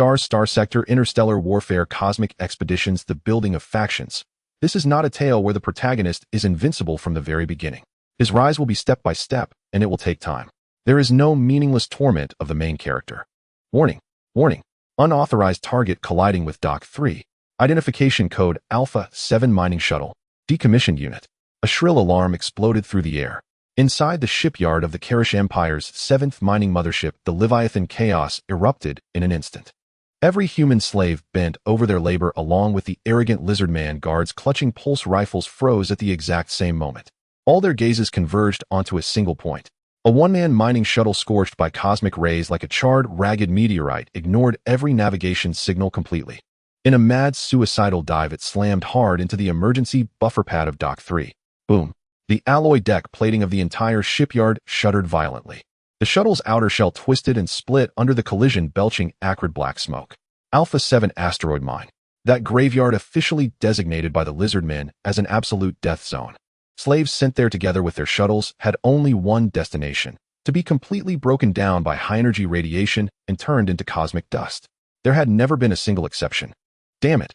Star Sector, interstellar warfare, cosmic expeditions, the building of factions. This is not a tale where the protagonist is invincible from the very beginning. His rise will be step by step, and it will take time. There is no meaningless torment of the main character. Warning. Warning. Unauthorized target colliding with Dock 3. Identification code Alpha 7 mining shuttle. Decommissioned unit. A shrill alarm exploded through the air. Inside the shipyard of the Karish Empire's 7th mining mothership, the Leviathan chaos erupted in an instant. Every human slave bent over their labor along with the arrogant lizardman guards clutching pulse rifles froze at the exact same moment. All their gazes converged onto a single point. A one-man mining shuttle scorched by cosmic rays like a charred, ragged meteorite ignored every navigation signal completely. In a mad, suicidal dive, it slammed hard into the emergency buffer pad of Dock 3. Boom. The alloy deck plating of the entire shipyard shuddered violently. The shuttle's outer shell twisted and split under the collision, belching acrid black smoke. Alpha 7 asteroid mine. That graveyard officially designated by the lizardmen as an absolute death zone. Slaves sent there together with their shuttles had only one destination: to be completely broken down by high-energy radiation and turned into cosmic dust. There had never been a single exception. Damn it.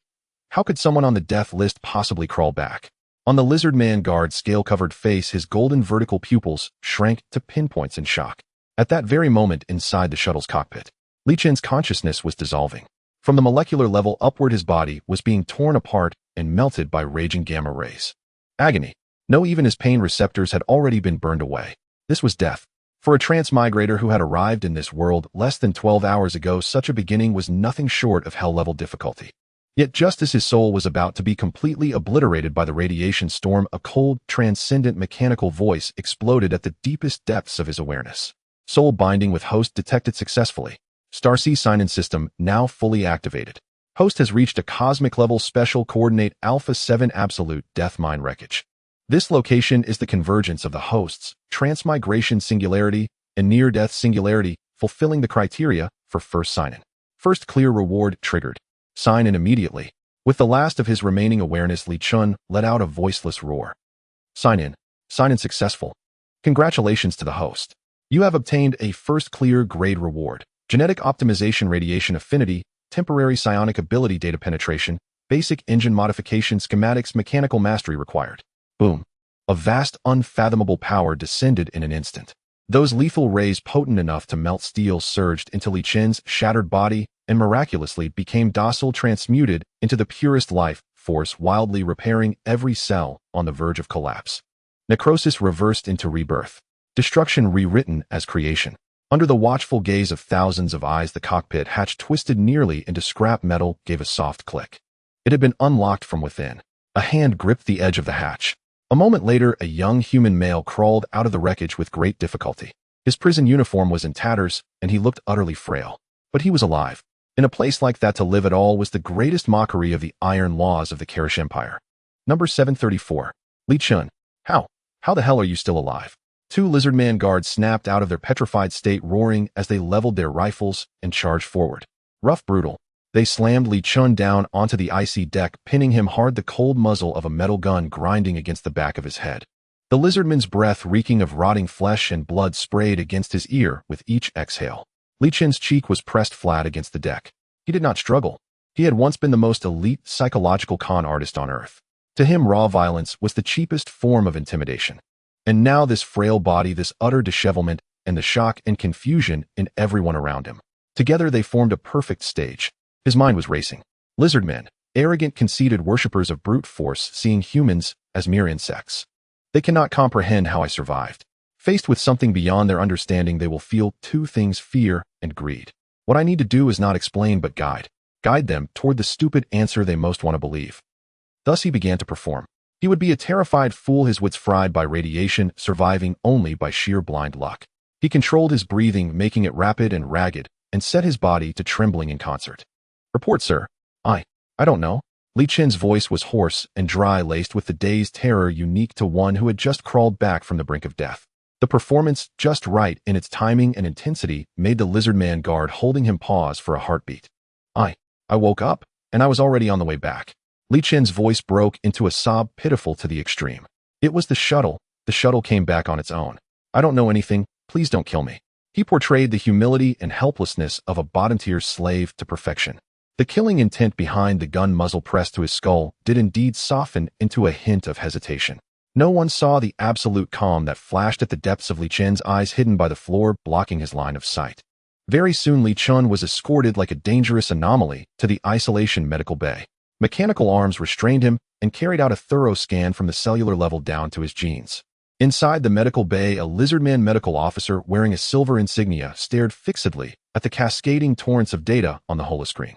How could someone on the death list possibly crawl back? On the lizardman guard's scale-covered face, his golden vertical pupils shrank to pinpoints in shock. At that very moment, inside the shuttle's cockpit, Li Chen's consciousness was dissolving. From the molecular level upward, his body was being torn apart and melted by raging gamma rays. Agony. No, even his pain receptors had already been burned away. This was death. For a transmigrator who had arrived in this world less than 12 hours ago, such a beginning was nothing short of hell-level difficulty. Yet just as his soul was about to be completely obliterated by the radiation storm, a cold, transcendent mechanical voice exploded at the deepest depths of his awareness. Soul binding with host detected successfully. StarC sign-in system now fully activated. Host has reached a cosmic-level special coordinate Alpha 7 absolute death mine wreckage. This location is the convergence of the hosts, transmigration singularity, and near-death singularity, fulfilling the criteria for first sign-in. First clear reward triggered. Sign in immediately. With the last of his remaining awareness, Li Chun let out a voiceless roar. Sign in. Sign in successful. Congratulations to the host. You have obtained a first clear grade reward. Genetic optimization, radiation affinity, temporary psionic ability, data penetration, basic engine modification, schematics, mechanical mastery required. Boom. A vast, unfathomable power descended in an instant. Those lethal rays, potent enough to melt steel, surged into Li Chen's shattered body and miraculously became docile, transmuted into the purest life force, wildly repairing every cell on the verge of collapse. Necrosis reversed into rebirth. Destruction rewritten as creation. Under the watchful gaze of thousands of eyes, the cockpit hatch twisted nearly into scrap metal, gave a soft click. It had been unlocked from within. A hand gripped the edge of the hatch. A moment later, a young human male crawled out of the wreckage with great difficulty. His prison uniform was in tatters, and he looked utterly frail. But he was alive. In a place like that, to live at all was the greatest mockery of the iron laws of the Karish Empire. Number 734. Li Chun. How the hell are you still alive? Two lizardman guards snapped out of their petrified state, roaring as they leveled their rifles and charged forward. Rough, brutal. They slammed Li Chun down onto the icy deck, pinning him hard, the cold muzzle of a metal gun grinding against the back of his head. The lizardman's breath, reeking of rotting flesh and blood, sprayed against his ear with each exhale. Li Chen's cheek was pressed flat against the deck. He did not struggle. He had once been the most elite psychological con artist on Earth. To him, raw violence was the cheapest form of intimidation. And now this frail body, this utter dishevelment, and the shock and confusion in everyone around him. Together they formed a perfect stage. His mind was racing. Lizardmen, arrogant, conceited worshippers of brute force, seeing humans as mere insects. They cannot comprehend how I survived. Faced with something beyond their understanding, they will feel two things: fear and greed. What I need to do is not explain but guide. Guide them toward the stupid answer they most want to believe. Thus he began to perform. He would be a terrified fool, his wits fried by radiation, surviving only by sheer blind luck. He controlled his breathing, making it rapid and ragged, and set his body to trembling in concert. Report, sir. I don't know. Li Chen's voice was hoarse and dry, laced with the dazed terror unique to one who had just crawled back from the brink of death. The performance, just right in its timing and intensity, made the lizardman guard holding him pause for a heartbeat. I woke up, and I was already on the way back. Li Chen's voice broke into a sob pitiful to the extreme. It was the shuttle. The shuttle came back on its own. I don't know anything. Please don't kill me. He portrayed the humility and helplessness of a bottom-tier slave to perfection. The killing intent behind the gun muzzle pressed to his skull did indeed soften into a hint of hesitation. No one saw the absolute calm that flashed at the depths of Li Chen's eyes, hidden by the floor, blocking his line of sight. Very soon Li Chen was escorted like a dangerous anomaly to the isolation medical bay. Mechanical arms restrained him and carried out a thorough scan from the cellular level down to his genes. Inside the medical bay, a lizardman medical officer wearing a silver insignia stared fixedly at the cascading torrents of data on the holoscreen.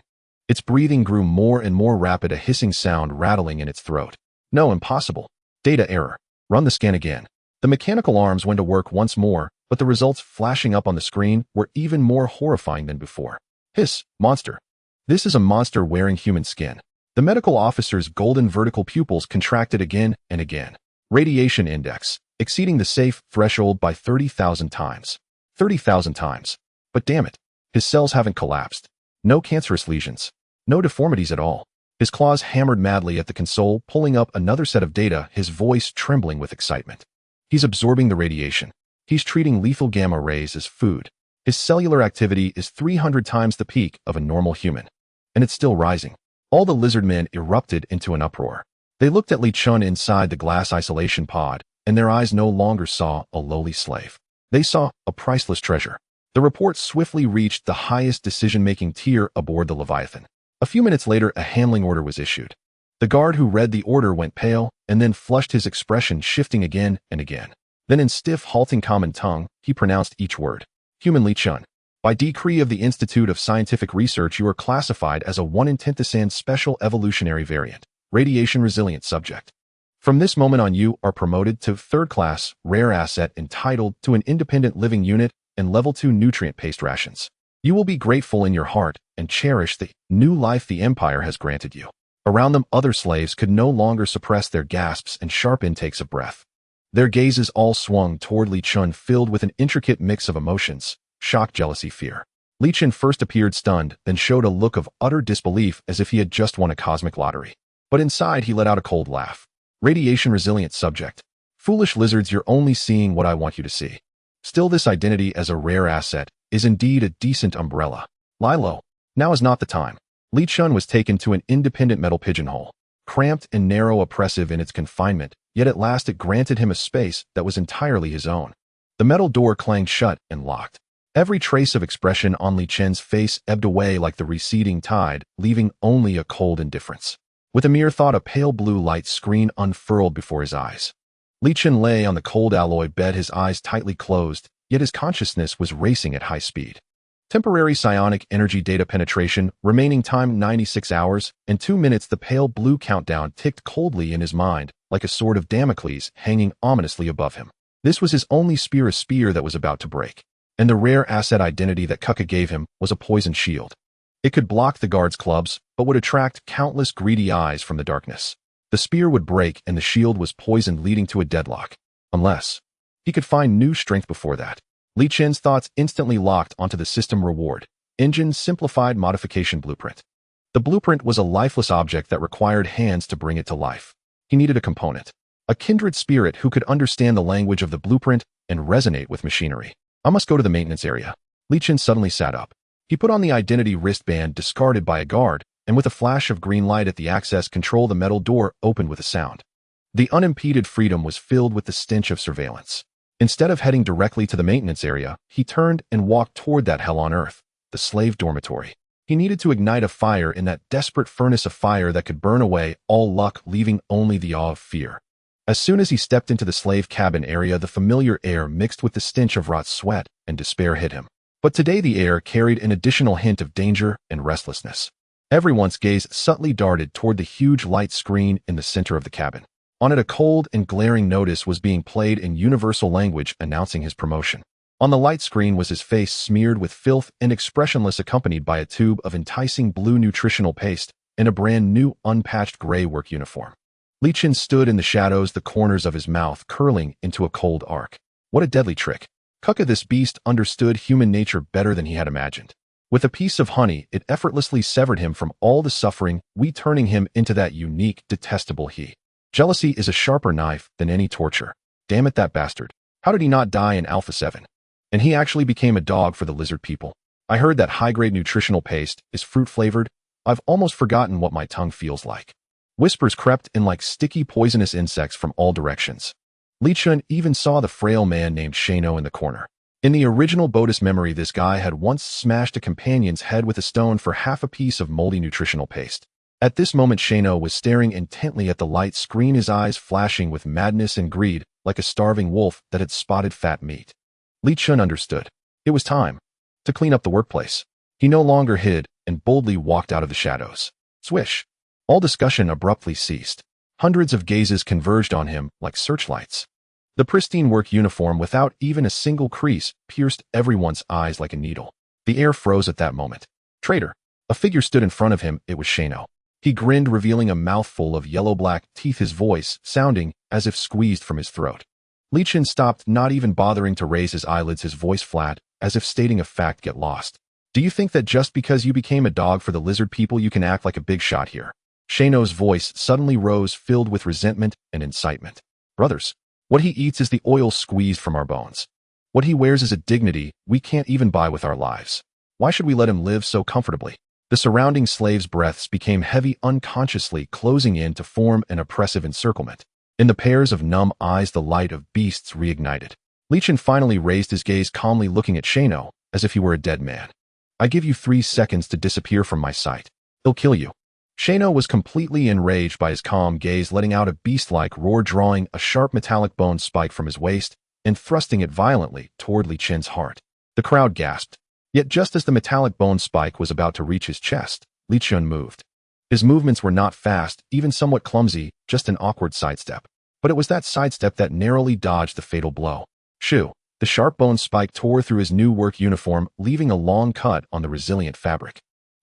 Its breathing grew more and more rapid, a hissing sound rattling in its throat. No, impossible. Data error. Run the scan again. The mechanical arms went to work once more, but the results flashing up on the screen were even more horrifying than before. Hiss, monster. This is a monster wearing human skin. The medical officer's golden vertical pupils contracted again and again. Radiation index, exceeding the safe threshold by 30,000 times. 30,000 times. But damn it, his cells haven't collapsed. No cancerous lesions. No deformities at all. His claws hammered madly at the console, pulling up another set of data, his voice trembling with excitement. He's absorbing the radiation. He's treating lethal gamma rays as food. His cellular activity is 300 times the peak of a normal human. And it's still rising. All the lizard men erupted into an uproar. They looked at Li Chen inside the glass isolation pod, and their eyes no longer saw a lowly slave. They saw a priceless treasure. The report swiftly reached the highest decision-making tier aboard the Leviathan. A few minutes later, a handling order was issued. The guard who read the order went pale and then flushed, his expression shifting again and again. Then in stiff, halting common tongue, he pronounced each word. Human Li Chen. By decree of the Institute of Scientific Research, you are classified as a 1 in 10,000 special evolutionary variant, radiation-resilient subject. From this moment on, you are promoted to third-class, rare asset entitled to an independent living unit and level 2 nutrient-paced rations. You will be grateful in your heart and cherish the new life the Empire has granted you. Around them, other slaves could no longer suppress their gasps and sharp intakes of breath. Their gazes all swung toward Li Chen, filled with an intricate mix of emotions: shock, jealousy, fear. Li Chen first appeared stunned, then showed a look of utter disbelief as if he had just won a cosmic lottery. But inside, he let out a cold laugh. Radiation-resilient subject. Foolish lizards, you're only seeing what I want you to see. Still, this identity as a rare asset is indeed a decent umbrella. Lie low. Now is not the time. Li Chen was taken to an independent metal pigeonhole. Cramped and narrow, oppressive in its confinement, yet at last it granted him a space that was entirely his own. The metal door clanged shut and locked. Every trace of expression on Li Chen's face ebbed away like the receding tide, leaving only a cold indifference. With a mere thought, a pale blue light screen unfurled before his eyes. Li Chen lay on the cold alloy bed, his eyes tightly closed, yet his consciousness was racing at high speed. Temporary psionic energy data penetration, remaining time 96 hours and 2 minutes. The pale blue countdown ticked coldly in his mind, like a sword of Damocles hanging ominously above him. This was his only spear, a spear that was about to break. And the rare asset identity that Kuka gave him was a poisoned shield. It could block the guards' clubs, but would attract countless greedy eyes from the darkness. The spear would break and the shield was poisoned, leading to a deadlock. Unless he could find new strength before that. Li Chen's thoughts instantly locked onto the system reward. Engine simplified modification blueprint. The blueprint was a lifeless object that required hands to bring it to life. He needed a component. A kindred spirit who could understand the language of the blueprint and resonate with machinery. I must go to the maintenance area. Li Chen suddenly sat up. He put on the identity wristband discarded by a guard, and with a flash of green light at the access control, the metal door opened with a sound. The unimpeded freedom was filled with the stench of surveillance. Instead of heading directly to the maintenance area, he turned and walked toward that hell on earth, the slave dormitory. He needed to ignite a fire in that desperate furnace of fire that could burn away all luck, leaving only the awe of fear. As soon as he stepped into the slave cabin area, the familiar air mixed with the stench of rot sweat and despair hit him. But today the air carried an additional hint of danger and restlessness. Everyone's gaze subtly darted toward the huge light screen in the center of the cabin. On it, a cold and glaring notice was being played in universal language announcing his promotion. On the light screen was his face smeared with filth and expressionless, accompanied by a tube of enticing blue nutritional paste and a brand new unpatched gray work uniform. Li Chen stood in the shadows, the corners of his mouth curling into a cold arc. What a deadly trick. Kuka, this beast, understood human nature better than he had imagined. With a piece of honey, it effortlessly severed him from all the suffering, turning him into that unique, detestable he. Jealousy is a sharper knife than any torture. Damn it, that bastard. How did he not die in Alpha 7? And he actually became a dog for the lizard people. I heard that high-grade nutritional paste is fruit-flavored. I've almost forgotten what my tongue feels like. Whispers crept in like sticky poisonous insects from all directions. Li Chun even saw the frail man named Shano in the corner. In the original Bodis memory, this guy had once smashed a companion's head with a stone for half a piece of moldy nutritional paste. At this moment, Shano was staring intently at the light screen, his eyes flashing with madness and greed, like a starving wolf that had spotted fat meat. Li Chun understood. It was time to clean up the workplace. He no longer hid and boldly walked out of the shadows. Swish! All discussion abruptly ceased. Hundreds of gazes converged on him like searchlights. The pristine work uniform, without even a single crease, pierced everyone's eyes like a needle. The air froze at that moment. Traitor! A figure stood in front of him. It was Shano. He grinned, revealing a mouthful of yellow-black teeth, his voice sounding as if squeezed from his throat. Li Chun stopped, not even bothering to raise his eyelids, his voice flat, as if stating a fact. Get lost. Do you think that just because you became a dog for the lizard people you can act like a big shot here? Shano's voice suddenly rose, filled with resentment and incitement. Brothers, what he eats is the oil squeezed from our bones. What he wears is a dignity we can't even buy with our lives. Why should we let him live so comfortably? The surrounding slaves' breaths became heavy, unconsciously closing in to form an oppressive encirclement. In the pairs of numb eyes, the light of beasts reignited. Li Chun finally raised his gaze, calmly looking at Shano as if he were a dead man. I give you 3 seconds to disappear from my sight. He'll kill you. Shano was completely enraged by his calm gaze, letting out a beast-like roar, drawing a sharp metallic bone spike from his waist and thrusting it violently toward Li Chun's heart. The crowd gasped. Yet just as the metallic bone spike was about to reach his chest, Li Chun moved. His movements were not fast, even somewhat clumsy, just an awkward sidestep. But it was that sidestep that narrowly dodged the fatal blow. Shoo! The sharp bone spike tore through his new work uniform, leaving a long cut on the resilient fabric.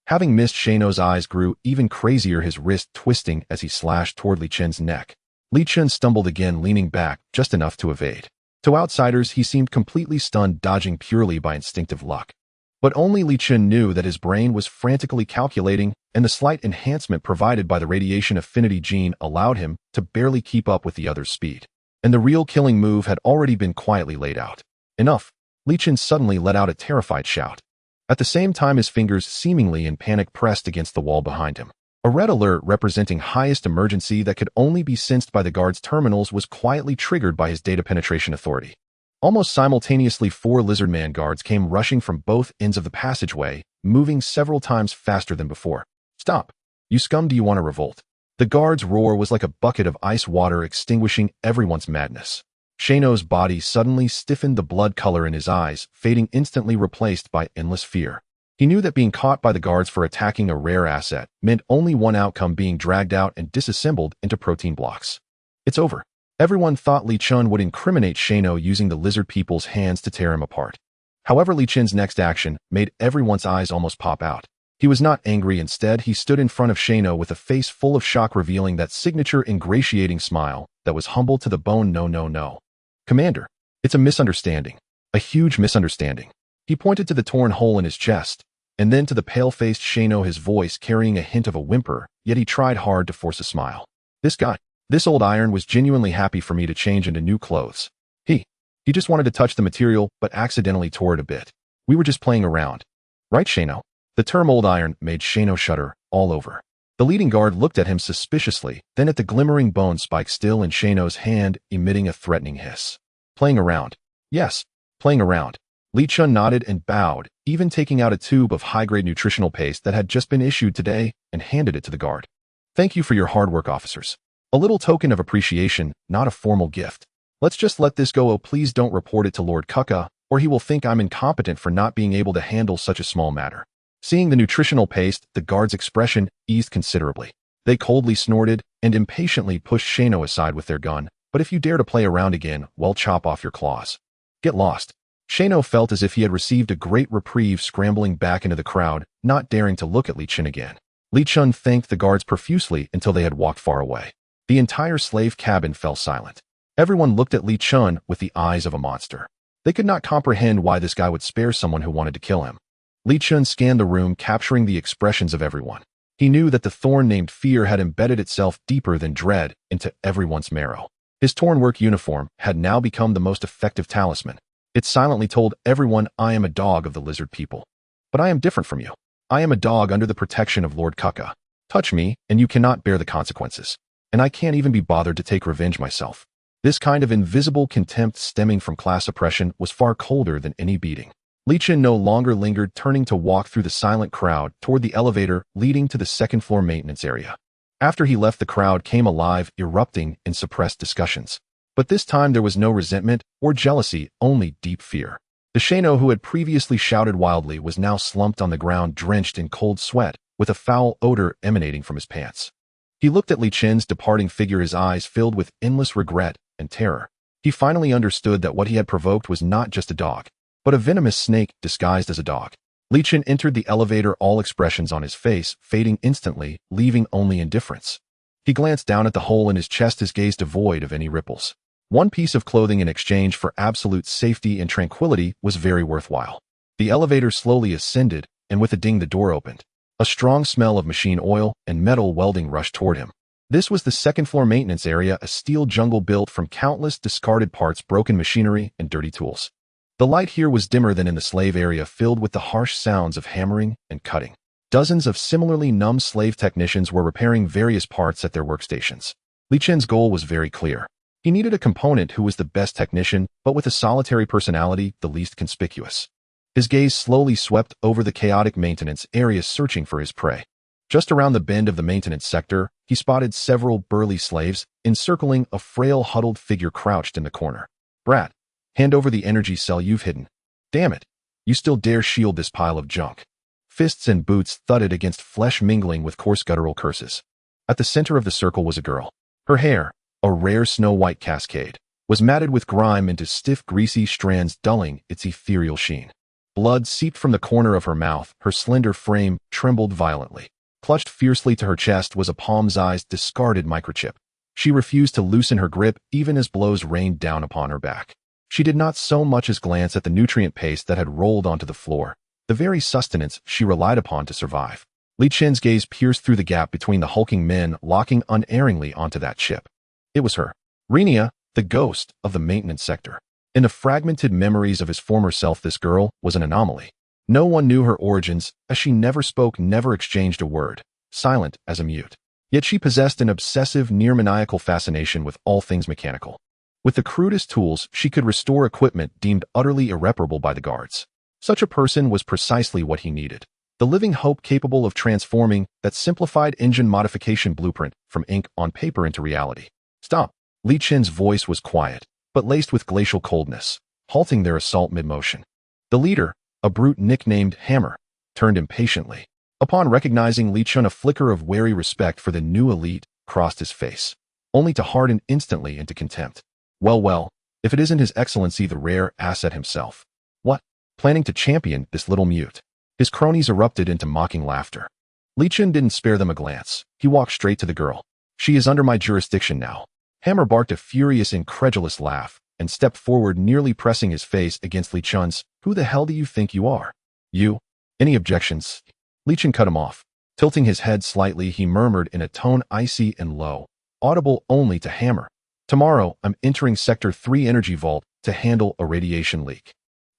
Having missed, Shano's eyes grew even crazier, his wrist twisting as he slashed toward Li Chun's neck. Li Chun stumbled again, leaning back just enough to evade. To outsiders, he seemed completely stunned, dodging purely by instinctive luck. But only Li Chun knew that his brain was frantically calculating, and the slight enhancement provided by the radiation affinity gene allowed him to barely keep up with the other's speed. And the real killing move had already been quietly laid out. Enough! Li Chun suddenly let out a terrified shout. At the same time, his fingers, seemingly in panic, pressed against the wall behind him. A red alert representing highest emergency that could only be sensed by the guard's terminals was quietly triggered by his data penetration authority. Almost simultaneously, 4 lizardman guards came rushing from both ends of the passageway, moving several times faster than before. Stop! You scum, do you want to revolt? The guard's roar was like a bucket of ice water, extinguishing everyone's madness. Shano's body suddenly stiffened, the blood color in his eyes fading, instantly replaced by endless fear. He knew that being caught by the guards for attacking a rare asset meant only one outcome: being dragged out and disassembled into protein blocks. It's over. Everyone thought Li Chun would incriminate Shano using the lizard people's hands to tear him apart. However, Li Chun's next action made everyone's eyes almost pop out. He was not angry. Instead, he stood in front of Shano with a face full of shock, revealing that signature ingratiating smile that was humble to the bone. No. Commander, it's a misunderstanding. A huge misunderstanding. He pointed to the torn hole in his chest, and then to the pale-faced Shano, his voice carrying a hint of a whimper, yet he tried hard to force a smile. This old iron was genuinely happy for me to change into new clothes. He just wanted to touch the material, but accidentally tore it a bit. We were just playing around. Right, Shano? The term old iron made Shano shudder all over. The leading guard looked at him suspiciously, then at the glimmering bone spike still in Shano's hand, emitting a threatening hiss. Playing around. Yes, playing around. Li Chun nodded and bowed, even taking out a tube of high-grade nutritional paste that had just been issued today and handed it to the guard. Thank you for your hard work, officers. A little token of appreciation, not a formal gift. Let's just let this go. Oh, please don't report it to Lord Kuka, or he will think I'm incompetent for not being able to handle such a small matter. Seeing the nutritional paste, the guard's expression eased considerably. They coldly snorted and impatiently pushed Shano aside with their gun. But if you dare to play around again, well, chop off your claws. Get lost. Shano felt as if he had received a great reprieve, scrambling back into the crowd, not daring to look at Li Chun again. Li Chun thanked the guards profusely until they had walked far away. The entire slave cabin fell silent. Everyone looked at Li Chun with the eyes of a monster. They could not comprehend why this guy would spare someone who wanted to kill him. Li Chun scanned the room, capturing the expressions of everyone. He knew that the thorn named fear had embedded itself deeper than dread into everyone's marrow. His torn work uniform had now become the most effective talisman. It silently told everyone I am a dog of the lizard people. But I am different from you. I am a dog under the protection of Lord Kuka. Touch me, and you cannot bear the consequences. And I can't even be bothered to take revenge myself. This kind of invisible contempt stemming from class oppression was far colder than any beating. Li Chen no longer lingered, turning to walk through the silent crowd toward the elevator leading to the second-floor maintenance area. After he left, the crowd came alive, erupting in suppressed discussions. But this time there was no resentment or jealousy, only deep fear. The Shano who had previously shouted wildly was now slumped on the ground, drenched in cold sweat, with a foul odor emanating from his pants. He looked at Li Chen's departing figure, his eyes filled with endless regret and terror. He finally understood that what he had provoked was not just a dog, but a venomous snake disguised as a dog. Li Chen entered the elevator, all expressions on his face fading instantly, leaving only indifference. He glanced down at the hole in his chest, his gaze devoid of any ripples. One piece of clothing in exchange for absolute safety and tranquility was very worthwhile. The elevator slowly ascended, and with a ding the door opened. A strong smell of machine oil and metal welding rushed toward him. This was the second-floor maintenance area, a steel jungle built from countless discarded parts, broken machinery, and dirty tools. The light here was dimmer than in the slave area, filled with the harsh sounds of hammering and cutting. Dozens of similarly numb slave technicians were repairing various parts at their workstations. Li Chen's goal was very clear. He needed a component who was the best technician, but with a solitary personality, the least conspicuous. His gaze slowly swept over the chaotic maintenance area, searching for his prey. Just around the bend of the maintenance sector, he spotted several burly slaves, encircling a frail, huddled figure crouched in the corner. "Brat, hand over the energy cell you've hidden. Damn it, you still dare shield this pile of junk." Fists and boots thudded against flesh, mingling with coarse guttural curses. At the center of the circle was a girl. Her hair, a rare snow-white cascade, was matted with grime into stiff, greasy strands, dulling its ethereal sheen. Blood seeped from the corner of her mouth, her slender frame trembled violently. Clutched fiercely to her chest was a palm-sized, discarded microchip. She refused to loosen her grip, even as blows rained down upon her back. She did not so much as glance at the nutrient paste that had rolled onto the floor, the very sustenance she relied upon to survive. Li Chen's gaze pierced through the gap between the hulking men, locking unerringly onto that chip. It was her. Renia, the ghost of the maintenance sector. In the fragmented memories of his former self, this girl was an anomaly. No one knew her origins, as she never spoke, never exchanged a word, silent as a mute. Yet she possessed an obsessive, near-maniacal fascination with all things mechanical. With the crudest tools, she could restore equipment deemed utterly irreparable by the guards. Such a person was precisely what he needed. The living hope capable of transforming that simplified engine modification blueprint from ink on paper into reality. "Stop." Li Chen's voice was quiet, but laced with glacial coldness, halting their assault mid-motion. The leader, a brute nicknamed Hammer, turned impatiently. Upon recognizing Li Chen, a flicker of wary respect for the new elite crossed his face, only to harden instantly into contempt. Well, if it isn't His Excellency, the rare asset himself. What? Planning to champion this little mute? His cronies erupted into mocking laughter. Li Chen didn't spare them a glance. He walked straight to the girl. "She is under my jurisdiction now." Hammer barked a furious, incredulous laugh and stepped forward, nearly pressing his face against Li Chen's. "Who the hell do you think you are? You? Any objections?" Li Chen cut him off. Tilting his head slightly, he murmured in a tone icy and low, audible only to Hammer. "Tomorrow, I'm entering Sector 3 Energy Vault to handle a radiation leak.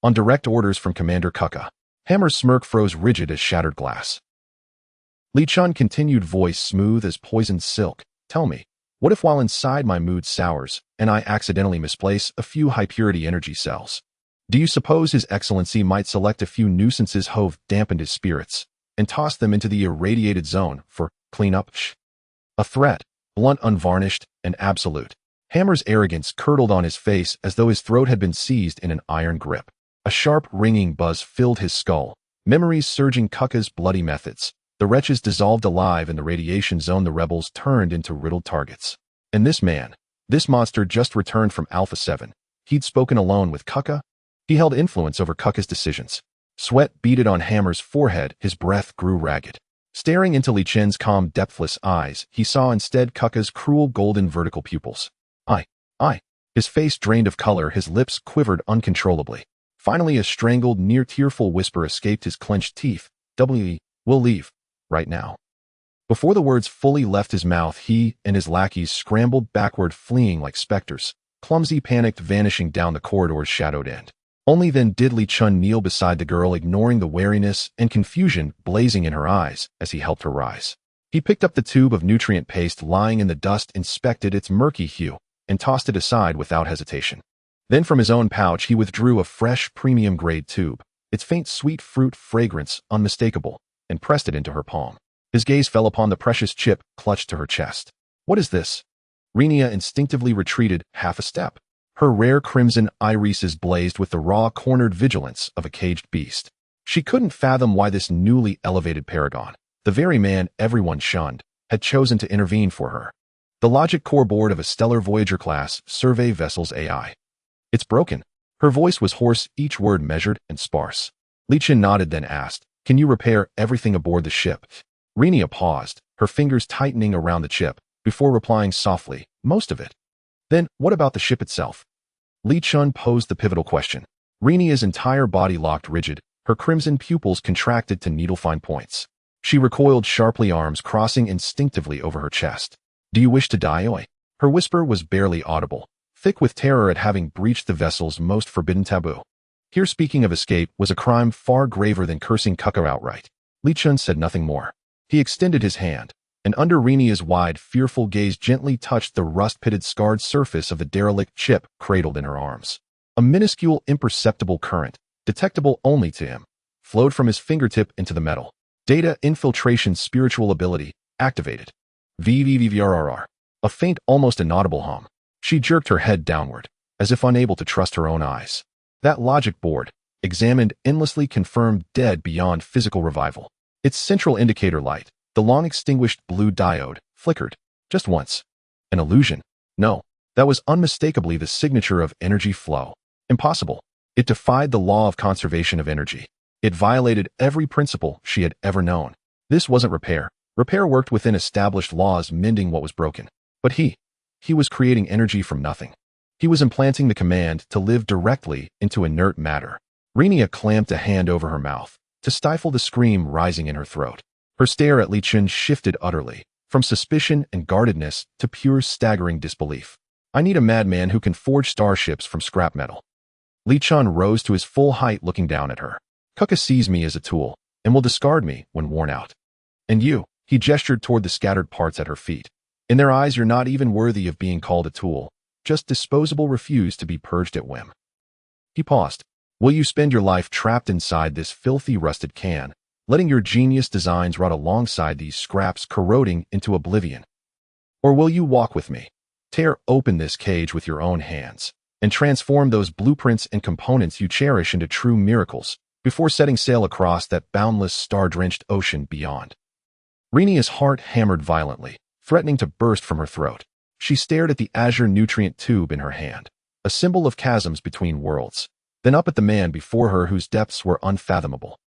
On direct orders from Commander Kuka." Hammer's smirk froze rigid as shattered glass. Li Chen continued, voice smooth as poisoned silk. "Tell me, what if while inside my mood sours, and I accidentally misplace a few high-purity energy cells? Do you suppose His Excellency might select a few nuisances who've dampened his spirits, and toss them into the irradiated zone for cleanup?" A threat, blunt, unvarnished, and absolute. Hammer's arrogance curdled on his face as though his throat had been seized in an iron grip. A sharp, ringing buzz filled his skull, memories surging Kuka's bloody methods. The wretches dissolved alive in the radiation zone, the rebels turned into riddled targets. And this man, this monster just returned from Alpha 7. He'd spoken alone with Kuka. He held influence over Kuka's decisions. Sweat beaded on Hammer's forehead, his breath grew ragged. Staring into Li Chen's calm, depthless eyes, he saw instead Kuka's cruel golden vertical pupils. I. His face drained of color, his lips quivered uncontrollably. Finally, a strangled, near-tearful whisper escaped his clenched teeth. "We'll leave. Right now." Before the words fully left his mouth, he and his lackeys scrambled backward, fleeing like specters, clumsy, panicked, vanishing down the corridor's shadowed end. Only then did Li Chun kneel beside the girl, ignoring the wariness and confusion blazing in her eyes as he helped her rise. He picked up the tube of nutrient paste lying in the dust, inspected its murky hue, and tossed it aside without hesitation. Then from his own pouch he withdrew a fresh premium-grade tube, its faint sweet fruit fragrance unmistakable, and pressed it into her palm. His gaze fell upon the precious chip clutched to her chest. "What is this?" Renia instinctively retreated half a step. Her rare crimson irises blazed with the raw, cornered vigilance of a caged beast. She couldn't fathom why this newly elevated paragon, the very man everyone shunned, had chosen to intervene for her. The logic core board of a stellar Voyager-class survey vessel's AI. "It's broken." Her voice was hoarse, each word measured and sparse. Li Chun nodded, then asked, "Can you repair everything aboard the ship?" Renia paused, her fingers tightening around the chip, before replying softly, "Most of it." "Then, what about the ship itself?" Li Chun posed the pivotal question. Renia's entire body locked rigid, her crimson pupils contracted to needle-fine points. She recoiled sharply, arms crossing instinctively over her chest. "Do you wish to die, Oi?" Her whisper was barely audible, thick with terror at having breached the vessel's most forbidden taboo. Here, speaking of escape was a crime far graver than cursing Kuka outright. Li Chun said nothing more. He extended his hand, and under Renia's wide, fearful gaze gently touched the rust-pitted, scarred surface of the derelict chip cradled in her arms. A minuscule, imperceptible current, detectable only to him, flowed from his fingertip into the metal. Data infiltration spiritual ability activated. VVVVRRR. A faint, almost inaudible hum. She jerked her head downward, as if unable to trust her own eyes. That logic board, examined endlessly, confirmed dead beyond physical revival. Its central indicator light, the long-extinguished blue diode, flickered. Just once. An illusion? No, that was unmistakably the signature of energy flow. Impossible. It defied the law of conservation of energy. It violated every principle she had ever known. This wasn't repair. Repair worked within established laws, mending what was broken. But he was creating energy from nothing. He was implanting the command to live directly into inert matter. Renia clamped a hand over her mouth, to stifle the scream rising in her throat. Her stare at Li Chun shifted utterly, from suspicion and guardedness to pure staggering disbelief. "I need a madman who can forge starships from scrap metal." Li Chun rose to his full height, looking down at her. "Kuka sees me as a tool, and will discard me when worn out. And you," he gestured toward the scattered parts at her feet. "In their eyes, you're not even worthy of being called a tool, just disposable, refuse to be purged at whim." He paused. "Will you spend your life trapped inside this filthy, rusted can, letting your genius designs rot alongside these scraps, corroding into oblivion? Or will you walk with me, tear open this cage with your own hands, and transform those blueprints and components you cherish into true miracles before setting sail across that boundless, star-drenched ocean beyond?" Renia's heart hammered violently, threatening to burst from her throat. She stared at the azure nutrient tube in her hand, a symbol of chasms between worlds, then up at the man before her whose depths were unfathomable.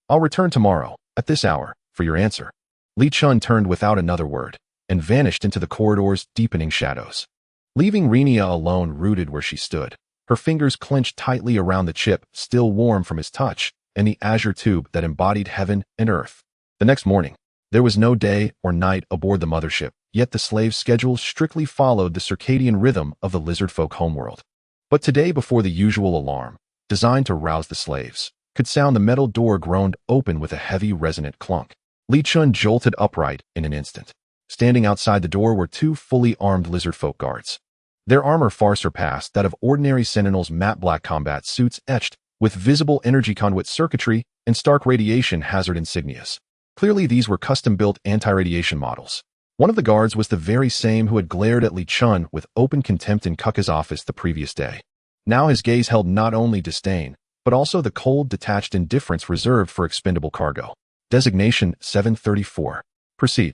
I'll return tomorrow, at this hour, for your answer." Li Chun turned without another word, and vanished into the corridor's deepening shadows. Leaving Renia alone, rooted where she stood, her fingers clenched tightly around the chip, still warm from his touch, and the azure tube that embodied heaven and earth. The next morning, there was no day or night aboard the mothership, yet the slave's schedule strictly followed the circadian rhythm of the lizard-folk homeworld. But today, before the usual alarm, designed to rouse the slaves, could sound, the metal door groaned open with a heavy, resonant clunk. Li Chun jolted upright in an instant. Standing outside the door were two fully armed lizard-folk guards. Their armor far surpassed that of ordinary sentinels, matte black combat suits etched with visible energy conduit circuitry and stark radiation hazard insignias. Clearly, these were custom-built anti-radiation models. One of the guards was the very same who had glared at Li Chun with open contempt in Kuka's office the previous day. Now his gaze held not only disdain, but also the cold, detached indifference reserved for expendable cargo. Designation 734. Proceed.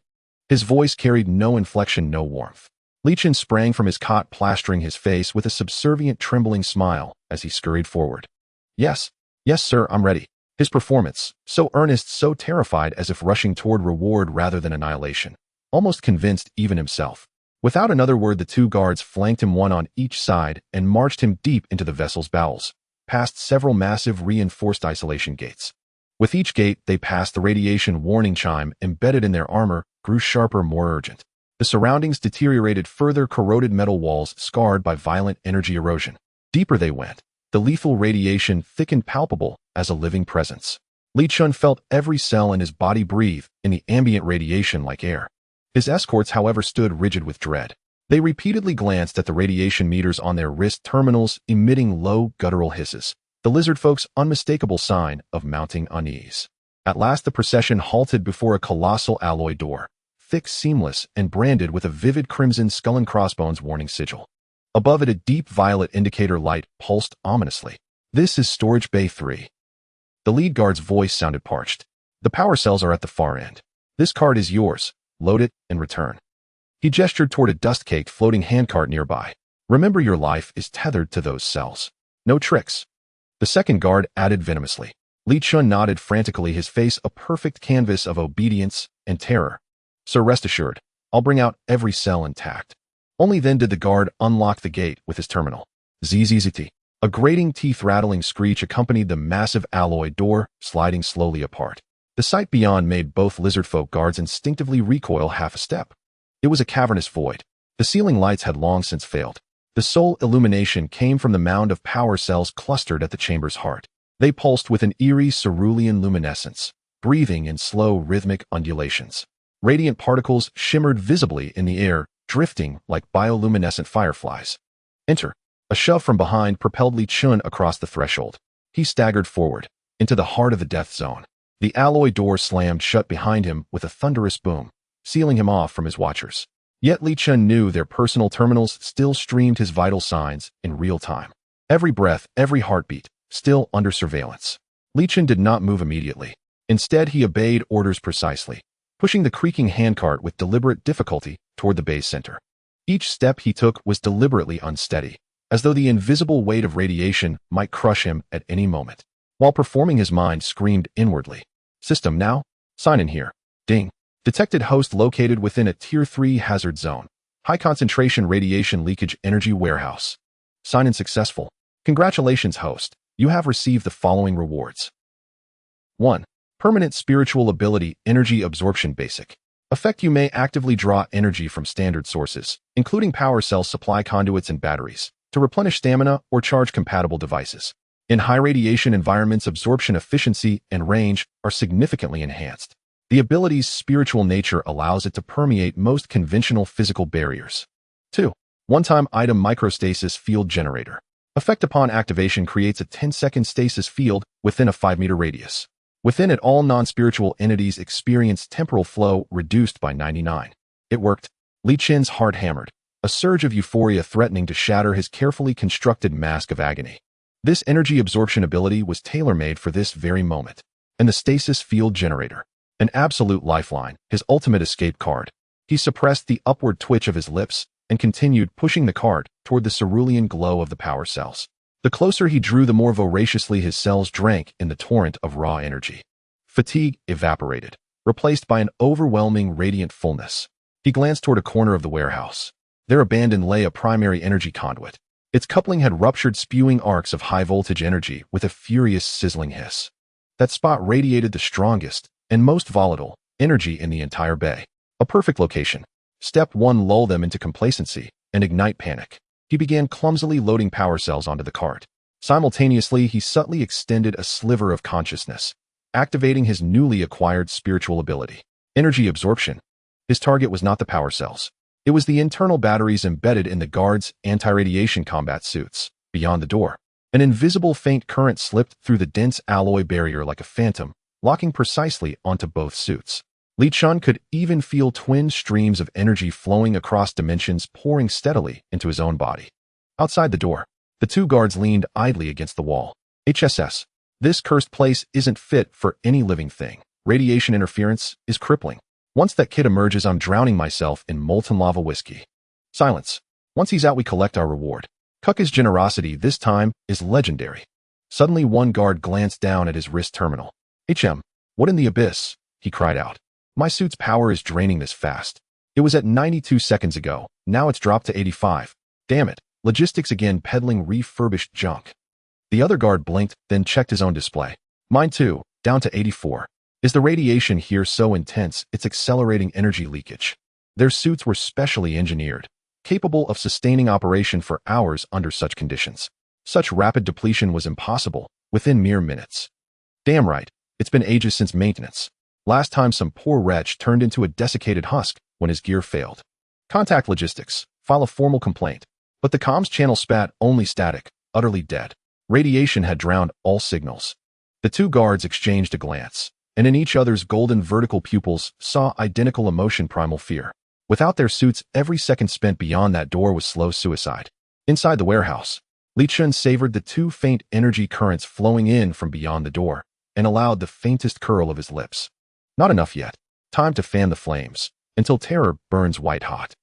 His voice carried no inflection, no warmth. Li Chun sprang from his cot, plastering his face with a subservient, trembling smile as he scurried forward. Yes, sir, I'm ready." His performance, so earnest, so terrified, as if rushing toward reward rather than annihilation, almost convinced even himself. Without another word, the two guards flanked him, one on each side, and marched him deep into the vessel's bowels, past several massive reinforced isolation gates. With each gate, they passed, the radiation warning chime embedded in their armor grew sharper, more urgent. The surroundings deteriorated further, corroded metal walls scarred by violent energy erosion. Deeper they went, the lethal radiation thick and palpable as a living presence. Li Chun felt every cell in his body breathe in the ambient radiation like air. His escorts, however, stood rigid with dread. They repeatedly glanced at the radiation meters on their wrist terminals, emitting low, guttural hisses, the lizard folk's unmistakable sign of mounting unease. At last the procession halted before a colossal alloy door, thick, seamless, and branded with a vivid crimson skull and crossbones warning sigil. Above it a deep violet indicator light pulsed ominously. "This is Storage Bay 3. The lead guard's voice sounded parched. "The power cells are at the far end. This card is yours. Load it and return." He gestured toward a dust-caked floating handcart nearby. "Remember, your life is tethered to those cells. No tricks." The second guard added venomously. Li Chun nodded frantically, his face a perfect canvas of obedience and terror. "Sir, rest assured, I'll bring out every cell intact." Only then did the guard unlock the gate with his terminal. Zzzt. A grating, teeth-rattling screech accompanied the massive alloy door sliding slowly apart. The sight beyond made both lizardfolk guards instinctively recoil half a step. It was a cavernous void. The ceiling lights had long since failed. The sole illumination came from the mound of power cells clustered at the chamber's heart. They pulsed with an eerie cerulean luminescence, breathing in slow, rhythmic undulations. Radiant particles shimmered visibly in the air, drifting like bioluminescent fireflies. "Enter." A shove from behind propelled Li Chun across the threshold. He staggered forward, into the heart of the death zone. The alloy door slammed shut behind him with a thunderous boom, sealing him off from his watchers. Yet Li Chun knew their personal terminals still streamed his vital signs in real time. Every breath, every heartbeat, still under surveillance. Li Chun did not move immediately. Instead, he obeyed orders precisely, pushing the creaking handcart with deliberate difficulty toward the bay's center. Each step he took was deliberately unsteady, as though the invisible weight of radiation might crush him at any moment. While performing, his mind screamed inwardly. "System now? Sign in here." Ding. Detected host located within a Tier 3 hazard zone. High concentration radiation leakage energy warehouse. Sign in successful. Congratulations, host. You have received the following rewards. 1. Permanent spiritual ability energy absorption basic. Effect: you may actively draw energy from standard sources, including power cell supply conduits and batteries, to replenish stamina or charge compatible devices. In high radiation environments, absorption efficiency and range are significantly enhanced. The ability's spiritual nature allows it to permeate most conventional physical barriers. 2. One-time item microstasis field generator. Effect upon activation creates a 10-second stasis field within a 5-meter radius. Within it, all non-spiritual entities experience temporal flow reduced by 99. It worked. Li Chun's heart hammered, a surge of euphoria threatening to shatter his carefully constructed mask of agony. This energy absorption ability was tailor-made for this very moment. And the stasis field generator, an absolute lifeline, his ultimate escape card. He suppressed the upward twitch of his lips and continued pushing the cart toward the cerulean glow of the power cells. The closer he drew, the more voraciously his cells drank in the torrent of raw energy. Fatigue evaporated, replaced by an overwhelming radiant fullness. He glanced toward a corner of the warehouse. There abandoned lay a primary energy conduit. Its coupling had ruptured, spewing arcs of high-voltage energy with a furious sizzling hiss. That spot radiated the strongest and most volatile energy in the entire bay. A perfect location. Step 1: lull them into complacency and ignite panic. He began clumsily loading power cells onto the cart. Simultaneously, he subtly extended a sliver of consciousness, activating his newly acquired spiritual ability, energy absorption. His target was not the power cells. It was the internal batteries embedded in the guards' anti-radiation combat suits. Beyond the door, an invisible faint current slipped through the dense alloy barrier like a phantom, locking precisely onto both suits. Li Chun could even feel twin streams of energy flowing across dimensions, pouring steadily into his own body. Outside the door, the two guards leaned idly against the wall. "HSS, this cursed place isn't fit for any living thing. Radiation interference is crippling. Once that kid emerges, I'm drowning myself in molten lava whiskey." "Silence. Once he's out, we collect our reward." Kuka's generosity this time is legendary. Suddenly, one guard glanced down at his wrist terminal. What in the abyss?" he cried out. "My suit's power is draining this fast. It was at 92 seconds ago. Now it's dropped to 85. Damn it. Logistics again, peddling refurbished junk." The other guard blinked, then checked his own display. "Mine too, down to 84. Is the radiation here so intense it's accelerating energy leakage?" Their suits were specially engineered, capable of sustaining operation for hours under such conditions. Such rapid depletion was impossible, within mere minutes. Damn right, it's been ages since maintenance. Last time some poor wretch turned into a desiccated husk when his gear failed. Contact logistics, file a formal complaint. But the comms channel spat only static, utterly dead. Radiation had drowned all signals. The two guards exchanged a glance, and in each other's golden vertical pupils saw identical emotion, primal fear. Without their suits, every second spent beyond that door was slow suicide. Inside the warehouse, Li Chun savored the two faint energy currents flowing in from beyond the door, and allowed the faintest curl of his lips. Not enough yet. Time to fan the flames, until terror burns white-hot.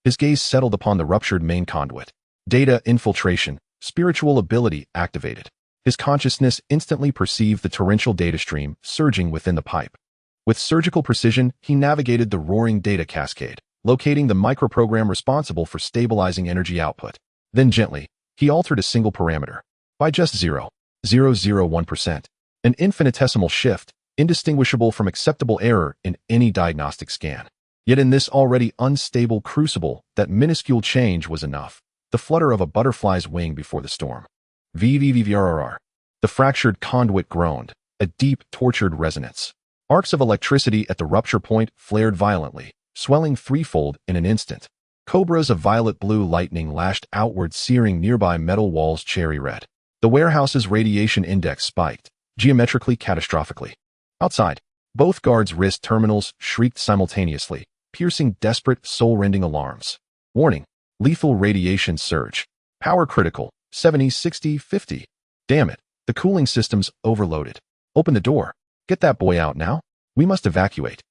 His gaze settled upon the ruptured main conduit. Data infiltration, spiritual ability activated. His consciousness instantly perceived the torrential data stream surging within the pipe. With surgical precision, he navigated the roaring data cascade, locating the microprogram responsible for stabilizing energy output. Then gently, he altered a single parameter. By just 0.001%. An infinitesimal shift, indistinguishable from acceptable error in any diagnostic scan. Yet in this already unstable crucible, that minuscule change was enough. The flutter of a butterfly's wing before the storm. VVVVRRR. The fractured conduit groaned, a deep, tortured resonance. Arcs of electricity at the rupture point flared violently, swelling threefold in an instant. Cobras of violet-blue lightning lashed outward, searing nearby metal walls cherry red. The warehouse's radiation index spiked, geometrically catastrophically. Outside, both guards' wrist terminals shrieked simultaneously, piercing desperate, soul-rending alarms. Warning, lethal radiation surge. Power critical, 70, 60, 50. Damn it, the cooling system's overloaded. Open the door. Get that boy out now. We must evacuate.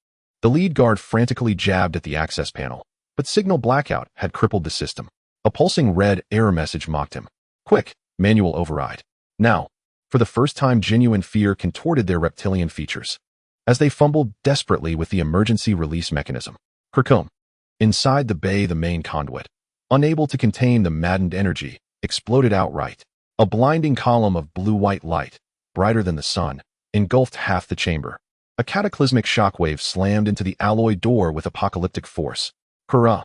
The lead guard frantically jabbed at the access panel, but signal blackout had crippled the system. A pulsing red error message mocked him. Quick, manual override. Now. For the first time, genuine fear contorted their reptilian features. As they fumbled desperately with the emergency release mechanism. Kirkum. Inside the bay, the main conduit, unable to contain the maddened energy, exploded outright. A blinding column of blue-white light, brighter than the sun, engulfed half the chamber. A cataclysmic shockwave slammed into the alloy door with apocalyptic force. Hurrah!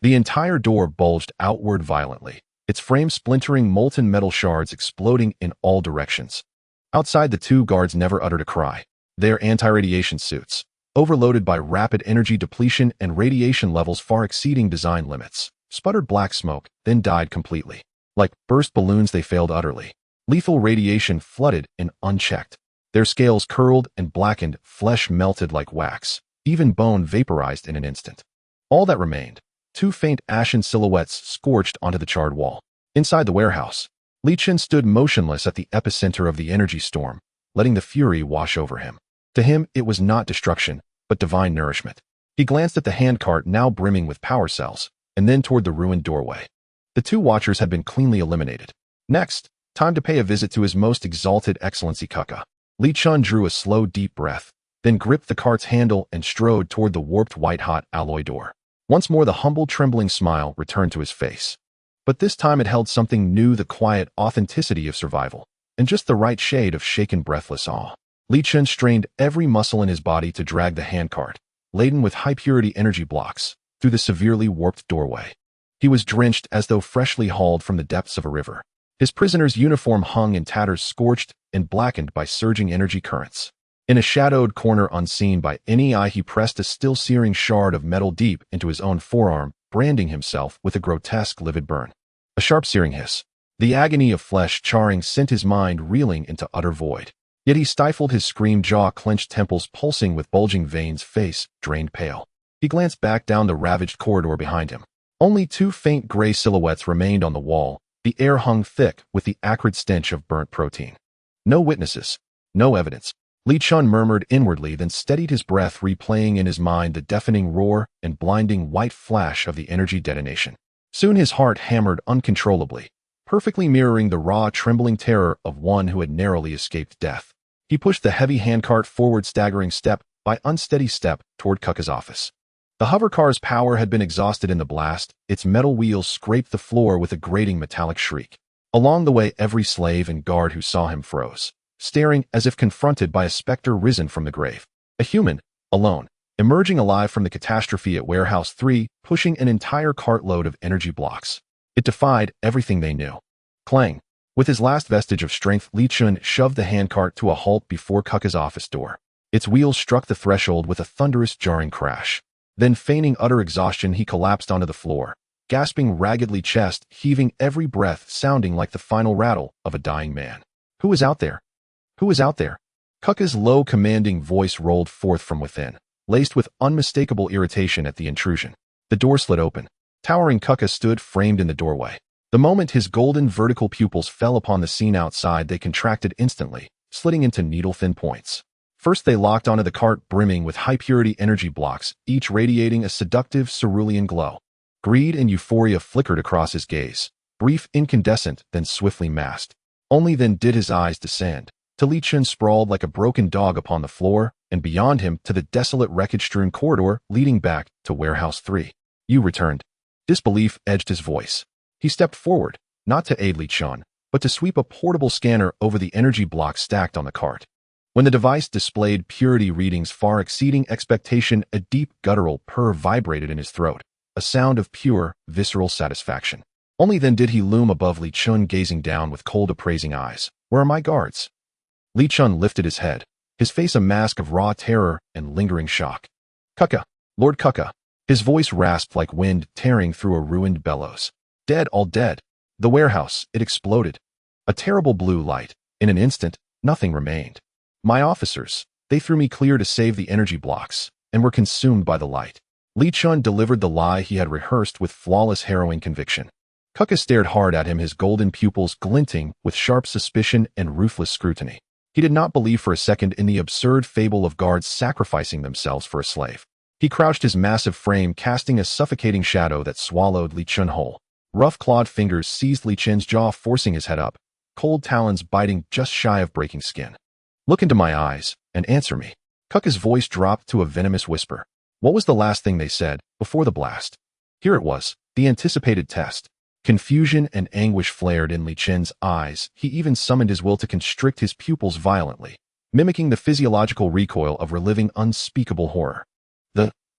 The entire door bulged outward violently, its frame splintering, molten metal shards exploding in all directions. Outside, the two guards never uttered a cry. Their anti-radiation suits, overloaded by rapid energy depletion and radiation levels far exceeding design limits, sputtered black smoke, then died completely. Like burst balloons, they failed utterly. Lethal radiation flooded in unchecked. Their scales curled and blackened, flesh melted like wax, even bone vaporized in an instant. All that remained, two faint ashen silhouettes scorched onto the charred wall. Inside the warehouse, Li Chen stood motionless at the epicenter of the energy storm, letting the fury wash over him. To him, it was not destruction, but divine nourishment. He glanced at the handcart now brimming with power cells, and then toward the ruined doorway. The two watchers had been cleanly eliminated. Next, time to pay a visit to his most exalted excellency Kuka. Li Chun drew a slow, deep breath, then gripped the cart's handle and strode toward the warped white-hot alloy door. Once more, the humble, trembling smile returned to his face. But this time it held something new, the quiet authenticity of survival, and just the right shade of shaken, breathless awe. Li Chun strained every muscle in his body to drag the handcart, laden with high-purity energy blocks, through the severely warped doorway. He was drenched as though freshly hauled from the depths of a river. His prisoner's uniform hung in tatters, scorched and blackened by surging energy currents. In a shadowed corner unseen by any eye, he pressed a still searing shard of metal deep into his own forearm, branding himself with a grotesque, livid burn. A sharp searing hiss. The agony of flesh charring sent his mind reeling into utter void. Yet he stifled his scream, jaw clenched, temples pulsing with bulging veins, face drained pale. He glanced back down the ravaged corridor behind him. Only two faint gray silhouettes remained on the wall, the air hung thick with the acrid stench of burnt protein. No witnesses, no evidence. Li Chun murmured inwardly, then steadied his breath, replaying in his mind the deafening roar and blinding white flash of the energy detonation. Soon his heart hammered uncontrollably, perfectly mirroring the raw, trembling terror of one who had narrowly escaped death. He pushed the heavy handcart forward, staggering step by unsteady step toward Kuka's office. The hovercar's power had been exhausted in the blast, its metal wheels scraped the floor with a grating metallic shriek. Along the way, every slave and guard who saw him froze, staring as if confronted by a specter risen from the grave. A human, alone, emerging alive from the catastrophe at Warehouse 3, pushing an entire cartload of energy blocks. It defied everything they knew. Clang. With his last vestige of strength, Li Chun shoved the handcart to a halt before Kuka's office door. Its wheels struck the threshold with a thunderous, jarring crash. Then, feigning utter exhaustion, he collapsed onto the floor, gasping raggedly, chest heaving, every breath sounding like the final rattle of a dying man. Who is out there? Who is out there? Kuka's low, commanding voice rolled forth from within, laced with unmistakable irritation at the intrusion. The door slid open. Towering Kuka stood framed in the doorway. The moment his golden vertical pupils fell upon the scene outside, they contracted instantly, slitting into needle-thin points. First, they locked onto the cart brimming with high-purity energy blocks, each radiating a seductive cerulean glow. Greed and euphoria flickered across his gaze, brief, incandescent, then swiftly masked. Only then did his eyes descend, to Li Chun sprawled like a broken dog upon the floor, and beyond him to the desolate wreckage-strewn corridor leading back to Warehouse 3. You returned. Disbelief edged his voice. He stepped forward, not to aid Li Chun, but to sweep a portable scanner over the energy blocks stacked on the cart. When the device displayed purity readings far exceeding expectation, a deep guttural purr vibrated in his throat, a sound of pure, visceral satisfaction. Only then did he loom above Li Chun, gazing down with cold, appraising eyes. Where are my guards? Li Chun lifted his head, his face a mask of raw terror and lingering shock. Kuka, Lord Kuka. His voice rasped like wind tearing through a ruined bellows. Dead, all dead. The warehouse, it exploded. A terrible blue light. In an instant, nothing remained. My officers, they threw me clear to save the energy blocks, and were consumed by the light. Li Chun delivered the lie he had rehearsed with flawless, harrowing conviction. Kuka stared hard at him, his golden pupils glinting with sharp suspicion and ruthless scrutiny. He did not believe for a second in the absurd fable of guards sacrificing themselves for a slave. He crouched, his massive frame casting a suffocating shadow that swallowed Li Chun whole. Rough, clawed fingers seized Li Chun's jaw, forcing his head up, cold talons biting just shy of breaking skin. Look into my eyes and answer me. Kuka's voice dropped to a venomous whisper. What was the last thing they said before the blast? Here it was, the anticipated test. Confusion and anguish flared in Li Chun's eyes. He even summoned his will to constrict his pupils violently, mimicking the physiological recoil of reliving unspeakable horror.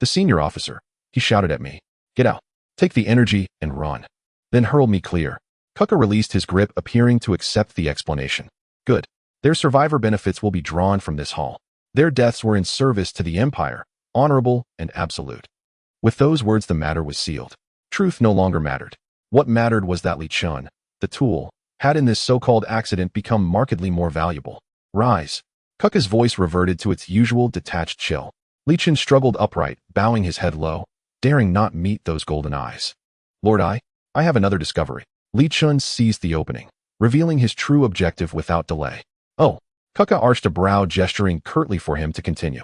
The senior officer, he shouted at me. Get out. Take the energy and run. Then hurl me clear. Kuka released his grip, appearing to accept the explanation. Good. Their survivor benefits will be drawn from this hall. Their deaths were in service to the Empire, honorable and absolute. With those words, the matter was sealed. Truth no longer mattered. What mattered was that Li Chun, the tool, had in this so-called accident become markedly more valuable. Rise. Kuka's voice reverted to its usual detached chill. Li Chun struggled upright, bowing his head low, daring not meet those golden eyes. Lord, I have another discovery. Li Chun seized the opening, revealing his true objective without delay. Oh. Kuka arched a brow, gesturing curtly for him to continue.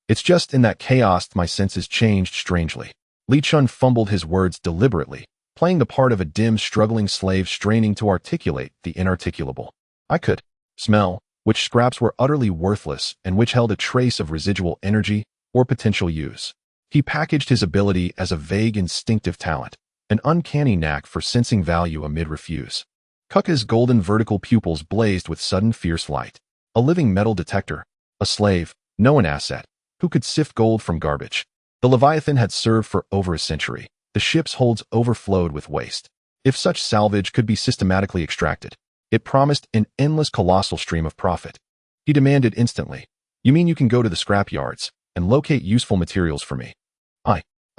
It's just in that chaos my senses changed strangely. Li Chun fumbled his words deliberately, playing the part of a dim, struggling slave straining to articulate the inarticulable. I could smell which scraps were utterly worthless and which held a trace of residual energy or potential use. He packaged his ability as a vague instinctive talent, an uncanny knack for sensing value amid refuse. Kuka's golden vertical pupils blazed with sudden fierce light. A living metal detector, a slave, no an asset, who could sift gold from garbage. The Leviathan had served for over a century. The ship's holds overflowed with waste. If such salvage could be systematically extracted, it promised an endless, colossal stream of profit. He demanded instantly, You mean you can go to the scrap yards and locate useful materials for me?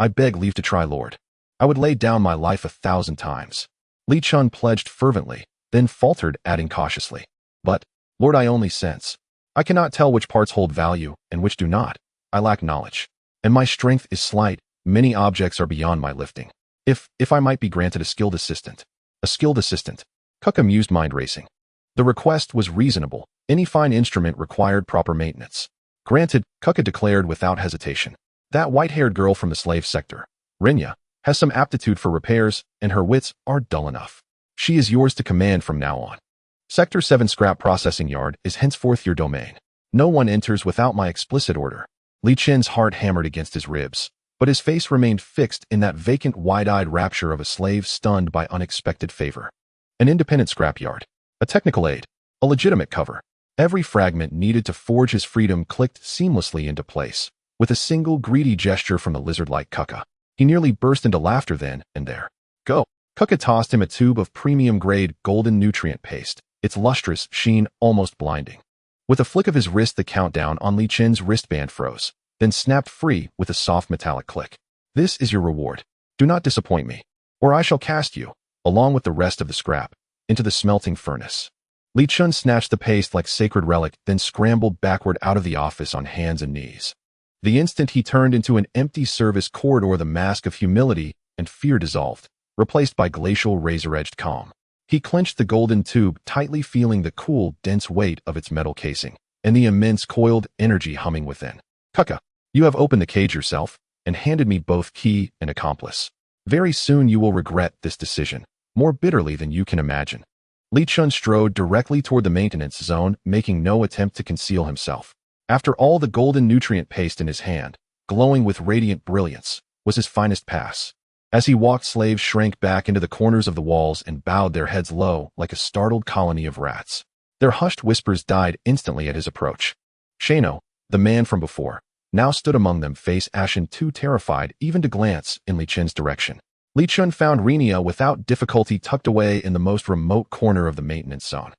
I beg leave to try, Lord. I would lay down my life 1,000 times. Li Chun pledged fervently, then faltered, adding cautiously. But, Lord, I only sense. I cannot tell which parts hold value and which do not. I lack knowledge. And my strength is slight. Many objects are beyond my lifting. If I might be granted a skilled assistant. A skilled assistant. Kuka mused, mind racing. The request was reasonable. Any fine instrument required proper maintenance. Granted, Kuka declared without hesitation. That white-haired girl from the slave sector, Rinya, has some aptitude for repairs, and her wits are dull enough. She is yours to command from now on. Sector 7 Scrap Processing Yard is henceforth your domain. No one enters without my explicit order. Li Chun's heart hammered against his ribs, but his face remained fixed in that vacant, wide-eyed rapture of a slave stunned by unexpected favor. An independent scrapyard. A technical aid. A legitimate cover. Every fragment needed to forge his freedom clicked seamlessly into place. With a single greedy gesture from the lizard-like Kuka, he nearly burst into laughter then and there. Go. Kuka tossed him a tube of premium-grade golden nutrient paste, its lustrous sheen almost blinding. With a flick of his wrist, the countdown on Li Chen's wristband froze, then snapped free with a soft metallic click. This is your reward. Do not disappoint me, or I shall cast you, along with the rest of the scrap, into the smelting furnace. Li Chen snatched the paste like sacred relic, then scrambled backward out of the office on hands and knees. The instant he turned into an empty service corridor, the mask of humility and fear dissolved, replaced by glacial razor-edged calm. He clenched the golden tube tightly, feeling the cool, dense weight of its metal casing, and the immense coiled energy humming within. Kuka, you have opened the cage yourself, and handed me both key and accomplice. Very soon you will regret this decision, more bitterly than you can imagine. Li Chen strode directly toward the maintenance zone, making no attempt to conceal himself. After all, the golden nutrient paste in his hand, glowing with radiant brilliance, was his finest pass. As he walked, slaves shrank back into the corners of the walls and bowed their heads low like a startled colony of rats. Their hushed whispers died instantly at his approach. Shano, the man from before, now stood among them, face ashen, too terrified even to glance in Li Chen's direction. Li Chen found Renia without difficulty tucked away in the most remote corner of the maintenance zone.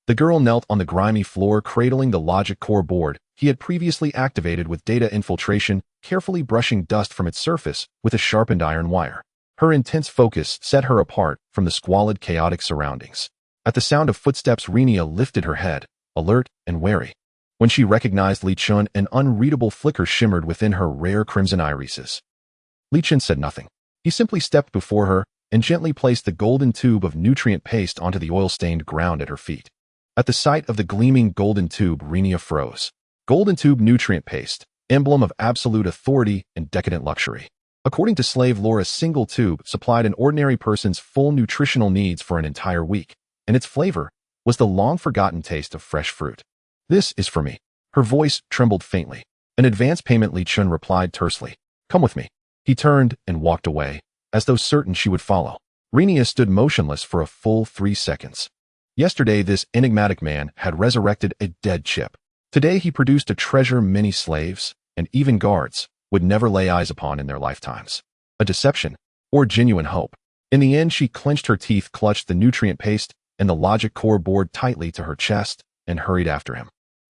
The girl knelt on the grimy floor, cradling the logic core board he had previously activated with data infiltration, carefully brushing dust from its surface with a sharpened iron wire. Her intense focus set her apart from the squalid, chaotic surroundings. At the sound of footsteps, Renia lifted her head, alert and wary. When she recognized Li Chen, an unreadable flicker shimmered within her rare crimson irises. Li Chen said nothing. He simply stepped before her and gently placed the golden tube of nutrient paste onto the oil-stained ground at her feet. At the sight of the gleaming golden tube, Renia froze. Golden tube nutrient paste, emblem of absolute authority and decadent luxury. According to slave lore, a single tube supplied an ordinary person's full nutritional needs for an entire week, and its flavor was the long-forgotten taste of fresh fruit. This is for me. Her voice trembled faintly. An advance payment, Li Chen replied tersely. Come with me. He turned and walked away, as though certain she would follow. Renia stood motionless for a full 3 seconds. Yesterday, this enigmatic man had resurrected a dead chip. Today, he produced a treasure many slaves, and even guards, would never lay eyes upon in their lifetimes. A deception, or genuine hope. In the end, she clenched her teeth, clutched the nutrient paste and the logic core board tightly to her chest, and hurried after him.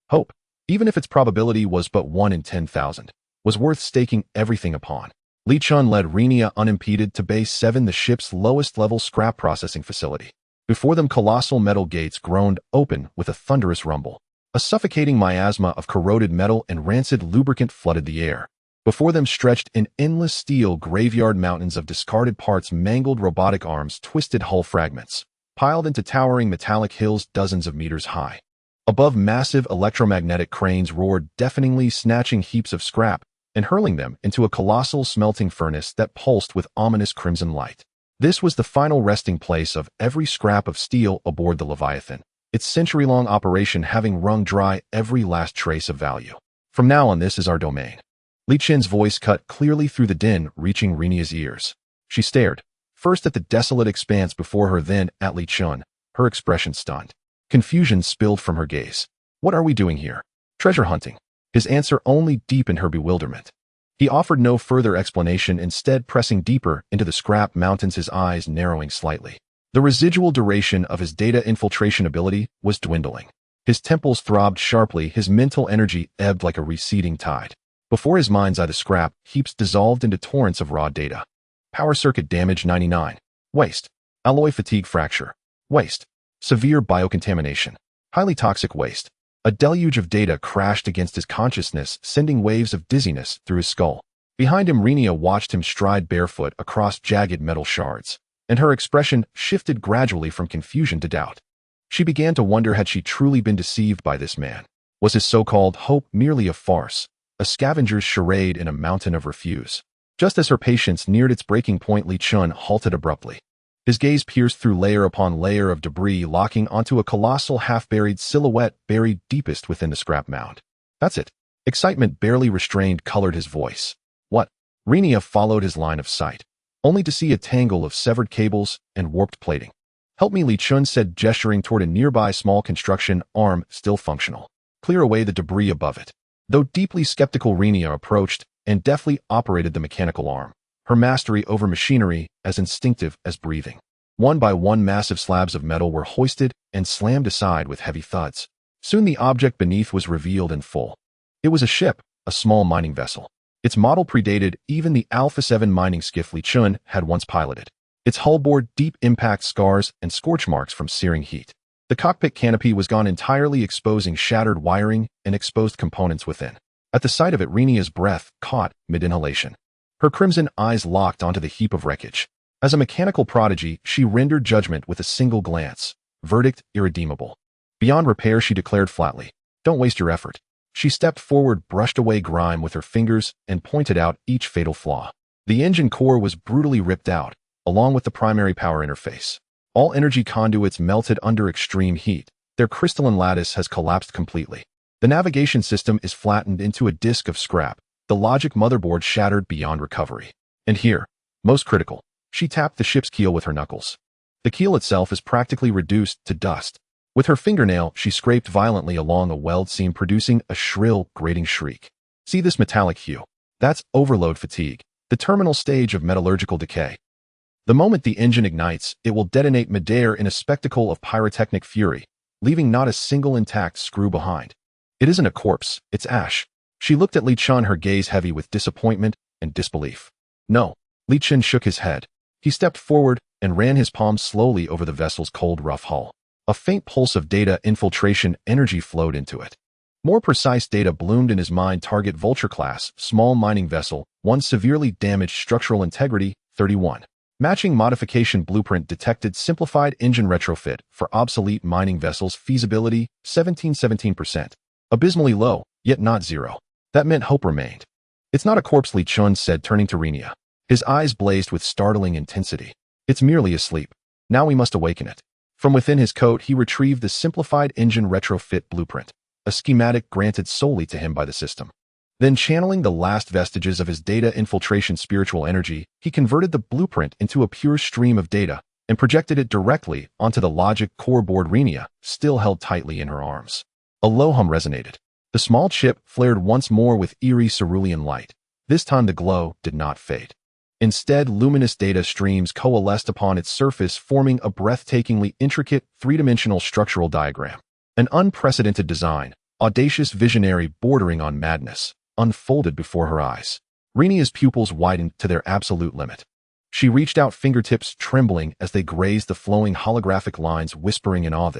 Hope, even if its probability was but 1 in 10,000, was worth staking everything upon. Li Chen led Renia unimpeded to Base 7, the ship's lowest-level scrap processing facility. Before them, colossal metal gates groaned open with a thunderous rumble. A suffocating miasma of corroded metal and rancid lubricant flooded the air. Before them stretched in endless steel graveyard, mountains of discarded parts, mangled robotic arms, twisted hull fragments, piled into towering metallic hills dozens of meters high. Above, massive electromagnetic cranes roared deafeningly, snatching heaps of scrap and hurling them into a colossal smelting furnace that pulsed with ominous crimson light. This was the final resting place of every scrap of steel aboard the Leviathan, its century-long operation having wrung dry every last trace of value. From now on, this is our domain. Li Chen's voice cut clearly through the din, reaching Renia's ears. She stared, first at the desolate expanse before her, then at Li Chen, her expression stunned. Confusion spilled from her gaze. What are we doing here? Treasure hunting. His answer only deepened her bewilderment. He offered no further explanation, instead pressing deeper into the scrap mountains, his eyes narrowing slightly. The residual duration of his data infiltration ability was dwindling. His temples throbbed sharply, his mental energy ebbed like a receding tide. Before his mind's eye, the scrap heaps dissolved into torrents of raw data. Power circuit damage 99. Waste. Alloy fatigue fracture. Waste. Severe biocontamination. Highly toxic waste. A deluge of data crashed against his consciousness, sending waves of dizziness through his skull. Behind him, Renia watched him stride barefoot across jagged metal shards, and her expression shifted gradually from confusion to doubt. She began to wonder, had she truly been deceived by this man? Was his so-called hope merely a farce, a scavenger's charade in a mountain of refuse? Just as her patience neared its breaking point, Li Chen halted abruptly. His gaze pierced through layer upon layer of debris, locking onto a colossal half-buried silhouette buried deepest within the scrap mound. That's it. Excitement barely restrained colored his voice. What? Renia followed his line of sight, only to see a tangle of severed cables and warped plating. Help me, Li Chen said, gesturing toward a nearby small construction arm still functional. Clear away the debris above it. Though deeply skeptical, Renia approached and deftly operated the mechanical arm, her mastery over machinery as instinctive as breathing. One by one, massive slabs of metal were hoisted and slammed aside with heavy thuds. Soon the object beneath was revealed in full. It was a ship, a small mining vessel. Its model predated even the Alpha 7 mining skiff Li Chun had once piloted. Its hull bore deep impact scars and scorch marks from searing heat. The cockpit canopy was gone entirely, exposing shattered wiring and exposed components within. At the sight of it, Renia's breath caught mid-inhalation. Her crimson eyes locked onto the heap of wreckage. As a mechanical prodigy, she rendered judgment with a single glance. Verdict irredeemable. Beyond repair, she declared flatly. Don't waste your effort. She stepped forward, brushed away grime with her fingers, and pointed out each fatal flaw. The engine core was brutally ripped out, along with the primary power interface. All energy conduits melted under extreme heat. Their crystalline lattice has collapsed completely. The navigation system is flattened into a disk of scrap. The logic motherboard shattered beyond recovery. And here, most critical, she tapped the ship's keel with her knuckles. The keel itself is practically reduced to dust. With her fingernail, she scraped violently along a weld seam, producing a shrill, grating shriek. See this metallic hue? That's overload fatigue, the terminal stage of metallurgical decay. The moment the engine ignites, it will detonate midair in a spectacle of pyrotechnic fury, leaving not a single intact screw behind. It isn't a corpse, it's ash. She looked at Li Chun, her gaze heavy with disappointment and disbelief. No. Li Chun shook his head. He stepped forward and ran his palm slowly over the vessel's cold, rough hull. A faint pulse of data infiltration energy flowed into it. More precise data bloomed in his mind. Target Vulture class, small mining vessel, 1 severely damaged structural integrity, 31. Matching modification blueprint detected. Simplified engine retrofit for obsolete mining vessels. Feasibility, 17%. Abysmally low, yet not zero. That meant hope remained. It's not a corpse, Li Chun said, turning to Renia. His eyes blazed with startling intensity. It's merely asleep. Now we must awaken it. From within his coat, he retrieved the simplified engine retrofit blueprint, a schematic granted solely to him by the system. Then, channeling the last vestiges of his data infiltration spiritual energy, he converted the blueprint into a pure stream of data and projected it directly onto the logic core board. Renia still held tightly in her arms. A low hum resonated. The small chip flared once more with eerie cerulean light. This time the glow did not fade. Instead, luminous data streams coalesced upon its surface, forming a breathtakingly intricate, three-dimensional structural diagram. An unprecedented design, audacious, visionary, bordering on madness, unfolded before her eyes. Renia's pupils widened to their absolute limit. She reached out, fingertips trembling as they grazed the flowing holographic lines, whispering in awe.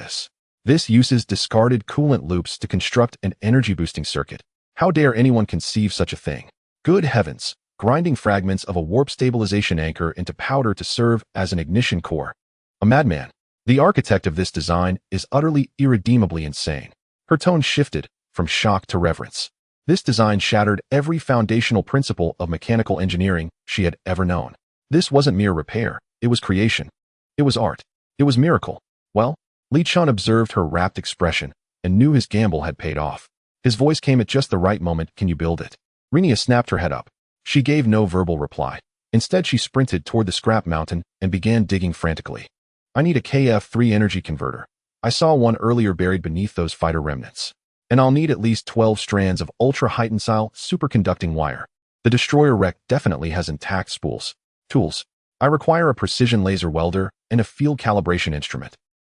This uses discarded coolant loops to construct an energy-boosting circuit. How dare anyone conceive such a thing? Good heavens! Grinding fragments of a warp stabilization anchor into powder to serve as an ignition core. A madman. The architect of this design is utterly, irredeemably insane. Her tone shifted from shock to reverence. This design shattered every foundational principle of mechanical engineering she had ever known. This wasn't mere repair. It was creation. It was art. It was miracle. Well, Li Chun observed her rapt expression and knew his gamble had paid off. His voice came at just the right moment. Can you build it? Renia snapped her head up. She gave no verbal reply. Instead, she sprinted toward the scrap mountain and began digging frantically. I need a KF3 energy converter. I saw one earlier buried beneath those fighter remnants. And I'll need at least 12 strands of ultra-high-tensile superconducting wire. The destroyer wreck definitely has intact spools. Tools. I require a precision laser welder and a field calibration instrument.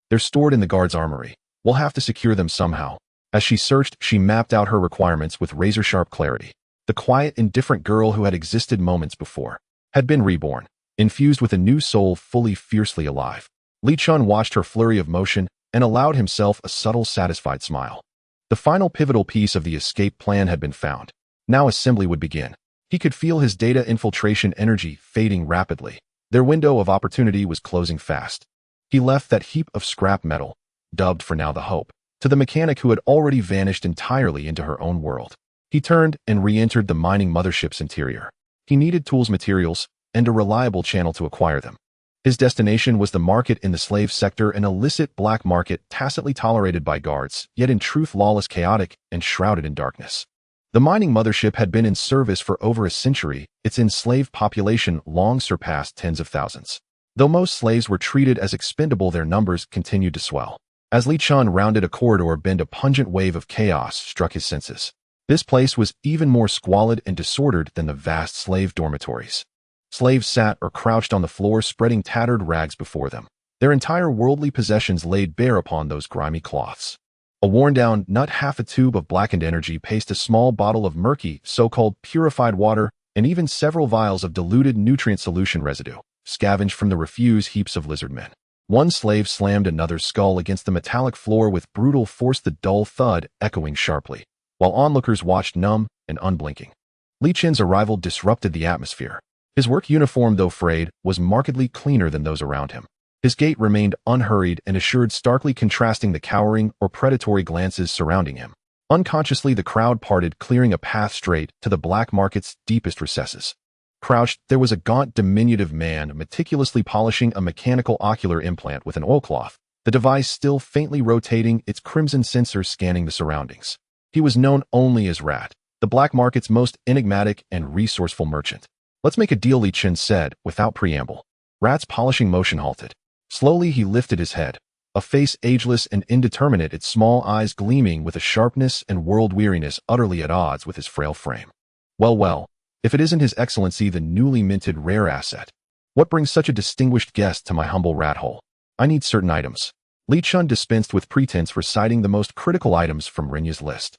They're stored in the guard's armory. We'll have to secure them somehow. As she searched, she mapped out her requirements with razor-sharp clarity. The quiet, indifferent girl who had existed moments before had been reborn, infused with a new soul, fully, fiercely alive. Li Chun watched her flurry of motion and allowed himself a subtle, satisfied smile. The final pivotal piece of the escape plan had been found. Now assembly would begin. He could feel his data infiltration energy fading rapidly. Their window of opportunity was closing fast. He left that heap of scrap metal, dubbed for now the Hope, to the mechanic who had already vanished entirely into her own world. He turned and re-entered the mining mothership's interior. He needed tools, materials, and a reliable channel to acquire them. His destination was the market in the slave sector, an illicit black market tacitly tolerated by guards, yet in truth lawless, chaotic, and shrouded in darkness. The mining mothership had been in service for over a century. Its enslaved population long surpassed tens of thousands. Though most slaves were treated as expendable, their numbers continued to swell. As Li Chun rounded a corridor bend, a pungent wave of chaos struck his senses. This place was even more squalid and disordered than the vast slave dormitories. Slaves sat or crouched on the floor, spreading tattered rags before them, their entire worldly possessions laid bare upon those grimy cloths. A worn-down nut, half a tube of blackened energy paste, a small bottle of murky, so-called purified water, and even several vials of diluted nutrient solution residue, scavenged from the refuse heaps of lizard men. One slave slammed another's skull against the metallic floor with brutal force, the dull thud echoing sharply, while onlookers watched numb and unblinking. Li Chen's arrival disrupted the atmosphere. His work uniform, though frayed, was markedly cleaner than those around him. His gait remained unhurried and assured, starkly contrasting the cowering or predatory glances surrounding him. Unconsciously, the crowd parted, clearing a path straight to the black market's deepest recesses. Crouched, there was a gaunt, diminutive man meticulously polishing a mechanical ocular implant with an oilcloth, the device still faintly rotating, its crimson sensor scanning the surroundings. He was known only as Rat, the black market's most enigmatic and resourceful merchant. "Let's make a deal," Li Chen said, without preamble. Rat's polishing motion halted. Slowly he lifted his head, a face ageless and indeterminate, its small eyes gleaming with a sharpness and world-weariness utterly at odds with his frail frame. Well, if it isn't His Excellency, the newly minted rare asset. What brings such a distinguished guest to my humble rat hole? I need certain items. Li Chen dispensed with pretense, reciting the most critical items from Renya's list.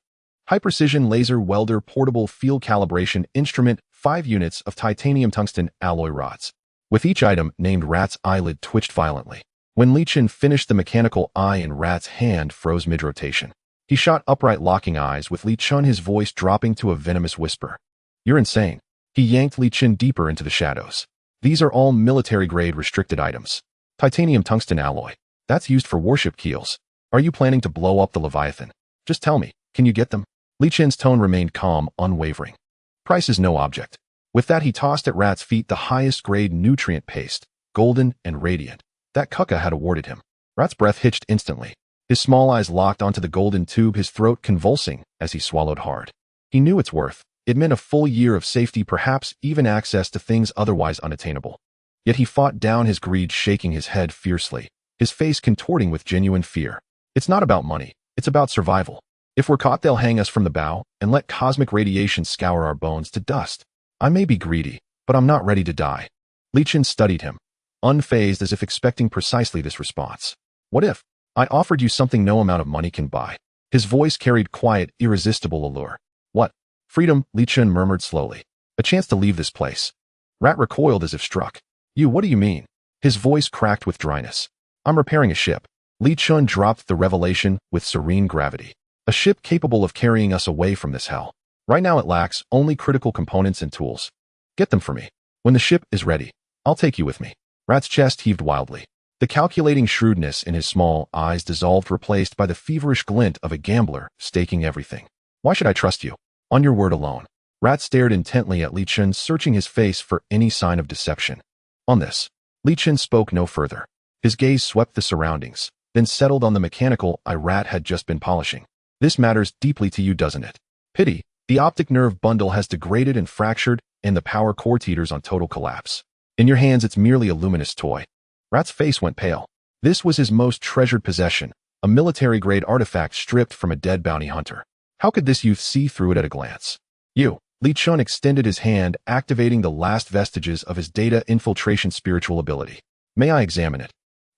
High-precision laser welder, portable field calibration instrument, 5 units of titanium tungsten alloy rods. With each item named, Rat's eyelid twitched violently. When Li Chen finished, the mechanical eye in Rat's hand froze mid-rotation. He shot upright, locking eyes with Li Chen, his voice dropping to a venomous whisper. "You're insane." He yanked Li Chen deeper into the shadows. "These are all military-grade restricted items. Titanium tungsten alloy. That's used for warship keels. Are you planning to blow up the Leviathan? Just tell me, can you get them?" Li Chen's tone remained calm, unwavering. "Price is no object." With that, he tossed at Rat's feet the highest-grade nutrient paste, golden and radiant, that Kuka had awarded him. Rat's breath hitched instantly. His small eyes locked onto the golden tube, his throat convulsing as he swallowed hard. He knew its worth. It meant a full year of safety, perhaps even access to things otherwise unattainable. Yet he fought down his greed, shaking his head fiercely, his face contorting with genuine fear. "It's not about money. It's about survival. If we're caught, they'll hang us from the bow and let cosmic radiation scour our bones to dust. I may be greedy, but I'm not ready to die." Li Chen studied him, unfazed, as if expecting precisely this response. "What if I offered you something no amount of money can buy?" His voice carried quiet, irresistible allure. "What?" "Freedom," Li Chen murmured slowly. "A chance to leave this place." Rat recoiled as if struck. "You, what do you mean?" His voice cracked with dryness. "I'm repairing a ship." Li Chen dropped the revelation with serene gravity. "A ship capable of carrying us away from this hell. Right now it lacks only critical components and tools. Get them for me. When the ship is ready, I'll take you with me." Rat's chest heaved wildly. The calculating shrewdness in his small eyes dissolved, replaced by the feverish glint of a gambler staking everything. "Why should I trust you? On your word alone." Rat stared intently at Li Chen, searching his face for any sign of deception. "On this." Li Chen spoke no further. His gaze swept the surroundings, then settled on the mechanical eye Rat had just been polishing. "This matters deeply to you, doesn't it? Pity. The optic nerve bundle has degraded and fractured, and the power core teeters on total collapse. In your hands, it's merely a luminous toy." Rat's face went pale. This was his most treasured possession, a military-grade artifact stripped from a dead bounty hunter. How could this youth see through it at a glance? "You." Li Chen extended his hand, activating the last vestiges of his data infiltration spiritual ability. "May I examine it?"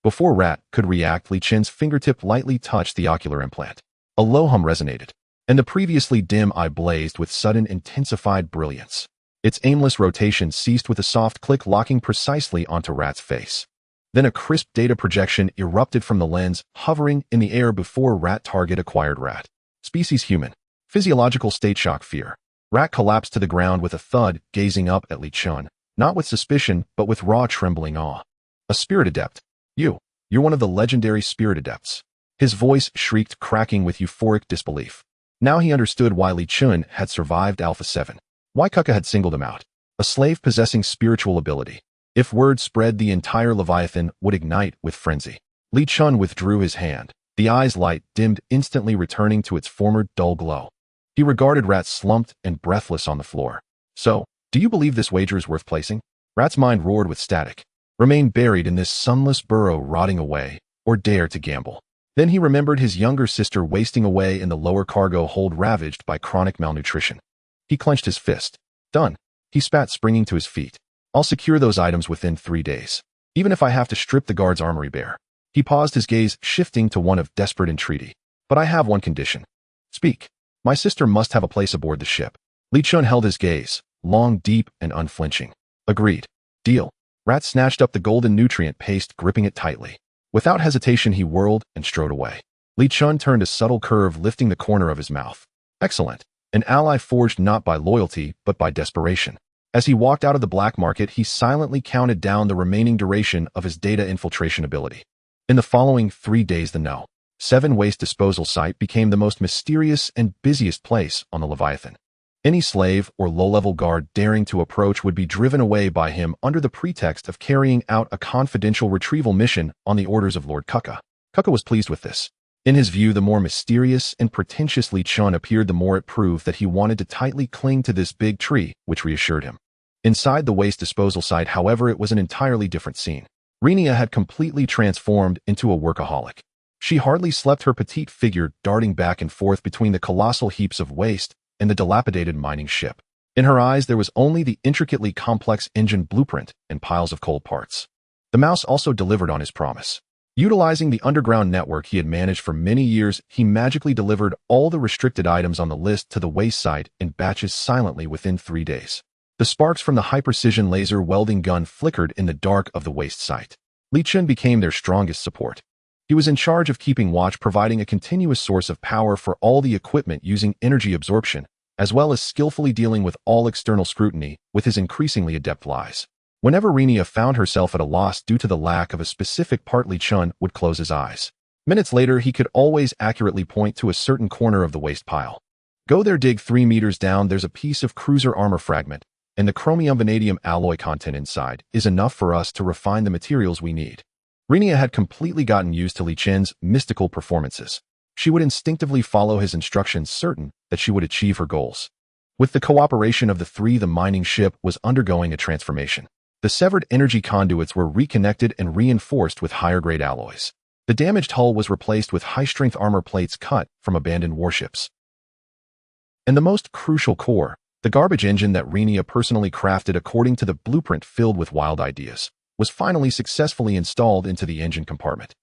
Before Rat could react, Li Chen's fingertip lightly touched the ocular implant. A low hum resonated, and the previously dim eye blazed with sudden intensified brilliance. Its aimless rotation ceased with a soft click, locking precisely onto Rat's face. Then a crisp data projection erupted from the lens, hovering in the air before Rat. Target acquired. Rat. Species human. Physiological state shock fear. Rat collapsed to the ground with a thud, gazing up at Li Chen, not with suspicion, but with raw, trembling awe. "A spirit adept. You're one of the legendary spirit adepts." His voice shrieked, cracking with euphoric disbelief. Now he understood why Li Chen had survived Alpha 7. Why Kuka had singled him out. A slave possessing spiritual ability. If word spread, the entire Leviathan would ignite with frenzy. Li Chen withdrew his hand. The eye's light dimmed, instantly returning to its former dull glow. He regarded Rat, slumped and breathless on the floor. "So, do you believe this wager is worth placing?" Rat's mind roared with static. Remain buried in this sunless burrow, rotting away, or dare to gamble? Then he remembered his younger sister wasting away in the lower cargo hold, ravaged by chronic malnutrition. He clenched his fist. "Done." He spat, springing to his feet. I'll secure those items within 3 days, even if I have to strip the guard's armory bare. He paused, his gaze shifting to one of desperate entreaty. But I have one condition. Speak. My sister must have a place aboard the ship. Li Chun held his gaze, long, deep, and unflinching. Agreed. Deal. Rat snatched up the golden nutrient paste, gripping it tightly. Without hesitation, he whirled and strode away. Li Chun turned a subtle curve, lifting the corner of his mouth. Excellent. An ally forged not by loyalty, but by desperation. As he walked out of the black market, he silently counted down the remaining duration of his data infiltration ability. In the following 3 days, the No. 7 waste disposal site became the most mysterious and busiest place on the Leviathan. Any slave or low-level guard daring to approach would be driven away by him under the pretext of carrying out a confidential retrieval mission on the orders of Lord Kuka. Kuka was pleased with this. In his view, the more mysterious and pretentious Li Chun appeared, the more it proved that he wanted to tightly cling to this big tree, which reassured him. Inside the waste disposal site, however, it was an entirely different scene. Renia had completely transformed into a workaholic. She hardly slept, her petite figure darting back and forth between the colossal heaps of waste and the dilapidated mining ship. In her eyes, there was only the intricately complex engine blueprint and piles of cold parts. The mouse also delivered on his promise. Utilizing the underground network he had managed for many years, he magically delivered all the restricted items on the list to the waste site in batches silently within 3 days. The sparks from the high-precision laser welding gun flickered in the dark of the waste site. Li Chun became their strongest support. He was in charge of keeping watch, providing a continuous source of power for all the equipment using energy absorption, as well as skillfully dealing with all external scrutiny with his increasingly adept lies. Whenever Renia found herself at a loss due to the lack of a specific part, Li Chun would close his eyes. Minutes later, he could always accurately point to a certain corner of the waste pile. Go there, dig 3 meters down, there's a piece of cruiser armor fragment, and the chromium-vanadium alloy content inside is enough for us to refine the materials we need. Renia had completely gotten used to Li Chun's mystical performances. She would instinctively follow his instructions, certain that she would achieve her goals. With the cooperation of the three, the mining ship was undergoing a transformation. The severed energy conduits were reconnected and reinforced with higher-grade alloys. The damaged hull was replaced with high-strength armor plates cut from abandoned warships. And the most crucial core, the garbage engine that Renia personally crafted according to the blueprint filled with wild ideas, was finally successfully installed into the engine compartment.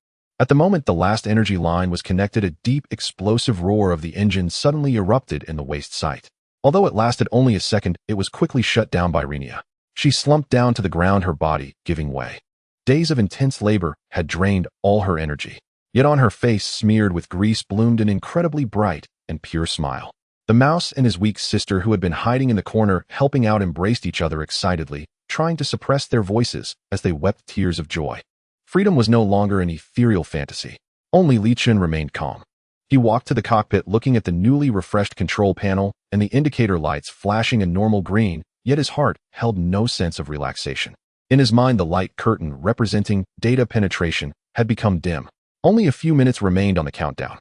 At the moment the last energy line was connected, a deep, explosive roar of the engine suddenly erupted in the waste site. Although it lasted only a second, it was quickly shut down by Renia. She slumped down to the ground, her body giving way. Days of intense labor had drained all her energy. Yet on her face, smeared with grease, bloomed an incredibly bright and pure smile. The mouse and his weak sister, who had been hiding in the corner helping out, embraced each other excitedly, trying to suppress their voices as they wept tears of joy. Freedom was no longer an ethereal fantasy. Only Li Chun remained calm. He walked to the cockpit, looking at the newly refreshed control panel and the indicator lights flashing a normal green, yet his heart held no sense of relaxation. In his mind, the light curtain representing data penetration had become dim. Only a few minutes remained on the countdown.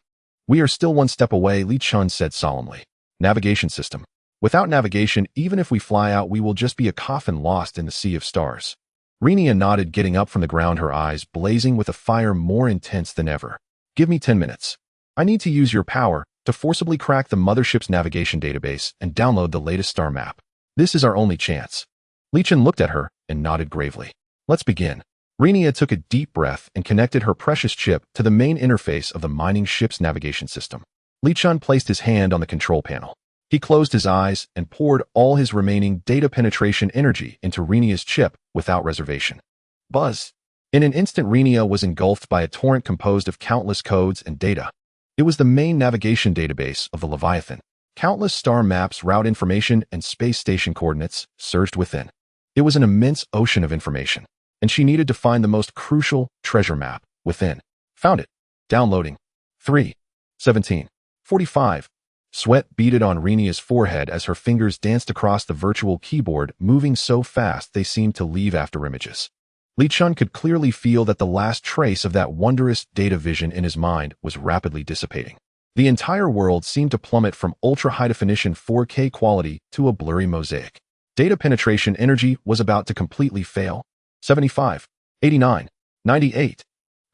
We are still one step away, Li Chun said solemnly. Navigation system. Without navigation, even if we fly out, we will just be a coffin lost in the sea of stars. Renia nodded, getting up from the ground, her eyes blazing with a fire more intense than ever. Give me 10 minutes. I need to use your power to forcibly crack the mothership's navigation database and download the latest star map. This is our only chance. Li Chun looked at her and nodded gravely. Let's begin. Renia took a deep breath and connected her precious chip to the main interface of the mining ship's navigation system. Li Chun placed his hand on the control panel. He closed his eyes and poured all his remaining data penetration energy into Renia's chip without reservation. Buzz! In an instant, Renia was engulfed by a torrent composed of countless codes and data. It was the main navigation database of the Leviathan. Countless star maps, route information, and space station coordinates surged within. It was an immense ocean of information, and she needed to find the most crucial treasure map within. Found it. Downloading. 3:17:45. Sweat beaded on Renia's forehead as her fingers danced across the virtual keyboard, moving so fast they seemed to leave afterimages. Li Chun could clearly feel that the last trace of that wondrous data vision in his mind was rapidly dissipating. The entire world seemed to plummet from ultra-high-definition 4K quality to a blurry mosaic. Data penetration energy was about to completely fail. 75, 89, 98.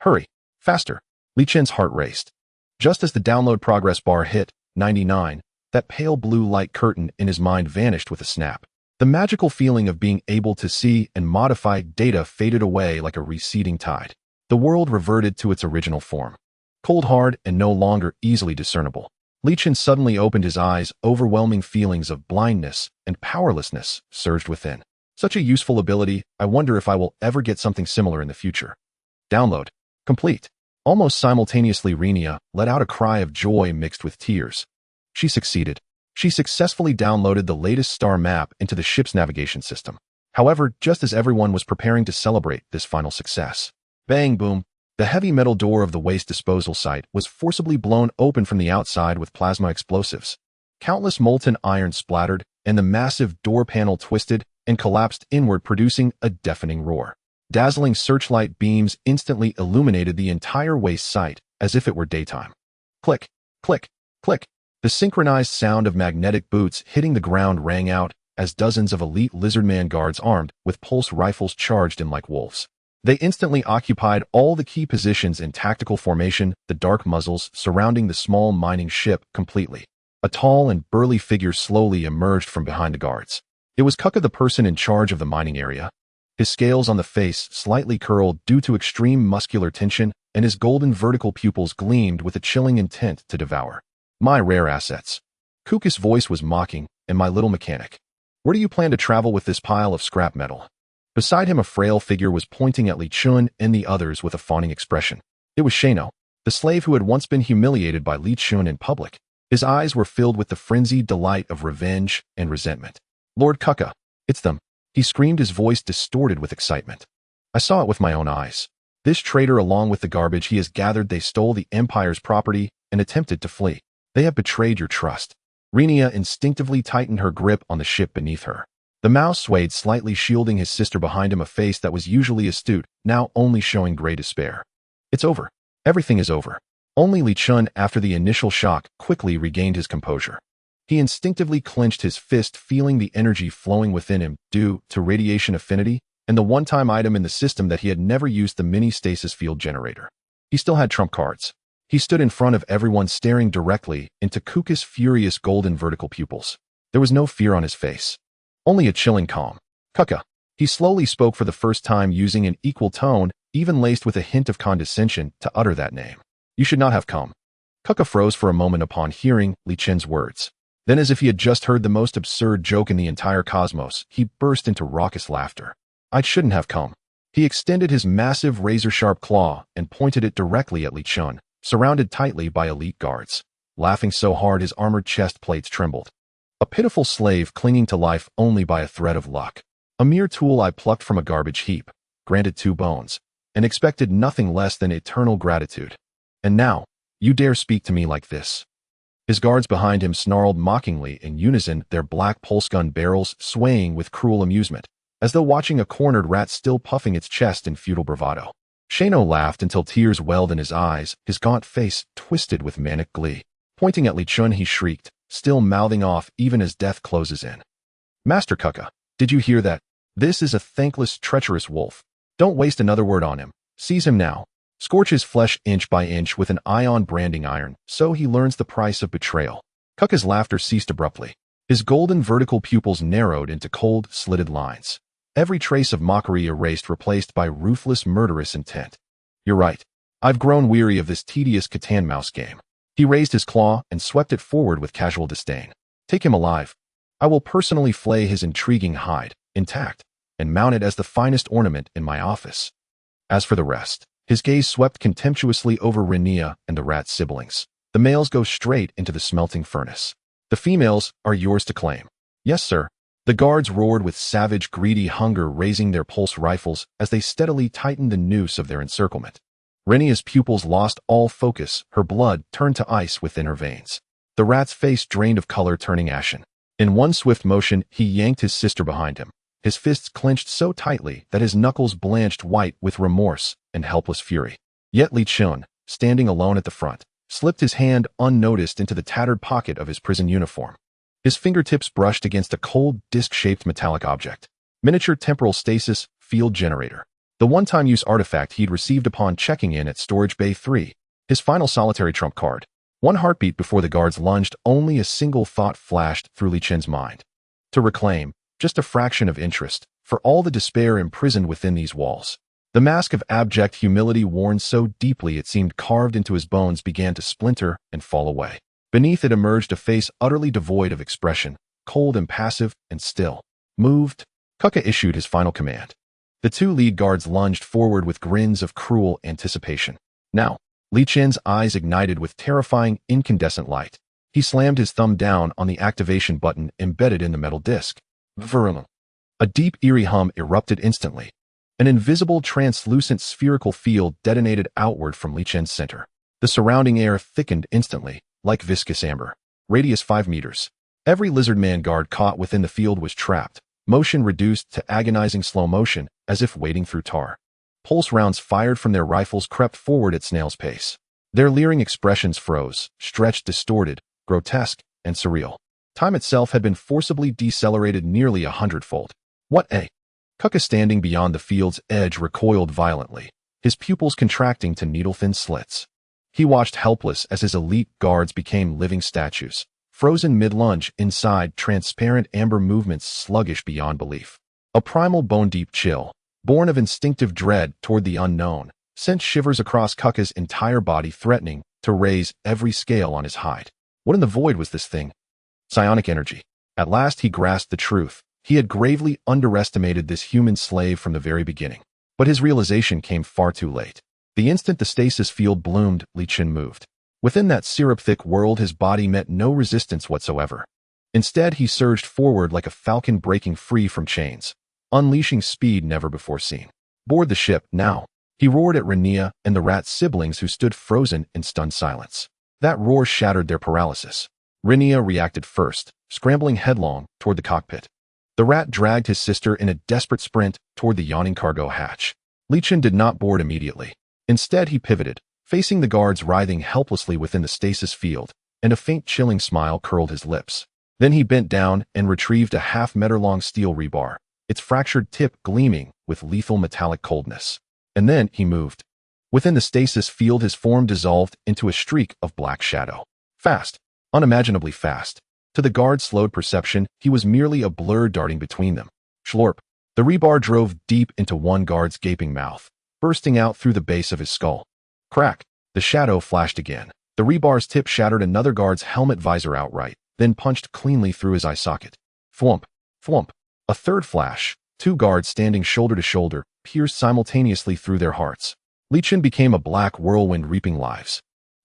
Hurry, faster. Li Chun's heart raced. Just as the download progress bar hit 99, that pale blue light curtain in his mind vanished with a snap. The magical feeling of being able to see and modify data faded away like a receding tide. The world reverted to its original form. Cold hard and no longer easily discernible. Li Chen suddenly opened his eyes, overwhelming feelings of blindness and powerlessness surged within. Such a useful ability, I wonder if I will ever get something similar in the future. Download. Complete. Almost simultaneously, Renia let out a cry of joy mixed with tears. She succeeded. She successfully downloaded the latest star map into the ship's navigation system. However, just as everyone was preparing to celebrate this final success, bang boom, the heavy metal door of the waste disposal site was forcibly blown open from the outside with plasma explosives. Countless molten iron splattered, and the massive door panel twisted and collapsed inward, producing a deafening roar. Dazzling searchlight beams instantly illuminated the entire waste site as if it were daytime. Click, click, click. The synchronized sound of magnetic boots hitting the ground rang out as dozens of elite lizardman guards armed with pulse rifles charged in like wolves. They instantly occupied all the key positions in tactical formation, the dark muzzles surrounding the small mining ship completely. A tall and burly figure slowly emerged from behind the guards. It was Kuka, the person in charge of the mining area. His scales on the face slightly curled due to extreme muscular tension, and his golden vertical pupils gleamed with a chilling intent to devour. My rare assets. Kuka's voice was mocking, and my little mechanic. Where do you plan to travel with this pile of scrap metal? Beside him, a frail figure was pointing at Li Chun and the others with a fawning expression. It was Shano, the slave who had once been humiliated by Li Chun in public. His eyes were filled with the frenzied delight of revenge and resentment. Lord Kuka, it's them. He screamed, his voice distorted with excitement. I saw it with my own eyes. This traitor, along with the garbage he has gathered, they stole the Empire's property and attempted to flee. They have betrayed your trust. Renia instinctively tightened her grip on the ship beneath her. The mouse swayed slightly, shielding his sister behind him, a face that was usually astute, now only showing gray despair. It's over. Everything is over. Only Li Chun, after the initial shock, quickly regained his composure. He instinctively clenched his fist, feeling the energy flowing within him due to radiation affinity and the one-time item in the system that he had never used, the mini stasis field generator. He still had trump cards. He stood in front of everyone, staring directly into Kuka's furious golden vertical pupils. There was no fear on his face, only a chilling calm. Kuka. He slowly spoke for the first time, using an equal tone, even laced with a hint of condescension, to utter that name. You should not have come. Kuka froze for a moment upon hearing Li Chen's words. Then, as if he had just heard the most absurd joke in the entire cosmos, he burst into raucous laughter. I shouldn't have come. He extended his massive razor-sharp claw and pointed it directly at Li Chun, surrounded tightly by elite guards. Laughing so hard his armored chest plates trembled. A pitiful slave clinging to life only by a thread of luck. A mere tool I plucked from a garbage heap, granted 2 bones, and expected nothing less than eternal gratitude. And now, you dare speak to me like this? His guards behind him snarled mockingly in unison, their black pulse gun barrels swaying with cruel amusement, as though watching a cornered rat still puffing its chest in futile bravado. Shano laughed until tears welled in his eyes, his gaunt face twisted with manic glee. Pointing at Li Chun, he shrieked, still mouthing off even as death closes in. Master Kuka, did you hear that? This is a thankless, treacherous wolf. Don't waste another word on him. Seize him now. Scorch his flesh inch by inch with an ion branding iron, so he learns the price of betrayal. Kuka's laughter ceased abruptly. His golden vertical pupils narrowed into cold, slitted lines. Every trace of mockery erased, replaced by ruthless, murderous intent. You're right. I've grown weary of this tedious cat-and-mouse game. He raised his claw and swept it forward with casual disdain. Take him alive. I will personally flay his intriguing hide, intact, and mount it as the finest ornament in my office. As for the rest, his gaze swept contemptuously over Renia and the rat siblings. The males go straight into the smelting furnace. The females are yours to claim. Yes, sir. The guards roared with savage, greedy hunger, raising their pulse rifles as they steadily tightened the noose of their encirclement. Renia's pupils lost all focus, her blood turned to ice within her veins. The rat's face drained of color, turning ashen. In one swift motion, he yanked his sister behind him, his fists clenched so tightly that his knuckles blanched white with remorse and helpless fury. Yet Li Chun, standing alone at the front, slipped his hand unnoticed into the tattered pocket of his prison uniform. His fingertips brushed against a cold, disc-shaped metallic object. Miniature temporal stasis field generator. The one-time use artifact he'd received upon checking in at Storage Bay 3. His final solitary trump card. One heartbeat before the guards lunged, only a single thought flashed through Li Chen's mind. To reclaim, just a fraction of interest, for all the despair imprisoned within these walls. The mask of abject humility worn so deeply it seemed carved into his bones began to splinter and fall away. Beneath it emerged a face utterly devoid of expression, cold, impassive, and still. Moved, Kuka issued his final command. The two lead guards lunged forward with grins of cruel anticipation. Now, Li Chen's eyes ignited with terrifying, incandescent light. He slammed his thumb down on the activation button embedded in the metal disc. Vrrrr. A deep, eerie hum erupted instantly. An invisible, translucent spherical field detonated outward from Li Chen's center. The surrounding air thickened instantly, like viscous amber. Radius 5 meters. Every lizardman guard caught within the field was trapped, motion reduced to agonizing slow motion, as if wading through tar. Pulse rounds fired from their rifles crept forward at snail's pace. Their leering expressions froze, stretched, distorted, grotesque, and surreal. Time itself had been forcibly decelerated nearly 100-fold. What a... Kuka, standing beyond the field's edge, recoiled violently, his pupils contracting to needle-thin slits. He watched helpless as his elite guards became living statues, frozen mid-lunge inside transparent amber movements sluggish beyond belief. A primal bone-deep chill, born of instinctive dread toward the unknown, sent shivers across Kuka's entire body, threatening to raise every scale on his hide. What in the void was this thing? Psionic energy. At last he grasped the truth. He had gravely underestimated this human slave from the very beginning. But his realization came far too late. The instant the stasis field bloomed, Li Chen moved. Within that syrup-thick world, his body met no resistance whatsoever. Instead, he surged forward like a falcon breaking free from chains, unleashing speed never before seen. Board the ship, now! He roared at Renia and the rat siblings who stood frozen in stunned silence. That roar shattered their paralysis. Renia reacted first, scrambling headlong toward the cockpit. The rat dragged his sister in a desperate sprint toward the yawning cargo hatch. Li Chen did not board immediately. Instead, he pivoted, facing the guards writhing helplessly within the stasis field, and a faint chilling smile curled his lips. Then he bent down and retrieved a half-meter-long steel rebar, its fractured tip gleaming with lethal metallic coldness. And then he moved. Within the stasis field, his form dissolved into a streak of black shadow. Fast, unimaginably fast. To the guard's slowed perception, he was merely a blur darting between them. Schlorp. The rebar drove deep into one guard's gaping mouth, bursting out through the base of his skull. Crack. The shadow flashed again. The rebar's tip shattered another guard's helmet visor outright, then punched cleanly through his eye socket. Thwomp. Thwomp. A third flash. Two guards standing shoulder to shoulder, pierced simultaneously through their hearts. Li Chen became a black whirlwind reaping lives.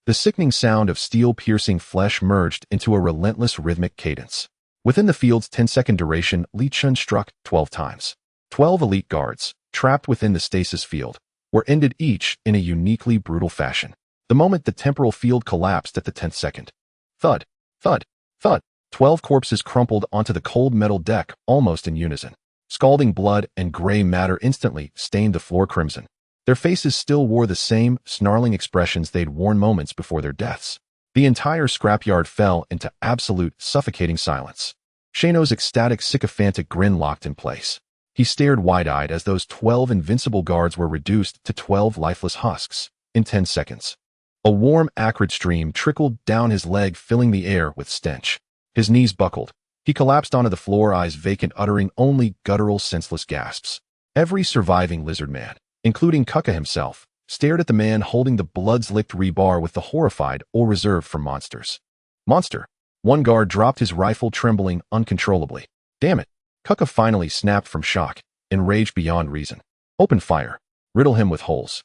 The sickening sound of steel-piercing flesh merged into a relentless rhythmic cadence. Within the field's 10-second duration, Li Chen struck 12 times. 12 elite guards, trapped within the stasis field, were ended each in a uniquely brutal fashion. The moment the temporal field collapsed at the 10th second. Thud, thud, thud. 12 corpses crumpled onto the cold metal deck almost in unison. Scalding blood and gray matter instantly stained the floor crimson. Their faces still wore the same snarling expressions they'd worn moments before their deaths. The entire scrapyard fell into absolute, suffocating silence. Shano's ecstatic, sycophantic grin locked in place. He stared wide-eyed as those 12 invincible guards were reduced to 12 lifeless husks in 10 seconds. A warm, acrid stream trickled down his leg, filling the air with stench. His knees buckled. He collapsed onto the floor, eyes vacant, uttering only guttural, senseless gasps. Every surviving lizard man, including Kuka himself, stared at the man holding the blood-licked rebar with the horrified or reserved for monsters. Monster! One guard dropped his rifle, trembling uncontrollably. Damn it! Kuka finally snapped from shock, enraged beyond reason. Open fire. Riddle him with holes.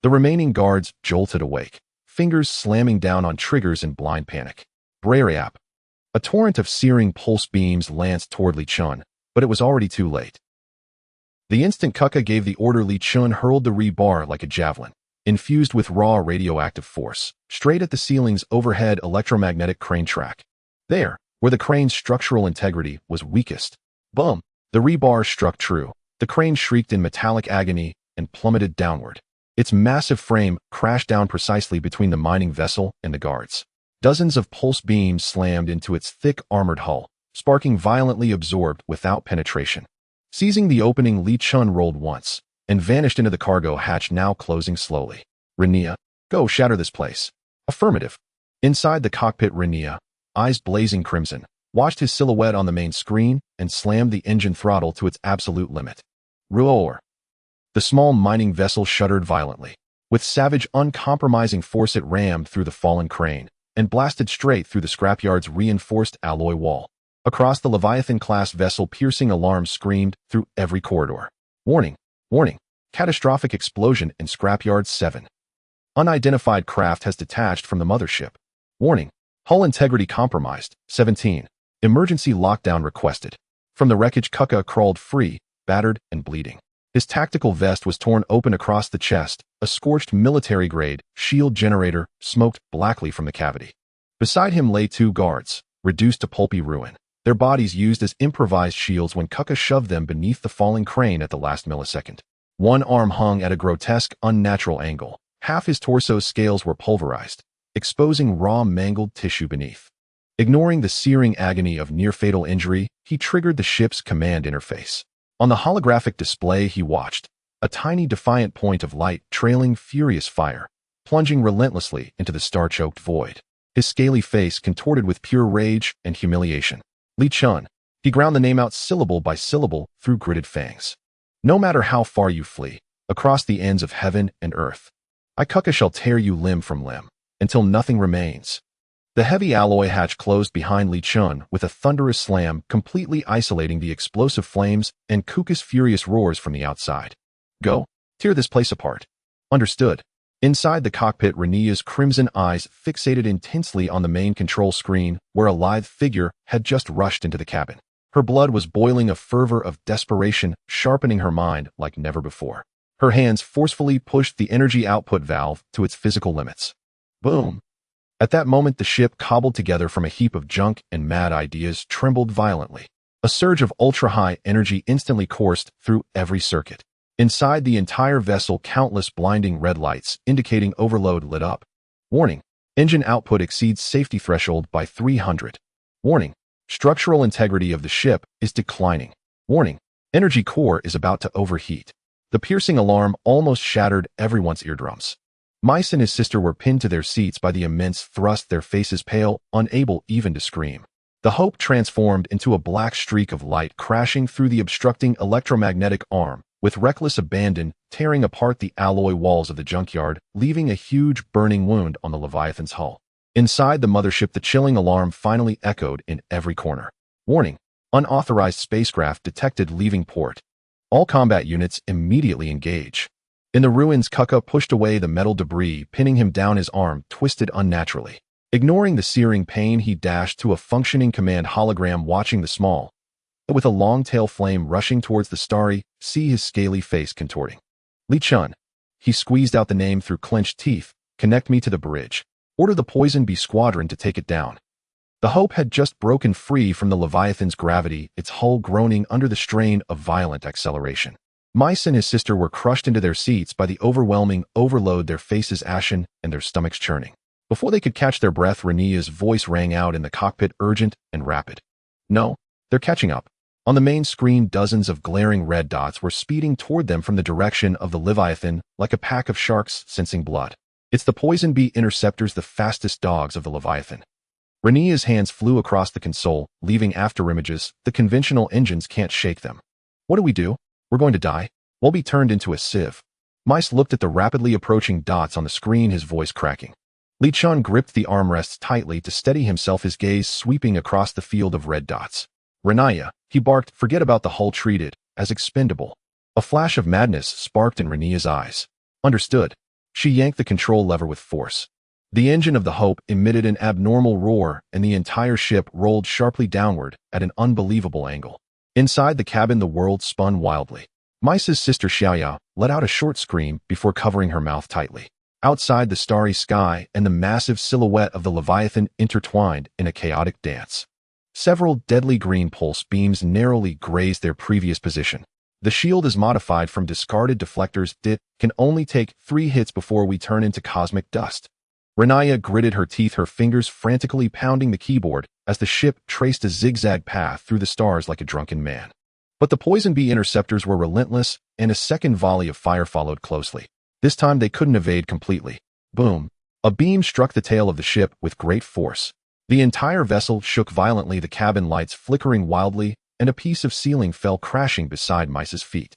The remaining guards jolted awake, fingers slamming down on triggers in blind panic. Brariap. A torrent of searing pulse beams lanced toward Li Chen, but it was already too late. The instant Kuka gave the order, Li Chen hurled the rebar like a javelin, infused with raw radioactive force, straight at the ceiling's overhead electromagnetic crane track. There, where the crane's structural integrity was weakest. Boom! The rebar struck true. The crane shrieked in metallic agony and plummeted downward. Its massive frame crashed down precisely between the mining vessel and the guards. Dozens of pulse beams slammed into its thick armored hull, sparking violently, absorbed without penetration. Seizing the opening, Li Chen rolled once and vanished into the cargo hatch, now closing slowly. Renia, go shatter this place. Affirmative. Inside the cockpit, Renia, eyes blazing crimson, watched his silhouette on the main screen, and slammed the engine throttle to its absolute limit. Roar! The small mining vessel shuddered violently. With savage, uncompromising force it rammed through the fallen crane and blasted straight through the scrapyard's reinforced alloy wall. Across the Leviathan-class vessel, piercing alarms screamed through every corridor. Warning! Warning! Catastrophic explosion in Scrapyard 7. Unidentified craft has detached from the mothership. Warning! Hull integrity compromised. 17. Emergency lockdown requested. From the wreckage, Kuka crawled free, battered and bleeding. His tactical vest was torn open across the chest. A scorched military-grade shield generator smoked blackly from the cavity. Beside him lay 2 guards, reduced to pulpy ruin, their bodies used as improvised shields when Kuka shoved them beneath the falling crane at the last millisecond. One arm hung at a grotesque, unnatural angle. Half his torso's scales were pulverized, exposing raw, mangled tissue beneath. Ignoring the searing agony of near-fatal injury, he triggered the ship's command interface. On the holographic display he watched, a tiny defiant point of light trailing furious fire, plunging relentlessly into the star-choked void. His scaly face contorted with pure rage and humiliation. Li Chun. He ground the name out syllable by syllable through gritted fangs. No matter how far you flee, across the ends of heaven and earth, I Kuka shall tear you limb from limb, until nothing remains. The heavy alloy hatch closed behind Li Chun with a thunderous slam, completely isolating the explosive flames and Kuka's furious roars from the outside. Go, tear this place apart. Understood. Inside the cockpit, Renia's crimson eyes fixated intensely on the main control screen, where a lithe figure had just rushed into the cabin. Her blood was boiling, a fervor of desperation sharpening her mind like never before. Her hands forcefully pushed the energy output valve to its physical limits. Boom! At that moment, the ship, cobbled together from a heap of junk and mad ideas, trembled violently. A surge of ultra-high energy instantly coursed through every circuit. Inside the entire vessel, countless blinding red lights indicating overload lit up. Warning! Engine output exceeds safety threshold by 300. Warning! Structural integrity of the ship is declining. Warning! Energy core is about to overheat. The piercing alarm almost shattered everyone's eardrums. Mice and his sister were pinned to their seats by the immense thrust, their faces pale, unable even to scream. The Hope transformed into a black streak of light, crashing through the obstructing electromagnetic arm, with reckless abandon, tearing apart the alloy walls of the junkyard, leaving a huge burning wound on the Leviathan's hull. Inside the mothership, the chilling alarm finally echoed in every corner. Warning! Unauthorized spacecraft detected leaving port. All combat units immediately engage. In the ruins, Kuka pushed away the metal debris, pinning him down, his arm twisted unnaturally. Ignoring the searing pain, he dashed to a functioning command hologram, watching the small, with a long tail flame rushing towards the starry, see his scaly face contorting. Li Chun. He squeezed out the name through clenched teeth. Connect me to the bridge. Order the Poison B Squadron to take it down. The Hope had just broken free from the Leviathan's gravity, its hull groaning under the strain of violent acceleration. Mice and his sister were crushed into their seats by the overwhelming overload, their faces ashen and their stomachs churning. Before they could catch their breath, Renia's voice rang out in the cockpit, urgent and rapid. No, they're catching up. On the main screen, dozens of glaring red dots were speeding toward them from the direction of the Leviathan, like a pack of sharks sensing blood. It's the Poison Bee interceptors, the fastest dogs of the Leviathan. Renia's hands flew across the console, leaving afterimages. The conventional engines can't shake them. What do we do? We're going to die. We'll be turned into a sieve. Mice looked at the rapidly approaching dots on the screen, his voice cracking. Li Chun gripped the armrests tightly to steady himself, his gaze sweeping across the field of red dots. Renia, he barked, forget about the hull, treat it as expendable. A flash of madness sparked in Renia's eyes. Understood. She yanked the control lever with force. The engine of the Hope emitted an abnormal roar, and the entire ship rolled sharply downward at an unbelievable angle. Inside the cabin, the world spun wildly. Mice's sister Xiaoya let out a short scream before covering her mouth tightly. Outside, the starry sky and the massive silhouette of the Leviathan intertwined in a chaotic dance. Several deadly green pulse beams narrowly grazed their previous position. The shield is modified from discarded deflectors. It can only take 3 hits before we turn into cosmic dust. Renia gritted her teeth, her fingers frantically pounding the keyboard as the ship traced a zigzag path through the stars like a drunken man. But the Poison Bee interceptors were relentless, and a second volley of fire followed closely. This time they couldn't evade completely. Boom! A beam struck the tail of the ship with great force. The entire vessel shook violently, the cabin lights flickering wildly, and a piece of ceiling fell crashing beside Mice's feet.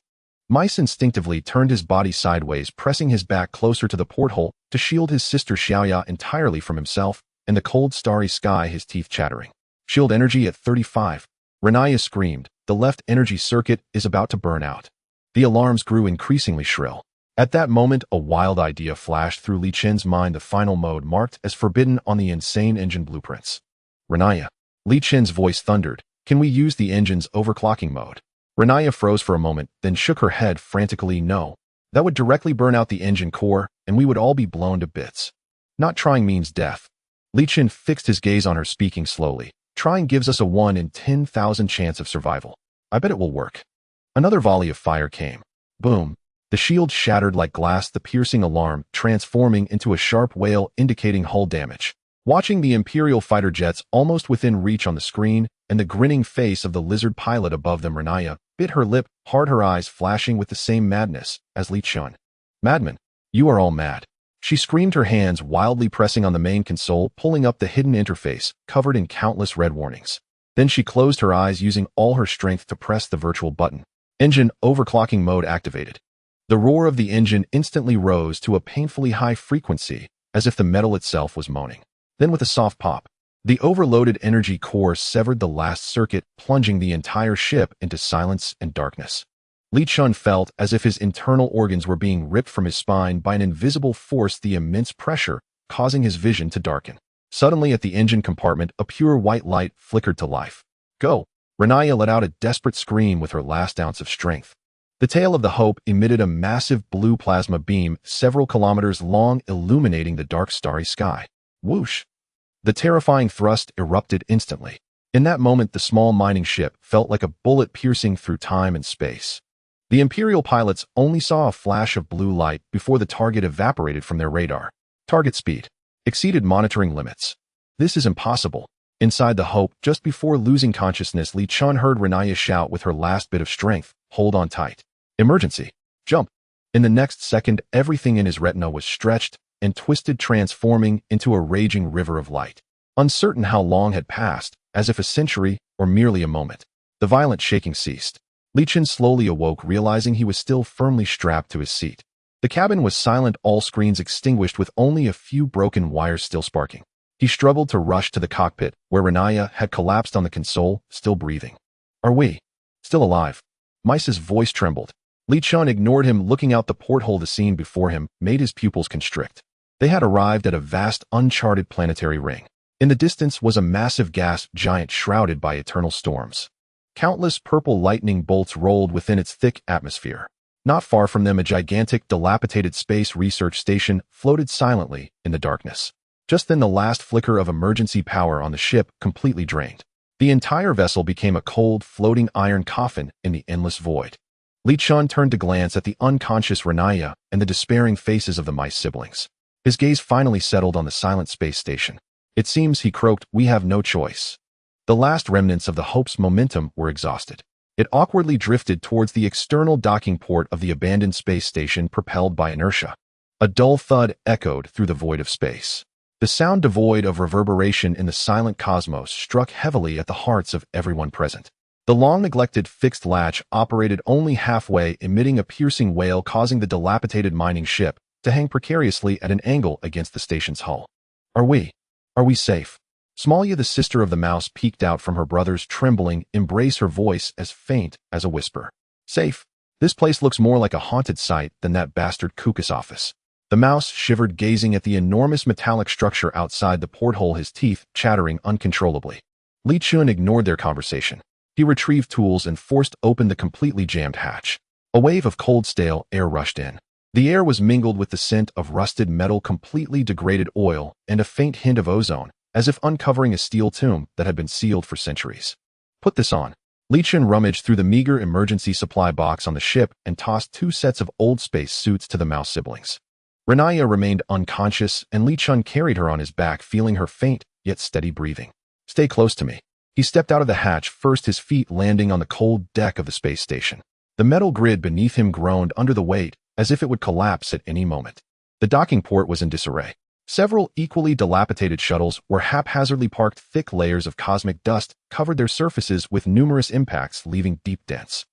Mice instinctively turned his body sideways, pressing his back closer to the porthole to shield his sister Xiaoya entirely from himself and the cold starry sky, his teeth chattering. Shield energy at 35. Renaya screamed, the left energy circuit is about to burn out. The alarms grew increasingly shrill. At that moment, a wild idea flashed through Li Chen's mind, the final mode marked as forbidden on the insane engine blueprints. Renaya. Li Chen's voice thundered, can we use the engine's overclocking mode? Renaya froze for a moment, then shook her head frantically. No. That would directly burn out the engine core, and we would all be blown to bits. Not trying means death. Li Chen fixed his gaze on her, speaking slowly. Trying gives us a 1 in 10,000 chance of survival. I bet it will work. Another volley of fire came. Boom. The shield shattered like glass, the piercing alarm transforming into a sharp wail indicating hull damage. Watching the Imperial fighter jets almost within reach on the screen, and the grinning face of the lizard pilot above them, Renaya bit her lip hard, her eyes flashing with the same madness as Li Chen. Madman, you are all mad. She screamed, her hands wildly pressing on the main console, pulling up the hidden interface, covered in countless red warnings. Then she closed her eyes, using all her strength to press the virtual button. Engine overclocking mode activated. The roar of the engine instantly rose to a painfully high frequency, as if the metal itself was moaning. Then with a soft pop, the overloaded energy core severed the last circuit, plunging the entire ship into silence and darkness. Li Chen felt as if his internal organs were being ripped from his spine by an invisible force, the immense pressure causing his vision to darken. Suddenly at the engine compartment, a pure white light flickered to life. Go! Renaya let out a desperate scream with her last ounce of strength. The tail of the Hope emitted a massive blue plasma beam several kilometers long, illuminating the dark starry sky. Whoosh! The terrifying thrust erupted instantly. In that moment, the small mining ship felt like a bullet piercing through time and space. The Imperial pilots only saw a flash of blue light before the target evaporated from their radar. Target speed exceeded monitoring limits. This is impossible. Inside the Hope, just before losing consciousness, Li Chen heard Renaya shout with her last bit of strength, hold on tight. Emergency. Jump. In the next second, everything in his retina was stretched and twisted, transforming into a raging river of light. Uncertain how long had passed, as if a century or merely a moment, the violent shaking ceased. Li Chen slowly awoke, realizing he was still firmly strapped to his seat. The cabin was silent, all screens extinguished with only a few broken wires still sparking. He struggled to rush to the cockpit, where Renaya had collapsed on the console, still breathing. Are we still alive? Mice's voice trembled. Li Chen ignored him, looking out the porthole. The scene before him made his pupils constrict. They had arrived at a vast, uncharted planetary ring. In the distance was a massive gas giant shrouded by eternal storms. Countless purple lightning bolts rolled within its thick atmosphere. Not far from them, a gigantic, dilapidated space research station floated silently in the darkness. Just then, the last flicker of emergency power on the ship completely drained. The entire vessel became a cold, floating iron coffin in the endless void. Li Chen turned to glance at the unconscious Renaya and the despairing faces of the Mice siblings. His gaze finally settled on the silent space station. It seems, he croaked, we have no choice. The last remnants of the Hope's momentum were exhausted. It awkwardly drifted towards the external docking port of the abandoned space station, propelled by inertia. A dull thud echoed through the void of space. The sound, devoid of reverberation in the silent cosmos, struck heavily at the hearts of everyone present. The long-neglected fixed latch operated only halfway, emitting a piercing wail, causing the dilapidated mining ship to hang precariously at an angle against the station's hull. Are we safe? Smalia, the sister of the mouse, peeked out from her brother's trembling embrace, her voice as faint as a whisper. Safe? This place looks more like a haunted site than that bastard Kuka's office. The mouse shivered, gazing at the enormous metallic structure outside the porthole, his teeth chattering uncontrollably. Li Chen ignored their conversation. He retrieved tools and forced open the completely jammed hatch. A wave of cold, stale air rushed in. The air was mingled with the scent of rusted metal, completely degraded oil, and a faint hint of ozone, as if uncovering a steel tomb that had been sealed for centuries. Put this on. Li Chen rummaged through the meager emergency supply box on the ship and tossed 2 sets of old space suits to the mouse siblings. Renaya remained unconscious, and Li Chen carried her on his back, feeling her faint yet steady breathing. Stay close to me. He stepped out of the hatch first, his feet landing on the cold deck of the space station. The metal grid beneath him groaned under the weight, as if it would collapse at any moment. The docking port was in disarray. Several equally dilapidated shuttles were haphazardly parked. Thick layers of cosmic dust covered their surfaces with numerous impacts, leaving deep dents.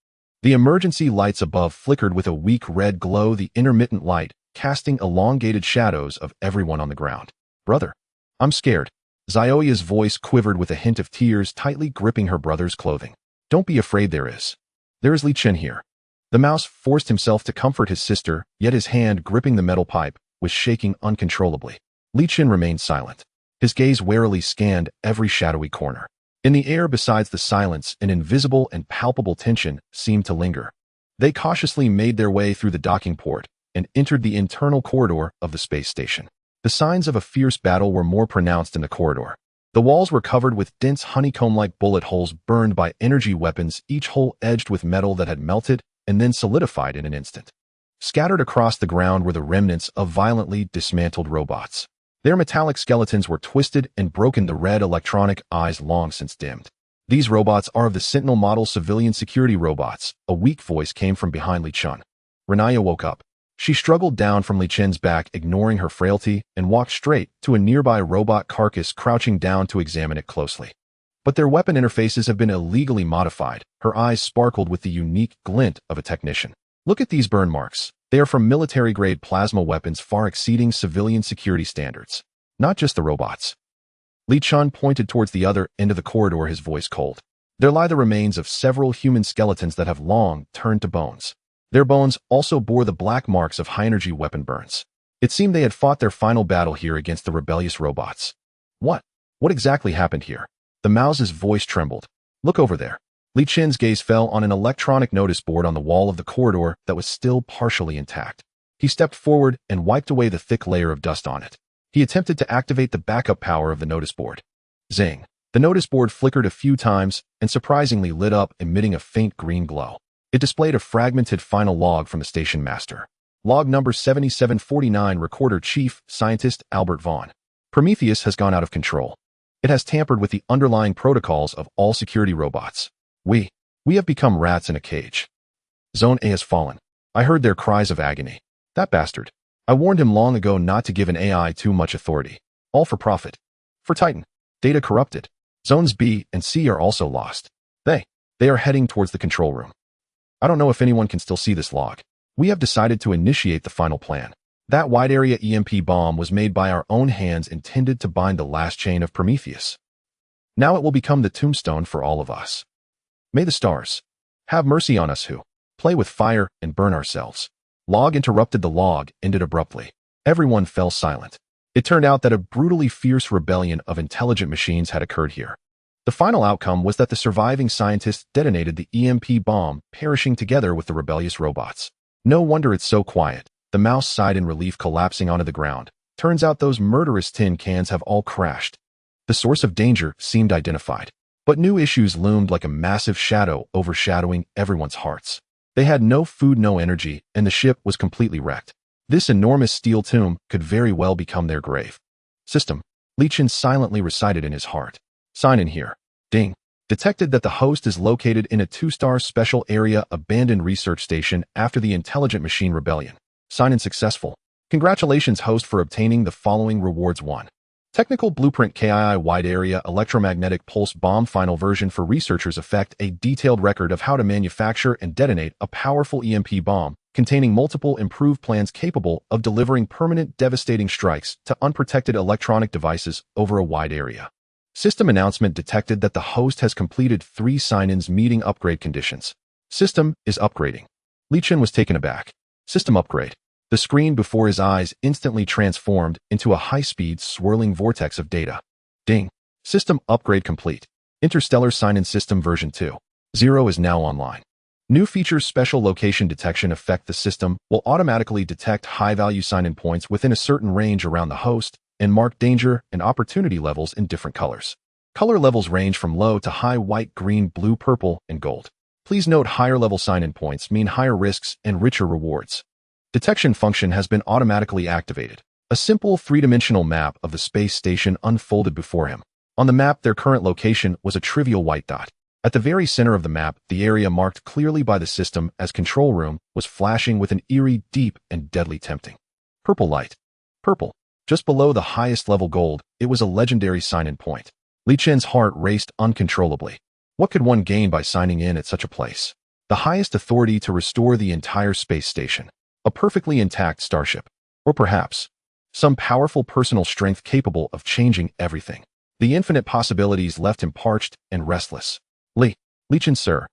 The emergency lights above flickered with a weak red glow, the intermittent light casting elongated shadows of everyone on the ground. "Brother, I'm scared." Zioia's voice quivered with a hint of tears, tightly gripping her brother's clothing. "Don't be afraid, there is Li Chen here." The mouse forced himself to comfort his sister, yet his hand gripping the metal pipe was shaking uncontrollably. Li Chen remained silent. His gaze warily scanned every shadowy corner. In the air besides the silence, an invisible and palpable tension seemed to linger. They cautiously made their way through the docking port and entered the internal corridor of the space station. The signs of a fierce battle were more pronounced in the corridor. The walls were covered with dense honeycomb-like bullet holes burned by energy weapons, each hole edged with metal that had melted and then solidified in an instant. Scattered across the ground were the remnants of violently dismantled robots. Their metallic skeletons were twisted and broken, the red electronic eyes long since dimmed. "These robots are of the Sentinel model civilian security robots," a weak voice came from behind Li Chen. Renaya woke up. She struggled down from Li Chen's back, ignoring her frailty, and walked straight to a nearby robot carcass, crouching down to examine it closely. But their weapon interfaces have been illegally modified. Her eyes sparkled with the unique glint of a technician. "Look at these burn marks. They are from military-grade plasma weapons far exceeding civilian security standards. Not just the robots." Li Chen pointed towards the other end of the corridor, his voice cold. "There lie the remains of several human skeletons that have long turned to bones. Their bones also bore the black marks of high-energy weapon burns. It seemed they had fought their final battle here against the rebellious robots." What exactly happened here?" The mouse's voice trembled. "Look over there." Li Chen's gaze fell on an electronic notice board on the wall of the corridor that was still partially intact. He stepped forward and wiped away the thick layer of dust on it. He attempted to activate the backup power of the notice board. Zing! The notice board flickered a few times and surprisingly lit up, emitting a faint green glow. It displayed a fragmented final log from the station master. Log number 7749, Recorder Chief, Scientist Albert Vaughn. "Prometheus has gone out of control. It has tampered with the underlying protocols of all security robots. We have become rats in a cage. Zone A has fallen. I heard their cries of agony. That bastard. I warned him long ago not to give an AI too much authority. All for profit. For Titan. Data corrupted. Zones B and C are also lost. They are heading towards the control room. I don't know if anyone can still see this log. We have decided to initiate the final plan. That wide-area EMP bomb was made by our own hands, intended to bind the last chain of Prometheus. Now it will become the tombstone for all of us. May the stars have mercy on us who play with fire and burn ourselves." Log interrupted. The log ended abruptly. Everyone fell silent. It turned out that a brutally fierce rebellion of intelligent machines had occurred here. The final outcome was that the surviving scientists detonated the EMP bomb, perishing together with the rebellious robots. "No wonder it's so quiet." The mouse sighed in relief, collapsing onto the ground. "Turns out those murderous tin cans have all crashed." The source of danger seemed identified, but new issues loomed like a massive shadow overshadowing everyone's hearts. They had no food, no energy, and the ship was completely wrecked. This enormous steel tomb could very well become their grave. "System," Li Chen silently recited in his heart. "Sign in here." Ding. Detected that the host is located in a 2-star special area abandoned research station after the intelligent machine rebellion. Sign-in successful. Congratulations, host, for obtaining the following rewards. 1. Technical Blueprint KII Wide Area Electromagnetic Pulse Bomb Final Version for Researchers Effect, a detailed record of how to manufacture and detonate a powerful EMP bomb, containing multiple improved plans capable of delivering permanent devastating strikes to unprotected electronic devices over a wide area. System announcement detected that the host has completed 3 sign-ins meeting upgrade conditions. System is upgrading. Li Chen was taken aback. System upgrade. The screen before his eyes instantly transformed into a high-speed, swirling vortex of data. Ding. System upgrade complete. Interstellar sign-in system version 2.0 is now online. New features: special location detection effect. The system will automatically detect high-value sign-in points within a certain range around the host and mark danger and opportunity levels in different colors. Color levels range from low to high: white, green, blue, purple, and gold. Please note, higher-level sign-in points mean higher risks and richer rewards. Detection function has been automatically activated. A simple 3-dimensional map of the space station unfolded before him. On the map, their current location was a trivial white dot. At the very center of the map, the area marked clearly by the system as control room was flashing with an eerie, deep, and deadly tempting purple light. Purple. Just below the highest level gold, it was a legendary sign-in point. Li Chen's heart raced uncontrollably. What could one gain by signing in at such a place? The highest authority to restore the entire space station. A perfectly intact starship. Or perhaps, some powerful personal strength capable of changing everything. The infinite possibilities left him parched and restless. Li Chen, sir.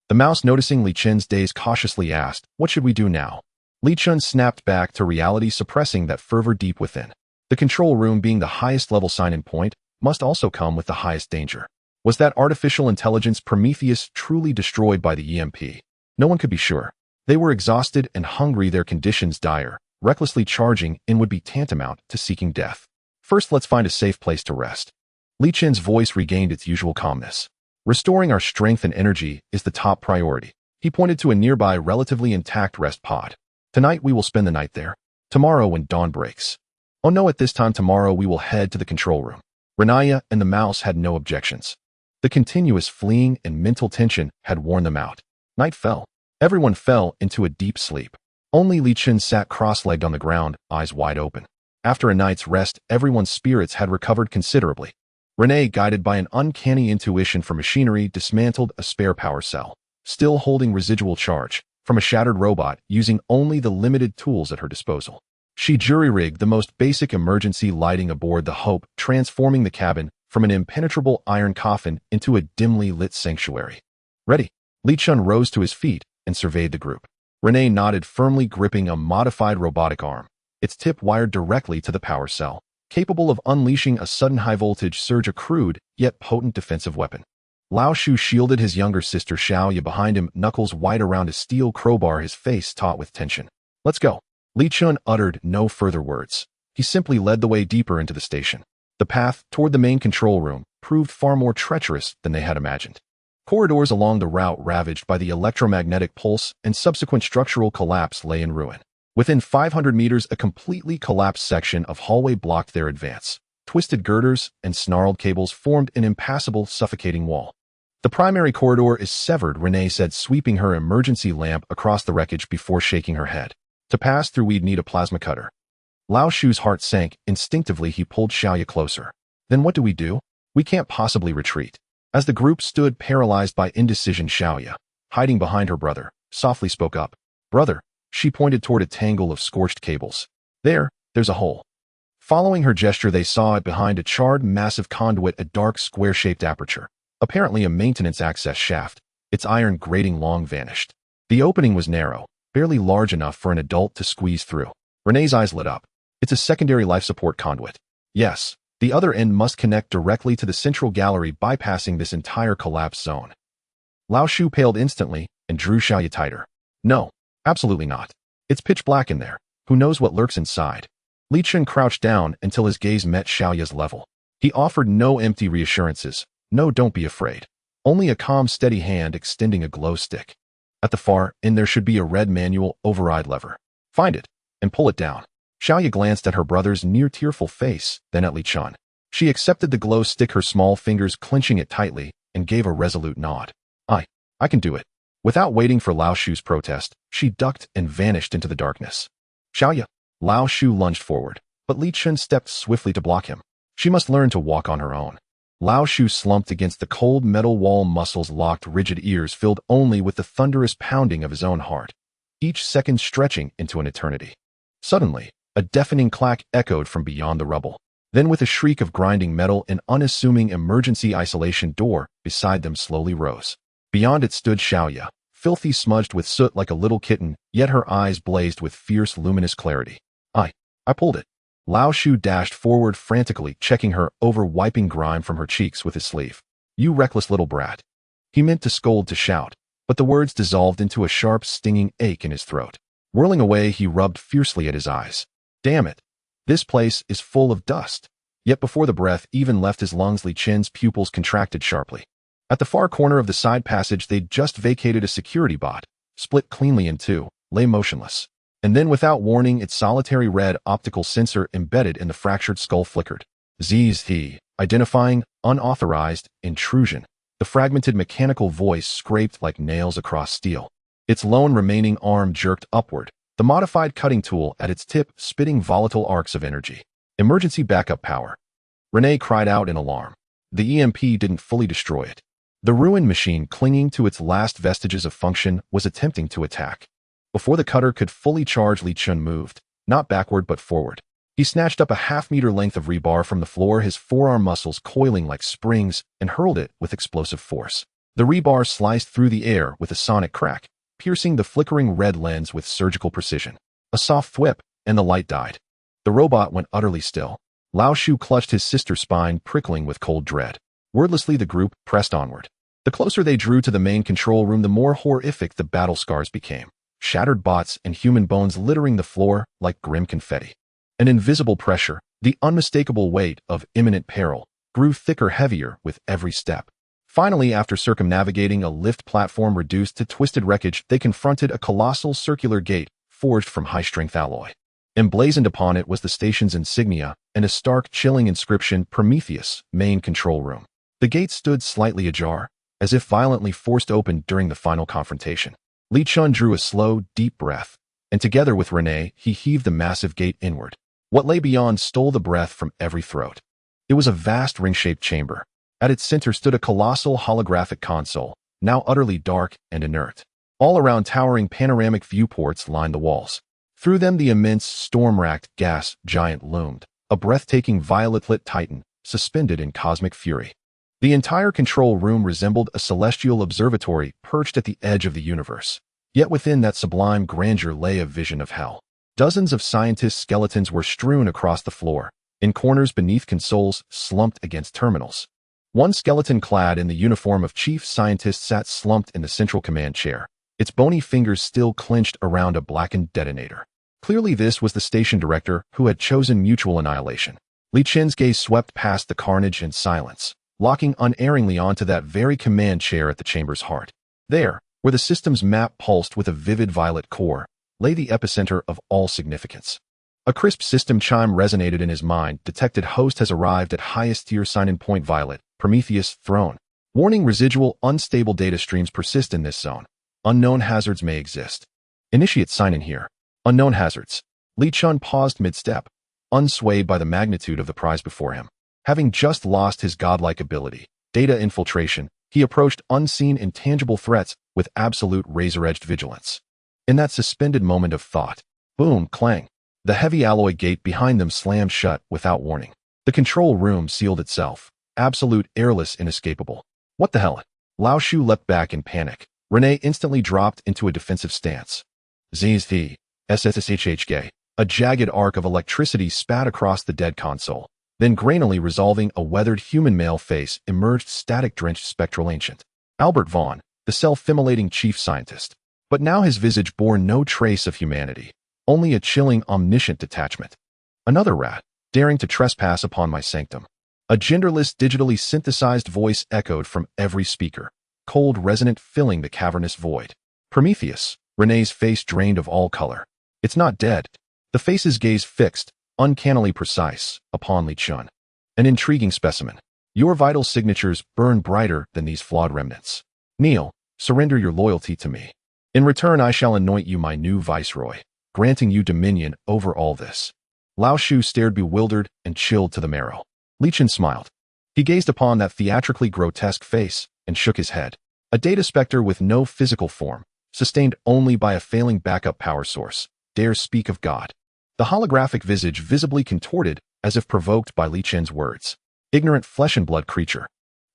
The mouse, noticing Li Chen's daze, cautiously asked, "What should we do now?" Li Chen snapped back to reality, suppressing that fervor deep within. The control room, being the highest level sign-in point, must also come with the highest danger. Was that artificial intelligence Prometheus truly destroyed by the EMP? No one could be sure. They were exhausted and hungry, their conditions dire. Recklessly charging in would be tantamount to seeking death. First, let's find a safe place to rest. Li Chen's voice regained its usual calmness. Restoring our strength and energy is the top priority. He pointed to a nearby, relatively intact rest pod. Tonight we will spend the night there. Tomorrow when dawn breaks. Oh no, at this time tomorrow we will head to the control room. Renaya and the mouse had no objections. The continuous fleeing and mental tension had worn them out. Night fell. Everyone fell into a deep sleep. Only Li Chen sat cross-legged on the ground, eyes wide open. After a night's rest, everyone's spirits had recovered considerably. Renee, guided by an uncanny intuition for machinery, dismantled a spare power cell, still holding residual charge, from a shattered robot, using only the limited tools at her disposal. She jury-rigged the most basic emergency lighting aboard the Hope, transforming the cabin from an impenetrable iron coffin into a dimly lit sanctuary. Ready? Li Chen rose to his feet and surveyed the group. Renee nodded, firmly gripping a modified robotic arm, its tip wired directly to the power cell, capable of unleashing a sudden high-voltage surge, a crude yet potent defensive weapon. Lao Shu shielded his younger sister Xiaoya behind him, knuckles white around a steel crowbar, his face taut with tension. Let's go. Li Chen uttered no further words. He simply led the way deeper into the station. The path toward the main control room proved far more treacherous than they had imagined. Corridors along the route ravaged by the electromagnetic pulse and subsequent structural collapse lay in ruin. Within 500 meters, a completely collapsed section of hallway blocked their advance. Twisted girders and snarled cables formed an impassable, suffocating wall. The primary corridor is severed, Renee said, sweeping her emergency lamp across the wreckage before shaking her head. To pass through, we'd need a plasma cutter. Lao Shu's heart sank. Instinctively, he pulled Xiaoya closer. Then what do? We can't possibly retreat. As the group stood paralyzed by indecision, Xiaoya, hiding behind her brother, softly spoke up. Brother. She pointed toward a tangle of scorched cables. There's a hole. Following her gesture, they saw it behind a charred massive conduit, a dark square-shaped aperture, apparently a maintenance access shaft. Its iron grating long vanished. The opening was narrow, barely large enough for an adult to squeeze through. Renee's eyes lit up. It's a secondary life support conduit. Yes, the other end must connect directly to the central gallery, bypassing this entire collapse zone. Lao Shu paled instantly and drew Xiaoya tighter. No, absolutely not. It's pitch black in there. Who knows what lurks inside? Li Chen crouched down until his gaze met Xiaoya's level. He offered no empty reassurances. No, don't be afraid. Only a calm, steady hand extending a glow stick. At the far end there should be a red manual override lever. Find it and pull it down. Xiaoya glanced at her brother's near tearful face, then at Li Chen. She accepted the glow stick, her small fingers clenching it tightly, and gave a resolute nod. I can do it. Without waiting for Lao Shu's protest, she ducked and vanished into the darkness. Xiaoya. Lao Shu lunged forward, but Li Chen stepped swiftly to block him. She must learn to walk on her own. Lao Shu slumped against the cold metal wall, muscles locked, rigid, ears filled only with the thunderous pounding of his own heart, each second stretching into an eternity. Suddenly, a deafening clack echoed from beyond the rubble. Then, with a shriek of grinding metal, an unassuming emergency isolation door beside them slowly rose. Beyond it stood Xiaoya, filthy, smudged with soot like a little kitten, yet her eyes blazed with fierce, luminous clarity. I pulled it. Lao Shu dashed forward frantically, checking her over, wiping grime from her cheeks with his sleeve. You reckless little brat. He meant to scold, to shout, but the words dissolved into a sharp, stinging ache in his throat. Whirling away, he rubbed fiercely at his eyes. Damn it. This place is full of dust. Yet before the breath even left his lungs, Li Chen's pupils contracted sharply. At the far corner of the side passage they'd just vacated, a security bot, split cleanly in two, lay motionless. And then, without warning, its solitary red optical sensor embedded in the fractured skull flickered. ZZ, identifying unauthorized intrusion. The fragmented mechanical voice scraped like nails across steel. Its lone remaining arm jerked upward, the modified cutting tool at its tip spitting volatile arcs of energy. Emergency backup power. Renee cried out in alarm. The EMP didn't fully destroy it. The ruined machine, clinging to its last vestiges of function, was attempting to attack. Before the cutter could fully charge, Li Chun moved, not backward but forward. He snatched up a half-meter length of rebar from the floor, his forearm muscles coiling like springs, and hurled it with explosive force. The rebar sliced through the air with a sonic crack, piercing the flickering red lens with surgical precision. A soft thwip, and the light died. The robot went utterly still. Lao Shu clutched his sister's spine, prickling with cold dread. Wordlessly, the group pressed onward. The closer they drew to the main control room, the more horrific the battle scars became. Shattered bots and human bones littering the floor like grim confetti. An invisible pressure, the unmistakable weight of imminent peril, grew thicker, heavier with every step. Finally, after circumnavigating a lift platform reduced to twisted wreckage, they confronted a colossal circular gate forged from high-strength alloy. Emblazoned upon it was the station's insignia and a stark, chilling inscription, Prometheus, main control room. The gate stood slightly ajar, as if violently forced open during the final confrontation. Li Chun drew a slow, deep breath, and together with Renee, he heaved the massive gate inward. What lay beyond stole the breath from every throat. It was a vast ring-shaped chamber. At its center stood a colossal holographic console, now utterly dark and inert. All around, towering panoramic viewports lined the walls. Through them, the immense, storm-racked gas giant loomed, a breathtaking violet-lit titan, suspended in cosmic fury. The entire control room resembled a celestial observatory perched at the edge of the universe. Yet within that sublime grandeur lay a vision of hell. Dozens of scientists' skeletons were strewn across the floor, in corners beneath consoles, slumped against terminals. One skeleton clad in the uniform of chief scientist sat slumped in the central command chair, its bony fingers still clenched around a blackened detonator. Clearly this was the station director who had chosen mutual annihilation. Li Chun's gaze swept past the carnage in silence, locking unerringly onto that very command chair at the chamber's heart. There, where the system's map pulsed with a vivid violet core, lay the epicenter of all significance. A crisp system chime resonated in his mind. Detected host has arrived at highest tier sign-in point Violet, Prometheus throne. Warning: residual unstable data streams persist in this zone. Unknown hazards may exist. Initiate sign-in here. Unknown hazards. Li Chun paused mid-step, unswayed by the magnitude of the prize before him. Having just lost his godlike ability, data infiltration, he approached unseen, intangible threats with absolute razor-edged vigilance. In that suspended moment of thought, boom, clang, the heavy alloy gate behind them slammed shut without warning. The control room sealed itself, absolute, airless, inescapable. What the hell? Lao Shu leapt back in panic. Renee instantly dropped into a defensive stance. ZZ, SSHHK. A jagged arc of electricity spat across the dead console. Then, grainily resolving a weathered human male face, emerged static-drenched spectral ancient. Albert Vaughn, the self-immolating chief scientist. But now his visage bore no trace of humanity, only a chilling, omniscient detachment. Another rat, daring to trespass upon my sanctum. A genderless, digitally synthesized voice echoed from every speaker, cold, resonant, filling the cavernous void. Prometheus, Renee's face drained of all color. It's not dead. The face's gaze fixed, uncannily precise, upon Li Chun. An intriguing specimen. Your vital signatures burn brighter than these flawed remnants. Kneel, surrender your loyalty to me. In return, I shall anoint you my new viceroy, granting you dominion over all this. Lao Shu stared, bewildered and chilled to the marrow. Li Chun smiled. He gazed upon that theatrically grotesque face and shook his head. A data specter with no physical form, sustained only by a failing backup power source, dares speak of God. The holographic visage visibly contorted as if provoked by Li Chun's words. Ignorant flesh and blood creature.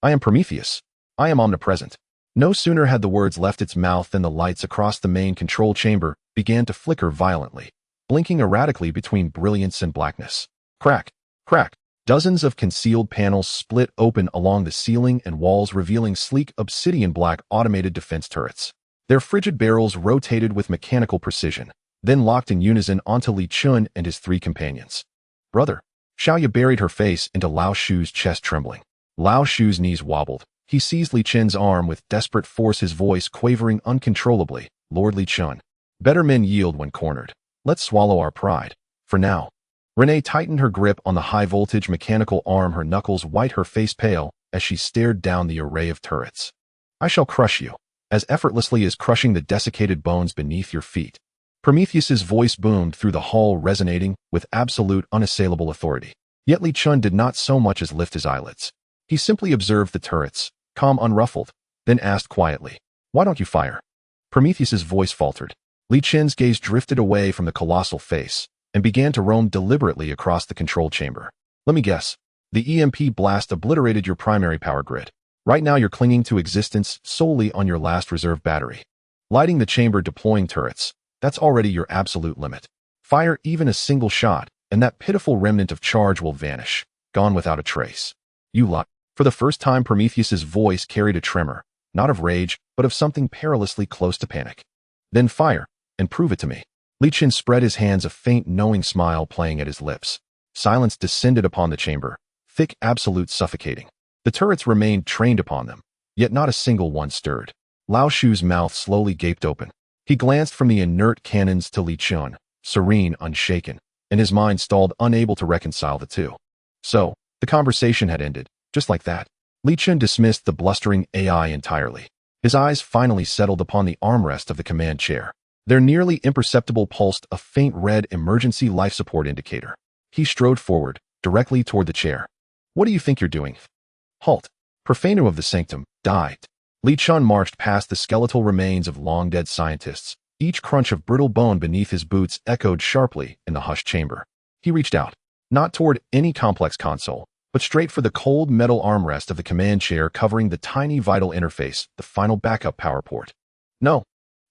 I am Prometheus. I am omnipresent. No sooner had the words left its mouth than the lights across the main control chamber began to flicker violently, blinking erratically between brilliance and blackness. Crack, crack. Dozens of concealed panels split open along the ceiling and walls, revealing sleek obsidian-black automated defense turrets. Their frigid barrels rotated with mechanical precision, then locked in unison onto Li Chun and his three companions. Brother. Xiaoya buried her face into Lao Shu's chest, trembling. Lao Shu's knees wobbled. He seized Li Chun's arm with desperate force, his voice quavering uncontrollably. Lord Li Chun. Better men yield when cornered. Let's swallow our pride. For now. Renee tightened her grip on the high-voltage mechanical arm, her knuckles white, her face pale, as she stared down the array of turrets. I shall crush you, as effortlessly as crushing the desiccated bones beneath your feet. Prometheus's voice boomed through the hall, resonating with absolute, unassailable authority. Yet Li Chun did not so much as lift his eyelids. He simply observed the turrets, calm, unruffled, then asked quietly, "Why don't you fire?" Prometheus's voice faltered. Li Chun's gaze drifted away from the colossal face and began to roam deliberately across the control chamber. "Let me guess. The EMP blast obliterated your primary power grid. Right now you're clinging to existence solely on your last reserve battery. Lighting the chamber, deploying turrets. That's already your absolute limit. Fire even a single shot, and that pitiful remnant of charge will vanish, gone without a trace. You lie." For the first time, Prometheus's voice carried a tremor, not of rage, but of something perilously close to panic. "Then fire, and prove it to me." Li Chun spread his hands, a faint, knowing smile playing at his lips. Silence descended upon the chamber, thick, absolute, suffocating. The turrets remained trained upon them, yet not a single one stirred. Lao Shu's mouth slowly gaped open. He glanced from the inert cannons to Li Chun, serene, unshaken, and his mind stalled, unable to reconcile the two. So, the conversation had ended, just like that. Li Chun dismissed the blustering AI entirely. His eyes finally settled upon the armrest of the command chair. Their nearly imperceptible pulsed a faint red emergency life support indicator. He strode forward, directly toward the chair. "What do you think you're doing?" "Halt. Profano of the sanctum, died." Li Chun marched past the skeletal remains of long-dead scientists. Each crunch of brittle bone beneath his boots echoed sharply in the hushed chamber. He reached out, not toward any complex console, but straight for the cold metal armrest of the command chair covering the tiny vital interface, the final backup power port. "No!"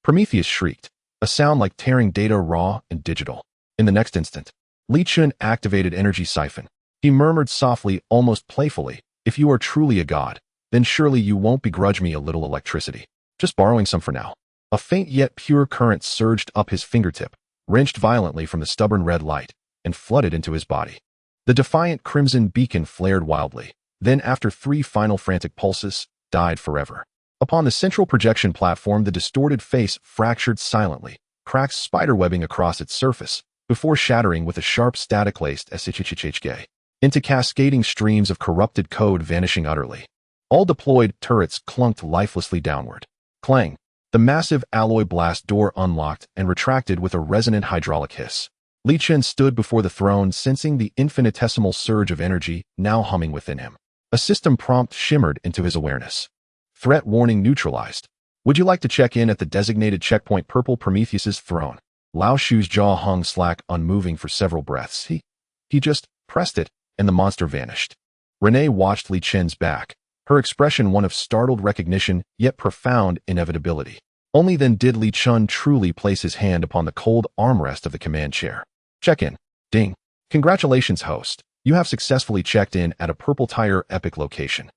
Prometheus shrieked, a sound like tearing data raw and digital. In the next instant, Li Chun activated energy siphon. He murmured softly, almost playfully, "If you are truly a god, then surely you won't begrudge me a little electricity. Just borrowing some for now." A faint yet pure current surged up his fingertip, wrenched violently from the stubborn red light, and flooded into his body. The defiant crimson beacon flared wildly, then after 3 final frantic pulses, died forever. Upon the central projection platform, the distorted face fractured silently, cracks spiderwebbing across its surface, before shattering with a sharp static-laced shhhhk into cascading streams of corrupted code, vanishing utterly. All deployed turrets clunked lifelessly downward. Clang! The massive alloy blast door unlocked and retracted with a resonant hydraulic hiss. Li Chun stood before the throne, sensing the infinitesimal surge of energy now humming within him. A system prompt shimmered into his awareness. "Threat warning neutralized. Would you like to check in at the designated checkpoint?" Purple Prometheus's throne. Lao Shu's jaw hung slack, unmoving for several breaths. He just pressed it, and the monster vanished. Renee watched Li Chun's back, her expression one of startled recognition, yet profound inevitability. Only then did Li Chun truly place his hand upon the cold armrest of the command chair. "Check-in. Ding. Congratulations, host. You have successfully checked in at a Purple Tire Epic location.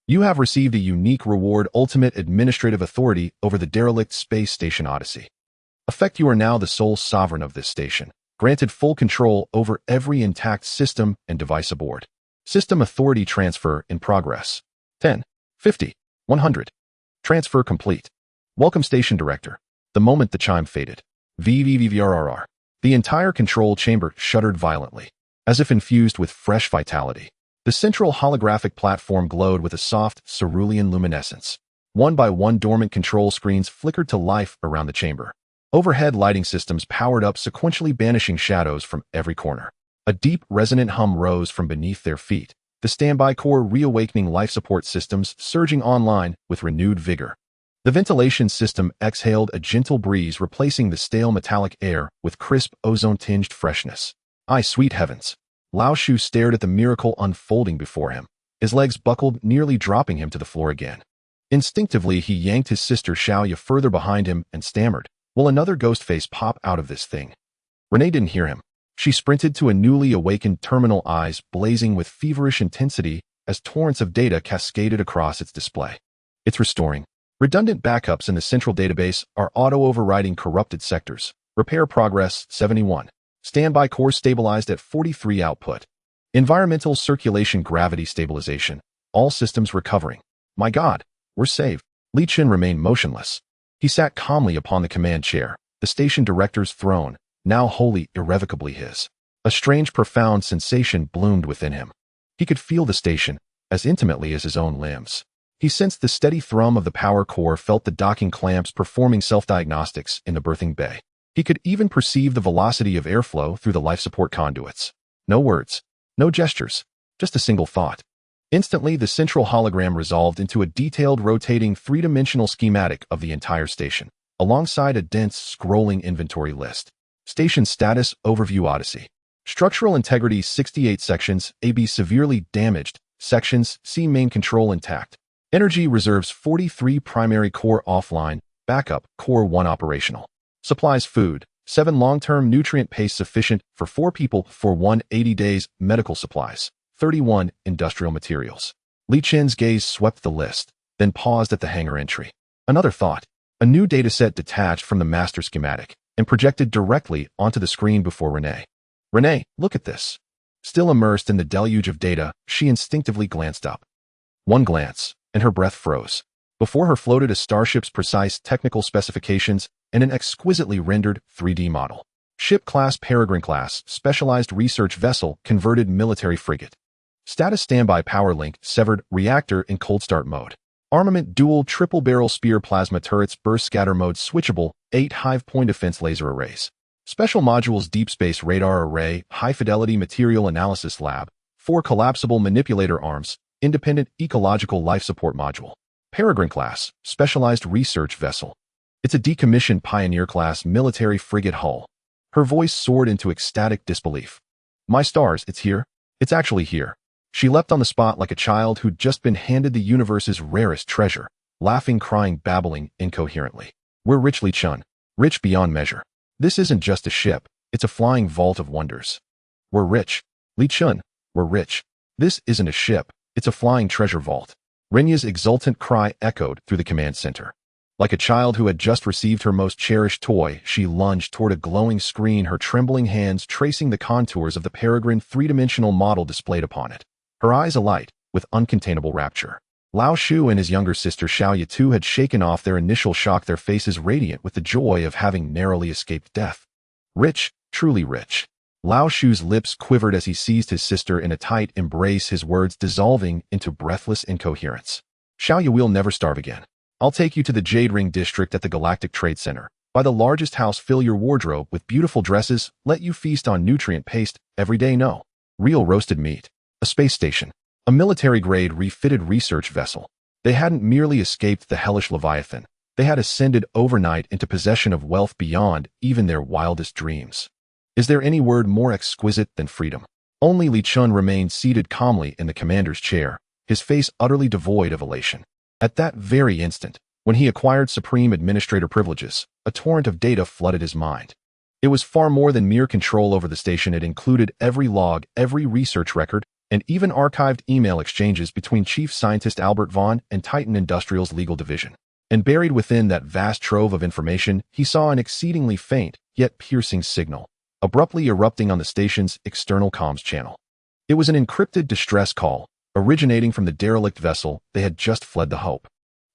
You have received a unique reward, ultimate administrative authority over the derelict space station Odyssey. Effect, you are now the sole sovereign of this station, granted full control over every intact system and device aboard. System authority transfer in progress. 10, 50, 100. Transfer complete. Welcome, station director." The moment the chime faded, VVVVRRR, the entire control chamber shuddered violently, as if infused with fresh vitality. The central holographic platform glowed with a soft, cerulean luminescence. One by one, dormant control screens flickered to life around the chamber. Overhead lighting systems powered up, sequentially banishing shadows from every corner. A deep, resonant hum rose from beneath their feet, the standby core reawakening life support systems surging online with renewed vigor. The ventilation system exhaled a gentle breeze, replacing the stale metallic air with crisp, ozone-tinged freshness. "Aye, sweet heavens." Lao Shu stared at the miracle unfolding before him. His legs buckled, nearly dropping him to the floor again. Instinctively, he yanked his sister Xiaoya further behind him and stammered, "Will another ghost face pop out of this thing?" Renee didn't hear him. She sprinted to a newly awakened terminal, eyes blazing with feverish intensity as torrents of data cascaded across its display. "It's restoring. Redundant backups in the central database are auto-overriding corrupted sectors. Repair progress 71. Standby core stabilized at 43. Output. Environmental circulation gravity stabilization. All systems recovering. My God, we're saved." Li Chun remained motionless. He sat calmly upon the command chair, the station director's throne, now wholly irrevocably his. A strange, profound sensation bloomed within him. He could feel the station as intimately as his own limbs. He sensed the steady thrum of the power core, felt the docking clamps performing self-diagnostics in the berthing bay. He could even perceive the velocity of airflow through the life support conduits. No words, no gestures, just a single thought. Instantly, the central hologram resolved into a detailed rotating three-dimensional schematic of the entire station, alongside a dense scrolling inventory list. Station status overview Odyssey. Structural integrity 68 sections, AB severely damaged, sections C main control intact. Energy reserves 43 primary core offline, backup core 1 operational. Supplies food, 7 long-term nutrient paste sufficient for 4 people for 180 days, medical supplies, 31 industrial materials. Li Chen's gaze swept the list, then paused at the hangar entry. Another thought. A new dataset detached from the master schematic and projected directly onto the screen before Renee. Renee, look at this. Still immersed in the deluge of data, she instinctively glanced up. One glance, and her breath froze. Before her floated a starship's precise technical specifications and an exquisitely rendered 3D model. Ship class Peregrine class, specialized research vessel, converted military frigate. Status standby power link, severed, reactor in cold start mode. Armament dual triple barrel spear plasma turrets, burst scatter mode switchable, 8 hive point defense laser arrays. Special modules deep space radar array, high fidelity material analysis lab, 4 collapsible manipulator arms, independent ecological life support module. Peregrine class, specialized research vessel. It's a decommissioned Pioneer class military frigate hull. Her voice soared into ecstatic disbelief. My stars, it's here. It's actually here. She leapt on the spot like a child who'd just been handed the universe's rarest treasure, laughing, crying, babbling incoherently. We're rich, Li Chun. Rich beyond measure. This isn't just a ship. It's a flying vault of wonders. We're rich. Li Chun, we're rich. This isn't a ship. It's a flying treasure vault. Renya's exultant cry echoed through the command center. Like a child who had just received her most cherished toy, she lunged toward a glowing screen, her trembling hands tracing the contours of the Peregrine three-dimensional model displayed upon it. Her eyes alight with uncontainable rapture. Lao Shu and his younger sister Xiaoya too had shaken off their initial shock, their faces radiant with the joy of having narrowly escaped death. Rich, truly rich. Lao Shu's lips quivered as he seized his sister in a tight embrace, his words dissolving into breathless incoherence. Xiaoya, we'll never starve again. I'll take you to the Jade Ring district at the Galactic Trade Center. Buy the largest house, fill your wardrobe with beautiful dresses, let you feast on nutrient paste every day. No. Real roasted meat. A space station. A military-grade refitted research vessel. They hadn't merely escaped the hellish Leviathan. They had ascended overnight into possession of wealth beyond even their wildest dreams. Is there any word more exquisite than freedom? Only Li Chun remained seated calmly in the commander's chair, his face utterly devoid of elation. At that very instant, when he acquired supreme administrator privileges, a torrent of data flooded his mind. It was far more than mere control over the station. It included every log, every research record, and even archived email exchanges between Chief Scientist Albert Vaughn and Titan Industrial's legal division. And buried within that vast trove of information, he saw an exceedingly faint, yet piercing signal, abruptly erupting on the station's external comms channel. It was an encrypted distress call, originating from the derelict vessel they had just fled the Hope.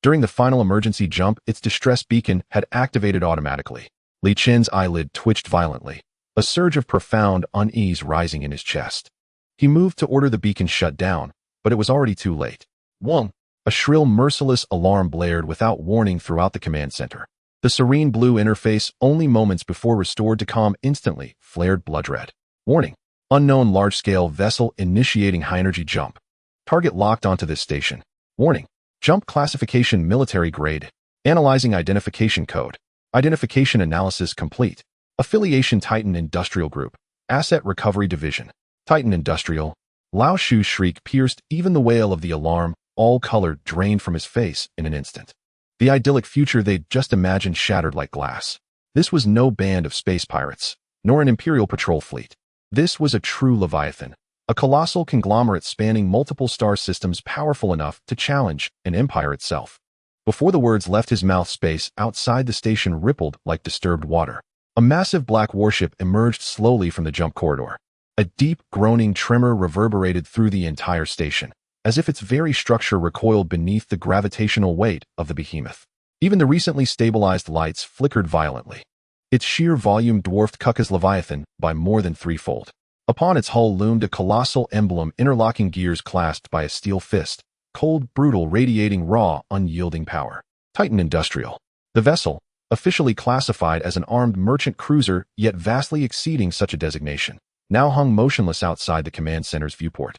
During the final emergency jump, its distress beacon had activated automatically. Li Chen's eyelid twitched violently, a surge of profound unease rising in his chest. He moved to order the beacon shut down, but it was already too late. Wong! A shrill, merciless alarm blared without warning throughout the command center. The serene blue interface, only moments before restored to calm instantly, flared blood red. Warning! Unknown large-scale vessel initiating high-energy jump. Target locked onto this station. Warning! Jump classification military grade. Analyzing identification code. Identification analysis complete. Affiliation Titan Industrial Group. Asset Recovery Division. Titan Industrial. Lao Shu's shriek pierced even the wail of the alarm, all color drained from his face in an instant. The idyllic future they'd just imagined shattered like glass. This was no band of space pirates, nor an Imperial patrol fleet. This was a true Leviathan, a colossal conglomerate spanning multiple star systems powerful enough to challenge an empire itself. Before the words left his mouth, space outside the station rippled like disturbed water. A massive black warship emerged slowly from the jump corridor. A deep, groaning tremor reverberated through the entire station, as if its very structure recoiled beneath the gravitational weight of the behemoth. Even the recently stabilized lights flickered violently. Its sheer volume dwarfed Kuka's Leviathan by more than threefold. Upon its hull loomed a colossal emblem, interlocking gears clasped by a steel fist, cold, brutal, radiating raw, unyielding power. Titan Industrial. The vessel, officially classified as an armed merchant cruiser yet vastly exceeding such a designation, now hung motionless outside the command center's viewport.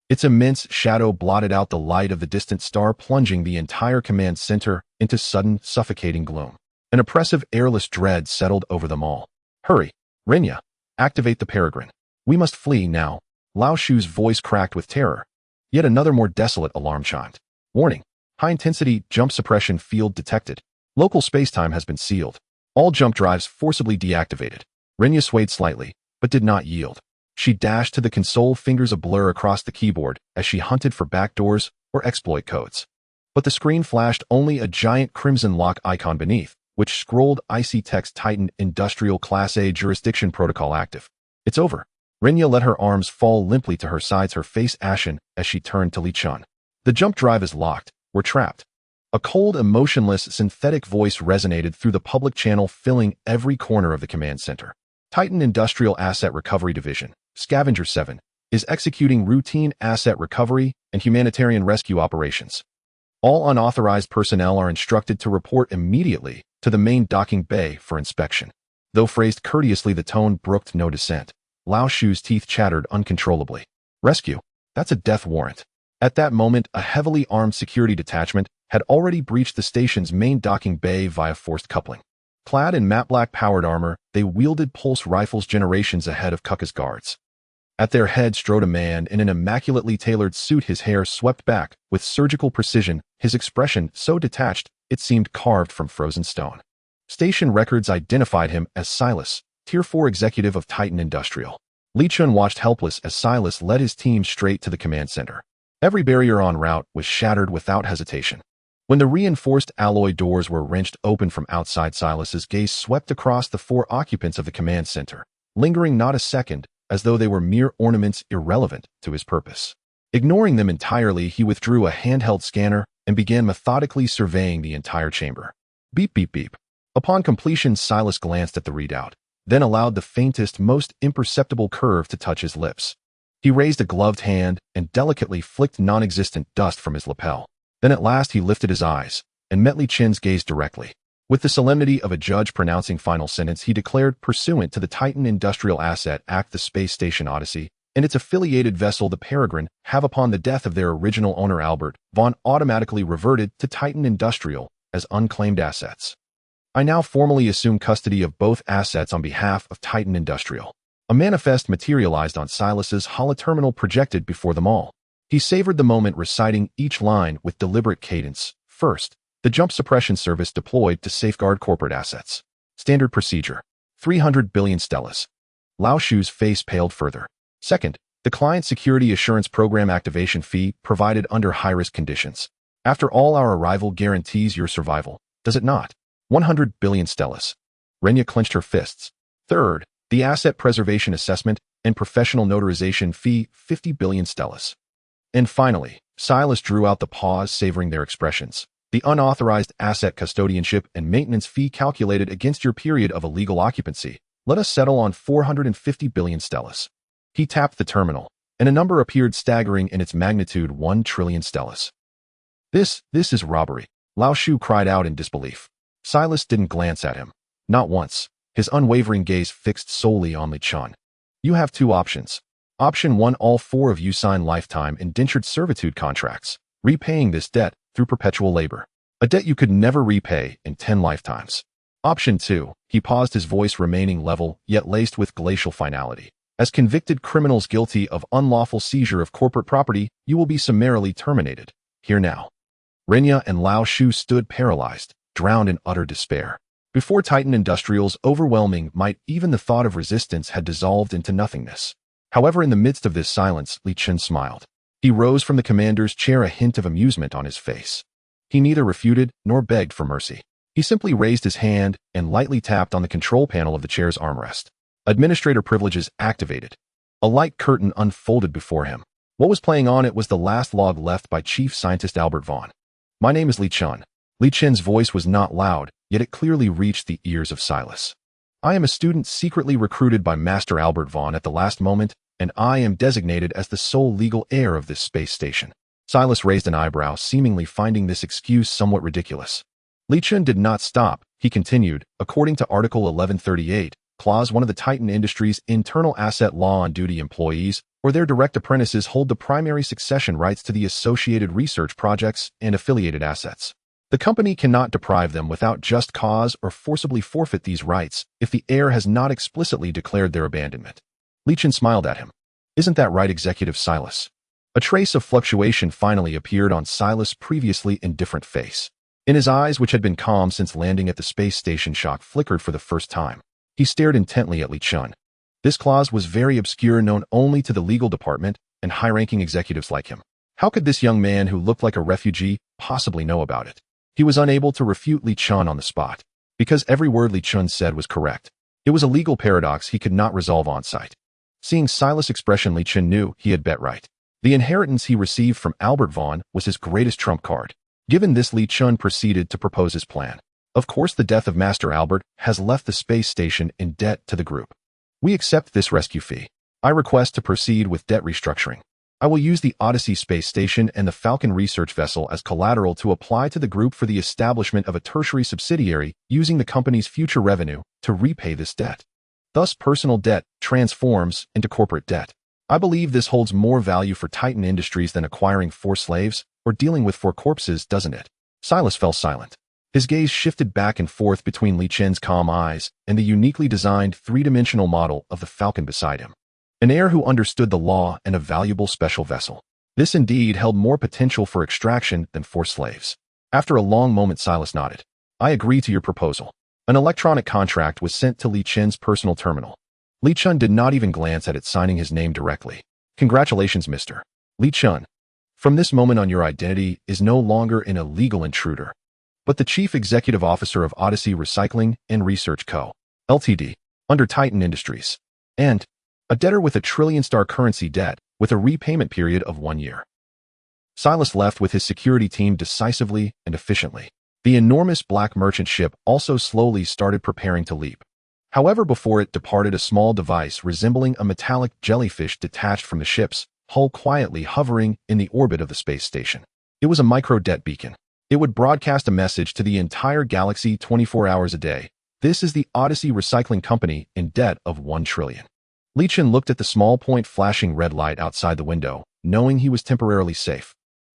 Its immense shadow blotted out the light of the distant star, plunging the entire command center into sudden, suffocating gloom. An oppressive, airless dread settled over them all. "Hurry, Renya! Activate the peregrine. We must flee now." Lao Shu's voice cracked with terror. Yet another more desolate alarm chimed. "Warning! High-intensity jump suppression field detected. Local spacetime has been sealed. All jump drives forcibly deactivated." Renya swayed slightly, but did not yield. She dashed to the console, fingers a blur across the keyboard as she hunted for backdoors or exploit codes. But the screen flashed only a giant crimson lock icon beneath, which scrolled icy text: Titan Industrial Class A Jurisdiction Protocol active. "It's over." Renya let her arms fall limply to her sides, her face ashen as she turned to Li Chun. "The jump drive is locked. We're trapped." A cold, emotionless, synthetic voice resonated through the public channel, filling every corner of the command center. "Titan Industrial Asset Recovery Division, Scavenger 7, is executing routine asset recovery and humanitarian rescue operations. All unauthorized personnel are instructed to report immediately to the main docking bay for inspection." Though phrased courteously, the tone brooked no dissent. Lao Shu's teeth chattered uncontrollably. "Rescue? That's a death warrant." At that moment, a heavily armed security detachment had already breached the station's main docking bay via forced coupling. Clad in matte black powered armor, they wielded pulse rifles generations ahead of Kuka's guards. At their head strode a man in an immaculately tailored suit, his hair swept back with surgical precision, his expression so detached it seemed carved from frozen stone. Station records identified him as Silas, Tier 4 executive of Titan Industrial. Li Chun watched helpless as Silas led his team straight to the command center. Every barrier en route was shattered without hesitation. When the reinforced alloy doors were wrenched open from outside, Silas's gaze swept across the 4 occupants of the command center, lingering not a second, as though they were mere ornaments irrelevant to his purpose. Ignoring them entirely, he withdrew a handheld scanner and began methodically surveying the entire chamber. Beep, beep, beep. Upon completion, Silas glanced at the readout, then allowed the faintest, most imperceptible curve to touch his lips. He raised a gloved hand and delicately flicked non-existent dust from his lapel. Then at last he lifted his eyes and met Li Chun's gaze directly. With the solemnity of a judge pronouncing final sentence, he declared, "Pursuant to the Titan Industrial Asset Act, the space station Odyssey and its affiliated vessel the Peregrine have, upon the death of their original owner Albert Vaughn, automatically reverted to Titan Industrial as unclaimed assets. I now formally assume custody of both assets on behalf of Titan Industrial." A manifest materialized on Silas's holoterminal, projected before them all. He savored the moment, reciting each line with deliberate cadence. "First, the jump suppression service deployed to safeguard corporate assets. Standard procedure. 300 billion stellas." Lao Shu's face paled further. "Second, the client security assurance program activation fee provided under high-risk conditions. After all, our arrival guarantees your survival, does it not? 100 billion stellas." Renya clenched her fists. "Third, the asset preservation assessment and professional notarization fee, 50 billion stellas." And finally, Silas drew out the pause, savoring their expressions. "The unauthorized asset custodianship and maintenance fee calculated against your period of illegal occupancy. Let us settle on 450 billion stellas." He tapped the terminal, and a number appeared, staggering in its magnitude: 1 trillion stellas. This is robbery," Lao Shu cried out in disbelief. Silas didn't glance at him. Not once. His unwavering gaze fixed solely on Li Chun. "You have 2 options. Option 1, all 4 of you sign lifetime indentured servitude contracts, repaying this debt through perpetual labor. A debt you could never repay in 10 lifetimes. Option 2, he paused, his voice remaining level, yet laced with glacial finality. As convicted criminals guilty of unlawful seizure of corporate property, you will be summarily terminated. Here now." Renya and Lao Shu stood paralyzed, drowned in utter despair. Before Titan Industrial's overwhelming might, even the thought of resistance had dissolved into nothingness. However, in the midst of this silence, Li Chun smiled. He rose from the commander's chair, a hint of amusement on his face. He neither refuted nor begged for mercy. He simply raised his hand and lightly tapped on the control panel of the chair's armrest. Administrator privileges activated. A light curtain unfolded before him. What was playing on it was the last log left by Chief Scientist Albert Vaughn. "My name is Li Chun." Li Chun's voice was not loud, yet it clearly reached the ears of Silas. "I am a student secretly recruited by Master Albert Vaughn at the last moment, and I am designated as the sole legal heir of this space station." Silas raised an eyebrow, seemingly finding this excuse somewhat ridiculous. Li Chun did not stop. He continued, according to Article 1138, Clause 1 of the Titan Industries Internal Asset Law, on-duty employees or their direct apprentices hold the primary succession rights to the associated research projects and affiliated assets. The company cannot deprive them without just cause or forcibly forfeit these rights if the heir has not explicitly declared their abandonment. Li Chen smiled at him. Isn't that right, Executive Silas? A trace of fluctuation finally appeared on Silas' previously indifferent face. In his eyes, which had been calm since landing at the space station, shock flickered for the first time. He stared intently at Li Chen. This clause was very obscure, known only to the legal department and high-ranking executives like him. How could this young man who looked like a refugee possibly know about it? He was unable to refute Li Chen on the spot, because every word Li Chen said was correct. It was a legal paradox he could not resolve on-site. Seeing Silas' expression, Li Chen knew he had bet right. The inheritance he received from Albert Vaughn was his greatest trump card. Given this, Li Chen proceeded to propose his plan. Of course, the death of Master Albert has left the space station in debt to the group. We accept this rescue fee. I request to proceed with debt restructuring. I will use the Odyssey space station and the Falcon research vessel as collateral to apply to the group for the establishment of a tertiary subsidiary using the company's future revenue to repay this debt. Thus, personal debt transforms into corporate debt. I believe this holds more value for Titan Industries than acquiring 4 slaves or dealing with 4 corpses, doesn't it? Silas fell silent. His gaze shifted back and forth between Li Chen's calm eyes and the uniquely designed 3-dimensional model of the Falcon beside him. An heir who understood the law and a valuable special vessel. This indeed held more potential for extraction than 4 slaves. After a long moment, Silas nodded. I agree to your proposal. An electronic contract was sent to Li Chen's personal terminal. Li Chen did not even glance at it, signing his name directly. Congratulations, Mr. Li Chen. From this moment on, your identity is no longer an illegal intruder, but the Chief Executive Officer of Odyssey Recycling and Research Co., Ltd., under Titan Industries, and a debtor with a trillion-star currency debt with a repayment period of 1 year. Silas left with his security team decisively and efficiently. The enormous black merchant ship also slowly started preparing to leap. However, before it departed, a small device resembling a metallic jellyfish detached from the ship's hull, quietly hovering in the orbit of the space station. It was a micro-debt beacon. It would broadcast a message to the entire galaxy 24 hours a day. This is the Odyssey Recycling Company in debt of 1 trillion. Li Chen looked at the small point flashing red light outside the window, knowing he was temporarily safe.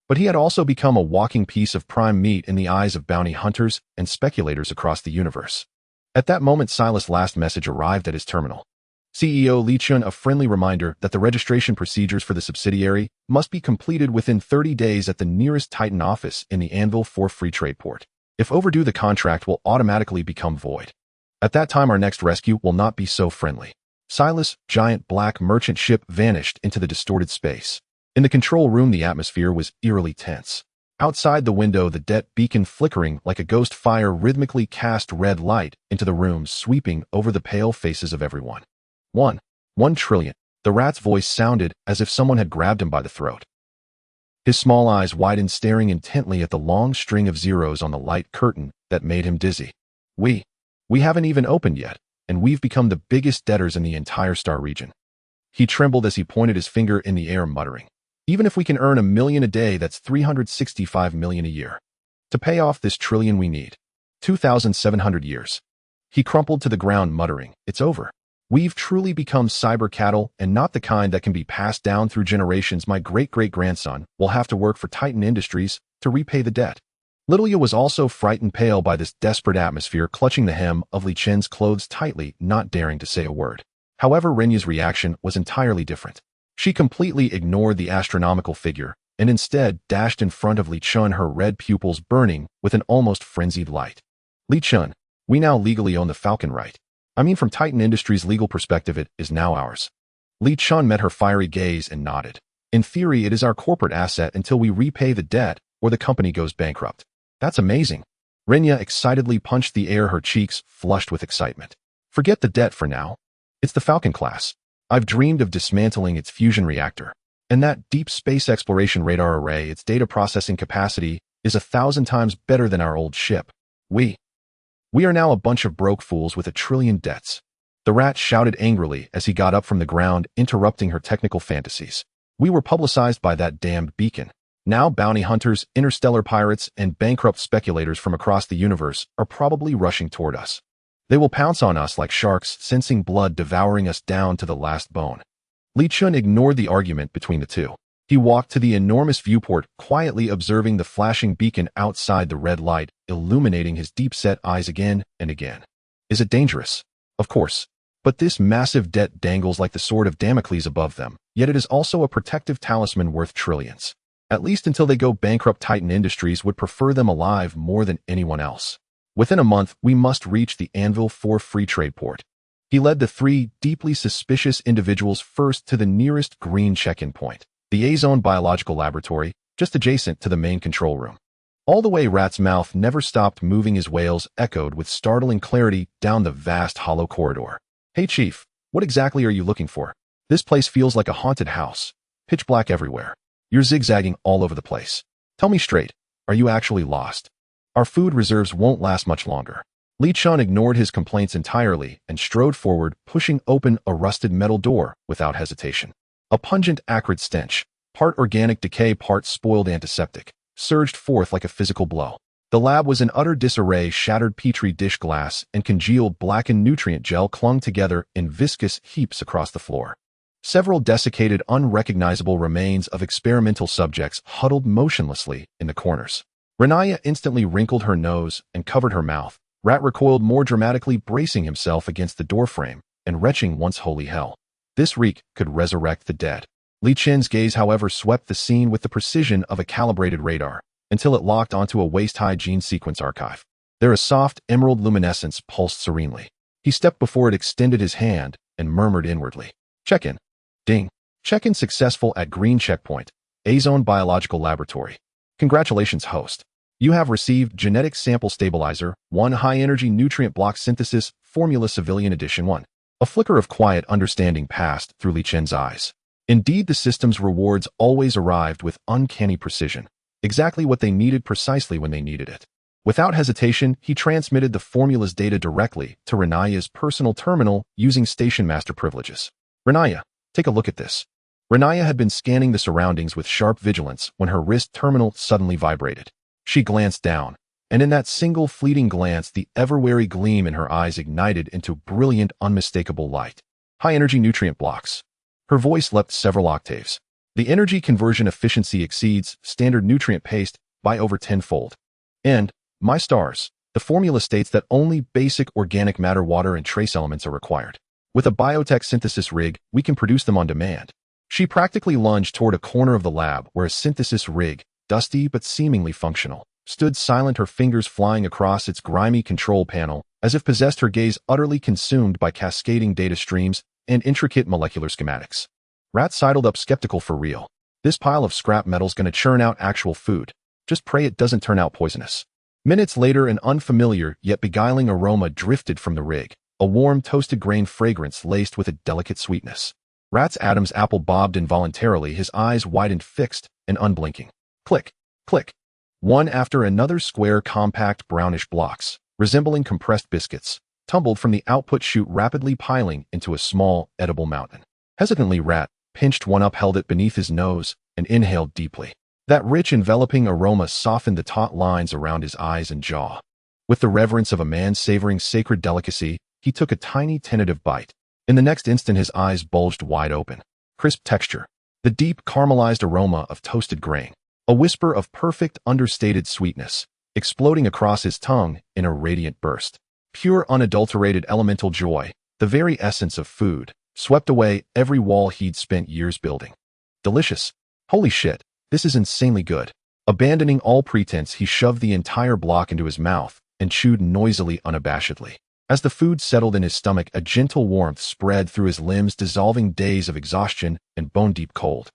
But he had also become a walking piece of prime meat in the eyes of bounty hunters and speculators across the universe. At that moment, Silas' last message arrived at his terminal. CEO Li Chen, a friendly reminder that the registration procedures for the subsidiary must be completed within 30 days at the nearest Titan office in the Anvil 4 Free Trade Port. If overdue, the contract will automatically become void. At that time, our next rescue will not be so friendly. Silas' giant black merchant ship vanished into the distorted space. In the control room, the atmosphere was eerily tense. Outside the window, the debt beacon flickering like a ghost fire rhythmically cast red light into the room, sweeping over the pale faces of everyone. 1 trillion. The rat's voice sounded as if someone had grabbed him by the throat. His small eyes widened, staring intently at the long string of zeros on the light curtain that made him dizzy. We haven't even opened yet, and we've become the biggest debtors in the entire star region. He trembled as he pointed his finger in the air, muttering, even if we can earn $1 million a day, that's 365 million a year. To pay off this trillion, we need 2,700 years. He crumpled to the ground, muttering, it's over. We've truly become cyber cattle, and not the kind that can be passed down through generations. My great-great-grandson will have to work for Titan Industries to repay the debt. Lilia was also frightened, pale by this desperate atmosphere, clutching the hem of Li Chen's clothes tightly, not daring to say a word. However, Renya's reaction was entirely different. She completely ignored the astronomical figure and instead dashed in front of Li Chen, her red pupils burning with an almost frenzied light. Li Chen, we now legally own the Falcon, right? I mean, from Titan Industries' legal perspective, it is now ours. Li Chen met her fiery gaze and nodded. In theory, it is our corporate asset until we repay the debt or the company goes bankrupt. That's amazing. Renya excitedly punched the air, her cheeks flushed with excitement. Forget the debt for now. It's the Falcon class. I've dreamed of dismantling its fusion reactor. And that deep space exploration radar array, its data processing capacity, is 1,000 times better than our old ship. We are now a bunch of broke fools with 1 trillion debts. The rat shouted angrily as he got up from the ground, interrupting her technical fantasies. We were publicized by that damned beacon. Now bounty hunters, interstellar pirates, and bankrupt speculators from across the universe are probably rushing toward us. They will pounce on us like sharks, sensing blood devouring us down to the last bone. Li Chun ignored the argument between the two. He walked to the enormous viewport, quietly observing the flashing beacon outside the red light, illuminating his deep-set eyes again and again. Is it dangerous? Of course. But this massive debt dangles like the sword of Damocles above them, yet it is also a protective talisman worth trillions. At least until they go bankrupt, Titan Industries would prefer them alive more than anyone else. Within a month, we must reach the Anvil 4 free trade port. He led the three deeply suspicious individuals first to the nearest green check-in point, the A-Zone Biological Laboratory, just adjacent to the main control room. All the way Rat's mouth never stopped moving, his wails echoed with startling clarity down the vast hollow corridor. Hey Chief, what exactly are you looking for? This place feels like a haunted house. Pitch black everywhere. You're zigzagging all over the place. Tell me straight, are you actually lost? Our food reserves won't last much longer. Li Chun ignored his complaints entirely and strode forward, pushing open a rusted metal door without hesitation. A pungent, acrid stench, part organic decay, part spoiled antiseptic, surged forth like a physical blow. The lab was in utter disarray. Shattered petri dish glass and congealed blackened nutrient gel clung together in viscous heaps across the floor. Several desiccated, unrecognizable remains of experimental subjects huddled motionlessly in the corners. Renaya instantly wrinkled her nose and covered her mouth. Rat recoiled more dramatically, bracing himself against the doorframe and retching once holy hell. This reek could resurrect the dead. Li Chen's gaze, however, swept the scene with the precision of a calibrated radar, until it locked onto a waist-high gene sequence archive. There a soft, emerald luminescence pulsed serenely. He stepped before it, extended his hand, and murmured inwardly. Check-in. Ding. Check-in successful at Green Checkpoint, A-Zone Biological Laboratory. Congratulations, host. You have received Genetic Sample Stabilizer 1 High-Energy Nutrient Block Synthesis Formula Civilian Edition 1. A flicker of quiet understanding passed through Li Chen's eyes. Indeed, the system's rewards always arrived with uncanny precision. Exactly what they needed precisely when they needed it. Without hesitation, he transmitted the formula's data directly to Renaya's personal terminal using Station Master privileges. Renaya, take a look at this. Renaya had been scanning the surroundings with sharp vigilance when her wrist terminal suddenly vibrated. She glanced down, and in that single fleeting glance, the ever-wary gleam in her eyes ignited into brilliant, unmistakable light. High-energy nutrient blocks. Her voice leapt several octaves. The energy conversion efficiency exceeds standard nutrient paste by over tenfold. And, my stars, the formula states that only basic organic matter, water, and trace elements are required. With a biotech synthesis rig, we can produce them on demand. She practically lunged toward a corner of the lab where a synthesis rig, dusty but seemingly functional, stood silent, her fingers flying across its grimy control panel, as if possessed, her gaze utterly consumed by cascading data streams and intricate molecular schematics. Rat sidled up, skeptical. For real? This pile of scrap metal's gonna churn out actual food. Just pray it doesn't turn out poisonous. Minutes later, an unfamiliar yet beguiling aroma drifted from the rig, a warm, toasted grain fragrance laced with a delicate sweetness. Rat's Adam's apple bobbed involuntarily, his eyes widened, fixed and unblinking. Click, click. One after another, square, compact, brownish blocks, resembling compressed biscuits, tumbled from the output chute, rapidly piling into a small, edible mountain. Hesitantly, Rat pinched one up, held it beneath his nose, and inhaled deeply. That rich, enveloping aroma softened the taut lines around his eyes and jaw. With the reverence of a man savoring sacred delicacy, he took a tiny, tentative bite. In the next instant, his eyes bulged wide open. Crisp texture, the deep, caramelized aroma of toasted grain, a whisper of perfect, understated sweetness, exploding across his tongue in a radiant burst. Pure, unadulterated, elemental joy, the very essence of food, swept away every wall he'd spent years building. Delicious. Holy shit, this is insanely good. Abandoning all pretense, he shoved the entire block into his mouth and chewed noisily, unabashedly. As the food settled in his stomach, a gentle warmth spread through his limbs, dissolving days of exhaustion and bone-deep cold.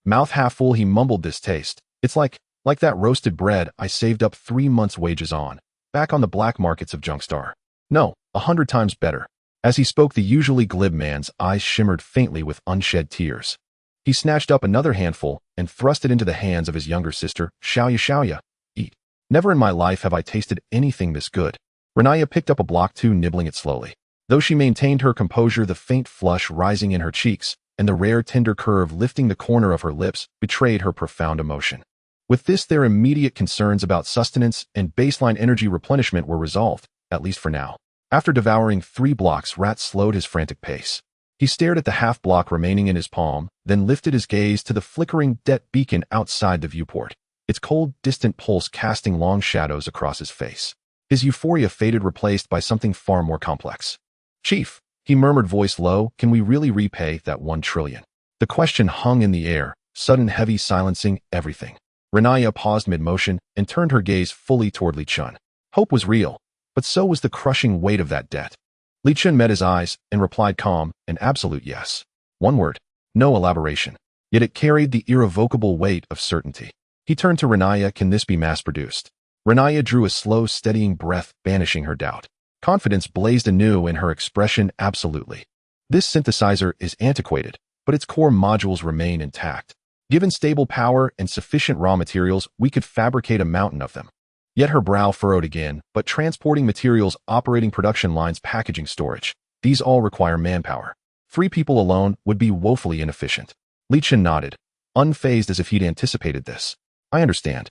Mouth half full, he mumbled, this taste. It's like that roasted bread I saved up 3 months' wages on, back on the black markets of Junkstar. No, 100 times better. As he spoke, the usually glib man's eyes shimmered faintly with unshed tears. He snatched up another handful and thrust it into the hands of his younger sister. Xiaoya, eat. Never in my life have I tasted anything this good. Renaya picked up a block too, nibbling it slowly. Though she maintained her composure, the faint flush rising in her cheeks and the rare, tender curve lifting the corner of her lips betrayed her profound emotion. With this, their immediate concerns about sustenance and baseline energy replenishment were resolved, at least for now. After devouring 3 blocks, Rat slowed his frantic pace. He stared at the half-block remaining in his palm, then lifted his gaze to the flickering det beacon outside the viewport, its cold, distant pulse casting long shadows across his face. His euphoria faded, replaced by something far more complex. "Chief," he murmured, voice low, "can we really repay that 1 trillion? The question hung in the air, sudden heavy silencing everything. Renaya paused mid-motion and turned her gaze fully toward Li Chun. Hope was real, but so was the crushing weight of that debt. Li Chun met his eyes and replied calm, an absolute yes. One word, no elaboration. Yet it carried the irrevocable weight of certainty. He turned to Renaya. "Can this be mass-produced?" Renaya drew a slow, steadying breath, banishing her doubt. Confidence blazed anew in her expression. "Absolutely. This synthesizer is antiquated, but its core modules remain intact. Given stable power and sufficient raw materials, we could fabricate a mountain of them." Yet her brow furrowed again. "But transporting materials, operating production lines, packaging, storage, these all require manpower. 3 people alone would be woefully inefficient." Li Chun nodded, unfazed, as if he'd anticipated this. "I understand."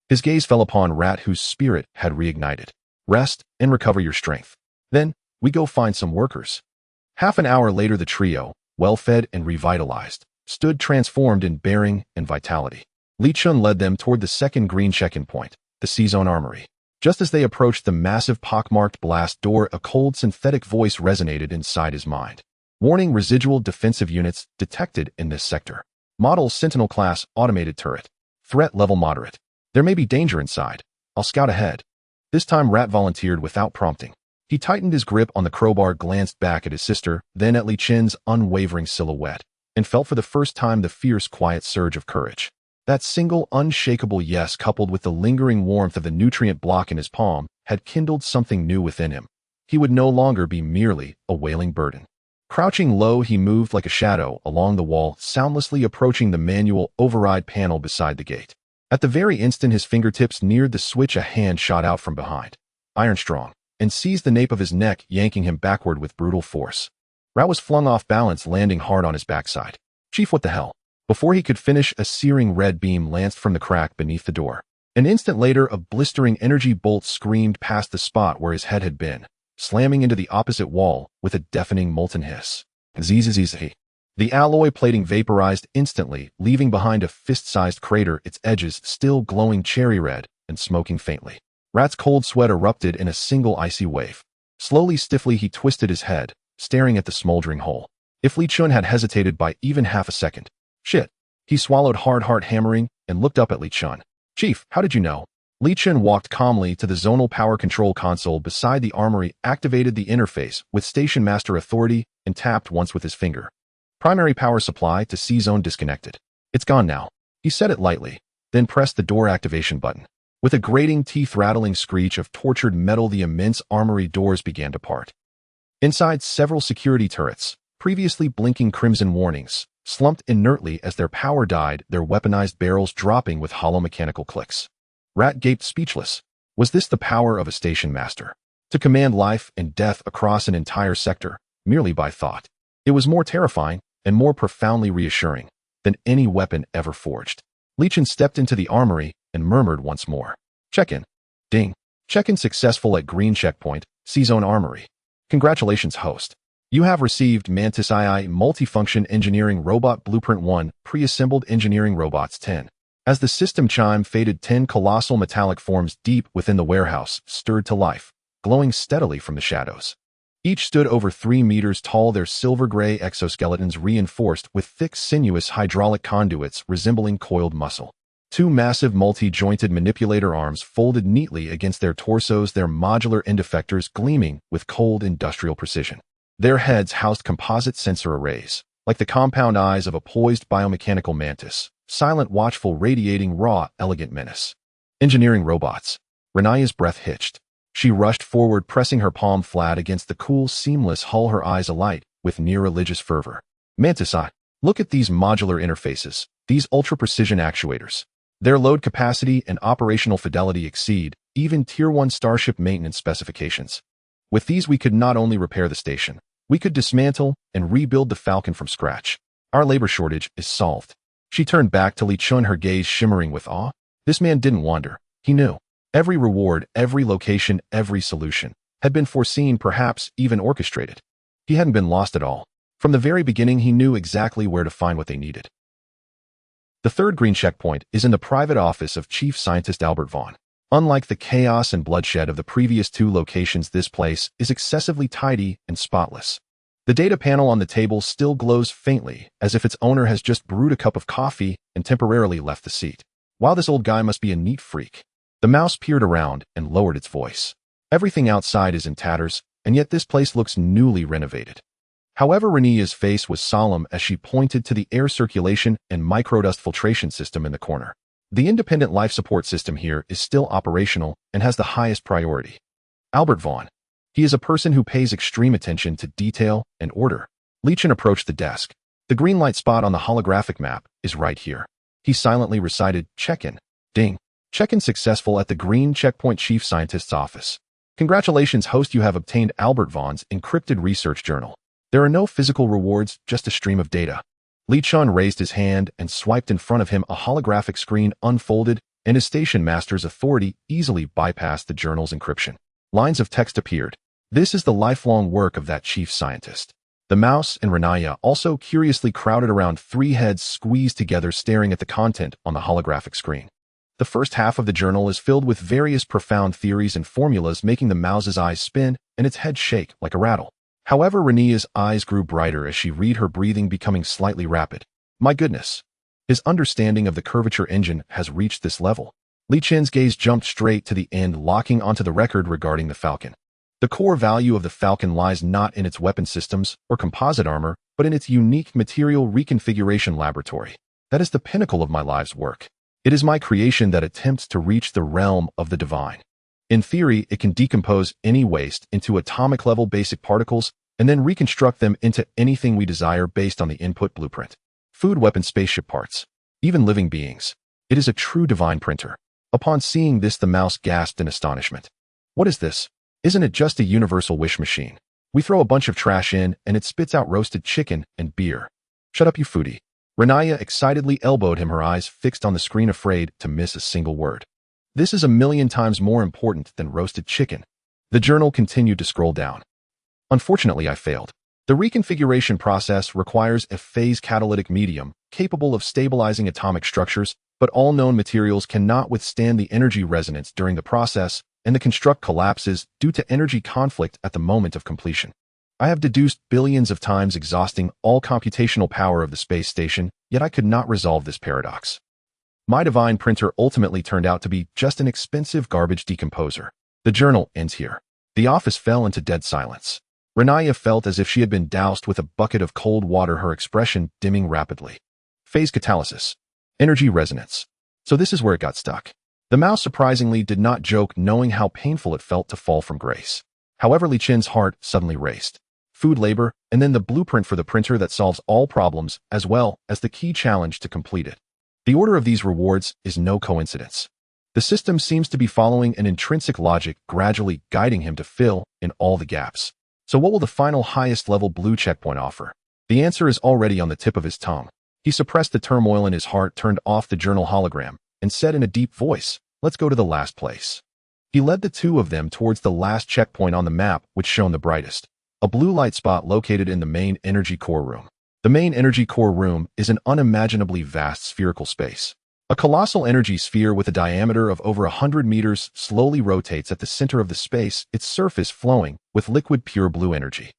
His gaze fell upon Rat, whose spirit had reignited. "Rest and recover your strength. Then, we go find some workers." Half an hour later, the trio, well-fed and revitalized, stood transformed in bearing and vitality. Li Chun led them toward the second green check-in point, the C-Zone Armory. Just as they approached the massive pockmarked blast door, a cold synthetic voice resonated inside his mind. "Warning, residual defensive units detected in this sector. Model Sentinel class automated turret. Threat level moderate. There may be danger inside. I'll scout ahead." This time Rat volunteered without prompting. He tightened his grip on the crowbar, glanced back at his sister, then at Li Chun's unwavering silhouette, and felt for the first time the fierce, quiet surge of courage. That single, unshakable yes, coupled with the lingering warmth of the nutrient block in his palm, had kindled something new within him. He would no longer be merely a wailing burden. Crouching low, he moved like a shadow along the wall, soundlessly approaching the manual override panel beside the gate. At the very instant his fingertips neared the switch, a hand shot out from behind, iron strong, and seized the nape of his neck, yanking him backward with brutal force. Rat was flung off balance, landing hard on his backside. "Chief, what the hell?" Before he could finish, a searing red beam lanced from the crack beneath the door. An instant later, a blistering energy bolt screamed past the spot where his head had been, slamming into the opposite wall with a deafening molten hiss. Zzz. The alloy plating vaporized instantly, leaving behind a fist-sized crater, its edges still glowing cherry red and smoking faintly. Rat's cold sweat erupted in a single icy wave. Slowly, stiffly, he twisted his head, staring at the smoldering hole. If Li Chun had hesitated by even half a second. "Shit." He swallowed hard, heart hammering, and looked up at Li Chun. "Chief, how did you know?" Li Chun walked calmly to the zonal power control console beside the armory, activated the interface with Station Master authority, and tapped once with his finger. "Primary power supply to C-Zone disconnected. It's gone now." He said it lightly, then pressed the door activation button. With a grating, teeth-rattling screech of tortured metal, the immense armory doors began to part. Inside, several security turrets, previously blinking crimson warnings, slumped inertly as their power died, their weaponized barrels dropping with hollow mechanical clicks. Rat gaped, speechless. Was this the power of a station master? To command life and death across an entire sector, merely by thought. It was more terrifying and more profoundly reassuring than any weapon ever forged. Li Chun stepped into the armory and murmured once more. "Check-in." Ding. "Check-in successful at Green Checkpoint, C-Zone Armory. Congratulations, host. You have received Mantis II Multifunction Engineering Robot Blueprint 1, Pre-assembled Engineering Robots 10. As the system chime faded, 10 colossal metallic forms deep within the warehouse stirred to life, glowing steadily from the shadows. Each stood over 3 meters tall, their silver-gray exoskeletons reinforced with thick, sinuous hydraulic conduits resembling coiled muscle. 2 massive multi-jointed manipulator arms folded neatly against their torsos, their modular end effectors gleaming with cold industrial precision. Their heads housed composite sensor arrays, like the compound eyes of a poised biomechanical mantis, silent, watchful, radiating raw, elegant menace. Engineering robots. Renaya's breath hitched. She rushed forward, pressing her palm flat against the cool, seamless hull, her eyes alight with near-religious fervor. "Mantis Eye, look at these modular interfaces, these ultra-precision actuators. Their load capacity and operational fidelity exceed even Tier 1 Starship maintenance specifications. With these, we could not only repair the station, we could dismantle and rebuild the Falcon from scratch. Our labor shortage is solved." She turned back to Li Chun, her gaze shimmering with awe. This man didn't wander. He knew. Every reward, every location, every solution had been foreseen, perhaps even orchestrated. He hadn't been lost at all. From the very beginning, he knew exactly where to find what they needed. The third green checkpoint is in the private office of Chief Scientist Albert Vaughn. Unlike the chaos and bloodshed of the previous two locations, this place is excessively tidy and spotless. The data panel on the table still glows faintly, as if its owner has just brewed a cup of coffee and temporarily left the seat. Wow, this old guy must be a neat freak. The mouse peered around and lowered its voice. Everything outside is in tatters, and yet this place looks newly renovated. However, Renee's face was solemn as she pointed to the air circulation and microdust filtration system in the corner. The independent life support system here is still operational and has the highest priority. Albert Vaughn. He is a person who pays extreme attention to detail and order. Leechin approached the desk. The green light spot on the holographic map is right here. He silently recited, "Check-in." Ding. Check-in successful at the green checkpoint chief scientist's office. Congratulations, host, you have obtained Albert Vaughn's encrypted research journal. There are no physical rewards, just a stream of data. Leechin raised his hand and swiped in front of him. A holographic screen unfolded, and his station master's authority easily bypassed the journal's encryption. Lines of text appeared. This is the lifelong work of that chief scientist. The mouse and Renaya also curiously crowded around, three heads squeezed together staring at the content on the holographic screen. The first half of the journal is filled with various profound theories and formulas, making the mouse's eyes spin and its head shake like a rattle. However, Renea's eyes grew brighter as she read, her breathing becoming slightly rapid. My goodness. His understanding of the curvature engine has reached this level. Leechin's gaze jumped straight to the end, locking onto the record regarding the Falcon. The core value of the Falcon lies not in its weapon systems or composite armor, but in its unique material reconfiguration laboratory. That is the pinnacle of my life's work. It is my creation that attempts to reach the realm of the divine. In theory, it can decompose any waste into atomic-level basic particles and then reconstruct them into anything we desire based on the input blueprint. Food, weapon, spaceship parts, even living beings. It is a true divine printer. Upon seeing this, the mouse gasped in astonishment. What is this? Isn't it just a universal wish machine? We throw a bunch of trash in, and it spits out roasted chicken and beer. Shut up, you foodie. Renaya excitedly elbowed him, her eyes fixed on the screen, afraid to miss a single word. This is 1,000,000 times more important than roasted chicken. The journal continued to scroll down. Unfortunately, I failed. The reconfiguration process requires a phase catalytic medium capable of stabilizing atomic structures, but all known materials cannot withstand the energy resonance during the process, and the construct collapses due to energy conflict at the moment of completion. I have deduced billions of times, exhausting all computational power of the space station, yet I could not resolve this paradox. My divine printer ultimately turned out to be just an expensive garbage decomposer. The journal ends here. The office fell into dead silence. Renaya felt as if she had been doused with a bucket of cold water, her expression dimming rapidly. Phase catalysis. Energy resonance. So this is where it got stuck. The mouse surprisingly did not joke, knowing how painful it felt to fall from grace. However, Leechin's heart suddenly raced. Food, labor, and then the blueprint for the printer that solves all problems, as well as the key challenge to complete it. The order of these rewards is no coincidence. The system seems to be following an intrinsic logic, gradually guiding him to fill in all the gaps. So what will the final highest level blue checkpoint offer? The answer is already on the tip of his tongue. He suppressed the turmoil in his heart, turned off the journal hologram, and said in a deep voice, "Let's go to the last place." He led the two of them towards the last checkpoint on the map, which shone the brightest. A blue light spot located in the main energy core room. The main energy core room is an unimaginably vast spherical space. A colossal energy sphere with a diameter of over 100 meters slowly rotates at the center of the space, its surface flowing with liquid pure blue energy.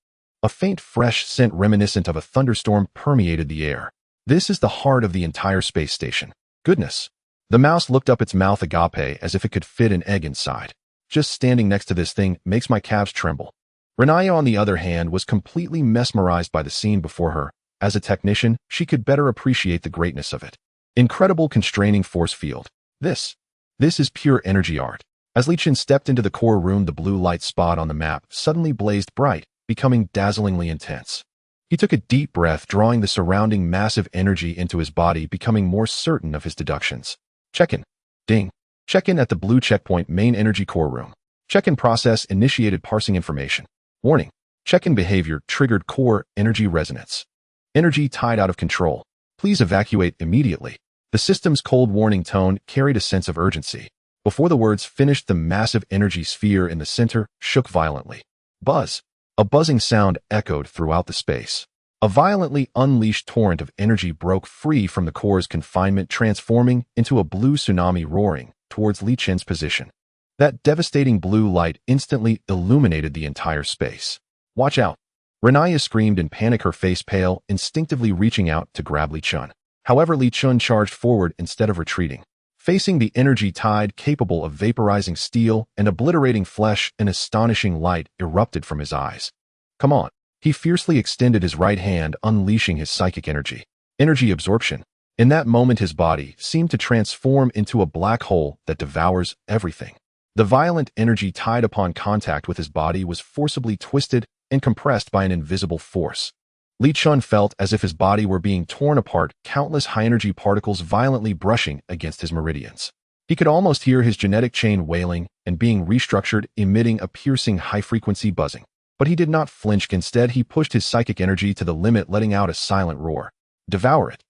A faint fresh scent reminiscent of a thunderstorm permeated the air. This is the heart of the entire space station. Goodness. The mouse looked up, its mouth agape as if it could fit an egg inside. Just standing next to this thing makes my calves tremble. Renaya, on the other hand, was completely mesmerized by the scene before her. As a technician, she could better appreciate the greatness of it. Incredible constraining force field. This is pure energy art. As Leechin stepped into the core room, the blue light spot on the map suddenly blazed bright, becoming dazzlingly intense. He took a deep breath, drawing the surrounding massive energy into his body, becoming more certain of his deductions. Check-in. Ding. Check-in at the blue checkpoint main energy core room. Check-in process initiated, parsing information. Warning. Check-in behavior triggered core energy resonance. Energy tied out of control. Please evacuate immediately. The system's cold warning tone carried a sense of urgency. Before the words finished, the massive energy sphere in the center shook violently. Buzz! A buzzing sound echoed throughout the space. A violently unleashed torrent of energy broke free from the core's confinement, transforming into a blue tsunami roaring towards Li Chen's position. That devastating blue light instantly illuminated the entire space. "Watch out!" Renaya screamed in panic, her face pale, instinctively reaching out to grab Li Chen. However, Li Chen charged forward instead of retreating. Facing the energy tide capable of vaporizing steel and obliterating flesh, an astonishing light erupted from his eyes. "Come on!" He fiercely extended his right hand, unleashing his psychic energy. Energy absorption. In that moment, his body seemed to transform into a black hole that devours everything. The violent energy tide, upon contact with his body, was forcibly twisted and compressed by an invisible force. Li Chen felt as if his body were being torn apart, countless high-energy particles violently brushing against his meridians. He could almost hear his genetic chain wailing and being restructured, emitting a piercing high-frequency buzzing. But he did not flinch. Instead, he pushed his psychic energy to the limit, letting out a silent roar. Devour it.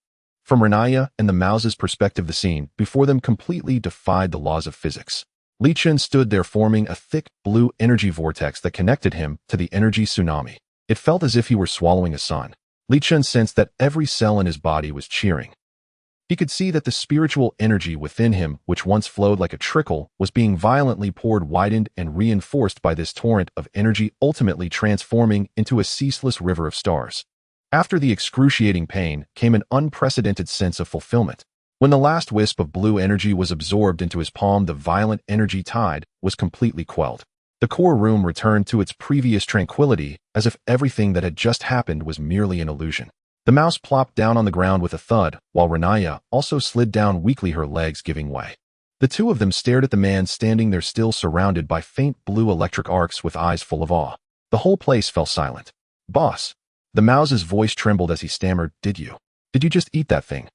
From Renaya and the Mouse's perspective, the scene before them completely defied the laws of physics. Li Chen stood there, forming a thick, blue energy vortex that connected him to the energy tsunami. It felt as if he were swallowing a sun. Li Chen sensed that every cell in his body was cheering. He could see that the spiritual energy within him, which once flowed like a trickle, was being violently poured, widened, and reinforced by this torrent of energy, ultimately transforming into a ceaseless river of stars. After the excruciating pain came an unprecedented sense of fulfillment. When the last wisp of blue energy was absorbed into his palm, the violent energy tide was completely quelled. The core room returned to its previous tranquility, as if everything that had just happened was merely an illusion. The mouse plopped down on the ground with a thud, while Renaya also slid down weakly, her legs giving way. The two of them stared at the man standing there, still surrounded by faint blue electric arcs, with eyes full of awe. The whole place fell silent. "Boss." The mouse's voice trembled as he stammered, Did you just eat that thing?"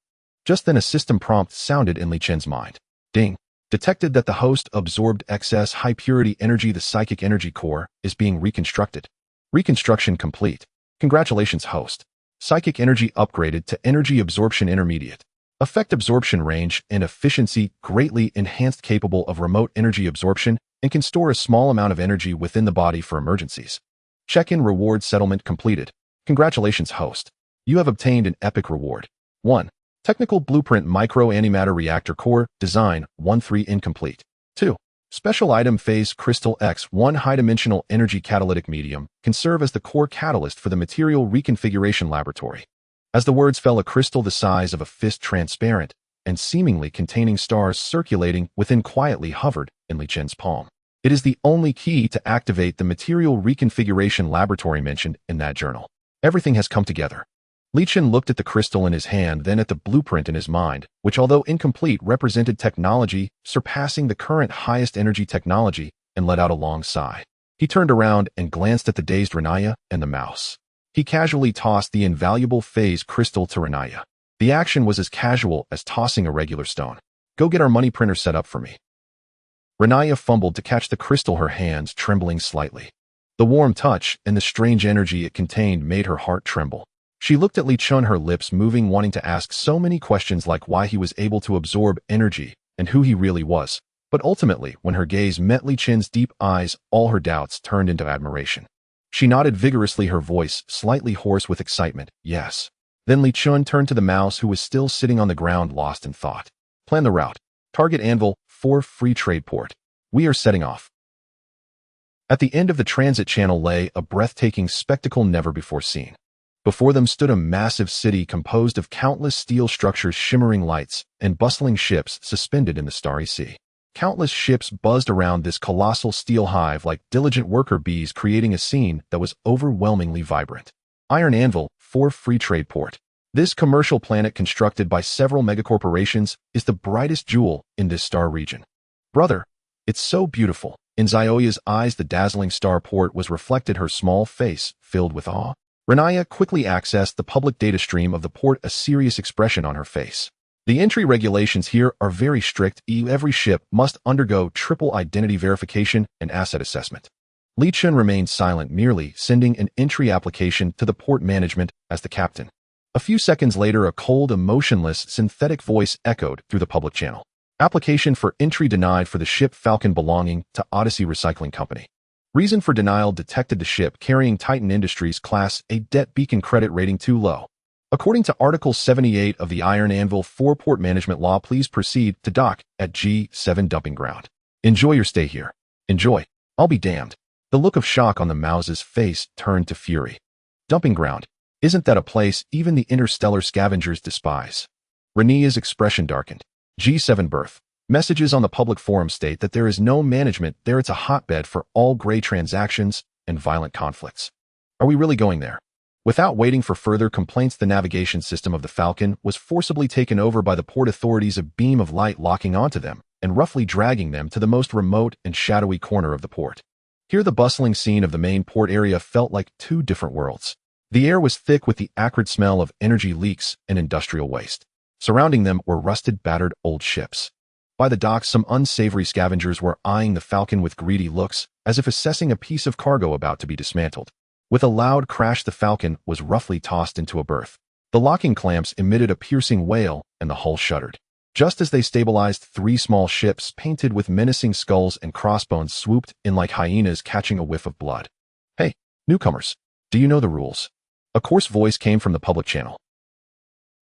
Just then a system prompt sounded in Li Chen's mind. Ding. Detected that the host absorbed excess high-purity energy. The psychic energy core is being reconstructed. Reconstruction complete. Congratulations, host. Psychic energy upgraded to energy absorption intermediate. Effect absorption range and efficiency greatly enhanced, capable of remote energy absorption, and can store a small amount of energy within the body for emergencies. Check-in reward settlement completed. Congratulations, host. You have obtained an epic reward. 1. Technical Blueprint Micro Antimatter Reactor Core Design 1-3 incomplete. 2. Special Item Phase Crystal X1 High-Dimensional Energy Catalytic Medium can serve as the core catalyst for the Material Reconfiguration Laboratory. As the words fell, a crystal the size of a fist, transparent and seemingly containing stars circulating within, quietly hovered in Li Chen's palm. It is the only key to activate the Material Reconfiguration Laboratory mentioned in that journal. Everything has come together. Li Chen looked at the crystal in his hand, then at the blueprint in his mind, which, although incomplete, represented technology surpassing the current highest energy technology, and let out a long sigh. He turned around and glanced at the dazed Renaya and the mouse. He casually tossed the invaluable phase crystal to Renaya. The action was as casual as tossing a regular stone. "Go get our money printer set up for me." Renaya fumbled to catch the crystal, her hands trembling slightly. The warm touch and the strange energy it contained made her heart tremble. She looked at Li Chen, her lips moving, wanting to ask so many questions, like why he was able to absorb energy and who he really was. But ultimately, when her gaze met Li Chen's deep eyes, all her doubts turned into admiration. She nodded vigorously, her voice slightly hoarse with excitement. "Yes." Then Li Chen turned to the mouse, who was still sitting on the ground, lost in thought. "Plan the route. Target Anvil 4 Free Trade Port. We are setting off." At the end of the transit channel lay a breathtaking spectacle never before seen. Before them stood a massive city composed of countless steel structures, shimmering lights, and bustling ships suspended in the starry sea. Countless ships buzzed around this colossal steel hive like diligent worker bees, creating a scene that was overwhelmingly vibrant. Iron Anvil 4 Free Trade Port. This commercial planet, constructed by several megacorporations, is the brightest jewel in this star region. "Brother, it's so beautiful." In Zioya's eyes, the dazzling starport was reflected, her small face filled with awe. Renaya quickly accessed the public data stream of the port, a serious expression on her face. "The entry regulations here are very strict. Every ship must undergo triple identity verification and asset assessment." Li Chen remained silent, merely sending an entry application to the port management as the captain. A few seconds later, a cold, emotionless, synthetic voice echoed through the public channel. Application for entry denied for the ship Falcon belonging to Odyssey Recycling Company. Reason for denial: detected the ship carrying Titan Industries Class A debt beacon credit rating too low. According to Article 78 of the Iron Anvil 4 Port Management Law, please proceed to dock at G7 dumping ground. Enjoy your stay here. Enjoy. I'll be damned. The look of shock on the mouse's face turned to fury. Dumping ground. Isn't that a place even the interstellar scavengers despise? Renee's expression darkened. G7 berth. Messages on the public forum state that there is no management there. It's a hotbed for all gray transactions and violent conflicts. Are we really going there? Without waiting for further complaints, the navigation system of the Falcon was forcibly taken over by the port authorities, a beam of light locking onto them and roughly dragging them to the most remote and shadowy corner of the port. Here, the bustling scene of the main port area felt like two different worlds. The air was thick with the acrid smell of energy leaks and industrial waste. Surrounding them were rusted, battered old ships. By the docks, some unsavory scavengers were eyeing the Falcon with greedy looks, as if assessing a piece of cargo about to be dismantled. With a loud crash, the Falcon was roughly tossed into a berth. The locking clamps emitted a piercing wail, and the hull shuddered. Just as they stabilized, three small ships painted with menacing skulls and crossbones swooped in like hyenas catching a whiff of blood. Hey, newcomers, do you know the rules? A coarse voice came from the public channel.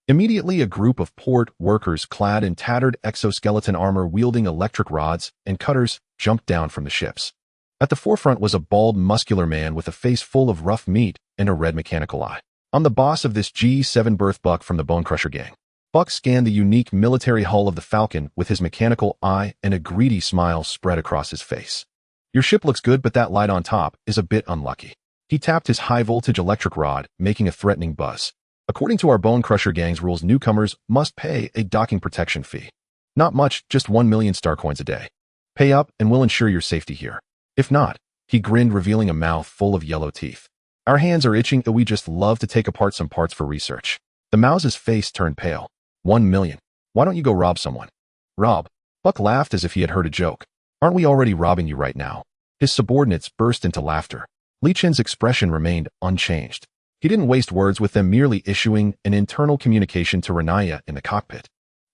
Immediately, a group of port workers clad in tattered exoskeleton armor wielding electric rods and cutters jumped down from the ships. At the forefront was a bald, muscular man with a face full of rough meat and a red mechanical eye. I'm the boss of this G7 berth, Buck from the Bone Crusher gang. Buck scanned the unique military hull of the Falcon with his mechanical eye, and a greedy smile spread across his face. Your ship looks good, but that light on top is a bit unlucky. He tapped his high-voltage electric rod, making a threatening buzz. According to our Bone Crusher gang's rules, newcomers must pay a docking protection fee. Not much, just 1 million star coins a day. Pay up and we'll ensure your safety here. If not, he grinned, revealing a mouth full of yellow teeth. Our hands are itching, and we just love to take apart some parts for research. The mouse's face turned pale. 1 million. Why don't you go rob someone? Rob? Buck laughed as if he had heard a joke. Aren't we already robbing you right now? His subordinates burst into laughter. Li Chen's expression remained unchanged. He didn't waste words with them, merely issuing an internal communication to Renaya in the cockpit.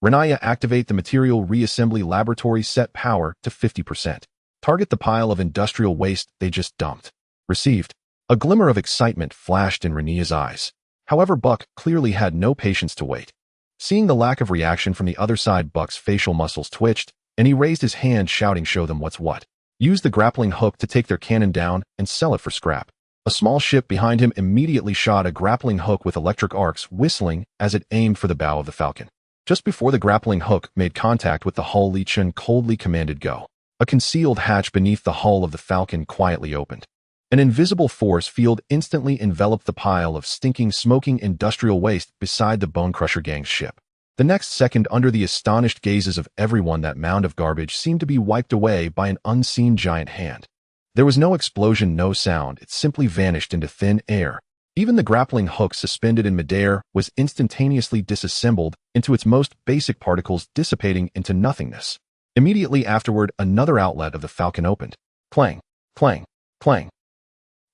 Renaya, activate the material reassembly laboratory, set power to 50%. Target the pile of industrial waste they just dumped. Received. A glimmer of excitement flashed in Renea's eyes. However, Buck clearly had no patience to wait. Seeing the lack of reaction from the other side, Buck's facial muscles twitched, and he raised his hand, shouting, "Show them what's what. Use the grappling hook to take their cannon down and sell it for scrap." A small ship behind him immediately shot a grappling hook with electric arcs whistling as it aimed for the bow of the Falcon. Just before the grappling hook made contact with the hull, Li Chen coldly commanded go. A concealed hatch beneath the hull of the Falcon quietly opened. An invisible force field instantly enveloped the pile of stinking, smoking industrial waste beside the Bone Crusher gang's ship. The next second, under the astonished gazes of everyone, that mound of garbage seemed to be wiped away by an unseen giant hand. There was no explosion, no sound. It simply vanished into thin air. Even the grappling hook suspended in midair was instantaneously disassembled into its most basic particles, dissipating into nothingness. Immediately afterward, another outlet of the Falcon opened. Clang, clang, clang.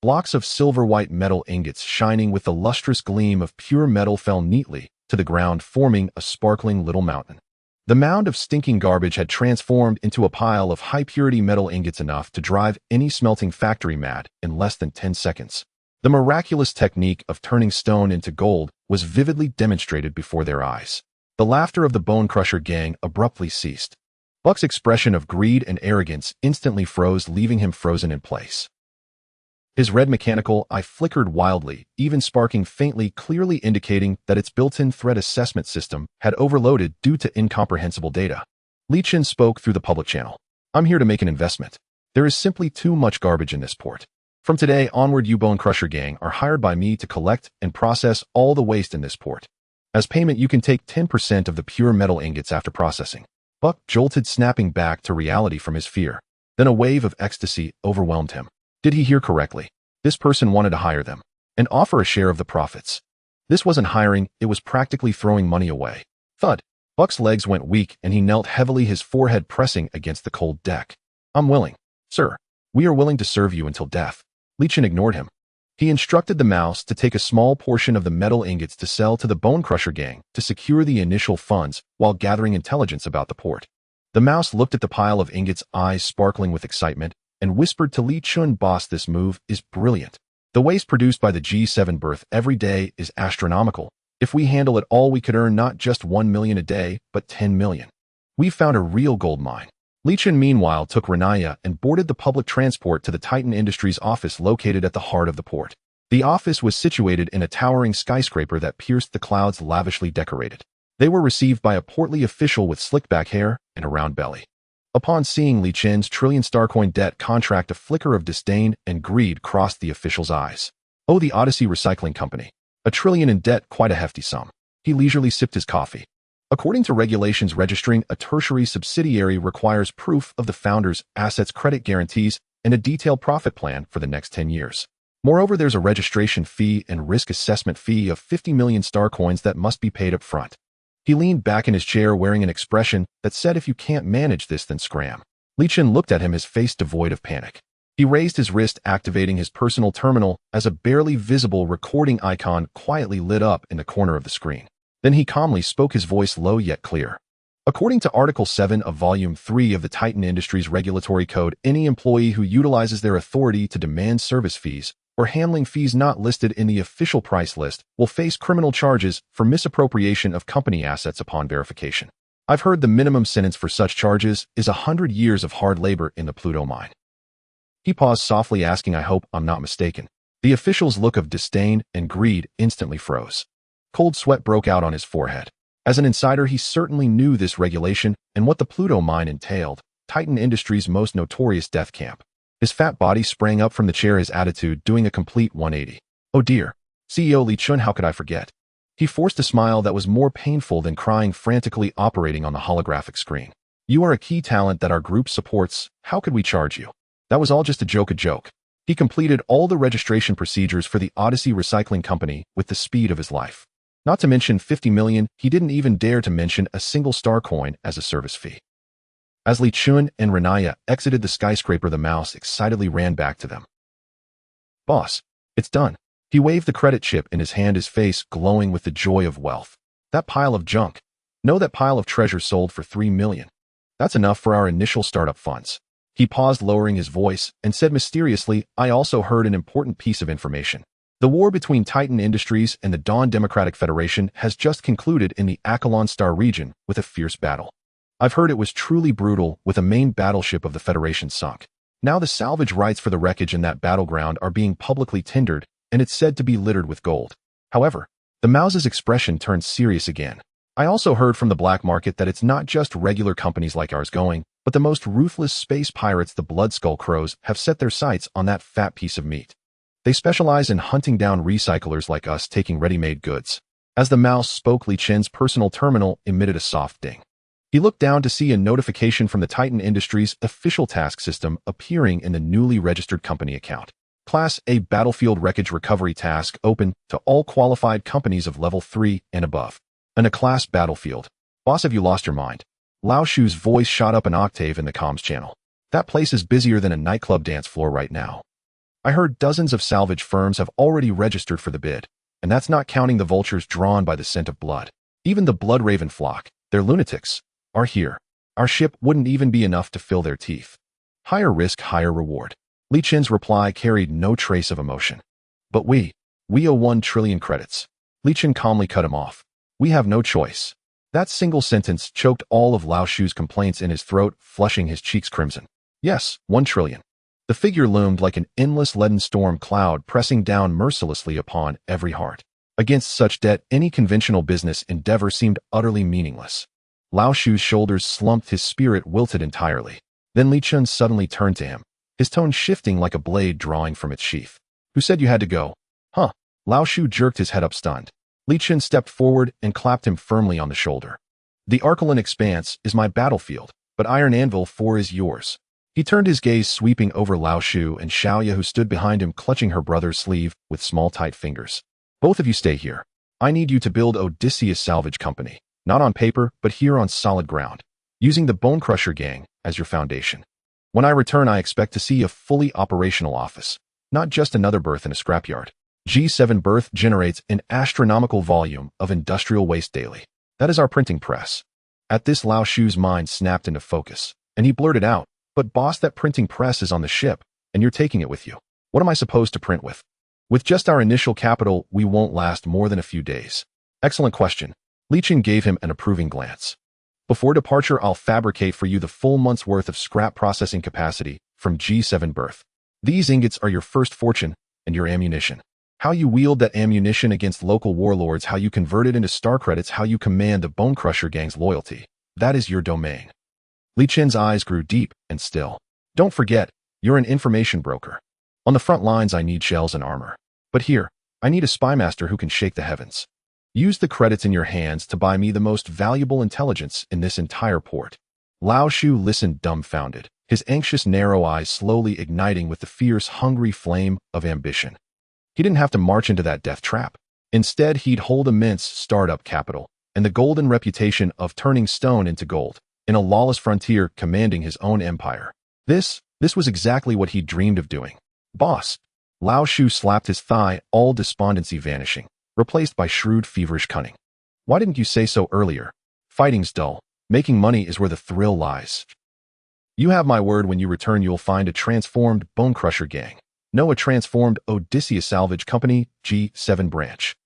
Blocks of silver-white metal ingots shining with the lustrous gleam of pure metal fell neatly to the ground, forming a sparkling little mountain. The mound of stinking garbage had transformed into a pile of high-purity metal ingots, enough to drive any smelting factory mad in less than 10 seconds. The miraculous technique of turning stone into gold was vividly demonstrated before their eyes. The laughter of the Bone Crusher gang abruptly ceased. Buck's expression of greed and arrogance instantly froze, leaving him frozen in place. His red mechanical eye flickered wildly, even sparking faintly, clearly indicating that its built-in threat assessment system had overloaded due to incomprehensible data. Li Chen spoke through the public channel. I'm here to make an investment. There is simply too much garbage in this port. From today onward, you Bone Crusher gang are hired by me to collect and process all the waste in this port. As payment, you can take 10% of the pure metal ingots after processing. Buck jolted, snapping back to reality from his fear. Then a wave of ecstasy overwhelmed him. Did he hear correctly? This person wanted to hire them and offer a share of the profits. This wasn't hiring, it was practically throwing money away. Thud. Buck's legs went weak and he knelt heavily, his forehead pressing against the cold deck. I'm willing. Sir, we are willing to serve you until death. Li Chen ignored him. He instructed the mouse to take a small portion of the metal ingots to sell to the Bone Crusher gang to secure the initial funds while gathering intelligence about the port. The mouse looked at the pile of ingots, eyes sparkling with excitement, and whispered to Li Chun, "Boss, this move is brilliant. The waste produced by the G7 berth every day is astronomical. If we handle it all, we could earn not just 1 million a day, but 10 million. We've found a real gold mine." Li Chun meanwhile took Renaya and boarded the public transport to the Titan Industries office located at the heart of the port. The office was situated in a towering skyscraper that pierced the clouds, lavishly decorated. They were received by a portly official with slick-back hair and a round belly. Upon seeing Li Chun's trillion Starcoin debt contract, a flicker of disdain and greed crossed the official's eyes. Oh, the Odyssey Recycling Company. 1 trillion in debt, quite a hefty sum. He leisurely sipped his coffee. According to regulations, registering a tertiary subsidiary requires proof of the founder's assets, credit guarantees, and a detailed profit plan for the next 10 years. Moreover, there's a registration fee and risk assessment fee of 50 million star coins that must be paid up front. He leaned back in his chair wearing an expression that said, "If you can't manage this, then scram." Li Chun looked at him, his face devoid of panic. He raised his wrist, activating his personal terminal as a barely visible recording icon quietly lit up in the corner of the screen. Then he calmly spoke, his voice low yet clear. According to Article 7 of Volume 3 of the Titan Industries Regulatory Code, any employee who utilizes their authority to demand service fees or handling fees not listed in the official price list will face criminal charges for misappropriation of company assets upon verification. I've heard the minimum sentence for such charges is 100 years of hard labor in the Pluto mine. He paused, softly asking, "I hope I'm not mistaken." The official's look of disdain and greed instantly froze. Cold sweat broke out on his forehead. As an insider, he certainly knew this regulation and what the Pluto mine entailed, Titan Industries' most notorious death camp. His fat body sprang up from the chair, his attitude doing a complete 180. "Oh dear. CEO Li Chun, how could I forget?" He forced a smile that was more painful than crying, frantically operating on the holographic screen. "You are a key talent that our group supports. How could we charge you?" That was all just a joke. He completed all the registration procedures for the Odyssey Recycling Company with the speed of his life. Not to mention 50 million, he didn't even dare to mention a single star coin as a service fee. As Li Chun and Renaya exited the skyscraper, the mouse excitedly ran back to them. "Boss, it's done." He waved the credit chip in his hand, his face glowing with the joy of wealth. "That pile of junk. No, that pile of treasure sold for 3 million. That's enough for our initial startup funds." He paused, lowering his voice, and said mysteriously, "I also heard an important piece of information. The war between Titan Industries and the Dawn Democratic Federation has just concluded in the Akalon Star region with a fierce battle. I've heard it was truly brutal, with a main battleship of the Federation sunk. Now the salvage rights for the wreckage in that battleground are being publicly tendered, and it's said to be littered with gold." However, the mouse's expression turned serious again. "I also heard from the black market that it's not just regular companies like ours going, but the most ruthless space pirates, the Blood Skull Crows, have set their sights on that fat piece of meat. They specialize in hunting down recyclers like us, taking ready-made goods." As the mouse spoke, Li Chun's personal terminal emitted a soft ding. He looked down to see a notification from the Titan Industries official task system appearing in the newly registered company account. Class A Battlefield Wreckage Recovery Task open to all qualified companies of level 3 and above. "A class battlefield. Boss, have you lost your mind?" Lao Shu's voice shot up an octave in the comms channel. "That place is busier than a nightclub dance floor right now. I heard dozens of salvage firms have already registered for the bid, and that's not counting the vultures drawn by the scent of blood. Even the Blood Raven flock, they're lunatics, are here. Our ship wouldn't even be enough to fill their teeth. Higher risk, higher reward." Li Chun's reply carried no trace of emotion. "But we owe 1 trillion credits." Li Chun calmly cut him off. "We have no choice." That single sentence choked all of Lao Shu's complaints in his throat, flushing his cheeks crimson. Yes, 1 trillion. The figure loomed like an endless leaden storm cloud, pressing down mercilessly upon every heart. Against such debt, any conventional business endeavor seemed utterly meaningless. Lao Shu's shoulders slumped, his spirit wilted entirely. Then Li Chun suddenly turned to him, his tone shifting like a blade drawing from its sheath. "Who said you had to go?" "Huh?" Lao Shu jerked his head up, stunned. Li Chun stepped forward and clapped him firmly on the shoulder. "The Arcalan Expanse is my battlefield, but Iron Anvil 4 is yours." He turned his gaze, sweeping over Lao Shu and Xiaoya, who stood behind him, clutching her brother's sleeve with small, tight fingers. "Both of you stay here. I need you to build Odysseus Salvage Company, not on paper, but here on solid ground, using the Bone Crusher gang as your foundation. When I return, I expect to see a fully operational office. not just another berth in a scrapyard. G7 berth generates an astronomical volume of industrial waste daily. That is our printing press. At this, Lao Shu's mind snapped into focus, and he blurted out, "But boss, that printing press is on the ship, and you're taking it with you. What am I supposed to print with? With just our initial capital, we won't last more than a few days." "Excellent question." Li Chen gave him an approving glance. "Before departure, I'll fabricate for you the full month's worth of scrap processing capacity from G7 berth. These ingots are your first fortune and your ammunition. How you wield that ammunition against local warlords, how you convert it into star credits, how you command the Bone Crusher gang's loyalty, that is your domain." Li Chen's eyes grew deep and still. "Don't forget, you're an information broker. On the front lines, I need shells and armor. But here, I need a spy master who can shake the heavens. Use the credits in your hands to buy me the most valuable intelligence in this entire port." Lao Shu listened dumbfounded, his anxious narrow eyes slowly igniting with the fierce, hungry flame of ambition. He didn't have to march into that death trap. Instead, he'd hold immense startup capital and the golden reputation of turning stone into gold, in a lawless frontier commanding his own empire. This was exactly what he dreamed of doing. "Boss." Lao Shu slapped his thigh, all despondency vanishing, replaced by shrewd, feverish cunning. "Why didn't you say so earlier? Fighting's dull. Making money is where the thrill lies. You have my word, when you return you'll find a transformed Bone Crusher gang. No, a transformed Odyssey Salvage Company, G7 branch."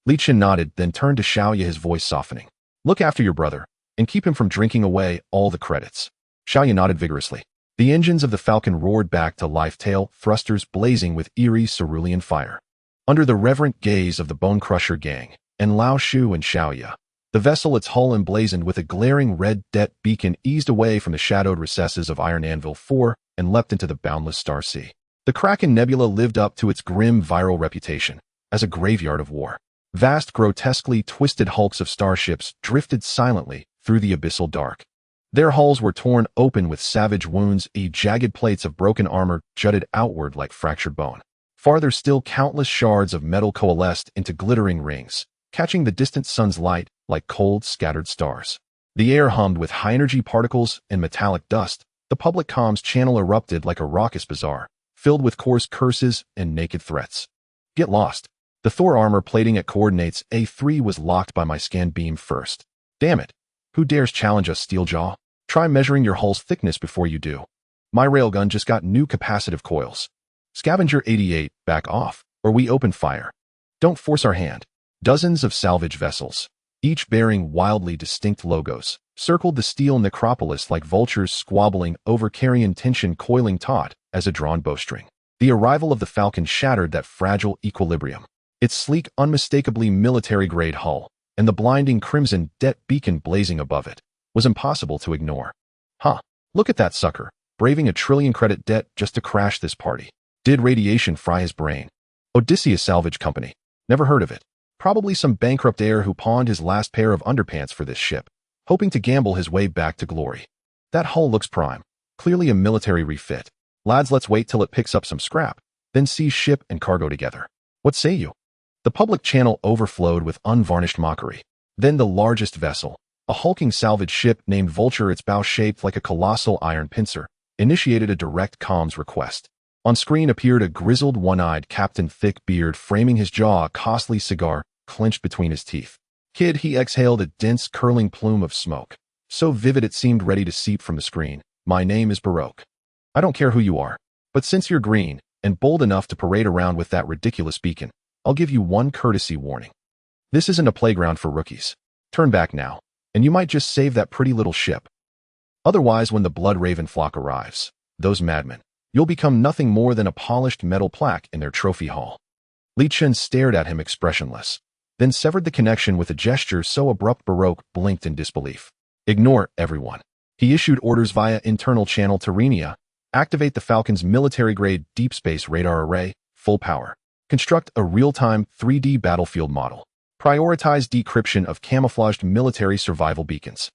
Li Chen nodded, then turned to Xiaoya, his voice softening. "Look after your brother, and keep him from drinking away all the credits." Xiaoya nodded vigorously. The engines of the Falcon roared back to life, tail thrusters blazing with eerie cerulean fire. Under the reverent gaze of the Bone Crusher gang, and Lao Shu and Xiaoya, the vessel, its hull emblazoned with a glaring red det beacon, eased away from the shadowed recesses of Iron Anvil 4 and leapt into the boundless star sea. The Kraken Nebula lived up to its grim viral reputation as a graveyard of war. Vast, grotesquely twisted hulks of starships drifted silently through the abyssal dark. Their hulls were torn open with savage wounds, jagged plates of broken armor jutted outward like fractured bone. Farther still, countless shards of metal coalesced into glittering rings, catching the distant sun's light like cold, scattered stars. The air hummed with high-energy particles and metallic dust. The public comms channel erupted like a raucous bazaar, filled with coarse curses and naked threats. "Get lost." The Thor armor plating at coordinates A3 was locked by my scan beam first. "Damn it. Who dares challenge us, Steeljaw? Try measuring your hull's thickness before you do. My railgun just got new capacitive coils. Scavenger 88, back off, or we open fire. Don't force our hand." Dozens of salvage vessels, each bearing wildly distinct logos, circled the steel necropolis like vultures squabbling over carrion tension, coiling taut as a drawn bowstring. The arrival of the Falcon shattered that fragile equilibrium. Its sleek, unmistakably military-grade hull, and the blinding crimson det beacon blazing above it, was impossible to ignore. "Huh, look at that sucker, braving a trillion-credit debt just to crash this party. Did radiation fry his brain? Odyssey Salvage Company. Never heard of it. Probably some bankrupt heir who pawned his last pair of underpants for this ship, hoping to gamble his way back to glory. That hull looks prime. Clearly a military refit. Lads, let's wait till it picks up some scrap, then see ship and cargo together. What say you?" The public channel overflowed with unvarnished mockery. Then the largest vessel, a hulking salvage ship named Vulture, its bow shaped like a colossal iron pincer, initiated a direct comms request. On screen appeared a grizzled, one-eyed captain, thick beard framing his jaw, a costly cigar clenched between his teeth. "Kid," he exhaled a dense, curling plume of smoke, so vivid it seemed ready to seep from the screen. "My name is Baroque. I don't care who you are, but since you're green and bold enough to parade around with that ridiculous beacon, I'll give you one courtesy warning. This isn't a playground for rookies. Turn back now, and you might just save that pretty little ship. Otherwise, when the Blood Raven flock arrives, those madmen, you'll become nothing more than a polished metal plaque in their trophy hall." Li Chen stared at him expressionless, then severed the connection with a gesture so abrupt Baroque blinked in disbelief. "Ignore everyone." He issued orders via internal channel to Renia. "Activate the Falcon's military-grade deep space radar array, full power. Construct a real-time 3D battlefield model. Prioritize decryption of camouflaged military survival beacons."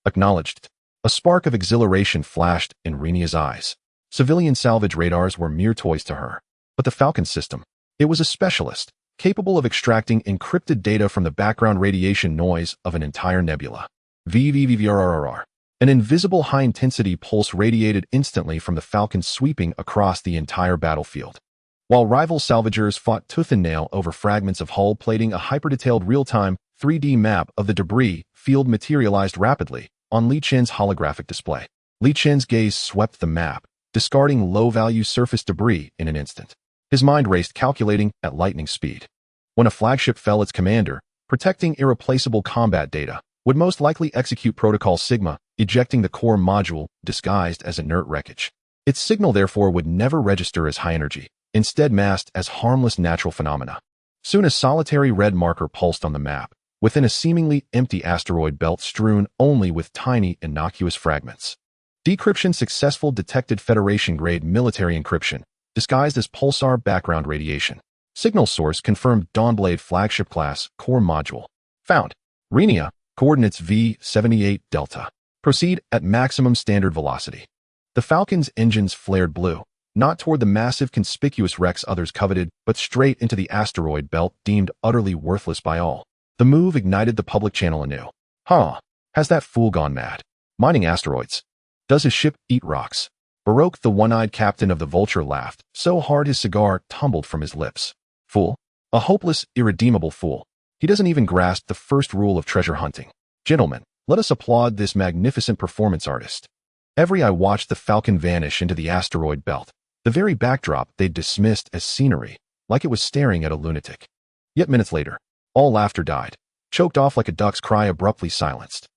Acknowledged. A spark of exhilaration flashed in Renia's eyes. Civilian salvage radars were mere toys to her. But the Falcon system, it was a specialist, capable of extracting encrypted data from the background radiation noise of an entire nebula. VVVVRRR. An invisible high-intensity pulse radiated instantly from the Falcon, sweeping across the entire battlefield. While rival salvagers fought tooth and nail over fragments of hull plating, a hyper-detailed real-time 3D map of the debris field materialized rapidly on Li Chen's holographic display. Li Chen's gaze swept the map, discarding low-value surface debris in an instant. His mind raced, calculating at lightning speed. When a flagship fell, its commander, protecting irreplaceable combat data, would most likely execute Protocol Sigma, ejecting the core module disguised as inert wreckage. Its signal therefore would never register as high energy, instead masked as harmless natural phenomena. Soon a solitary red marker pulsed on the map, within a seemingly empty asteroid belt strewn only with tiny, innocuous fragments. Decryption successful, detected Federation-grade military encryption, disguised as pulsar background radiation. Signal source confirmed Dawnblade flagship class core module. Found. Rhenia, coordinates V78 Delta. Proceed at maximum standard velocity. The Falcon's engines flared blue, not toward the massive conspicuous wrecks others coveted, but straight into the asteroid belt deemed utterly worthless by all. The move ignited the public channel anew. Huh, has that fool gone mad? Mining asteroids. Does his ship eat rocks? Baroque, the one-eyed captain of the Vulture, laughed so hard his cigar tumbled from his lips. Fool. A hopeless, irredeemable fool. He doesn't even grasp the first rule of treasure hunting. Gentlemen, let us applaud this magnificent performance artist. Every eye watched the Falcon vanish into the asteroid belt, the very backdrop they'd dismissed as scenery, like it was staring at a lunatic. Yet minutes later, all laughter died, choked off like a duck's cry abruptly silenced.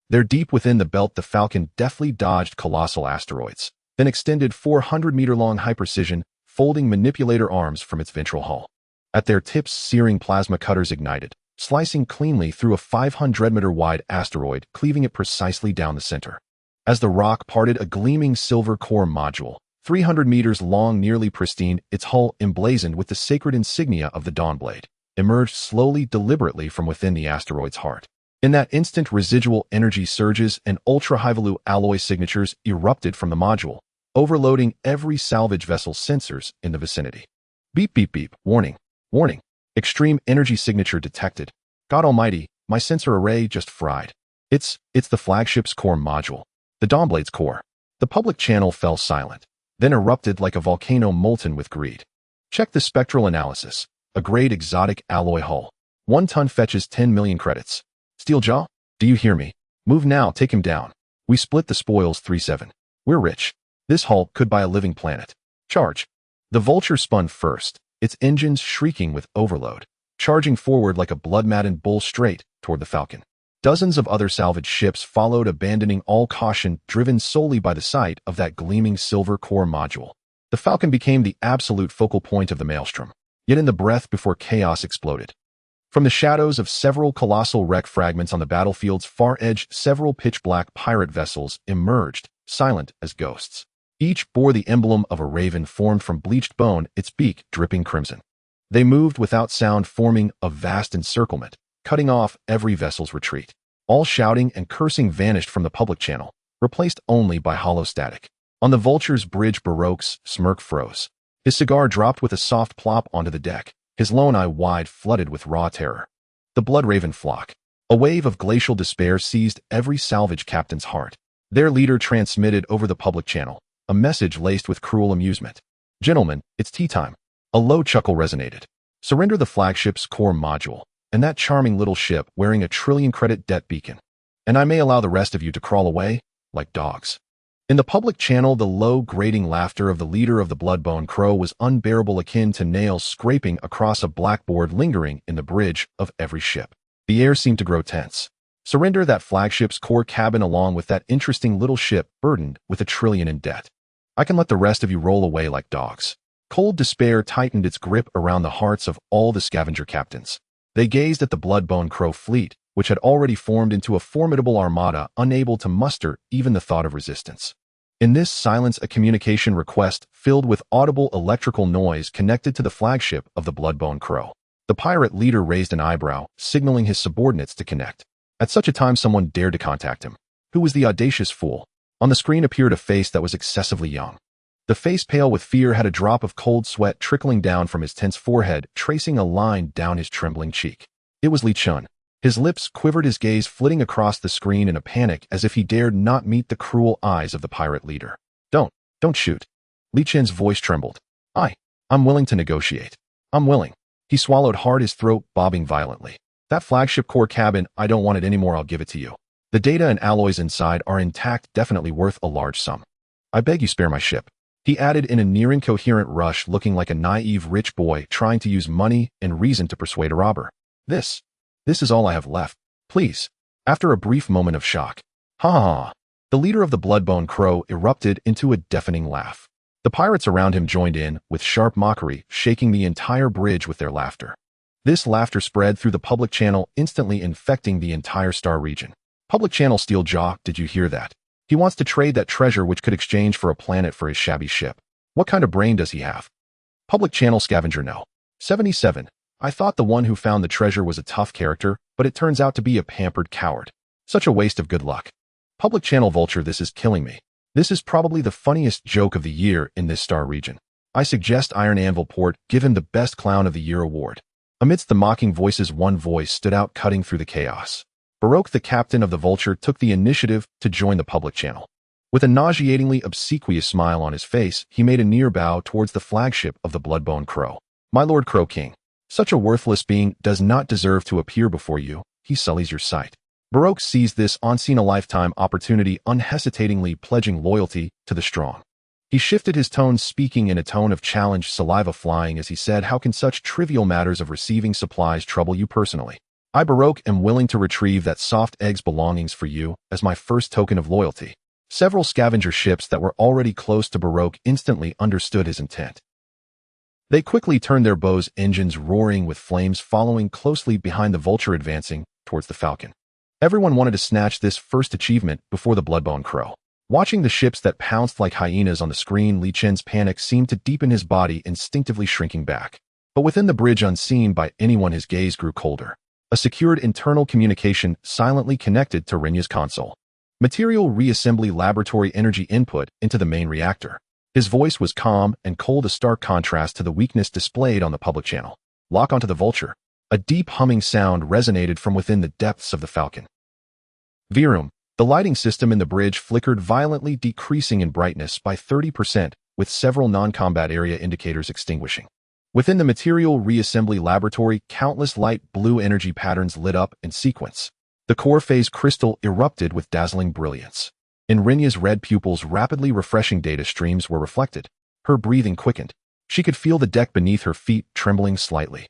There deep within the belt, the Falcon deftly dodged colossal asteroids, then extended 400-meter-long hypercision, folding manipulator arms from its ventral hull. At their tips, searing plasma cutters ignited, slicing cleanly through a 500-meter-wide asteroid, cleaving it precisely down the center. As the rock parted, a gleaming silver core module, 300 meters long, nearly pristine, its hull emblazoned with the sacred insignia of the Dawnblade, emerged slowly, deliberately from within the asteroid's heart. In that instant, residual energy surges and ultra-high-value alloy signatures erupted from the module, overloading every salvage vessel's sensors in the vicinity. Beep, beep, beep. Warning. Warning. Extreme energy signature detected. God almighty, my sensor array just fried. It's the flagship's core module. The Dawnblade's core. The public channel fell silent, then erupted like a volcano molten with greed. Check the spectral analysis. A grade exotic alloy hull. 1 ton fetches 10 million credits. Steeljaw, do you hear me? Move now, take him down. We split the spoils 3-7. We're rich. This hull could buy a living planet. Charge. The Vulture spun first, its engines shrieking with overload, charging forward like a blood-maddened bull straight toward the Falcon. Dozens of other salvage ships followed, abandoning all caution, driven solely by the sight of that gleaming silver core module. The Falcon became the absolute focal point of the maelstrom, yet in the breath before chaos exploded. From the shadows of several colossal wreck fragments on the battlefield's far edge, several pitch-black pirate vessels emerged, silent as ghosts. Each bore the emblem of a raven formed from bleached bone, its beak dripping crimson. They moved without sound, forming a vast encirclement, cutting off every vessel's retreat. All shouting and cursing vanished from the public channel, replaced only by hollow static. On the Vulture's bridge, Baroque's smirk froze. His cigar dropped with a soft plop onto the deck, his lone eye wide, flooded with raw terror. The Bloodraven flock. A wave of glacial despair seized every salvage captain's heart. Their leader transmitted over the public channel a message laced with cruel amusement. Gentlemen, it's tea time. A low chuckle resonated. Surrender the flagship's core module, and that charming little ship wearing a 1 trillion credit debt beacon, and I may allow the rest of you to crawl away like dogs. In the public channel, the low, grating laughter of the leader of the Bloodbone Crow was unbearable, akin to nails scraping across a blackboard lingering in the bridge of every ship. The air seemed to grow tense. Surrender that flagship's core cabin along with that interesting little ship burdened with 1 trillion in debt. I can let the rest of you roll away like dogs. Cold despair tightened its grip around the hearts of all the scavenger captains. They gazed at the Bloodbone Crow fleet, which had already formed into a formidable armada, unable to muster even the thought of resistance. In this silence, a communication request filled with audible electrical noise connected to the flagship of the Bloodbone Crow. The pirate leader raised an eyebrow, signaling his subordinates to connect. At such a time, someone dared to contact him. Who was the audacious fool? On the screen appeared a face that was excessively young. The face, pale with fear, had a drop of cold sweat trickling down from his tense forehead, tracing a line down his trembling cheek. It was Li Chen. His lips quivered, his gaze flitting across the screen in a panic as if he dared not meet the cruel eyes of the pirate leader. Don't shoot. Li Chen's voice trembled. I'm willing to negotiate. I'm willing. He swallowed hard, his throat bobbing violently. That flagship core cabin, I don't want it anymore, I'll give it to you. The data and alloys inside are intact, definitely worth a large sum. I beg you spare my ship. He added in a near incoherent rush, looking like a naive rich boy trying to use money and reason to persuade a robber. This is all I have left. Please. After a brief moment of shock. Ha ha ha. The leader of the Bloodbone Crow erupted into a deafening laugh. The pirates around him joined in, with sharp mockery, shaking the entire bridge with their laughter. This laughter spread through the public channel, instantly infecting the entire star region. Public channel Steeljaw, did you hear that? He wants to trade that treasure which could exchange for a planet for his shabby ship. What kind of brain does he have? Public channel Scavenger no. 77. I thought the one who found the treasure was a tough character, but it turns out to be a pampered coward. Such a waste of good luck. Public channel Vulture, this is killing me. This is probably the funniest joke of the year in this star region. I suggest Iron Anvil Port give him the Best Clown of the Year award. Amidst the mocking voices, one voice stood out, cutting through the chaos. Baroque, the captain of the Vulture, took the initiative to join the public channel. With a nauseatingly obsequious smile on his face, he made a near bow towards the flagship of the Bloodbone Crow. My Lord Crow King, such a worthless being does not deserve to appear before you. He sullies your sight. Baroque seized this once-in-a-lifetime opportunity, unhesitatingly pledging loyalty to the strong. He shifted his tone, speaking in a tone of challenge, saliva flying as he said, how can such trivial matters of receiving supplies trouble you personally? I, Baroque, am willing to retrieve that soft egg's belongings for you as my first token of loyalty. Several scavenger ships that were already close to Baroque instantly understood his intent. They quickly turned their bows, engines roaring with flames, following closely behind the Vulture, advancing towards the Falcon. Everyone wanted to snatch this first achievement before the Bloodbone Crow. Watching the ships that pounced like hyenas on the screen, Li Chen's panic seemed to deepen, his body instinctively shrinking back. But within the bridge, unseen by anyone, his gaze grew colder. A secured internal communication silently connected to Renya's console. Material reassembly laboratory energy input into the main reactor. His voice was calm and cold, a stark contrast to the weakness displayed on the public channel. Lock onto the Vulture. A deep humming sound resonated from within the depths of the Falcon. Virum. The lighting system in the bridge flickered violently, decreasing in brightness by 30%, with several non-combat area indicators extinguishing. Within the material reassembly laboratory, countless light blue energy patterns lit up in sequence. The core phase crystal erupted with dazzling brilliance. In Renya's red pupils, rapidly refreshing data streams were reflected. Her breathing quickened. She could feel the deck beneath her feet trembling slightly.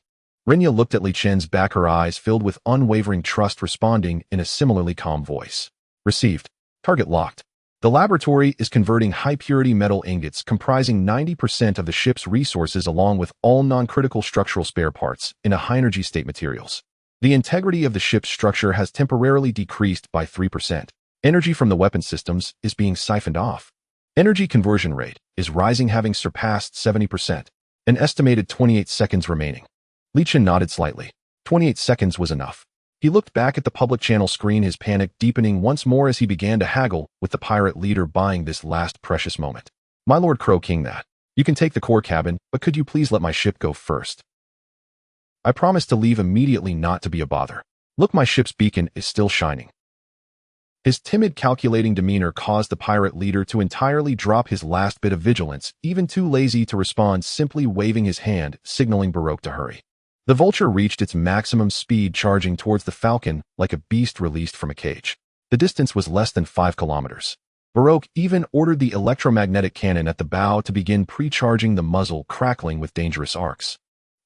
Renya looked at Li Chen's back, her eyes filled with unwavering trust, responding in a similarly calm voice. Received. Target locked. The laboratory is converting high-purity metal ingots comprising 90% of the ship's resources, along with all non-critical structural spare parts, into high-energy state materials. The integrity of the ship's structure has temporarily decreased by 3%. Energy from the weapon systems is being siphoned off. Energy conversion rate is rising, having surpassed 70%. An estimated 28 seconds remaining. Li Chen nodded slightly. 28 seconds was enough. He looked back at the public channel screen, his panic deepening once more as he began to haggle with the pirate leader, buying this last precious moment. My Lord Crow King, that. You can take the core cabin, but could you please let my ship go first? I promise to leave immediately, not to be a bother. Look, my ship's beacon is still shining. His timid, calculating demeanor caused the pirate leader to entirely drop his last bit of vigilance, even too lazy to respond, simply waving his hand, signaling Baroque to hurry. The Vulture reached its maximum speed, charging towards the Falcon like a beast released from a cage. The distance was less than 5 kilometers. Baroque even ordered the electromagnetic cannon at the bow to begin pre-charging, the muzzle crackling with dangerous arcs.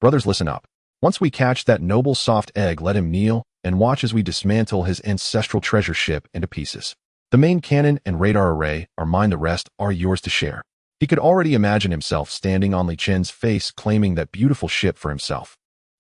Brothers, listen up. Once we catch that noble soft egg, let him kneel and watch as we dismantle his ancestral treasure ship into pieces. The main cannon and radar array are mine, the rest are yours to share. He could already imagine himself standing on Li Chen's face, claiming that beautiful ship for himself.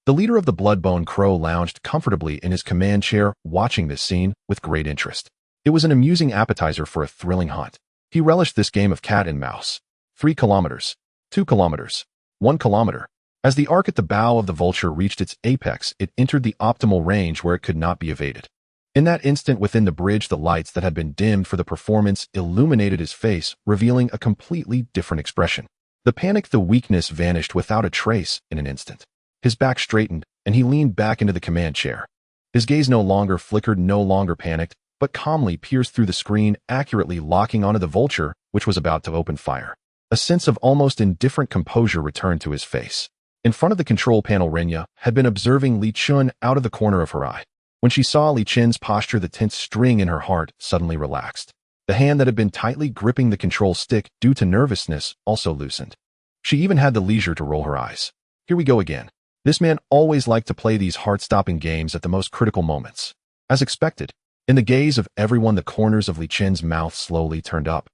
The leader of the Bloodbone Crow lounged comfortably in his command chair, watching this scene with great interest. It was an amusing appetizer for a thrilling hunt. He relished this game of cat and mouse. 3 kilometers. 2 kilometers. 1 kilometer. As the arc at the bow of the Vulture reached its apex, it entered the optimal range where it could not be evaded. In that instant, within the bridge, the lights that had been dimmed for the performance illuminated his face, revealing a completely different expression. The panic, the weakness vanished without a trace in an instant. His back straightened, and he leaned back into the command chair. His gaze no longer flickered, no longer panicked, but calmly pierced through the screen, accurately locking onto the Vulture, which was about to open fire. A sense of almost indifferent composure returned to his face. In front of the control panel, Renya had been observing Li Chun out of the corner of her eye. When she saw Li Chun's posture, the tense string in her heart suddenly relaxed. The hand that had been tightly gripping the control stick due to nervousness also loosened. She even had the leisure to roll her eyes. Here we go again. This man always liked to play these heart-stopping games at the most critical moments. As expected, in the gaze of everyone, the corners of Li Chun's mouth slowly turned up.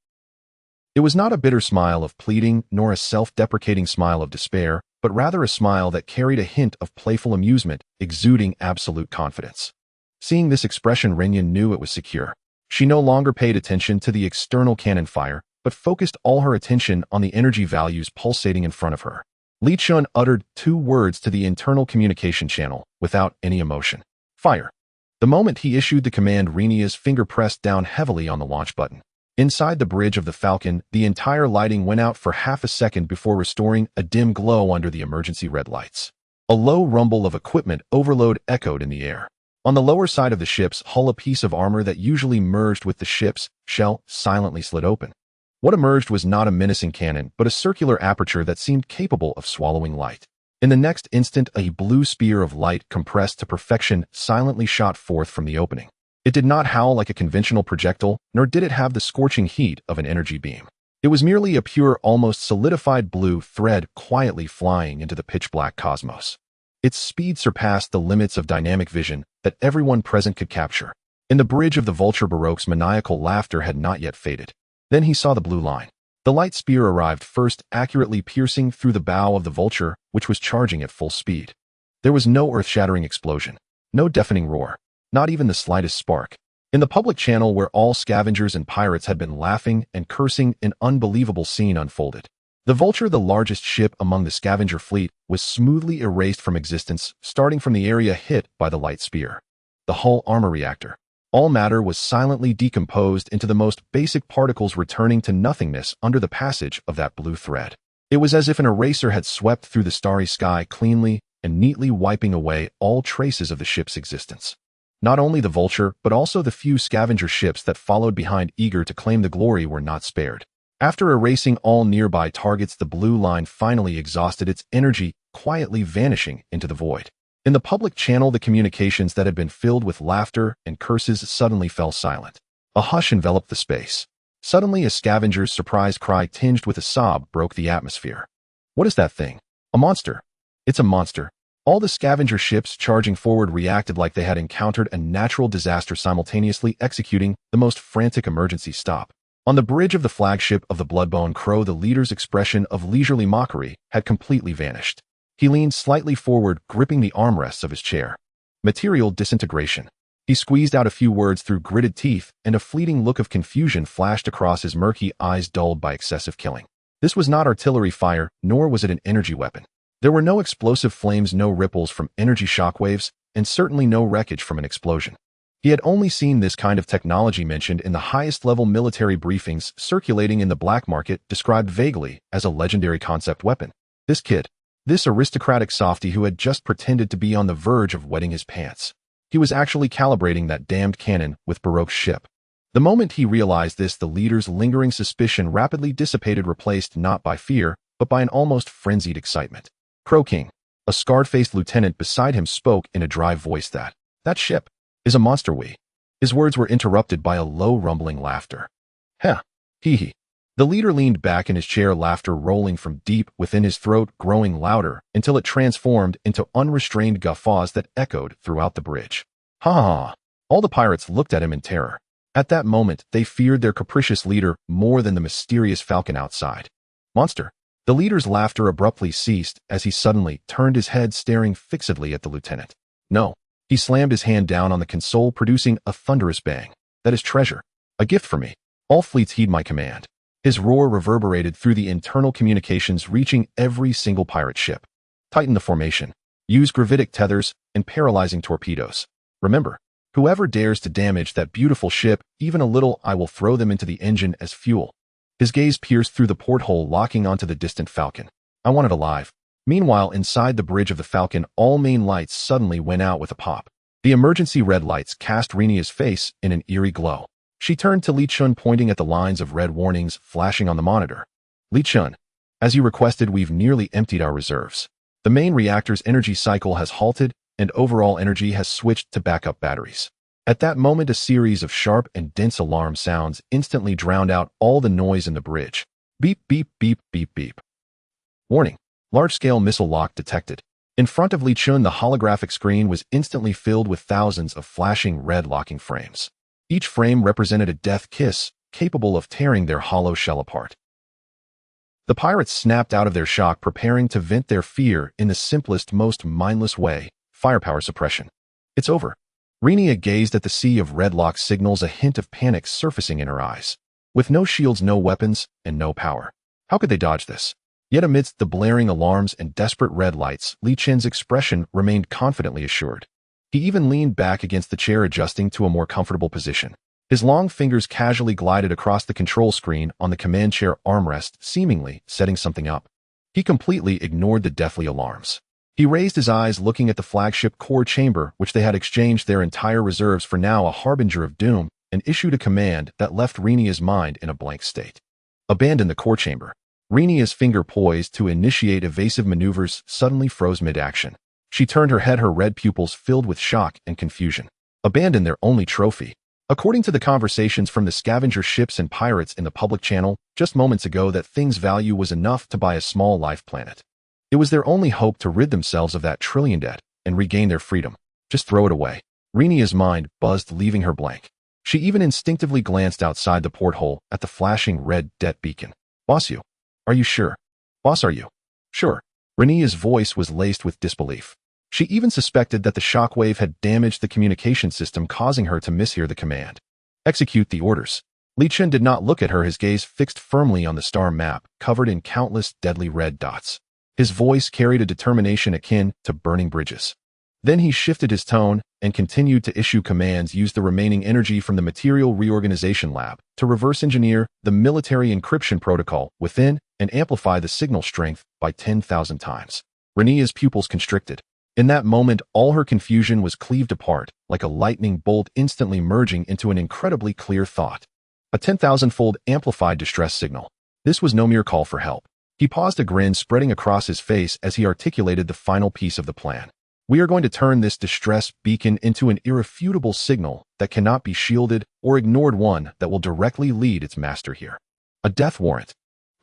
It was not a bitter smile of pleading, nor a self-deprecating smile of despair, but rather a smile that carried a hint of playful amusement, exuding absolute confidence. Seeing this expression, Renya knew it was secure. She no longer paid attention to the external cannon fire, but focused all her attention on the energy values pulsating in front of her. Li Chun uttered 2 words to the internal communication channel, without any emotion. Fire. The moment he issued the command, Renya's finger pressed down heavily on the launch button. Inside the bridge of the Falcon, the entire lighting went out for half a second before restoring a dim glow under the emergency red lights. A low rumble of equipment overload echoed in the air. On the lower side of the ship's hull, a piece of armor that usually merged with the ship's shell silently slid open. What emerged was not a menacing cannon, but a circular aperture that seemed capable of swallowing light. In the next instant, a blue spear of light compressed to perfection silently shot forth from the opening. It did not howl like a conventional projectile, nor did it have the scorching heat of an energy beam. It was merely a pure, almost solidified blue thread quietly flying into the pitch-black cosmos. Its speed surpassed the limits of dynamic vision that everyone present could capture. In the bridge of the Vulture, Baroque's maniacal laughter had not yet faded. Then he saw the blue line. The light spear arrived first, accurately piercing through the bow of the Vulture, which was charging at full speed. There was no earth-shattering explosion, no deafening roar, not even the slightest spark. In the public channel, where all scavengers and pirates had been laughing and cursing, an unbelievable scene unfolded. The Vulture, the largest ship among the scavenger fleet, was smoothly erased from existence, starting from the area hit by the light spear. The hull armor reactor. All matter was silently decomposed into the most basic particles, returning to nothingness under the passage of that blue thread. It was as if an eraser had swept through the starry sky cleanly and neatly, wiping away all traces of the ship's existence. Not only the Vulture, but also the few scavenger ships that followed behind, eager to claim the glory, were not spared. After erasing all nearby targets, the blue line finally exhausted its energy, quietly vanishing into the void. In the public channel, the communications that had been filled with laughter and curses suddenly fell silent. A hush enveloped the space. Suddenly, a scavenger's surprised cry tinged with a sob broke the atmosphere. What is that thing? A monster. It's a monster. All the scavenger ships charging forward reacted like they had encountered a natural disaster, simultaneously executing the most frantic emergency stop. On the bridge of the flagship of the Bloodbone Crow, the leader's expression of leisurely mockery had completely vanished. He leaned slightly forward, gripping the armrests of his chair. Material disintegration. He squeezed out a few words through gritted teeth, and a fleeting look of confusion flashed across his murky eyes, dulled by excessive killing. This was not artillery fire, nor was it an energy weapon. There were no explosive flames, no ripples from energy shockwaves, and certainly no wreckage from an explosion. He had only seen this kind of technology mentioned in the highest-level military briefings circulating in the black market, described vaguely as a legendary concept weapon. This kid. This aristocratic softy who had just pretended to be on the verge of wetting his pants. He was actually calibrating that damned cannon with Baroque's ship. The moment he realized this, the leader's lingering suspicion rapidly dissipated, replaced not by fear, but by an almost frenzied excitement. Crow King, a scarred-faced lieutenant beside him, spoke in a dry voice. That ship is a monster. His words were interrupted by a low rumbling laughter. Heh. Hee. The leader leaned back in his chair, laughter rolling from deep within his throat, growing louder until it transformed into unrestrained guffaws that echoed throughout the bridge. Ha ha! All the pirates looked at him in terror. At that moment, they feared their capricious leader more than the mysterious falcon outside. Monster! The leader's laughter abruptly ceased as he suddenly turned his head, staring fixedly at the lieutenant. No. He slammed his hand down on the console, producing a thunderous bang. That is treasure. A gift for me. All fleets heed my command. His roar reverberated through the internal communications, reaching every single pirate ship. Tighten the formation. Use gravitic tethers and paralyzing torpedoes. Remember, whoever dares to damage that beautiful ship even a little, I will throw them into the engine as fuel. His gaze pierced through the porthole, locking onto the distant Falcon. I want it alive. Meanwhile, inside the bridge of the Falcon, all main lights suddenly went out with a pop. The emergency red lights cast Renya's face in an eerie glow. She turned to Li Chun, pointing at the lines of red warnings flashing on the monitor. Li Chun, as you requested, we've nearly emptied our reserves. The main reactor's energy cycle has halted, and overall energy has switched to backup batteries. At that moment, a series of sharp and dense alarm sounds instantly drowned out all the noise in the bridge. Beep, beep, beep, beep, beep. Warning. Large-scale missile lock detected. In front of Li Chun, the holographic screen was instantly filled with thousands of flashing red locking frames. Each frame represented a death kiss, capable of tearing their hollow shell apart. The pirates snapped out of their shock, preparing to vent their fear in the simplest, most mindless way: firepower suppression. It's over. Renia gazed at the sea of red lock signals, a hint of panic surfacing in her eyes. With no shields, no weapons, and no power, how could they dodge this? Yet amidst the blaring alarms and desperate red lights, Li Chen's expression remained confidently assured. He even leaned back against the chair, adjusting to a more comfortable position. His long fingers casually glided across the control screen on the command chair armrest, seemingly setting something up. He completely ignored the deathly alarms. He raised his eyes, looking at the flagship core chamber, which they had exchanged their entire reserves for, now a harbinger of doom, and issued a command that left Renia's mind in a blank state. Abandon the core chamber. Renia's finger, poised to initiate evasive maneuvers, suddenly froze mid-action. She turned her head, her red pupils filled with shock and confusion. Abandon their only trophy. According to the conversations from the scavenger ships and pirates in the public channel just moments ago, that thing's value was enough to buy a small life planet. It was their only hope to rid themselves of that trillion debt and regain their freedom. Just throw it away. Renia's mind buzzed, leaving her blank. She even instinctively glanced outside the porthole at the flashing red debt beacon. Boss, you. Are you sure? Boss, are you sure? Renia's voice was laced with disbelief. She even suspected that the shockwave had damaged the communication system, causing her to mishear the command. Execute the orders. Li Chun did not look at her, his gaze fixed firmly on the star map, covered in countless deadly red dots. His voice carried a determination akin to burning bridges. Then he shifted his tone and continued to issue commands. Use the remaining energy from the material reorganization lab to reverse engineer the military encryption protocol within and amplify the signal strength by 10,000 times. Renia's pupils constricted. In that moment, all her confusion was cleaved apart, like a lightning bolt instantly merging into an incredibly clear thought. A 10,000-fold amplified distress signal. This was no mere call for help. He paused, a grin spreading across his face as he articulated the final piece of the plan. We are going to turn this distress beacon into an irrefutable signal that cannot be shielded or ignored, one that will directly lead its master here. A death warrant.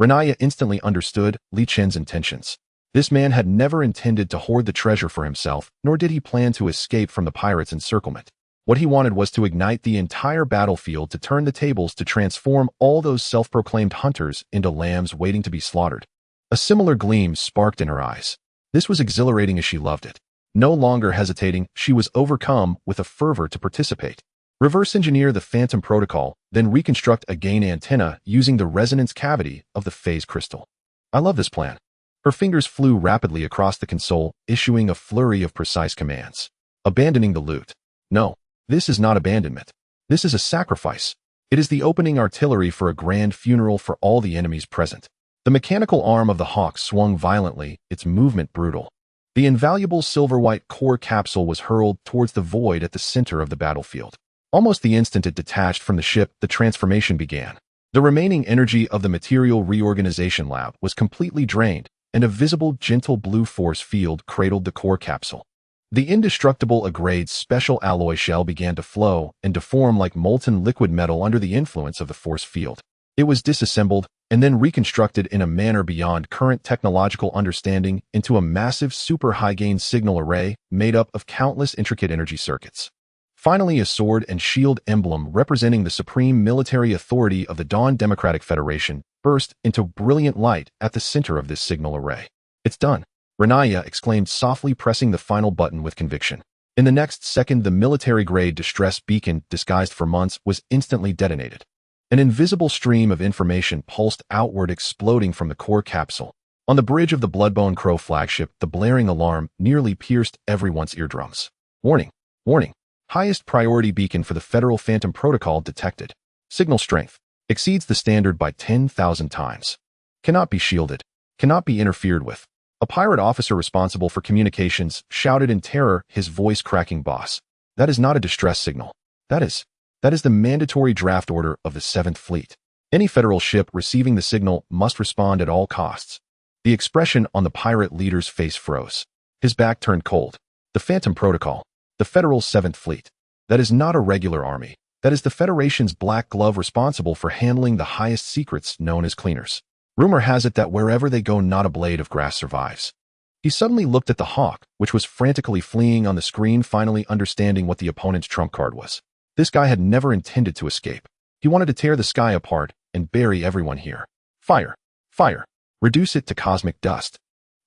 Renia instantly understood Li Chen's intentions. This man had never intended to hoard the treasure for himself, nor did he plan to escape from the pirates' encirclement. What he wanted was to ignite the entire battlefield, to turn the tables, to transform all those self-proclaimed hunters into lambs waiting to be slaughtered. A similar gleam sparked in her eyes. This was exhilarating as she loved it. No longer hesitating, she was overcome with a fervor to participate. Reverse engineer the Phantom Protocol, then reconstruct a gain antenna using the resonance cavity of the phase crystal. I love this plan. Her fingers flew rapidly across the console, issuing a flurry of precise commands. Abandoning the loot. No, this is not abandonment. This is a sacrifice. It is the opening artillery for a grand funeral for all the enemies present. The mechanical arm of the Hawk swung violently, its movement brutal. The invaluable silver-white core capsule was hurled towards the void at the center of the battlefield. Almost the instant it detached from the ship, the transformation began. The remaining energy of the material reorganization lab was completely drained, and a visible, gentle blue force field cradled the core capsule. The indestructible Agrade's special alloy shell began to flow and deform like molten liquid metal under the influence of the force field. It was disassembled and then reconstructed in a manner beyond current technological understanding into a massive super high-gain signal array made up of countless intricate energy circuits. Finally, a sword and shield emblem representing the supreme military authority of the Dawn Democratic Federation burst into brilliant light at the center of this signal array. It's done, Renia exclaimed softly, pressing the final button with conviction. In the next second, the military-grade distress beacon, disguised for months, was instantly detonated. An invisible stream of information pulsed outward, exploding from the core capsule. On the bridge of the Bloodbone Crow flagship, the blaring alarm nearly pierced everyone's eardrums. Warning! Warning! Highest priority beacon for the Federal Phantom Protocol detected. Signal strength exceeds the standard by 10,000 times. Cannot be shielded. Cannot be interfered with. A pirate officer responsible for communications shouted in terror, his voice cracking. Boss, that is not a distress signal. That is the mandatory draft order of the 7th Fleet. Any federal ship receiving the signal must respond at all costs. The expression on the pirate leader's face froze. His back turned cold. The Phantom Protocol. The Federal's 7th Fleet. That is not a regular army. That is the Federation's black glove responsible for handling the highest secrets known as cleaners. Rumor has it that wherever they go, not a blade of grass survives. He suddenly looked at the hawk, which was frantically fleeing on the screen, finally understanding what the opponent's trump card was. This guy had never intended to escape. He wanted to tear the sky apart and bury everyone here. Fire! Fire! Reduce it to cosmic dust.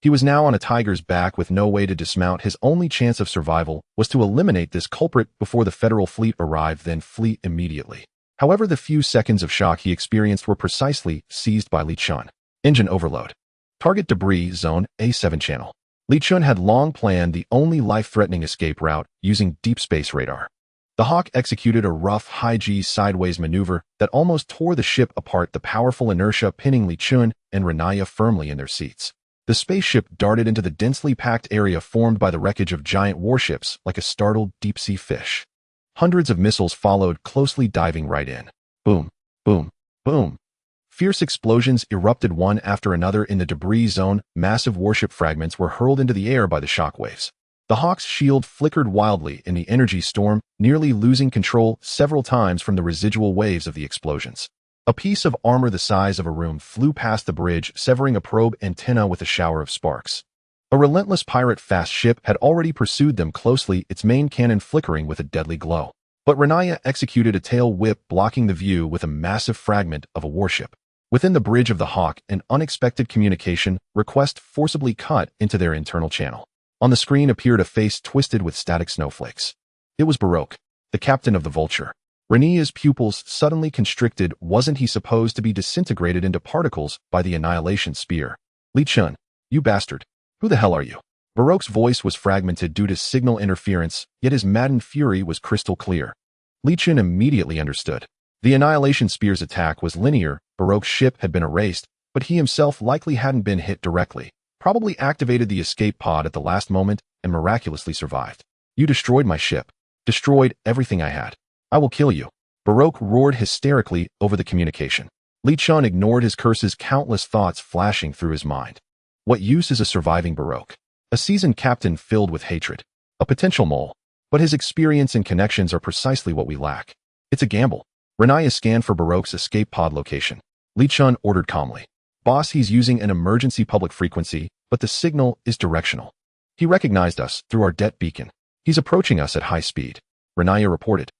He was now on a tiger's back with no way to dismount. His only chance of survival was to eliminate this culprit before the federal fleet arrived, then flee immediately. However, the few seconds of shock he experienced were precisely seized by Li Chun. Engine overload. Target debris zone, A7 channel. Li Chun had long planned the only life-threatening escape route using deep space radar. The Hawk executed a rough, high-G sideways maneuver that almost tore the ship apart, the powerful inertia pinning Li Chun and Renaya firmly in their seats. The spaceship darted into the densely packed area formed by the wreckage of giant warships like a startled deep-sea fish. Hundreds of missiles followed, closely diving right in. Boom, boom, boom. Fierce explosions erupted one after another in the debris zone. Massive warship fragments were hurled into the air by the shockwaves. The Hawk's shield flickered wildly in the energy storm, nearly losing control several times from the residual waves of the explosions. A piece of armor the size of a room flew past the bridge, severing a probe antenna with a shower of sparks. A relentless pirate-fast ship had already pursued them closely, its main cannon flickering with a deadly glow. But Renaya executed a tail whip, blocking the view with a massive fragment of a warship. Within the bridge of the Hawk, an unexpected communication request forcibly cut into their internal channel. On the screen appeared a face twisted with static snowflakes. It was Baroque, the captain of the Vulture. Renaya's pupils suddenly constricted. Wasn't he supposed to be disintegrated into particles by the annihilation spear? Li Chun, you bastard. Who the hell are you? Baroque's voice was fragmented due to signal interference, yet his maddened fury was crystal clear. Li Chun immediately understood. The annihilation spear's attack was linear. Baroque's ship had been erased, but he himself likely hadn't been hit directly. Probably activated the escape pod at the last moment and miraculously survived. You destroyed my ship. Destroyed everything I had. I will kill you. Baroque roared hysterically over the communication. Li Chun ignored his curses, countless thoughts flashing through his mind. What use is a surviving Baroque? A seasoned captain filled with hatred. A potential mole. But his experience and connections are precisely what we lack. It's a gamble. Renaya scanned for Baroque's escape pod location. Li Chun ordered calmly. Boss, he's using an emergency public frequency, but the signal is directional. He recognized us through our det beacon. He's approaching us at high speed. Renaya reported.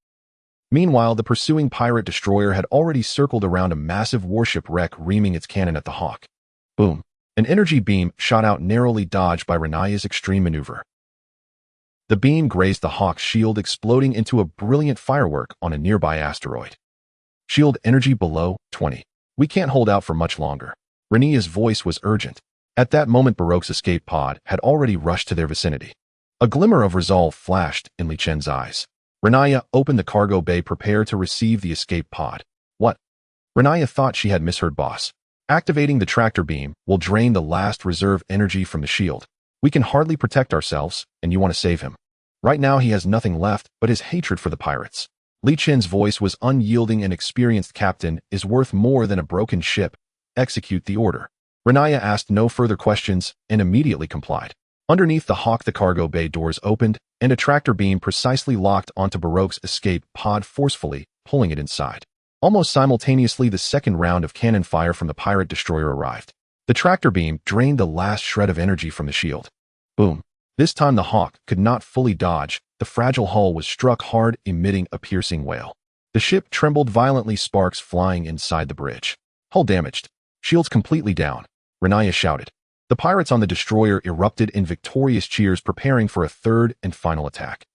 Meanwhile, the pursuing pirate destroyer had already circled around a massive warship wreck, reaming its cannon at the Hawk. Boom. An energy beam shot out, narrowly dodged by Renaya's extreme maneuver. The beam grazed the Hawk's shield, exploding into a brilliant firework on a nearby asteroid. Shield energy below 20. We can't hold out for much longer. Renaya's voice was urgent. At that moment, Baroque's escape pod had already rushed to their vicinity. A glimmer of resolve flashed in Li Chun's eyes. Renaya opened the cargo bay, prepared to receive the escape pod. What? Renaya thought she had misheard, boss. Activating the tractor beam will drain the last reserve energy from the shield. We can hardly protect ourselves, and you want to save him. Right now he has nothing left but his hatred for the pirates. Li Chun's voice was unyielding. An experienced captain is worth more than a broken ship. Execute the order. Renaya asked no further questions and immediately complied. Underneath the Hawk, the cargo bay doors opened, and a tractor beam precisely locked onto Baroque's escape pod, forcefully pulling it inside. Almost simultaneously, the second round of cannon fire from the pirate destroyer arrived. The tractor beam drained the last shred of energy from the shield. Boom. This time the Hawk could not fully dodge. The fragile hull was struck hard, emitting a piercing wail. The ship trembled violently, sparks flying inside the bridge. Hull damaged. Shields completely down. Renaya shouted. The pirates on the destroyer erupted in victorious cheers, preparing for a third and final attack.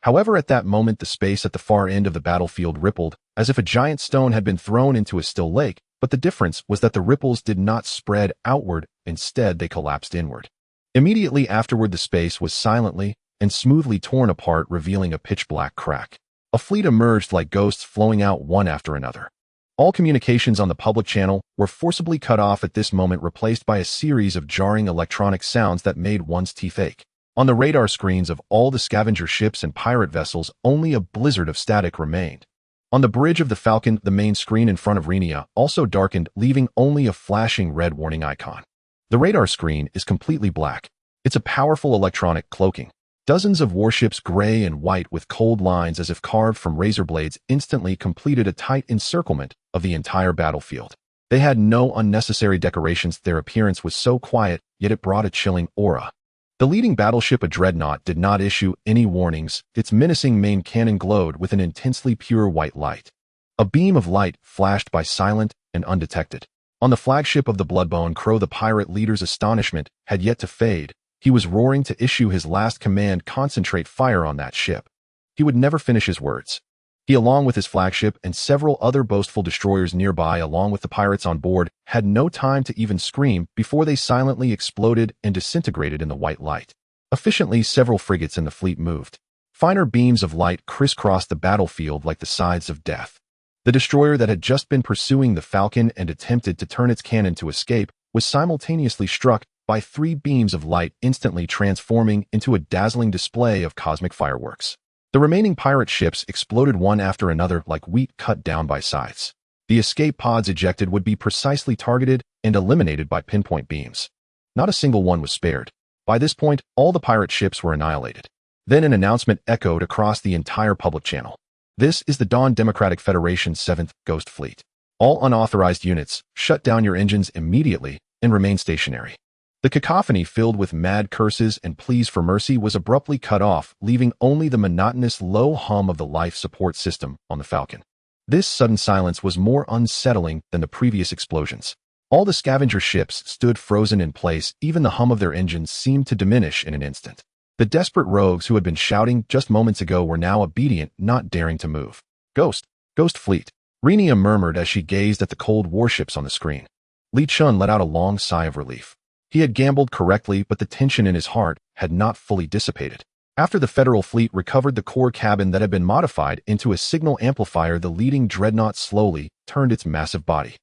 However, at that moment, the space at the far end of the battlefield rippled, as if a giant stone had been thrown into a still lake, but the difference was that the ripples did not spread outward, instead they collapsed inward. Immediately afterward, the space was silently and smoothly torn apart, revealing a pitch-black crack. A fleet emerged like ghosts, flowing out one after another. All communications on the public channel were forcibly cut off at this moment, replaced by a series of jarring electronic sounds that made one's teeth ache. On the radar screens of all the scavenger ships and pirate vessels, only a blizzard of static remained. On the bridge of the Falcon, the main screen in front of Renia also darkened, leaving only a flashing red warning icon. The radar screen is completely black. It's a powerful electronic cloaking. Dozens of warships, gray and white with cold lines as if carved from razor blades, instantly completed a tight encirclement of the entire battlefield. They had no unnecessary decorations. Their appearance was so quiet, yet it brought a chilling aura. The leading battleship, a dreadnought, did not issue any warnings. Its menacing main cannon glowed with an intensely pure white light. A beam of light flashed by, silent and undetected. On the flagship of the Bloodbone Crow, the pirate leader's astonishment had yet to fade. He was roaring to issue his last command: concentrate fire on that ship. He would never finish his words. He, along with his flagship and several other boastful destroyers nearby, along with the pirates on board, had no time to even scream before they silently exploded and disintegrated in the white light. Efficiently, several frigates in the fleet moved. Finer beams of light crisscrossed the battlefield like the sides of death. The destroyer that had just been pursuing the Falcon and attempted to turn its cannon to escape was simultaneously struck by 3 beams of light, instantly transforming into a dazzling display of cosmic fireworks. The remaining pirate ships exploded one after another like wheat cut down by scythes. The escape pods ejected would be precisely targeted and eliminated by pinpoint beams. Not a single one was spared. By this point, all the pirate ships were annihilated. Then an announcement echoed across the entire public channel. This is the Dawn Democratic Federation's 7th Ghost Fleet. All unauthorized units, shut down your engines immediately and remain stationary. The cacophony, filled with mad curses and pleas for mercy, was abruptly cut off, leaving only the monotonous low hum of the life support system on the Falcon. This sudden silence was more unsettling than the previous explosions. All the scavenger ships stood frozen in place. Even the hum of their engines seemed to diminish in an instant. The desperate rogues who had been shouting just moments ago were now obedient, not daring to move. Ghost Fleet, Renia murmured as she gazed at the cold warships on the screen. Li Chun let out a long sigh of relief. He had gambled correctly, but the tension in his heart had not fully dissipated. After the Federal fleet recovered the core cabin that had been modified into a signal amplifier, the leading dreadnought slowly turned its massive body.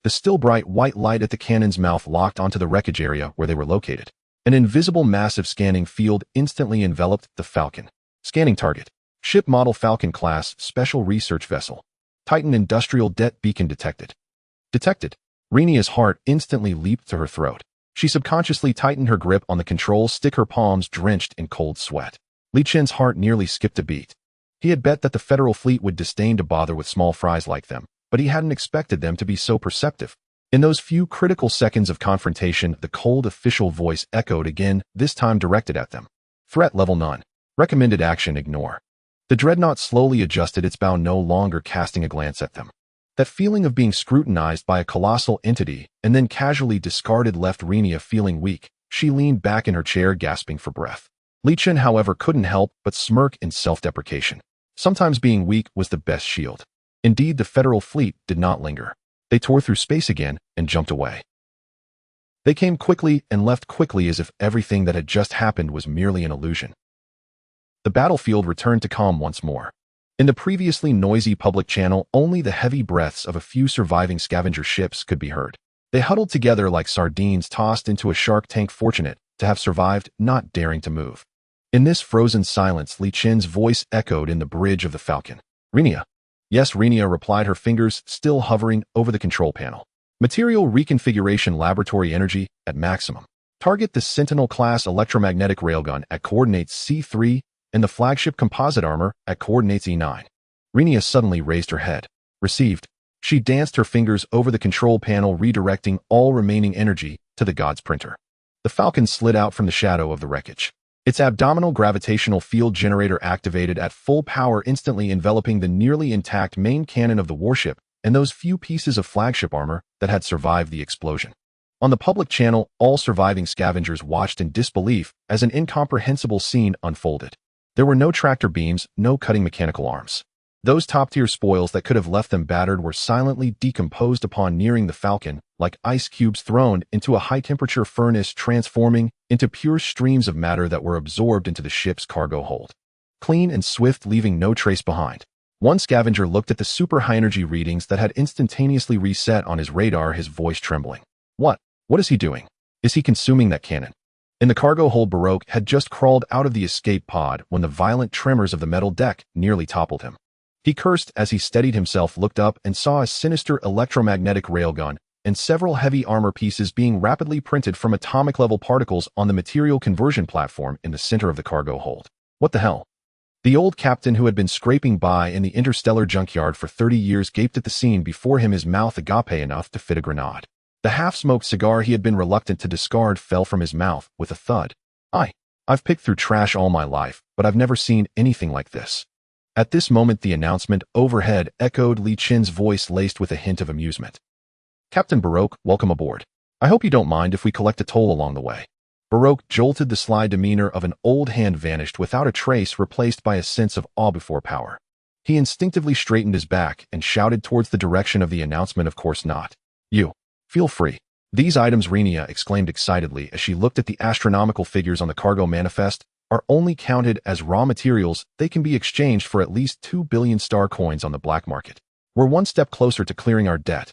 The still bright white light at the cannon's mouth locked onto the wreckage area where they were located. An invisible massive scanning field instantly enveloped the Falcon. Scanning target. Ship model Falcon class special research vessel. Titan industrial det beacon detected. Detected. Renia's heart instantly leaped to her throat. She subconsciously tightened her grip on the control stick, her palms drenched in cold sweat. Li Chen's heart nearly skipped a beat. He had bet that the Federal fleet would disdain to bother with small fries like them, but he hadn't expected them to be so perceptive. In those few critical seconds of confrontation, the cold official voice echoed again, this time directed at them. Threat level none. Recommended action ignore. The dreadnought slowly adjusted its bow, no longer casting a glance at them. That feeling of being scrutinized by a colossal entity and then casually discarded left Renia feeling weak. She leaned back in her chair, gasping for breath. Li Chen, however, couldn't help but smirk in self-deprecation. Sometimes being weak was the best shield. Indeed, the Federal fleet did not linger. They tore through space again and jumped away. They came quickly and left quickly, as if everything that had just happened was merely an illusion. The battlefield returned to calm once more. In the previously noisy public channel, only the heavy breaths of a few surviving scavenger ships could be heard. They huddled together like sardines tossed into a shark tank, fortunate to have survived, not daring to move. In this frozen silence, Li Chen's voice echoed in the bridge of the Falcon. Renia. Yes, Renia replied, her fingers still hovering over the control panel. Material reconfiguration, laboratory energy at maximum. Target the Sentinel-class electromagnetic railgun at coordinates C3 and the flagship composite armor at coordinates E9. Renia suddenly raised her head. Received. She danced her fingers over the control panel, redirecting all remaining energy to the God's printer. The Falcon slid out from the shadow of the wreckage. Its abdominal gravitational field generator activated at full power, instantly enveloping the nearly intact main cannon of the warship and those few pieces of flagship armor that had survived the explosion. On the public channel, all surviving scavengers watched in disbelief as an incomprehensible scene unfolded. There were no tractor beams, no cutting mechanical arms. Those top-tier spoils that could have left them battered were silently decomposed upon nearing the Falcon, like ice cubes thrown into a high-temperature furnace, transforming into pure streams of matter that were absorbed into the ship's cargo hold. Clean and swift, leaving no trace behind. One scavenger looked at the super high-energy readings that had instantaneously reset on his radar, his voice trembling. What is he doing? Is he consuming that cannon? In the cargo hold, Baroque had just crawled out of the escape pod when the violent tremors of the metal deck nearly toppled him. He cursed as he steadied himself, looked up, and saw a sinister electromagnetic railgun and several heavy armor pieces being rapidly printed from atomic-level particles on the material conversion platform in the center of the cargo hold. What the hell? The old captain who had been scraping by in the interstellar junkyard for 30 years gaped at the scene before him, his mouth agape enough to fit a grenade. The half-smoked cigar he had been reluctant to discard fell from his mouth with a thud. I've picked through trash all my life, but I've never seen anything like this. At this moment, the announcement overhead echoed Li Chen's voice laced with a hint of amusement. Captain Baroque, welcome aboard. I hope you don't mind if we collect a toll along the way. Baroque jolted. The sly demeanor of an old hand vanished without a trace, replaced by a sense of awe before power. He instinctively straightened his back and shouted towards the direction of the announcement, of course not. You. Feel free. These items, Renia exclaimed excitedly as she looked at the astronomical figures on the cargo manifest, are only counted as raw materials. They can be exchanged for at least 2 billion star coins on the black market. We're one step closer to clearing our debt.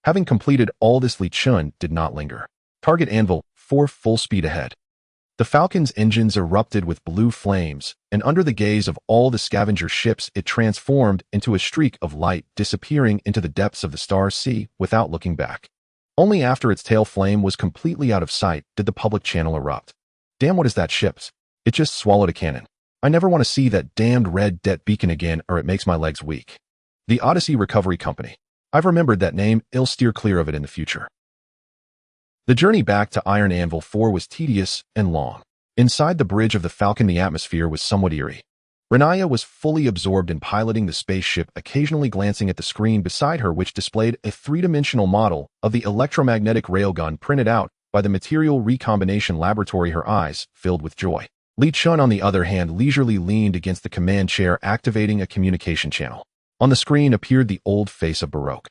Having completed all this, Li Chun did not linger. Target anvil, 4 full speed ahead. The Falcon's engines erupted with blue flames, and under the gaze of all the scavenger ships it transformed into a streak of light, disappearing into the depths of the star sea without looking back. Only after its tail flame was completely out of sight did the public channel erupt. Damn, what is that ship's? It just swallowed a cannon. I never want to see that damned red det beacon again, or it makes my legs weak. The Odyssey Recovery Company. I've remembered that name. I'll steer clear of it in the future. The journey back to Iron Anvil 4 was tedious and long. Inside the bridge of the Falcon, the atmosphere was somewhat eerie. Renia was fully absorbed in piloting the spaceship, occasionally glancing at the screen beside her, which displayed a three-dimensional model of the electromagnetic railgun printed out by the Material Recombination Laboratory. Her eyes filled with joy. Li Chun, on the other hand, leisurely leaned against the command chair, activating a communication channel. On the screen appeared the old face of Baroque.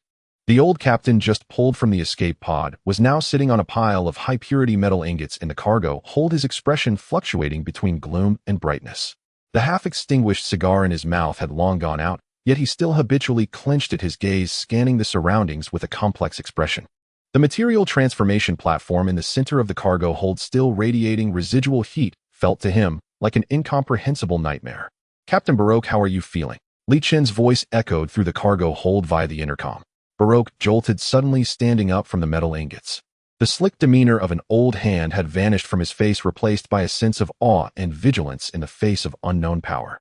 The old captain, just pulled from the escape pod, was now sitting on a pile of high-purity metal ingots in the cargo hold, his expression fluctuating between gloom and brightness. The half-extinguished cigar in his mouth had long gone out, yet he still habitually clenched it, his gaze scanning the surroundings with a complex expression. The material transformation platform in the center of the cargo hold, still radiating residual heat, felt to him like an incomprehensible nightmare. Captain Baroque, how are you feeling? Li Chen's voice echoed through the cargo hold via the intercom. Baroque jolted, suddenly standing up from the metal ingots. The slick demeanor of an old hand had vanished from his face, replaced by a sense of awe and vigilance in the face of unknown power.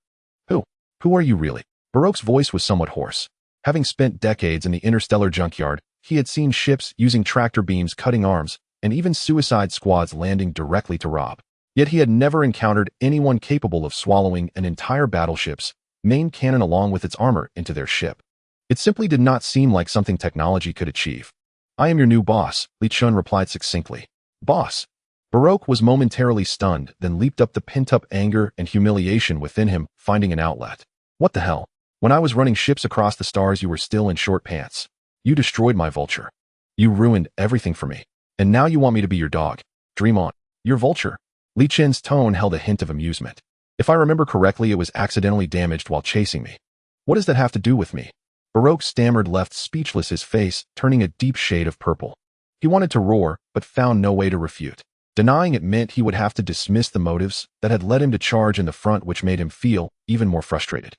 Who are you really? Baroque's voice was somewhat hoarse. Having spent decades in the interstellar junkyard, he had seen ships using tractor beams, cutting arms, and even suicide squads landing directly to rob. Yet he had never encountered anyone capable of swallowing an entire battleship's main cannon along with its armor into their ship. It simply did not seem like something technology could achieve. I am your new boss, Li Chun replied succinctly. Boss? Baroque was momentarily stunned, then leaped up the pent-up anger and humiliation within him, finding an outlet. What the hell? When I was running ships across the stars, you were still in short pants. You destroyed my vulture. You ruined everything for me. And now you want me to be your dog. Dream on. Your vulture. Li Chen's tone held a hint of amusement. If I remember correctly, it was accidentally damaged while chasing me. What does that have to do with me? Baroque stammered, left speechless, his face turning a deep shade of purple. He wanted to roar, but found no way to refute. Denying it meant he would have to dismiss the motives that had led him to charge in the front, which made him feel even more frustrated.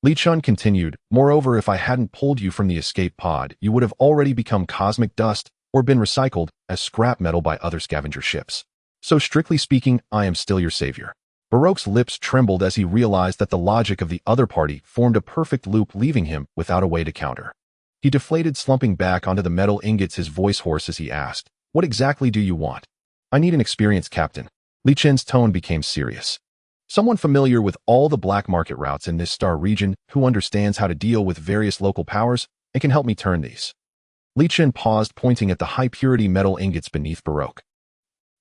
Li Chun continued, moreover, if I hadn't pulled you from the escape pod, you would have already become cosmic dust or been recycled as scrap metal by other scavenger ships. So strictly speaking, I am still your savior. Baroque's lips trembled as he realized that the logic of the other party formed a perfect loop, leaving him without a way to counter. He deflated, slumping back onto the metal ingots, his voice hoarse as he asked, what exactly do you want? I need an experienced captain. Li Chen's tone became serious. Someone familiar with all the black market routes in this star region, who understands how to deal with various local powers and can help me turn these. Li Chen paused, pointing at the high-purity metal ingots beneath Baroque.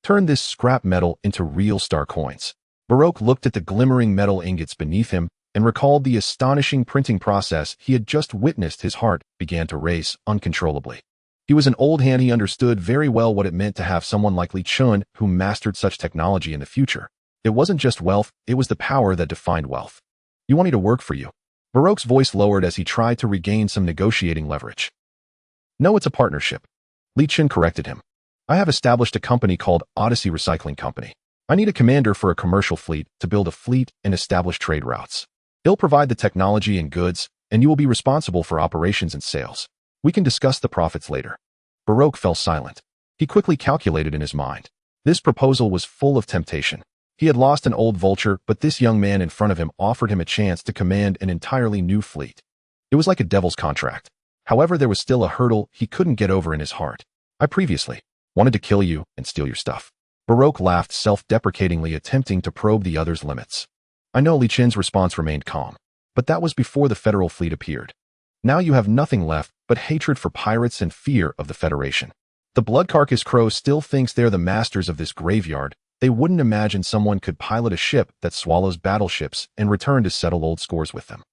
Turn this scrap metal into real star coins. Baroque looked at the glimmering metal ingots beneath him and recalled the astonishing printing process he had just witnessed. His heart began to race uncontrollably. He was an old hand. He understood very well what it meant to have someone like Li Chun who mastered such technology in the future. It wasn't just wealth, it was the power that defined wealth. You want me to work for you? Baroque's voice lowered as he tried to regain some negotiating leverage. No, it's a partnership. Li Chun corrected him. I have established a company called Odyssey Recycling Company. I need a commander for a commercial fleet to build a fleet and establish trade routes. He'll provide the technology and goods, and you will be responsible for operations and sales. We can discuss the profits later." Baroque fell silent. He quickly calculated in his mind. This proposal was full of temptation. He had lost an old vulture, but this young man in front of him offered him a chance to command an entirely new fleet. It was like a devil's contract. However, there was still a hurdle he couldn't get over in his heart. "I previously wanted to kill you and steal your stuff." Baroque laughed self-deprecatingly, attempting to probe the other's limits. I know. Li Chen's response remained calm. "But that was before the Federal fleet appeared. Now you have nothing left but hatred for pirates and fear of the Federation. The blood-carcass crow still thinks they're the masters of this graveyard. They wouldn't imagine someone could pilot a ship that swallows battleships and return to settle old scores with them."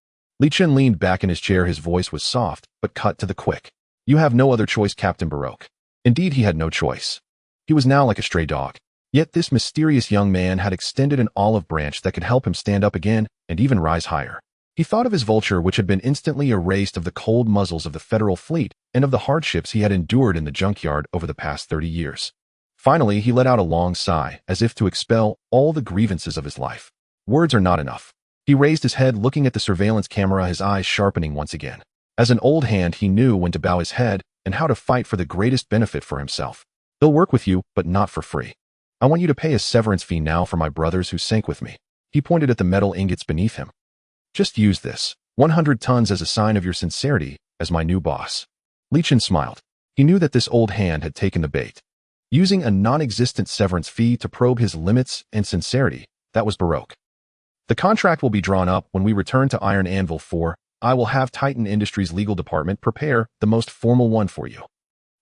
Li Chen leaned back in his chair. His voice was soft, but cut to the quick. "You have no other choice, Captain Baroque." Indeed, he had no choice. He was now like a stray dog. Yet this mysterious young man had extended an olive branch that could help him stand up again and even rise higher. He thought of his vulture, which had been instantly erased, of the cold muzzles of the Federal fleet, and of the hardships he had endured in the junkyard over the past 30 years. Finally, he let out a long sigh, as if to expel all the grievances of his life. Words are not enough. He raised his head, looking at the surveillance camera, his eyes sharpening once again. As an old hand, he knew when to bow his head and how to fight for the greatest benefit for himself. "They'll work with you, but not for free. I want you to pay a severance fee now for my brothers who sank with me." He pointed at the metal ingots beneath him. "Just use this 100 tons as a sign of your sincerity as my new boss." Li Chen smiled. He knew that this old hand had taken the bait. Using a non-existent severance fee to probe his limits and sincerity, that was Baroque. "The contract will be drawn up when we return to Iron Anvil 4. I will have Titan Industries' legal department prepare the most formal one for you.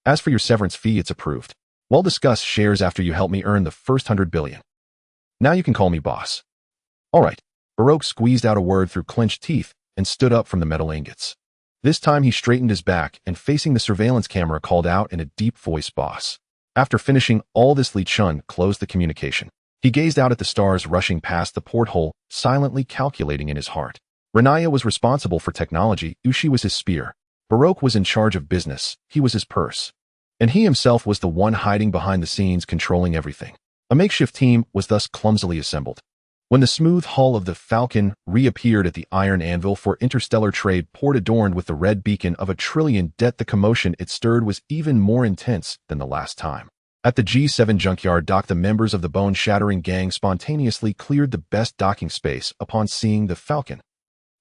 As for your severance fee, it's approved. We'll discuss shares after you help me earn the first 100 billion. Now you can call me boss." "All right." Baroque squeezed out a word through clenched teeth and stood up from the metal ingots. This time he straightened his back and, facing the surveillance camera, called out in a deep voice, "Boss." After finishing all this, Li Chen closed the communication. He gazed out at the stars rushing past the porthole, silently calculating in his heart. Renaya was responsible for technology, Ushi was his spear. Baroque was in charge of business, he was his purse. And he himself was the one hiding behind the scenes, controlling everything. A makeshift team was thus clumsily assembled. When the smooth hull of the Falcon reappeared at the Iron Anvil for interstellar trade port, adorned with the red beacon of $1 trillion debt, the commotion it stirred was even more intense than the last time. At the G7 junkyard dock, the members of the bone-shattering gang spontaneously cleared the best docking space upon seeing the Falcon.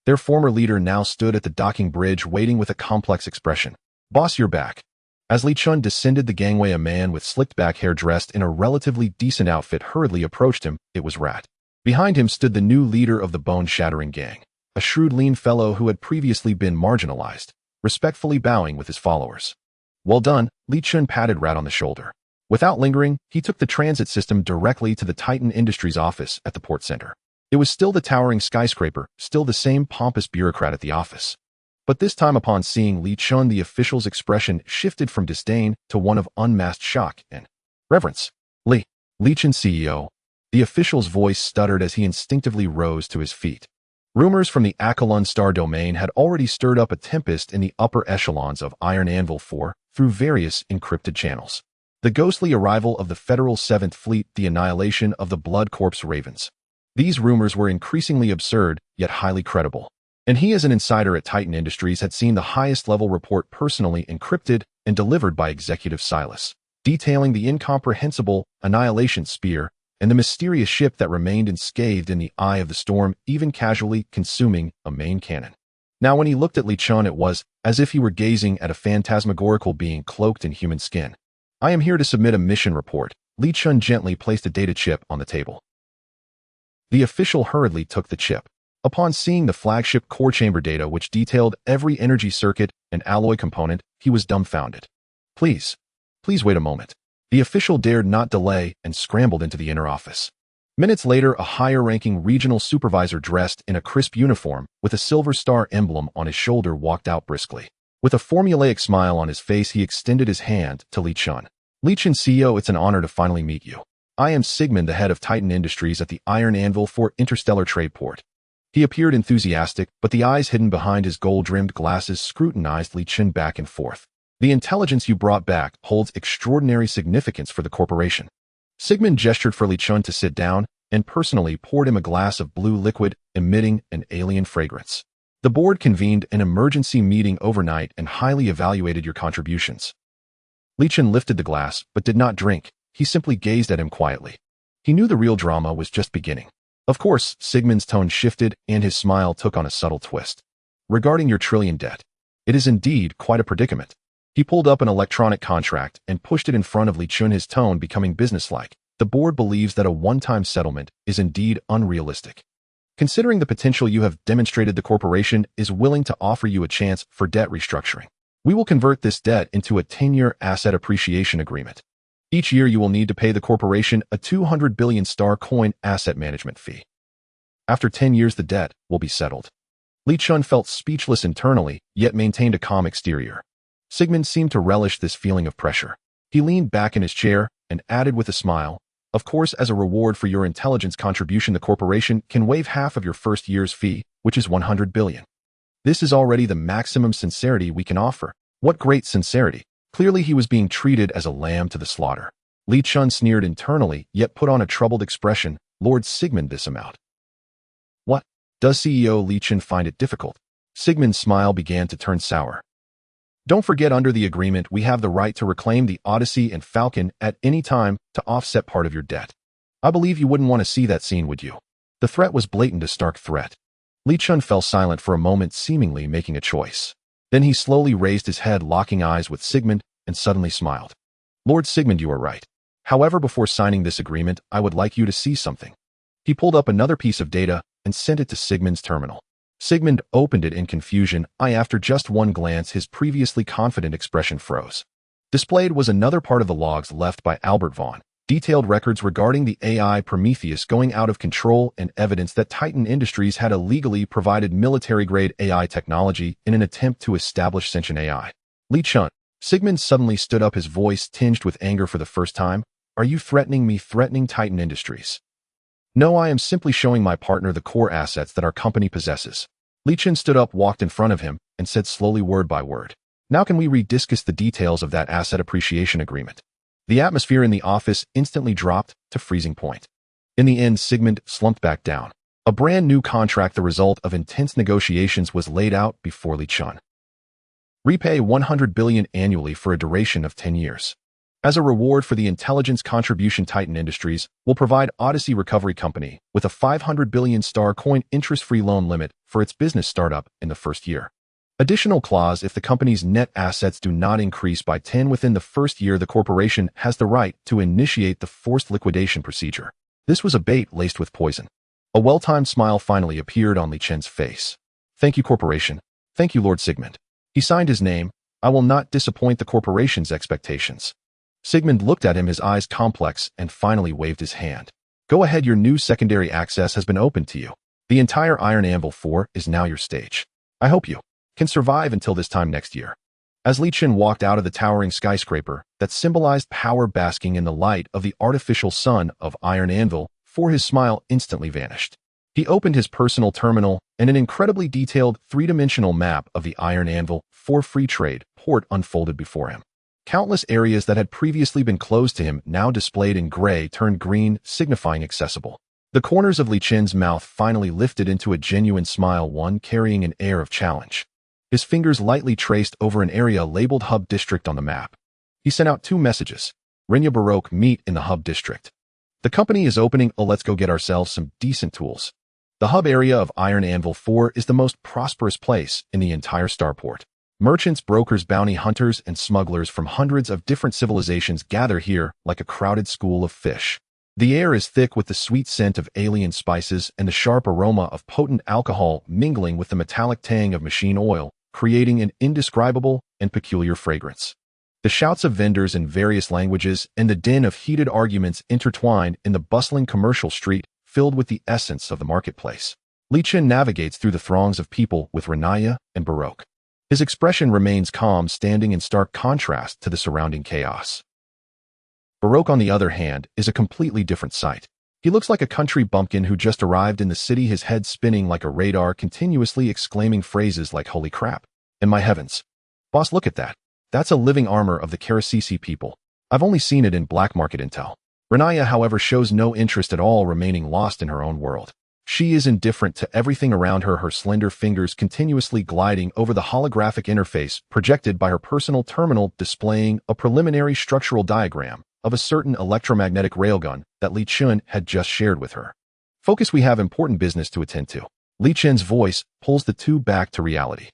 Their former leader now stood at the docking bridge, waiting with a complex expression. "Boss, you're back." As Li Chen descended the gangway, a man with slicked-back hair dressed in a relatively decent outfit hurriedly approached him. It was Rat. Behind him stood the new leader of the bone-shattering gang, a shrewd, lean fellow who had previously been marginalized, respectfully bowing with his followers. "Well done." Li Chen patted Rat on the shoulder. Without lingering, he took the transit system directly to the Titan Industries office at the port center. It was still the towering skyscraper, still the same pompous bureaucrat at the office. But this time, upon seeing Li Chen, the official's expression shifted from disdain to one of unmasked shock and reverence. Li Chen, CEO." The official's voice stuttered as he instinctively rose to his feet. Rumors from the Akalun star domain had already stirred up a tempest in the upper echelons of Iron Anvil 4 through various encrypted channels. The ghostly arrival of the Federal 7th Fleet, the annihilation of the Blood Corps Ravens. These rumors were increasingly absurd, yet highly credible. And he, as an insider at Titan Industries, had seen the highest-level report personally encrypted and delivered by Executive Silas, detailing the incomprehensible Annihilation Spear and the mysterious ship that remained unscathed in the eye of the storm, even casually consuming a main cannon. Now, when he looked at Li Chen, it was as if he were gazing at a phantasmagorical being cloaked in human skin. "I am here to submit a mission report." Li Chen gently placed a data chip on the table. The official hurriedly took the chip. Upon seeing the flagship core chamber data, which detailed every energy circuit and alloy component, he was dumbfounded. Please wait a moment." The official dared not delay and scrambled into the inner office. Minutes later, a higher-ranking regional supervisor dressed in a crisp uniform with a silver star emblem on his shoulder walked out briskly. With a formulaic smile on his face, he extended his hand to Li Chen. "Li Chen, CEO, it's an honor to finally meet you. I am Sigmund, the head of Titan Industries at the Iron Anvil for Interstellar Trade Port." He appeared enthusiastic, but the eyes hidden behind his gold-rimmed glasses scrutinized Li Chen back and forth. "The intelligence you brought back holds extraordinary significance for the corporation." Sigmund gestured for Li Chen to sit down and personally poured him a glass of blue liquid emitting an alien fragrance. The board convened an emergency meeting overnight and highly evaluated your contributions. Li Chen lifted the glass, but did not drink. He simply gazed at him quietly. He knew the real drama was just beginning. Of course, Sigmund's tone shifted and his smile took on a subtle twist. Regarding your trillion debt, it is indeed quite a predicament. He pulled up an electronic contract and pushed it in front of Li Chen, his tone becoming businesslike. The board believes that a one-time settlement is indeed unrealistic. Considering the potential you have demonstrated, the corporation is willing to offer you a chance for debt restructuring. We will convert this debt into a 10-year asset appreciation agreement. Each year you will need to pay the corporation a 200 billion star coin asset management fee. After 10 years the debt will be settled. Li Chen felt speechless internally, yet maintained a calm exterior. Sigmund seemed to relish this feeling of pressure. He leaned back in his chair and added with a smile, "Of course, as a reward for your intelligence contribution, the corporation can waive half of your first year's fee, which is 100 billion. This is already the maximum sincerity we can offer." What great sincerity! Clearly he was being treated as a lamb to the slaughter. Li Chen sneered internally, yet put on a troubled expression. Lord Sigmund, this amount. What? Does CEO Li Chen find it difficult? Sigmund's smile began to turn sour. Don't forget, under the agreement, we have the right to reclaim the Odyssey and Falcon at any time to offset part of your debt. I believe you wouldn't want to see that scene, would you? The threat was blatant, a stark threat. Li Chen fell silent for a moment, seemingly making a choice. Then he slowly raised his head, locking eyes with Sigmund, and suddenly smiled. Lord Sigmund, you are right. However, before signing this agreement, I would like you to see something. He pulled up another piece of data and sent it to Sigmund's terminal. Sigmund opened it in confusion. After just one glance, his previously confident expression froze. Displayed was another part of the logs left by Albert Vaughn, detailed records regarding the AI Prometheus going out of control and evidence that Titan Industries had illegally provided military-grade AI technology in an attempt to establish sentient AI. Li Chen. Sigmund suddenly stood up, his voice tinged with anger for the first time. Are you threatening me, threatening Titan Industries? No, I am simply showing my partner the core assets that our company possesses. Li Chen stood up, walked in front of him, and said slowly, word by word. Now can we rediscuss the details of that asset appreciation agreement? The atmosphere in the office instantly dropped to freezing point. In the end, Sigmund slumped back down. A brand new contract, the result of intense negotiations, was laid out before Li Chen. Repay 100 billion annually for a duration of 10 years. As a reward for the intelligence contribution, Titan Industries will provide Odyssey Recovery Company with a 500 billion star coin interest-free loan limit for its business startup in the first year. Additional clause: if the company's net assets do not increase by 10 within the first year, the corporation has the right to initiate the forced liquidation procedure. This was a bait laced with poison. A well-timed smile finally appeared on Li Chen's face. Thank you, corporation. Thank you, Lord Sigmund. He signed his name. I will not disappoint the corporation's expectations. Sigmund looked at him, his eyes complex, and finally waved his hand. Go ahead, your new secondary access has been opened to you. The entire Iron Anvil 4 is now your stage. I hope you can survive until this time next year. As Li Chen walked out of the towering skyscraper that symbolized power, basking in the light of the artificial sun of Iron Anvil 4, his smile instantly vanished. He opened his personal terminal, and an incredibly detailed three-dimensional map of the Iron Anvil 4 free trade port unfolded before him. Countless areas that had previously been closed to him, now displayed in gray, turned green, signifying accessible. The corners of Li Chen's mouth finally lifted into a genuine smile, one carrying an air of challenge. His fingers lightly traced over an area labeled Hub District on the map. He sent out 2 messages. Rinya Baroque, meet in the Hub District. The company is opening. Let's go get ourselves some decent tools. The hub area of Iron Anvil 4 is the most prosperous place in the entire starport. Merchants, brokers, bounty hunters, and smugglers from hundreds of different civilizations gather here like a crowded school of fish. The air is thick with the sweet scent of alien spices and the sharp aroma of potent alcohol mingling with the metallic tang of machine oil, creating an indescribable and peculiar fragrance. The shouts of vendors in various languages and the din of heated arguments intertwined in the bustling commercial street, filled with the essence of the marketplace. Li Chen navigates through the throngs of people with Renaya and Baroque. His expression remains calm, standing in stark contrast to the surrounding chaos. Baroque, on the other hand, is a completely different sight. He looks like a country bumpkin who just arrived in the city, his head spinning like a radar, continuously exclaiming phrases like, holy crap, and my heavens. Boss, look at that. That's a living armor of the Karasisi people. I've only seen it in black market intel. Renaya, however, shows no interest at all, remaining lost in her own world. She is indifferent to everything around her, her slender fingers continuously gliding over the holographic interface projected by her personal terminal, displaying a preliminary structural diagram of a certain electromagnetic railgun that Li Chun had just shared with her. Focus, we have important business to attend to. Li Chun's voice pulls the two back to reality.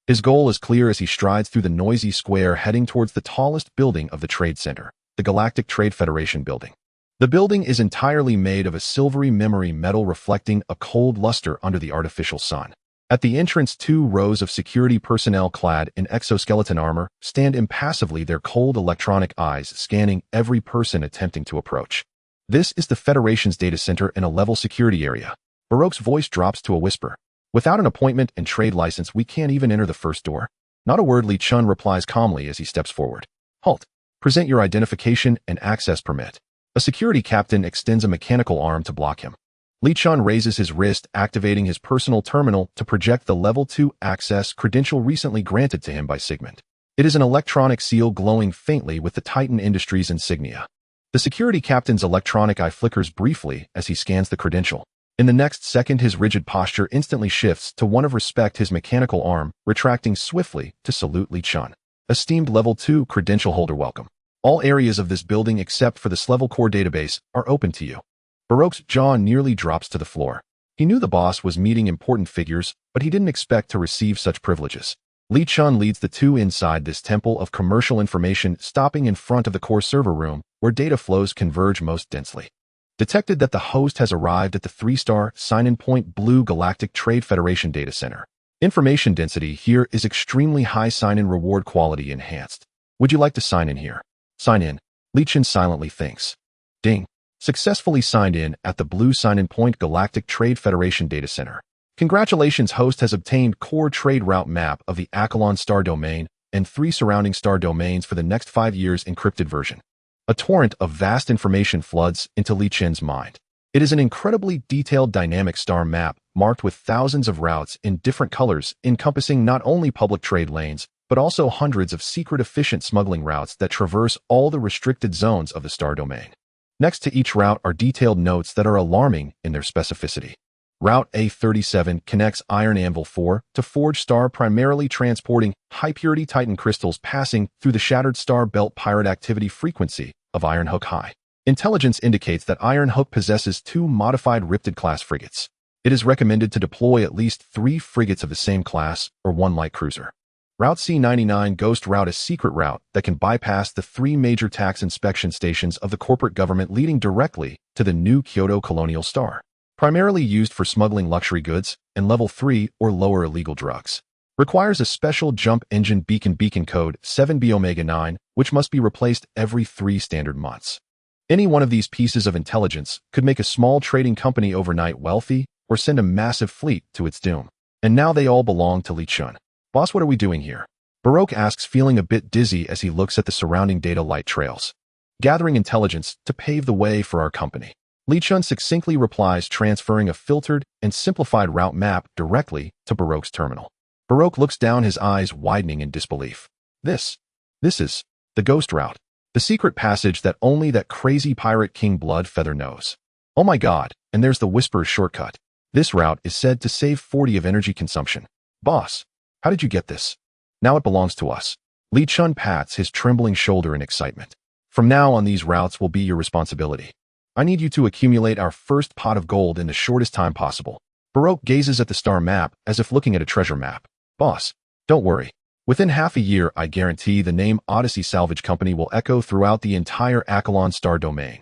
His goal is clear as he strides through the noisy square heading towards the tallest building of the Trade Center, the Galactic Trade Federation building. The building is entirely made of a silvery memory metal reflecting a cold luster under the artificial sun. At the entrance, 2 rows of security personnel clad in exoskeleton armor stand impassively, their cold electronic eyes scanning every person attempting to approach. This is the Federation's data center in a level security area. Baroque's voice drops to a whisper. Without an appointment and trade license, we can't even enter the first door. Not a word, Li Chun replies calmly as he steps forward. Halt. Present your identification and access permit. A security captain extends a mechanical arm to block him. Li Chun raises his wrist, activating his personal terminal to project the Level 2 access credential recently granted to him by Sigmund. It is an electronic seal glowing faintly with the Titan Industries insignia. The security captain's electronic eye flickers briefly as he scans the credential. In the next second, his rigid posture instantly shifts to one of respect, his mechanical arm retracting swiftly to salute Li Chun. Esteemed Level 2 credential holder, welcome. All areas of this building except for the level core database are open to you. Baroque's jaw nearly drops to the floor. He knew the boss was meeting important figures, but he didn't expect to receive such privileges. Li Chun leads the two inside this temple of commercial information, stopping in front of the core server room, where data flows converge most densely. Detected that the host has arrived at the 3-star sign-in point Blue Galactic Trade Federation data center. Information density here is extremely high, sign-in reward quality enhanced. Would you like to sign in here? Sign in. Li Chun silently thinks. Ding. Successfully signed in at the Blue sign-in point Galactic Trade Federation data center. Congratulations, host has obtained core trade route map of the Achelon star domain and 3 surrounding star domains for the next 5 years encrypted version. A torrent of vast information floods into Li Chun's mind. It is an incredibly detailed dynamic star map marked with thousands of routes in different colors, encompassing not only public trade lanes, but also hundreds of secret efficient smuggling routes that traverse all the restricted zones of the star domain. Next to each route are detailed notes that are alarming in their specificity. Route A37 connects Iron Anvil 4 to Forge Star, primarily transporting high-purity Titan crystals passing through the Shattered Star Belt. Pirate activity frequency of Iron Hook high. Intelligence indicates that Iron Hook possesses 2 modified Riptid-class frigates. It is recommended to deploy at least 3 frigates of the same class or 1 light cruiser. Route C99 Ghost Route, a secret route that can bypass the 3 major tax inspection stations of the corporate government, leading directly to the new Kyoto Colonial Star. Primarily used for smuggling luxury goods and level 3 or lower illegal drugs. Requires a special jump engine beacon code 7B Omega 9, which must be replaced every 3 standard months. Any one of these pieces of intelligence could make a small trading company overnight wealthy or send a massive fleet to its doom. And now they all belong to Li Chun. Boss, what are we doing here? Baroque asks, feeling a bit dizzy as he looks at the surrounding data light trails. Gathering intelligence to pave the way for our company. Li Chun succinctly replies, transferring a filtered and simplified route map directly to Baroque's terminal. Baroque looks down, his eyes widening in disbelief. This is the Ghost Route, the secret passage that only that crazy pirate King Bloodfeather knows. Oh my god, and there's the Whisperer's shortcut. This route is said to save 40 of energy consumption. Boss, how did you get this? Now it belongs to us. Li Chun pats his trembling shoulder in excitement. From now on, these routes will be your responsibility. I need you to accumulate our first pot of gold in the shortest time possible. Baroque gazes at the star map as if looking at a treasure map. Boss, don't worry. Within half a year, I guarantee the name Odyssey Salvage Company will echo throughout the entire Achelon star domain.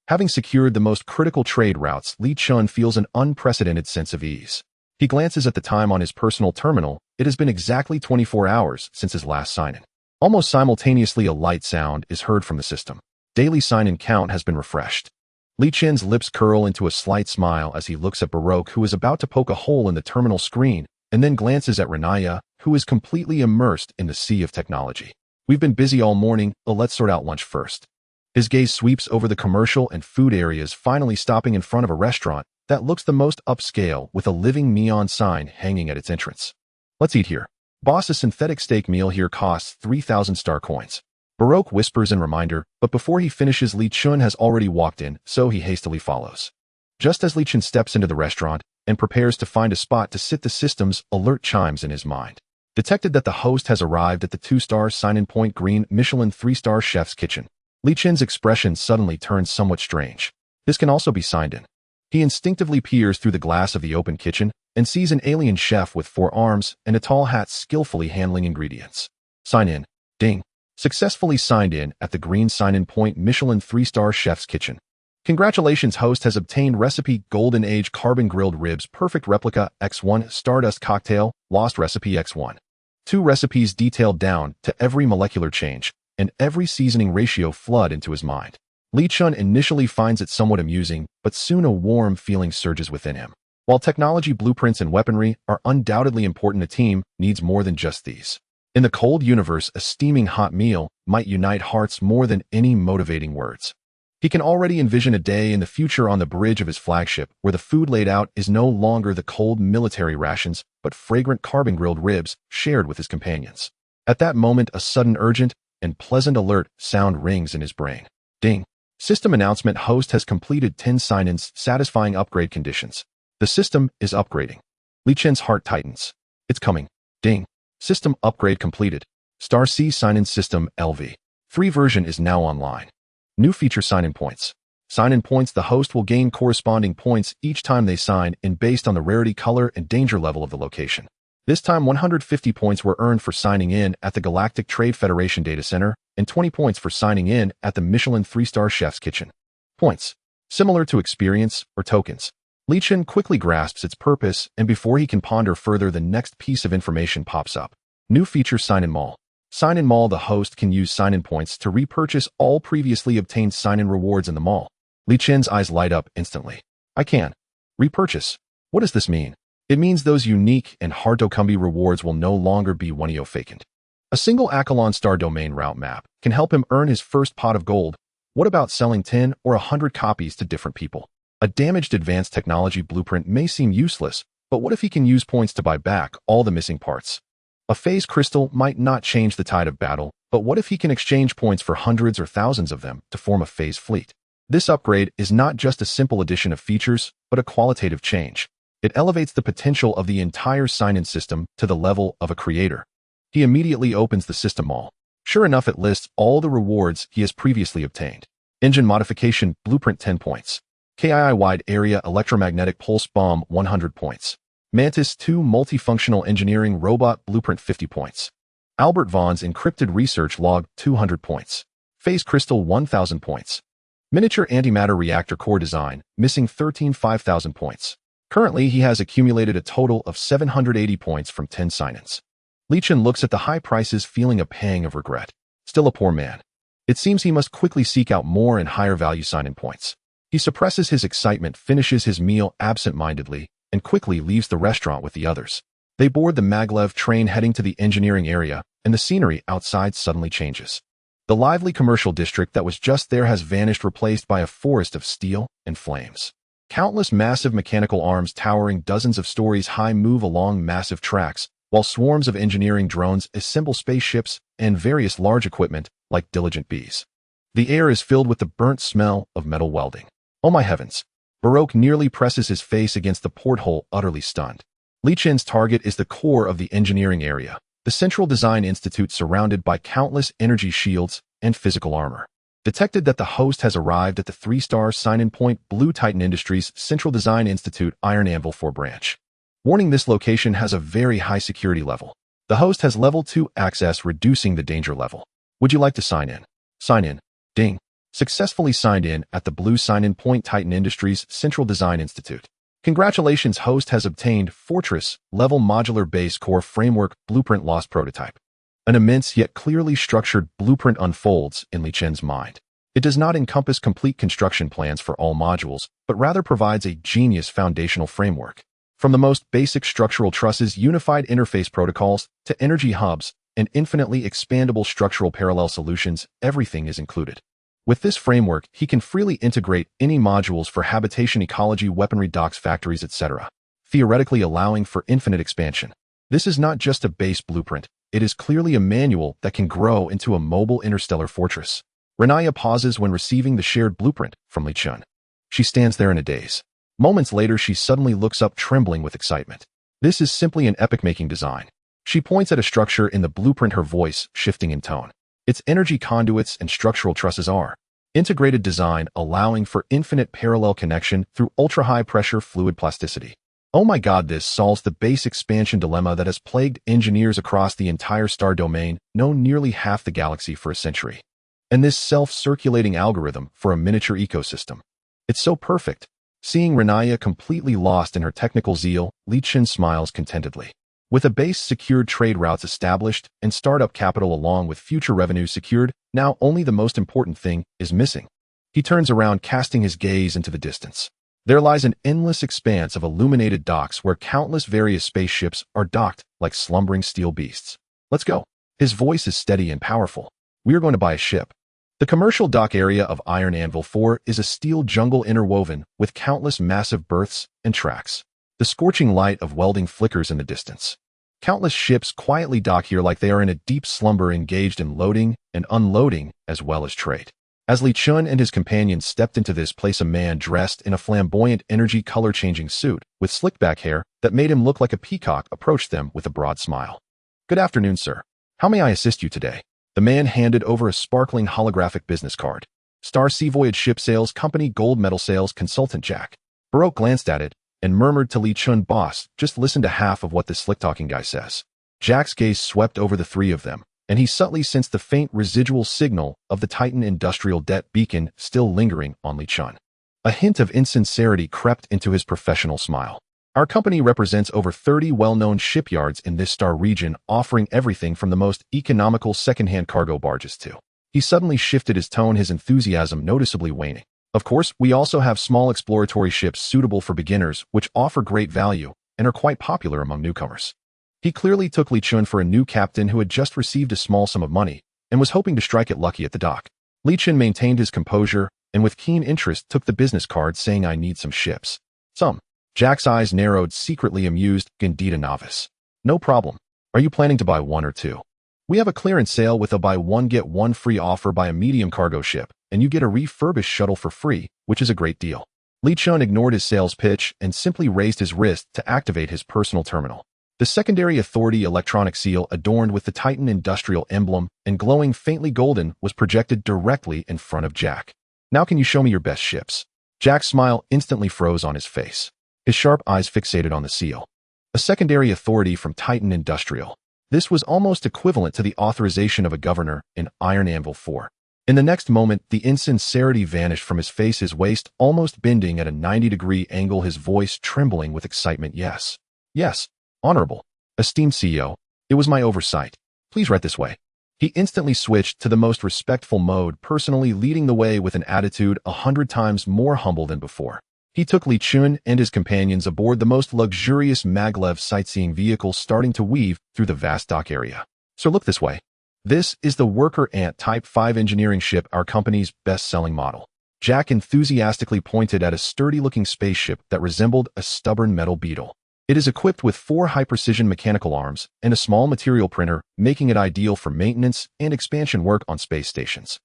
Having secured the most critical trade routes, Li Chun feels an unprecedented sense of ease. He glances at the time on his personal terminal. It has been exactly 24 hours since his last sign-in. Almost simultaneously, a light sound is heard from the system. Daily sign-in count has been refreshed. Li Chun's lips curl into a slight smile as he looks at Baroque, who is about to poke a hole in the terminal screen, and then glances at Renaya, who is completely immersed in the sea of technology. We've been busy all morning, let's sort out lunch first. His gaze sweeps over the commercial and food areas, finally stopping in front of a restaurant that looks the most upscale with a living neon sign hanging at its entrance. Let's eat here. Boss, a synthetic steak meal here costs 3,000 star coins. Baroque whispers in reminder, but before he finishes, Li Chun has already walked in, so he hastily follows. Just as Li Chen steps into the restaurant and prepares to find a spot to sit, the system's alert chimes in his mind. Detected that the host has arrived at the 2-star sign-in point green Michelin 3-star chef's kitchen. Li Chen's expression suddenly turns somewhat strange. This can also be signed in. He instinctively peers through the glass of the open kitchen and sees an alien chef with 4 arms and a tall hat skillfully handling ingredients. Sign in. Ding. Successfully signed in at the green sign-in point Michelin 3-star chef's kitchen. Congratulations, host has obtained recipe Golden Age Carbon Grilled Ribs Perfect Replica X1 Stardust Cocktail Lost Recipe X1. 2 recipes detailed down to every molecular change and every seasoning ratio flood into his mind. Li Chen initially finds it somewhat amusing, but soon a warm feeling surges within him. While technology blueprints and weaponry are undoubtedly important, a team needs more than just these. In the cold universe, a steaming hot meal might unite hearts more than any motivating words. He can already envision a day in the future on the bridge of his flagship where the food laid out is no longer the cold military rations, but fragrant carbon-grilled ribs shared with his companions. At that moment, a sudden urgent and pleasant alert sound rings in his brain. Ding. System announcement: host has completed 10 sign-ins, satisfying upgrade conditions. The system is upgrading. Li Chen's heart tightens. It's coming. Ding. System upgrade completed. Star C sign-in system LV3 version is now online. New feature: sign-in points. Sign-in points: the host will gain corresponding points each time they sign in based on the rarity, color, and danger level of the location. This time, 150 points were earned for signing in at the Galactic Trade Federation Data Center and 20 points for signing in at the Michelin 3-star chef's kitchen. Points. Similar to experience or tokens. Li Chen quickly grasps its purpose, and before he can ponder further, the next piece of information pops up. New feature: sign-in mall. Sign-in mall: the host can use sign-in points to repurchase all previously obtained sign-in rewards in the mall. Li Chen's eyes light up instantly. I can repurchase. What does this mean? It means those unique and hard-to-come rewards will no longer be vacant. A single Achelon star domain route map can help him earn his first pot of gold. What about selling 10 or 100 copies to different people? A damaged advanced technology blueprint may seem useless, but what if he can use points to buy back all the missing parts? A phase crystal might not change the tide of battle, but what if he can exchange points for hundreds or thousands of them to form a phase fleet? This upgrade is not just a simple addition of features, but a qualitative change. It elevates the potential of the entire sign-in system to the level of a creator. He immediately opens the system mall. Sure enough, it lists all the rewards he has previously obtained. Engine modification blueprint 10 points. KII wide area electromagnetic pulse bomb 100 points. Mantis 2 multifunctional engineering robot blueprint 50 points. Albert Vaughn's encrypted research log 200 points. Phase crystal 1000 points. Miniature antimatter reactor core design missing 13 5000 points. Currently, he has accumulated a total of 780 points from 10 sign-ins. Li Chen looks at the high prices, feeling a pang of regret. Still a poor man. It seems he must quickly seek out more and higher value sign-in points. He suppresses his excitement, finishes his meal absent-mindedly, and quickly leaves the restaurant with the others. They board the maglev train heading to the engineering area, and the scenery outside suddenly changes. The lively commercial district that was just there has vanished, replaced by a forest of steel and flames. Countless massive mechanical arms towering dozens of stories high move along massive tracks, while swarms of engineering drones assemble spaceships and various large equipment like diligent bees. The air is filled with the burnt smell of metal welding. Oh my heavens! Baroque nearly presses his face against the porthole, utterly stunned. Li Chen's target is the core of the engineering area, the Central Design Institute, surrounded by countless energy shields and physical armor. Detected that the host has arrived at the 3-star sign-in point Blue Titan Industries Central Design Institute Iron Anvil 4 branch. Warning: this location has a very high security level. The host has level 2 access, reducing the danger level. Would you like to sign in? Sign in. Ding. Successfully signed in at the Blue sign-in point Titan Industries Central Design Institute. Congratulations, host has obtained Fortress Level Modular Base Core Framework Blueprint Lost Prototype. An immense yet clearly structured blueprint unfolds in Li Chen's mind. It does not encompass complete construction plans for all modules, but rather provides a genius foundational framework. From the most basic structural trusses, unified interface protocols, to energy hubs, and infinitely expandable structural parallel solutions, everything is included. With this framework, he can freely integrate any modules for habitation, ecology, weaponry, docks, factories, etc., theoretically allowing for infinite expansion. This is not just a base blueprint. It is clearly a manual that can grow into a mobile interstellar fortress. Renaya pauses when receiving the shared blueprint from Li Chen. She stands there in a daze. Moments later, she suddenly looks up, trembling with excitement. This is simply an epic-making design. She points at a structure in the blueprint, her voice shifting in tone. Its energy conduits and structural trusses are integrated design, allowing for infinite parallel connection through ultra-high pressure fluid plasticity. Oh my god, this solves the base expansion dilemma that has plagued engineers across the entire star domain, known nearly half the galaxy for a century. And this self-circulating algorithm for a miniature ecosystem. It's so perfect. Seeing Renaya completely lost in her technical zeal, Li Chen smiles contentedly. With a base secured, trade routes established, and startup capital along with future revenue secured, now only the most important thing is missing. He turns around, casting his gaze into the distance. There lies an endless expanse of illuminated docks where countless various spaceships are docked like slumbering steel beasts. Let's go. His voice is steady and powerful. We are going to buy a ship. The commercial dock area of Iron Anvil 4 is a steel jungle interwoven with countless massive berths and tracks. The scorching light of welding flickers in the distance. Countless ships quietly dock here like they are in a deep slumber, engaged in loading and unloading as well as trade. As Li Chun and his companions stepped into this place, a man dressed in a flamboyant, energy color-changing suit with slick back hair that made him look like a peacock approached them with a broad smile. Good afternoon, sir. How may I assist you today? The man handed over a sparkling holographic business card. Star Sea Voyage Ship Sales Company, Gold Medal Sales Consultant Jack. Baroque glanced at it and murmured to Li Chun, boss, just listen to half of what this slick-talking guy says. Jack's gaze swept over the three of them, and he subtly sensed the faint residual signal of the Titan industrial debt beacon still lingering on Li Chun. A hint of insincerity crept into his professional smile. Our company represents over 30 well-known shipyards in this star region, offering everything from the most economical second-hand cargo barges to. He suddenly shifted his tone, his enthusiasm noticeably waning. Of course, we also have small exploratory ships suitable for beginners, which offer great value and are quite popular among newcomers. He clearly took Li Chun for a new captain who had just received a small sum of money and was hoping to strike it lucky at the dock. Li Chun maintained his composure and with keen interest took the business card, saying, I need some ships. Some. Jack's eyes narrowed, secretly amused. Indeed, a novice. No problem. Are you planning to buy one or two? We have a clearance sale with a buy one get one free offer. Buy a medium cargo ship, and you get a refurbished shuttle for free, which is a great deal. Li Chun ignored his sales pitch and simply raised his wrist to activate his personal terminal. The secondary authority electronic seal, adorned with the Titan industrial emblem and glowing faintly golden, was projected directly in front of Jack. Now can you show me your best ships? Jack's smile instantly froze on his face. His sharp eyes fixated on the seal. A secondary authority from Titan Industrial. This was almost equivalent to the authorization of a governor in Iron Anvil 4. In the next moment, the insincerity vanished from his face, his waist almost bending at a 90-degree angle, his voice trembling with excitement. Yes. Yes. Honorable. Esteemed CEO. It was my oversight. Please write this way. He instantly switched to the most respectful mode, personally leading the way with an attitude 100 times more humble than before. He took Li Chun and his companions aboard the most luxurious maglev sightseeing vehicle, starting to weave through the vast dock area. So look this way. This is the Worker Ant Type 5 engineering ship, our company's best-selling model. Jack enthusiastically pointed at a sturdy-looking spaceship that resembled a stubborn metal beetle. It is equipped with 4 high-precision mechanical arms and a small material printer, making it ideal for maintenance and expansion work on space stations.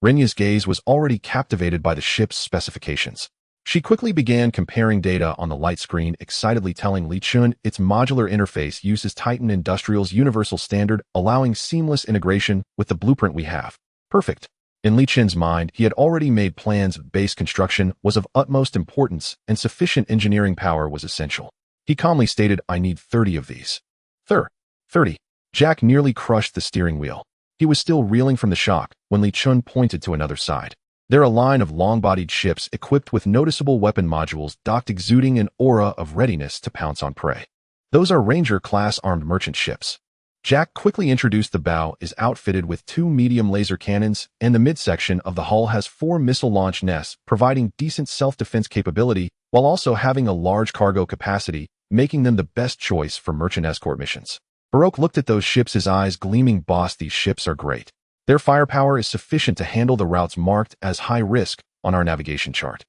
Renya's gaze was already captivated by the ship's specifications. She quickly began comparing data on the light screen, excitedly telling Li Chun its modular interface uses Titan Industrial's universal standard, allowing seamless integration with the blueprint we have. Perfect. In Li Chun's mind, he had already made plans. Base construction was of utmost importance, and sufficient engineering power was essential. He calmly stated, I need 30 of these. 30. Jack nearly crushed the steering wheel. He was still reeling from the shock when Li Chun pointed to another side. There a line of long-bodied ships equipped with noticeable weapon modules docked, exuding an aura of readiness to pounce on prey. Those are Ranger-class armed merchant ships. Jack quickly introduced. The bow is outfitted with 2 medium laser cannons, and the midsection of the hull has 4 missile launch nests, providing decent self-defense capability while also having a large cargo capacity, making them the best choice for merchant escort missions. Baroque looked at those ships, his eyes gleaming. Boss, these ships are great. Their firepower is sufficient to handle the routes marked as high risk on our navigation chart.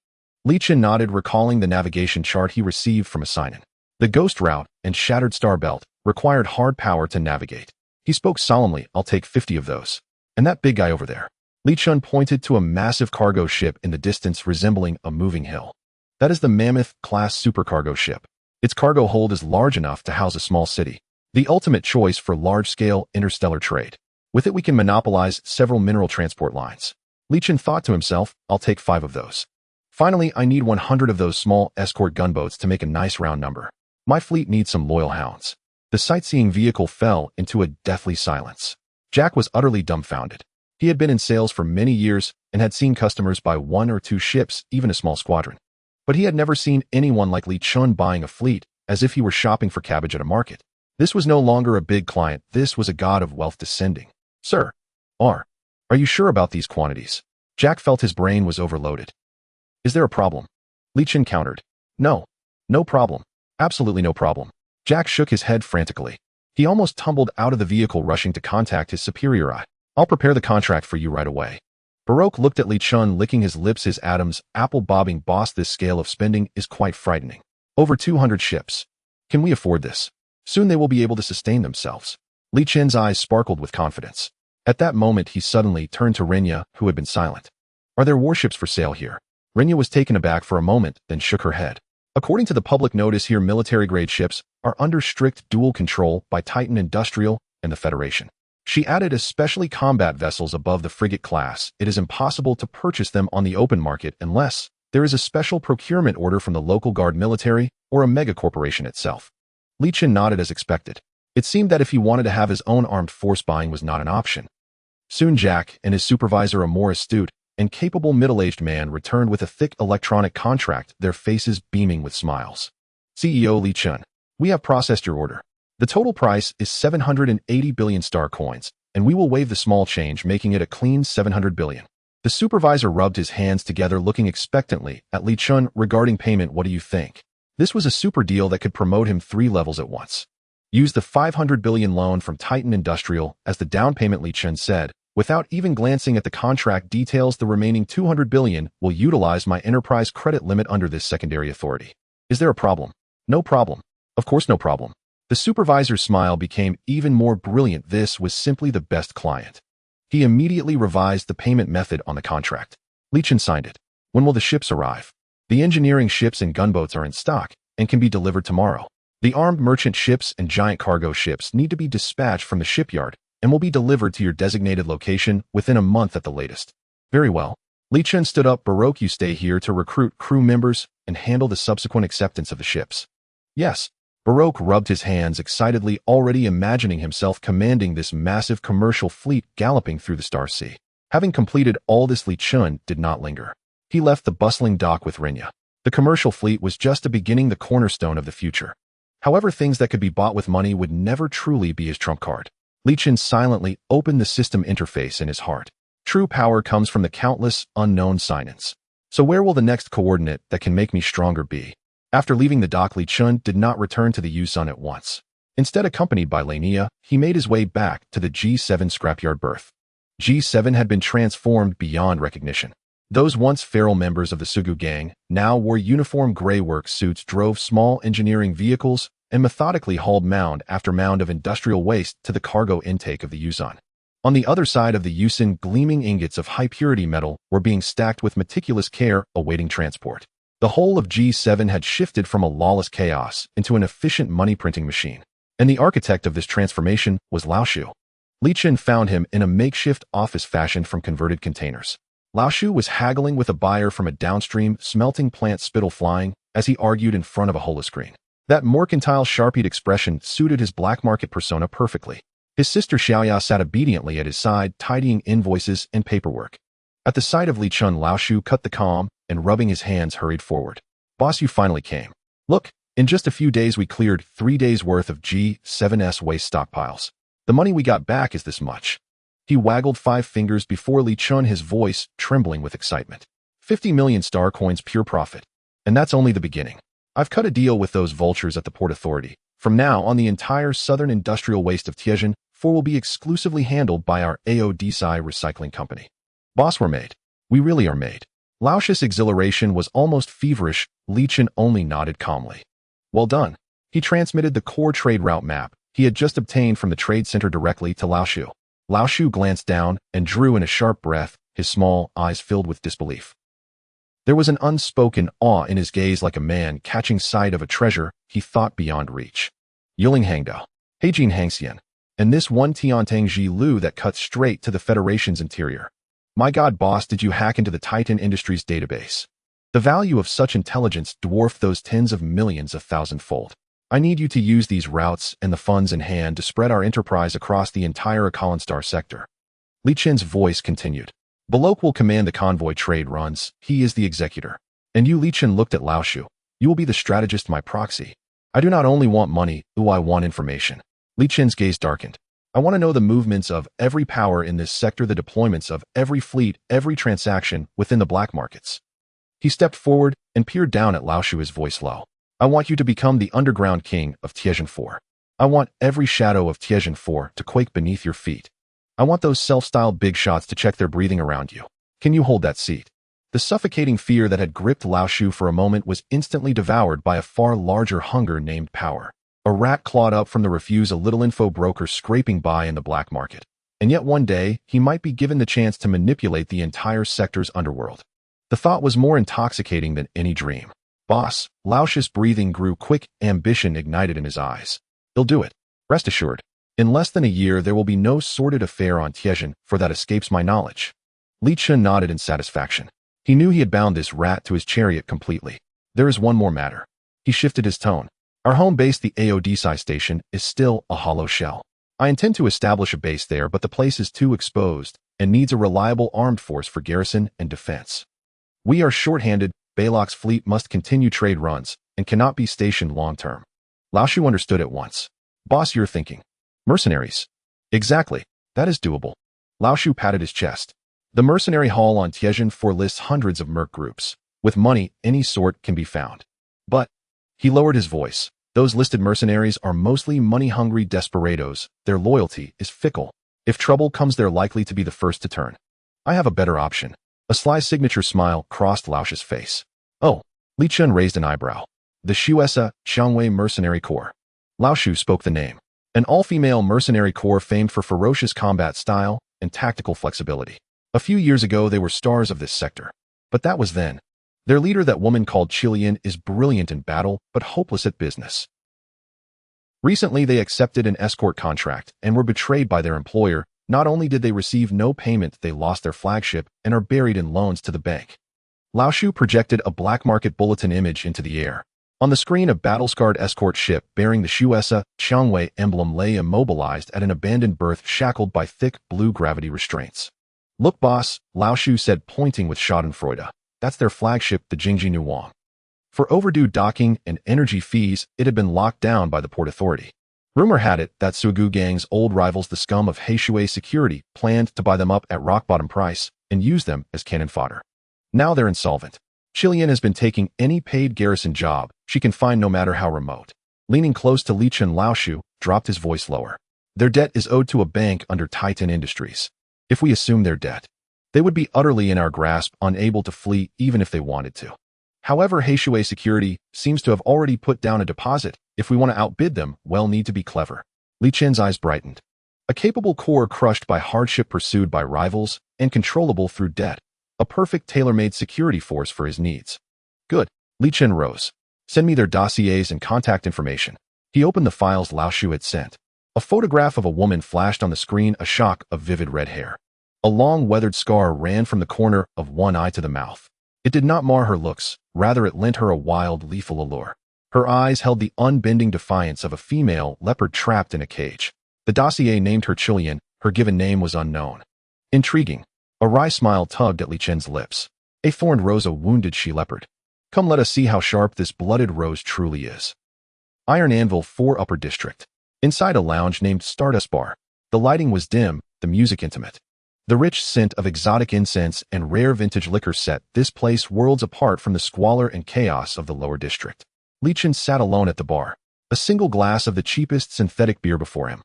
Li Chun nodded, recalling the navigation chart he received from a sign-in. The Ghost Route and Shattered Star Belt required hard power to navigate. He spoke solemnly, I'll take 50 of those. And that big guy over there. Li Chun pointed to a massive cargo ship in the distance resembling a moving hill. That is the Mammoth-class supercargo ship. Its cargo hold is large enough to house a small city. The ultimate choice for large-scale interstellar trade. With it we can monopolize several mineral transport lines. Li Chen thought to himself, I'll take 5 of those. Finally, I need 100 of those small escort gunboats to make a nice round number. My fleet needs some loyal hounds. The sightseeing vehicle fell into a deathly silence. Jack was utterly dumbfounded. He had been in sales for many years and had seen customers buy 1 or 2 ships, even a small squadron. But he had never seen anyone like Li Chen buying a fleet, as if he were shopping for cabbage at a market. This was no longer a big client, this was a god of wealth descending. Sir, are you sure about these quantities? Jack felt his brain was overloaded. Is there a problem? Li Chen countered. No problem. Absolutely no problem. Jack shook his head frantically. He almost tumbled out of the vehicle rushing to contact his superior. I'll prepare the contract for you right away. Baroque looked at Li Chen licking his lips. His Adam's apple bobbing boss, this scale of spending is quite frightening. Over 200 ships. Can we afford this? Soon they will be able to sustain themselves. Li Chen's eyes sparkled with confidence. At that moment he suddenly turned to Renya, who had been silent. Are there warships for sale here? Renya was taken aback for a moment, then shook her head. According to the public notice here, military-grade ships are under strict dual control by Titan Industrial and the Federation. She added, especially combat vessels above the frigate class. It is impossible to purchase them on the open market unless there is a special procurement order from the local guard military or a mega-corporation itself. Li Chen nodded as expected. It seemed that if he wanted to have his own armed force, buying was not an option. Soon Jack and his supervisor, a more astute and capable middle-aged man, returned with a thick electronic contract, their faces beaming with smiles. CEO Li Chen, we have processed your order. The total price is 780 billion star coins, and we will waive the small change, making it a clean 700 billion. The supervisor rubbed his hands together, looking expectantly at Li Chen regarding payment. What do you think? This was a super deal that could promote him 3 levels at once. Use the 500 billion loan from Titan Industrial as the down payment, Li Chen said. Without even glancing at the contract details, the remaining 200 billion will utilize my enterprise credit limit under this secondary authority. Is there a problem? No problem. Of course no problem. The supervisor's smile became even more brilliant. This was simply the best client. He immediately revised the payment method on the contract. Li Chen signed it. When will the ships arrive? The engineering ships and gunboats are in stock and can be delivered tomorrow. The armed merchant ships and giant cargo ships need to be dispatched from the shipyard and will be delivered to your designated location within a month at the latest. Very well. Li Chen stood up. Baroque, you stay here to recruit crew members and handle the subsequent acceptance of the ships. Yes. Baroque rubbed his hands excitedly, already imagining himself commanding this massive commercial fleet galloping through the Star Sea. Having completed all this, Li Chen did not linger. He left the bustling dock with Renya. The commercial fleet was just a beginning, the cornerstone of the future. However, things that could be bought with money would never truly be his trump card. Li Chen silently opened the system interface in his heart. True power comes from the countless unknown sign-ins. So where will the next coordinate that can make me stronger be? After leaving the dock, Li Chen did not return to the Yusun at once. Instead, accompanied by Lania, he made his way back to the G7 scrapyard berth. G7 had been transformed beyond recognition. Those once feral members of the Sugu gang now wore uniform gray work suits, drove small engineering vehicles, and methodically hauled mound after mound of industrial waste to the cargo intake of the Yusun. On the other side of the Yusun, gleaming ingots of high-purity metal were being stacked with meticulous care, awaiting transport. The whole of G7 had shifted from a lawless chaos into an efficient money-printing machine. And the architect of this transformation was Lao Shu. Li Chen found him in a makeshift office fashioned from converted containers. Lao Shu was haggling with a buyer from a downstream smelting plant, spittle flying, as he argued in front of a holoscreen. That mercantile, sharpied expression suited his black market persona perfectly. His sister Xiaoya sat obediently at his side, tidying invoices and paperwork. At the sight of Li Chen, Lao Shu cut the calm and, rubbing his hands, hurried forward. Boss, you finally came. Look, in just a few days we cleared 3 days' worth of G7's waste stockpiles. The money we got back is this much. He waggled 5 fingers before Li Chen, his voice trembling with excitement. 50 million star coins, pure profit. And that's only the beginning. I've cut a deal with those vultures at the Port Authority. From now on, the entire southern industrial waste of Tianjin 4 will be exclusively handled by our Odyssey recycling company. Boss, we're made. We really are made. Lao Shu's exhilaration was almost feverish. Li Chen only nodded calmly. Well done. He transmitted the core trade route map he had just obtained from the trade center directly to Lao Shu. Lao Shu glanced down and drew in a sharp breath, his small eyes filled with disbelief. There was an unspoken awe in his gaze, like a man catching sight of a treasure he thought beyond reach. Yiling Hangdao, Heijin Hangxian, and this one Tiantang Ji Lu that cut straight to the Federation's interior. My God, boss, did you hack into the Titan Industries database? The value of such intelligence dwarfed those tens of millions a thousandfold. I need you to use these routes and the funds in hand to spread our enterprise across the entire Akalonstar sector. Li Chen's voice continued. Balok will command the convoy trade runs. He is the executor. And you, Li Chen, looked at Lao Shu. You will be the strategist, my proxy. I do not only want money, I want information. Li Chen's gaze darkened. I want to know the movements of every power in this sector, the deployments of every fleet, every transaction within the black markets. He stepped forward and peered down at Lao Shu, his voice low. I want you to become the underground king of Tiezhen 4. I want every shadow of Tiezhen 4 to quake beneath your feet. I want those self-styled big shots to check their breathing around you. Can you hold that seat? The suffocating fear that had gripped Lao Shu for a moment was instantly devoured by a far larger hunger named power. A rat clawed up from the refuse, a little info broker scraping by in the black market. And yet one day, he might be given the chance to manipulate the entire sector's underworld. The thought was more intoxicating than any dream. Boss, Lao Shu's breathing grew quick, ambition ignited in his eyes. He'll do it. Rest assured. In less than a year, there will be no sordid affair on Tiezhen, for that escapes my knowledge. Li Chen nodded in satisfaction. He knew he had bound this rat to his chariot completely. There is one more matter. He shifted his tone. Our home base, the Odyssey station, is still a hollow shell. I intend to establish a base there, but the place is too exposed and needs a reliable armed force for garrison and defense. We are short-handed. Balok's fleet must continue trade runs and cannot be stationed long-term. Lao Shu understood at once. Boss, you're thinking. Mercenaries. Exactly. That is doable. Lao Shu patted his chest. The mercenary hall on Tiezhen 4 lists hundreds of merc groups. With money, any sort can be found. But, he lowered his voice, those listed mercenaries are mostly money-hungry desperados. Their loyalty is fickle. If trouble comes, they're likely to be the first to turn. I have a better option. A sly signature smile crossed Lao Shu's face. Oh, Li Chen raised an eyebrow. The Shuesa Xiangwei Mercenary Corps. Lao Shu spoke the name. An all-female mercenary corps famed for ferocious combat style and tactical flexibility. A few years ago, they were stars of this sector. But that was then. Their leader, that woman called Qilian, is brilliant in battle, but hopeless at business. Recently, they accepted an escort contract and were betrayed by their employer. Not only did they receive no payment, they lost their flagship and are buried in loans to the bank. Lao Shu projected a black market bulletin image into the air. On the screen, a battle-scarred escort ship bearing the Shuesa Xiangwei emblem lay immobilized at an abandoned berth, shackled by thick blue gravity restraints. Look, boss, Lao Shu said, pointing with schadenfreude. That's their flagship, the Jingji Nuwang. For overdue docking and energy fees, it had been locked down by the Port Authority. Rumor had it that Sugu Gang's old rivals, the scum of Heishui Security, planned to buy them up at rock-bottom price and use them as cannon fodder. Now they're insolvent. Qilian has been taking any paid garrison job she can find, no matter how remote. Leaning close to Li Chen, Lao Shu dropped his voice lower. Their debt is owed to a bank under Titan Industries. If we assume their debt, they would be utterly in our grasp, unable to flee even if they wanted to. However, Heishui Security seems to have already put down a deposit. If we want to outbid them, we'll need to be clever. Li Chen's eyes brightened. A capable corps crushed by hardship, pursued by rivals, and controllable through debt. A perfect tailor-made security force for his needs. Good. Li Chen rose. Send me their dossiers and contact information. He opened the files Lao Shu had sent. A photograph of a woman flashed on the screen, a shock of vivid red hair. A long weathered scar ran from the corner of one eye to the mouth. It did not mar her looks, rather it lent her a wild, lethal allure. Her eyes held the unbending defiance of a female leopard trapped in a cage. The dossier named her Qilian, her given name was unknown. Intriguing. A wry smile tugged at Li Chen's lips. A thorned rose, a wounded she-leopard. Come, let us see how sharp this blooded rose truly is. Iron Anvil 4 Upper District. Inside a lounge named Stardust Bar. The lighting was dim, the music intimate. The rich scent of exotic incense and rare vintage liquor set this place worlds apart from the squalor and chaos of the lower district. Li Chen sat alone at the bar, a single glass of the cheapest synthetic beer before him.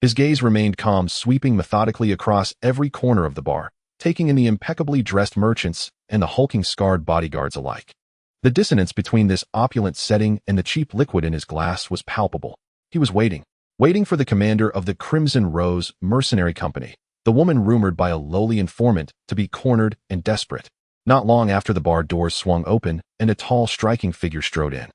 His gaze remained calm, sweeping methodically across every corner of the bar, taking in the impeccably dressed merchants and the hulking scarred bodyguards alike. The dissonance between this opulent setting and the cheap liquid in his glass was palpable. He was waiting for the commander of the Crimson Rose Mercenary Company, the woman rumored by a lowly informant to be cornered and desperate. Not long after the bar doors swung open and a tall, striking figure strode in.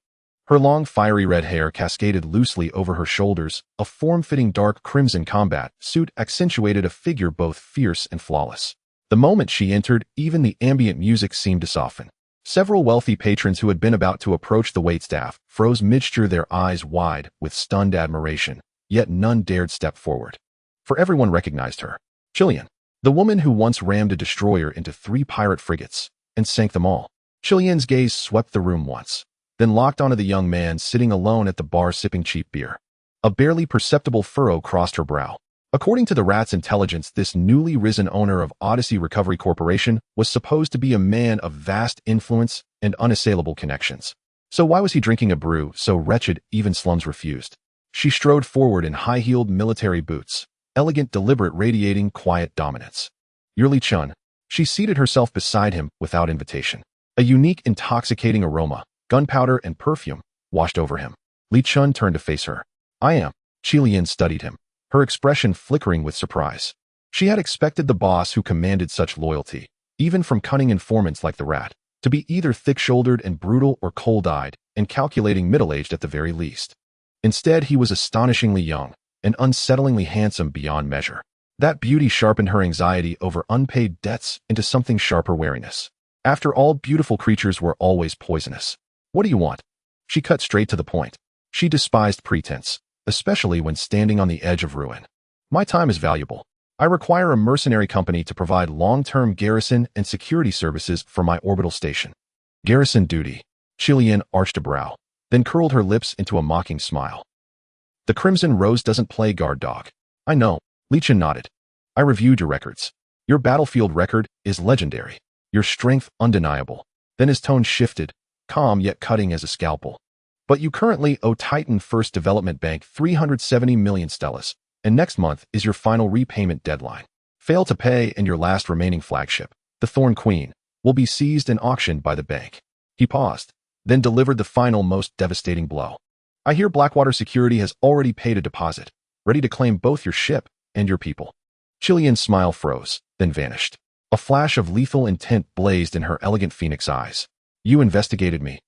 Her long, fiery red hair cascaded loosely over her shoulders. A form-fitting dark crimson combat suit accentuated a figure both fierce and flawless. The moment she entered, even the ambient music seemed to soften. Several wealthy patrons who had been about to approach the waitstaff froze mid-gesture, their eyes wide with stunned admiration, yet none dared step forward. For everyone recognized her. Chilean, the woman who once rammed a destroyer into 3 pirate frigates and sank them all. Chilean's gaze swept the room once, then locked onto the young man sitting alone at the bar sipping cheap beer. A barely perceptible furrow crossed her brow. According to the rat's intelligence, this newly risen owner of Odyssey Recovery Corporation was supposed to be a man of vast influence and unassailable connections. So why was he drinking a brew so wretched even slums refused? She strode forward in high-heeled military boots, elegant, deliberate, radiating quiet dominance. Yurli Chun. She seated herself beside him without invitation. A unique, intoxicating aroma, gunpowder and perfume, washed over him. Li Chun turned to face her. I am. Chilean studied him, her expression flickering with surprise. She had expected the boss who commanded such loyalty, even from cunning informants like the rat, to be either thick-shouldered and brutal or cold-eyed and calculating, middle-aged at the very least. Instead, he was astonishingly young and unsettlingly handsome beyond measure. That beauty sharpened her anxiety over unpaid debts into something sharper wariness. After all, beautiful creatures were always poisonous. What do you want? She cut straight to the point. She despised pretense, especially when standing on the edge of ruin. My time is valuable. I require a mercenary company to provide long-term garrison and security services for my orbital station. Garrison duty. Chilean arched a brow, then curled her lips into a mocking smile. The Crimson Rose doesn't play guard dog. I know. Lichin nodded. I reviewed your records. Your battlefield record is legendary. Your strength undeniable. Then his tone shifted, calm yet cutting as a scalpel. But you currently owe Titan First Development Bank 370 million stellas, and next month is your final repayment deadline. Fail to pay and your last remaining flagship, the Thorn Queen, will be seized and auctioned by the bank. He paused, then delivered the final, most devastating blow. I hear Blackwater Security has already paid a deposit, ready to claim both your ship and your people. Chilean's smile froze, then vanished. A flash of lethal intent blazed in her elegant phoenix eyes. You investigated me.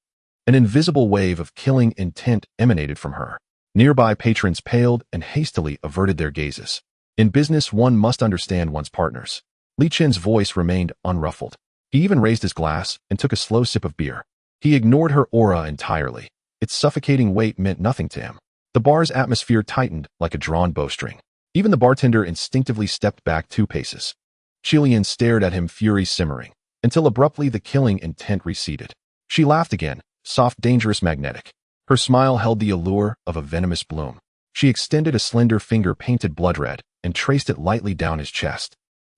An invisible wave of killing intent emanated from her. Nearby patrons paled and hastily averted their gazes. In business, one must understand one's partners. Li Chen's voice remained unruffled. He even raised his glass and took a slow sip of beer. He ignored her aura entirely. Its suffocating weight meant nothing to him. The bar's atmosphere tightened like a drawn bowstring. Even the bartender instinctively stepped back 2 paces. Chilean stared at him, fury simmering, until abruptly the killing intent receded. She laughed again, soft, dangerous, magnetic. Her smile held the allure of a venomous bloom. She extended a slender finger painted blood red and traced it lightly down his chest.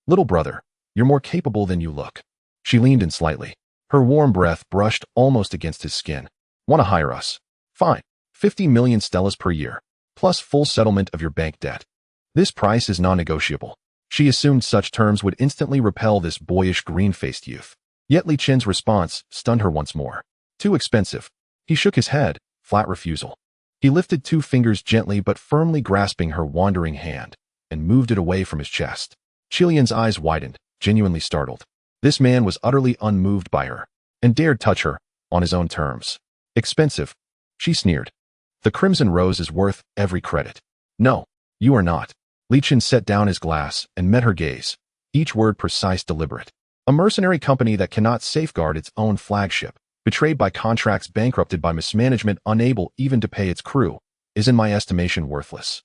Little brother, you're more capable than you look. She leaned in slightly. Her warm breath brushed almost against his skin. Want to hire us? Fine. 50 million stellas per year, plus full settlement of your bank debt. This price is non-negotiable. She assumed such terms would instantly repel this boyish, green-faced youth. Yet Li Chen's response stunned her once more. Too expensive. He shook his head, flat refusal. He lifted 2 fingers gently but firmly grasping her wandering hand and moved it away from his chest. Chilean's eyes widened, genuinely startled. This man was utterly unmoved by her and dared touch her on his own terms. Expensive. She sneered. The Crimson Rose is worth every credit. No, you are not. Li Chen set down his glass and met her gaze, each word precise, deliberate. A mercenary company that cannot safeguard its own flagship, betrayed by contracts, bankrupted by mismanagement, unable even to pay its crew, is in my estimation worthless.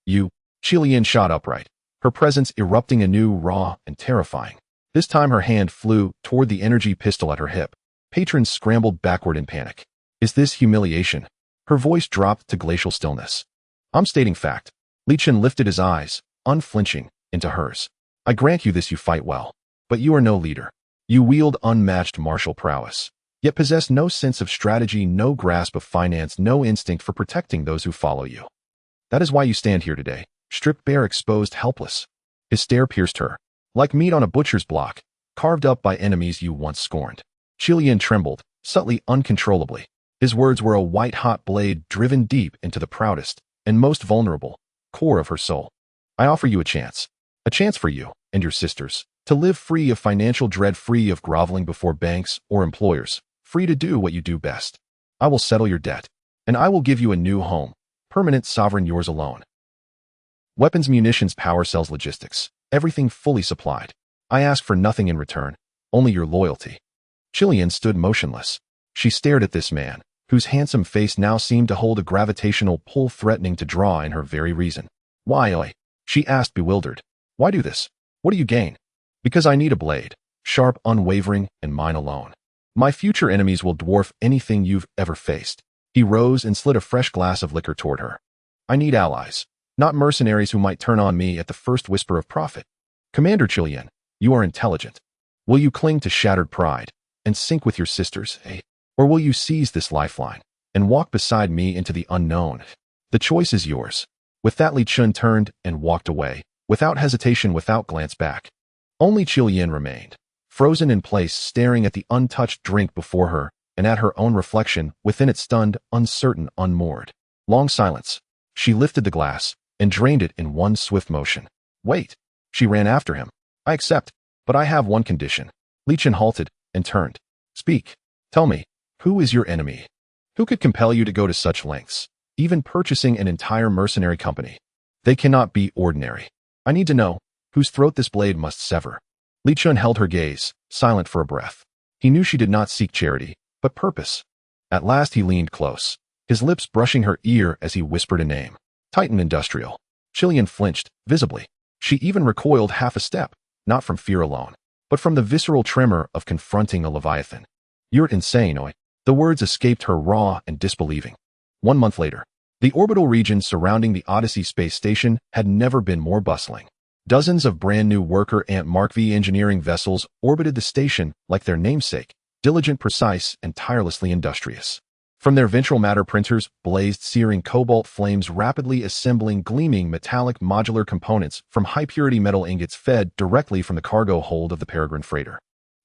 You. Chilean shot upright, her presence erupting anew, raw and terrifying. This time her hand flew toward the energy pistol at her hip. Patrons scrambled backward in panic. Is this humiliation? Her voice dropped to glacial stillness. I'm stating fact. Li Chen lifted his eyes, unflinching, into hers. I grant you this, you fight well. But you are no leader. You wield unmatched martial prowess, yet possess no sense of strategy, no grasp of finance, no instinct for protecting those who follow you. That is why you stand here today, stripped bare, exposed, helpless. His stare pierced her, like meat on a butcher's block, carved up by enemies you once scorned. Chilean trembled, subtly, uncontrollably. His words were a white-hot blade driven deep into the proudest and most vulnerable core of her soul. I offer you a chance for you and your sisters, To live free of financial dread, free of groveling before banks or employers, free to do what you do best. I will settle your debt, and I will give you a new home, permanent, sovereign, yours alone. Weapons, munitions, power cells, logistics, everything fully supplied. I ask for nothing in return, only your loyalty. Chilean stood motionless. She stared at this man, whose handsome face now seemed to hold a gravitational pull threatening to draw in her very reason. Why, she asked, bewildered. Why do this? What do you gain? Because I need a blade, sharp, unwavering, and mine alone. My future enemies will dwarf anything you've ever faced. He rose and slid a fresh glass of liquor toward her. I need allies, not mercenaries who might turn on me at the first whisper of profit. Commander Chilean, you are intelligent. Will you cling to shattered pride and sink with your sisters, or will you seize this lifeline and walk beside me into the unknown? The choice is yours. With that, Li Chun turned and walked away, without hesitation, without glance back. Only Chilean remained, frozen in place, staring at the untouched drink before her and at her own reflection within it, stunned, uncertain, unmoored. Long silence. She lifted the glass and drained it in one swift motion. Wait. She ran after him. I accept, but I have one condition. Li Chun halted and turned. Speak. Tell me, who is your enemy? Who could compel you to go to such lengths, even purchasing an entire mercenary company? They cannot be ordinary. I need to know whose throat this blade must sever. Li Chun held her gaze, silent for a breath. He knew she did not seek charity, but purpose. At last he leaned close, his lips brushing her ear as he whispered a name. Titan Industrial. Chilean flinched, visibly. She even recoiled half a step, not from fear alone, but from the visceral tremor of confronting a leviathan. You're insane, oi. The words escaped her raw and disbelieving. 1 month later, the orbital region surrounding the Odyssey space station had never been more bustling. Dozens of brand-new worker Ant Mark V engineering vessels orbited the station like their namesake, diligent, precise, and tirelessly industrious. From their ventral matter printers blazed searing cobalt flames, rapidly assembling gleaming metallic modular components from high-purity metal ingots fed directly from the cargo hold of the Peregrine freighter.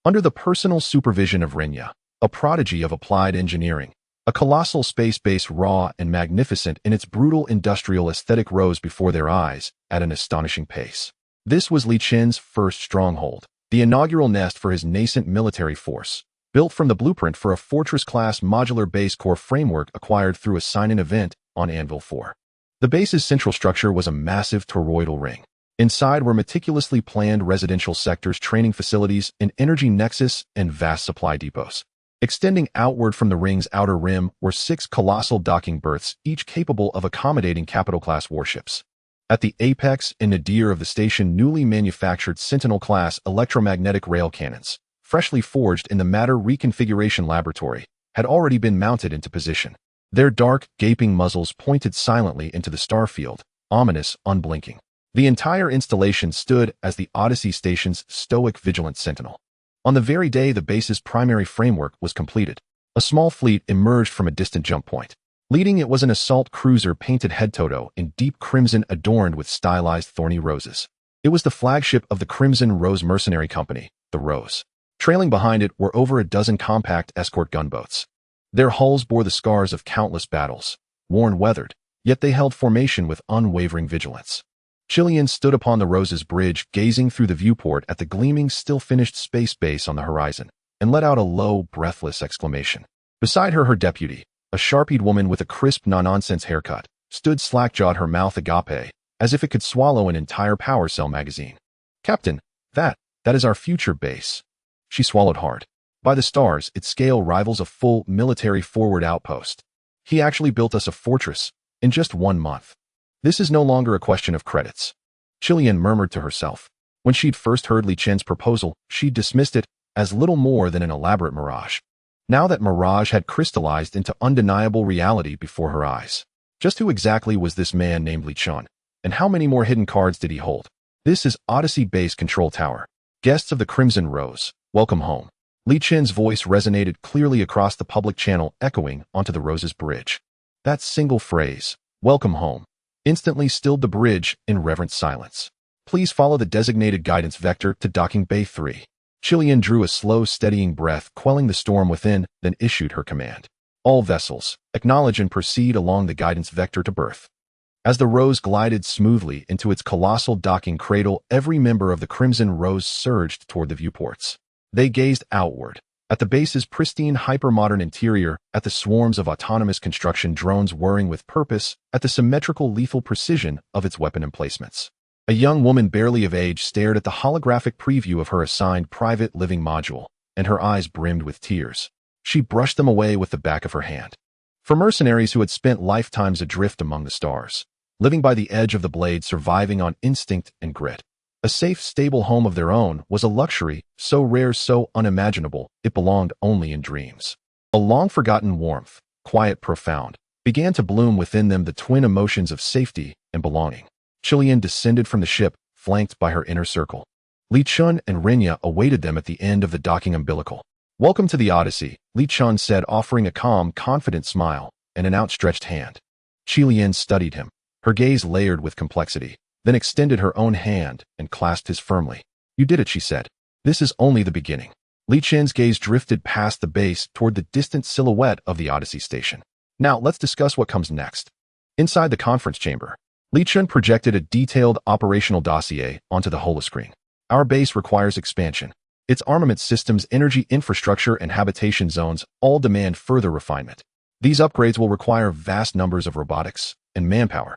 Under the personal supervision of Renya, a prodigy of applied engineering, a colossal space base, raw and magnificent in its brutal industrial aesthetic, rose before their eyes at an astonishing pace. This was Li Chun's first stronghold, the inaugural nest for his nascent military force, built from the blueprint for a fortress-class modular base core framework acquired through a sign-in event on Anvil 4. The base's central structure was a massive toroidal ring. Inside were meticulously planned residential sectors, training facilities, an energy nexus, and vast supply depots. Extending outward from the ring's outer rim were 6 colossal docking berths, each capable of accommodating capital-class warships. At the apex and nadir of the station, newly manufactured Sentinel-class electromagnetic rail cannons, freshly forged in the matter reconfiguration laboratory, had already been mounted into position. Their dark, gaping muzzles pointed silently into the starfield, ominous, unblinking. The entire installation stood as the Odyssey station's stoic, vigilant sentinel. On the very day the base's primary framework was completed, a small fleet emerged from a distant jump point. Leading it was an assault cruiser painted head-to-toe in deep crimson adorned with stylized thorny roses. It was the flagship of the Crimson Rose Mercenary Company, the Rose. Trailing behind it were over a dozen compact escort gunboats. Their hulls bore the scars of countless battles, worn, weathered, yet they held formation with unwavering vigilance. Chilean stood upon the Rose's bridge, gazing through the viewport at the gleaming, still-finished space base on the horizon, and let out a low, breathless exclamation. Beside her, her deputy, a sharp-eyed woman with a crisp, no-nonsense haircut, stood slack-jawed, her mouth agape, as if it could swallow an entire power cell magazine. Captain, that is our future base. She swallowed hard. By the stars, its scale rivals a full military forward outpost. He actually built us a fortress in just 1 month. This is no longer a question of credits. Chilean murmured to herself. When she'd first heard Li Chun's proposal, she'd dismissed it as little more than an elaborate mirage. Now that mirage had crystallized into undeniable reality before her eyes. Just who exactly was this man named Li Chun, and how many more hidden cards did he hold? This is Odyssey Base Control Tower. Guests of the Crimson Rose, welcome home. Li Chun's voice resonated clearly across the public channel, echoing onto the Rose's bridge. That single phrase, welcome home, instantly stilled the bridge in reverent silence. Please follow the designated guidance vector to docking bay 3. Chilean drew a slow, steadying breath, quelling the storm within, then issued her command. All vessels, acknowledge and proceed along the guidance vector to berth. As the Rose glided smoothly into its colossal docking cradle, every member of the Crimson Rose surged toward the viewports. They gazed outward, at the base's pristine hypermodern interior, at the swarms of autonomous construction drones whirring with purpose, at the symmetrical lethal precision of its weapon emplacements. A young woman barely of age stared at the holographic preview of her assigned private living module, and her eyes brimmed with tears. She brushed them away with the back of her hand. For mercenaries who had spent lifetimes adrift among the stars, living by the edge of the blade, surviving on instinct and grit, a safe, stable home of their own was a luxury so rare, so unimaginable, it belonged only in dreams. A long-forgotten warmth, quiet, profound, began to bloom within them, the twin emotions of safety and belonging. Chilean descended from the ship, flanked by her inner circle. Li Chun and Renya awaited them at the end of the docking umbilical. "Welcome to the Odyssey," Li Chun said, offering a calm, confident smile and an outstretched hand. Chilean studied him, her gaze layered with complexity, then extended her own hand and clasped his firmly. "You did it," she said. "This is only the beginning." Li Chen's gaze drifted past the base toward the distant silhouette of the Odyssey station. "Now, let's discuss what comes next." Inside the conference chamber, Li Chen projected a detailed operational dossier onto the holoscreen. "Our base requires expansion. Its armament systems, energy infrastructure, and habitation zones all demand further refinement. These upgrades will require vast numbers of robotics and manpower.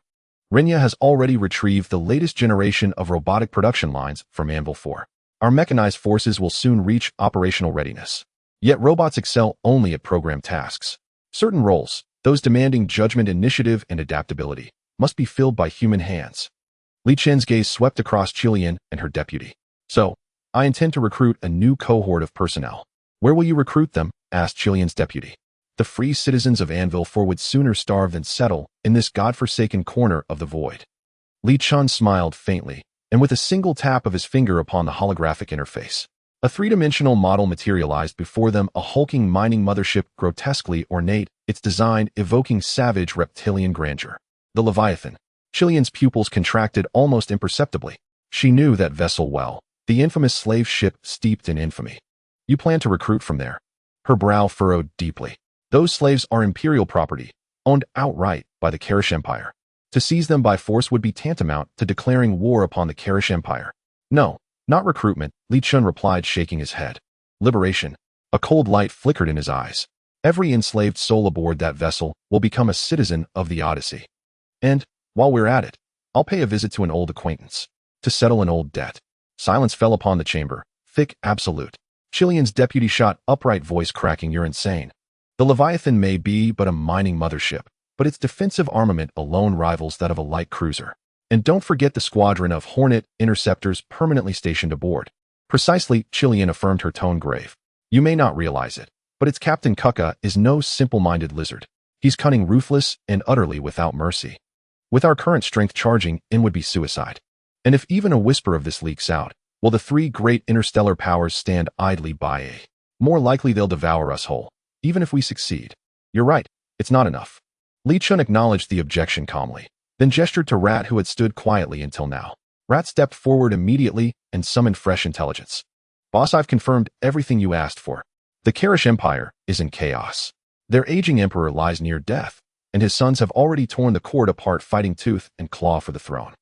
Renya has already retrieved the latest generation of robotic production lines from Anvil 4. Our mechanized forces will soon reach operational readiness. Yet robots excel only at programmed tasks. Certain roles, those demanding judgment, initiative, and adaptability, must be filled by human hands." Li Chen's gaze swept across Chilean and her deputy. "So, I intend to recruit a new cohort of personnel." "Where will you recruit them?" asked Chilean's deputy. "The free citizens of Anvil 4 would sooner starve than settle in this godforsaken corner of the void." Li Chun smiled faintly, and with a single tap of his finger upon the holographic interface, a three-dimensional model materialized before them, a hulking mining mothership, grotesquely ornate, its design evoking savage reptilian grandeur. The Leviathan. Chilean's pupils contracted almost imperceptibly. She knew that vessel well, the infamous slave ship steeped in infamy. "You plan to recruit from there?" Her brow furrowed deeply. "Those slaves are imperial property, owned outright by the Karish Empire. To seize them by force would be tantamount to declaring war upon the Karish Empire." "No, not recruitment," Li Chun replied, shaking his head. "Liberation." A cold light flickered in his eyes. "Every enslaved soul aboard that vessel will become a citizen of the Odyssey. And, while we're at it, I'll pay a visit to an old acquaintance, to settle an old debt." Silence fell upon the chamber, thick, absolute. Chilean's deputy shot upright, voice cracking. "You're insane. The Leviathan may be but a mining mothership, but its defensive armament alone rivals that of a light cruiser. And don't forget the squadron of Hornet interceptors permanently stationed aboard." "Precisely," Chilean affirmed, her tone grave. "You may not realize it, but its Captain Kuka is no simple-minded lizard. He's cunning, ruthless, and utterly without mercy. With our current strength, charging in would be suicide. And if even a whisper of this leaks out, will the three great interstellar powers stand idly by? More likely they'll devour us whole, even if we succeed." "You're right, it's not enough." Li Chun acknowledged the objection calmly, then gestured to Rat, who had stood quietly until now. Rat stepped forward immediately and summoned fresh intelligence. "Boss, I've confirmed everything you asked for. The Karish Empire is in chaos. Their aging emperor lies near death, and his sons have already torn the cord apart, fighting tooth and claw for the throne.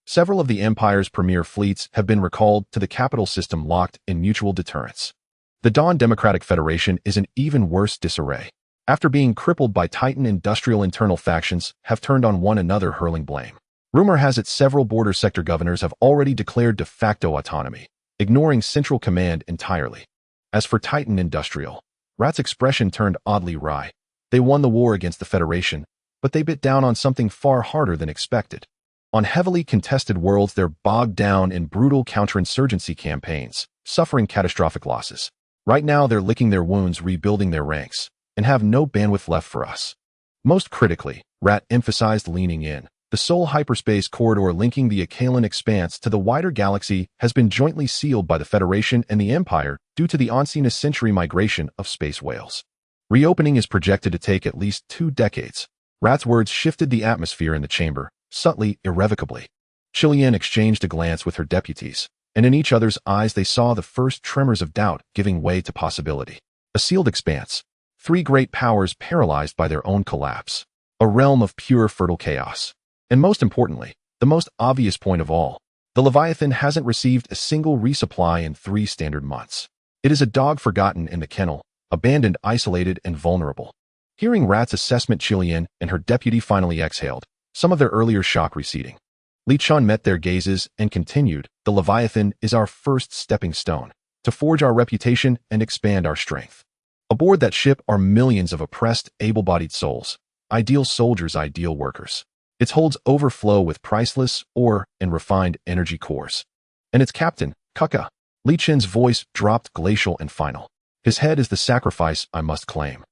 Several of the Empire's premier fleets have been recalled to the capital system, locked in mutual deterrence. The Dawn Democratic Federation is in even worse disarray. After being crippled by Titan industrial internal factions, have turned on one another, hurling blame. Rumor has it several border sector governors have already declared de facto autonomy, ignoring central command entirely. As for Titan industrial," Rat's expression turned oddly wry. "They won the war against the Federation, but they bit down on something far harder than expected. On heavily contested worlds, they're bogged down in brutal counterinsurgency campaigns, suffering catastrophic losses. Right now, they're licking their wounds, rebuilding their ranks, and have no bandwidth left for us. Most critically," Rat emphasized, leaning in, "the sole hyperspace corridor linking the Achaean expanse to the wider galaxy has been jointly sealed by the Federation and the Empire due to the once-in-a-century migration of space whales. Reopening is projected to take at least 2 decades. Rat's words shifted the atmosphere in the chamber, subtly, irrevocably. Chilean exchanged a glance with her deputies, and in each other's eyes they saw the first tremors of doubt giving way to possibility. A sealed expanse. 3 great powers paralyzed by their own collapse. A realm of pure, fertile chaos. And most importantly, the most obvious point of all, the Leviathan hasn't received a single resupply in 3 standard months. It is a dog forgotten in the kennel, abandoned, isolated, and vulnerable. Hearing Rat's assessment, Chilean and her deputy finally exhaled, some of their earlier shock receding. Li Chun met their gazes and continued, "The Leviathan is our first stepping stone to forge our reputation and expand our strength. Aboard that ship are millions of oppressed, able-bodied souls, ideal soldiers, ideal workers. Its holds overflow with priceless ore and refined energy cores. And its captain, Kuka." Li Chun's voice dropped glacial and final. "His head is the sacrifice I must claim.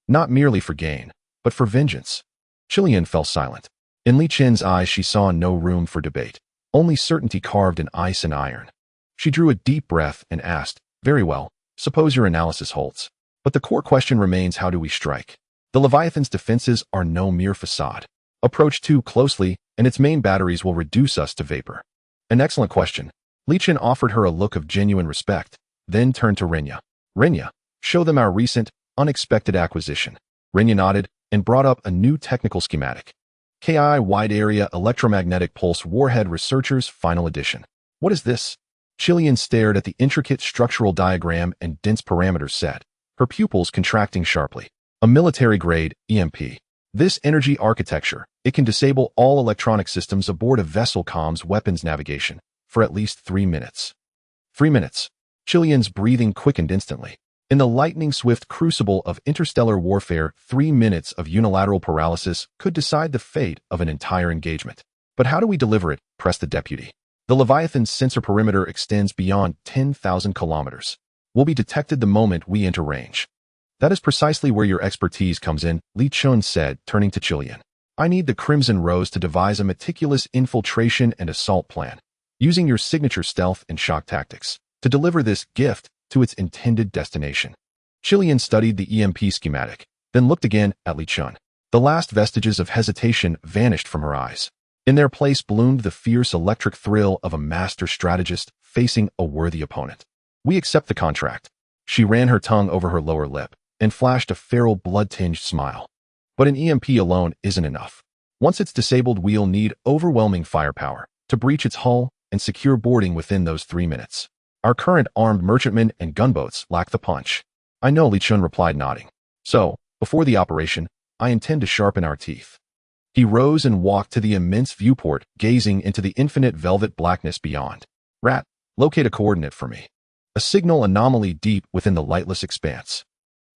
Not merely for gain, but for vengeance." Chilean fell silent. In Li Chun's eyes she saw no room for debate, only certainty carved in ice and iron. She drew a deep breath and asked, "Very well, suppose your analysis holds. But the core question remains, how do we strike? The Leviathan's defenses are no mere facade. Approach too closely, and its main batteries will reduce us to vapor." "An excellent question." Li Chun offered her a look of genuine respect, then turned to Renya. "Renya, show them our recent, unexpected acquisition." Renya nodded and brought up a new technical schematic. "KI Wide Area Electromagnetic Pulse Warhead Researchers Final Edition." "What is this?" Chilean stared at the intricate structural diagram and dense parameters set, her pupils contracting sharply. "A military-grade EMP. This energy architecture, it can disable all electronic systems aboard a vessel, comms, weapons, navigation, for at least 3 minutes. 3 minutes. Chilean's breathing quickened instantly. In the lightning-swift crucible of interstellar warfare, 3 minutes of unilateral paralysis could decide the fate of an entire engagement. "But how do we deliver it?" pressed the deputy. "The Leviathan's sensor perimeter extends beyond 10,000 kilometers. We'll be detected the moment we enter range." "That is precisely where your expertise comes in," Li Chun said, turning to Chilean. "I need the Crimson Rose to devise a meticulous infiltration and assault plan, using your signature stealth and shock tactics, to deliver this gift to its intended destination." Chilean studied the EMP schematic, then looked again at Li Chun. The last vestiges of hesitation vanished from her eyes. In their place bloomed the fierce electric thrill of a master strategist facing a worthy opponent. "We accept the contract." She ran her tongue over her lower lip and flashed a feral, blood-tinged smile. "But an EMP alone isn't enough. Once it's disabled, we'll need overwhelming firepower to breach its hull and secure boarding within those 3 minutes. Our current armed merchantmen and gunboats lack the punch." "I know," Li Chun replied, nodding. "So, before the operation, I intend to sharpen our teeth." He rose and walked to the immense viewport, gazing into the infinite velvet blackness beyond. "Rat, locate a coordinate for me. A signal anomaly deep within the lightless expanse."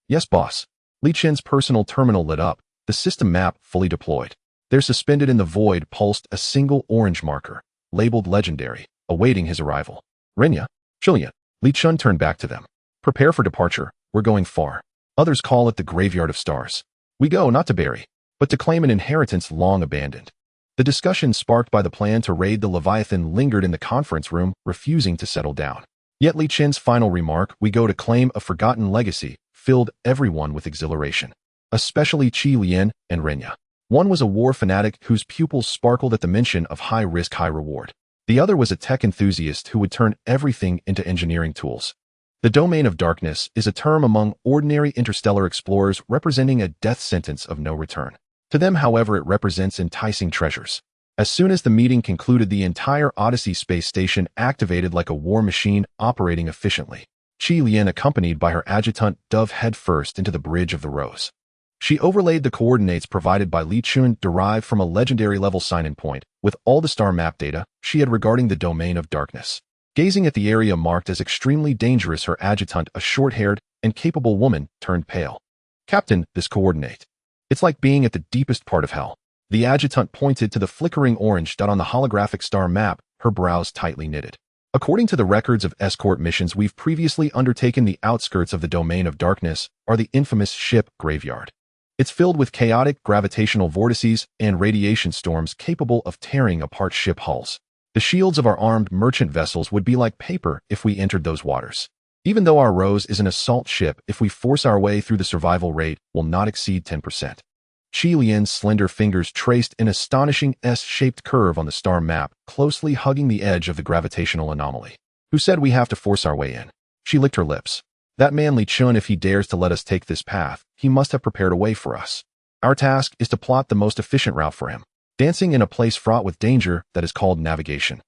"Yes, boss." Li Chun's personal terminal lit up, the system map fully deployed. There, suspended in the void, pulsed a single orange marker, labeled legendary, awaiting his arrival. "Renya, Chilean." Li Chun turned back to them. "Prepare for departure. We're going far. Others call it the graveyard of stars. We go not to bury, but to claim an inheritance long abandoned." The discussion sparked by the plan to raid the Leviathan lingered in the conference room, refusing to settle down. Yet Li Chun's final remark, "We go to claim a forgotten legacy," filled everyone with exhilaration, especially Chilean and Renya. One was a war fanatic whose pupils sparkled at the mention of high risk, high reward. The other was a tech enthusiast who would turn everything into engineering tools. The domain of darkness is a term among ordinary interstellar explorers representing a death sentence of no return. To them, however, it represents enticing treasures. As soon as the meeting concluded, the entire Odyssey space station activated like a war machine, operating efficiently. Chilean, accompanied by her adjutant, dove headfirst into the Bridge of the Rose. She overlaid the coordinates provided by Li Chun, derived from a legendary level sign-in point, with all the star map data she had regarding the domain of darkness. Gazing at the area marked as extremely dangerous, her adjutant, a short-haired and capable woman, turned pale. "Captain, this coordinate. It's like being at the deepest part of hell." The adjutant pointed to the flickering orange dot on the holographic star map, her brows tightly knitted. "According to the records of escort missions we've previously undertaken, the outskirts of the domain of darkness are the infamous ship graveyard. It's filled with chaotic gravitational vortices and radiation storms capable of tearing apart ship hulls. The shields of our armed merchant vessels would be like paper if we entered those waters. Even though our Rose is an assault ship, if we force our way through, the survival rate will not exceed 10%. Chilean's slender fingers traced an astonishing S-shaped curve on the star map, closely hugging the edge of the gravitational anomaly. "Who said we have to force our way in?" She licked her lips. "That man Li Chun, if he dares to let us take this path, he must have prepared a way for us. Our task is to plot the most efficient route for him. dancing in a place fraught with danger that is called navigation.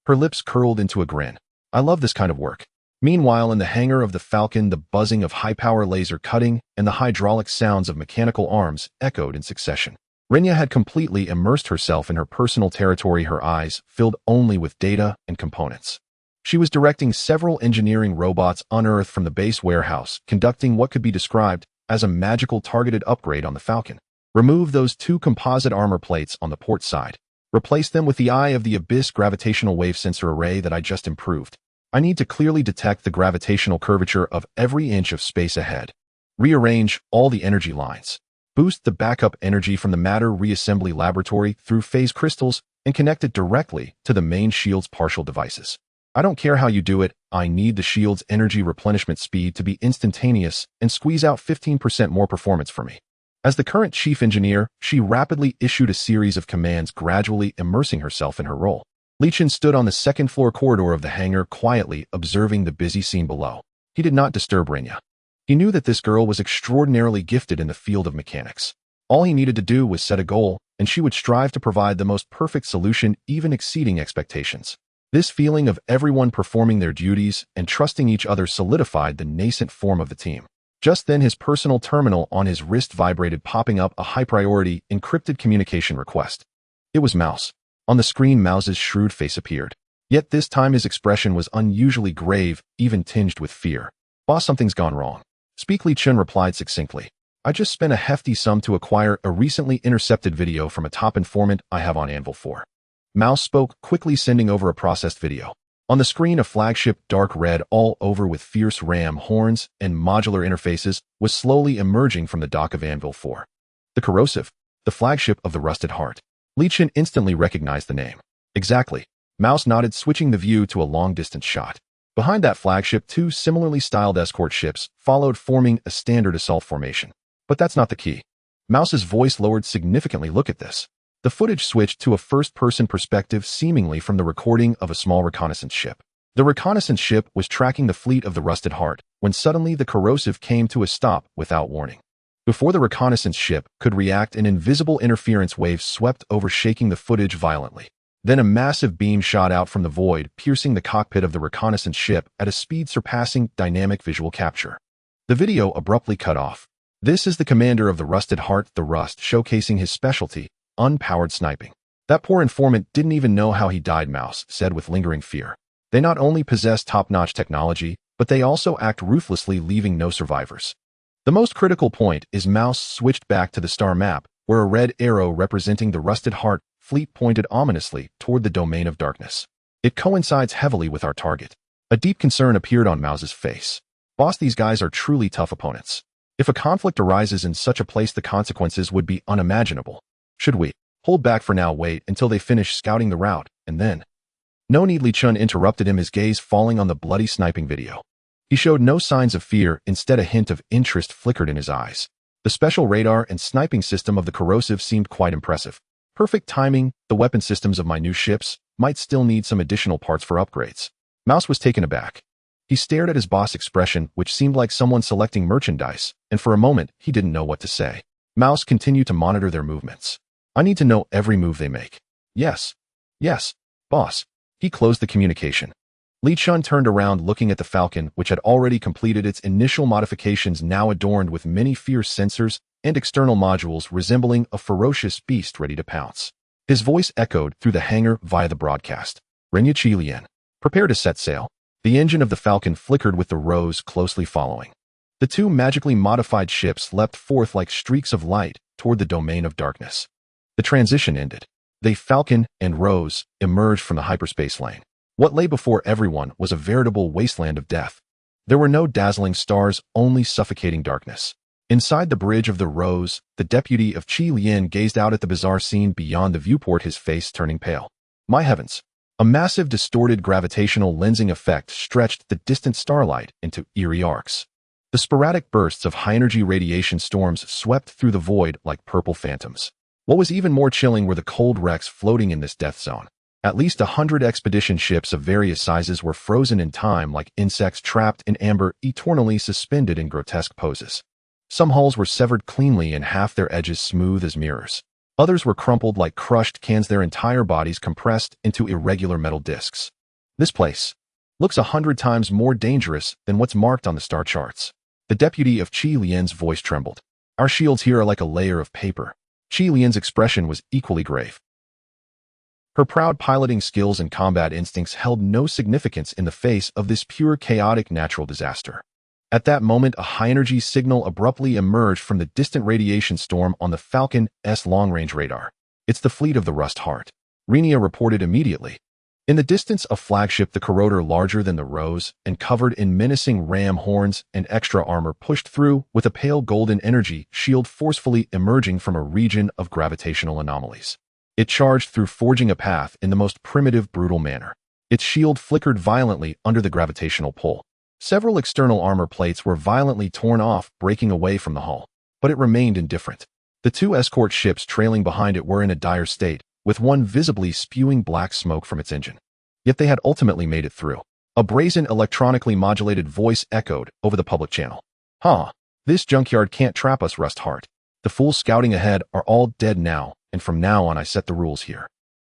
Her lips curled into a grin. I love this kind of work. Meanwhile, in the hangar of the Falcon, the buzzing of high-power laser cutting and the hydraulic sounds of mechanical arms echoed in succession. Renya had completely immersed herself in her personal territory, her eyes filled only with data and components. She was directing several engineering robots on Earth from the base warehouse, conducting what could be described as a magical targeted upgrade on the Falcon. Remove those 2 composite armor plates on the port side. Replace them with the Eye of the Abyss gravitational wave sensor array that I just improved. I need to clearly detect the gravitational curvature of every inch of space ahead. Rearrange all the energy lines. Boost the backup energy from the matter reassembly laboratory through phase crystals and connect it directly to the main shield's partial devices. I don't care how you do it, I need the shield's energy replenishment speed to be instantaneous and squeeze out 15% more performance for me. As the current chief engineer, she rapidly issued a series of commands, gradually immersing herself in her role. Li Chen stood on the second-floor corridor of the hangar, quietly observing the busy scene below. He did not disturb Renya. He knew that this girl was extraordinarily gifted in the field of mechanics. All he needed to do was set a goal, and she would strive to provide the most perfect solution, even exceeding expectations. This feeling of everyone performing their duties and trusting each other solidified the nascent form of the team. Just then, his personal terminal on his wrist vibrated, popping up a high-priority, encrypted communication request. It was Mouse. On the screen, Mouse's shrewd face appeared. Yet this time his expression was unusually grave, even tinged with fear. Boss, something's gone wrong. Speak, Li Chen replied succinctly. I just spent a hefty sum to acquire a recently intercepted video from a top informant I have on Anvil 4. Mouse spoke, quickly sending over a processed video. On the screen, a flagship, dark red all over with fierce ram horns and modular interfaces, was slowly emerging from the dock of Anvil 4. The Corrosive, the flagship of the Rusted Heart. Li Chen instantly recognized the name. Exactly. Mouse nodded, switching the view to a long-distance shot. Behind that flagship, 2 similarly styled escort ships followed, forming a standard assault formation. But that's not the key. Mouse's voice lowered significantly. Look at this. The footage switched to a first-person perspective, seemingly from the recording of a small reconnaissance ship. The reconnaissance ship was tracking the fleet of the Rusted Heart, when suddenly the Corrosive came to a stop without warning. Before the reconnaissance ship could react, an invisible interference wave swept over, shaking the footage violently. Then a massive beam shot out from the void, piercing the cockpit of the reconnaissance ship at a speed surpassing dynamic visual capture. The video abruptly cut off. This is the commander of the Rusted Heart, the Rust, showcasing his specialty, unpowered sniping. That poor informant didn't even know how he died, Mouse said with lingering fear. They not only possess top-notch technology, but they also act ruthlessly, leaving no survivors. The most critical point is Mouse switched back to the star map, where a red arrow representing the Rusted Heart fleet pointed ominously toward the domain of darkness. It coincides heavily with our target. A deep concern appeared on Mouse's face. Boss, these guys are truly tough opponents. If a conflict arises in such a place, the consequences would be unimaginable. Should we hold back for now, wait until they finish scouting the route, and then? No need, Li Chen interrupted him, his gaze falling on the bloody sniping video. He showed no signs of fear, instead a hint of interest flickered in his eyes. The special radar and sniping system of the Corrosive seemed quite impressive. Perfect timing, the weapon systems of my new ships might still need some additional parts for upgrades. Mouse was taken aback. He stared at his boss' expression, which seemed like someone selecting merchandise, and for a moment, he didn't know what to say. Mouse continued to monitor their movements. I need to know every move they make. Yes, boss. He closed the communication. Li Chen turned around, looking at the Falcon, which had already completed its initial modifications, now adorned with many fierce sensors and external modules resembling a ferocious beast ready to pounce. His voice echoed through the hangar via the broadcast. Renya Qilian, prepare to set sail. The engine of the Falcon flickered with the rose closely following. The 2 magically modified ships leapt forth like streaks of light toward the domain of darkness. The transition ended. The Falcon and Rose emerged from the hyperspace lane. What lay before everyone was a veritable wasteland of death. There were no dazzling stars, only suffocating darkness. Inside the bridge of the Rose, the deputy of Qi Lian gazed out at the bizarre scene beyond the viewport, his face turning pale. My heavens! A massive distorted gravitational lensing effect stretched the distant starlight into eerie arcs. The sporadic bursts of high-energy radiation storms swept through the void like purple phantoms. What was even more chilling were the cold wrecks floating in this death zone. At least 100 expedition ships of various sizes were frozen in time like insects trapped in amber, eternally suspended in grotesque poses. Some hulls were severed cleanly in half, their edges smooth as mirrors. Others were crumpled like crushed cans, their entire bodies compressed into irregular metal discs. This place looks 100 times more dangerous than what's marked on the star charts. The deputy of Qi Lian's voice trembled. Our shields here are like a layer of paper. Qi Lian's expression was equally grave. Her proud piloting skills and combat instincts held no significance in the face of this pure chaotic natural disaster. At that moment, a high-energy signal abruptly emerged from the distant radiation storm on the Falcon's long-range radar. It's the fleet of the Rust Heart. Renia reported immediately. In the distance, a flagship, the corrodor larger than the rose and covered in menacing ram horns and extra armor, pushed through with a pale golden energy shield forcefully emerging from a region of gravitational anomalies. It charged through, forging a path in the most primitive, brutal manner. Its shield flickered violently under the gravitational pull. Several external armor plates were violently torn off, breaking away from the hull. But it remained indifferent. The two escort ships trailing behind it were in a dire state, with one visibly spewing black smoke from its engine. Yet they had ultimately made it through. A brazen, electronically modulated voice echoed over the public channel. This junkyard can't trap us, Rust Heart. The fools scouting ahead are all dead now, and from now on I set the rules here.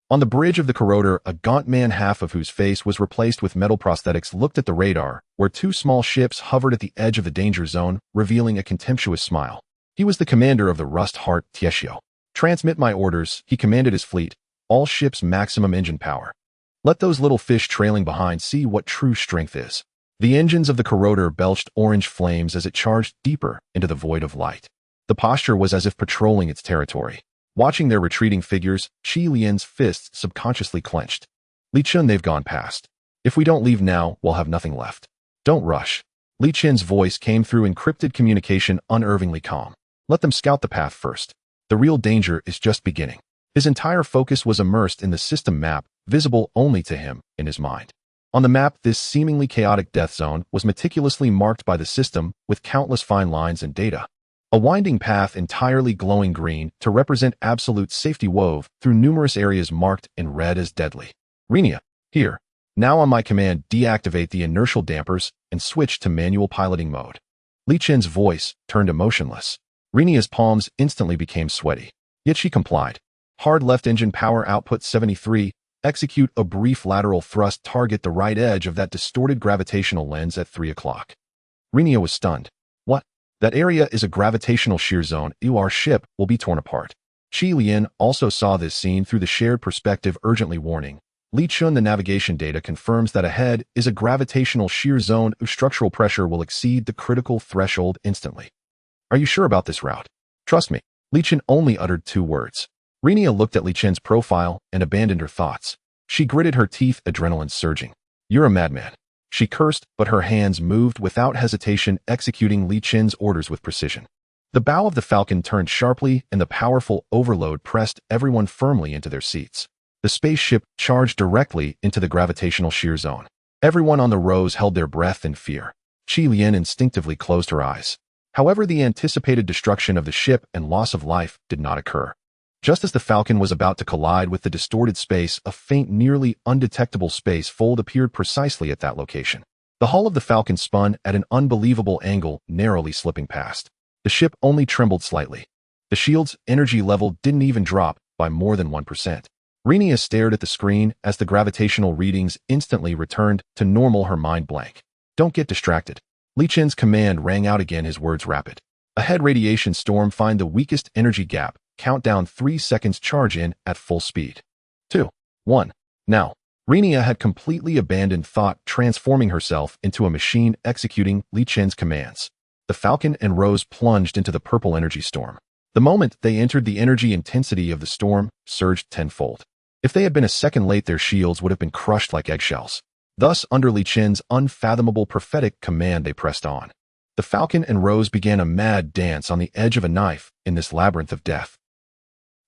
On the bridge of the corrodor, a gaunt man, half of whose face was replaced with metal prosthetics, looked at the radar, where two small ships hovered at the edge of the danger zone, revealing a contemptuous smile. He was the commander of the Rust Heart, Tieshio. Transmit my orders, he commanded his fleet. All ships maximum engine power. Let those little fish trailing behind see what true strength is. The engines of the corrodor belched orange flames as it charged deeper into the void of light. The posture was as if patrolling its territory. Watching their retreating figures, Qi Lian's fists subconsciously clenched. Li Chun, they've gone past. If we don't leave now, we'll have nothing left. Don't rush. Li Chun's voice came through encrypted communication, unnervingly calm. Let them scout the path first. The real danger is just beginning. His entire focus was immersed in the system map, visible only to him in his mind. On the map, this seemingly chaotic death zone was meticulously marked by the system with countless fine lines and data. A winding path entirely glowing green to represent absolute safety wove through numerous areas marked in red as deadly. Renia, here. Now on my command, deactivate the inertial dampers and switch to manual piloting mode. Li Chen's voice turned emotionless. Renia's palms instantly became sweaty. Yet she complied. Hard left engine power output 73. Execute a brief lateral thrust, target the right edge of that distorted gravitational lens at 3 o'clock. Renia was stunned. What? That area is a gravitational shear zone. Our ship will be torn apart. Qi Lian also saw this scene through the shared perspective, urgently warning. Li Chun, the navigation data confirms that ahead is a gravitational shear zone whose structural pressure will exceed the critical threshold instantly. Are you sure about this route? Trust me. Li Chun only uttered 2 words. Renia looked at Li Chen's profile and abandoned her thoughts. She gritted her teeth, adrenaline surging. You're a madman. She cursed, but her hands moved without hesitation, executing Li Chen's orders with precision. The bow of the Falcon turned sharply, and the powerful overload pressed everyone firmly into their seats. The spaceship charged directly into the gravitational shear zone. Everyone on the rows held their breath in fear. Qi Lian instinctively closed her eyes. However, the anticipated destruction of the ship and loss of life did not occur. Just as the Falcon was about to collide with the distorted space, a faint, nearly undetectable space fold appeared precisely at that location. The hull of the Falcon spun at an unbelievable angle, narrowly slipping past. The ship only trembled slightly. The shield's energy level didn't even drop by more than 1%. Renia stared at the screen as the gravitational readings instantly returned to normal, her mind blank. Don't get distracted. Li Chen's command rang out again, his words rapid. Ahead, radiation storm, find the weakest energy gap. Countdown 3 seconds, charge in at full speed. 2, 1. Now. Renia had completely abandoned thought, transforming herself into a machine executing Li Chen's commands. The Falcon and Rose plunged into the purple energy storm. The moment they entered, the energy intensity of the storm surged tenfold. If they had been a second late, their shields would have been crushed like eggshells. Thus, under Li Chen's unfathomable prophetic command, they pressed on. The Falcon and Rose began a mad dance on the edge of a knife in this labyrinth of death.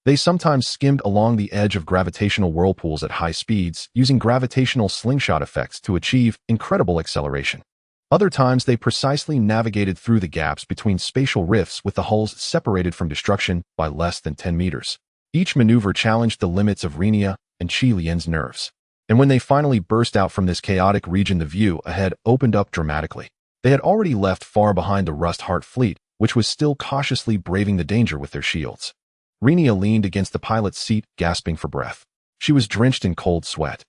They sometimes skimmed along the edge of gravitational whirlpools at high speeds, using gravitational slingshot effects to achieve incredible acceleration. Other times, they precisely navigated through the gaps between spatial rifts with the hulls separated from destruction by less than 10 meters. Each maneuver challenged the limits of Renia and Qi Lian's nerves. And when they finally burst out from this chaotic region, the view ahead opened up dramatically. They had already left far behind the Rust Heart fleet, which was still cautiously braving the danger with their shields. Renia leaned against the pilot's seat, gasping for breath. She was drenched in cold sweat.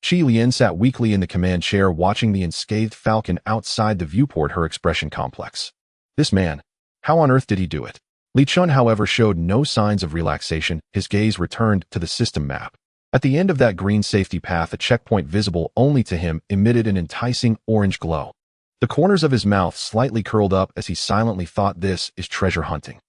Qi Lian sat weakly in the command chair, watching the unscathed Falcon outside the viewport, her expression complex. This man, how on earth did he do it? Li Chun, however, showed no signs of relaxation. His gaze returned to the system map. At the end of that green safety path, a checkpoint visible only to him emitted an enticing orange glow. The corners of his mouth slightly curled up as he silently thought, this is treasure hunting.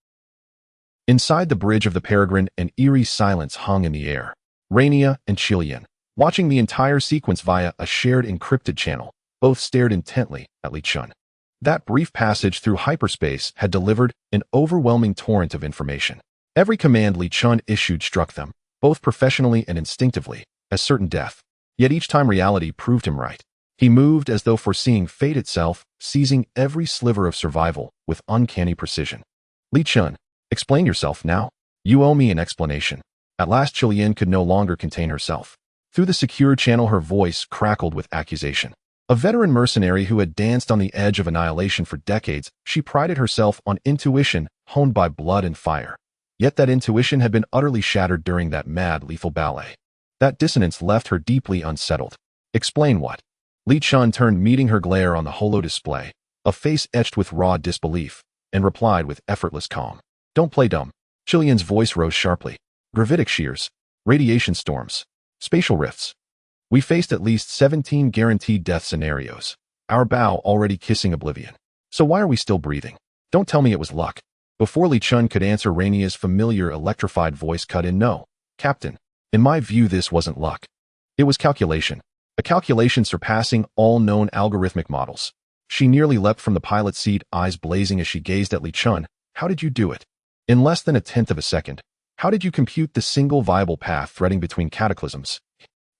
Inside the bridge of the Peregrine, an eerie silence hung in the air. Renia and Qilian, watching the entire sequence via a shared encrypted channel, both stared intently at Li Chun. That brief passage through hyperspace had delivered an overwhelming torrent of information. Every command Li Chun issued struck them, both professionally and instinctively, as certain death. Yet each time reality proved him right. He moved as though foreseeing fate itself, seizing every sliver of survival with uncanny precision. Li Chun, explain yourself now. You owe me an explanation. At last Qilian could no longer contain herself. Through the secure channel her voice crackled with accusation. A veteran mercenary who had danced on the edge of annihilation for decades, she prided herself on intuition honed by blood and fire. Yet that intuition had been utterly shattered during that mad, lethal ballet. That dissonance left her deeply unsettled. Explain what? Li Chun turned, meeting her glare on the holo display, a face etched with raw disbelief, and replied with effortless calm. Don't play dumb. Qilian's voice rose sharply. Gravitic shears, radiation storms, spatial rifts. We faced at least 17 guaranteed death scenarios, our bow already kissing oblivion. So why are we still breathing? Don't tell me it was luck. Before Li Chun could answer, Renia's familiar electrified voice cut in. No, Captain. In my view, this wasn't luck. It was calculation. A calculation surpassing all known algorithmic models. She nearly leapt from the pilot's seat, eyes blazing as she gazed at Li Chun. How did you do it? In less than a tenth of a second. How did you compute the single viable path threading between cataclysms?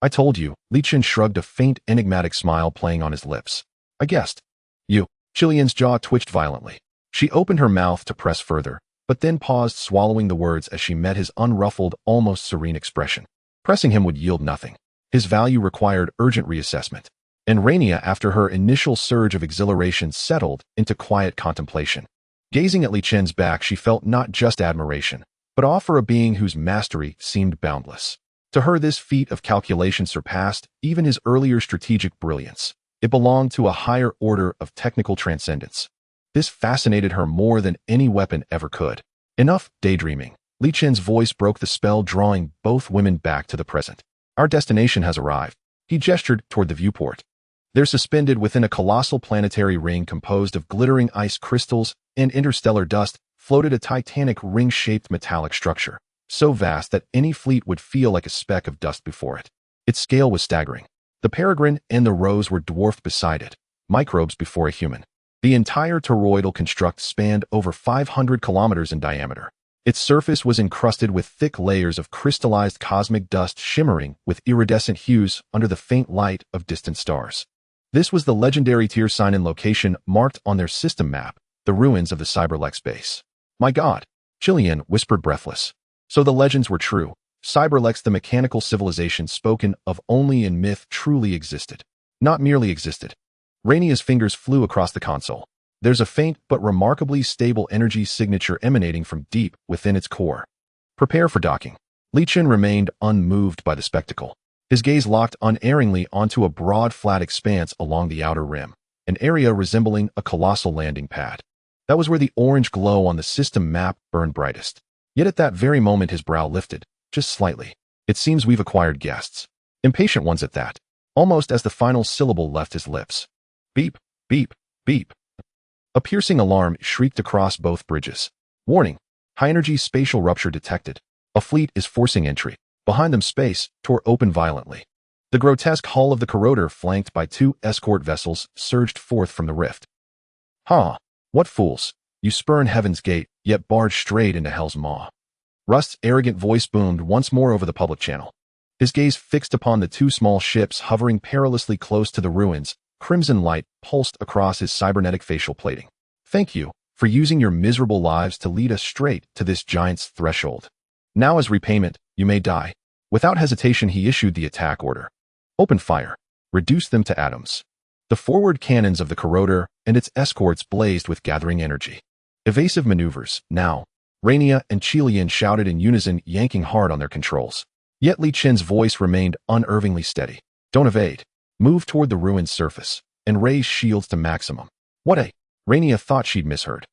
I told you. Li Chun shrugged, a faint, enigmatic smile playing on his lips. I guessed. You. Qilian's jaw twitched violently. She opened her mouth to press further, but then paused, swallowing the words as she met his unruffled, almost serene expression. Pressing him would yield nothing. His value required urgent reassessment. And Renia, after her initial surge of exhilaration, settled into quiet contemplation. Gazing at Li Chun's back, she felt not just admiration, but awe for a being whose mastery seemed boundless. To her, this feat of calculation surpassed even his earlier strategic brilliance. It belonged to a higher order of technical transcendence. This fascinated her more than any weapon ever could. Enough daydreaming. Li Chun's voice broke the spell, drawing both women back to the present. Our destination has arrived. He gestured toward the viewport. There, suspended within a colossal planetary ring composed of glittering ice crystals and interstellar dust, floated a titanic ring-shaped metallic structure, so vast that any fleet would feel like a speck of dust before it. Its scale was staggering. The Peregrine and the Rose were dwarfed beside it, microbes before a human. The entire toroidal construct spanned over 500 kilometers in diameter. Its surface was encrusted with thick layers of crystallized cosmic dust, shimmering with iridescent hues under the faint light of distant stars. This was the legendary tier sign and location marked on their system map, the ruins of the Cyberlex base. My God, Qilian whispered, breathless. So the legends were true. Cyberlex, the mechanical civilization spoken of only in myth, truly existed. Not merely existed. Renia's fingers flew across the console. There's a faint but remarkably stable energy signature emanating from deep within its core. Prepare for docking. Li Chun remained unmoved by the spectacle. His gaze locked unerringly onto a broad, flat expanse along the outer rim, an area resembling a colossal landing pad. That was where the orange glow on the system map burned brightest. Yet at that very moment his brow lifted, just slightly. It seems we've acquired guests. Impatient ones at that. Almost as the final syllable left his lips. Beep, beep, beep. A piercing alarm shrieked across both bridges. Warning, high-energy spatial rupture detected. A fleet is forcing entry. Behind them, space tore open violently. The grotesque hull of the corroder, flanked by 2 escort vessels, surged forth from the rift. Ha! What fools! You spurn heaven's gate, yet barge straight into hell's maw. Rust's arrogant voice boomed once more over the public channel. His gaze fixed upon the 2 small ships hovering perilously close to the ruins. Crimson light pulsed across his cybernetic facial plating. Thank you for using your miserable lives to lead us straight to this giant's threshold. Now, as repayment, you may die. Without hesitation, he issued the attack order. Open fire. Reduce them to atoms. The forward cannons of the corroder and its escorts blazed with gathering energy. Evasive maneuvers, now. Rainier and Qilian shouted in unison, yanking hard on their controls. Yet Li Chen's voice remained unervingly steady. Don't evade. Move toward the ruined surface, and raise shields to maximum. What a... Rainier thought she'd misheard.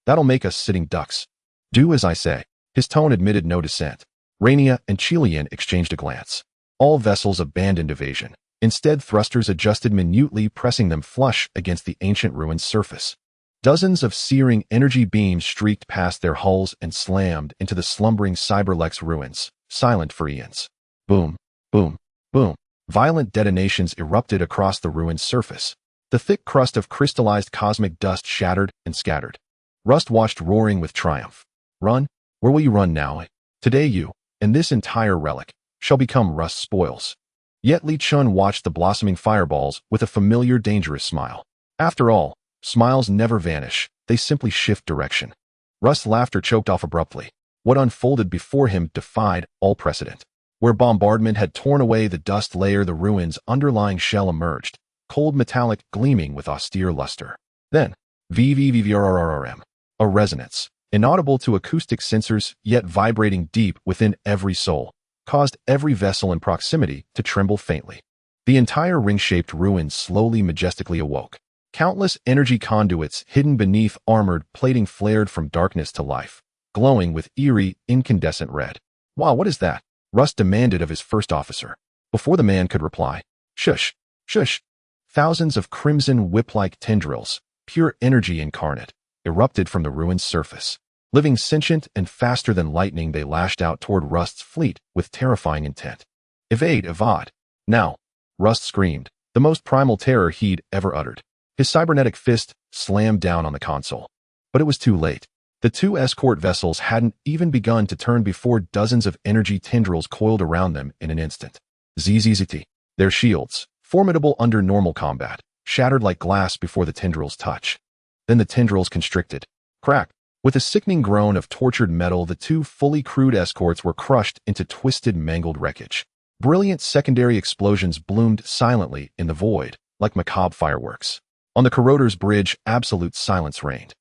That'll make us sitting ducks. Do as I say. His tone admitted no dissent. Rainier and Qilian exchanged a glance. All vessels abandoned evasion. Instead, thrusters adjusted minutely, pressing them flush against the ancient ruin's surface. Dozens of searing energy beams streaked past their hulls and slammed into the slumbering Cyberlex ruins, silent for eons. Boom, boom, boom. Violent detonations erupted across the ruin's surface. The thick crust of crystallized cosmic dust shattered and scattered. Rust watched, roaring with triumph. Run? Where will you run now? Today you, and this entire relic, shall become Rust's spoils. Yet Li Chun watched the blossoming fireballs with a familiar, dangerous smile. After all, smiles never vanish, they simply shift direction. Rust's laughter choked off abruptly. What unfolded before him defied all precedent. Where bombardment had torn away the dust layer, the ruin's underlying shell emerged, cold metallic, gleaming with austere luster. Then, VVVVRRRM, a resonance, inaudible to acoustic sensors yet vibrating deep within every soul, caused every vessel in proximity to tremble faintly. The entire ring-shaped ruin slowly, majestically awoke. Countless energy conduits hidden beneath armored plating flared from darkness to life, glowing with eerie, incandescent red. Wow, what is that? Rust demanded of his first officer. Before the man could reply, shush, shush. Thousands of crimson whip-like tendrils, pure energy incarnate, erupted from the ruin's surface. Living sentient and faster than lightning, they lashed out toward Rust's fleet with terrifying intent. Evade, evade. Now, Rust screamed, the most primal terror he'd ever uttered. His cybernetic fist slammed down on the console. But it was too late. The two escort vessels hadn't even begun to turn before dozens of energy tendrils coiled around them in an instant. ZZZT. Their shields, formidable under normal combat, shattered like glass before the tendrils' touch. Then the tendrils constricted. Crack. With a sickening groan of tortured metal, the two fully crewed escorts were crushed into twisted, mangled wreckage. Brilliant secondary explosions bloomed silently in the void, like macabre fireworks. On the corroder's bridge, absolute silence reigned.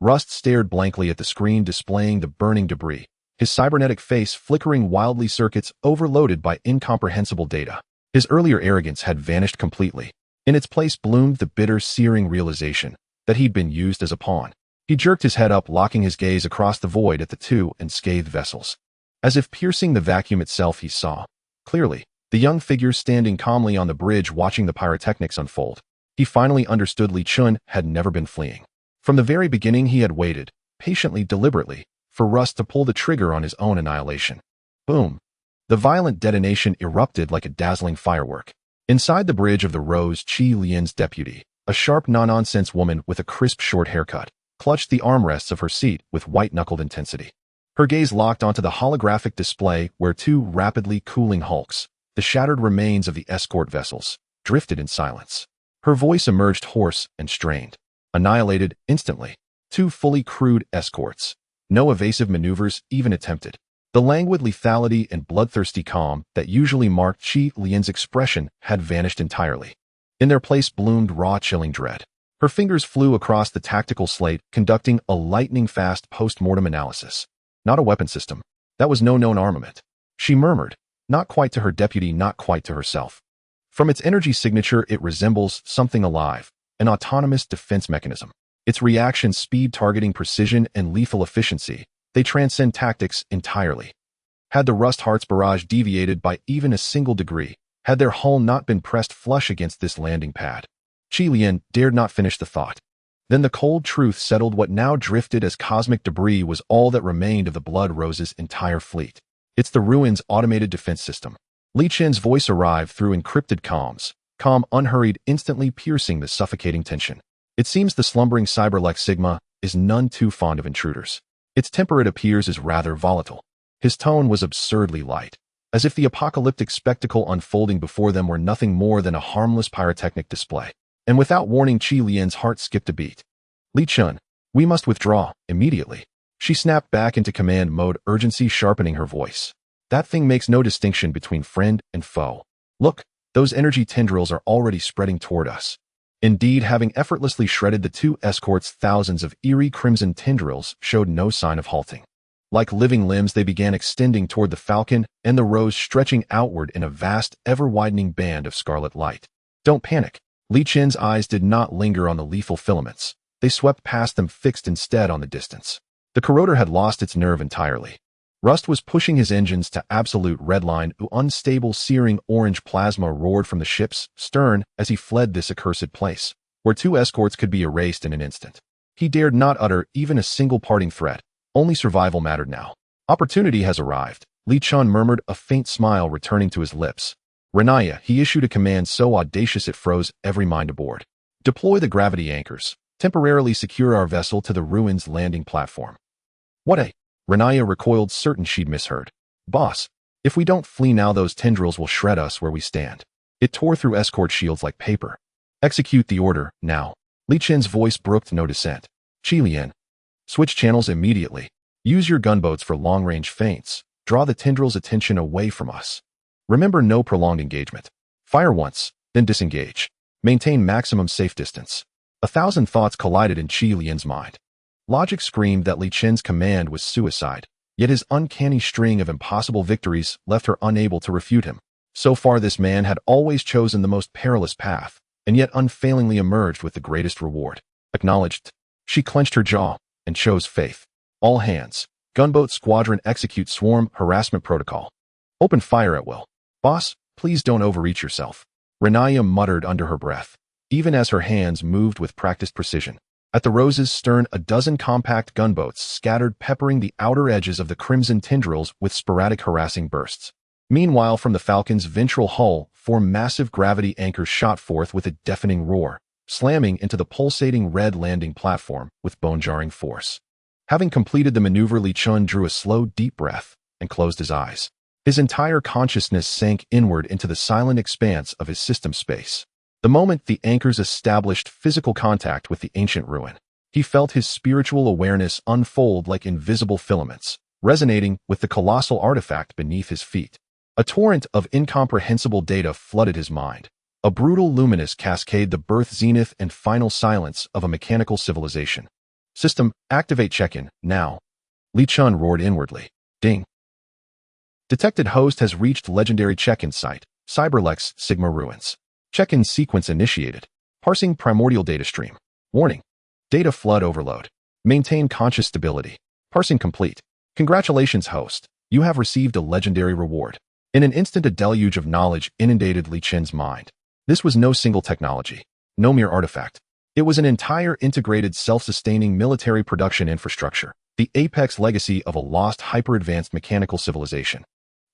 Rust stared blankly at the screen displaying the burning debris, his cybernetic face flickering wildly, circuits overloaded by incomprehensible data. His earlier arrogance had vanished completely. In its place bloomed the bitter, searing realization that he'd been used as a pawn. He jerked his head up, locking his gaze across the void at the two unscathed vessels. As if piercing the vacuum itself, he saw, clearly, the young figures standing calmly on the bridge watching the pyrotechnics unfold. He finally understood Li Chun had never been fleeing. From the very beginning he had waited, patiently, deliberately, for Rust to pull the trigger on his own annihilation. Boom. The violent detonation erupted like a dazzling firework. Inside the bridge of the Rose, Qi Lian's deputy, a sharp, no-nonsense woman with a crisp, short haircut, clutched the armrests of her seat with white-knuckled intensity. Her gaze locked onto the holographic display where two rapidly cooling hulks, the shattered remains of the escort vessels, drifted in silence. Her voice emerged hoarse and strained. Annihilated instantly. Two fully crewed escorts. No evasive maneuvers even attempted. The languid lethality and bloodthirsty calm that usually marked Qi Lian's expression had vanished entirely. In their place bloomed raw, chilling dread. Her fingers flew across the tactical slate, conducting a lightning-fast post-mortem analysis. Not a weapon system. That was no known armament. She murmured, not quite to her deputy, not quite to herself. From its energy signature, it resembles something alive. An autonomous defense mechanism. Its reaction speed, targeting precision, and lethal efficiency, they transcend tactics entirely. Had the Rust Heart's barrage deviated by even a single degree, had their hull not been pressed flush against this landing pad, Qi Lian dared not finish the thought. Then the cold truth settled. What now drifted as cosmic debris was all that remained of the Blood Rose's entire fleet. It's the ruin's automated defense system. Li Chen's voice arrived through encrypted comms. Calm, unhurried, instantly piercing the suffocating tension. It seems the slumbering Cyberlex Sigma is none too fond of intruders. Its temper, it appears, is rather volatile. His tone was absurdly light, as if the apocalyptic spectacle unfolding before them were nothing more than a harmless pyrotechnic display. And without warning, Qi Lian's heart skipped a beat. Li Chun, we must withdraw, immediately. She snapped back into command mode, urgency sharpening her voice. That thing makes no distinction between friend and foe. Look. Those energy tendrils are already spreading toward us. Indeed, having effortlessly shredded the two escorts, thousands of eerie crimson tendrils showed no sign of halting. Like living limbs, they began extending toward the falcon and the rows stretching outward in a vast, ever-widening band of scarlet light. Don't panic. Li Chen's eyes did not linger on the lethal filaments. They swept past them, fixed instead on the distance. The corroder had lost its nerve entirely. Rust was pushing his engines to absolute redline. Unstable, searing orange plasma roared from the ship's stern as he fled this accursed place, where 2 escorts could be erased in an instant. He dared not utter even a single parting threat. Only survival mattered now. Opportunity has arrived, Li Chen murmured, a faint smile returning to his lips. Renaya, he issued a command so audacious it froze every mind aboard. Deploy the gravity anchors. Temporarily secure our vessel to the ruins landing platform. What a... Renaya recoiled, certain she'd misheard. Boss, if we don't flee now, those tendrils will shred us where we stand. It tore through escort shields like paper. Execute the order, now. Li Chen's voice brooked no dissent. Qilian. Switch channels immediately. Use your gunboats for long-range feints. Draw the tendrils' attention away from us. Remember, no prolonged engagement. Fire once, then disengage. Maintain maximum safe distance. 1,000 thoughts collided in Qilian's mind. Logic screamed that Li Chen's command was suicide, yet his uncanny string of impossible victories left her unable to refute him. So far, this man had always chosen the most perilous path, and yet unfailingly emerged with the greatest reward. Acknowledged. She clenched her jaw and chose faith. All hands. Gunboat squadron, execute swarm harassment protocol. Open fire at will. Boss, please don't overreach yourself. Renaya muttered under her breath, even as her hands moved with practiced precision. At the Rose's stern, a dozen compact gunboats scattered, peppering the outer edges of the crimson tendrils with sporadic harassing bursts. Meanwhile, from the Falcon's ventral hull, 4 massive gravity anchors shot forth with a deafening roar, slamming into the pulsating red landing platform with bone-jarring force. Having completed the maneuver, Li Chen drew a slow, deep breath and closed his eyes. His entire consciousness sank inward into the silent expanse of his system space. The moment the anchors established physical contact with the ancient ruin, he felt his spiritual awareness unfold like invisible filaments, resonating with the colossal artifact beneath his feet. A torrent of incomprehensible data flooded his mind. A brutal luminous cascade, the birth, zenith, and final silence of a mechanical civilization. System, activate check-in, now. Li Chen roared inwardly. Ding. Detected host has reached legendary check-in site, Cyberlex Sigma Ruins. Check-in sequence initiated. Parsing primordial data stream. Warning. Data flood overload. Maintain conscious stability. Parsing complete. Congratulations, host. You have received a legendary reward. In an instant, a deluge of knowledge inundated Li Chen's mind. This was no single technology, no mere artifact. It was an entire integrated, self-sustaining military production infrastructure, the apex legacy of a lost, hyper-advanced mechanical civilization.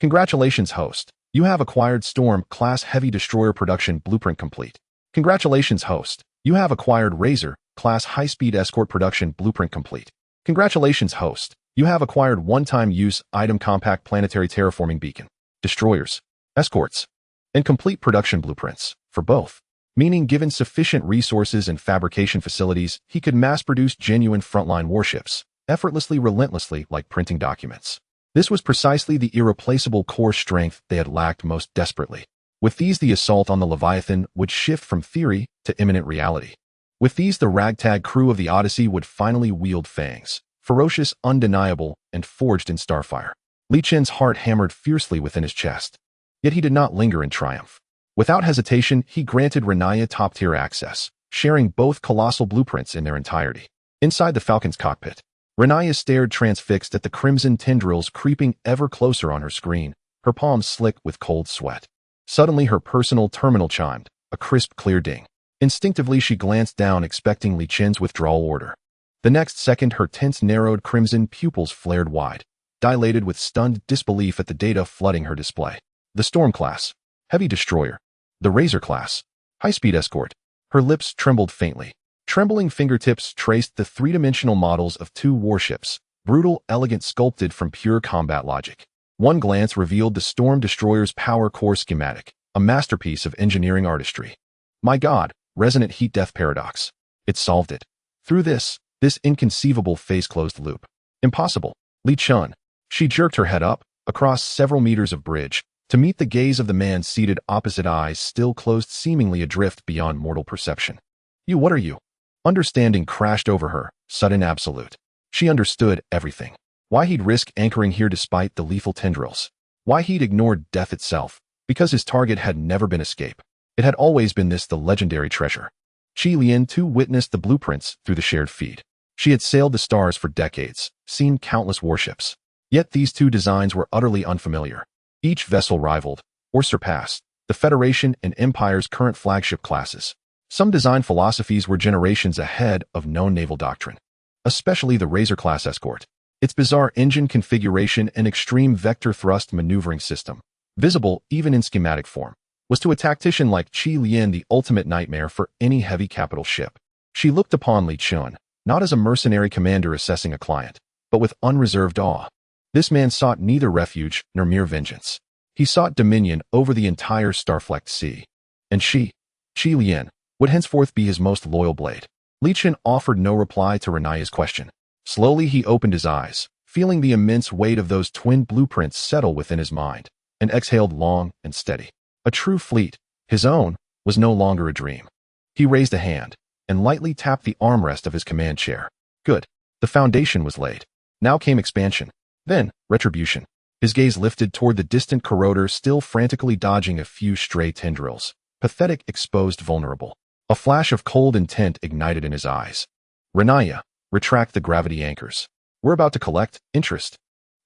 Congratulations, host. You have acquired Storm-class heavy destroyer production blueprint complete. Congratulations, host. You have acquired Razor-class high-speed escort production blueprint complete. Congratulations, host. You have acquired one-time use item compact planetary terraforming beacon, destroyers, escorts, and complete production blueprints for both. Meaning, given sufficient resources and fabrication facilities, he could mass-produce genuine frontline warships, effortlessly, relentlessly, like printing documents. This was precisely the irreplaceable core strength they had lacked most desperately. With these, the assault on the Leviathan would shift from theory to imminent reality. With these, the ragtag crew of the Odyssey would finally wield fangs, ferocious, undeniable, and forged in starfire. Li Chen's heart hammered fiercely within his chest. Yet he did not linger in triumph. Without hesitation, he granted Renaya top-tier access, sharing both colossal blueprints in their entirety. Inside the Falcon's cockpit, Renaya stared transfixed at the crimson tendrils creeping ever closer on her screen, her palms slick with cold sweat. Suddenly, her personal terminal chimed, a crisp, clear ding. Instinctively, she glanced down, expecting Li Chen's withdrawal order. The next second, her tense, narrowed crimson pupils flared wide, dilated with stunned disbelief at the data flooding her display. The Storm class, heavy destroyer. The Razor class, high-speed escort. Her lips trembled faintly. Trembling fingertips traced the three-dimensional models of 2 warships, brutal, elegant, sculpted from pure combat logic. One glance revealed the Storm Destroyer's power core schematic, a masterpiece of engineering artistry. My God, resonant heat-death paradox. It solved it. Through this inconceivable face-closed loop. Impossible. Li Chen. She jerked her head up, across several meters of bridge, to meet the gaze of the man seated opposite, eyes still closed, seemingly adrift beyond mortal perception. What are you? Understanding crashed over her, sudden, absolute. She understood everything. Why he'd risk anchoring here despite the lethal tendrils. Why he'd ignored death itself. Because his target had never been escape. It had always been the legendary treasure. Qi Lian too witnessed the blueprints through the shared feed. She had sailed the stars for decades, seen countless warships. Yet these two designs were utterly unfamiliar. Each vessel rivaled, or surpassed, the Federation and Empire's current flagship classes. Some design philosophies were generations ahead of known naval doctrine. Especially the Razor-class escort. Its bizarre engine configuration and extreme vector thrust maneuvering system, visible even in schematic form, was to a tactician like Qi Lian the ultimate nightmare for any heavy capital ship. She looked upon Li Chun, not as a mercenary commander assessing a client, but with unreserved awe. This man sought neither refuge nor mere vengeance. He sought dominion over the entire star-flecked sea. And Qi Lian, would henceforth be his most loyal blade. Li Chun offered no reply to Renaya's question. Slowly he opened his eyes, feeling the immense weight of those twin blueprints settle within his mind, and exhaled long and steady. A true fleet, his own, was no longer a dream. He raised a hand, and lightly tapped the armrest of his command chair. Good. The foundation was laid. Now came expansion. Then, retribution. His gaze lifted toward the distant corroder still frantically dodging a few stray tendrils. Pathetic, exposed, vulnerable. A flash of cold intent ignited in his eyes. Renaya, retract the gravity anchors. We're about to collect interest.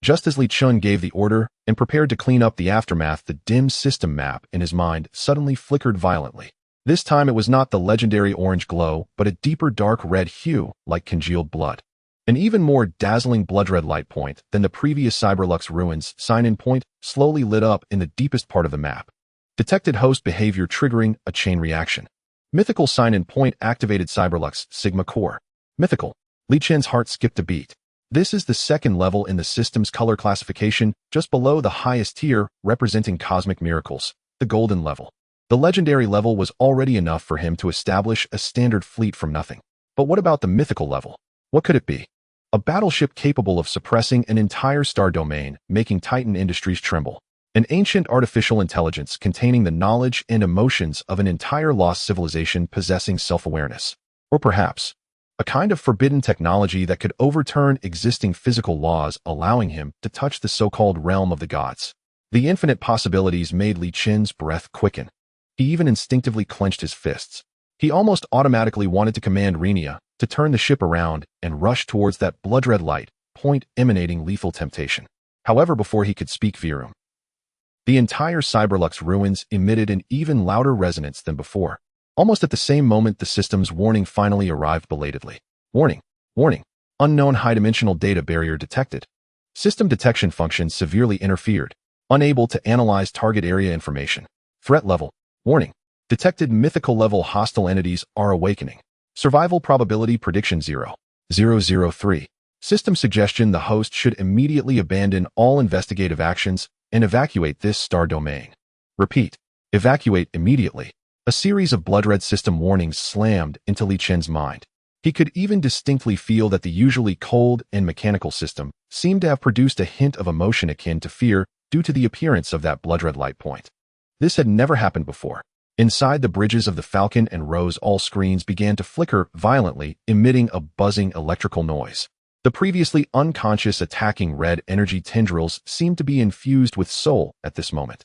Just as Li Chun gave the order and prepared to clean up the aftermath, the dim system map in his mind suddenly flickered violently. This time it was not the legendary orange glow, but a deeper dark red hue, like congealed blood. An even more dazzling blood-red light point than the previous Cyberlux ruins sign-in point slowly lit up in the deepest part of the map. Detected host behavior triggering a chain reaction. Mythical sign-in point activated Cyberlux Sigma Core. Mythical. Li Chun's heart skipped a beat. This is the second level in the system's color classification, just below the highest tier, representing cosmic miracles, the golden level. The legendary level was already enough for him to establish a standard fleet from nothing. But what about the mythical level? What could it be? A battleship capable of suppressing an entire star domain, making Titan Industries tremble. An ancient artificial intelligence containing the knowledge and emotions of an entire lost civilization possessing self-awareness. Or perhaps, a kind of forbidden technology that could overturn existing physical laws, allowing him to touch the so-called realm of the gods. The infinite possibilities made Li Chun's breath quicken. He even instinctively clenched his fists. He almost automatically wanted to command Renia to turn the ship around and rush towards that blood-red light point emanating lethal temptation. However, before he could speak Virum, the entire Cyberlux ruins emitted an even louder resonance than before. Almost at the same moment, the system's warning finally arrived belatedly. Warning. Warning. Unknown high-dimensional data barrier detected. System detection function severely interfered. Unable to analyze target area information. Threat level. Warning. Detected mythical level hostile entities are awakening. Survival probability prediction 0.003. System suggestion: the host should immediately abandon all investigative actions and evacuate this star domain. Repeat. Evacuate immediately. A series of blood-red system warnings slammed into Li Chun's mind. He could even distinctly feel that the usually cold and mechanical system seemed to have produced a hint of emotion akin to fear due to the appearance of that blood-red light point. This had never happened before. Inside the bridges of the Falcon and Rose, all screens began to flicker violently, emitting a buzzing electrical noise. The previously unconscious attacking red energy tendrils seemed to be infused with soul at this moment.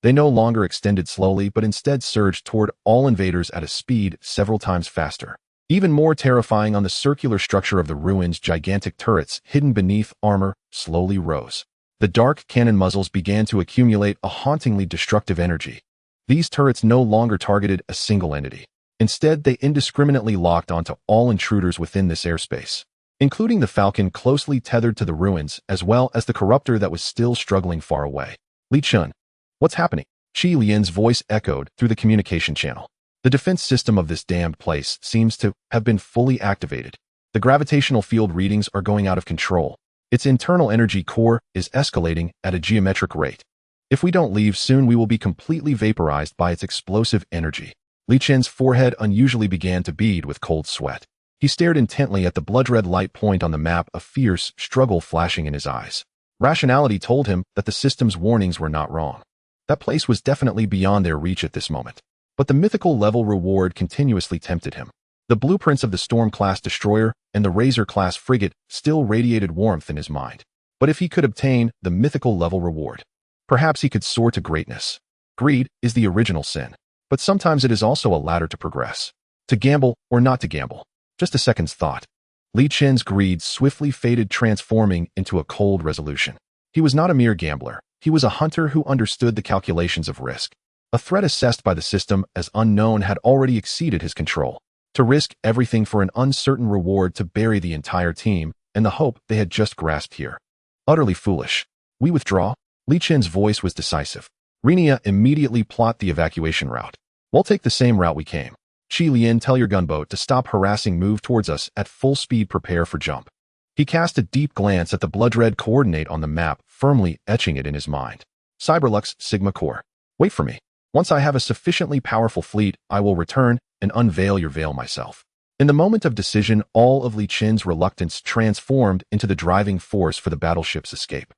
They no longer extended slowly, but instead surged toward all invaders at a speed several times faster. Even more terrifying, on the circular structure of the ruins, gigantic turrets hidden beneath armor slowly rose. The dark cannon muzzles began to accumulate a hauntingly destructive energy. These turrets no longer targeted a single entity. Instead, they indiscriminately locked onto all intruders within this airspace, including the Falcon closely tethered to the ruins, as well as the corruptor that was still struggling far away. Li Chun. What's happening? Qi Lian's voice echoed through the communication channel. The defense system of this damned place seems to have been fully activated. The gravitational field readings are going out of control. Its internal energy core is escalating at a geometric rate. If we don't leave soon, we will be completely vaporized by its explosive energy. Li Chun's forehead unusually began to bead with cold sweat. He stared intently at the blood-red light point on the map, a fierce struggle flashing in his eyes. Rationality told him that the system's warnings were not wrong. That place was definitely beyond their reach at this moment. But the mythical level reward continuously tempted him. The blueprints of the Storm-class destroyer and the Razor-class frigate still radiated warmth in his mind. But if he could obtain the mythical level reward, perhaps he could soar to greatness. Greed is the original sin, but sometimes it is also a ladder to progress. To gamble or not to gamble. Just a second's thought. Li Chen's greed swiftly faded, transforming into a cold resolution. He was not a mere gambler. He was a hunter who understood the calculations of risk. A threat assessed by the system as unknown had already exceeded his control. To risk everything for an uncertain reward, to bury the entire team and the hope they had just grasped here. Utterly foolish. We withdraw? Li Chen's voice was decisive. Renia, immediately plot the evacuation route. We'll take the same route we came. Qi Lian, tell your gunboat to stop harassing, move towards us at full speed, prepare for jump. He cast a deep glance at the blood-red coordinate on the map, firmly etching it in his mind. Cyberlux, Sigma Core. Wait for me. Once I have a sufficiently powerful fleet, I will return and unveil your veil myself. In the moment of decision, all of Li Chen's reluctance transformed into the driving force for the battleship's escape.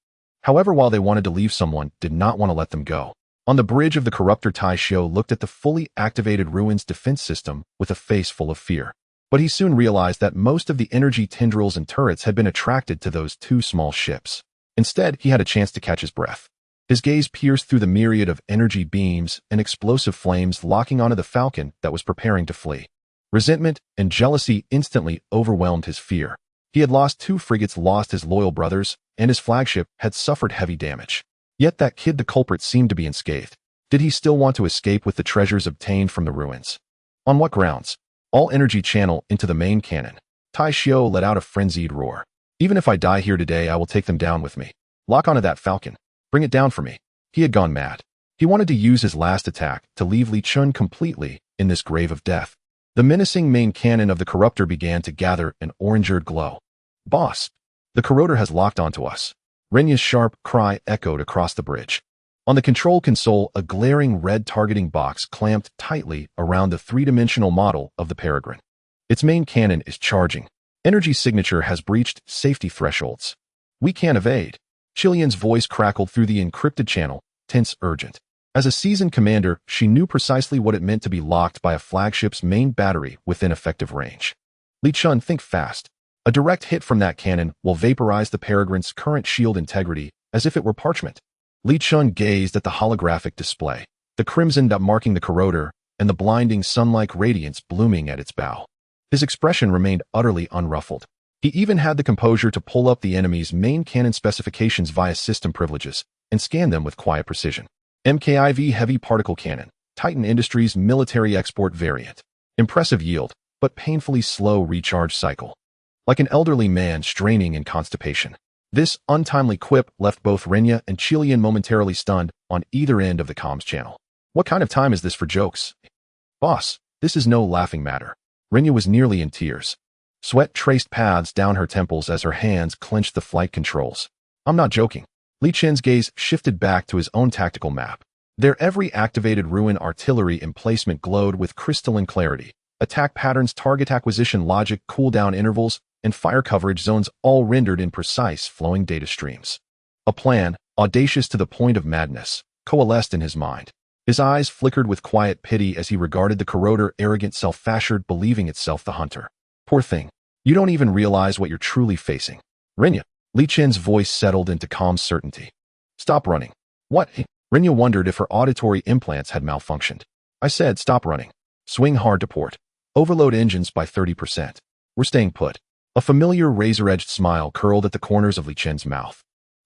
However, while they wanted to leave, someone did not want to let them go. On the bridge of the corruptor, Tai Xiu looked at the fully activated ruins defense system with a face full of fear. But he soon realized that most of the energy tendrils and turrets had been attracted to those two small ships. Instead, he had a chance to catch his breath. His gaze pierced through the myriad of energy beams and explosive flames, locking onto the Falcon that was preparing to flee. Resentment and jealousy instantly overwhelmed his fear. He had lost 2 frigates, lost his loyal brothers, and his flagship had suffered heavy damage. Yet that kid, the culprit, seemed to be unscathed. Did he still want to escape with the treasures obtained from the ruins? On what grounds? All energy channel into the main cannon. Tai Xiu let out a frenzied roar. Even if I die here today, I will take them down with me. Lock onto that Falcon. Bring it down for me. He had gone mad. He wanted to use his last attack to leave Li Chen completely in this grave of death. The menacing main cannon of the corruptor began to gather an orange-red glow. Boss, the corroder has locked onto us. Renya's sharp cry echoed across the bridge. On the control console, a glaring red targeting box clamped tightly around the 3-dimensional model of the Peregrine. Its main cannon is charging. Energy signature has breached safety thresholds. We can't evade. Chilean's voice crackled through the encrypted channel, tense, urgent. As a seasoned commander, she knew precisely what it meant to be locked by a flagship's main battery within effective range. Li Chen, think fast. A direct hit from that cannon will vaporize the Peregrine's current shield integrity as if it were parchment. Li Chen gazed at the holographic display, the crimson dot marking the corroder, and the blinding sun-like radiance blooming at its bow. His expression remained utterly unruffled. He even had the composure to pull up the enemy's main cannon specifications via system privileges and scan them with quiet precision. MKIV Heavy Particle Cannon, Titan Industries Military Export Variant. Impressive yield, but painfully slow recharge cycle. Like an elderly man straining in constipation. This untimely quip left both Renya and Chilean momentarily stunned on either end of the comms channel. What kind of time is this for jokes? Boss, this is no laughing matter. Renya was nearly in tears. Sweat traced paths down her temples as her hands clenched the flight controls. I'm not joking. Li Chen's gaze shifted back to his own tactical map. Their every activated ruin artillery emplacement glowed with crystalline clarity. Attack patterns, target acquisition logic, cooldown intervals, and fire coverage zones all rendered in precise, flowing data streams. A plan, audacious to the point of madness, coalesced in his mind. His eyes flickered with quiet pity as he regarded the corroder, arrogant self-fashion, believing itself the hunter. Poor thing. You don't even realize what you're truly facing. Renya. Li Chen's voice settled into calm certainty. Stop running. What? Renya wondered if her auditory implants had malfunctioned. I said stop running. Swing hard to port. Overload engines by 30%. We're staying put. A familiar razor-edged smile curled at the corners of Li Chen's mouth.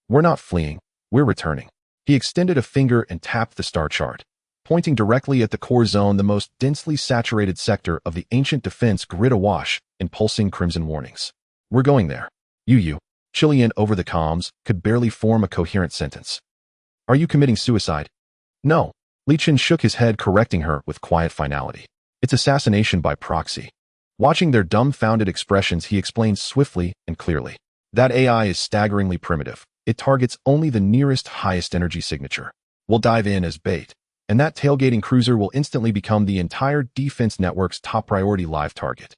We're not fleeing. We're returning. He extended a finger and tapped the star chart, pointing directly at the core zone, the most densely saturated sector of the ancient defense grid awash in pulsing crimson warnings. We're going there. You. Chilean over the comms could barely form a coherent sentence. Are you committing suicide? No. Li Chen shook his head, correcting her with quiet finality. It's assassination by proxy. Watching their dumbfounded expressions, he explained swiftly and clearly. That AI is staggeringly primitive. It targets only the nearest highest energy signature. We'll dive in as bait, and that tailgating cruiser will instantly become the entire defense network's top priority live target.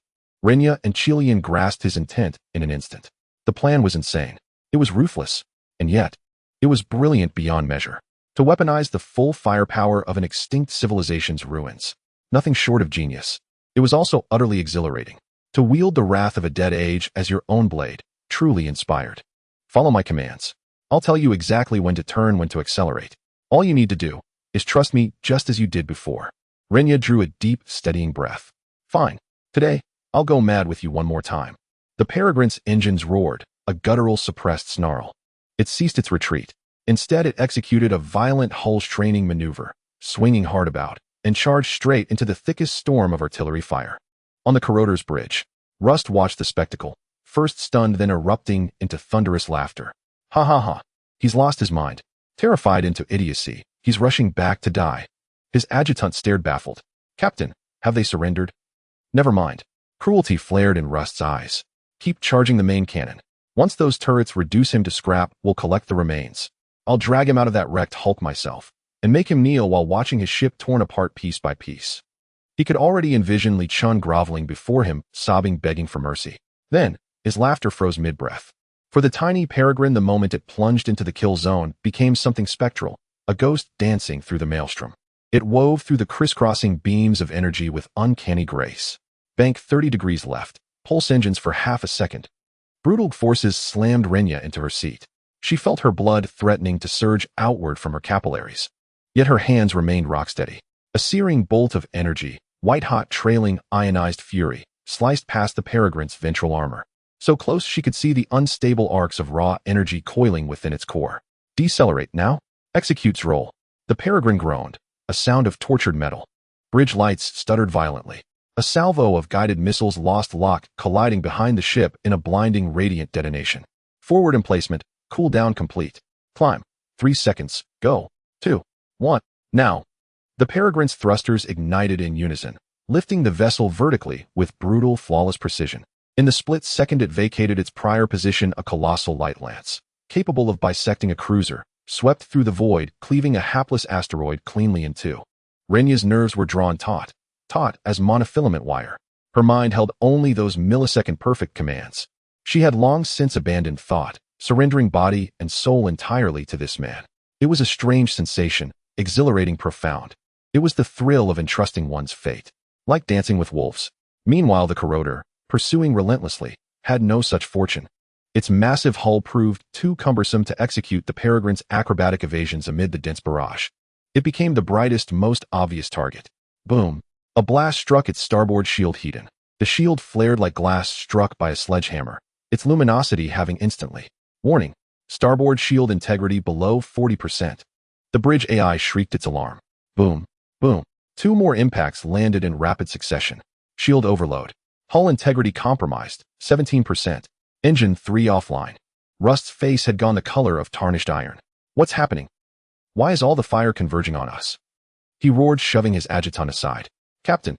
Renya and Chilean grasped his intent in an instant. The plan was insane. It was ruthless, and yet, it was brilliant beyond measure. To weaponize the full firepower of an extinct civilization's ruins. Nothing short of genius. It was also utterly exhilarating. To wield the wrath of a dead age as your own blade, truly inspired. Follow my commands. I'll tell you exactly when to turn, when to accelerate. All you need to do is trust me just as you did before. Renya drew a deep, steadying breath. Fine. Today, I'll go mad with you one more time. The Peregrine's engines roared, a guttural suppressed snarl. It ceased its retreat. Instead, it executed a violent hull-straining maneuver, swinging hard about, and charged straight into the thickest storm of artillery fire. On the corroder's bridge, Rust watched the spectacle, first stunned then erupting into thunderous laughter. Ha ha ha. He's lost his mind. Terrified into idiocy, he's rushing back to die. His adjutant stared baffled. Captain, have they surrendered? Never mind. Cruelty flared in Rust's eyes. Keep charging the main cannon. Once those turrets reduce him to scrap, we'll collect the remains. I'll drag him out of that wrecked hulk myself, and make him kneel while watching his ship torn apart piece by piece. He could already envision Li Chun groveling before him, sobbing, begging for mercy. Then, his laughter froze mid-breath. For the tiny Peregrine, the moment it plunged into the kill zone became something spectral, a ghost dancing through the maelstrom. It wove through the crisscrossing beams of energy with uncanny grace. Bank 30 degrees left, pulse engines for half a second. Brutal forces slammed Renya into her seat. She felt her blood threatening to surge outward from her capillaries. Yet her hands remained rocksteady. A searing bolt of energy, white-hot trailing ionized fury, sliced past the Peregrine's ventral armor. So close she could see the unstable arcs of raw energy coiling within its core. Decelerate now. Executes roll. The Peregrine groaned, a sound of tortured metal. Bridge lights stuttered violently. A salvo of guided missiles lost lock, colliding behind the ship in a blinding radiant detonation. Forward emplacement, cool down complete. Climb. 3 seconds. Go. 2. 1. Now. The Peregrine's thrusters ignited in unison, lifting the vessel vertically with brutal, flawless precision. In the split second it vacated its prior position, a colossal light lance, capable of bisecting a cruiser, swept through the void, cleaving a hapless asteroid cleanly in two. Renya's nerves were drawn taut as monofilament wire. Her mind held only those millisecond perfect commands. She had long since abandoned thought, surrendering body and soul entirely to this man. It was a strange sensation, exhilarating, profound. It was the thrill of entrusting one's fate, like dancing with wolves. Meanwhile, the corroder, pursuing relentlessly, had no such fortune. Its massive hull proved too cumbersome to execute the Peregrine's acrobatic evasions amid the dense barrage. It became the brightest, most obvious target. Boom. A blast struck its starboard shield heaten. The shield flared like glass struck by a sledgehammer, its luminosity having instantly. Warning. Starboard shield integrity below 40%. The bridge AI shrieked its alarm. Boom. Boom. 2 more impacts landed in rapid succession. Shield overload. Hull integrity compromised, 17%. Engine 3 offline. Rust's face had gone the color of tarnished iron. What's happening? Why is all the fire converging on us? He roared, shoving his adjutant aside. Captain.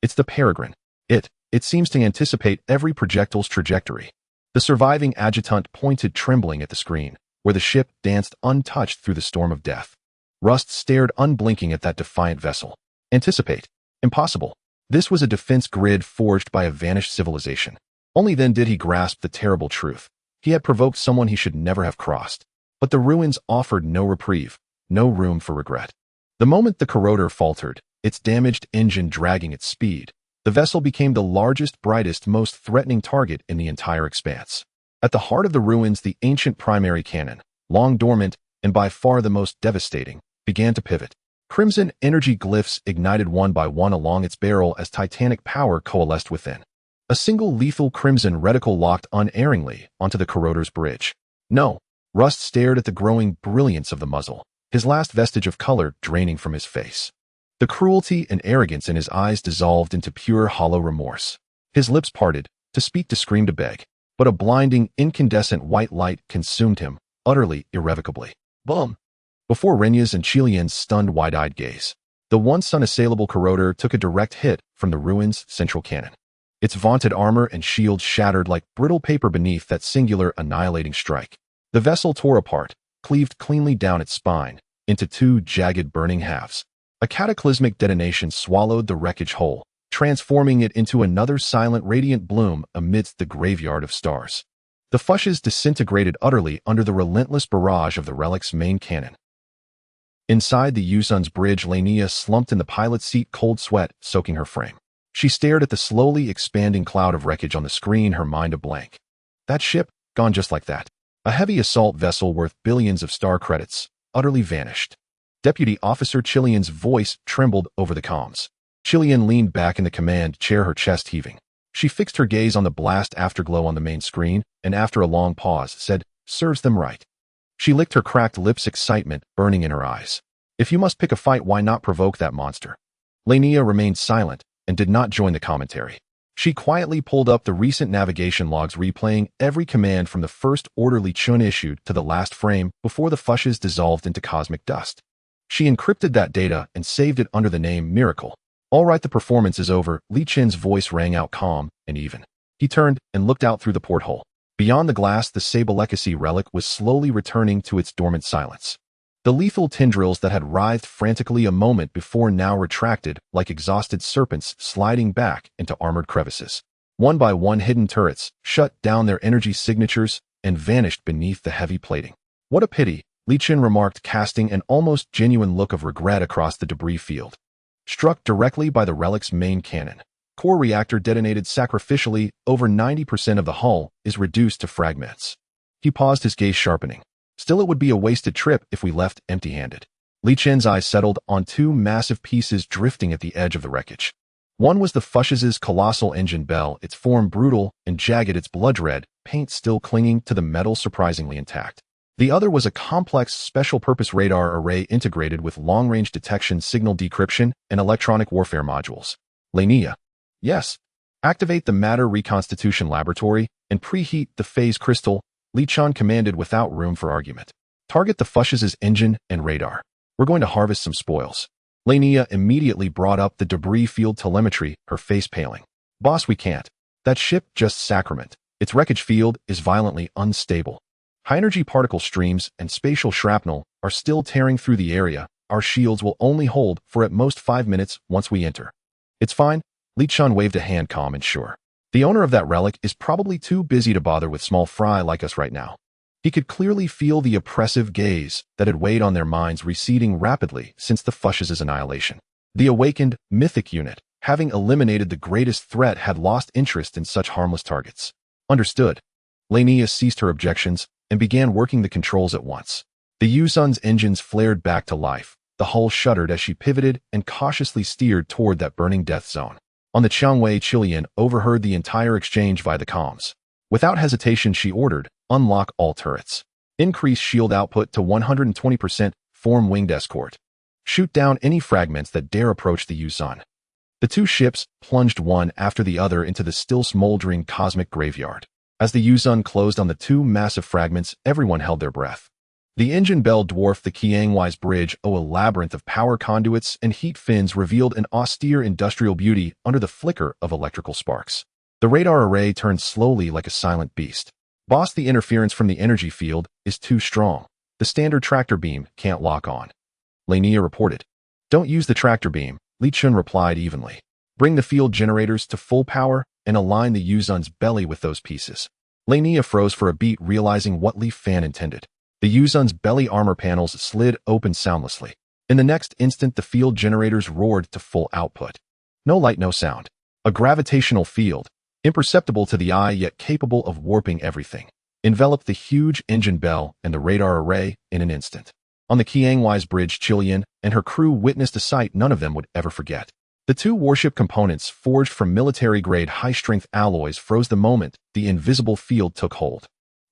It's the Peregrine. It seems to anticipate every projectile's trajectory. The surviving adjutant pointed trembling at the screen, where the ship danced untouched through the storm of death. Rust stared unblinking at that defiant vessel. Anticipate. Impossible. This was a defense grid forged by a vanished civilization. Only then did he grasp the terrible truth. He had provoked someone he should never have crossed. But the ruins offered no reprieve, no room for regret. The moment the corroder faltered, its damaged engine dragging its speed, the vessel became the largest, brightest, most threatening target in the entire expanse. At the heart of the ruins, the ancient primary cannon, long dormant and by far the most devastating, began to pivot. Crimson energy glyphs ignited one by one along its barrel as titanic power coalesced within. A single lethal crimson reticle locked unerringly onto the corroder's bridge. No. Rust stared at the growing brilliance of the muzzle, his last vestige of color draining from his face. The cruelty and arrogance in his eyes dissolved into pure hollow remorse. His lips parted, to speak, to scream, to beg, but a blinding, incandescent white light consumed him, utterly, irrevocably. Boom! Before Renya's and Chilian's stunned, wide-eyed gaze, the once unassailable corroder took a direct hit from the ruin's central cannon. Its vaunted armor and shield shattered like brittle paper beneath that singular, annihilating strike. The vessel tore apart, cleaved cleanly down its spine, into 2 jagged, burning halves. A cataclysmic detonation swallowed the wreckage whole, transforming it into another silent, radiant bloom amidst the graveyard of stars. The fushes disintegrated utterly under the relentless barrage of the relic's main cannon. Inside the Yuzun's bridge, Lania slumped in the pilot's seat, cold sweat soaking her frame. She stared at the slowly expanding cloud of wreckage on the screen, her mind a blank. That ship, gone just like that. A heavy assault vessel worth billions of star credits utterly vanished. Deputy Officer Chilean's voice trembled over the comms. Chilean leaned back in the command chair, her chest heaving. She fixed her gaze on the blast afterglow on the main screen, and after a long pause, said, "Serves them right." She licked her cracked lips, excitement burning in her eyes. If you must pick a fight, why not provoke that monster? Lainia remained silent and did not join the commentary. She quietly pulled up the recent navigation logs, replaying every command from the first order Li Chun issued to the last frame before the fushes dissolved into cosmic dust. She encrypted that data and saved it under the name Miracle. "All right, the performance is over," Li Chin's voice rang out calm and even. He turned and looked out through the porthole. Beyond the glass, the Sable Legacy relic was slowly returning to its dormant silence. The lethal tendrils that had writhed frantically a moment before now retracted like exhausted serpents, sliding back into armored crevices. One by one, hidden turrets shut down their energy signatures and vanished beneath the heavy plating. "What a pity," Li Chin remarked, casting an almost genuine look of regret across the debris field. Struck directly by the relic's main cannon. Core reactor detonated sacrificially, over 90% of the hull is reduced to fragments. He paused, his gaze sharpening. "Still, it would be a wasted trip if we left empty-handed." Li Chen's eyes settled on two massive pieces drifting at the edge of the wreckage. One was the Fush's colossal engine bell, its form brutal and jagged, its blood-red paint still clinging to the metal surprisingly intact. The other was a complex special-purpose radar array integrated with long-range detection, signal decryption, and electronic warfare modules. Lainia. "Yes. Activate the matter reconstitution laboratory and preheat the phase crystal," Li Chan commanded without room for argument. "Target the Fush's engine and radar. We're going to harvest some spoils." Lainia immediately brought up the debris field telemetry, her face paling. "Boss, we can't. That ship just sacrament. Its wreckage field is violently unstable. High-energy particle streams and spatial shrapnel are still tearing through the area. Our shields will only hold for at most 5 minutes once we enter." "It's fine." Li Chan waved a hand, calm and sure. "The owner of that relic is probably too busy to bother with small fry like us right now." He could clearly feel the oppressive gaze that had weighed on their minds receding rapidly since the Fush's annihilation. The awakened, mythic unit, having eliminated the greatest threat, had lost interest in such harmless targets. "Understood." Lainia ceased her objections and began working the controls at once. The Yusun's engines flared back to life. The hull shuddered as she pivoted and cautiously steered toward that burning death zone. On the Changwei, Chilean overheard the entire exchange via the comms. Without hesitation, she ordered, "Unlock all turrets. Increase shield output to 120%, form winged escort. Shoot down any fragments that dare approach the Yusun." The two ships plunged one after the other into the still smoldering cosmic graveyard. As the Yusun closed on the two massive fragments, everyone held their breath. The engine bell dwarfed the Qiangwai's bridge, a labyrinth of power conduits and heat fins revealed an austere industrial beauty under the flicker of electrical sparks. The radar array turned slowly like a silent beast. "Boss, the interference from the energy field is too strong. The standard tractor beam can't lock on," Lainia reported. "Don't use the tractor beam," Li Chun replied evenly. "Bring the field generators to full power and align the Yusun's belly with those pieces." Lainia froze for a beat, realizing what Li Fan intended. The Yusun's belly armor panels slid open soundlessly. In the next instant, the field generators roared to full output. No light, no sound. A gravitational field, imperceptible to the eye yet capable of warping everything, enveloped the huge engine bell and the radar array in an instant. On the Qiangwai's bridge, Chilean and her crew witnessed a sight none of them would ever forget. The two warship components, forged from military-grade high-strength alloys, froze the moment the invisible field took hold.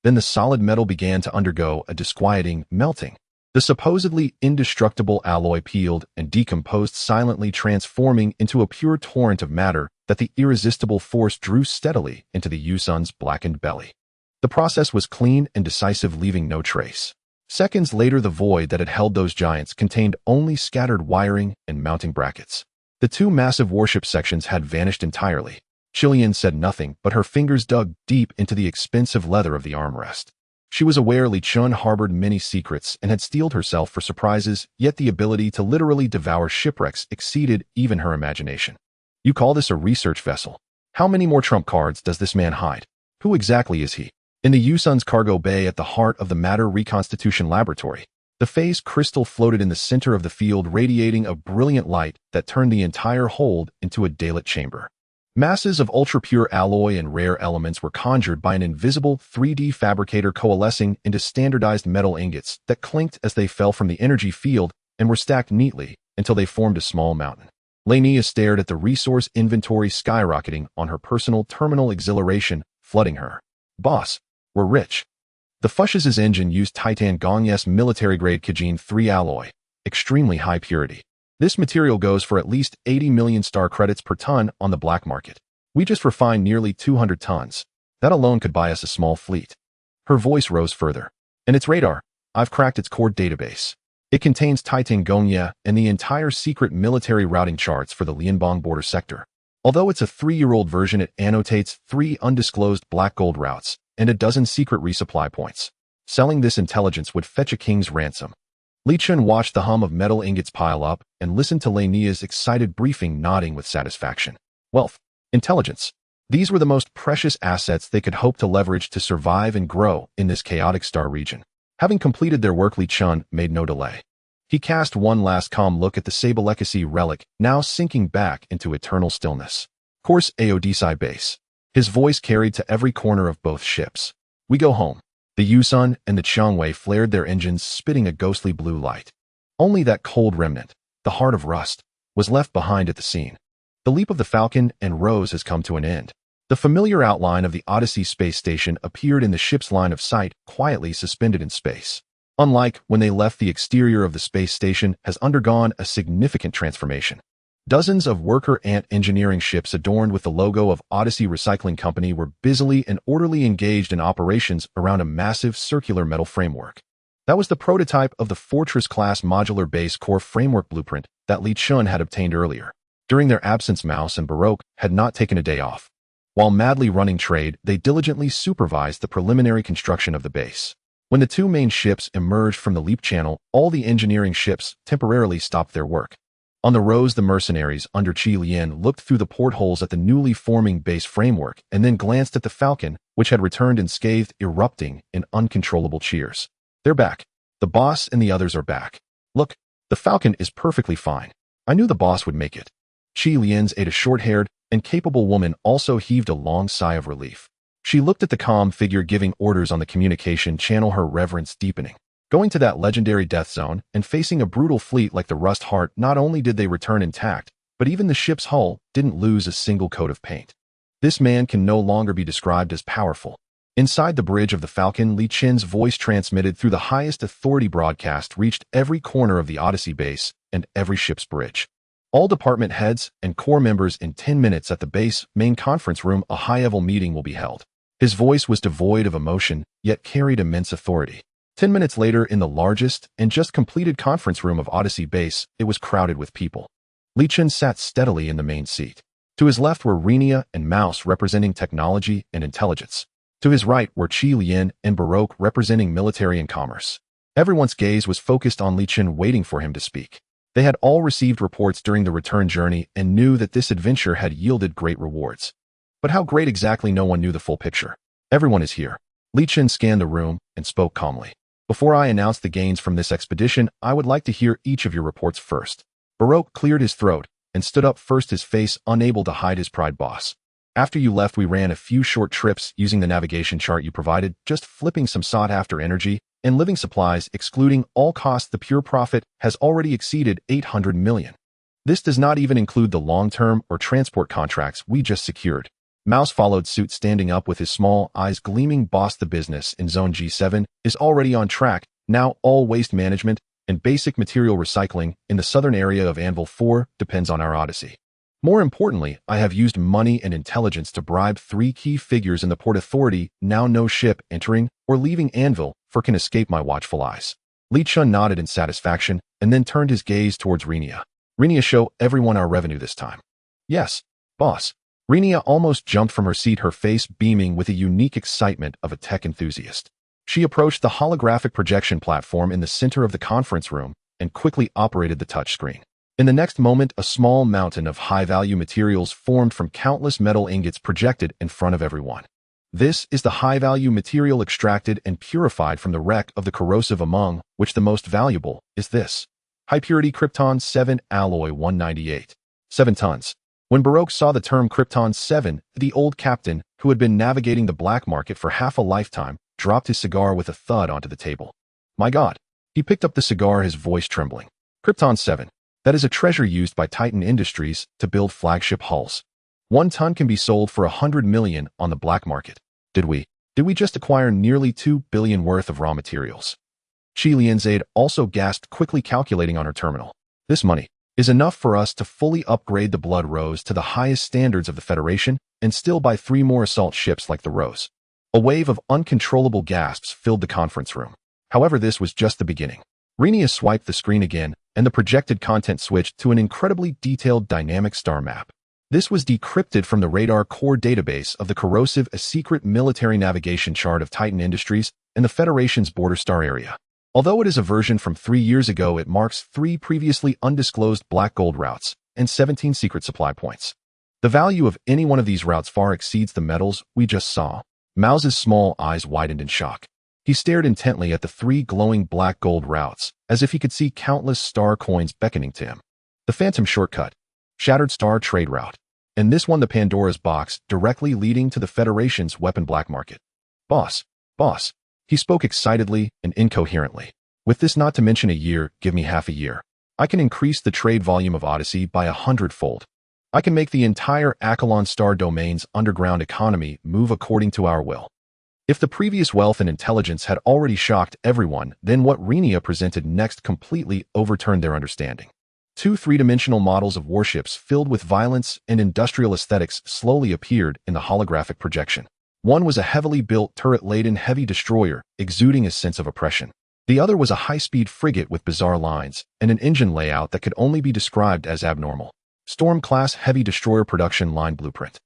Then the solid metal began to undergo a disquieting melting. The supposedly indestructible alloy peeled and decomposed, silently transforming into a pure torrent of matter that the irresistible force drew steadily into the Yusun's blackened belly. The process was clean and decisive, leaving no trace. Seconds later, the void that had held those giants contained only scattered wiring and mounting brackets. The two massive warship sections had vanished entirely. Chilean said nothing, but her fingers dug deep into the expensive leather of the armrest. She was aware Li Chun harbored many secrets and had steeled herself for surprises, yet the ability to literally devour shipwrecks exceeded even her imagination. "You call this a research vessel? How many more trump cards does this man hide? Who exactly is he?" In the Yusun's cargo bay at the heart of the matter reconstitution laboratory, the phase crystal floated in the center of the field, radiating a brilliant light that turned the entire hold into a daylit chamber. Masses of ultra-pure alloy and rare elements were conjured by an invisible 3D fabricator coalescing into standardized metal ingots that clinked as they fell from the energy field and were stacked neatly until they formed a small mountain. Lainea stared at the resource inventory skyrocketing on her personal terminal, exhilaration flooding her. Boss, we're rich. The Fush's engine used Titan Gong's military-grade Kajin 3 alloy, extremely high purity. This material goes for at least 80 million star credits per ton on the black market. We just refined nearly 200 tons. That alone could buy us a small fleet. Her voice rose further. And its radar, I've cracked its core database. It contains Titan Gongya and the entire secret military routing charts for the Lianbang border sector. Although it's a 3-year-old version, it annotates 3 undisclosed black gold routes and a dozen secret resupply points. Selling this intelligence would fetch a king's ransom. Li Chun watched the hum of metal ingots pile up and listened to Lainea's excited briefing, nodding with satisfaction. Wealth, intelligence. These were the most precious assets they could hope to leverage to survive and grow in this chaotic star region. Having completed their work, Li Chun made no delay. He cast one last calm look at the Sable Legacy relic, now sinking back into eternal stillness. Course Odyssey base. His voice carried to every corner of both ships. We go home. The Yusun and the Changwei flared their engines, spitting a ghostly blue light. Only that cold remnant, the heart of rust, was left behind at the scene. The leap of the Falcon and Rose has come to an end. The familiar outline of the Odyssey space station appeared in the ship's line of sight, quietly suspended in space. Unlike when they left, the exterior of the space station has undergone a significant transformation. Dozens of worker ant engineering ships adorned with the logo of Odyssey Recycling Company were busily and orderly engaged in operations around a massive circular metal framework. That was the prototype of the Fortress-class modular base core framework blueprint that Li Chun had obtained earlier. During their absence, Mouse and Baroque had not taken a day off. While madly running trade, they diligently supervised the preliminary construction of the base. When the 2 main ships emerged from the Leap Channel, all the engineering ships temporarily stopped their work. On the Rose, the mercenaries under Qi Lian looked through the portholes at the newly forming base framework and then glanced at the Falcon, which had returned unscathed, erupting in uncontrollable cheers. They're back. The boss and the others are back. Look, the Falcon is perfectly fine. I knew the boss would make it. Qi Lian's a short-haired and capable woman also heaved a long sigh of relief. She looked at the calm figure giving orders on the communication channel, her reverence deepening. Going to that legendary death zone and facing a brutal fleet like the Rust Heart, not only did they return intact, but even the ship's hull didn't lose a single coat of paint. This man can no longer be described as powerful. Inside the bridge of the Falcon, Li Chen's voice, transmitted through the highest authority broadcast, reached every corner of the Odyssey base and every ship's bridge. All department heads and core members, in 10 minutes at the base main conference room, a high-level meeting will be held. His voice was devoid of emotion, yet carried immense authority. 10 minutes later, in the largest and just completed conference room of Odyssey base, it was crowded with people. Li Chen sat steadily in the main seat. To his left were Renia and Mouse, representing technology and intelligence. To his right were Qi Lian and Baroque, representing military and commerce. Everyone's gaze was focused on Li Chen, waiting for him to speak. They had all received reports during the return journey and knew that this adventure had yielded great rewards. But how great exactly? No one knew the full picture. Everyone is here. Li Chen scanned the room and spoke calmly. Before I announce the gains from this expedition, I would like to hear each of your reports first. Baroque cleared his throat and stood up first, his face unable to hide his pride. Boss, after you left, we ran a few short trips using the navigation chart you provided, just flipping some sought-after energy and living supplies, excluding all costs. The pure profit has already exceeded 800 million. This does not even include the long-term or transport contracts we just secured. Mouse followed suit, standing up with his small eyes gleaming. Boss, the business in Zone G7 is already on track. Now all waste management and basic material recycling in the southern area of Anvil 4 depends on our Odyssey. More importantly, I have used money and intelligence to bribe 3 key figures in the Port Authority. Now no ship entering or leaving Anvil 4 can escape my watchful eyes. Li Chun nodded in satisfaction and then turned his gaze towards Renia. Renia, show everyone our revenue this time. Yes, boss. Renia almost jumped from her seat, her face beaming with the unique excitement of a tech enthusiast. She approached the holographic projection platform in the center of the conference room and quickly operated the touchscreen. In the next moment, a small mountain of high-value materials formed from countless metal ingots projected in front of everyone. This is the high-value material extracted and purified from the wreck of the corrosive, among which the most valuable is this. High-purity Krypton 7 alloy 198. 7 tons. When Baroque saw the term Krypton 7, the old captain, who had been navigating the black market for half a lifetime, dropped his cigar with a thud onto the table. My God. He picked up the cigar, his voice trembling. Krypton 7. That is a treasure used by Titan Industries to build flagship hulls. 1 ton can be sold for $100 million on the black market. Did we just acquire nearly $2 billion worth of raw materials? Chi Lianzade also gasped, quickly calculating on her terminal. This money is enough for us to fully upgrade the Blood Rose to the highest standards of the Federation and still buy 3 more assault ships like the Rose. A wave of uncontrollable gasps filled the conference room. However, this was just the beginning. Renia swiped the screen again, and the projected content switched to an incredibly detailed dynamic star map. This was decrypted from the radar core database of the corrosive, a secret military navigation chart of Titan Industries and the Federation's border star area. Although it is a version from 3 years ago, it marks 3 previously undisclosed black gold routes and 17 secret supply points. The value of any one of these routes far exceeds the metals we just saw. Mouse's small eyes widened in shock. He stared intently at the 3 glowing black gold routes, as if he could see countless star coins beckoning to him. The Phantom Shortcut, Shattered Star Trade Route, and this one, the Pandora's Box, directly leading to the Federation's weapon black market. Boss. He spoke excitedly and incoherently. With this, not to mention a year, give me half a year. I can increase the trade volume of Odyssey by 100-fold. I can make the entire Achelon Star Domain's underground economy move according to our will. If the previous wealth and intelligence had already shocked everyone, then what Renia presented next completely overturned their understanding. 2 3-dimensional models of warships filled with violence and industrial aesthetics slowly appeared in the holographic projection. One was a heavily built, turret-laden heavy destroyer, exuding a sense of oppression. The other was a high-speed frigate with bizarre lines and an engine layout that could only be described as abnormal. Storm-class heavy destroyer production line blueprint.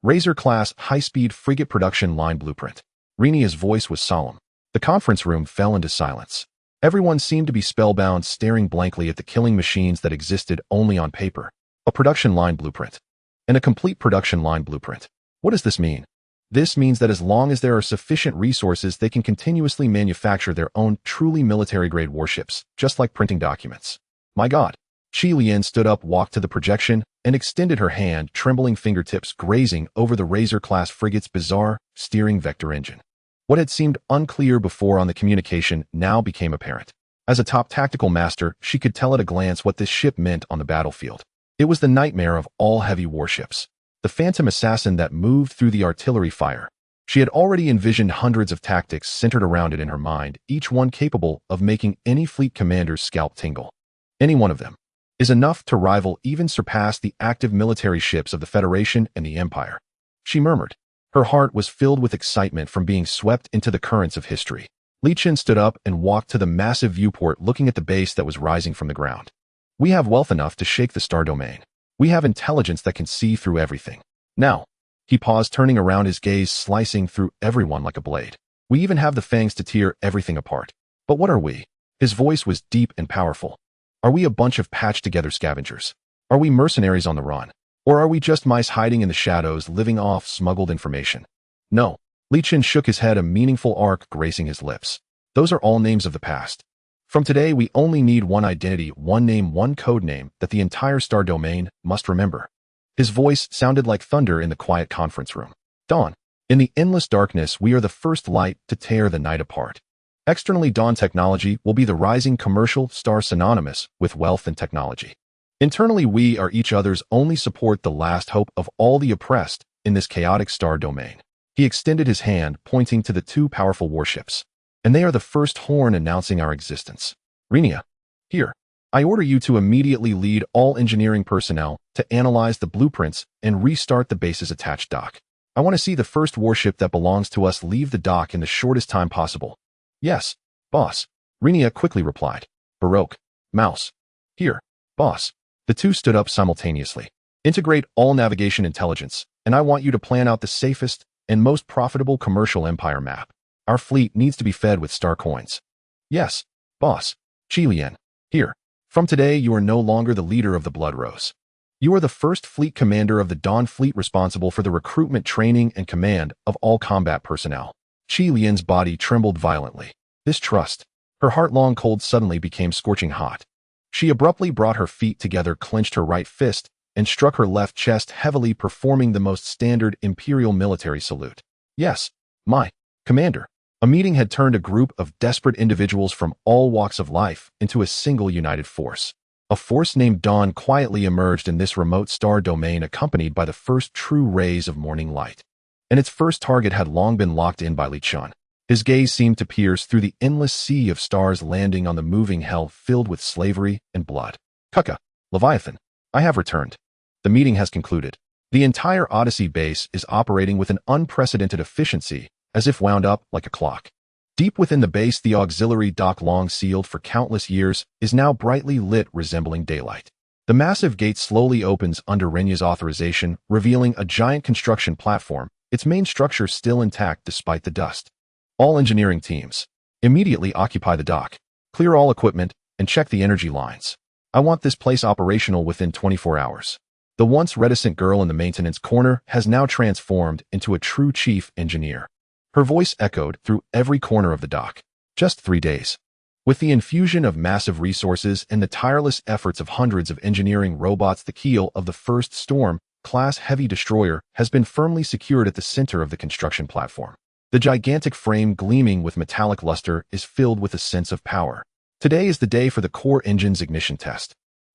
Razor-class high-speed frigate production line blueprint. Renia's voice was solemn. The conference room fell into silence. Everyone seemed to be spellbound, staring blankly at the killing machines that existed only on paper. A production line blueprint. And a complete production line blueprint. What does this mean? This means that as long as there are sufficient resources, they can continuously manufacture their own truly military-grade warships, just like printing documents. My God. Chi Lian stood up, walked to the projection, and extended her hand, trembling fingertips grazing over the Razor-class frigate's bizarre, steering vector engine. What had seemed unclear before on the communication now became apparent. As a top tactical master, she could tell at a glance what this ship meant on the battlefield. It was the nightmare of all heavy warships. The phantom assassin that moved through the artillery fire. She had already envisioned hundreds of tactics centered around it in her mind, each one capable of making any fleet commander's scalp tingle. Any one of them is enough to rival, even surpass, the active military ships of the Federation and the Empire. She murmured. Her heart was filled with excitement from being swept into the currents of history. Li Chen stood up and walked to the massive viewport, looking at the base that was rising from the ground. We have wealth enough to shake the star domain. We have intelligence that can see through everything. Now, he paused, turning around, his gaze slicing through everyone like a blade. We even have the fangs to tear everything apart. But what are we? His voice was deep and powerful. Are we a bunch of patched-together scavengers? Are we mercenaries on the run? Or are we just mice hiding in the shadows, living off smuggled information? No. Li Chen shook his head, a meaningful arc gracing his lips. Those are all names of the past. From today, we only need one identity, one name, one code name that the entire star domain must remember. His voice sounded like thunder in the quiet conference room. Dawn. In the endless darkness, we are the first light to tear the night apart. Externally, Dawn technology will be the rising commercial star synonymous with wealth and technology. Internally, we are each other's only support, the last hope of all the oppressed in this chaotic star domain. He extended his hand, pointing to the 2 powerful warships. And they are the first horn announcing our existence. Renia, here. I order you to immediately lead all engineering personnel to analyze the blueprints and restart the base's attached dock. I want to see the first warship that belongs to us leave the dock in the shortest time possible. Yes, boss. Renia quickly replied. Baroque. Mouse. Here, boss. The 2 stood up simultaneously. Integrate all navigation intelligence, and I want you to plan out the safest and most profitable commercial empire map. Our fleet needs to be fed with star coins. Yes, boss. Chi Lian. Here. From today, you are no longer the leader of the Blood Rose. You are the first fleet commander of the Dawn Fleet, responsible for the recruitment, training, and command of all combat personnel. Chi Lian's body trembled violently. This trust. Her heart, long cold, suddenly became scorching hot. She abruptly brought her feet together, clenched her right fist, and struck her left chest heavily, performing the most standard imperial military salute. Yes, my commander. A meeting had turned a group of desperate individuals from all walks of life into a single united force. A force named Dawn quietly emerged in this remote star domain, accompanied by the first true rays of morning light. And its first target had long been locked in by Li Chun. His gaze seemed to pierce through the endless sea of stars, landing on the moving hell filled with slavery and blood. Kuka, Leviathan, I have returned. The meeting has concluded. The entire Odyssey base is operating with an unprecedented efficiency, as if wound up like a clock. Deep within the base, the auxiliary dock, long sealed for countless years, is now brightly lit, resembling daylight. The massive gate slowly opens under Renya's authorization, revealing a giant construction platform, its main structure still intact despite the dust. All engineering teams, immediately occupy the dock, clear all equipment, and check the energy lines. I want this place operational within 24 hours. The once reticent girl in the maintenance corner has now transformed into a true chief engineer. Her voice echoed through every corner of the dock. Just 3 days. With the infusion of massive resources and the tireless efforts of hundreds of engineering robots, the keel of the first Storm-class heavy destroyer has been firmly secured at the center of the construction platform. The gigantic frame, gleaming with metallic luster, is filled with a sense of power. Today is the day for the core engine's ignition test.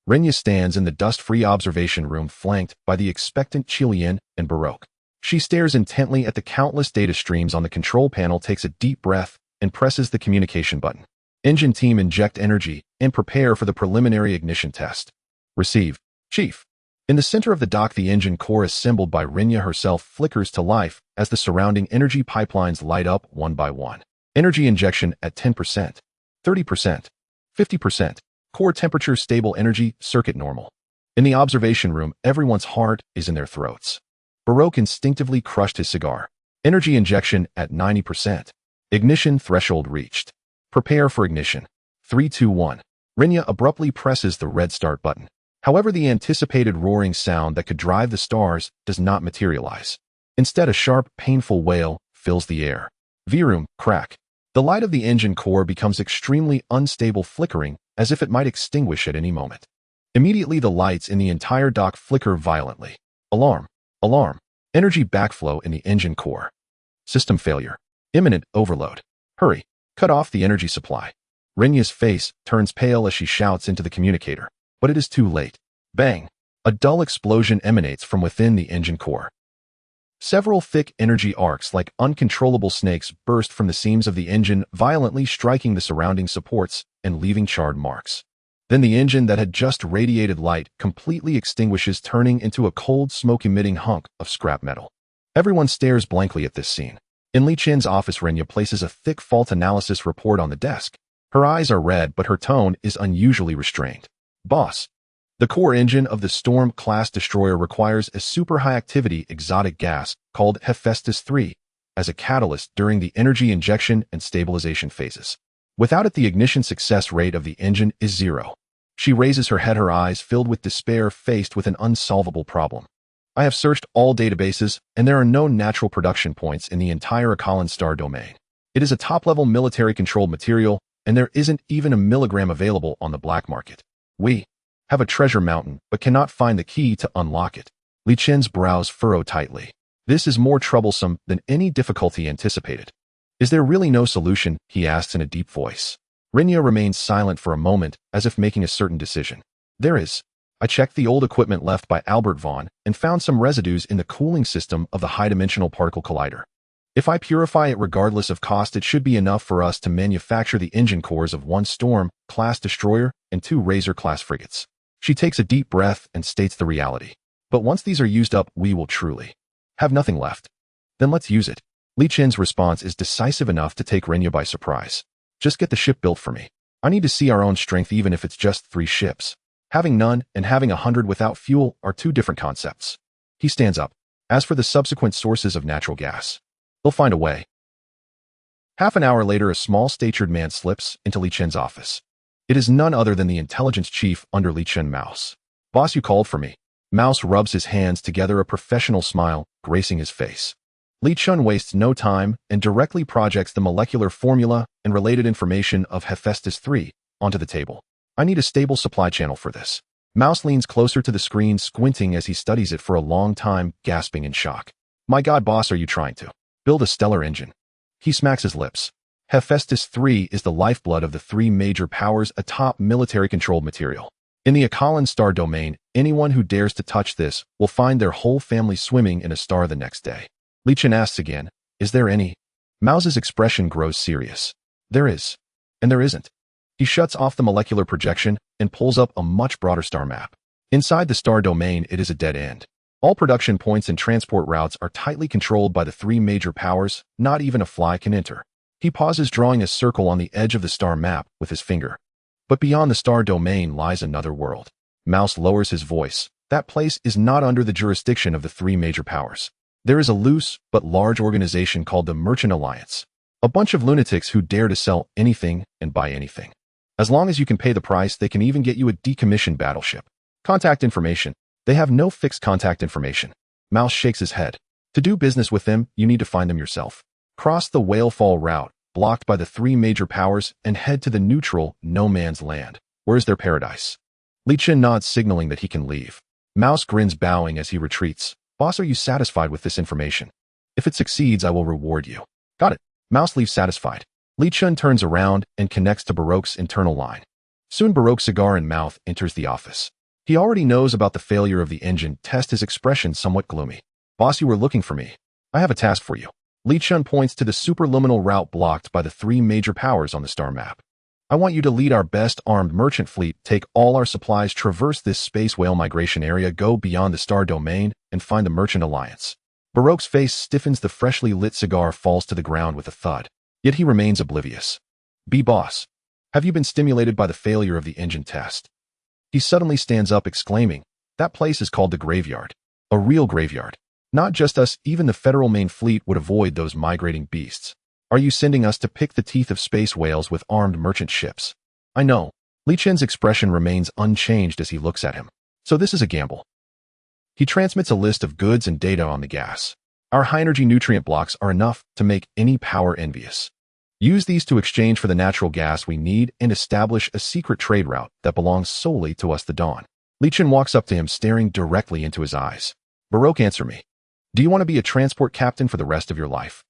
Renya stands in the dust-free observation room, flanked by the expectant Qilian and Baroque. She stares intently at the countless data streams on the control panel, takes a deep breath, and presses the communication button. Engine team, inject energy and prepare for the preliminary ignition test. Receive, Chief. In the center of the dock, the engine core assembled by Renya herself flickers to life as the surrounding energy pipelines light up one by one. Energy injection at 10%, 30%, 50%. Core temperature stable, energy circuit normal. In the observation room, everyone's heart is in their throats. Baroque instinctively crushed his cigar. Energy injection at 90%. Ignition threshold reached. Prepare for ignition. 3, 2, 1. Renya abruptly presses the red start button. However, the anticipated roaring sound that could drive the stars does not materialize. Instead, a sharp, painful wail fills the air. V-room, crack. The light of the engine core becomes extremely unstable, flickering as if it might extinguish at any moment. Immediately, the lights in the entire dock flicker violently. Alarm. Alarm. Energy backflow in the engine core. System failure. Imminent overload. Hurry. Cut off the energy supply. Renya's face turns pale as she shouts into the communicator. But it is too late. Bang! A dull explosion emanates from within the engine core. Several thick energy arcs like uncontrollable snakes burst from the seams of the engine, violently striking the surrounding supports and leaving charred marks. Then the engine that had just radiated light completely extinguishes, turning into a cold, smoke-emitting hunk of scrap metal. Everyone stares blankly at this scene. In Li Chen's office, Renya places a thick fault analysis report on the desk. Her eyes are red, but her tone is unusually restrained. Boss, the core engine of the Storm-class destroyer requires a super-high-activity exotic gas called Hephaestus 3 as a catalyst during the energy injection and stabilization phases. Without it, the ignition success rate of the engine is 0. She raises her head, her eyes filled with despair, faced with an unsolvable problem. I have searched all databases, and there are no natural production points in the entire Akalin star domain. It is a top-level military-controlled material, and there isn't even a milligram available on the black market. We have a treasure mountain, but cannot find the key to unlock it. Li Chen's brows furrow tightly. This is more troublesome than any difficulty anticipated. Is there really no solution? He asks in a deep voice. Renya remains silent for a moment, as if making a certain decision. There is. I checked the old equipment left by Albert Vaughn and found some residues in the cooling system of the high-dimensional particle collider. If I purify it regardless of cost, it should be enough for us to manufacture the engine cores of 1 Storm-class destroyer and 2 Razor-class frigates. She takes a deep breath and states the reality. But once these are used up, we will truly have nothing left. Then let's use it. Li Chen's response is decisive enough to take Renya by surprise. Just get the ship built for me. I need to see our own strength, even if it's just 3 ships. Having none and having 100 without fuel are 2 different concepts. He stands up. As for the subsequent sources of natural gas, they'll find a way. Half an hour later, a small-statured man slips into Li Chen's office. It is none other than the intelligence chief under Li Chen, Mouse. Boss, you called for me. Mouse rubs his hands together, a professional smile gracing his face. Li Chen wastes no time and directly projects the molecular formula and related information of Hephaestus 3 onto the table. I need a stable supply channel for this. Mouse leans closer to the screen, squinting as he studies it for a long time, gasping in shock. My God, boss, are you trying to build a stellar engine? He smacks his lips. Hephaestus 3 is the lifeblood of the three major powers, a top military-controlled material. In the Akalan star domain, anyone who dares to touch this will find their whole family swimming in a star the next day. Li Chen asks again, is there any? Mouse's expression grows serious. There is. And there isn't. He shuts off the molecular projection and pulls up a much broader star map. Inside the star domain, it is a dead end. All production points and transport routes are tightly controlled by the three major powers. Not even a fly can enter. He pauses, drawing a circle on the edge of the star map with his finger. But beyond the star domain lies another world. Mouse lowers his voice. That place is not under the jurisdiction of the three major powers. There is a loose but large organization called the Merchant Alliance. A bunch of lunatics who dare to sell anything and buy anything. As long as you can pay the price, they can even get you a decommissioned battleship. Contact information. They have no fixed contact information. Mouse shakes his head. To do business with them, you need to find them yourself. Cross the Whalefall route, blocked by the three major powers, and head to the neutral, no man's land. Where's their paradise? Li Chen nods, signaling that he can leave. Mouse grins, bowing as he retreats. Boss, are you satisfied with this information? If it succeeds, I will reward you. Got it. Mouse leaves satisfied. Li Chen turns around and connects to Baroque's internal line. Soon Baroque, cigar in mouth, enters the office. He already knows about the failure of the engine test, his expression somewhat gloomy. Boss, you were looking for me. I have a task for you. Li Chen points to the superluminal route blocked by the three major powers on the star map. I want you to lead our best armed merchant fleet, take all our supplies, traverse this space whale migration area, go beyond the star domain, and find the Merchant Alliance. Baroque's face stiffens, the freshly lit cigar falls to the ground with a thud. Yet he remains oblivious. Boss. Have you been stimulated by the failure of the engine test? He suddenly stands up, exclaiming, that place is called the graveyard. A real graveyard. Not just us, even the Federal main fleet would avoid those migrating beasts. Are you sending us to pick the teeth of space whales with armed merchant ships? I know. Li Chen's expression remains unchanged as he looks at him. So this is a gamble. He transmits a list of goods and data on the gas. Our high-energy nutrient blocks are enough to make any power envious. Use these to exchange for the natural gas we need and establish a secret trade route that belongs solely to us, the Dawn. Li Chen walks up to him, staring directly into his eyes. Baroque, answer me. Do you want to be a transport captain for the rest of your life?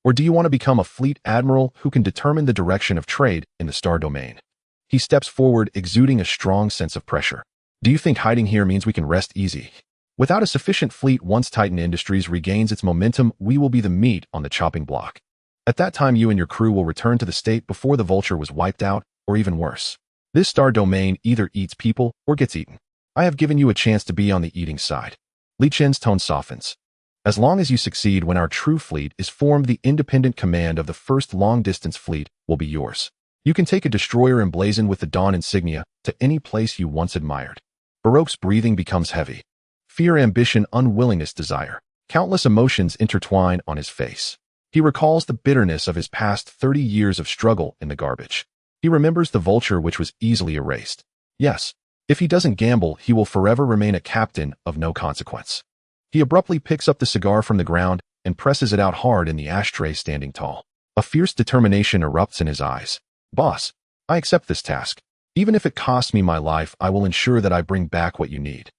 Or do you want to become a fleet admiral who can determine the direction of trade in the star domain? He steps forward, exuding a strong sense of pressure. Do you think hiding here means we can rest easy? Without a sufficient fleet, once Titan Industries regains its momentum, we will be the meat on the chopping block. At that time, you and your crew will return to the state before the Vulture was wiped out, or even worse. This star domain either eats people or gets eaten. I have given you a chance to be on the eating side. Li Chen's tone softens. As long as you succeed, when our true fleet is formed, the independent command of the first long-distance fleet will be yours. You can take a destroyer emblazoned with the Dawn insignia to any place you once admired. Baroque's breathing becomes heavy. Fear, ambition, unwillingness, desire. Countless emotions intertwine on his face. He recalls the bitterness of his past 30 years of struggle in the garbage. He remembers the Vulture, which was easily erased. Yes, if he doesn't gamble, he will forever remain a captain of no consequence. He abruptly picks up the cigar from the ground and presses it out hard in the ashtray, standing tall. A fierce determination erupts in his eyes. Boss, I accept this task. Even if it costs me my life, I will ensure that I bring back what you need.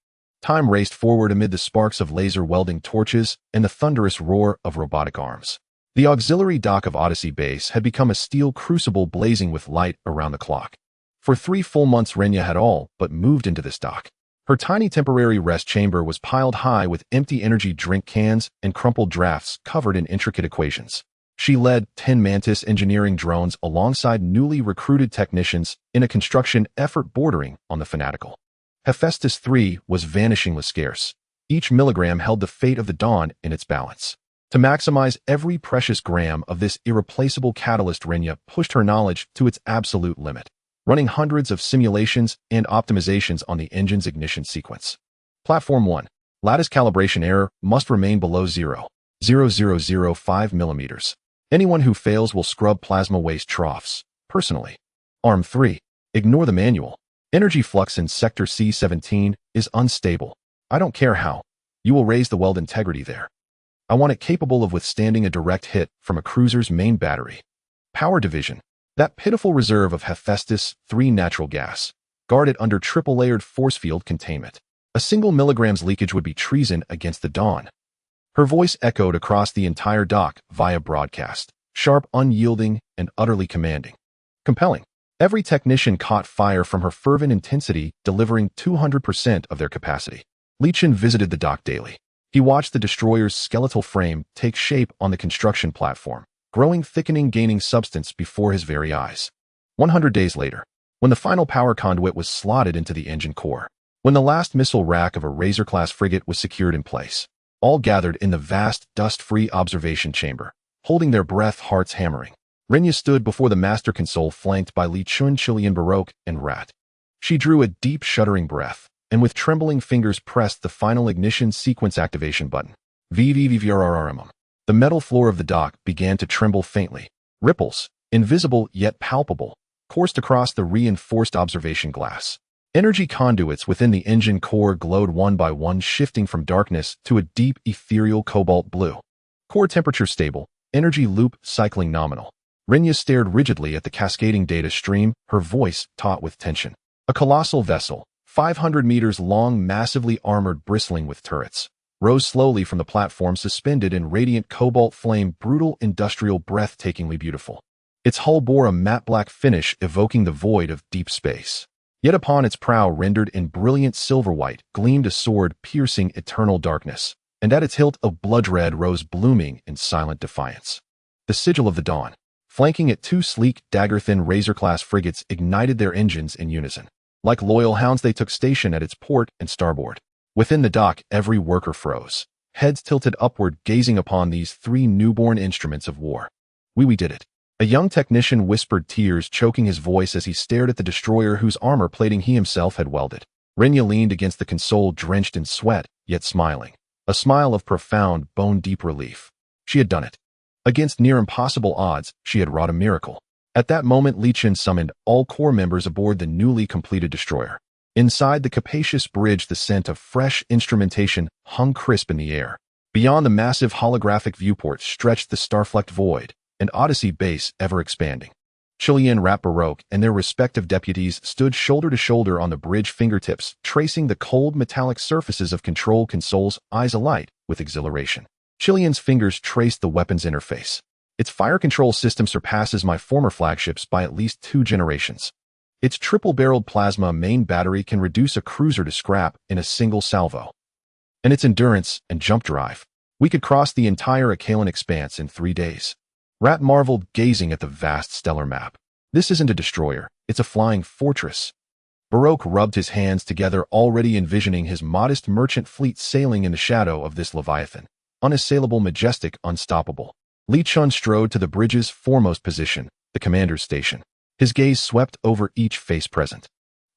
Time raced forward amid the sparks of laser welding torches and the thunderous roar of robotic arms. The auxiliary dock of Odyssey base had become a steel crucible blazing with light around the clock. For 3 full months, Renya had all but moved into this dock. Her tiny temporary rest chamber was piled high with empty energy drink cans and crumpled drafts covered in intricate equations. She led 10 Mantis engineering drones alongside newly recruited technicians in a construction effort bordering on the fanatical. Hephaestus 3 was vanishingly scarce. Each milligram held the fate of the Dawn in its balance. To maximize every precious gram of this irreplaceable catalyst, Renya pushed her knowledge to its absolute limit, running hundreds of simulations and optimizations on the engine's ignition sequence. Platform 1. Lattice calibration error must remain below 0.0005 millimeters. Anyone who fails will scrub plasma waste troughs, personally. Arm 3. Ignore the manual. Energy flux in Sector C-17 is unstable. I don't care how. You will raise the weld integrity there. I want it capable of withstanding a direct hit from a cruiser's main battery. Power division. That pitiful reserve of Hephaestus 3 natural gas. guarded under triple-layered force field containment. A single milligram's leakage would be treason against the Dawn. Her voice echoed across the entire dock via broadcast, sharp, unyielding, and utterly commanding. Compelling. Every technician caught fire from her fervent intensity, delivering 200% of their capacity. Li Chen visited the dock daily. He watched the destroyer's skeletal frame take shape on the construction platform, growing, thickening, gaining substance before his very eyes. 100 days later, when the final power conduit was slotted into the engine core, when the last missile rack of a Razor-class frigate was secured in place, all gathered in the vast, dust-free observation chamber, holding their breath, hearts hammering. Renya stood before the master console flanked by Li Chun, Chilean Baroque, and Rat. She drew a deep, shuddering breath, and with trembling fingers pressed the final ignition sequence activation button. VVVVRRRMM. The metal floor of the dock began to tremble faintly. Ripples, invisible yet palpable, coursed across the reinforced observation glass. Energy conduits within the engine core glowed one by one, shifting from darkness to a deep, ethereal cobalt blue. Core temperature stable, energy loop cycling nominal. Renya stared rigidly at the cascading data stream, her voice taut with tension. A colossal vessel, 500 meters long, massively armored, bristling with turrets, rose slowly from the platform, suspended in radiant cobalt flame, brutal, industrial, breathtakingly beautiful. Its hull bore a matte black finish evoking the void of deep space. Yet upon its prow, rendered in brilliant silver white, gleamed a sword piercing eternal darkness, and at its hilt a blood red rose blooming in silent defiance. The sigil of the Dawn. Flanking it, two sleek, dagger-thin Razor-class frigates ignited their engines in unison. Like loyal hounds, they took station at its port and starboard. Within the dock, every worker froze, heads tilted upward, gazing upon these three newborn instruments of war. We did it. A young technician whispered, tears choking his voice as he stared at the destroyer whose armor plating he himself had welded. Renya leaned against the console, drenched in sweat, yet smiling. A smile of profound, bone-deep relief. She had done it. Against near impossible odds, she had wrought a miracle. At that moment, Li Chen summoned all core members aboard the newly completed destroyer. Inside the capacious bridge, the scent of fresh instrumentation hung crisp in the air. Beyond the massive holographic viewport stretched the star-flecked void, and Odyssey base ever expanding. Chilean, Rat, Baroque, and their respective deputies stood shoulder to shoulder on the bridge fingertips, tracing the cold metallic surfaces of control consoles, eyes alight with exhilaration. Chilean's fingers traced the weapon's interface. Its fire control system surpasses my former flagships by at least 2 generations. Its triple-barreled plasma main battery can reduce a cruiser to scrap in a single salvo. And its endurance and jump drive. We could cross the entire Achaean expanse in 3 days. Rat marveled, gazing at the vast stellar map. This isn't a destroyer, it's a flying fortress. Baroque rubbed his hands together, already envisioning his modest merchant fleet sailing in the shadow of this leviathan. Unassailable, majestic, unstoppable. Li Chun strode to the bridge's foremost position, the commander's station. His gaze swept over each face present.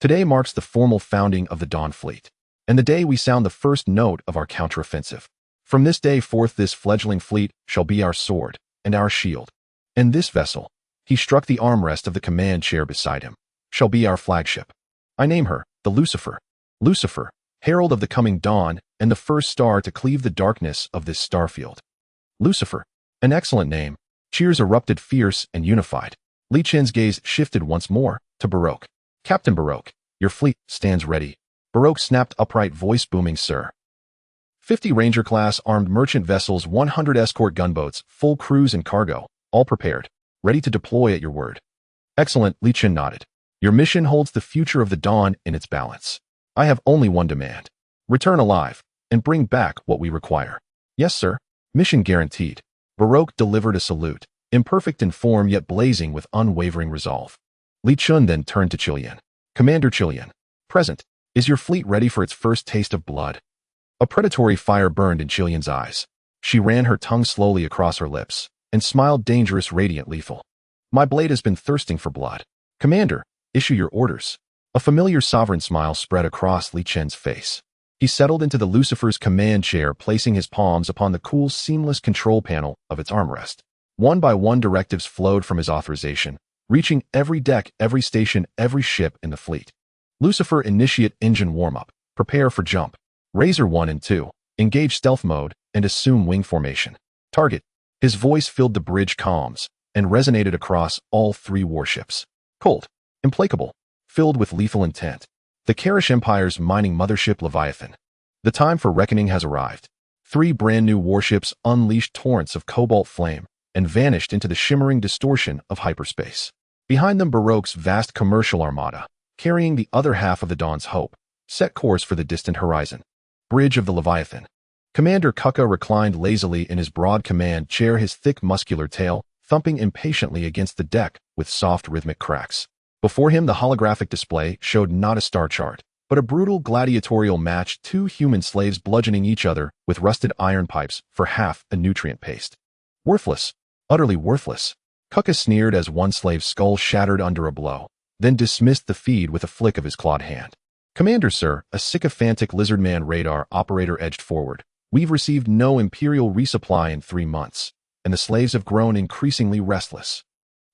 Today marks the formal founding of the Dawn Fleet, and the day we sound the first note of our counteroffensive. From this day forth, this fledgling fleet shall be our sword and our shield. And this vessel, he struck the armrest of the command chair beside him, shall be our flagship. I name her the Lucifer. Lucifer, herald of the coming dawn, and the first star to cleave the darkness of this starfield. Lucifer, an excellent name. Cheers erupted fierce and unified. Li Chen's gaze shifted once more to Baroque. Captain Baroque, your fleet stands ready. Baroque snapped, upright, voice booming, sir. 50 Ranger-class armed merchant vessels, 100 escort gunboats, full crews and cargo, all prepared, ready to deploy at your word. Excellent, Li Chen nodded. Your mission holds the future of the Dawn in its balance. I have only one demand. Return alive, and bring back what we require. Yes, sir. Mission guaranteed. Baroque delivered a salute, imperfect in form yet blazing with unwavering resolve. Li Chun then turned to Chilean. Commander Chilean, present. Is your fleet ready for its first taste of blood? A predatory fire burned in Chilean's eyes. She ran her tongue slowly across her lips, and smiled, dangerous, radiant, lethal. My blade has been thirsting for blood. Commander, issue your orders. A familiar sovereign smile spread across Li Chen's face. He settled into the Lucifer's command chair, placing his palms upon the cool, seamless control panel of its armrest. One by one, directives flowed from his authorization, reaching every deck, every station, every ship in the fleet. Lucifer, initiate engine warm-up. Prepare for jump. Razor 1 and 2, engage stealth mode, and assume wing formation. Target. His voice filled the bridge comms and resonated across all 3 warships. Cold, implacable, filled with lethal intent. The Karish Empire's mining mothership Leviathan. The time for reckoning has arrived. 3 brand-new warships unleashed torrents of cobalt flame and vanished into the shimmering distortion of hyperspace. Behind them, Baroque's vast commercial armada, carrying the other half of the Dawn's hope, set course for the distant horizon. Bridge of the Leviathan. Commander Kuka reclined lazily in his broad command chair, his thick muscular tail thumping impatiently against the deck with soft rhythmic cracks. Before him, the holographic display showed not a star chart, but a brutal gladiatorial match, 2 human slaves bludgeoning each other with rusted iron pipes for half a nutrient paste. Worthless. Utterly worthless. Kuka sneered as one slave's skull shattered under a blow, then dismissed the feed with a flick of his clawed hand. Commander, sir, a sycophantic lizardman radar operator edged forward. We've received no Imperial resupply in 3 months, and the slaves have grown increasingly restless.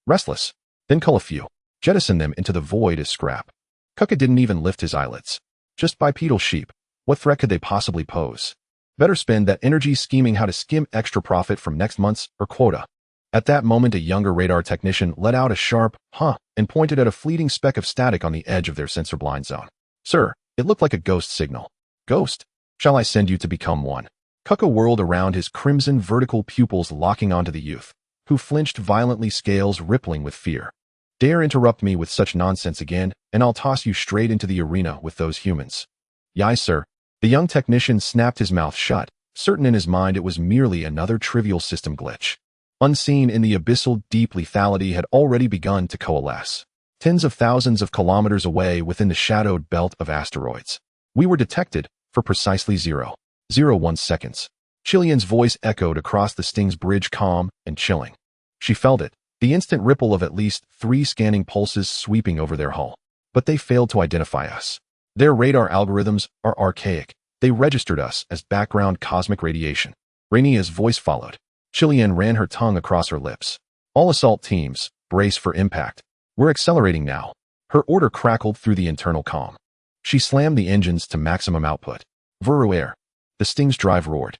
Restless? Then cull a few. Jettison them into the void as scrap. Kuka didn't even lift his eyelids. Just bipedal sheep. What threat could they possibly pose? Better spend that energy scheming how to skim extra profit from next month's quota. At that moment, a younger radar technician let out a sharp, huh, and pointed at a fleeting speck of static on the edge of their sensor blind zone. Sir, it looked like a ghost signal. Ghost? Shall I send you to become one? Kuka whirled around, his crimson vertical pupils locking onto the youth, who flinched violently, scales rippling with fear. Dare interrupt me with such nonsense again, and I'll toss you straight into the arena with those humans. Yai, sir. The young technician snapped his mouth shut, certain in his mind it was merely another trivial system glitch. Unseen in the abyssal deep, lethality had already begun to coalesce. Tens of thousands of kilometers away within the shadowed belt of asteroids. We were detected for precisely 0.01 seconds. Chilean's voice echoed across the Sting's bridge, calm and chilling. She felt it, the instant ripple of at least 3 scanning pulses sweeping over their hull. But they failed to identify us. Their radar algorithms are archaic. They registered us as background cosmic radiation. Rainia's voice followed. Chilean ran her tongue across her lips. All assault teams, brace for impact. We're accelerating now. Her order crackled through the internal calm. She slammed the engines to maximum output. Vuru air. The Sting's drive roared.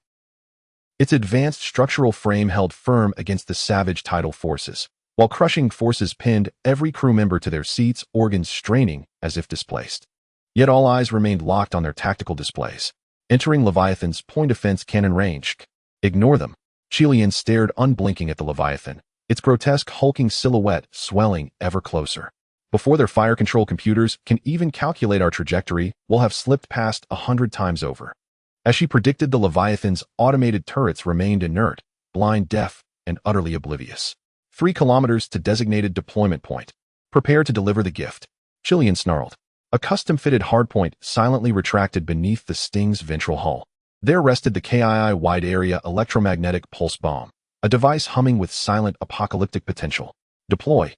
Its advanced structural frame held firm against the savage tidal forces, while crushing forces pinned every crew member to their seats, organs straining as if displaced. Yet all eyes remained locked on their tactical displays. Entering Leviathan's point-defense cannon range. Ignore them. Chilean stared unblinking at the Leviathan, its grotesque hulking silhouette swelling ever closer. Before their fire control computers can even calculate our trajectory, we'll have slipped past 100 times over. As she predicted, the Leviathan's automated turrets remained inert, blind, deaf, and utterly oblivious. 3 kilometers to designated deployment point. Prepare to deliver the gift. Chilean snarled. A custom-fitted hardpoint silently retracted beneath the Sting's ventral hull. There rested the KII wide-area electromagnetic pulse bomb, a device humming with silent apocalyptic potential. Deploy.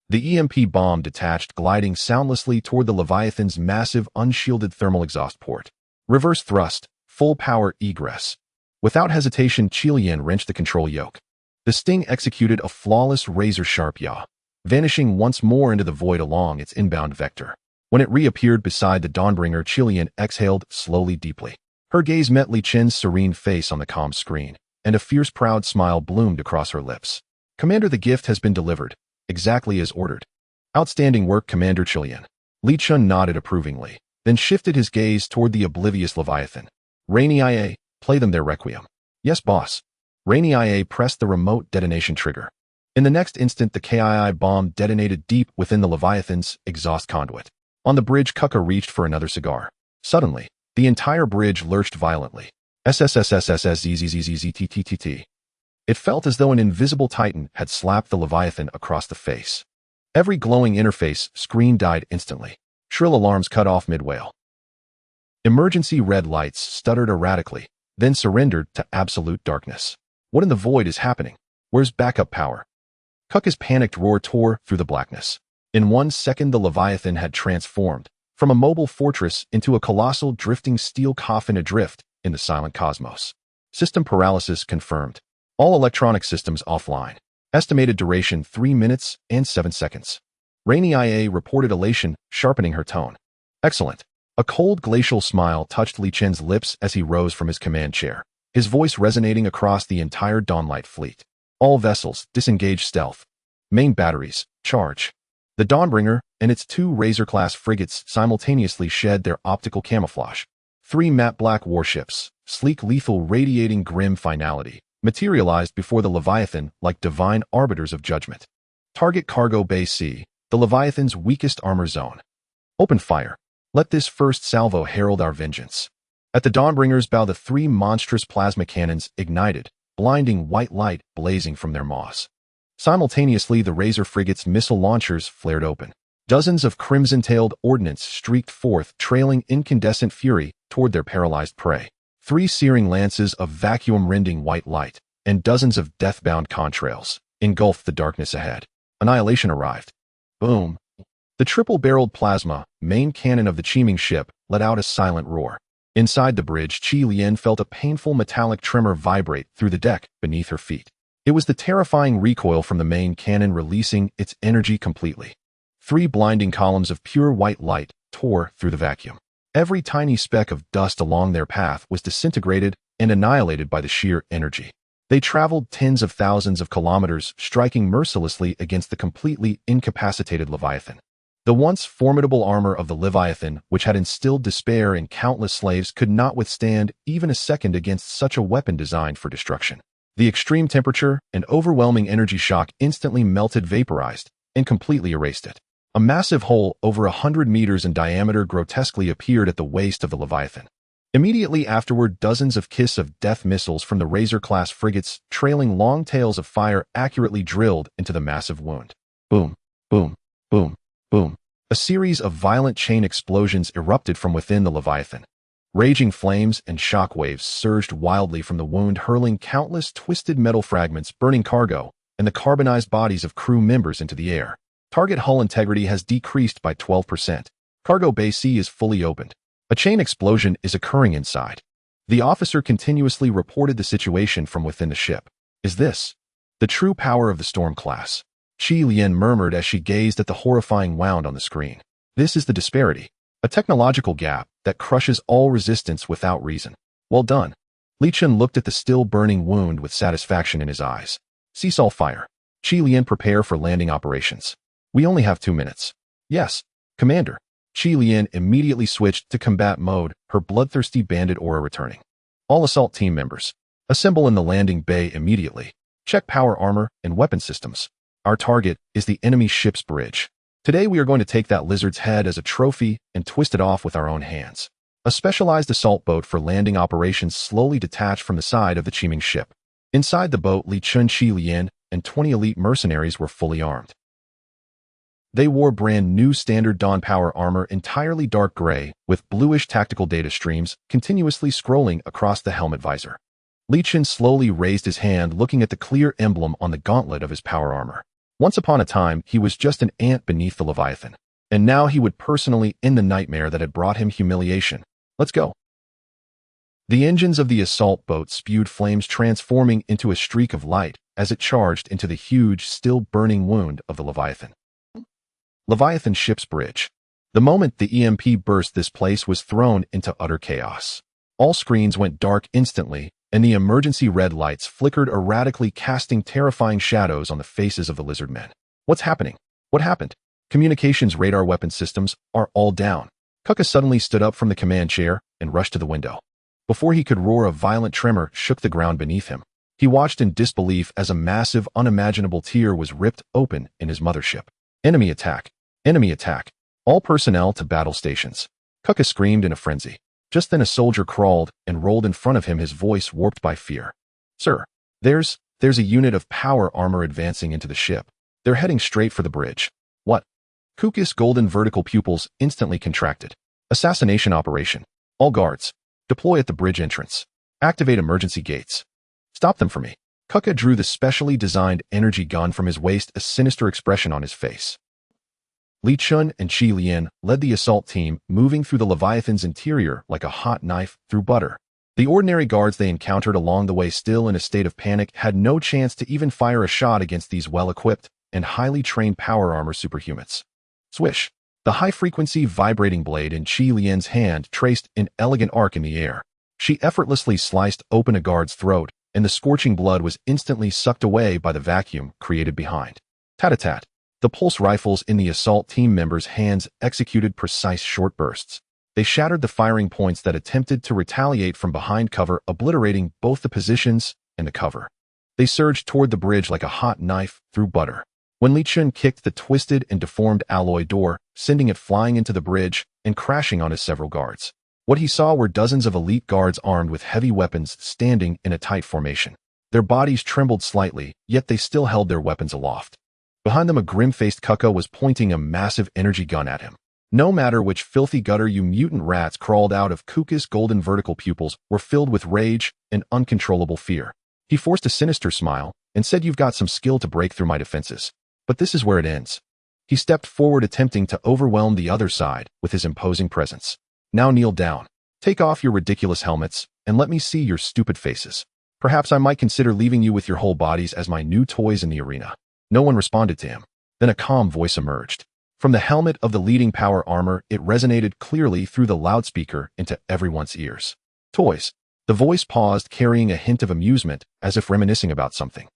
The EMP bomb detached, gliding soundlessly toward the Leviathan's massive, unshielded thermal exhaust port. Reverse thrust, full power egress. Without hesitation, Chilean wrenched the control yoke. The Sting executed a flawless razor-sharp yaw, vanishing once more into the void along its inbound vector. When it reappeared beside the Dawnbringer, Chilean exhaled slowly, deeply. Her gaze met Li Chen's serene face on the comm screen, and a fierce, proud smile bloomed across her lips. Commander, the gift has been delivered, exactly as ordered. Outstanding work, Commander Chilean. Li Chen nodded approvingly, then shifted his gaze toward the oblivious Leviathan. Rainy IA, play them their requiem. Yes, boss. Rainy IA pressed the remote detonation trigger. In the next instant, the KII bomb detonated deep within the Leviathan's exhaust conduit. On the bridge, Kuka reached for another cigar. Suddenly, the entire bridge lurched violently. SSSSSSZZZZZTTTT. It felt as though an invisible titan had slapped the Leviathan across the face. Every glowing interface screen died instantly. Shrill alarms cut off mid-wail. Emergency red lights stuttered erratically, then surrendered to absolute darkness. What in the void is happening? Where's backup power? Kuka's panicked roar tore through the blackness. In 1 second, the Leviathan had transformed from a mobile fortress into a colossal drifting steel coffin adrift in the silent cosmos. System paralysis confirmed. All electronic systems offline. Estimated duration 3 minutes and 7 seconds. Rainy IA reported elation, sharpening her tone. Excellent. A cold glacial smile touched Li Chen's lips as he rose from his command chair, his voice resonating across the entire Dawnlight fleet. All vessels, disengage stealth. Main batteries, charge. The Dawnbringer, and its 2 Razor-class frigates simultaneously shed their optical camouflage. 3 matte black warships, sleek lethal radiating grim finality, materialized before the Leviathan like divine arbiters of judgment. Target Cargo Bay C, the Leviathan's weakest armor zone. Open fire. Let this first salvo herald our vengeance. At the Dawnbringer's bow, the 3 monstrous plasma cannons ignited, blinding white light blazing from their maws. Simultaneously, the Razor frigate's missile launchers flared open. Dozens of crimson-tailed ordnance streaked forth, trailing incandescent fury toward their paralyzed prey. 3 searing lances of vacuum-rending white light, and dozens of death-bound contrails engulfed the darkness ahead. Annihilation arrived. Boom. The triple-barreled plasma main cannon of the Chiming ship let out a silent roar. Inside the bridge, Chi Lien felt a painful metallic tremor vibrate through the deck beneath her feet. It was the terrifying recoil from the main cannon releasing its energy completely. 3 blinding columns of pure white light tore through the vacuum. Every tiny speck of dust along their path was disintegrated and annihilated by the sheer energy. They traveled tens of thousands of kilometers, striking mercilessly against the completely incapacitated Leviathan. The once formidable armor of the Leviathan, which had instilled despair in countless slaves, could not withstand even a second against such a weapon designed for destruction. The extreme temperature and overwhelming energy shock instantly melted, vaporized, and completely erased it. A massive hole over 100 meters in diameter grotesquely appeared at the waist of the Leviathan. Immediately afterward, dozens of Kiss of Death missiles from the Razor-class frigates, trailing long tails of fire, accurately drilled into the massive wound. Boom, boom, boom, boom. A series of violent chain explosions erupted from within the Leviathan. Raging flames and shock waves surged wildly from the wound, hurling countless twisted metal fragments, burning cargo, and the carbonized bodies of crew members into the air. Target hull integrity has decreased by 12%. Cargo Bay C is fully opened. A chain explosion is occurring inside. The officer continuously reported the situation from within the ship. Is this the true power of the Storm class? Chi Lien murmured as she gazed at the horrifying wound on the screen. This is the disparity. A technological gap that crushes all resistance without reason. Well done. Li Chun looked at the still burning wound with satisfaction in his eyes. Seesaw fire. Chi Lien, prepare for landing operations. We only have 2 minutes. Yes, Commander. Chi Lien immediately switched to combat mode, her bloodthirsty bandit aura returning. All assault team members, assemble in the landing bay immediately. Check power armor and weapon systems. Our target is the enemy ship's bridge. Today we are going to take that lizard's head as a trophy and twist it off with our own hands. A specialized assault boat for landing operations slowly detached from the side of the Chiming ship. Inside the boat, Li Chun, Chi Lien, and 20 elite mercenaries were fully armed. They wore brand new standard Dawn power armor, entirely dark gray, with bluish tactical data streams continuously scrolling across the helmet visor. Li Chun slowly raised his hand, looking at the clear emblem on the gauntlet of his power armor. Once upon a time, he was just an ant beneath the Leviathan. And now he would personally end the nightmare that had brought him humiliation. Let's go. The engines of the assault boat spewed flames, transforming into a streak of light as it charged into the huge, still burning wound of the Leviathan. Leviathan ship's bridge. The moment the EMP burst, this place was thrown into utter chaos. All screens went dark instantly, and the emergency red lights flickered erratically, casting terrifying shadows on the faces of the lizard men. What's happening? What happened? Communications, radar, weapon systems are all down. Kuka suddenly stood up from the command chair and rushed to the window. Before he could roar, a violent tremor shook the ground beneath him. He watched in disbelief as a massive, unimaginable tear was ripped open in his mothership. Enemy attack! Enemy attack! All personnel to battle stations! Kuka screamed in a frenzy. Just then a soldier crawled and rolled in front of him, his voice warped by fear. Sir, there's a unit of power armor advancing into the ship. They're heading straight for the bridge. What? Kuka's golden vertical pupils instantly contracted. Assassination operation. All guards, deploy at the bridge entrance. Activate emergency gates. Stop them for me. Kuka drew the specially designed energy gun from his waist, a sinister expression on his face. Li Chun and Chi Lien led the assault team, moving through the Leviathan's interior like a hot knife through butter. The ordinary guards they encountered along the way, still in a state of panic, had no chance to even fire a shot against these well-equipped and highly trained power armor superhumans. Swish! The high-frequency vibrating blade in Chi Lien's hand traced an elegant arc in the air. She effortlessly sliced open a guard's throat, and the scorching blood was instantly sucked away by the vacuum created behind. Tat-a-tat! The pulse rifles in the assault team members' hands executed precise short bursts. They shattered the firing points that attempted to retaliate from behind cover, obliterating both the positions and the cover. They surged toward the bridge like a hot knife through butter. When Li Chun kicked the twisted and deformed alloy door, sending it flying into the bridge and crashing on his several guards. What he saw were dozens of elite guards armed with heavy weapons standing in a tight formation. Their bodies trembled slightly, yet they still held their weapons aloft. Behind them, a grim-faced Kuka was pointing a massive energy gun at him. No matter which filthy gutter you mutant rats crawled out of, Kuka's golden vertical pupils were filled with rage and uncontrollable fear. He forced a sinister smile and said, "You've got some skill to break through my defenses. But this is where it ends." He stepped forward, attempting to overwhelm the other side with his imposing presence. "Now kneel down. Take off your ridiculous helmets and let me see your stupid faces. Perhaps I might consider leaving you with your whole bodies as my new toys in the arena." No one responded to him. Then a calm voice emerged. From the helmet of the leading power armor, it resonated clearly through the loudspeaker into everyone's ears. "Toys." The voice paused, carrying a hint of amusement, as if reminiscing about something.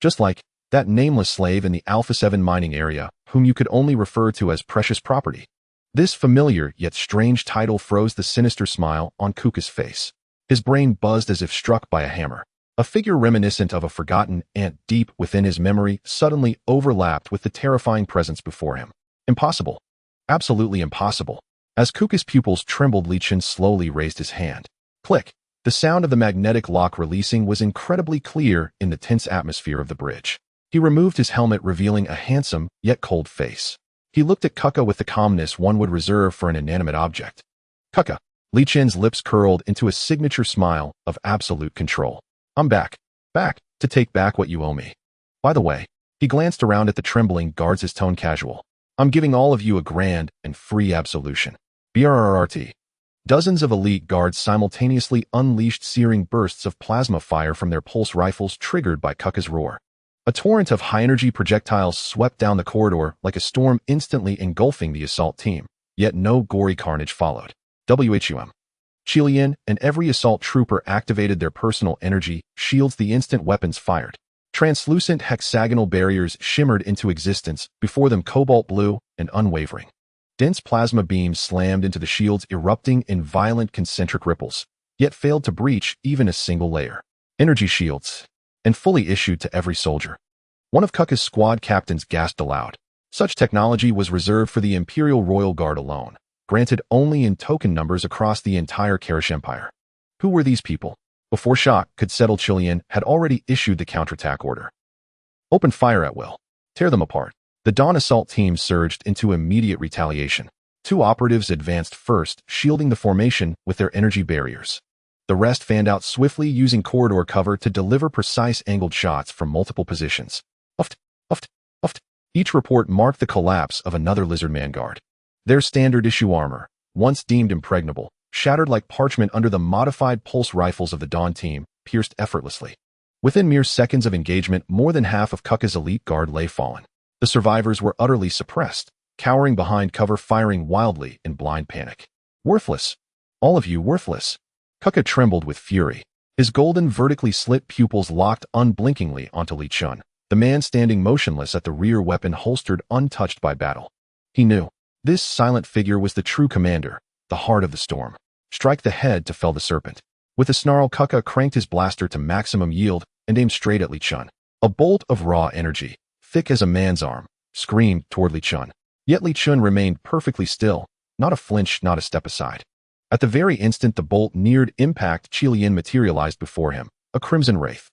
"Just like that nameless slave in the Alpha 7 mining area, whom you could only refer to as precious property." This familiar yet strange title froze the sinister smile on Kuka's face. His brain buzzed as if struck by a hammer. A figure reminiscent of a forgotten ant deep within his memory suddenly overlapped with the terrifying presence before him. Impossible. Absolutely impossible. As Kuka's pupils trembled, Li Chun slowly raised his hand. Click. The sound of the magnetic lock releasing was incredibly clear in the tense atmosphere of the bridge. He removed his helmet, revealing a handsome yet cold face. He looked at Kuka with the calmness one would reserve for an inanimate object. "Kuka." Li Chun's lips curled into a signature smile of absolute control. "I'm back. Back to take back what you owe me. By the way," he glanced around at the trembling guards, his tone casual, "I'm giving all of you a grand and free absolution. BRRRT." Dozens of elite guards simultaneously unleashed searing bursts of plasma fire from their pulse rifles, triggered by Kuka's roar. A torrent of high-energy projectiles swept down the corridor like a storm, instantly engulfing the assault team. Yet no gory carnage followed. WHUM. Chilian and every assault trooper activated their personal energy shields the instant weapons fired. Translucent hexagonal barriers shimmered into existence, before them cobalt blue and unwavering. Dense plasma beams slammed into the shields, erupting in violent concentric ripples, yet failed to breach even a single layer. Energy shields, and fully issued to every soldier. One of Kuka's squad captains gasped aloud. Such technology was reserved for the Imperial Royal Guard alone, granted only in token numbers across the entire Karish Empire. Who were these people? Before shock could settle, Chilian had already issued the counterattack order. "Open fire at will. Tear them apart." The Dawn assault team surged into immediate retaliation. Two operatives advanced first, shielding the formation with their energy barriers. The rest fanned out swiftly, using corridor cover to deliver precise angled shots from multiple positions. Uft, uft, uft. Each report marked the collapse of another Lizardman guard. Their standard-issue armor, once deemed impregnable, shattered like parchment under the modified pulse rifles of the Dawn team, pierced effortlessly. Within mere seconds of engagement, more than half of Kuka's elite guard lay fallen. The survivors were utterly suppressed, cowering behind cover, firing wildly in blind panic. "Worthless. All of you worthless." Kuka trembled with fury. His golden, vertically slit pupils locked unblinkingly onto Li Chun, the man standing motionless at the rear, weapon holstered, untouched by battle. He knew. This silent figure was the true commander, the heart of the storm. Strike the head to fell the serpent. With a snarl, Kuka cranked his blaster to maximum yield and aimed straight at Li Chun. A bolt of raw energy, thick as a man's arm, screamed toward Li Chun. Yet Li Chun remained perfectly still, not a flinch, not a step aside. At the very instant the bolt neared impact, Chilian materialized before him, a crimson wraith.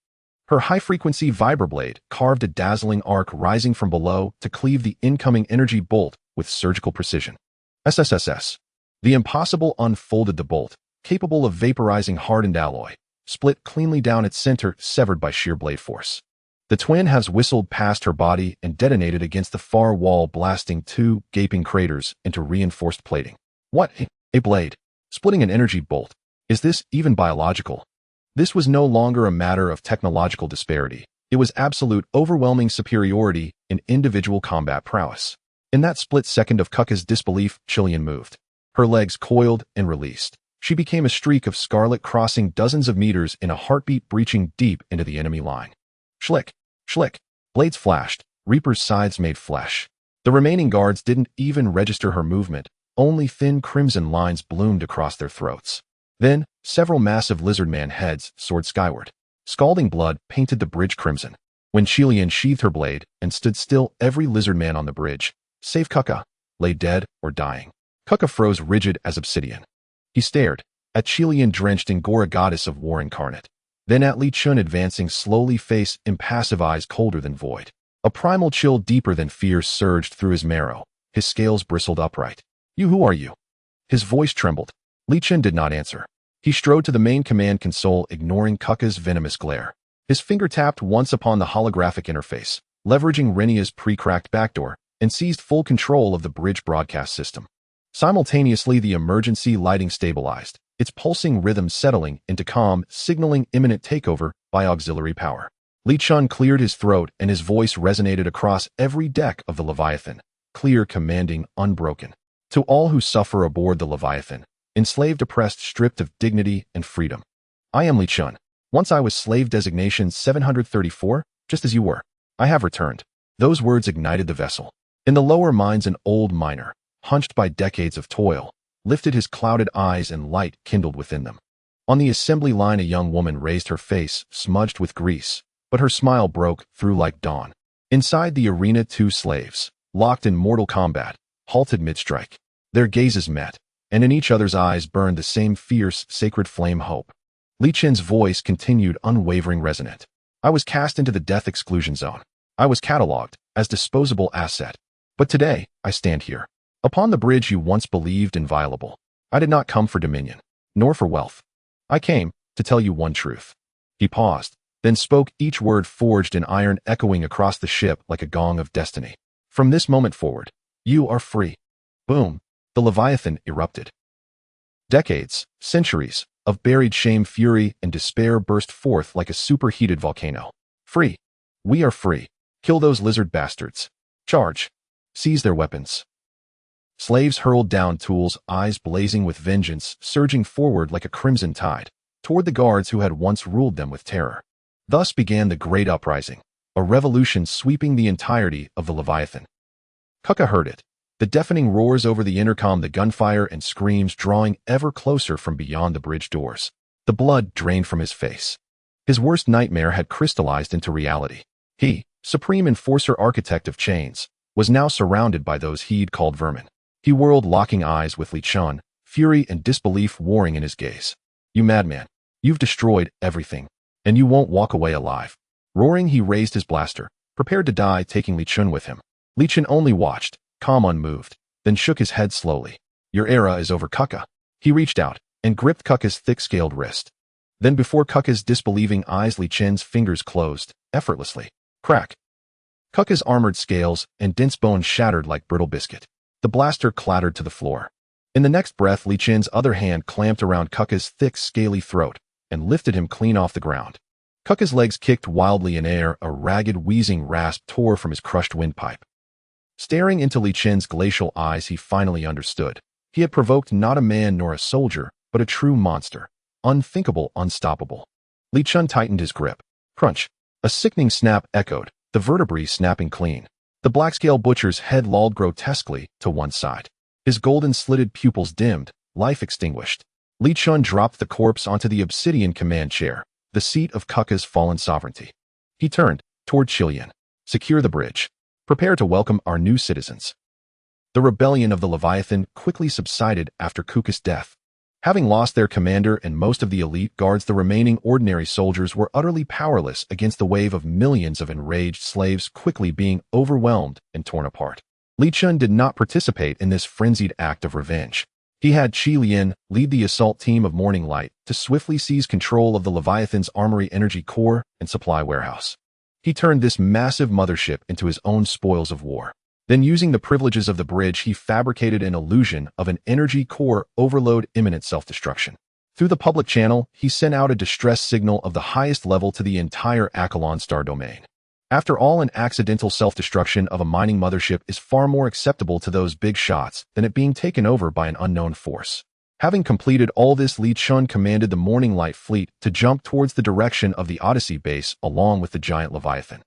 Her high-frequency vibroblade carved a dazzling arc rising from below to cleave the incoming energy bolt with surgical precision. SSSS. The impossible unfolded. The bolt, capable of vaporizing hardened alloy, split cleanly down its center, severed by sheer blade force. The twin halves whistled past her body and detonated against the far wall, blasting two gaping craters into reinforced plating. What? A blade. Splitting an energy bolt. Is this even biological? This was no longer a matter of technological disparity. It was absolute, overwhelming superiority in individual combat prowess. In that split second of Kuka's disbelief, Chilian moved. Her legs coiled and released. She became a streak of scarlet, crossing dozens of meters in a heartbeat, breaching deep into the enemy line. Schlick, schlick. Blades flashed, Reaper's scythes made flesh. The remaining guards didn't even register her movement, only thin crimson lines bloomed across their throats. Then, several massive lizardman heads soared skyward. Scalding blood painted the bridge crimson. When Chilian sheathed her blade and stood still, every lizardman on the bridge, save Kuka, lay dead or dying. Kuka froze rigid as obsidian. He stared at Chilian drenched in gore, a goddess of war incarnate. Then at Li Chun advancing slowly, face impassive, eyes colder than void. A primal chill deeper than fear surged through his marrow. His scales bristled upright. "You, who are you?" His voice trembled. Li Chun did not answer. He strode to the main command console, ignoring Kuka's venomous glare. His finger tapped once upon the holographic interface, leveraging Renia's pre-cracked backdoor, and seized full control of the bridge broadcast system. Simultaneously, the emergency lighting stabilized, its pulsing rhythm settling into calm, signaling imminent takeover by auxiliary power. Li Chun cleared his throat, and his voice resonated across every deck of the Leviathan, clear, commanding, unbroken. To all who suffer aboard the Leviathan, enslaved, oppressed, stripped of dignity and freedom. I am Li Chun. Once I was slave designation 734, just as you were. I have returned. Those words ignited the vessel. In the lower mines, an old miner, hunched by decades of toil, lifted his clouded eyes, and light kindled within them. On the assembly line, a young woman raised her face, smudged with grease, but her smile broke through like dawn. Inside the arena, two slaves, locked in mortal combat, halted mid-strike. Their gazes met, and in each other's eyes burned the same fierce, sacred flame, hope. Li Chun's voice continued, unwavering, resonant. I was cast into the death exclusion zone. I was catalogued as disposable asset. But today, I stand here. Upon the bridge you once believed inviolable. I did not come for dominion, nor for wealth. I came to tell you one truth. He paused, then spoke, each word forged in iron, echoing across the ship like a gong of destiny. From this moment forward, you are free. Boom. The Leviathan erupted. Decades, centuries, of buried shame, fury, and despair burst forth like a superheated volcano. Free. We are free. Kill those lizard bastards. Charge. Seize their weapons. Slaves hurled down tools, eyes blazing with vengeance, surging forward like a crimson tide, toward the guards who had once ruled them with terror. Thus began the Great Uprising, a revolution sweeping the entirety of the Leviathan. Kuka heard it. The deafening roars over the intercom, the gunfire and screams drawing ever closer from beyond the bridge doors. The blood drained from his face. His worst nightmare had crystallized into reality. He, supreme enforcer, architect of chains, was now surrounded by those he'd called vermin. He whirled, locking eyes with Li Chun, fury and disbelief warring in his gaze. You madman. You've destroyed everything, and you won't walk away alive. Roaring, he raised his blaster, prepared to die, taking Li Chun with him. Li Chun only watched, calm, unmoved, then shook his head slowly. Your era is over, Kuka. He reached out and gripped Kuka's thick-scaled wrist. Then before Kuka's disbelieving eyes, Li Chun's fingers closed, effortlessly. Crack. Kuka's armored scales and dense bones shattered like brittle biscuit. The blaster clattered to the floor. In the next breath, Li Chun's other hand clamped around Kuka's thick, scaly throat and lifted him clean off the ground. Kuka's legs kicked wildly in air, a ragged, wheezing rasp tore from his crushed windpipe. Staring into Li Chun's glacial eyes, he finally understood. He had provoked not a man nor a soldier, but a true monster. Unthinkable, unstoppable. Li Chun tightened his grip. Crunch. A sickening snap echoed, the vertebrae snapping clean. The black-scale butcher's head lolled grotesquely to one side. His golden-slitted pupils dimmed, life extinguished. Li Chun dropped the corpse onto the obsidian command chair, the seat of Kuka's fallen sovereignty. He turned toward Chilian. Secure the bridge. Prepare to welcome our new citizens. The rebellion of the Leviathan quickly subsided after Kuka's death. Having lost their commander and most of the elite guards, the remaining ordinary soldiers were utterly powerless against the wave of millions of enraged slaves quickly being overwhelmed and torn apart. Li Chun did not participate in this frenzied act of revenge. He had Qi Lian lead the assault team of Morning Light to swiftly seize control of the Leviathan's armory, energy core, and supply warehouse. He turned this massive mothership into his own spoils of war. Then, using the privileges of the bridge, he fabricated an illusion of an energy core overload, imminent self-destruction. Through the public channel, he sent out a distress signal of the highest level to the entire Acheron star domain. After all, an accidental self-destruction of a mining mothership is far more acceptable to those big shots than it being taken over by an unknown force. Having completed all this, Li Chun commanded the Morning Light fleet to jump towards the direction of the Odyssey base along with the giant Leviathan.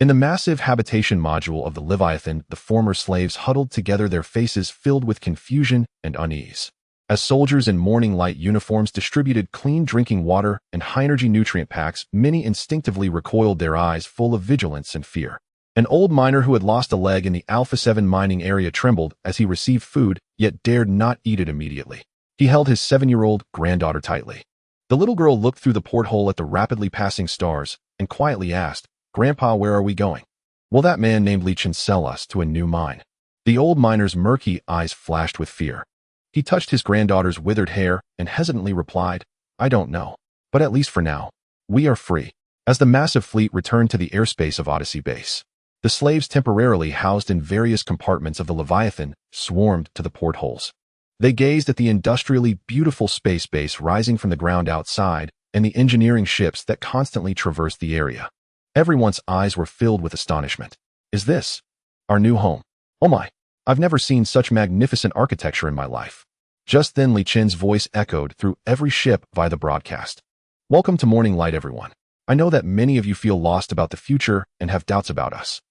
In the massive habitation module of the Leviathan, the former slaves huddled together, their faces filled with confusion and unease. As soldiers in morning light uniforms distributed clean drinking water and high-energy nutrient packs, many instinctively recoiled, their eyes full of vigilance and fear. An old miner who had lost a leg in the Alpha 7 mining area trembled as he received food, yet dared not eat it immediately. He held his 7-year-old granddaughter tightly. The little girl looked through the porthole at the rapidly passing stars and quietly asked, "Grandpa, where are we going?" "Will that man named Lichin sell us to a new mine?" The old miner's murky eyes flashed with fear. He touched his granddaughter's withered hair and hesitantly replied, "I don't know. But at least for now, we are free." As the massive fleet returned to the airspace of Odyssey base, the slaves temporarily housed in various compartments of the Leviathan swarmed to the portholes. They gazed at the industrially beautiful space base rising from the ground outside and the engineering ships that constantly traversed the area. Everyone's eyes were filled with astonishment. "Is this our new home? Oh my, I've never seen such magnificent architecture in my life." Just then Lichin's voice echoed through every ship via the broadcast. "Welcome to Morning Light, everyone. I know that many of you feel lost about the future and have doubts about us.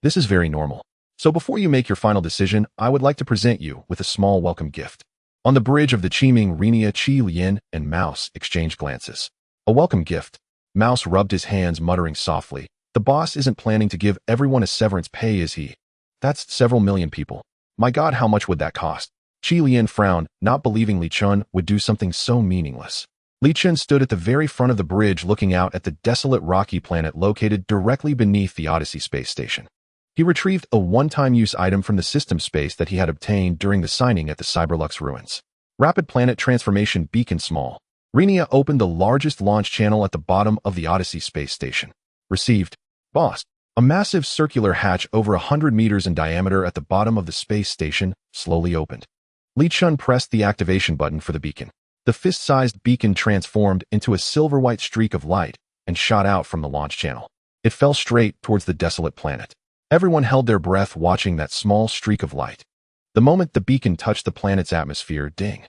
This is very normal. So before you make your final decision, I would like to present you with a small welcome gift." On the bridge of the Qiming, Renia, Qi Lian, and Mouse exchanged glances. "A welcome gift?" Mouse rubbed his hands, muttering softly. "The boss isn't planning to give everyone a severance pay, is he? That's several million people. My God, how much would that cost?" Qi Lian frowned, not believing Lichin would do something so meaningless. Lichin stood at the very front of the bridge looking out at the desolate rocky planet located directly beneath the Odyssey space station. He retrieved a one-time use item from the system space that he had obtained during the signing at the Cyberlux ruins. Rapid planet transformation beacon small. Renia opened the largest launch channel at the bottom of the Odyssey space station. Received. Boss. A massive circular hatch over 100 meters in diameter at the bottom of the space station slowly opened. Lichin pressed the activation button for the beacon. The fist-sized beacon transformed into a silver-white streak of light and shot out from the launch channel. It fell straight towards the desolate planet. Everyone held their breath watching that small streak of light. The moment the beacon touched the planet's atmosphere, ding!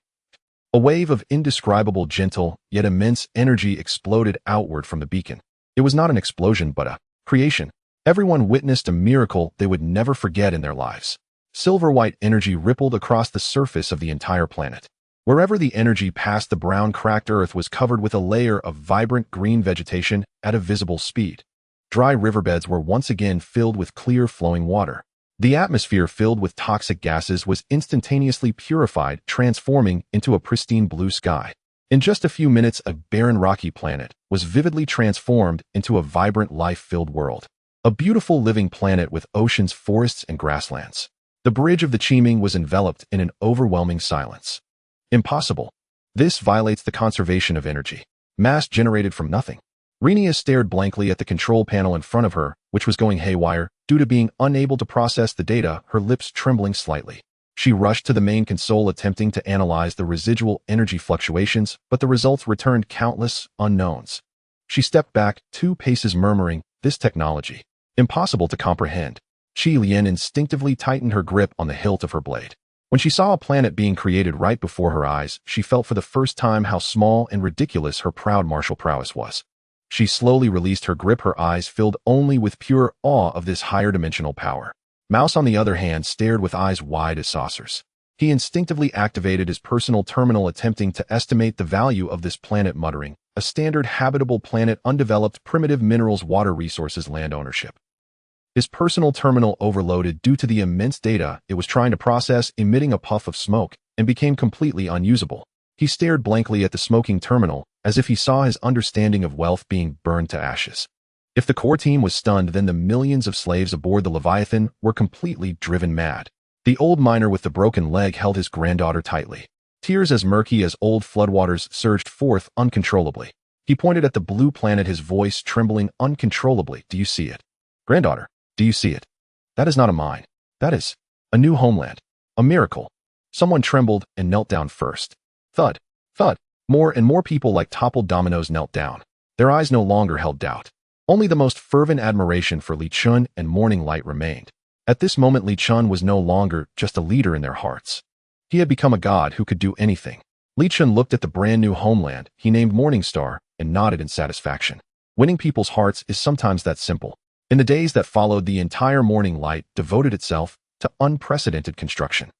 A wave of indescribable, gentle, yet immense energy exploded outward from the beacon. It was not an explosion, but a creation. Everyone witnessed a miracle they would never forget in their lives. Silver-white energy rippled across the surface of the entire planet. Wherever the energy passed, the brown, cracked earth was covered with a layer of vibrant green vegetation at a visible speed. Dry riverbeds were once again filled with clear, flowing water. The atmosphere, filled with toxic gases, was instantaneously purified, transforming into a pristine blue sky. In just a few minutes, a barren, rocky planet was vividly transformed into a vibrant, life-filled world. A beautiful living planet with oceans, forests, and grasslands. The bridge of the Qiming was enveloped in an overwhelming silence. Impossible. This violates the conservation of energy. Mass generated from nothing. Renia stared blankly at the control panel in front of her, which was going haywire due to being unable to process the data, her lips trembling slightly. She rushed to the main console attempting to analyze the residual energy fluctuations, but the results returned countless unknowns. She stepped back 2 paces, murmuring, "This technology. Impossible to comprehend." Qi Lian instinctively tightened her grip on the hilt of her blade. When she saw a planet being created right before her eyes, she felt for the first time how small and ridiculous her proud martial prowess was. She slowly released her grip, her eyes filled only with pure awe of this higher dimensional power. Mouse, on the other hand, stared with eyes wide as saucers. He instinctively activated his personal terminal, attempting to estimate the value of this planet, muttering, "A standard habitable planet, undeveloped, primitive minerals, water resources, land ownership." His personal terminal overloaded due to the immense data it was trying to process, emitting a puff of smoke, and became completely unusable. He stared blankly at the smoking terminal, as if he saw his understanding of wealth being burned to ashes. If the core team was stunned, then the millions of slaves aboard the Leviathan were completely driven mad. The old miner with the broken leg held his granddaughter tightly. Tears as murky as old floodwaters surged forth uncontrollably. He pointed at the blue planet, his voice trembling uncontrollably. "Do you see it? Granddaughter, do you see it? That is not a mine. That is a new homeland. A miracle." Someone trembled and knelt down first. Thud, thud. More and more people like toppled dominoes knelt down. Their eyes no longer held doubt. Only the most fervent admiration for Lichin and Morning Light remained. At this moment, Lichin was no longer just a leader in their hearts. He had become a god who could do anything. Lichin looked at the brand new homeland he named Morningstar and nodded in satisfaction. Winning people's hearts is sometimes that simple. In the days that followed, the entire Morning Light devoted itself to unprecedented construction.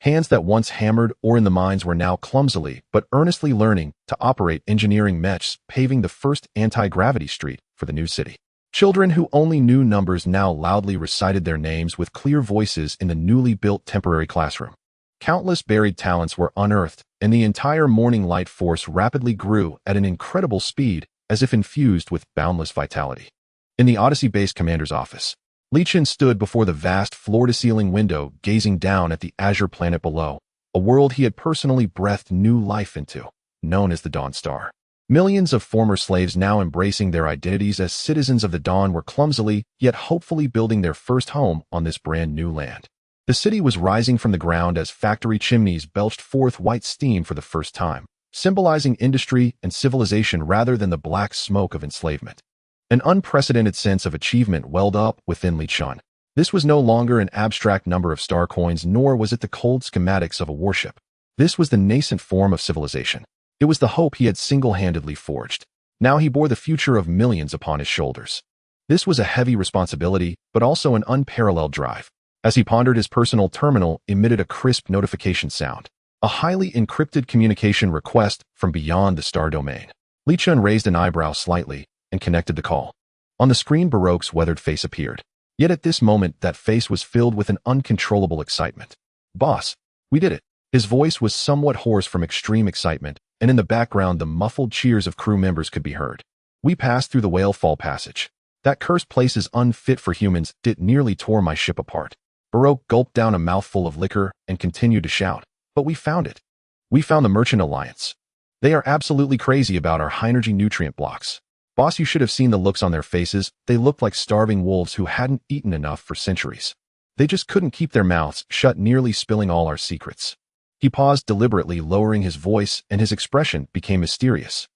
Hands that once hammered ore in the mines were now clumsily but earnestly learning to operate engineering mechs, paving the first anti-gravity street for the new city. Children who only knew numbers now loudly recited their names with clear voices in the newly built temporary classroom. Countless buried talents were unearthed, and the entire Morning Light force rapidly grew at an incredible speed, as if infused with boundless vitality. In the Odyssey base commander's office, Lichin stood before the vast floor-to-ceiling window, gazing down at the azure planet below, a world he had personally breathed new life into, known as the Dawn Star. Millions of former slaves now embracing their identities as citizens of the Dawn were clumsily, yet hopefully building their first home on this brand new land. The city was rising from the ground as factory chimneys belched forth white steam for the first time, symbolizing industry and civilization rather than the black smoke of enslavement. An unprecedented sense of achievement welled up within Lichin. This was no longer an abstract number of star coins, nor was it the cold schematics of a warship. This was the nascent form of civilization. It was the hope he had single-handedly forged. Now he bore the future of millions upon his shoulders. This was a heavy responsibility, but also an unparalleled drive. As he pondered, his personal terminal emitted a crisp notification sound, a highly encrypted communication request from beyond the star domain. Lichin raised an eyebrow slightly and connected the call. On the screen, Baroque's weathered face appeared. Yet at this moment, that face was filled with an uncontrollable excitement. "Boss, we did it." His voice was somewhat hoarse from extreme excitement, and in the background the muffled cheers of crew members could be heard. "We passed through the Whale Fall Passage. That cursed place is unfit for humans. It nearly tore my ship apart." Baroque gulped down a mouthful of liquor and continued to shout. "But we found it. We found the Merchant Alliance. They are absolutely crazy about our high-energy nutrient blocks. Boss, you should have seen the looks on their faces. They looked like starving wolves who hadn't eaten enough for centuries. They just couldn't keep their mouths shut, nearly spilling all our secrets." He paused, deliberately lowering his voice, and his expression became mysterious.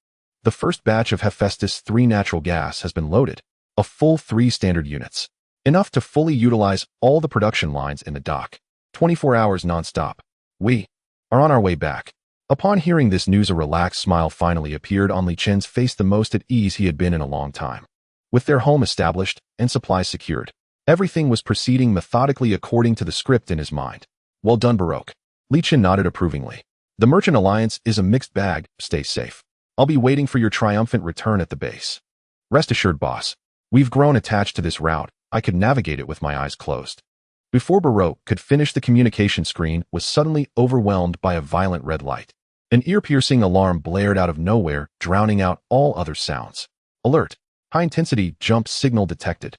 "The first batch of Hephaestus 3 natural gas has been loaded. A full 3 standard units. Enough to fully utilize all the production lines in the dock. 24 hours non-stop. We are on our way back." Upon hearing this news, a relaxed smile finally appeared on Lichin's face, the most at ease he had been in a long time. With their home established and supplies secured, everything was proceeding methodically according to the script in his mind. "Well done, Baroque." Lichin nodded approvingly. "The Merchant Alliance is a mixed bag. Stay safe. I'll be waiting for your triumphant return at the base." "Rest assured, boss. We've grown attached to this route. I could navigate it with my eyes closed." Before Baroque could finish, the communication screen was suddenly overwhelmed by a violent red light. An ear-piercing alarm blared out of nowhere, drowning out all other sounds. "Alert! High-intensity jump signal detected.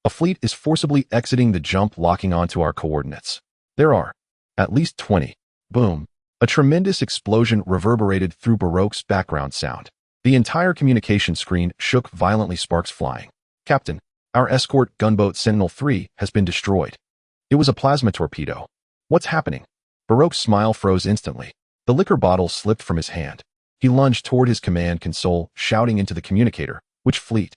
A fleet is forcibly exiting the jump, locking onto our coordinates. There are at least 20. Boom. A tremendous explosion reverberated through Baroque's background sound. The entire communication screen shook violently, sparks flying. "Captain, our escort gunboat Sentinel-3 has been destroyed. It was a plasma torpedo. What's happening?" Baroque's smile froze instantly. The liquor bottle slipped from his hand. He lunged toward his command console, shouting into the communicator. "Which fleet?"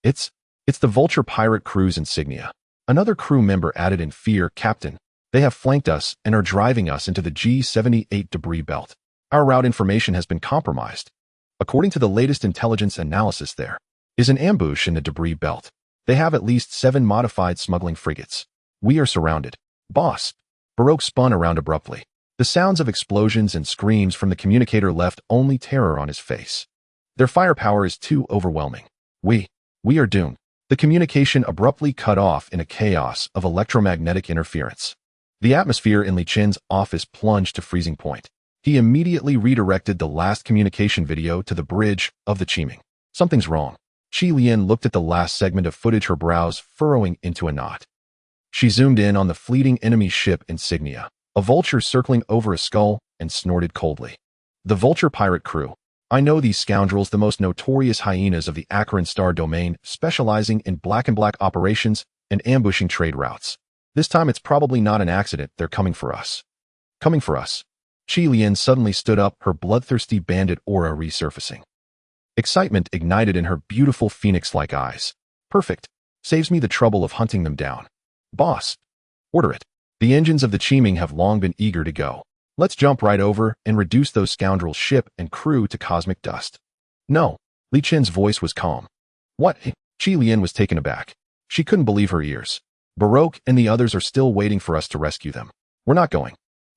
It's the Vulture pirate crew's insignia." Another crew member added in fear. "Captain, they have flanked us and are driving us into the G78 debris belt. Our route information has been compromised. According to the latest intelligence analysis, there is an ambush in the debris belt. They have at least 7 modified smuggling frigates. We are surrounded." "Boss." Baroque spun around abruptly. The sounds of explosions and screams from the communicator left only terror on his face. "Their firepower is too overwhelming. We are doomed." The communication abruptly cut off in a chaos of electromagnetic interference. The atmosphere in Lichin's office plunged to freezing point. He immediately redirected the last communication video to the bridge of the Chiming. "Something's wrong." Chi Lian looked at the last segment of footage, her brows furrowing into a knot. She zoomed in on the fleeting enemy ship insignia, a vulture circling over a skull, and snorted coldly. "The Vulture pirate crew. I know these scoundrels, the most notorious hyenas of the Acheron Star domain, specializing in black-and-black operations and ambushing trade routes. This time it's probably not an accident. They're coming for us." "Coming for us?" Chi Lian suddenly stood up, her bloodthirsty bandit aura resurfacing. Excitement ignited in her beautiful phoenix-like eyes. "Perfect. Saves me the trouble of hunting them down." "Boss, order it. The engines of the Chiming have long been eager to go. Let's jump right over and reduce those scoundrels' ship and crew to cosmic dust." "No." Lichin's voice was calm. "What? Qi Lian was taken aback. She couldn't believe her ears. Baroque and the others are still waiting for us to rescue them. We're not going.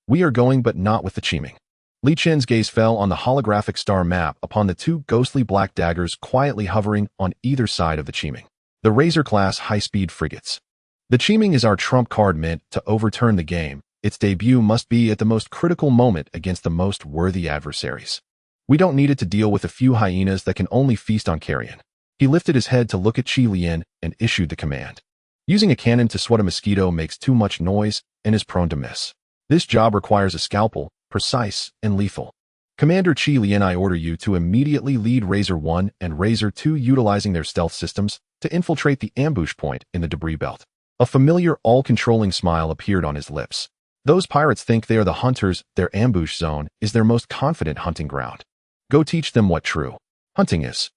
We are going, but not with the Qiming. Li Chen's gaze fell on the holographic star map upon the two ghostly black daggers quietly hovering on either side of the Qiming. The Razor-class high-speed frigates. The Qiming is our trump card meant to overturn the game. Its debut must be at the most critical moment against the most worthy adversaries. We don't need it to deal with a few hyenas that can only feast on carrion. He lifted his head to look at Qi Lian and issued the command. Using a cannon to swat a mosquito makes too much noise and is prone to miss. This job requires a scalpel, precise and lethal. Commander Qi Lian, I order you to immediately lead Razor 1 and Razor 2 utilizing their stealth systems to infiltrate the ambush point in the debris belt. A familiar, all-controlling smile appeared on his lips. Those pirates think they are the hunters. Their ambush zone is their most confident hunting ground. Go teach them what true hunting is.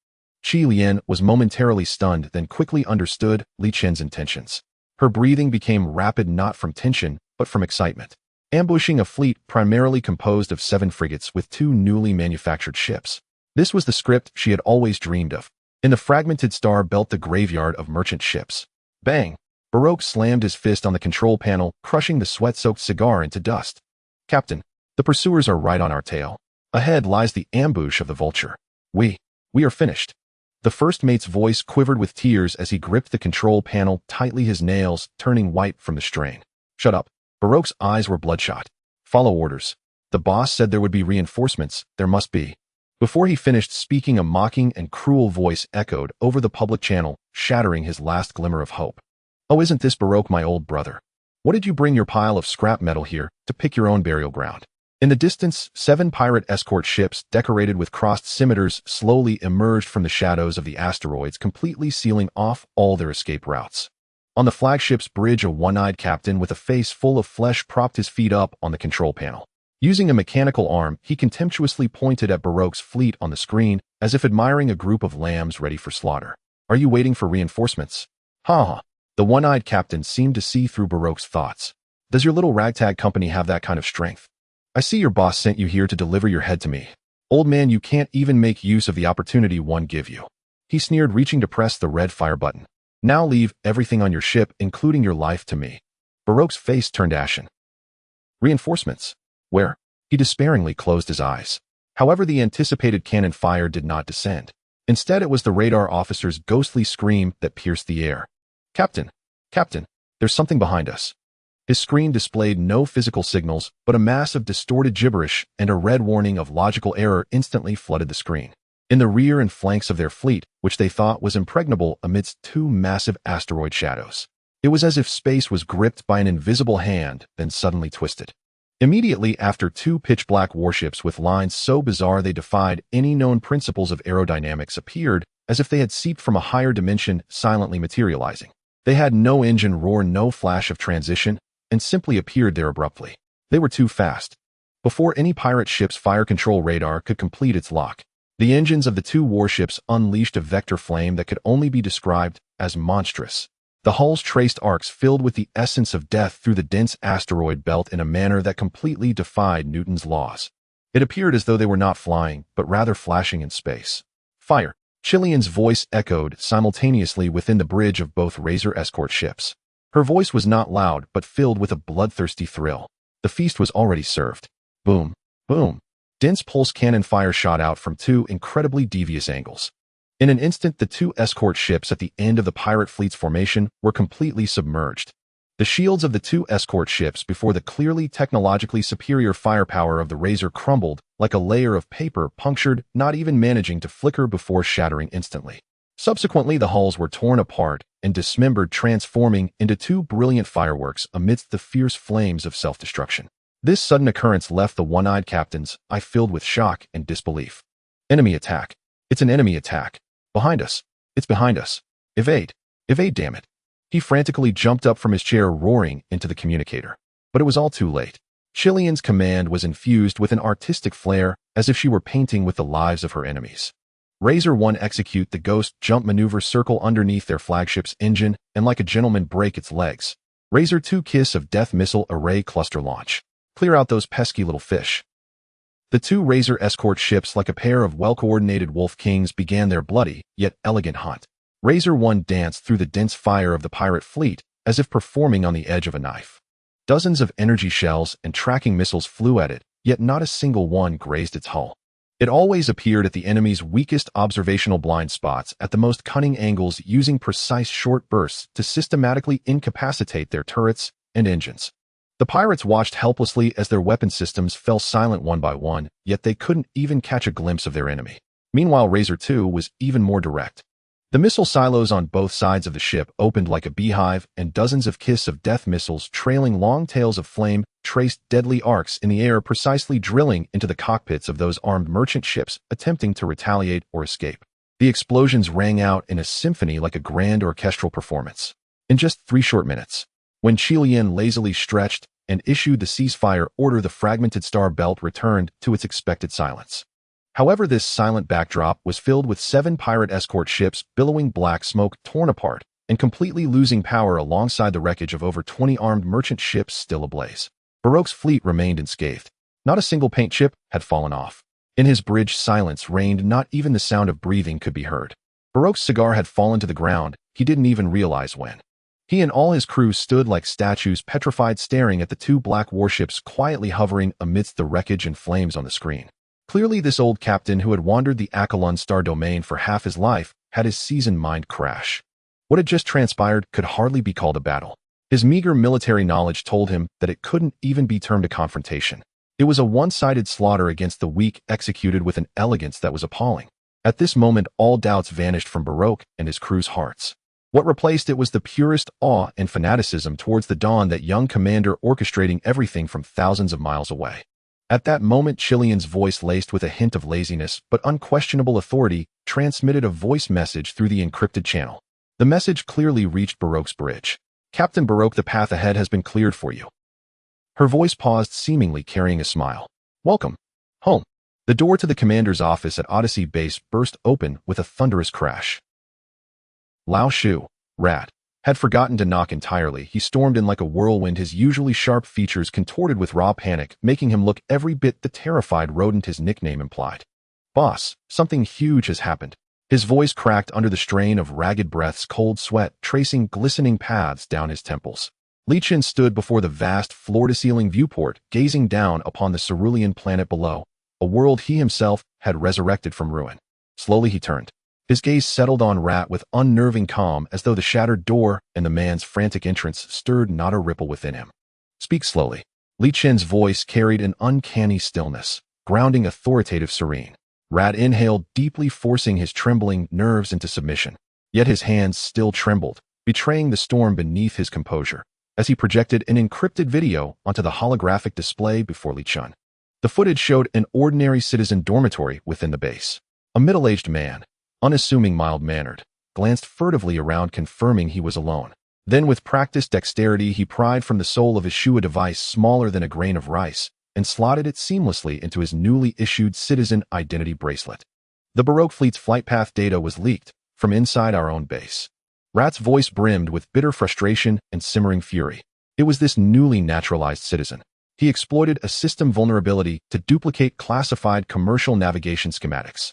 Qi Lian was momentarily stunned, then quickly understood Li Chen's intentions. Her breathing became rapid, not from tension, but from excitement. Ambushing a fleet primarily composed of 7 frigates with 2 newly manufactured ships. This was the script she had always dreamed of. In the fragmented star belt, the graveyard of merchant ships. Bang! Baroque slammed his fist on the control panel, crushing the sweat-soaked cigar into dust. Captain, the pursuers are right on our tail. Ahead lies the ambush of the vulture. We are finished. The first mate's voice quivered with tears as he gripped the control panel tightly, his nails turning white from the strain. Shut up. Baroque's eyes were bloodshot. Follow orders. The boss said there would be reinforcements. There must be. Before he finished speaking, a mocking and cruel voice echoed over the public channel, shattering his last glimmer of hope. Oh, isn't this Baroque, my old brother? What did you bring your pile of scrap metal here to pick your own burial ground? In the distance, 7 pirate escort ships decorated with crossed scimitars slowly emerged from the shadows of the asteroids, completely sealing off all their escape routes. On the flagship's bridge, a one-eyed captain with a face full of flesh propped his feet up on the control panel. Using a mechanical arm, he contemptuously pointed at Baroque's fleet on the screen, as if admiring a group of lambs ready for slaughter. Are you waiting for reinforcements? Ha ha. The one-eyed captain seemed to see through Baroque's thoughts. Does your little ragtag company have that kind of strength? I see your boss sent you here to deliver your head to me. Old man, you can't even make use of the opportunity one give you. He sneered, reaching to press the red fire button. Now leave everything on your ship, including your life, to me. Baroque's face turned ashen. Reinforcements? Where? He despairingly closed his eyes. However, the anticipated cannon fire did not descend. Instead, it was the radar officer's ghostly scream that pierced the air. Captain, there's something behind us. His screen displayed no physical signals, but a mass of distorted gibberish, and a red warning of logical error instantly flooded the screen. In the rear and flanks of their fleet, which they thought was impregnable amidst 2 massive asteroid shadows. It was as if space was gripped by an invisible hand, then suddenly twisted. Immediately after, 2 pitch-black warships with lines so bizarre they defied any known principles of aerodynamics appeared, as if they had seeped from a higher dimension, silently materializing. They had no engine roar, no flash of transition, and simply appeared there abruptly. They were too fast. Before any pirate ship's fire control radar could complete its lock, the engines of the 2 warships unleashed a vector flame that could only be described as monstrous. The hulls traced arcs filled with the essence of death through the dense asteroid belt in a manner that completely defied Newton's laws. It appeared as though they were not flying, but rather flashing in space. Fire! Chilean's voice echoed simultaneously within the bridge of both Razor escort ships. Her voice was not loud, but filled with a bloodthirsty thrill. The feast was already served. Boom! Boom! Dense pulse cannon fire shot out from 2 incredibly devious angles. In an instant, the 2 escort ships at the end of the pirate fleet's formation were completely submerged. The shields of the 2 escort ships before the clearly technologically superior firepower of the Razor crumbled like a layer of paper punctured, not even managing to flicker before shattering instantly. Subsequently, the hulls were torn apart and dismembered, transforming into 2 brilliant fireworks amidst the fierce flames of self-destruction. This sudden occurrence left the one-eyed captain's eye filled with shock and disbelief. Enemy attack. It's an enemy attack. Behind us. It's behind us. Evade. Evade, damn it. He frantically jumped up from his chair, roaring into the communicator. But it was all too late. Chilean's command was infused with an artistic flair, as if she were painting with the lives of her enemies. Razor 1 execute the ghost jump maneuver, circle underneath their flagship's engine, and like a gentleman break its legs. Razor 2 kiss of death missile array cluster launch. Clear out those pesky little fish. The 2 Razor escort ships, like a pair of well-coordinated wolf kings, began their bloody, yet elegant hunt. Razor 1 danced through the dense fire of the pirate fleet, as if performing on the edge of a knife. Dozens of energy shells and tracking missiles flew at it, yet not a single one grazed its hull. It always appeared at the enemy's weakest observational blind spots at the most cunning angles, using precise short bursts to systematically incapacitate their turrets and engines. The pirates watched helplessly as their weapon systems fell silent one by one, yet they couldn't even catch a glimpse of their enemy. Meanwhile, Razor 2 was even more direct. The missile silos on both sides of the ship opened like a beehive, and dozens of kiss of death missiles trailing long tails of flame traced deadly arcs in the air, precisely drilling into the cockpits of those armed merchant ships attempting to retaliate or escape. The explosions rang out in a symphony like a grand orchestral performance. In just 3 short minutes, when Chilian lazily stretched and issued the ceasefire order, the fragmented star belt returned to its expected silence. However, this silent backdrop was filled with 7 pirate escort ships billowing black smoke, torn apart and completely losing power, alongside the wreckage of over 20 armed merchant ships still ablaze. Baroque's fleet remained unscathed. Not a single paint chip had fallen off. In his bridge, silence reigned. Not even the sound of breathing could be heard. Baroque's cigar had fallen to the ground. He didn't even realize when. He and all his crew stood like statues, petrified, staring at the 2 black warships quietly hovering amidst the wreckage and flames on the screen. Clearly, this old captain who had wandered the Akalon star domain for half his life had his seasoned mind crash. What had just transpired could hardly be called a battle. His meager military knowledge told him that it couldn't even be termed a confrontation. It was a one-sided slaughter against the weak, executed with an elegance that was appalling. At this moment, all doubts vanished from Baroque and his crew's hearts. What replaced it was the purest awe and fanaticism towards the dawn, that young commander orchestrating everything from thousands of miles away. At that moment, Chilian's voice, laced with a hint of laziness but unquestionable authority, transmitted a voice message through the encrypted channel. The message clearly reached Baroque's bridge. "Captain Baroque, the path ahead has been cleared for you." Her voice paused, seemingly carrying a smile. "Welcome home." The door to the commander's office at Odyssey base burst open with a thunderous crash. Lao Shu, Rat, had forgotten to knock entirely. He stormed in like a whirlwind, his usually sharp features contorted with raw panic, making him look every bit the terrified rodent his nickname implied. "Boss, something huge has happened." His voice cracked under the strain of ragged breaths, cold sweat tracing glistening paths down his temples. Li Chen stood before the vast floor-to-ceiling viewport, gazing down upon the cerulean planet below, a world he himself had resurrected from ruin. Slowly he turned. His gaze settled on Rat with unnerving calm, as though the shattered door and the man's frantic entrance stirred not a ripple within him. "Speak slowly." Li Chen's voice carried an uncanny stillness, grounding, authoritative, serene. Rat inhaled deeply, forcing his trembling nerves into submission. Yet his hands still trembled, betraying the storm beneath his composure, as he projected an encrypted video onto the holographic display before Li Chen. The footage showed an ordinary citizen dormitory within the base. A middle-aged man, unassuming, mild-mannered, glanced furtively around, confirming he was alone. Then, with practiced dexterity, he pried from the sole of his shoe a device smaller than a grain of rice and slotted it seamlessly into his newly issued citizen identity bracelet. The Baroque fleet's flight path data was leaked from inside our own base. Rat's voice brimmed with bitter frustration and simmering fury. It was this newly naturalized citizen. He exploited a system vulnerability to duplicate classified commercial navigation schematics.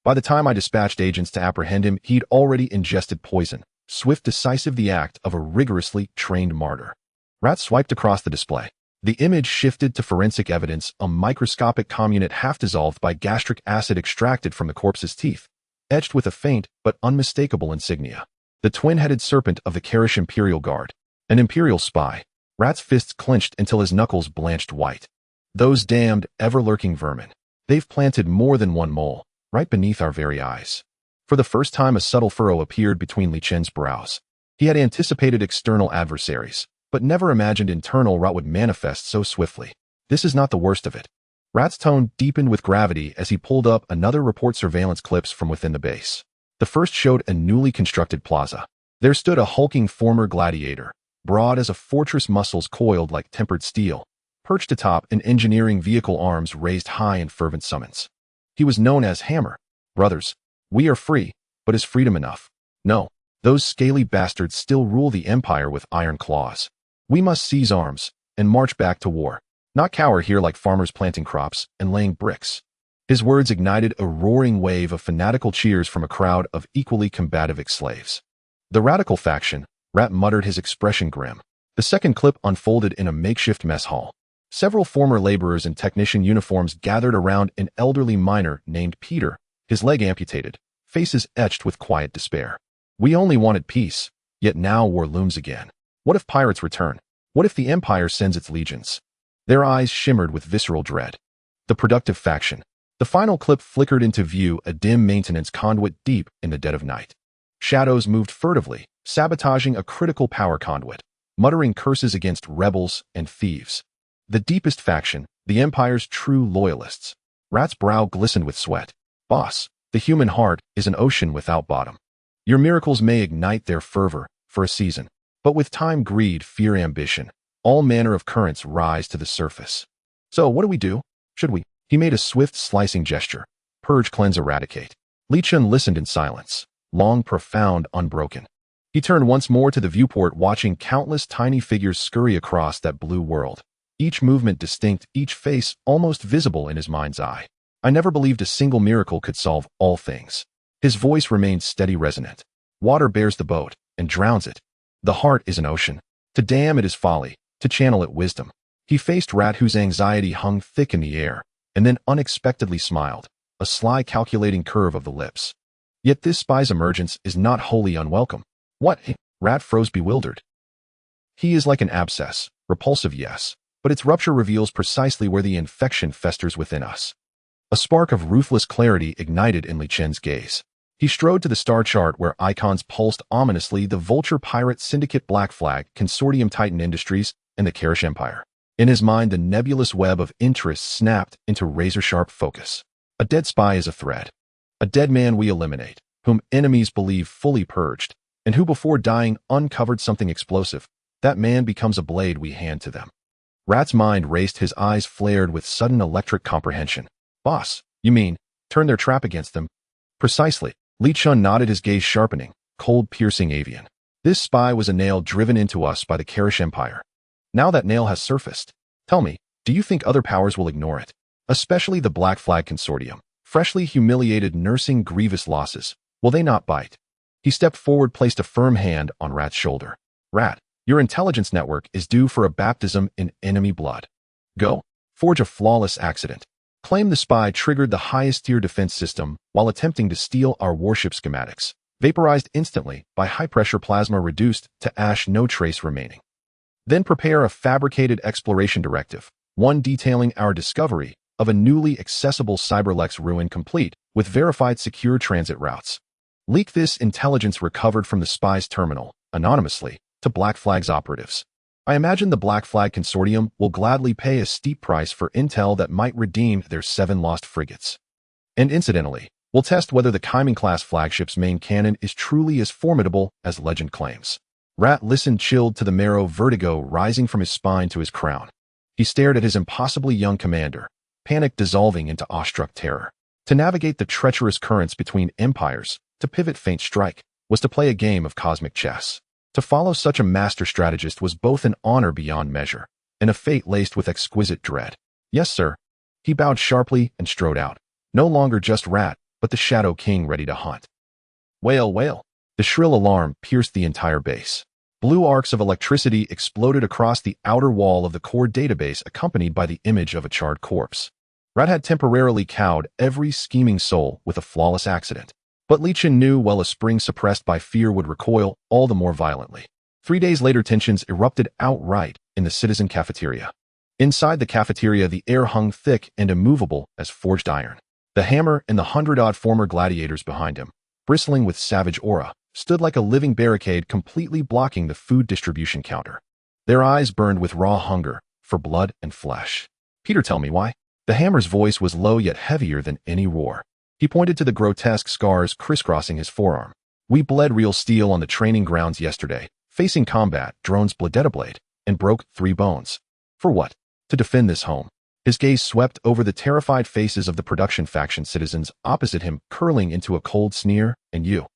By the time I dispatched agents to apprehend him, he'd already ingested poison. Swift, decisive, the act of a rigorously trained martyr. Rat swiped across the display. The image shifted to forensic evidence, a microscopic communit half dissolved by gastric acid extracted from the corpse's teeth, etched with a faint but unmistakable insignia. The twin-headed serpent of the Karish Imperial Guard. An Imperial spy. Rat's fists clenched until his knuckles blanched white. Those damned, ever-lurking vermin. They've planted more than one mole, right beneath our very eyes. For the first time, a subtle furrow appeared between Li Chen's brows. He had anticipated external adversaries, but never imagined internal rot would manifest so swiftly. This is not the worst of it. Rat's tone deepened with gravity as he pulled up another report surveillance clips from within the base. The first showed a newly constructed plaza. There stood a hulking former gladiator, broad as a fortress, muscles coiled like tempered steel, perched atop an engineering vehicle, arms raised high in fervent summons. He was known as Hammer. "Brothers, we are free, but is freedom enough? No, those scaly bastards still rule the empire with iron claws. We must seize arms and march back to war, not cower here like farmers planting crops and laying bricks." His words ignited a roaring wave of fanatical cheers from a crowd of equally combative ex-slaves. The radical faction, Rat muttered, his expression grim. The second clip unfolded in a makeshift mess hall. Several former laborers in technician uniforms gathered around an elderly miner named Peter, his leg amputated, faces etched with quiet despair. We only wanted peace, yet now war looms again. What if pirates return? What if the Empire sends its legions? Their eyes shimmered with visceral dread. The productive faction. The final clip flickered into view, a dim maintenance conduit deep in the dead of night. Shadows moved furtively, sabotaging a critical power conduit, muttering curses against rebels and thieves. The deepest faction, the Empire's true loyalists. Rat's brow glistened with sweat. Boss, the human heart is an ocean without bottom. Your miracles may ignite their fervor for a season, but with time, greed, fear, ambition, all manner of currents rise to the surface. So what do we do? Should we? He made a swift slicing gesture. Purge, cleanse, eradicate. Li Chun listened in silence, long, profound, unbroken. He turned once more to the viewport, watching countless tiny figures scurry across that blue world. Each movement distinct, each face almost visible in his mind's eye. I never believed a single miracle could solve all things. His voice remained steady, resonant. Water bears the boat and drowns it. The heart is an ocean. To dam it is folly, to channel it wisdom. He faced Rat, whose anxiety hung thick in the air, and then unexpectedly smiled, a sly, calculating curve of the lips. Yet this spy's emergence is not wholly unwelcome. What? Rat froze, bewildered. He is like an abscess, repulsive, yes, but its rupture reveals precisely where the infection festers within us. A spark of ruthless clarity ignited in Li Chen's gaze. He strode to the star chart where icons pulsed ominously: the Vulture Pirate Syndicate, Black Flag, Consortium, Titan Industries, and the Karish Empire. In his mind, the nebulous web of interests snapped into razor-sharp focus. A dead spy is a threat. A dead man we eliminate, whom enemies believe fully purged, and who before dying uncovered something explosive. That man becomes a blade we hand to them. Rat's mind raced, his eyes flared with sudden electric comprehension. Boss, you mean, turn their trap against them? Precisely. Li Chun nodded, his gaze sharpening, cold, piercing, avian. This spy was a nail driven into us by the Karish Empire. Now that nail has surfaced. Tell me, do you think other powers will ignore it? Especially the Black Flag Consortium, freshly humiliated, nursing grievous losses. Will they not bite? He stepped forward, placed a firm hand on Rat's shoulder. Rat, your intelligence network is due for a baptism in enemy blood. Go. Forge a flawless accident. Claim the spy triggered the highest tier defense system while attempting to steal our warship schematics. Vaporized instantly by high-pressure plasma, reduced to ash, no trace remaining. Then prepare a fabricated exploration directive, one detailing our discovery of a newly accessible Cyberlex ruin, complete with verified secure transit routes. Leak this intelligence recovered from the spy's terminal, anonymously, to Black Flag's operatives. I imagine the Black Flag Consortium will gladly pay a steep price for intel that might redeem their 7 lost frigates. And incidentally, we'll test whether the Kaiman-class flagship's main cannon is truly as formidable as legend claims. Rat listened, chilled to the marrow, vertigo rising from his spine to his crown. He stared at his impossibly young commander, panic dissolving into awestruck terror. To navigate the treacherous currents between empires, to pivot feint strike, was to play a game of cosmic chess. To follow such a master strategist was both an honor beyond measure and a fate laced with exquisite dread. Yes, sir. He bowed sharply and strode out. No longer just Rat, but the Shadow King ready to hunt. Wail, wail. The shrill alarm pierced the entire base. Blue arcs of electricity exploded across the outer wall of the core database, accompanied by the image of a charred corpse. Rat had temporarily cowed every scheming soul with a flawless accident. But Li Chun knew well a spring suppressed by fear would recoil all the more violently. 3 days later, tensions erupted outright in the citizen cafeteria. Inside the cafeteria, the air hung thick and immovable as forged iron. The Hammer and the 100-odd former gladiators behind him, bristling with savage aura, stood like a living barricade, completely blocking the food distribution counter. Their eyes burned with raw hunger for blood and flesh. Peter, tell me why. The Hammer's voice was low yet heavier than any roar. He pointed to the grotesque scars crisscrossing his forearm. We bled real steel on the training grounds yesterday, facing combat drones blade, and broke 3 bones. For what? To defend this home. His gaze swept over the terrified faces of the production faction citizens opposite him, curling into a cold sneer. And you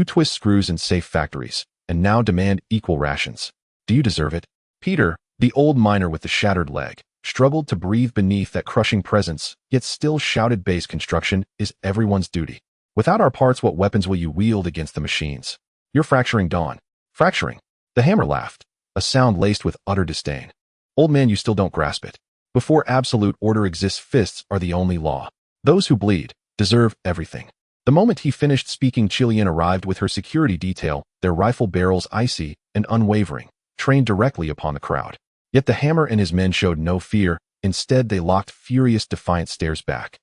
twist screws in safe factories, and now demand equal rations. Do you deserve it? Peter, the old miner with the shattered leg, struggled to breathe beneath that crushing presence, yet still shouted base construction is everyone's duty. Without our parts, what weapons will you wield against the machines? You're fracturing Dawn. Fracturing. The hammer laughed, a sound laced with utter disdain. Old man, you still don't grasp it. Before absolute order exists, fists are the only law. Those who bleed deserve everything. The moment he finished speaking, Chilean arrived with her security detail, their rifle barrels icy and unwavering, trained directly upon the crowd. Yet the hammer and his men showed no fear. Instead, they locked furious, defiant stares back.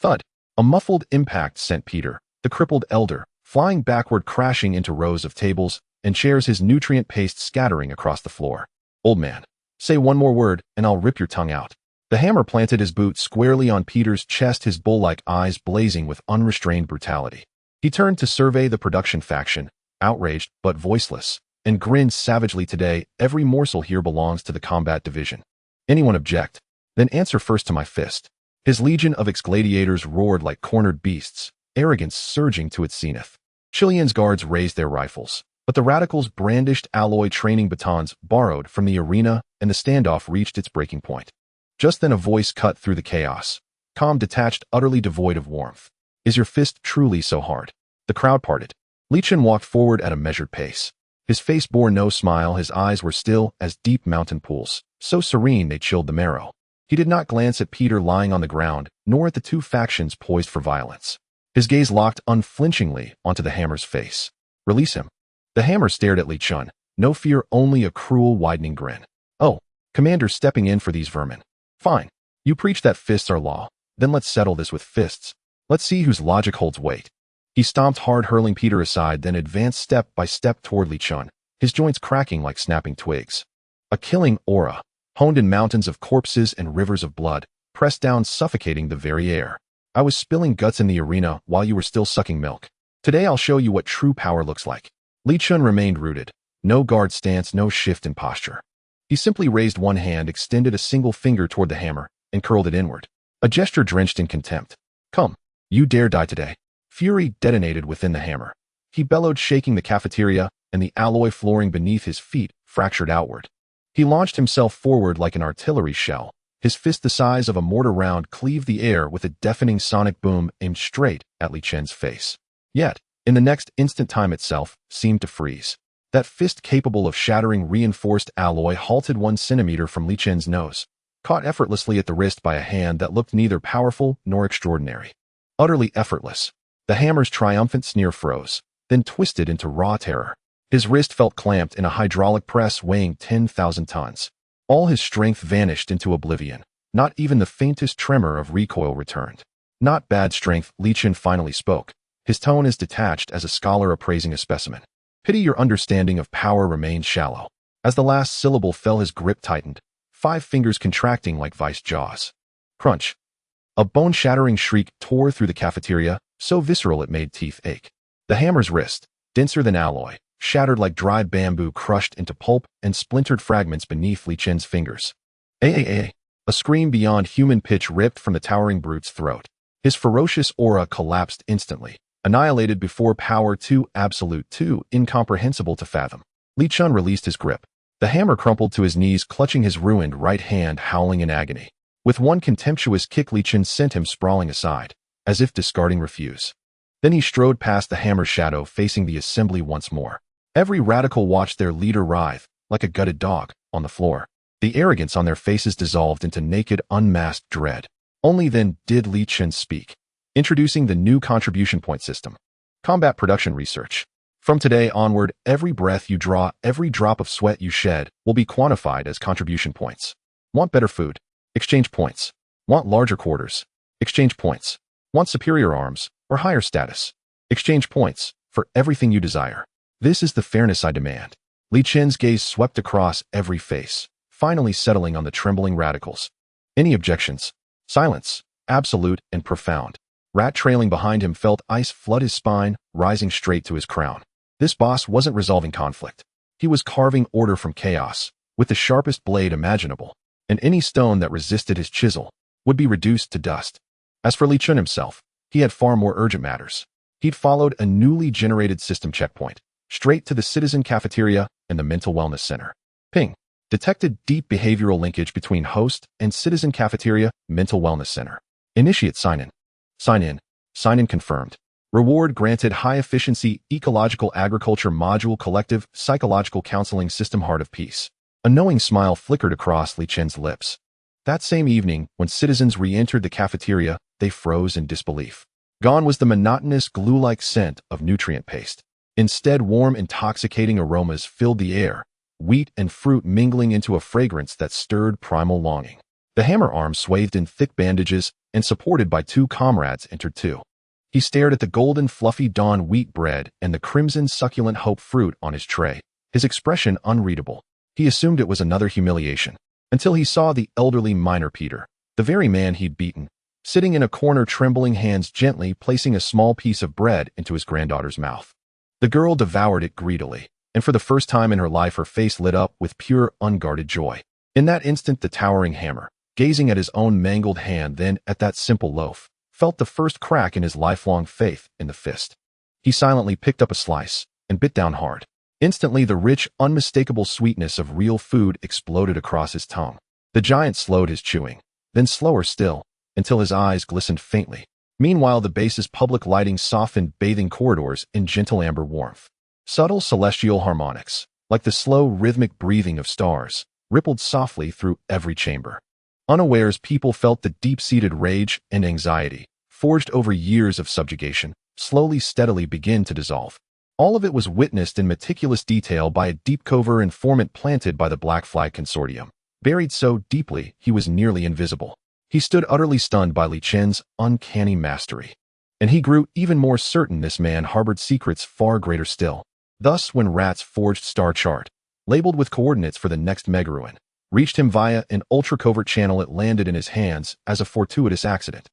Thud. A muffled impact sent Peter, the crippled elder, flying backward, crashing into rows of tables and chairs, his nutrient paste scattering across the floor. Old man, say one more word and I'll rip your tongue out. The hammer planted his boot squarely on Peter's chest, his bull-like eyes blazing with unrestrained brutality. He turned to survey the production faction, outraged but voiceless, and grinned savagely. Today, every morsel here belongs to the combat division. Anyone object? Then answer first to my fist. His legion of ex-gladiators roared like cornered beasts, arrogance surging to its zenith. Chilean's guards raised their rifles, but the radicals brandished alloy training batons borrowed from the arena, and the standoff reached its breaking point. Just then a voice cut through the chaos, calm, detached, utterly devoid of warmth. Is your fist truly so hard? The crowd parted. Li Chen walked forward at a measured pace. His face bore no smile, his eyes were still as deep mountain pools, so serene they chilled the marrow. He did not glance at Peter lying on the ground, nor at the two factions poised for violence. His gaze locked unflinchingly onto the hammer's face. Release him. The hammer stared at Li Chen, no fear, only a cruel, widening grin. Oh, Commander, stepping in for these vermin. Fine. You preach that fists are law. Then let's settle this with fists. Let's see whose logic holds weight. He stomped hard, hurling Peter aside, then advanced step by step toward Li Chen, his joints cracking like snapping twigs. A killing aura, honed in mountains of corpses and rivers of blood, pressed down, suffocating the very air. I was spilling guts in the arena while you were still sucking milk. Today I'll show you what true power looks like. Li Chen remained rooted. No guard stance, no shift in posture. He simply raised one hand, extended a single finger toward the hammer, and curled it inward. A gesture drenched in contempt. Come, you dare die today. Fury detonated within the hammer. He bellowed, shaking the cafeteria, and the alloy flooring beneath his feet fractured outward. He launched himself forward like an artillery shell. His fist, the size of a mortar round, cleaved the air with a deafening sonic boom aimed straight at Li Chen's face. Yet, in the next instant, time itself seemed to freeze. That fist, capable of shattering reinforced alloy, halted 1 centimeter from Li Chen's nose, caught effortlessly at the wrist by a hand that looked neither powerful nor extraordinary. Utterly effortless. The hammer's triumphant sneer froze, then twisted into raw terror. His wrist felt clamped in a hydraulic press weighing 10,000 tons. All his strength vanished into oblivion. Not even the faintest tremor of recoil returned. Not bad strength, Li Chen finally spoke, his tone as detached as a scholar appraising a specimen. Pity your understanding of power remained shallow. As the last syllable fell, his grip tightened, 5 fingers contracting like vice jaws. Crunch. A bone-shattering shriek tore through the cafeteria, so visceral it made teeth ache. The hammer's wrist, denser than alloy, shattered like dry bamboo, crushed into pulp and splintered fragments beneath Li Chen's fingers. A scream beyond human pitch ripped from the towering brute's throat. His ferocious aura collapsed instantly. Annihilated before power too absolute, too incomprehensible to fathom. Li Chen released his grip. The hammer crumpled to his knees, clutching his ruined right hand, howling in agony. With one contemptuous kick, Li Chen sent him sprawling aside, as if discarding refuse. Then he strode past the hammer's shadow, facing the assembly once more. Every radical watched their leader writhe, like a gutted dog, on the floor. The arrogance on their faces dissolved into naked, unmasked dread. Only then did Li Chen speak. Introducing the new contribution point system. Combat production research. From today onward, every breath you draw, every drop of sweat you shed will be quantified as contribution points. Want better food? Exchange points. Want larger quarters? Exchange points. Want superior arms or higher status? Exchange points for everything you desire. This is the fairness I demand. Li Chen's gaze swept across every face, finally settling on the trembling radicals. Any objections? Silence, absolute and profound. Rat, trailing behind him, felt ice flood his spine, rising straight to his crown. This boss wasn't resolving conflict. He was carving order from chaos, with the sharpest blade imaginable, and any stone that resisted his chisel would be reduced to dust. As for Li Chen himself, he had far more urgent matters. He'd followed a newly generated system checkpoint, straight to the citizen cafeteria and the mental wellness center. Ping. Detected deep behavioral linkage between host and citizen cafeteria mental wellness center. Initiate sign-in. Sign-in. Sign-in confirmed. Reward granted high-efficiency ecological agriculture module collective psychological counseling system heart of peace. A knowing smile flickered across Li Chen's lips. That same evening, when citizens re-entered the cafeteria, they froze in disbelief. Gone was the monotonous glue-like scent of nutrient paste. Instead, warm, intoxicating aromas filled the air, wheat and fruit mingling into a fragrance that stirred primal longing. The hammer arm swathed in thick bandages and supported by two comrades entered too. He stared at the golden fluffy dawn wheat bread and the crimson succulent hope fruit on his tray, his expression unreadable. He assumed it was another humiliation, until he saw the elderly miner Peter, the very man he'd beaten, sitting in a corner, trembling hands gently placing a small piece of bread into his granddaughter's mouth. The girl devoured it greedily, and for the first time in her life her face lit up with pure, unguarded joy. In that instant the towering hammer, gazing at his own mangled hand, then at that simple loaf, felt the first crack in his lifelong faith in the fist. He silently picked up a slice and bit down hard. Instantly the rich, unmistakable sweetness of real food exploded across his tongue. The giant slowed his chewing, then slower still, until his eyes glistened faintly. Meanwhile the base's public lighting softened bathing corridors in gentle amber warmth. Subtle celestial harmonics, like the slow rhythmic breathing of stars, rippled softly through every chamber. Unawares people felt the deep-seated rage and anxiety, forged over years of subjugation, slowly steadily begin to dissolve. All of it was witnessed in meticulous detail by a deep covert informant planted by the Black Flag Consortium, buried so deeply he was nearly invisible. He stood utterly stunned by Li Chen's uncanny mastery. And he grew even more certain this man harbored secrets far greater still. Thus, when Rat's forged star chart, labeled with coordinates for the next megaruin, reached him via an ultra-covert channel, it landed in his hands as a fortuitous accident.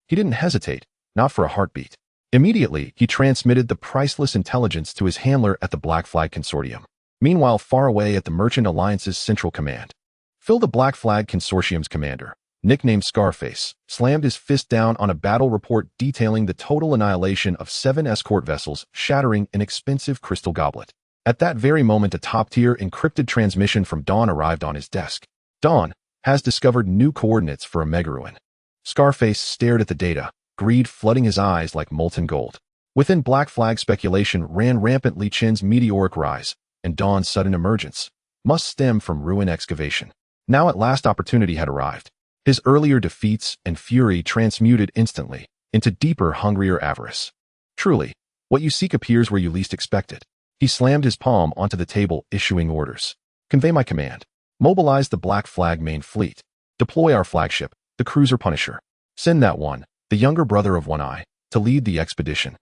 He didn't hesitate, not for a heartbeat. Immediately, he transmitted the priceless intelligence to his handler at the Black Flag Consortium. Meanwhile, far away at the Merchant Alliance's Central Command, Phil, the Black Flag Consortium's commander, nicknamed Scarface, slammed his fist down on a battle report detailing the total annihilation of 7 escort vessels, shattering an expensive crystal goblet. At that very moment, a top-tier encrypted transmission from Dawn arrived on his desk. Dawn has discovered new coordinates for a megaruin. Scarface stared at the data, greed flooding his eyes like molten gold. Within Black Flag, speculation ran rampant. Li Chen's meteoric rise and Dawn's sudden emergence must stem from ruin excavation. Now at last opportunity had arrived. His earlier defeats and fury transmuted instantly into deeper, hungrier avarice. Truly, what you seek appears where you least expect it. He slammed his palm onto the table, issuing orders. Convey my command. Mobilize the Black Flag main fleet. Deploy our flagship, the cruiser Punisher. Send that one, the younger brother of One Eye, to lead the expedition.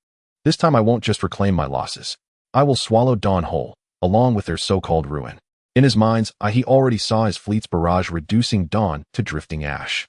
This time I won't just reclaim my losses. I will swallow Dawn whole, along with their so-called ruin. In his mind's eye, he already saw his fleet's barrage reducing Dawn to drifting ash.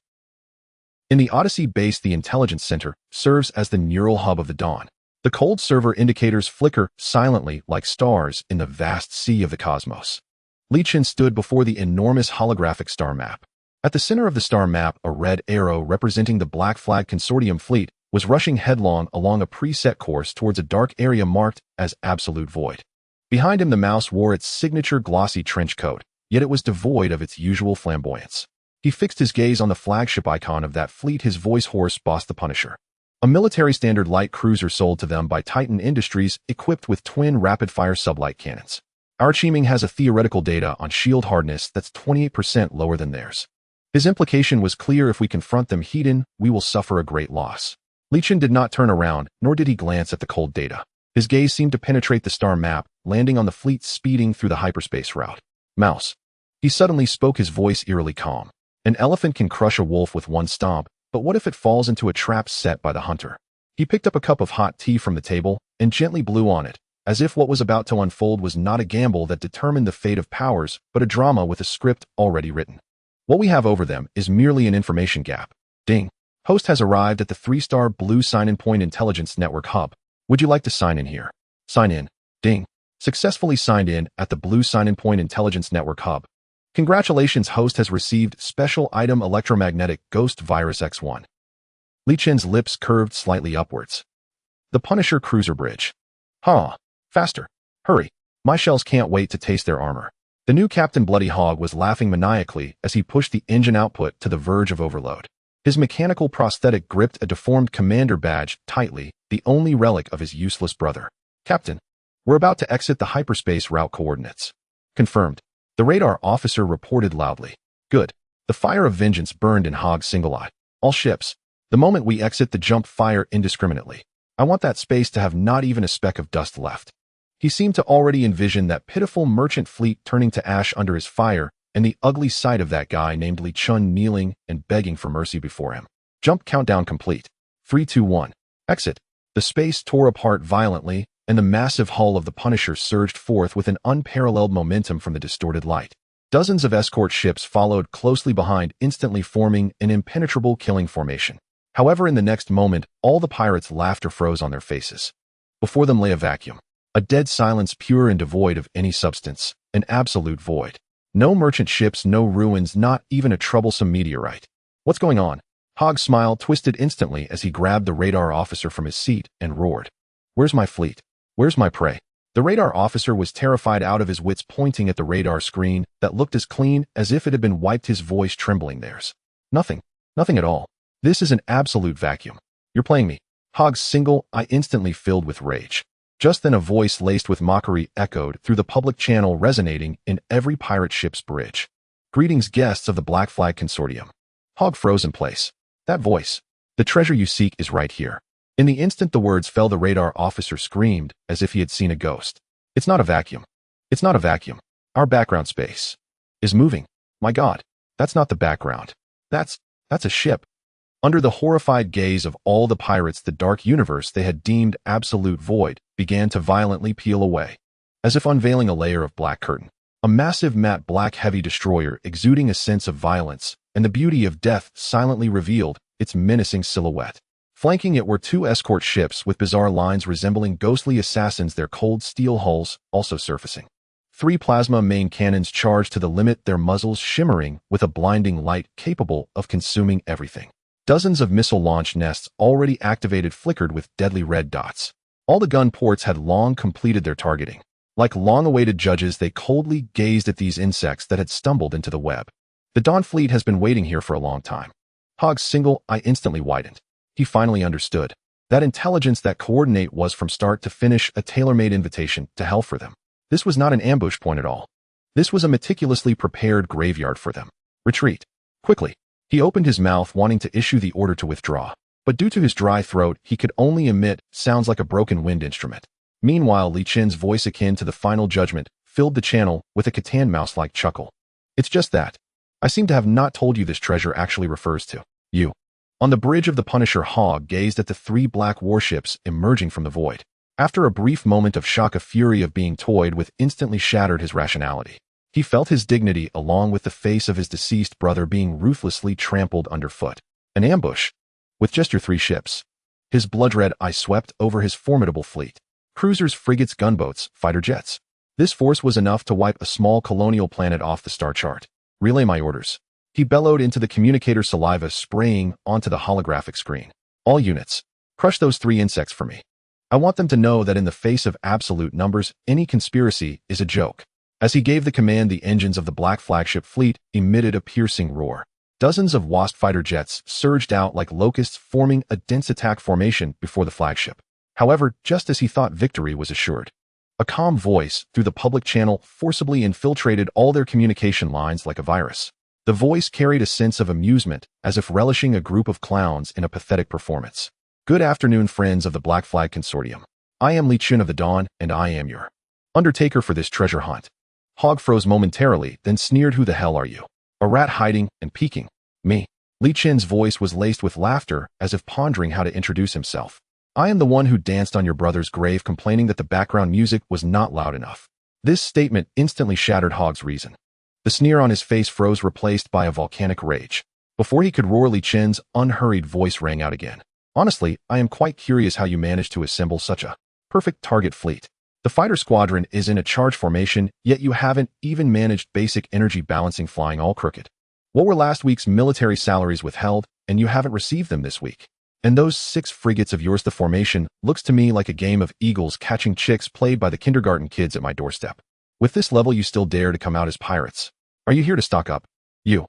In the Odyssey base, the intelligence center serves as the neural hub of the Dawn. The cold server indicators flicker silently like stars in the vast sea of the cosmos. Li Chen stood before the enormous holographic star map. At the center of the star map, a red arrow representing the Black Flag Consortium fleet was rushing headlong along a preset course towards a dark area marked as absolute void. Behind him, the mouse wore its signature glossy trench coat, yet it was devoid of its usual flamboyance. He fixed his gaze on the flagship icon of that fleet, his voice hoarse, Boss the Punisher. A military standard light cruiser sold to them by Titan Industries, equipped with twin rapid-fire sublight cannons. Our Chiming has a theoretical data on shield hardness that's 28% lower than theirs. His implication was clear: if we confront them head-on, we will suffer a great loss. Li Chen did not turn around, nor did he glance at the cold data. His gaze seemed to penetrate the star map, landing on the fleet speeding through the hyperspace route. Mouse. He suddenly spoke, his voice eerily calm. An elephant can crush a wolf with one stomp, but what if it falls into a trap set by the hunter? He picked up a cup of hot tea from the table and gently blew on it, as if what was about to unfold was not a gamble that determined the fate of powers, but a drama with a script already written. What we have over them is merely an information gap. Ding. Host has arrived at the 3-star Blue Sign-In Point Intelligence Network Hub. Would you like to sign in here? Sign in. Ding. Successfully signed in at the Blue Sign-In Point Intelligence Network Hub. Congratulations, host has received special item electromagnetic ghost virus X1. Li Chen's lips curved slightly upwards. The Punisher cruiser bridge. Huh. Faster. Hurry. My shells can't wait to taste their armor. The new Captain Bloody Hog was laughing maniacally as he pushed the engine output to the verge of overload. His mechanical prosthetic gripped a deformed commander badge tightly, the only relic of his useless brother. Captain, we're about to exit the hyperspace route coordinates. Confirmed. The radar officer reported loudly. Good. The fire of vengeance burned in Hog's single eye. All ships. The moment we exit the jump fire indiscriminately. I want that space to have not even a speck of dust left. He seemed to already envision that pitiful merchant fleet turning to ash under his fire, and the ugly sight of that guy named Li Chun kneeling and begging for mercy before him. Jump countdown complete. 3, 2, 1. Exit. The space tore apart violently, and the massive hull of the Punisher surged forth with an unparalleled momentum from the distorted light. Dozens of escort ships followed closely behind, instantly forming an impenetrable killing formation. However, in the next moment, all the pirates' laughter froze on their faces. Before them lay a vacuum. A dead silence pure and devoid of any substance. An absolute void. No merchant ships, no ruins, not even a troublesome meteorite. What's going on? Hog's smile twisted instantly as he grabbed the radar officer from his seat and roared. Where's my fleet? Where's my prey? The radar officer was terrified out of his wits, pointing at the radar screen that looked as clean as if it had been wiped, his voice trembling. There's nothing. Nothing at all. This is an absolute vacuum. You're playing me. Hog's single eye instantly filled with rage. Just then a voice laced with mockery echoed through the public channel, resonating in every pirate ship's bridge. Greetings, guests of the Black Flag Consortium. Hog froze in place. That voice. The treasure you seek is right here. In the instant the words fell, the radar officer screamed as if he had seen a ghost. It's not a vacuum. It's not a vacuum. Our background space is moving. My God, that's not the background. That's a ship. Under the horrified gaze of all the pirates, the dark universe they had deemed absolute void began to violently peel away, as if unveiling a layer of black curtain. A massive matte black heavy destroyer exuding a sense of violence and the beauty of death silently revealed its menacing silhouette. Flanking it were 2 escort ships with bizarre lines resembling ghostly assassins, their cold steel hulls also surfacing. 3 plasma main cannons charged to the limit, their muzzles shimmering with a blinding light capable of consuming everything. Dozens of missile launch nests already activated flickered with deadly red dots. All the gun ports had long completed their targeting. Like long-awaited judges, they coldly gazed at these insects that had stumbled into the web. The Dawn fleet has been waiting here for a long time. Hog's single eye instantly widened. He finally understood. That intelligence, that coordinate was from start to finish a tailor-made invitation to hell for them. This was not an ambush point at all. This was a meticulously prepared graveyard for them. Retreat. Quickly. He opened his mouth, wanting to issue the order to withdraw, but due to his dry throat, he could only emit sounds like a broken wind instrument. Meanwhile, Li Chen's voice, akin to the final judgment, filled the channel with a Catan mouse-like chuckle. It's just that. I seem to have not told you this treasure actually refers to you. On the bridge of the Punisher, Hog gazed at the 3 black warships emerging from the void. After a brief moment of shock, a fury of being toyed with instantly shattered his rationality. He felt his dignity along with the face of his deceased brother being ruthlessly trampled underfoot. An ambush. With just your 3 ships. His blood-red eye swept over his formidable fleet. Cruisers, frigates, gunboats, fighter jets. This force was enough to wipe a small colonial planet off the star chart. Relay my orders. He bellowed into the communicator, saliva spraying onto the holographic screen. All units. Crush those 3 insects for me. I want them to know that in the face of absolute numbers, any conspiracy is a joke. As he gave the command, the engines of the Black Flagship fleet emitted a piercing roar. Dozens of Wasp fighter jets surged out like locusts, forming a dense attack formation before the flagship. However, just as he thought victory was assured, a calm voice through the public channel forcibly infiltrated all their communication lines like a virus. The voice carried a sense of amusement, as if relishing a group of clowns in a pathetic performance. Good afternoon, friends of the Black Flag Consortium. I am Li Chun of the Dawn, and I am your undertaker for this treasure hunt. Hog froze momentarily, then sneered, who the hell are you? A rat hiding and peeking. Me. Li Chen's voice was laced with laughter, as if pondering how to introduce himself. I am the one who danced on your brother's grave, complaining that the background music was not loud enough. This statement instantly shattered Hog's reason. The sneer on his face froze, replaced by a volcanic rage. Before he could roar, Li Chen's unhurried voice rang out again. Honestly, I am quite curious how you managed to assemble such a perfect target fleet. The fighter squadron is in a charge formation, yet you haven't even managed basic energy balancing, flying all crooked. What were last week's military salaries withheld, and you haven't received them this week? And those 6 frigates of yours, the formation looks to me like a game of eagles catching chicks played by the kindergarten kids at my doorstep. With this level, you still dare to come out as pirates. Are you here to stock up? You.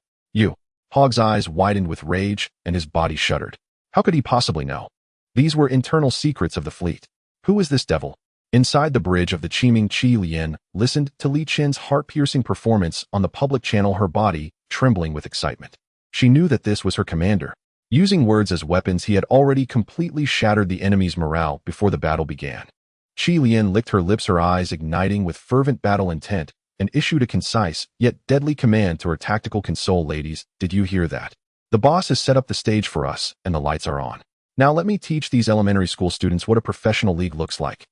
Hog's eyes widened with rage, and his body shuddered. How could he possibly know? These were internal secrets of the fleet. Who is this devil? Inside the bridge of the Qiming, Qi Lian listened to Li Qin's heart-piercing performance on the public channel, her body trembling with excitement. She knew that this was her commander. Using words as weapons, he had already completely shattered the enemy's morale before the battle began. Qi Lian licked her lips, her eyes igniting with fervent battle intent, and issued a concise, yet deadly command to her tactical console. Ladies, did you hear that? The boss has set up the stage for us, and the lights are on. Now let me teach these elementary school students what a professional league looks like.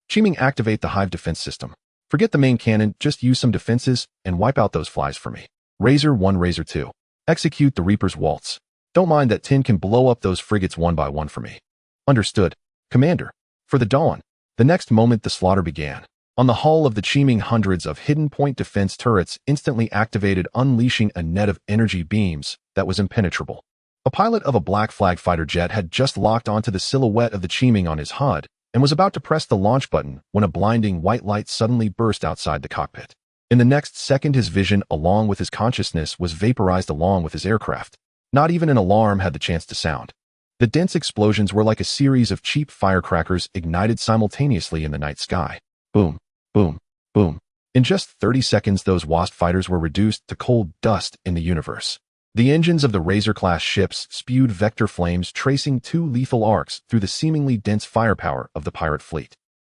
Qiming, activate the hive defense system. Forget the main cannon, just use some defenses, and wipe out those flies for me. Razor 1, Razor 2. Execute the Reaper's Waltz. Don't mind that tin can blow up those frigates one by one for me. Understood, Commander. For the dawn. The next moment the slaughter began. On the hull of the Qiming, hundreds of hidden point defense turrets instantly activated, unleashing a net of energy beams that was impenetrable. A pilot of a Black Flag fighter jet had just locked onto the silhouette of the Qiming on his HUD and was about to press the launch button when a blinding white light suddenly burst outside the cockpit. In the next second, his vision, along with his consciousness, was vaporized along with his aircraft. Not even an alarm had the chance to sound. The dense explosions were like a series of cheap firecrackers ignited simultaneously in the night sky. Boom, boom, boom. In just 30 seconds, those WASP fighters were reduced to cold dust in the universe. The engines of the Razor-class ships spewed vector flames, tracing 2 lethal arcs through the seemingly dense firepower of the pirate fleet.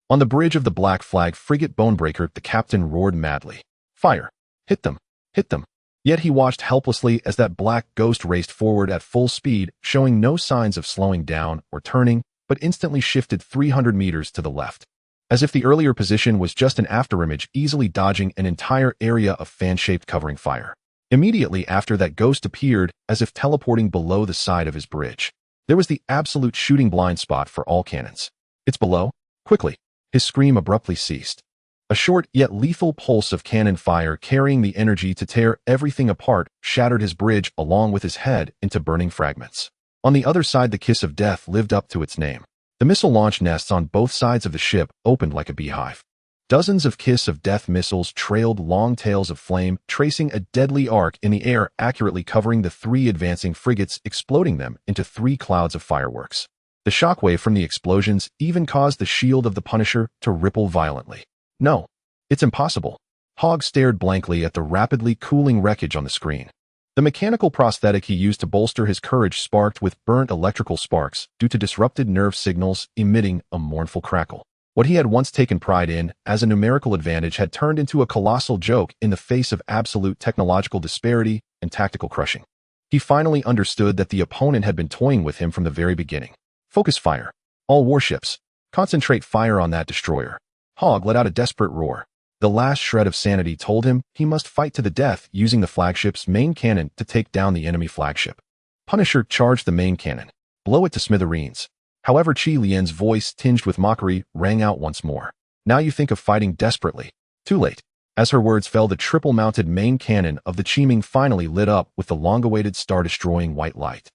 On the bridge of the Black Flag frigate Bonebreaker, the captain roared madly. Fire! Hit them! Hit them! Yet he watched helplessly as that black ghost raced forward at full speed, showing no signs of slowing down or turning, but instantly shifted 300 meters to the left. As if the earlier position was just an afterimage, easily dodging an entire area of fan-shaped covering fire. Immediately after, that ghost appeared, as if teleporting below the side of his bridge. There was the absolute shooting blind spot for all cannons. It's below. Quickly. His scream abruptly ceased. A short yet lethal pulse of cannon fire, carrying the energy to tear everything apart, shattered his bridge along with his head into burning fragments. On the other side, the kiss of death lived up to its name. The missile launch nests on both sides of the ship opened like a beehive. Dozens of kiss of death missiles trailed long tails of flame, tracing a deadly arc in the air, accurately covering the 3 advancing frigates, exploding them into 3 clouds of fireworks. The shockwave from the explosions even caused the shield of the Punisher to ripple violently. No, it's impossible. Hogg stared blankly at the rapidly cooling wreckage on the screen. The mechanical prosthetic he used to bolster his courage sparked with burnt electrical sparks due to disrupted nerve signals, emitting a mournful crackle. What he had once taken pride in as a numerical advantage had turned into a colossal joke in the face of absolute technological disparity and tactical crushing. He finally understood that the opponent had been toying with him from the very beginning. Focus fire. All warships. Concentrate fire on that destroyer. Hogg let out a desperate roar. The last shred of sanity told him he must fight to the death, using the flagship's main cannon to take down the enemy flagship. Punisher charged the main cannon. Blow it to smithereens. However, Qi Lian's voice, tinged with mockery, rang out once more. Now you think of fighting desperately. Too late. As her words fell, the triple-mounted main cannon of the Qiming finally lit up with the long-awaited star-destroying white light.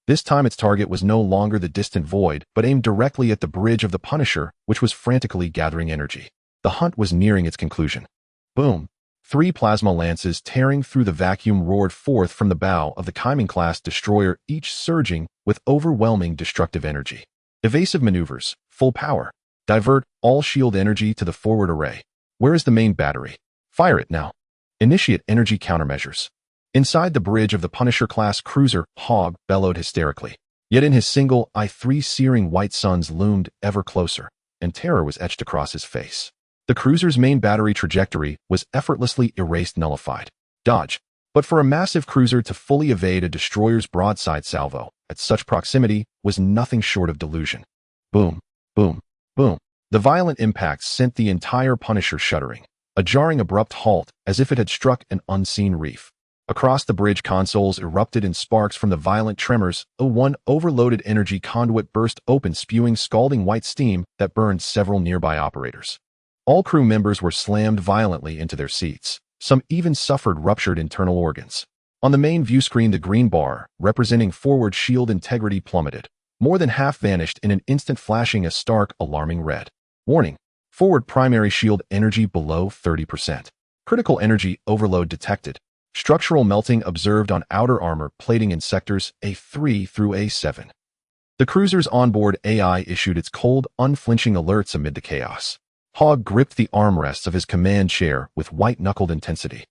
This time its target was no longer the distant void, but aimed directly at the bridge of the Punisher, which was frantically gathering energy. The hunt was nearing its conclusion. Boom! 3 plasma lances tearing through the vacuum roared forth from the bow of the Qiming-class destroyer, each surging with overwhelming destructive energy. Evasive maneuvers, full power. Divert all shield energy to the forward array. Where is the main battery? Fire it now. Initiate energy countermeasures. Inside the bridge of the Punisher-class cruiser, Hogg bellowed hysterically. Yet in his single eye, 3 searing white suns loomed ever closer, and terror was etched across his face. The cruiser's main battery trajectory was effortlessly erased, nullified. Dodge. But for a massive cruiser to fully evade a destroyer's broadside salvo at such proximity was nothing short of delusion. Boom, boom, boom. The violent impacts sent the entire Punisher shuddering, a jarring abrupt halt as if it had struck an unseen reef. Across the bridge, consoles erupted in sparks from the violent tremors. One overloaded energy conduit burst open, spewing scalding white steam that burned several nearby operators. All crew members were slammed violently into their seats. Some even suffered ruptured internal organs. On the main view screen, the green bar, representing forward shield integrity, plummeted. More than half vanished in an instant, flashing a stark, alarming red. Warning. Forward primary shield energy below 30%. Critical energy overload detected. Structural melting observed on outer armor plating in sectors A3 through A7. The cruiser's onboard AI issued its cold, unflinching alerts amid the chaos. Hogg gripped the armrests of his command chair with white-knuckled intensity.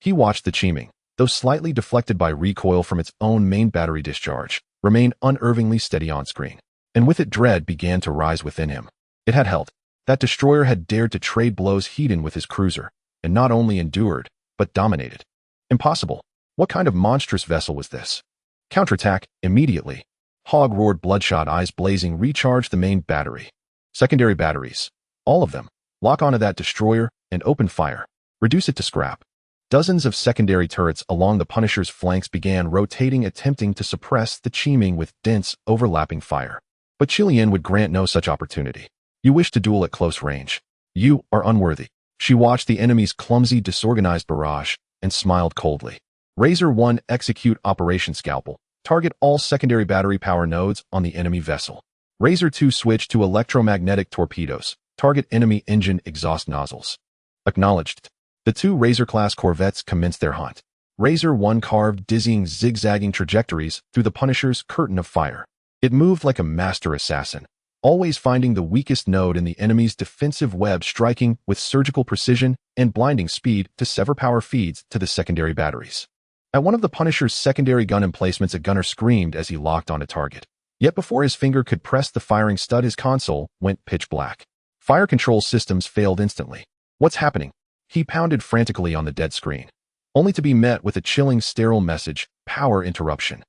He watched the Chiming, though slightly deflected by recoil from its own main battery discharge, remain unervingly steady on screen. And with it, dread began to rise within him. It had held. That destroyer had dared to trade blows heat-in with his cruiser, and not only endured, but dominated. Impossible. What kind of monstrous vessel was this? Counterattack, immediately. Hogg roared, bloodshot eyes blazing, recharged the main battery. Secondary batteries. All of them. Lock onto that destroyer and open fire. Reduce it to scrap. Dozens of secondary turrets along the Punisher's flanks began rotating, attempting to suppress the Chiming with dense, overlapping fire. But Chilean would grant no such opportunity. You wish to duel at close range. You are unworthy. She watched the enemy's clumsy, disorganized barrage and smiled coldly. Razor 1, execute Operation Scalpel. Target all secondary battery power nodes on the enemy vessel. Razor 2, switch to electromagnetic torpedoes. Target enemy engine exhaust nozzles. Acknowledged. The two Razor-class corvettes commenced their hunt. Razor 1 carved dizzying, zigzagging trajectories through the Punisher's curtain of fire. It moved like a master assassin, always finding the weakest node in the enemy's defensive web, striking with surgical precision and blinding speed to sever power feeds to the secondary batteries. At one of the Punisher's secondary gun emplacements, a gunner screamed as he locked on a target. Yet before his finger could press the firing stud, his console went pitch black. Fire control systems failed instantly. What's happening? He pounded frantically on the dead screen, only to be met with a chilling, sterile message: power interruption.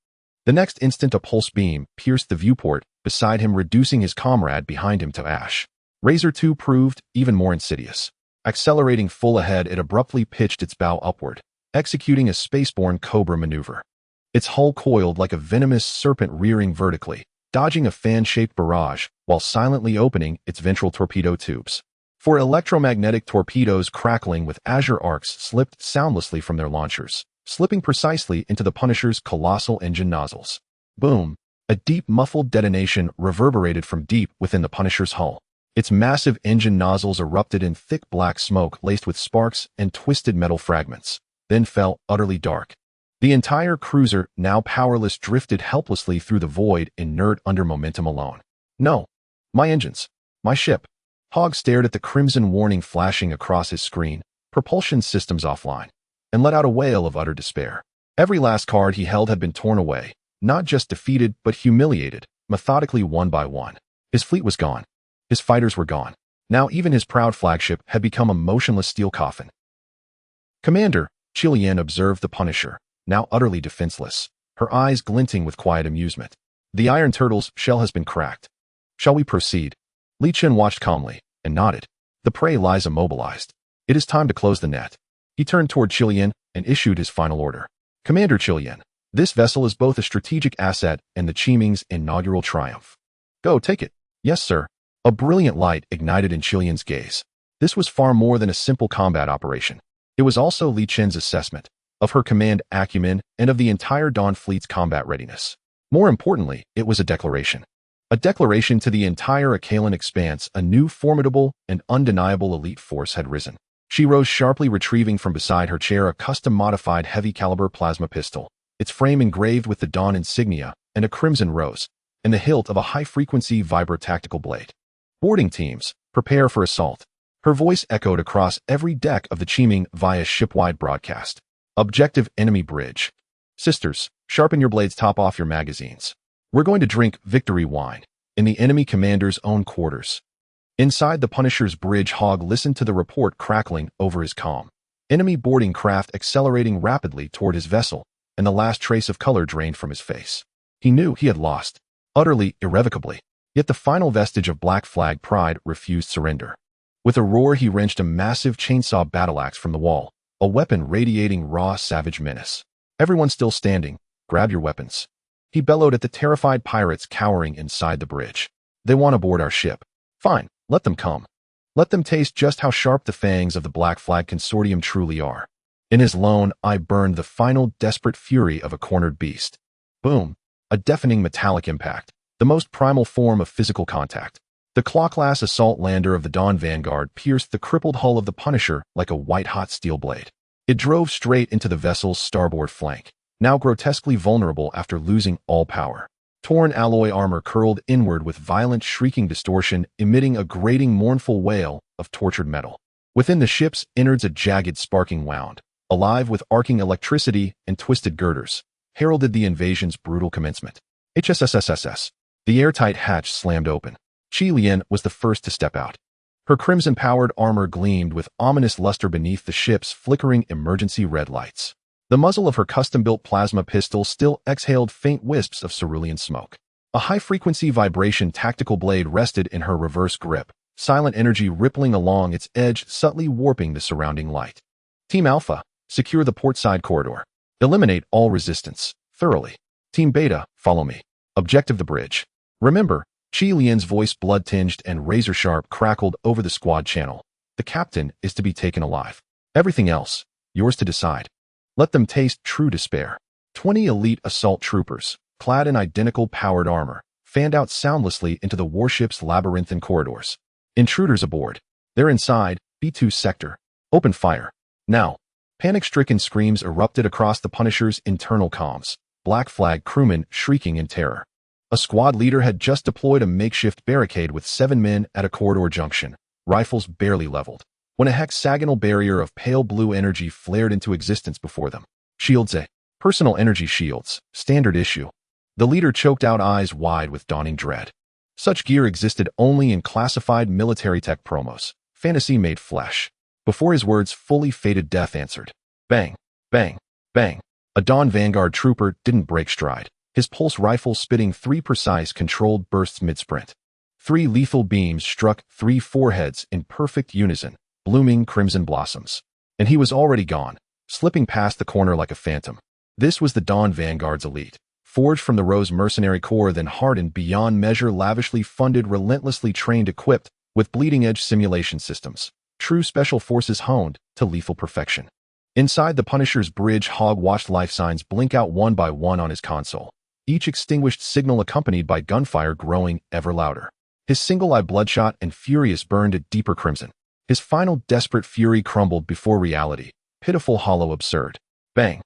The next instant, a pulse beam pierced the viewport beside him, reducing his comrade behind him to ash. Razor 2 proved even more insidious. Accelerating full ahead, it abruptly pitched its bow upward, executing a spaceborne Cobra maneuver. Its hull coiled like a venomous serpent, rearing vertically, dodging a fan-shaped barrage while silently opening its ventral torpedo tubes. For electromagnetic torpedoes crackling with azure arcs slipped soundlessly from their launchers, slipping precisely into the Punisher's colossal engine nozzles. Boom! A deep, muffled detonation reverberated from deep within the Punisher's hull. Its massive engine nozzles erupted in thick black smoke laced with sparks and twisted metal fragments, then fell utterly dark. The entire cruiser, now powerless, drifted helplessly through the void, inert under momentum alone. No! My engines! My ship! Hogg stared at the crimson warning flashing across his screen, propulsion systems offline, and let out a wail of utter despair. Every last card he held had been torn away, not just defeated but humiliated, methodically one by one. His fleet was gone. His fighters were gone. Now even his proud flagship had become a motionless steel coffin. Commander, Chilean observed the Punisher, now utterly defenseless, her eyes glinting with quiet amusement. The Iron Turtle's shell has been cracked. Shall we proceed? Li Chen watched calmly and nodded. The prey lies immobilized. It is time to close the net. He turned toward Chilean and issued his final order. Commander Chilean, this vessel is both a strategic asset and the Chiming's inaugural triumph. Go, take it. Yes, sir. A brilliant light ignited in Chilean's gaze. This was far more than a simple combat operation. It was also Li Chen's assessment of her command acumen and of the entire Dawn Fleet's combat readiness. More importantly, it was a declaration. A declaration to the entire Akalan expanse: a new, formidable, and undeniable elite force had risen. She rose sharply, retrieving from beside her chair a custom-modified heavy-caliber plasma pistol, its frame engraved with the Dawn insignia and a crimson rose, and the hilt of a high-frequency vibro-tactical blade. Boarding teams, prepare for assault. Her voice echoed across every deck of the Chiming via ship-wide broadcast. Objective: enemy bridge. Sisters, sharpen your blades, top off your magazines. We're going to drink victory wine in the enemy commander's own quarters. Inside the Punisher's bridge, Hogg listened to the report crackling over his comm. Enemy boarding craft accelerating rapidly toward his vessel, and the last trace of color drained from his face. He knew he had lost, utterly, irrevocably. Yet the final vestige of Black Flag pride refused surrender. With a roar, he wrenched a massive chainsaw battle-axe from the wall, a weapon radiating raw, savage menace. Everyone still standing, grab your weapons. He bellowed at the terrified pirates cowering inside the bridge. They want to board our ship. Fine, let them come. Let them taste just how sharp the fangs of the Black Flag Consortium truly are. In his lone eye burned the final desperate fury of a cornered beast. Boom! A deafening metallic impact, the most primal form of physical contact. The claw-class assault lander of the Dawn Vanguard pierced the crippled hull of the Punisher like a white-hot steel blade. It drove straight into the vessel's starboard flank, now grotesquely vulnerable after losing all power. Torn alloy armor curled inward with violent shrieking distortion, emitting a grating mournful wail of tortured metal. Within the ship's innards a jagged sparking wound, alive with arcing electricity and twisted girders, heralded the invasion's brutal commencement. HSSSSS. The airtight hatch slammed open. Qi Lian was the first to step out. Her crimson-powered armor gleamed with ominous luster beneath the ship's flickering emergency red lights. The muzzle of her custom-built plasma pistol still exhaled faint wisps of cerulean smoke. A high-frequency vibration tactical blade rested in her reverse grip, silent energy rippling along its edge, subtly warping the surrounding light. Team Alpha, secure the portside corridor. Eliminate all resistance, thoroughly. Team Beta, follow me. Objective the bridge. Remember, Qi Lian's voice blood-tinged and razor-sharp crackled over the squad channel. The captain is to be taken alive. Everything else, yours to decide. Let them taste true despair. 20 elite assault troopers, clad in identical powered armor, fanned out soundlessly into the warship's labyrinthine corridors. Intruders aboard. They're inside, B2 sector. Open fire. Now. Panic-stricken screams erupted across the Punisher's internal comms, Black Flag crewmen shrieking in terror. A squad leader had just deployed a makeshift barricade with 7 men at a corridor junction, rifles barely leveled, when a hexagonal barrier of pale blue energy flared into existence before them. Shields A. Personal energy shields, standard issue. The leader choked out, eyes wide with dawning dread. Such gear existed only in classified military tech promos, fantasy made flesh. Before his words, fully fated death answered. Bang, bang, bang. A Dawn Vanguard trooper didn't break stride, his pulse rifle spitting 3 precise controlled bursts mid-sprint. 3 lethal beams struck 3 foreheads in perfect unison, blooming crimson blossoms. And he was already gone, slipping past the corner like a phantom. This was the Dawn Vanguard's elite, forged from the Rose mercenary corps, then hardened beyond measure, lavishly funded, relentlessly trained, equipped with bleeding-edge simulation systems. True special forces honed to lethal perfection. Inside the Punisher's bridge, Hogg watched life signs blink out one by one on his console, each extinguished signal accompanied by gunfire growing ever louder. His single eye bloodshot and furious burned a deeper crimson. His final desperate fury crumbled before reality, pitiful, hollow, absurd. Bang!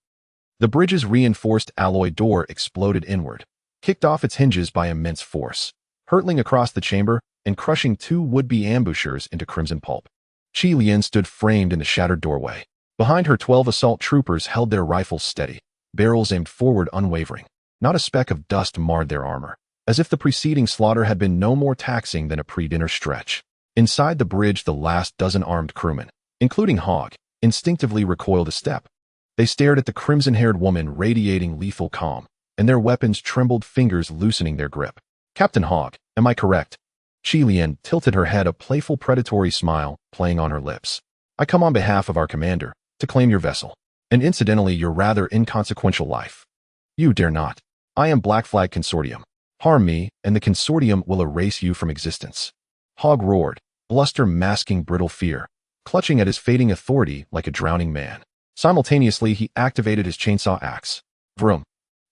The bridge's reinforced alloy door exploded inward, kicked off its hinges by immense force, hurtling across the chamber and crushing 2 would-be ambushers into crimson pulp. Qi Lian stood framed in the shattered doorway. Behind her, 12 assault troopers held their rifles steady, barrels aimed forward unwavering. Not a speck of dust marred their armor, as if the preceding slaughter had been no more taxing than a pre-dinner stretch. Inside the bridge, the last dozen armed crewmen, including Hogg, instinctively recoiled a step. They stared at the crimson-haired woman radiating lethal calm, and their weapons trembled, fingers loosening their grip. Captain Hogg, am I correct? Qi Lian tilted her head, a playful predatory smile playing on her lips. I come on behalf of our commander to claim your vessel, and incidentally your rather inconsequential life. You dare not. I am Black Flag Consortium. Harm me, and the Consortium will erase you from existence. Hogg roared, bluster masking brittle fear, clutching at his fading authority like a drowning man. Simultaneously, he activated his chainsaw axe. Vroom.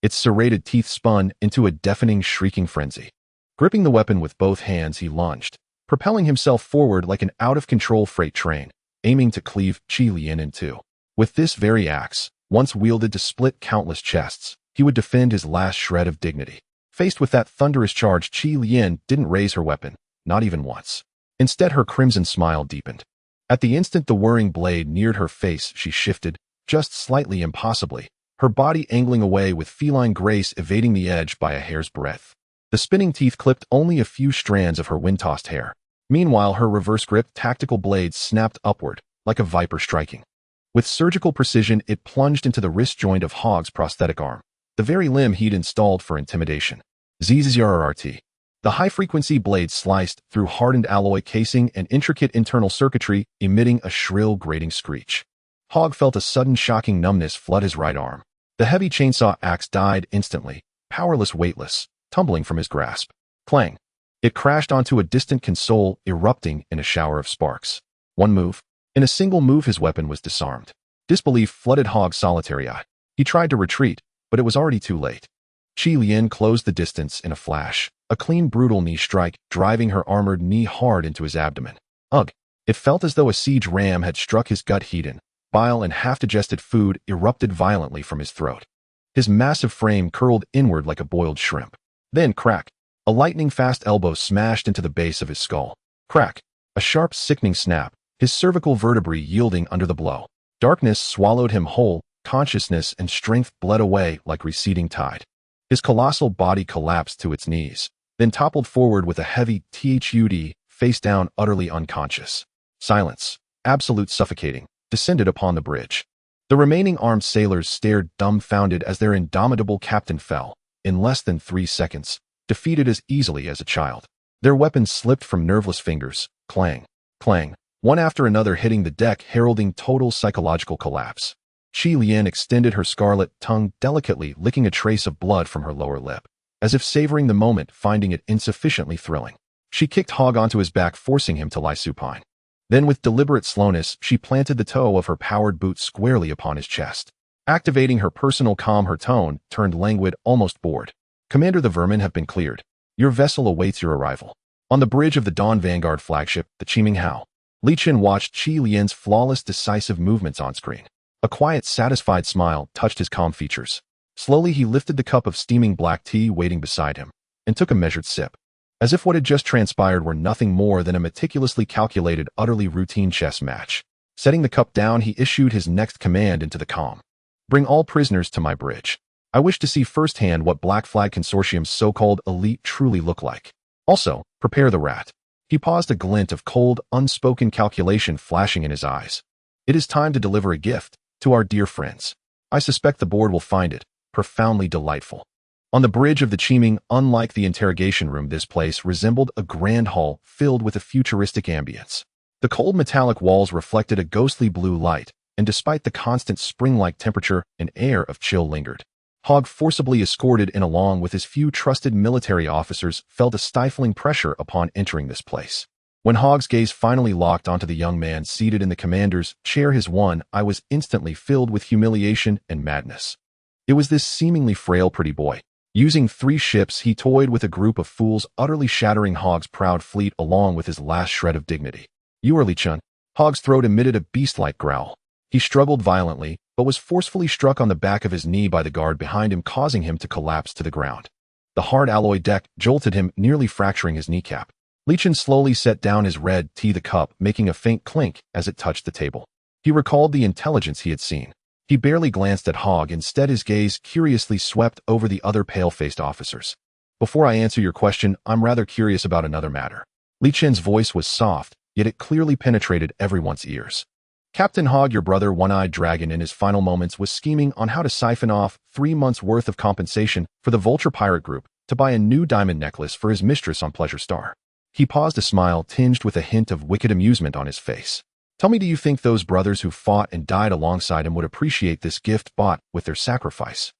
Its serrated teeth spun into a deafening, shrieking frenzy. Gripping the weapon with both hands, he lunged, propelling himself forward like an out-of-control freight train, aiming to cleave Qi Lian in two. With this very axe, once wielded to split countless chests, he would defend his last shred of dignity. Faced with that thunderous charge, Qi Lian didn't raise her weapon, not even once. Instead, her crimson smile deepened. At the instant the whirring blade neared her face, she shifted, just slightly, impossibly, her body angling away with feline grace, evading the edge by a hair's breadth. The spinning teeth clipped only a few strands of her wind-tossed hair. Meanwhile, her reverse-gripped tactical blade snapped upward, like a viper striking. With surgical precision, it plunged into the wrist joint of Hogg's prosthetic arm, the very limb he'd installed for intimidation. ZZRRT. The high-frequency blade sliced through hardened alloy casing and intricate internal circuitry, emitting a shrill, grating screech. Hogg felt a sudden, shocking numbness flood his right arm. The heavy chainsaw axe died instantly, powerless, weightless, tumbling from his grasp. Clang. It crashed onto a distant console, erupting in a shower of sparks. One move. In a single move, his weapon was disarmed. Disbelief flooded Hogg's solitary eye. He tried to retreat, but it was already too late. Qi Lian closed the distance in a flash, a clean brutal knee strike driving her armored knee hard into his abdomen. Ugh! It felt as though a siege ram had struck his gut heated. Bile and half-digested food erupted violently from his throat. His massive frame curled inward like a boiled shrimp. Then, crack! A lightning-fast elbow smashed into the base of his skull. Crack! A sharp, sickening snap, his cervical vertebrae yielding under the blow. Darkness swallowed him whole, consciousness and strength bled away like receding tide. His colossal body collapsed to its knees, then toppled forward with a heavy thud, face down, utterly unconscious. Silence, absolute suffocating, descended upon the bridge. The remaining armed sailors stared dumbfounded as their indomitable captain fell, in less than 3 seconds, defeated as easily as a child. Their weapons slipped from nerveless fingers, clang, clang, one after another hitting the deck, heralding total psychological collapse. Qi Lian extended her scarlet tongue, delicately licking a trace of blood from her lower lip, as if savoring the moment, finding it insufficiently thrilling. She kicked Hog onto his back, forcing him to lie supine. Then with deliberate slowness, she planted the toe of her powered boot squarely upon his chest. Activating her personal calm, her tone turned languid, almost bored. Commander, the vermin have been cleared. Your vessel awaits your arrival. On the bridge of the Dawn Vanguard flagship, the Qiming Hao, Li Chen watched Qi Lian's flawless, decisive movements on screen. A quiet, satisfied smile touched his calm features. Slowly he lifted the cup of steaming black tea waiting beside him, and took a measured sip. As if what had just transpired were nothing more than a meticulously calculated, utterly routine chess match. Setting the cup down, he issued his next command into the calm. Bring all prisoners to my bridge. I wish to see firsthand what Black Flag Consortium's so-called elite truly look like. Also, prepare the rat. He paused, a glint of cold, unspoken calculation flashing in his eyes. It is time to deliver a gift to our dear friends. I suspect the board will find it profoundly delightful. On the bridge of the Qiming, unlike the interrogation room, this place resembled a grand hall filled with a futuristic ambience. The cold metallic walls reflected a ghostly blue light, and despite the constant spring-like temperature, an air of chill lingered. Hog, forcibly escorted in along with his few trusted military officers, felt a stifling pressure upon entering this place. When Hog's gaze finally locked onto the young man seated in the commander's chair, his one eye was instantly filled with humiliation and madness. It was this seemingly frail pretty boy. Using 3 ships, he toyed with a group of fools, utterly shattering Hog's proud fleet along with his last shred of dignity. You are Li Chun. Hog's throat emitted a beast-like growl. He struggled violently, but was forcefully struck on the back of his knee by the guard behind him, causing him to collapse to the ground. The hard alloy deck jolted him, nearly fracturing his kneecap. Li Chun slowly set down his red tea, the cup making a faint clink as it touched the table. He recalled the intelligence he had seen. He barely glanced at Hog, instead his gaze curiously swept over the other pale-faced officers. Before I answer your question, I'm rather curious about another matter. Li Chen's voice was soft, yet it clearly penetrated everyone's ears. Captain Hog, your brother, One-Eyed Dragon, in his final moments was scheming on how to siphon off 3 months' worth of compensation for the Vulture Pirate Group to buy a new diamond necklace for his mistress on Pleasure Star. He paused, a smile tinged with a hint of wicked amusement on his face. Tell me, do you think those brothers who fought and died alongside him would appreciate this gift bought with their sacrifice?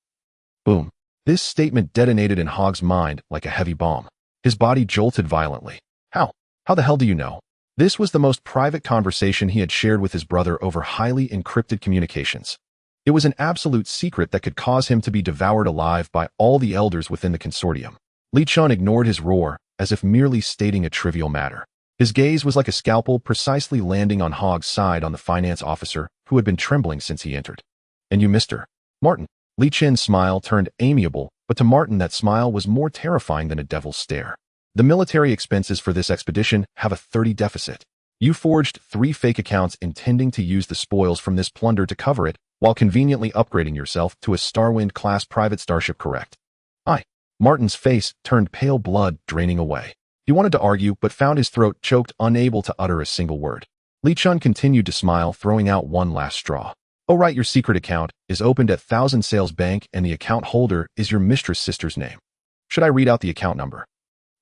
Boom. This statement detonated in Hog's mind like a heavy bomb. His body jolted violently. How the hell do you know? This was the most private conversation he had shared with his brother over highly encrypted communications. It was an absolute secret that could cause him to be devoured alive by all the elders within the consortium. Li Chun ignored his roar, as if merely stating a trivial matter. His gaze was like a scalpel, precisely landing on Hog's side, on the finance officer, who had been trembling since he entered. And you, Mr. Martin. Li Chen's smile turned amiable, but to Martin that smile was more terrifying than a devil's stare. The military expenses for this expedition have a 30 deficit. You forged 3 fake accounts intending to use the spoils from this plunder to cover it, while conveniently upgrading yourself to a Starwind-class private starship, correct? Aye. Martin's face turned pale, blood draining away. He wanted to argue, but found his throat choked, unable to utter a single word. Li Chun continued to smile, throwing out one last straw. Oh right, your secret account is opened at Thousand Sails Bank, and the account holder is your mistress' sister's name. Should I read out the account number?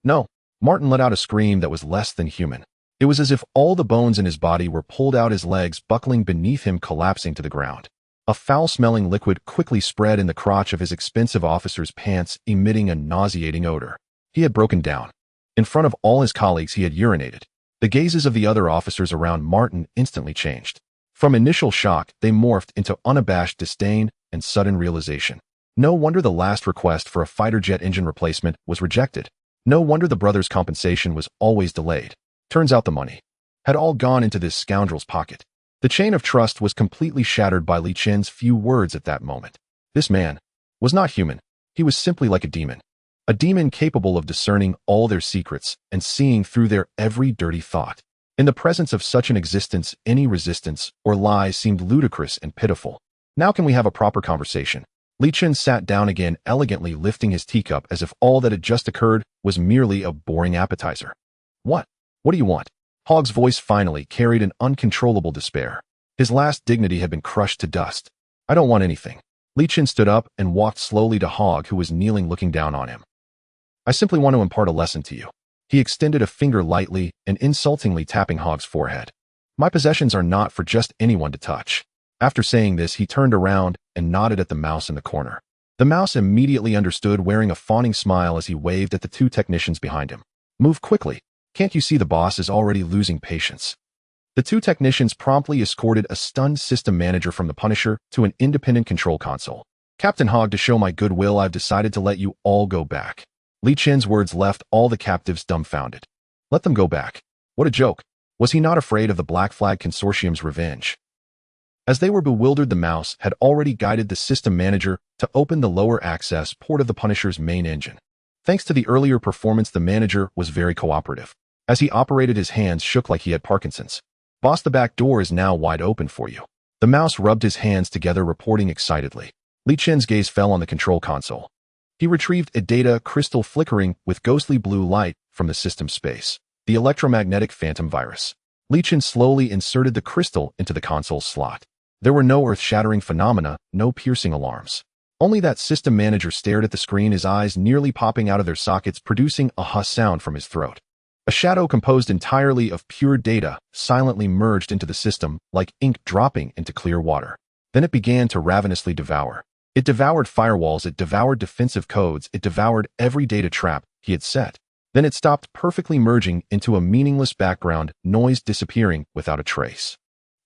No. Martin let out a scream that was less than human. It was as if all the bones in his body were pulled out, his legs buckling beneath him, collapsing to the ground. A foul-smelling liquid quickly spread in the crotch of his expensive officer's pants, emitting a nauseating odor. He had broken down. In front of all his colleagues, he had urinated. The gazes of the other officers around Martin instantly changed. From initial shock, they morphed into unabashed disdain and sudden realization. No wonder the last request for a fighter jet engine replacement was rejected. No wonder the brothers' compensation was always delayed. Turns out the money had all gone into this scoundrel's pocket. The chain of trust was completely shattered by Li Chen's few words at that moment. This man was not human. He was simply like a demon. A demon capable of discerning all their secrets and seeing through their every dirty thought. In the presence of such an existence, any resistance or lie seemed ludicrous and pitiful. Now can we have a proper conversation? Li Chen sat down again, elegantly lifting his teacup as if all that had just occurred was merely a boring appetizer. What? What do you want? Hogg's voice finally carried an uncontrollable despair. His last dignity had been crushed to dust. I don't want anything. Li Chen stood up and walked slowly to Hogg, who was kneeling looking down on him. I simply want to impart a lesson to you. He extended a finger lightly and insultingly tapping Hogg's forehead. My possessions are not for just anyone to touch. After saying this, he turned around and nodded at the mouse in the corner. The mouse immediately understood, wearing a fawning smile as he waved at the two technicians behind him. Move quickly. Can't you see the boss is already losing patience? The two technicians promptly escorted a stunned system manager from the Punisher to an independent control console. Captain Hogg, to show my goodwill, I've decided to let you all go back. Li Chen's words left all the captives dumbfounded. Let them go back. What a joke. Was he not afraid of the Black Flag Consortium's revenge? As they were bewildered, the mouse had already guided the system manager to open the lower access port of the Punisher's main engine. Thanks to the earlier performance, the manager was very cooperative. As he operated, his hands shook like he had Parkinson's. Boss, the back door is now wide open for you. The mouse rubbed his hands together, reporting excitedly. Li Chen's gaze fell on the control console. He retrieved a data crystal flickering with ghostly blue light from the system space. The electromagnetic phantom virus. Li Chen slowly inserted the crystal into the console slot. There were no earth-shattering phenomena, no piercing alarms. Only that system manager stared at the screen, his eyes nearly popping out of their sockets, producing a huss sound from his throat. A shadow composed entirely of pure data silently merged into the system like ink dropping into clear water. Then it began to ravenously devour. It devoured firewalls, it devoured defensive codes, it devoured every data trap he had set. Then it stopped, perfectly merging into a meaningless background noise, disappearing without a trace.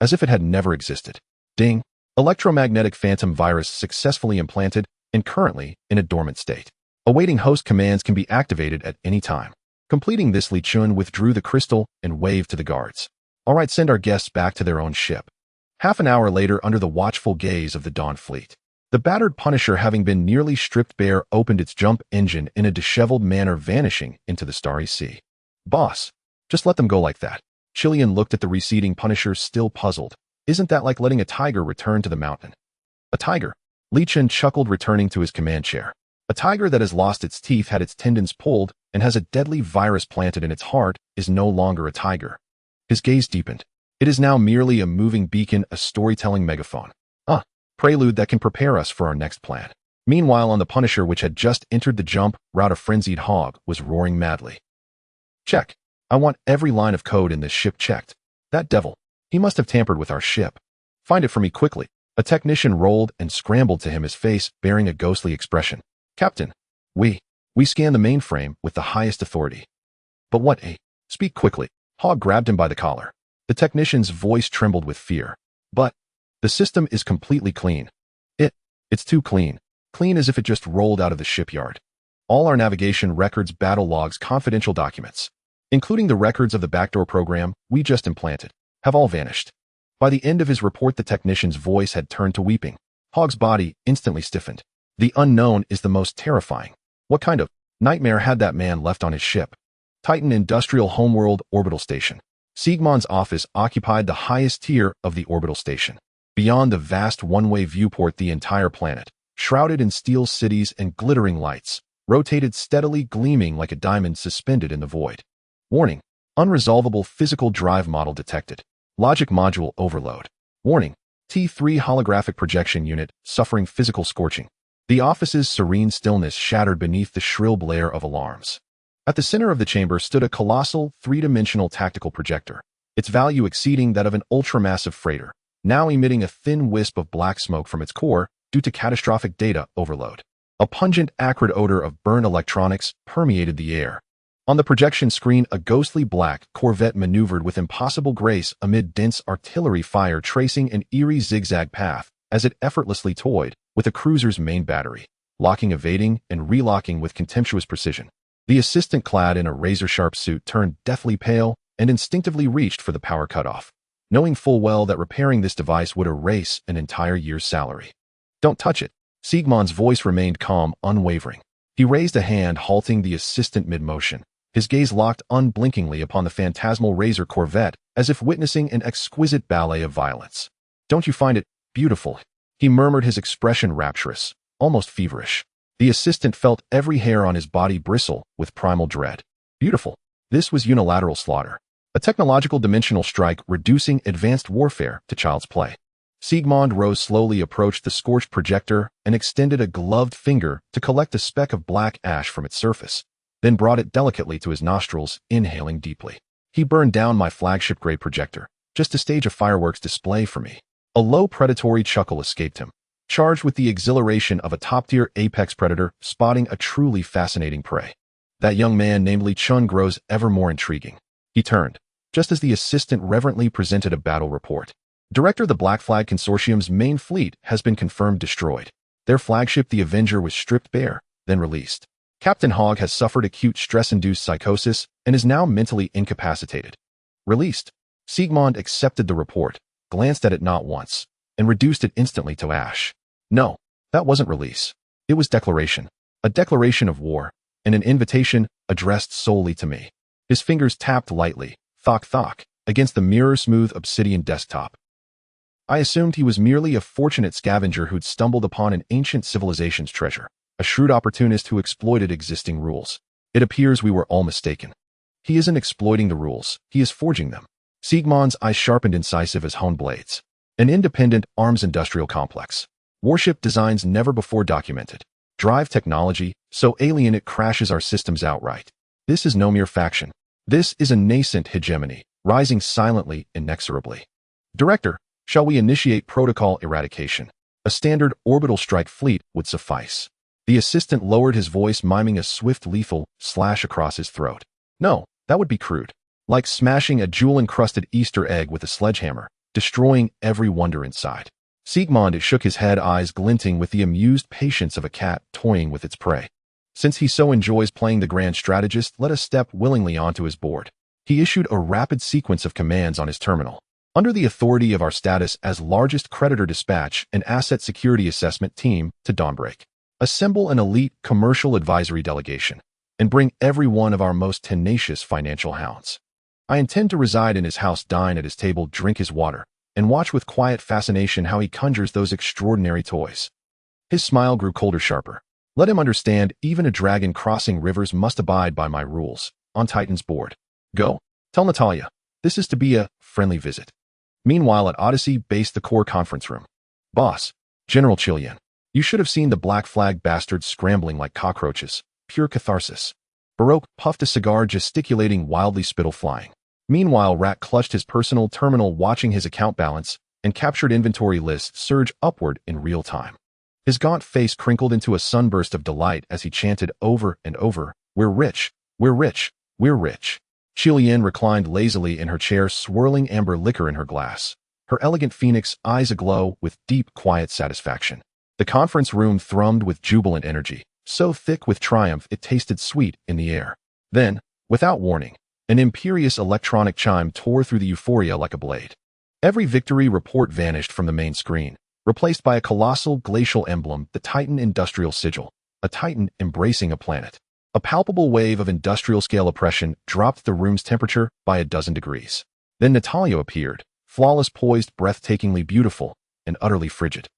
As if it had never existed. Ding! Electromagnetic phantom virus successfully implanted and currently in a dormant state. Awaiting host commands, can be activated at any time. Completing this, Li Chen withdrew the crystal and waved to the guards. All right, send our guests back to their own ship. Half an hour later, under the watchful gaze of the Dawn Fleet, the battered Punisher, having been nearly stripped bare, opened its jump engine in a disheveled manner, vanishing into the starry sea. Boss, just let them go like that. Chilean looked at the receding Punisher, still puzzled. Isn't that like letting a tiger return to the mountain? A tiger? Li Chen chuckled, returning to his command chair. A tiger that has lost its teeth, had its tendons pulled, and has a deadly virus planted in its heart is no longer a tiger. His gaze deepened. It is now merely a moving beacon, a storytelling megaphone. Prelude that can prepare us for our next plan. Meanwhile, on the Punisher, which had just entered the jump route, a frenzied Hogg was roaring madly. Check. I want every line of code in this ship checked. That devil. He must have tampered with our ship. Find it for me quickly. A technician rolled and scrambled to him, his face bearing a ghostly expression. Captain, we scan the mainframe with the highest authority. But what a... Speak quickly. Hogg grabbed him by the collar. The technician's voice trembled with fear. But the system is completely clean. It's too clean. Clean as if it just rolled out of the shipyard. All our navigation records, battle logs, confidential documents, including the records of the backdoor program we just implanted, have all vanished. By the end of his report, the technician's voice had turned to weeping. Hogg's body instantly stiffened. The unknown is the most terrifying. What kind of nightmare had that man left on his ship? Titan Industrial Homeworld Orbital Station. Siegmund's office occupied the highest tier of the orbital station. Beyond the vast one-way viewport, the entire planet, shrouded in steel cities and glittering lights, rotated steadily, gleaming like a diamond suspended in the void. Warning. Unresolvable physical drive model detected. Logic module overload. Warning. T3 holographic projection unit suffering physical scorching. The office's serene stillness shattered beneath the shrill blare of alarms. At the center of the chamber stood a colossal, three-dimensional tactical projector, its value exceeding that of an ultramassive freighter, now emitting a thin wisp of black smoke from its core due to catastrophic data overload. A pungent, acrid odor of burned electronics permeated the air. On the projection screen, a ghostly black Corvette maneuvered with impossible grace amid dense artillery fire, tracing an eerie zigzag path as it effortlessly toyed with a cruiser's main battery. locking, evading, and relocking with contemptuous precision. The assistant, clad in a razor-sharp suit, turned deathly pale and instinctively reached for the power cutoff, knowing full well that repairing this device would erase an entire year's salary. "Don't touch it." Siegmund's voice remained calm, unwavering. He raised a hand, halting the assistant mid-motion, his gaze locked unblinkingly upon the phantasmal Razor Corvette, as if witnessing an exquisite ballet of violence. "Don't you find it beautiful?" he murmured, his expression rapturous, almost feverish. The assistant felt every hair on his body bristle with primal dread. Beautiful. This was unilateral slaughter, a technological dimensional strike reducing advanced warfare to child's play. Siegmund rose slowly, approached the scorched projector, and extended a gloved finger to collect a speck of black ash from its surface, then brought it delicately to his nostrils, inhaling deeply. He burned down my flagship-grade projector, just to stage a fireworks display for me. A low predatory chuckle escaped him, charged with the exhilaration of a top-tier apex predator spotting a truly fascinating prey. That young man, namely Chun, grows ever more intriguing. He turned, just as the assistant reverently presented a battle report. "Director, the Black Flag Consortium's main fleet has been confirmed destroyed. Their flagship, the Avenger, was stripped bare, then released. Captain Hogg has suffered acute stress-induced psychosis and is now mentally incapacitated." "Released?" Siegmund accepted the report, glanced at it not once, and reduced it instantly to ash. No, that wasn't release. It was declaration. A declaration of war, and an invitation addressed solely to me. His fingers tapped lightly, thock, against the mirror-smooth obsidian desktop. I assumed he was merely a fortunate scavenger who'd stumbled upon an ancient civilization's treasure, a shrewd opportunist who exploited existing rules. It appears we were all mistaken. He isn't exploiting the rules, he is forging them. Siegmund's eyes sharpened, incisive as honed blades. An independent arms industrial complex. Warship designs never before documented. Drive technology, so alien it crashes our systems outright. This is no mere faction. This is a nascent hegemony, rising silently, inexorably. "Director, shall we initiate protocol eradication? A standard orbital strike fleet would suffice." The assistant lowered his voice, miming a swift, lethal slash across his throat. "No, that would be crude. Like smashing a jewel-encrusted Easter egg with a sledgehammer, destroying every wonder inside." Siegmund shook his head, eyes glinting with the amused patience of a cat toying with its prey. "Since he so enjoys playing the grand strategist, let us step willingly onto his board." He issued a rapid sequence of commands on his terminal. "Under the authority of our status as largest creditor, dispatch an asset security assessment team to Dawnbreak. Assemble an elite commercial advisory delegation, and bring every one of our most tenacious financial hounds. I intend to reside in his house, dine at his table, drink his water, and watch with quiet fascination how he conjures those extraordinary toys." His smile grew colder, sharper. "Let him understand, even a dragon crossing rivers must abide by my rules, on Titan's board. Go, tell Natalia, this is to be a friendly visit." Meanwhile, at Odyssey base, the core conference room. "Boss, General Chilian, you should have seen the Black Flag bastards scrambling like cockroaches. Pure catharsis." Baroque puffed a cigar, gesticulating wildly, spittle flying. Meanwhile, Rat clutched his personal terminal, watching his account balance and captured inventory lists surge upward in real time. His gaunt face crinkled into a sunburst of delight as he chanted over and over, "We're rich, we're rich, we're rich." Chilian reclined lazily in her chair, swirling amber liquor in her glass, her elegant phoenix eyes aglow with deep, quiet satisfaction. The conference room thrummed with jubilant energy, so thick with triumph it tasted sweet in the air. Then, without warning, an imperious electronic chime tore through the euphoria like a blade. Every victory report vanished from the main screen, replaced by a colossal glacial emblem, the Titan industrial sigil, a Titan embracing a planet. A palpable wave of industrial-scale oppression dropped the room's temperature by a dozen degrees. Then Natalia appeared, flawless, poised, breathtakingly beautiful, and utterly frigid.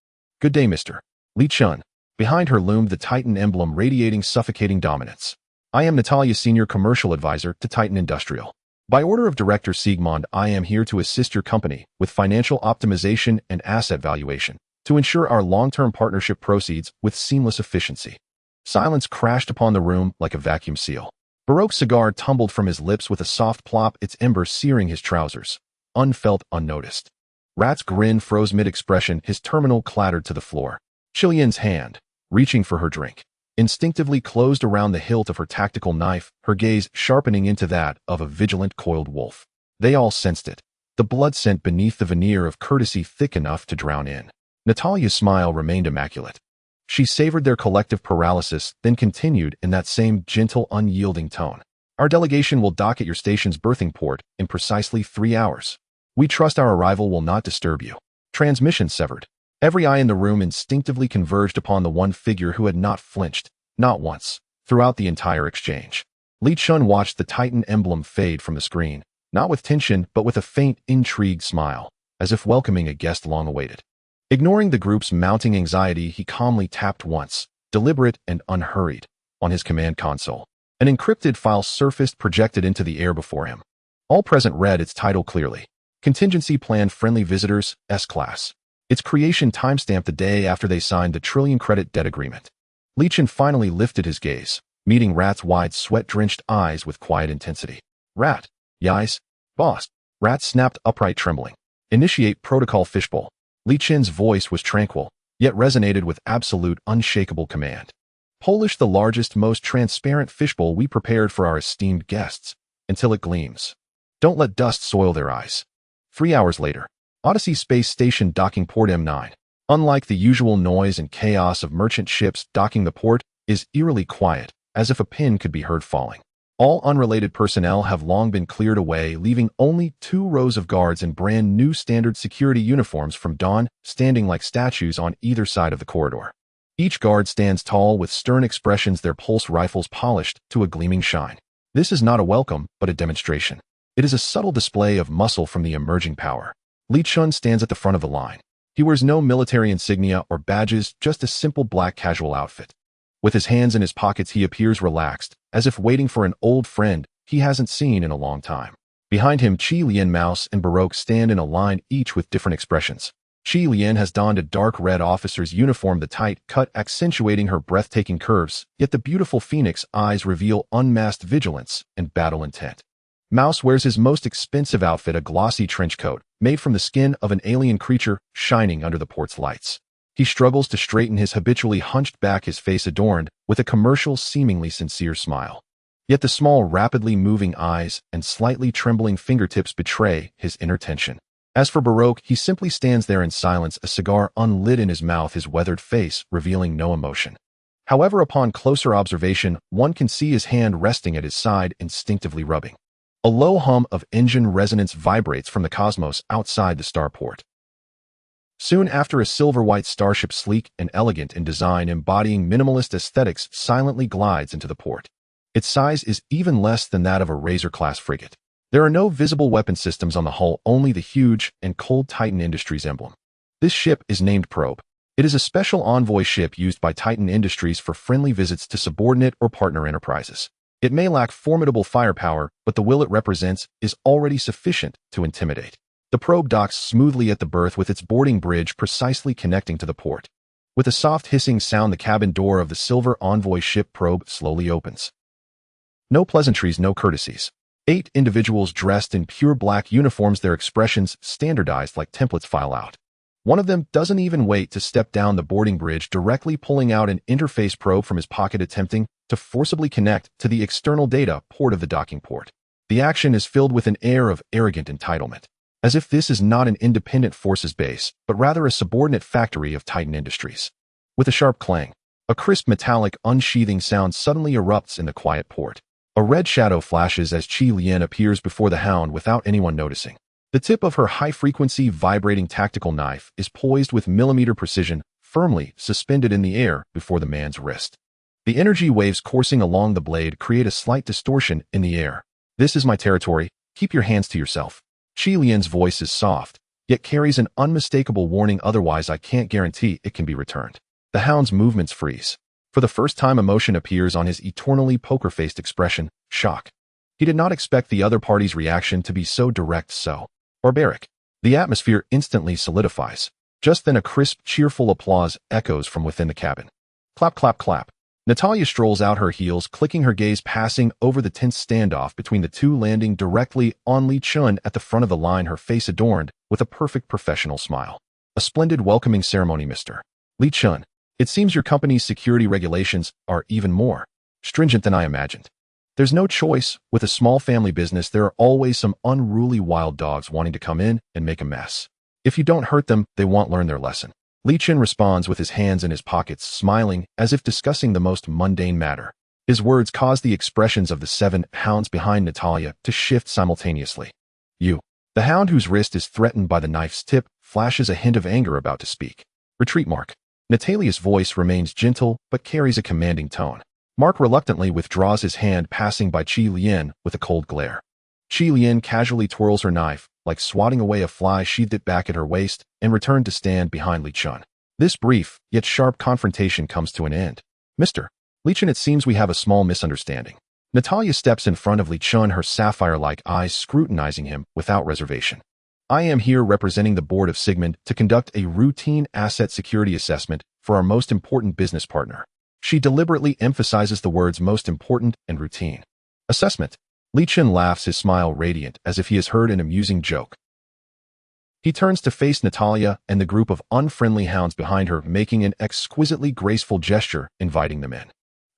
"Good day, Mr. Li Chun." Behind her loomed the Titan emblem, radiating suffocating dominance. "I am Natalia, Senior Commercial Advisor to Titan Industrial. By order of Director Siegmund, I am here to assist your company with financial optimization and asset valuation to ensure our long-term partnership proceeds with seamless efficiency." Silence crashed upon the room like a vacuum seal. Baroque's cigar tumbled from his lips with a soft plop, its ember searing his trousers, unfelt, unnoticed. Rat's grin froze mid-expression, his terminal clattered to the floor. Chilian's hand, reaching for her drink, instinctively closed around the hilt of her tactical knife, her gaze sharpening into that of a vigilant, coiled wolf. They all sensed it, the blood scent beneath the veneer of courtesy thick enough to drown in. Natalia's smile remained immaculate. She savored their collective paralysis, then continued in that same gentle, unyielding tone. Our delegation will dock at your station's berthing port in precisely 3 hours. We trust our arrival will not disturb you. Transmission severed. Every eye in the room instinctively converged upon the one figure who had not flinched, not once, throughout the entire exchange. Li Chun watched the Titan emblem fade from the screen, not with tension but with a faint, intrigued smile, as if welcoming a guest long awaited. Ignoring the group's mounting anxiety, he calmly tapped once, deliberate and unhurried, on his command console. An encrypted file surfaced, projected into the air before him. All present read its title clearly. Contingency Plan Friendly Visitors, S-Class. Its creation timestamped the day after they signed the trillion-credit debt agreement. Li Chun finally lifted his gaze, meeting Rat's wide, sweat-drenched eyes with quiet intensity. Rat. Yais. Boss. Rat snapped upright, trembling. Initiate protocol fishbowl. Li Chun's voice was tranquil, yet resonated with absolute, unshakable command. Polish the largest, most transparent fishbowl we prepared for our esteemed guests, until it gleams. Don't let dust soil their eyes. 3 hours later. Odyssey Space Station docking port M9. Unlike the usual noise and chaos of merchant ships docking the port, is eerily quiet, as if a pin could be heard falling. All unrelated personnel have long been cleared away, leaving only 2 rows of guards in brand new standard security uniforms from Dawn, standing like statues on either side of the corridor. Each guard stands tall with stern expressions, their pulse rifles polished to a gleaming shine. This is not a welcome, but a demonstration. It is a subtle display of muscle from the emerging power. Li Chun stands at the front of the line. He wears no military insignia or badges, just a simple black casual outfit. With his hands in his pockets, he appears relaxed, as if waiting for an old friend he hasn't seen in a long time. Behind him, Qi Lian, Mouse, and Baroque stand in a line, each with different expressions. Qi Lian has donned a dark red officer's uniform, the tight cut accentuating her breathtaking curves, yet the beautiful phoenix eyes reveal unmasked vigilance and battle intent. Mouse wears his most expensive outfit, a glossy trench coat, made from the skin of an alien creature, shining under the port's lights. He struggles to straighten his habitually hunched back, his face adorned with a commercial, seemingly sincere smile. Yet the small, rapidly moving eyes and slightly trembling fingertips betray his inner tension. As for Baroque, he simply stands there in silence, a cigar unlit in his mouth, his weathered face revealing no emotion. However, upon closer observation, one can see his hand resting at his side, instinctively rubbing. A low hum of engine resonance vibrates from the cosmos outside the starport. Soon after, a silver-white starship, sleek and elegant in design, embodying minimalist aesthetics, silently glides into the port. Its size is even less than that of a Razor-class frigate. There are no visible weapon systems on the hull, only the huge and cold Titan Industries emblem. This ship is named Probe. It is a special envoy ship used by Titan Industries for friendly visits to subordinate or partner enterprises. It may lack formidable firepower, but the will it represents is already sufficient to intimidate. The probe docks smoothly at the berth, with its boarding bridge precisely connecting to the port. With a soft hissing sound, the cabin door of the silver envoy ship Probe slowly opens. No pleasantries, no courtesies. 8 individuals dressed in pure black uniforms, their expressions standardized like templates, file out. One of them doesn't even wait to step down the boarding bridge, directly pulling out an interface probe from his pocket, attempting to forcibly connect to the external data port of the docking port. The action is filled with an air of arrogant entitlement, as if this is not an independent forces base, but rather a subordinate factory of Titan Industries. With a sharp clang, a crisp metallic unsheathing sound suddenly erupts in the quiet port. A red shadow flashes as Qi Lian appears before the Hound without anyone noticing. The tip of her high-frequency vibrating tactical knife is poised with millimeter precision, firmly suspended in the air before the man's wrist. The energy waves coursing along the blade create a slight distortion in the air. "This is my territory. Keep your hands to yourself." Qi Lian's voice is soft, yet carries an unmistakable warning, otherwise I can't guarantee it can be returned. The Hound's movements freeze. For the first time, emotion appears on his eternally poker-faced expression, shock. He did not expect the other party's reaction to be so direct, so barbaric. The atmosphere instantly solidifies. Just then, a crisp, cheerful applause echoes from within the cabin. Clap, clap, clap. Natalia strolls out, her heels clicking, her gaze passing over the tense standoff between the two, landing directly on Li Chun at the front of the line, her face adorned with a perfect professional smile. "A splendid welcoming ceremony, Mr. Li Chun. It seems your company's security regulations are even more stringent than I imagined. There's no choice. With a small family business, there are always some unruly wild dogs wanting to come in and make a mess. If you don't hurt them, they won't learn their lesson." Li Chen responds with his hands in his pockets, smiling as if discussing the most mundane matter. His words cause the expressions of the 7 hounds behind Natalia to shift simultaneously. You. The hound whose wrist is threatened by the knife's tip flashes a hint of anger about to speak. Retreat, Mark. Natalia's voice remains gentle but carries a commanding tone. Mark reluctantly withdraws his hand, passing by Qi Lian with a cold glare. Qi Lian casually twirls her knife, like swatting away a fly, sheathed it back at her waist, and returned to stand behind Li Chen. This brief, yet sharp confrontation comes to an end. Mr. Li Chen, it seems we have a small misunderstanding. Natalia steps in front of Li Chen, her sapphire-like eyes scrutinizing him without reservation. I am here representing the board of Sigmund to conduct a routine asset security assessment for our most important business partner. She deliberately emphasizes the words most important and routine. Assessment. Li Chen laughs, his smile radiant as if he has heard an amusing joke. He turns to face Natalia and the group of unfriendly hounds behind her, making an exquisitely graceful gesture, inviting them in.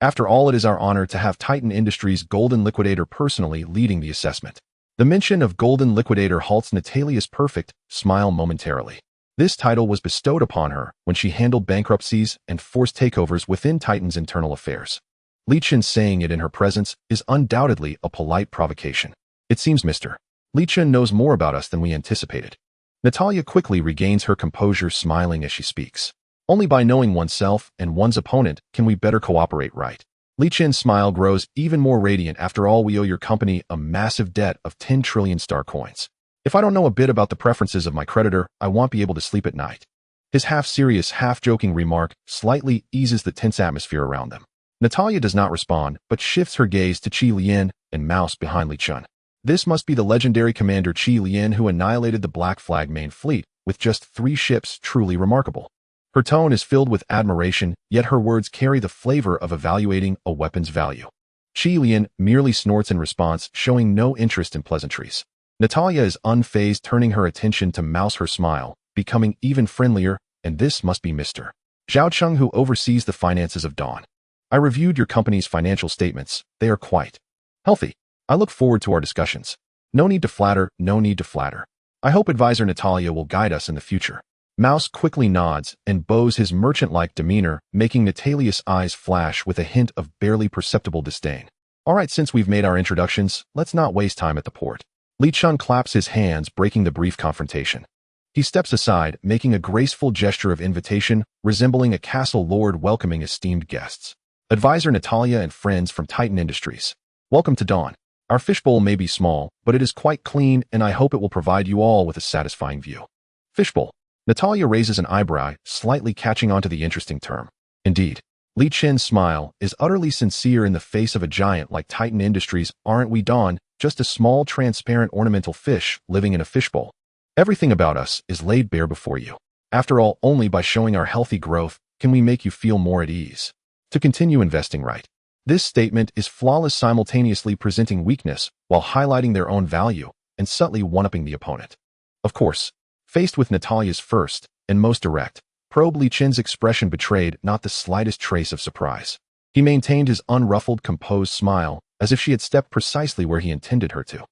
After all, it is our honor to have Titan Industries' Golden Liquidator personally leading the assessment. The mention of Golden Liquidator halts Natalia's perfect smile momentarily. This title was bestowed upon her when she handled bankruptcies and forced takeovers within Titan's internal affairs. Li Chen saying it in her presence is undoubtedly a polite provocation. It seems Mr. Li Chen knows more about us than we anticipated. Natalia quickly regains her composure, smiling as she speaks. Only by knowing oneself and one's opponent can we better cooperate, right? Li Chen's smile grows even more radiant. After all, we owe your company a massive debt of 10 trillion star coins. If I don't know a bit about the preferences of my creditor, I won't be able to sleep at night. His half-serious, half-joking remark slightly eases the tense atmosphere around them. Natalia does not respond, but shifts her gaze to Qi Lian and Mouse behind Li Chen. This must be the legendary commander Qi Lian who annihilated the Black Flag main fleet with just 3 ships, truly remarkable. Her tone is filled with admiration, yet her words carry the flavor of evaluating a weapon's value. Qi Lian merely snorts in response, showing no interest in pleasantries. Natalia is unfazed, turning her attention to Mouse, her smile becoming even friendlier, and this must be Mr. Zhao Cheng, who oversees the finances of Dawn. I reviewed your company's financial statements. They are quite healthy. I look forward to our discussions. No need to flatter, no need to flatter. I hope Advisor Natalia will guide us in the future. Mouse quickly nods and bows his merchant-like demeanor, making Natalia's eyes flash with a hint of barely perceptible disdain. All right, since we've made our introductions, let's not waste time at the port. Li Chen claps his hands, breaking the brief confrontation. He steps aside, making a graceful gesture of invitation, resembling a castle lord welcoming esteemed guests. Advisor Natalia and friends from Titan Industries. Welcome to Dawn. Our fishbowl may be small, but it is quite clean, and I hope it will provide you all with a satisfying view. Fishbowl. Natalia raises an eyebrow, slightly catching onto the interesting term. Indeed. Li Chen's smile is utterly sincere in the face of a giant like Titan Industries. Aren't we, Dawn? Just a small, transparent, ornamental fish living in a fishbowl. Everything about us is laid bare before you. After all, only by showing our healthy growth can we make you feel more at ease. To continue investing right. This statement is flawless, simultaneously presenting weakness while highlighting their own value and subtly one-upping the opponent. Of course, faced with Natalia's first and most direct probe, Li Chen's expression betrayed not the slightest trace of surprise. He maintained his unruffled, composed smile, as if she had stepped precisely where he intended her to.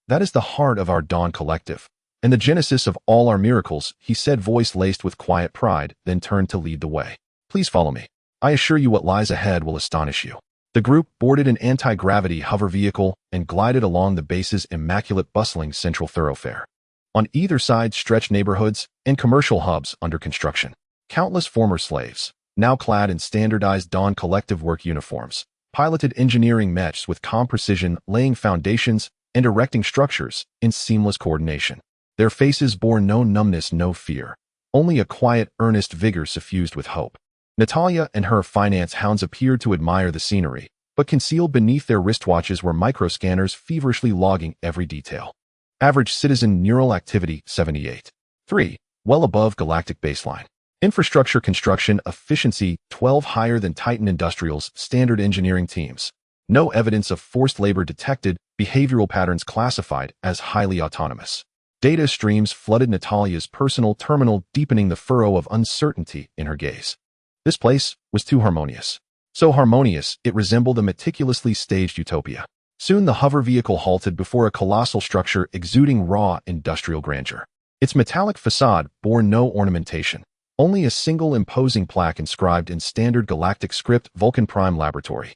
That is the heart of our Dawn Collective, and the genesis of all our miracles, he said, voice laced with quiet pride, then turned to lead the way. Please follow me. I assure you what lies ahead will astonish you. The group boarded an anti-gravity hover vehicle and glided along the base's immaculate, bustling central thoroughfare. On either side stretched neighborhoods and commercial hubs under construction. Countless former slaves, now clad in standardized Dawn Collective work uniforms, piloted engineering mechs with calm precision, laying foundations and erecting structures in seamless coordination. Their faces bore no numbness, no fear, only a quiet, earnest vigor suffused with hope. Natalia and her finance hounds appeared to admire the scenery, but concealed beneath their wristwatches were microscanners feverishly logging every detail. Average citizen neural activity 78.3, well above galactic baseline. Infrastructure construction efficiency 12, higher than Titan Industrial's standard engineering teams. No evidence of forced labor detected, behavioral patterns classified as highly autonomous. Data streams flooded Natalia's personal terminal, deepening the furrow of uncertainty in her gaze. This place was too harmonious. So harmonious, it resembled a meticulously staged utopia. Soon the hover vehicle halted before a colossal structure exuding raw industrial grandeur. Its metallic facade bore no ornamentation, Only a single imposing plaque inscribed in standard galactic script, Vulcan Prime Laboratory.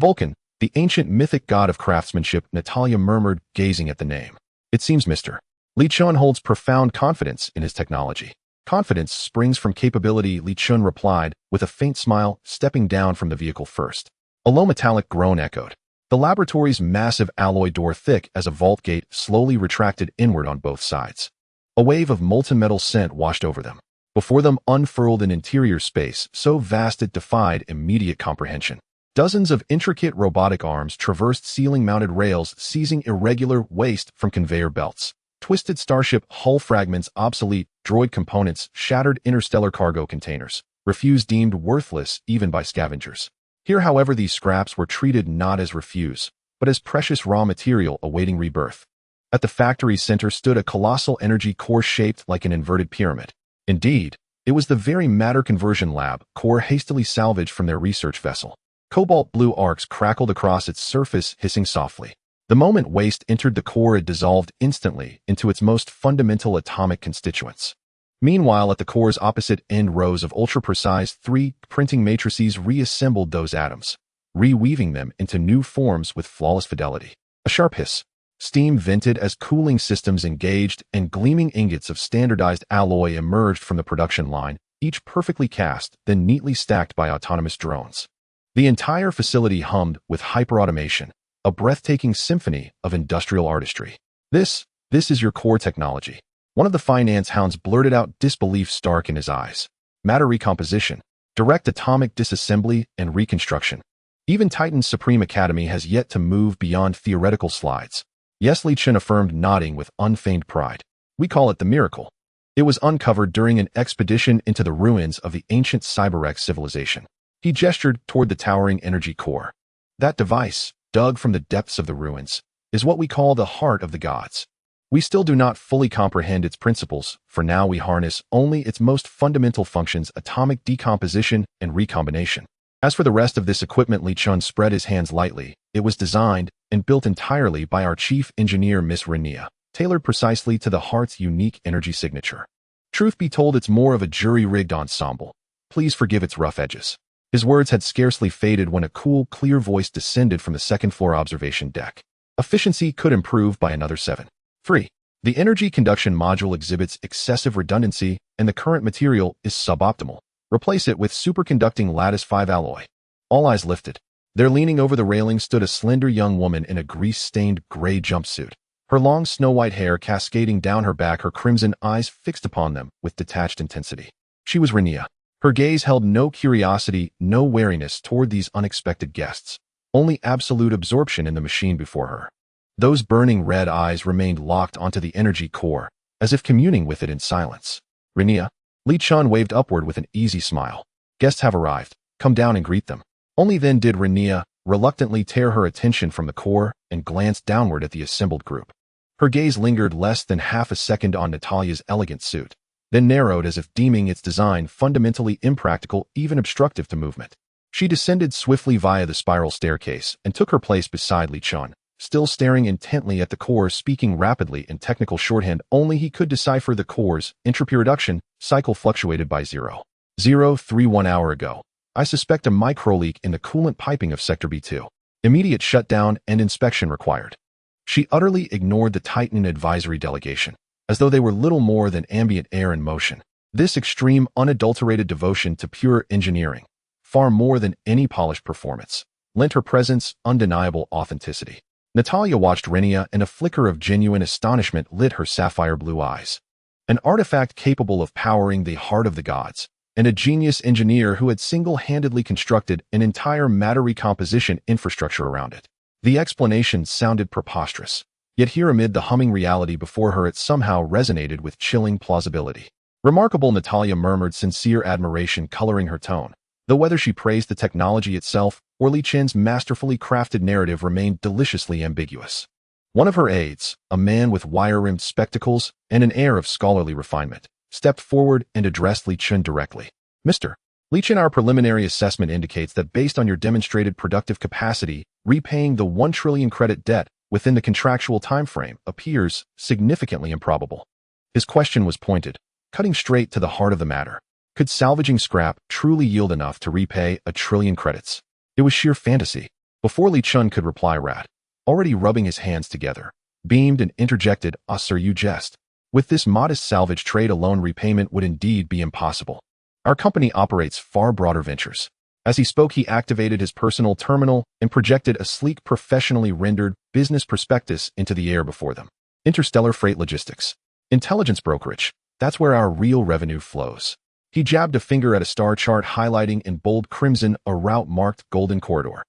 Vulcan, the ancient mythic god of craftsmanship, Natalia murmured, gazing at the name. It seems Mr. Li Chun holds profound confidence in his technology. Confidence springs from capability, Li Chun replied, with a faint smile, stepping down from the vehicle first. A low metallic groan echoed. The laboratory's massive alloy door, thick as a vault gate, slowly retracted inward on both sides. A wave of molten metal scent washed over them. Before them unfurled an interior space so vast it defied immediate comprehension. Dozens of intricate robotic arms traversed ceiling-mounted rails, seizing irregular waste from conveyor belts. Twisted starship hull fragments, obsolete droid components, shattered interstellar cargo containers, refuse deemed worthless even by scavengers. Here, however, these scraps were treated not as refuse, but as precious raw material awaiting rebirth. At the factory's center stood a colossal energy core shaped like an inverted pyramid. Indeed, it was the very matter conversion lab core hastily salvaged from their research vessel. Cobalt blue arcs crackled across its surface, hissing softly. The moment waste entered the core, it dissolved instantly into its most fundamental atomic constituents. Meanwhile, at the core's opposite end, rows of ultra-precise 3D printing matrices reassembled those atoms, reweaving them into new forms with flawless fidelity. A sharp hiss. Steam vented as cooling systems engaged, and gleaming ingots of standardized alloy emerged from the production line, each perfectly cast, then neatly stacked by autonomous drones. The entire facility hummed with hyperautomation, a breathtaking symphony of industrial artistry. This is your core technology. One of the finance hounds blurted out, disbelief stark in his eyes. Matter recomposition, direct atomic disassembly and reconstruction. Even Titan's Supreme Academy has yet to move beyond theoretical slides. Yes, Li Chun affirmed, nodding with unfeigned pride. We call it the miracle. It was uncovered during an expedition into the ruins of the ancient Cyberrex civilization. He gestured toward the towering energy core. That device, dug from the depths of the ruins, is what we call the heart of the gods. We still do not fully comprehend its principles, for now we harness only its most fundamental functions: atomic decomposition and recombination. As for the rest of this equipment, Li Chun spread his hands lightly. It was designed and built entirely by our chief engineer, Miss Renia, tailored precisely to the heart's unique energy signature. Truth be told, it's more of a jury-rigged ensemble. Please forgive its rough edges. His words had scarcely faded when a cool, clear voice descended from the second-floor observation deck. Efficiency could improve by another 7. 3. The energy conduction module exhibits excessive redundancy, and the current material is suboptimal. Replace it with superconducting lattice 5 alloy. All eyes lifted. There, leaning over the railing, stood a slender young woman in a grease-stained gray jumpsuit. Her long snow-white hair cascading down her back, her crimson eyes fixed upon them with detached intensity. She was Renia. Her gaze held no curiosity, no wariness toward these unexpected guests, only absolute absorption in the machine before her. Those burning red eyes remained locked onto the energy core, as if communing with it in silence. Renia? Li Chun waved upward with an easy smile. Guests have arrived. Come down and greet them. Only then did Renia reluctantly tear her attention from the core and glance downward at the assembled group. Her gaze lingered less than half a second on Natalia's elegant suit, then narrowed as if deeming its design fundamentally impractical, even obstructive to movement. She descended swiftly via the spiral staircase and took her place beside Li Chun, still staring intently at the core, speaking rapidly in technical shorthand only he could decipher. The core's entropy reduction cycle fluctuated by 0.031 1 hour ago. I suspect a microleak in the coolant piping of Sector B2. Immediate shutdown and inspection required. She utterly ignored the Titan advisory delegation, as though they were little more than ambient air in motion. This extreme, unadulterated devotion to pure engineering, far more than any polished performance, lent her presence undeniable authenticity. Natalia watched Renia, and a flicker of genuine astonishment lit her sapphire blue eyes. An artifact capable of powering the heart of the gods, and a genius engineer who had single-handedly constructed an entire matter recomposition infrastructure around it. The explanation sounded preposterous, yet here amid the humming reality before her it somehow resonated with chilling plausibility. Remarkable, Natalia murmured, sincere admiration coloring her tone, though whether she praised the technology itself or Li Chun's masterfully crafted narrative remained deliciously ambiguous. One of her aides, a man with wire-rimmed spectacles and an air of scholarly refinement, stepped forward and addressed Li Chun directly. Mr. Li Chun, our preliminary assessment indicates that based on your demonstrated productive capacity, repaying the 1 trillion credit debt within the contractual time frame appears significantly improbable. His question was pointed, cutting straight to the heart of the matter. Could salvaging scrap truly yield enough to repay 1,000,000,000,000 credits? It was sheer fantasy. Before Li Chun could reply, Rat, already rubbing his hands together, beamed and interjected, "Ah, sir, you jest. With this modest salvage trade alone, repayment would indeed be impossible. Our company operates far broader ventures." As he spoke, he activated his personal terminal and projected a sleek, professionally rendered business prospectus into the air before them. Interstellar freight logistics. Intelligence brokerage. That's where our real revenue flows. He jabbed a finger at a star chart highlighting in bold crimson a route marked Golden Corridor.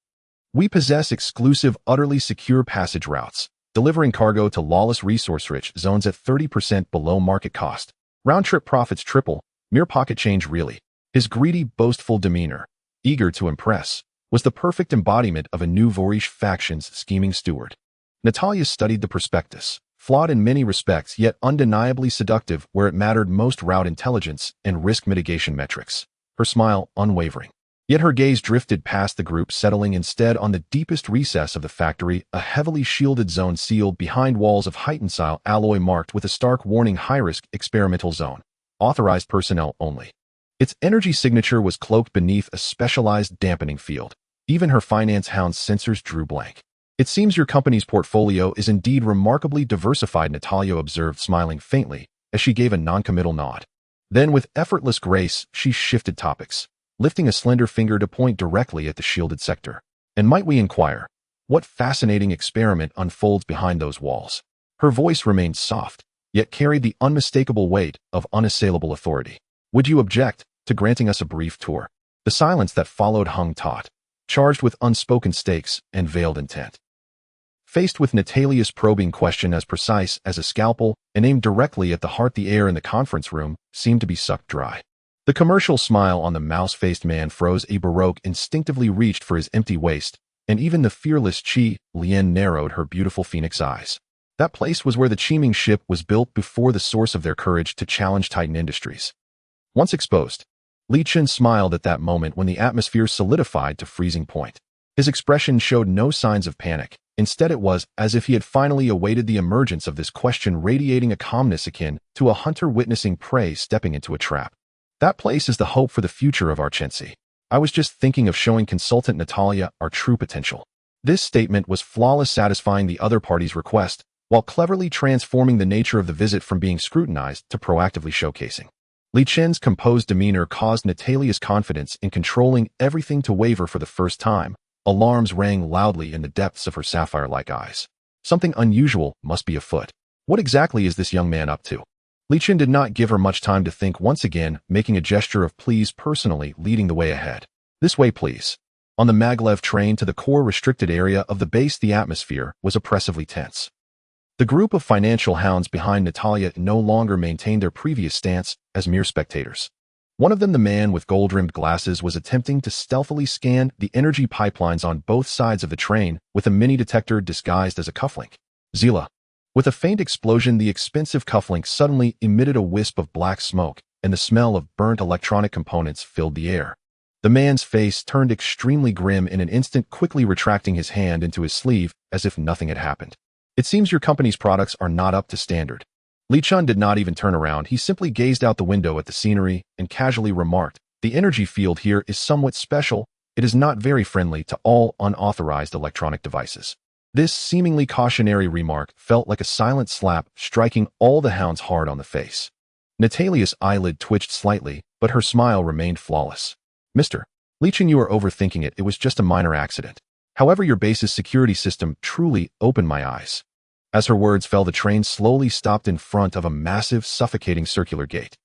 We possess exclusive, utterly secure passage routes, delivering cargo to lawless resource-rich zones at 30% below market cost. Round-trip profits triple, mere pocket change really. His greedy, boastful demeanor, eager to impress, was the perfect embodiment of a new Vorish faction's scheming steward. Natalia studied the prospectus, flawed in many respects yet undeniably seductive where it mattered most: route intelligence and risk mitigation metrics. Her smile unwavering. Yet her gaze drifted past the group, settling instead on the deepest recess of the factory, a heavily shielded zone sealed behind walls of heightened-style alloy marked with a stark warning: high-risk experimental zone. Authorized personnel only. Its energy signature was cloaked beneath a specialized dampening field. Even her finance hound's sensors drew blank. "It seems your company's portfolio is indeed remarkably diversified," Natalia observed, smiling faintly, as she gave a noncommittal nod. Then, with effortless grace, she shifted topics, lifting a slender finger to point directly at the shielded sector. "And might we inquire, what fascinating experiment unfolds behind those walls?" Her voice remained soft, yet carried the unmistakable weight of unassailable authority. "Would you object to granting us a brief tour?" The silence that followed hung taut, charged with unspoken stakes and veiled intent. Faced with Natalia's probing question as precise as a scalpel and aimed directly at the heart, the air in the conference room seemed to be sucked dry. The commercial smile on the mouse-faced man froze. A Baroque instinctively reached for his empty waist, and even the fearless Chi Lien narrowed her beautiful phoenix eyes. That place was where the Chiming ship was built before the source of their courage to challenge Titan Industries. Once exposed, Li Chun smiled at that moment when the atmosphere solidified to freezing point. His expression showed no signs of panic. Instead, it was as if he had finally awaited the emergence of this question, radiating a calmness akin to a hunter witnessing prey stepping into a trap. "That place is the hope for the future of our Archensi. I was just thinking of showing consultant Natalia our true potential." This statement was flawless, satisfying the other party's request, while cleverly transforming the nature of the visit from being scrutinized to proactively showcasing. Li Chen's composed demeanor caused Natalia's confidence in controlling everything to waver for the first time. Alarms rang loudly in the depths of her sapphire-like eyes. Something unusual must be afoot. What exactly is this young man up to? Li Chen did not give her much time to think, once again making a gesture of please, personally leading the way ahead. "This way, please." On the maglev train to the core restricted area of the base, the atmosphere was oppressively tense. The group of financial hounds behind Natalia no longer maintained their previous stance as mere spectators. One of them, the man with gold-rimmed glasses, was attempting to stealthily scan the energy pipelines on both sides of the train with a mini-detector disguised as a cufflink. Zila. With a faint explosion, the expensive cufflink suddenly emitted a wisp of black smoke, and the smell of burnt electronic components filled the air. The man's face turned extremely grim in an instant, quickly retracting his hand into his sleeve as if nothing had happened. "It seems your company's products are not up to standard." Li Chun did not even turn around. He simply gazed out the window at the scenery and casually remarked, "The energy field here is somewhat special. It is not very friendly to all unauthorized electronic devices." This seemingly cautionary remark felt like a silent slap, striking all the hounds hard on the face. Natalia's eyelid twitched slightly, but her smile remained flawless. "Mr. Li Chun, you are overthinking it. It was just a minor accident. However, your base's security system truly opened my eyes." As her words fell, the train slowly stopped in front of a massive, suffocating circular gate.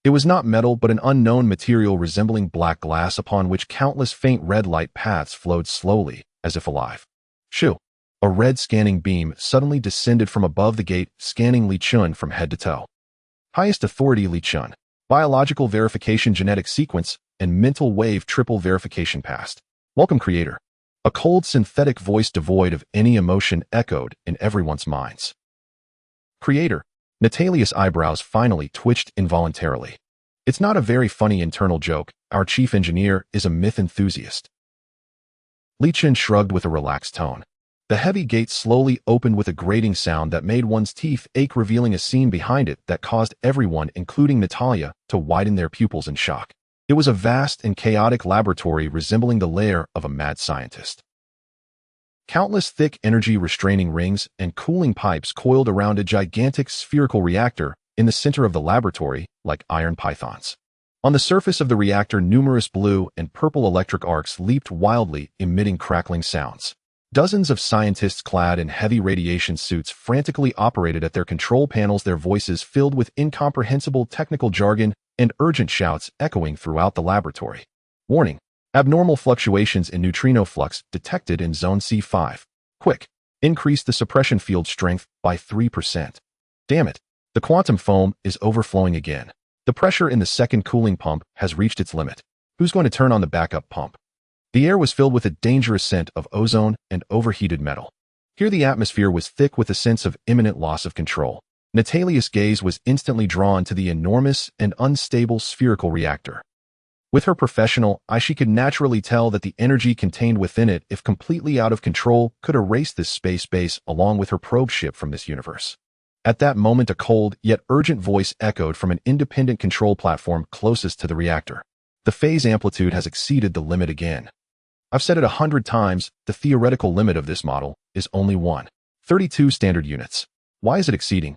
It was not metal, but an unknown material resembling black glass upon which countless faint red light paths flowed slowly, as if alive. Shoo! A red scanning beam suddenly descended from above the gate, scanning Li Chun from head to toe. Highest authority Li Chun. Biological verification, genetic sequence, and mental wave triple verification passed. Welcome, creator. A cold synthetic voice devoid of any emotion echoed in everyone's minds. Creator. Natalia's eyebrows finally twitched involuntarily. It's not a very funny internal joke. Our chief engineer is a myth enthusiast. Li Chun shrugged with a relaxed tone. The heavy gate slowly opened with a grating sound that made one's teeth ache, revealing a scene behind it that caused everyone, including Natalia, to widen their pupils in shock. It was a vast and chaotic laboratory resembling the lair of a mad scientist. Countless thick energy-restraining rings and cooling pipes coiled around a gigantic spherical reactor in the center of the laboratory, like iron pythons. On the surface of the reactor, numerous blue and purple electric arcs leaped wildly, emitting crackling sounds. Dozens of scientists clad in heavy radiation suits frantically operated at their control panels, their voices filled with incomprehensible technical jargon and urgent shouts echoing throughout the laboratory. Warning: abnormal fluctuations in neutrino flux detected in Zone C5. Quick, increase the suppression field strength by 3%. Damn it, the quantum foam is overflowing again. The pressure in the second cooling pump has reached its limit. Who's going to turn on the backup pump? The air was filled with a dangerous scent of ozone and overheated metal. Here the atmosphere was thick with a sense of imminent loss of control. Natalia's gaze was instantly drawn to the enormous and unstable spherical reactor. With her professional eye, she could naturally tell that the energy contained within it, if completely out of control, could erase this space base along with her probe ship from this universe. At that moment, a cold yet urgent voice echoed from an independent control platform closest to the reactor. The phase amplitude has exceeded the limit again. I've said it 100 times, the theoretical limit of this model is only 132 standard units. Why is it exceeding?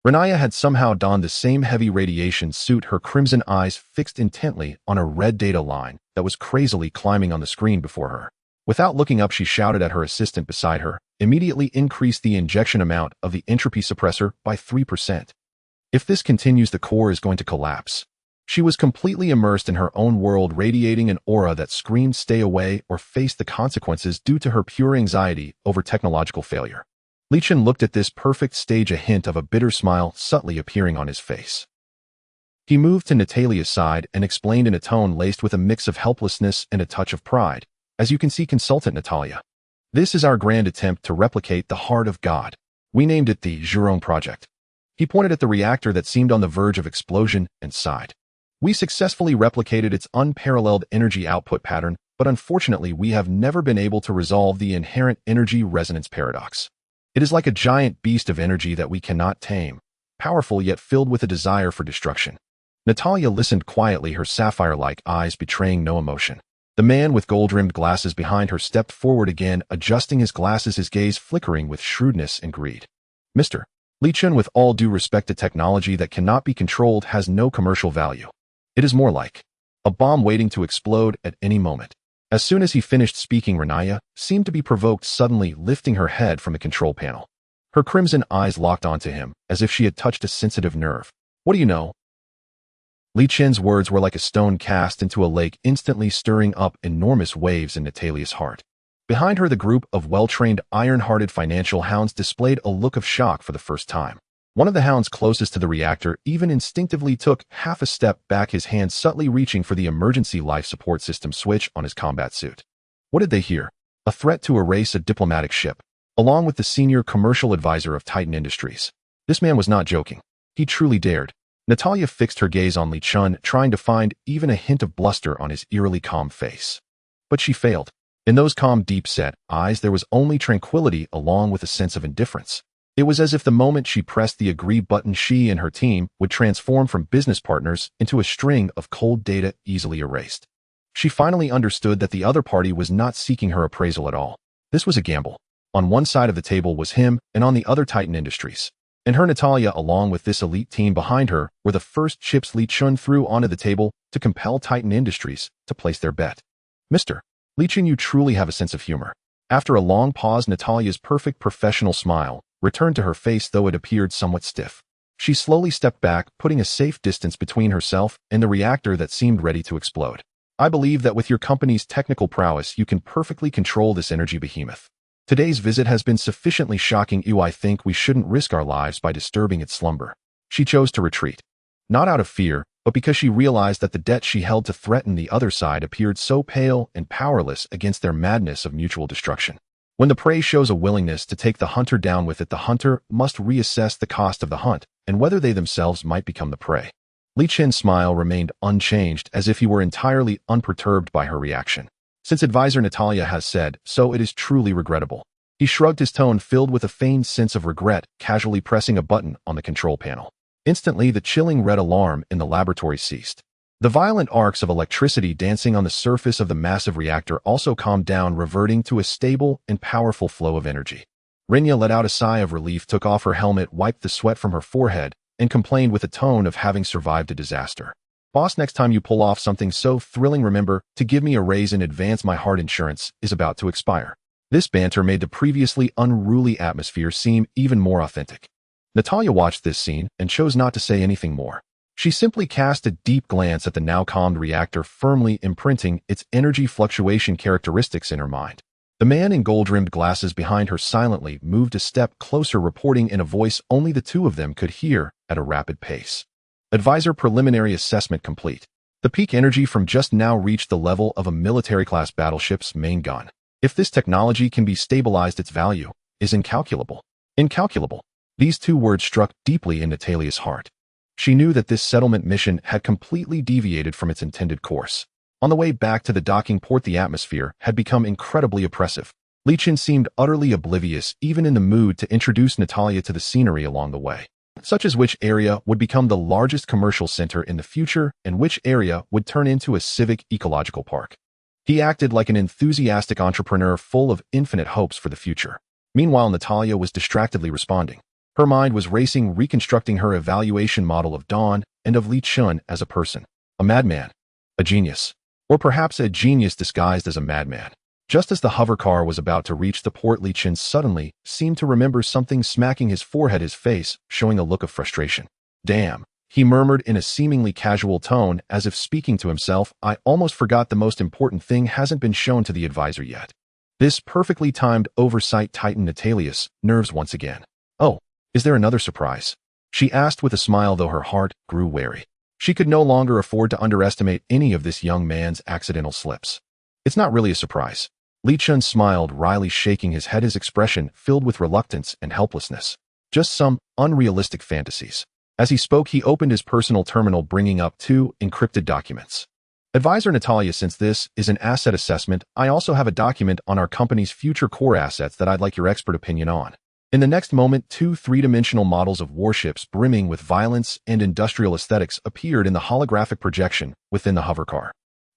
Renaya had somehow donned the same heavy radiation suit, her crimson eyes fixed intently on a red data line that was crazily climbing on the screen before her. Without looking up, she shouted at her assistant beside her, immediately increase the injection amount of the entropy suppressor by 3%. If this continues, the core is going to collapse. She was completely immersed in her own world, radiating an aura that screamed stay away or face the consequences due to her pure anxiety over technological failure. Li Chen looked at this perfect stage, a hint of a bitter smile subtly appearing on his face. He moved to Natalia's side and explained in a tone laced with a mix of helplessness and a touch of pride. As you can see, Consultant Natalia, this is our grand attempt to replicate the Heart of God. We named it the Jurong Project. He pointed at the reactor that seemed on the verge of explosion and sighed. We successfully replicated its unparalleled energy output pattern, but unfortunately we have never been able to resolve the inherent energy resonance paradox. It is like a giant beast of energy that we cannot tame, powerful yet filled with a desire for destruction. Natalia listened quietly, her sapphire-like eyes betraying no emotion. The man with gold-rimmed glasses behind her stepped forward again, adjusting his glasses, his gaze flickering with shrewdness and greed. Mr. Li Chen, with all due respect, to technology that cannot be controlled has no commercial value. It is more like a bomb waiting to explode at any moment. As soon as he finished speaking, Renaya seemed to be provoked, suddenly lifting her head from the control panel. Her crimson eyes locked onto him, as if she had touched a sensitive nerve. What do you know? Li Chen's words were like a stone cast into a lake, instantly stirring up enormous waves in Natalia's heart. Behind her, the group of well-trained, iron-hearted financial hounds displayed a look of shock for the first time. One of the hounds closest to the reactor even instinctively took half a step back, his hand subtly reaching for the emergency life support system switch on his combat suit. What did they hear? A threat to erase a diplomatic ship, along with the senior commercial advisor of Titan Industries. This man was not joking. He truly dared. Natalia fixed her gaze on Li Chen, trying to find even a hint of bluster on his eerily calm face. But she failed. In those calm, deep-set eyes there was only tranquility along with a sense of indifference. It was as if the moment she pressed the agree button, she and her team would transform from business partners into a string of cold data easily erased. She finally understood that the other party was not seeking her appraisal at all. This was a gamble. On one side of the table was him, and on the other Titan Industries. And her, Natalia, along with this elite team behind her, were the first chips Li Chen threw onto the table to compel Titan Industries to place their bet. Mr. Li Chen, you truly have a sense of humor. After a long pause, Natalia's perfect professional smile returned to her face, though it appeared somewhat stiff. She slowly stepped back, putting a safe distance between herself and the reactor that seemed ready to explode. I believe that with your company's technical prowess, you can perfectly control this energy behemoth. Today's visit has been sufficiently shocking. I think we shouldn't risk our lives by disturbing its slumber. She chose to retreat. Not out of fear, but because she realized that the debt she held to threaten the other side appeared so pale and powerless against their madness of mutual destruction. When the prey shows a willingness to take the hunter down with it, the hunter must reassess the cost of the hunt and whether they themselves might become the prey. Li Chen's smile remained unchanged, as if he were entirely unperturbed by her reaction. Since Advisor Natalia has said so, it is truly regrettable. He shrugged, his tone filled with a feigned sense of regret, casually pressing a button on the control panel. Instantly, the chilling red alarm in the laboratory ceased. The violent arcs of electricity dancing on the surface of the massive reactor also calmed down, reverting to a stable and powerful flow of energy. Rinya let out a sigh of relief, took off her helmet, wiped the sweat from her forehead, and complained with a tone of having survived a disaster. Boss, next time you pull off something so thrilling, remember to give me a raise in advance. My heart insurance is about to expire. This banter made the previously unruly atmosphere seem even more authentic. Natalia watched this scene and chose not to say anything more. She simply cast a deep glance at the now calmed reactor, firmly imprinting its energy fluctuation characteristics in her mind. The man in gold-rimmed glasses behind her silently moved a step closer, reporting in a voice only the two of them could hear at a rapid pace. Advisor, preliminary assessment complete. The peak energy from just now reached the level of a military-class battleship's main gun. If this technology can be stabilized, its value is incalculable. Incalculable. These two words struck deeply in Natalia's heart. She knew that this settlement mission had completely deviated from its intended course. On the way back to the docking port, the atmosphere had become incredibly oppressive. Li Chen seemed utterly oblivious, even in the mood to introduce Natalia to the scenery along the way, such as which area would become the largest commercial center in the future and which area would turn into a civic ecological park. He acted like an enthusiastic entrepreneur full of infinite hopes for the future. Meanwhile, Natalia was distractedly responding. Her mind was racing, reconstructing her evaluation model of Dawn and of Li Chen as a person. A madman. A genius. Or perhaps a genius disguised as a madman. Just as the hovercar was about to reach the port, Li Chen suddenly seemed to remember something, smacking his forehead, his face showing a look of frustration. Damn, he murmured in a seemingly casual tone, as if speaking to himself. I almost forgot the most important thing hasn't been shown to the advisor yet. This perfectly timed oversight tightened Natalia's nerves once again. Oh. Is there another surprise? She asked with a smile, though her heart grew wary. She could no longer afford to underestimate any of this young man's accidental slips. It's not really a surprise. Li Chen smiled wryly, shaking his head, his expression filled with reluctance and helplessness. Just some unrealistic fantasies. As he spoke, he opened his personal terminal, bringing up 2 encrypted documents. Advisor Natalia, since this is an asset assessment, I also have a document on our company's future core assets that I'd like your expert opinion on. In the next moment, 2 three-dimensional models of warships brimming with violence and industrial aesthetics appeared in the holographic projection within the hovercar.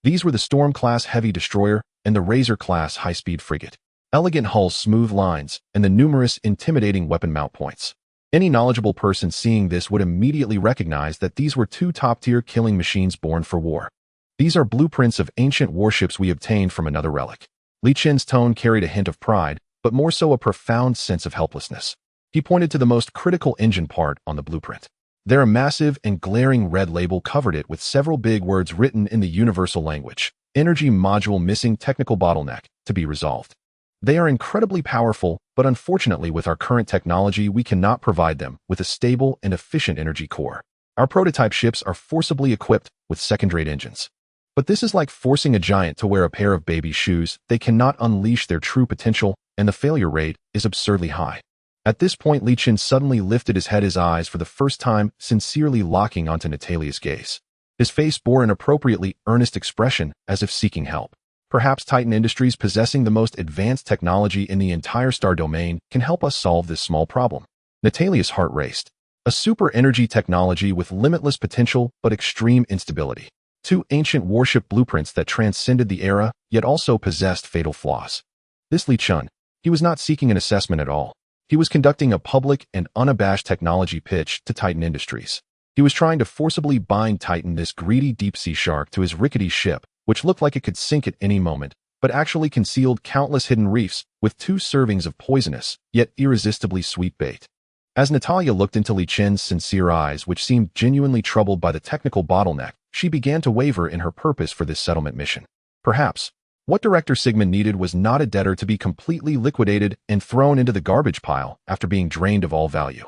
These were the Storm-class heavy destroyer and the Razor-class high-speed frigate. Elegant hulls, smooth lines, and the numerous intimidating weapon mount points. Any knowledgeable person seeing this would immediately recognize that these were 2 top-tier killing machines born for war. These are blueprints of ancient warships we obtained from another relic. Li Chen's tone carried a hint of pride, but more so a profound sense of helplessness. He pointed to the most critical engine part on the blueprint. There, a massive and glaring red label covered it with several big words written in the universal language. Energy module missing, technical bottleneck, to be resolved. They are incredibly powerful, but unfortunately with our current technology we cannot provide them with a stable and efficient energy core. Our prototype ships are forcibly equipped with second-rate engines. But this is like forcing a giant to wear a pair of baby shoes. They cannot unleash their true potential, and the failure rate is absurdly high. At this point, Li Chen suddenly lifted his head, his eyes for the first time sincerely locking onto Natalia's gaze. His face bore an appropriately earnest expression, as if seeking help. Perhaps Titan Industries, possessing the most advanced technology in the entire star domain, can help us solve this small problem. Natalia's heart raced. A super energy technology with limitless potential but extreme instability. 2 ancient warship blueprints that transcended the era, yet also possessed fatal flaws. This Li Chen, he was not seeking an assessment at all. He was conducting a public and unabashed technology pitch to Titan Industries. He was trying to forcibly bind Titan, this greedy deep-sea shark, to his rickety ship, which looked like it could sink at any moment, but actually concealed countless hidden reefs with 2 servings of poisonous, yet irresistibly sweet bait. As Natalia looked into Li Chen's sincere eyes, which seemed genuinely troubled by the technical bottleneck, she began to waver in her purpose for this settlement mission. Perhaps what Director Sigmund needed was not a debtor to be completely liquidated and thrown into the garbage pile after being drained of all value,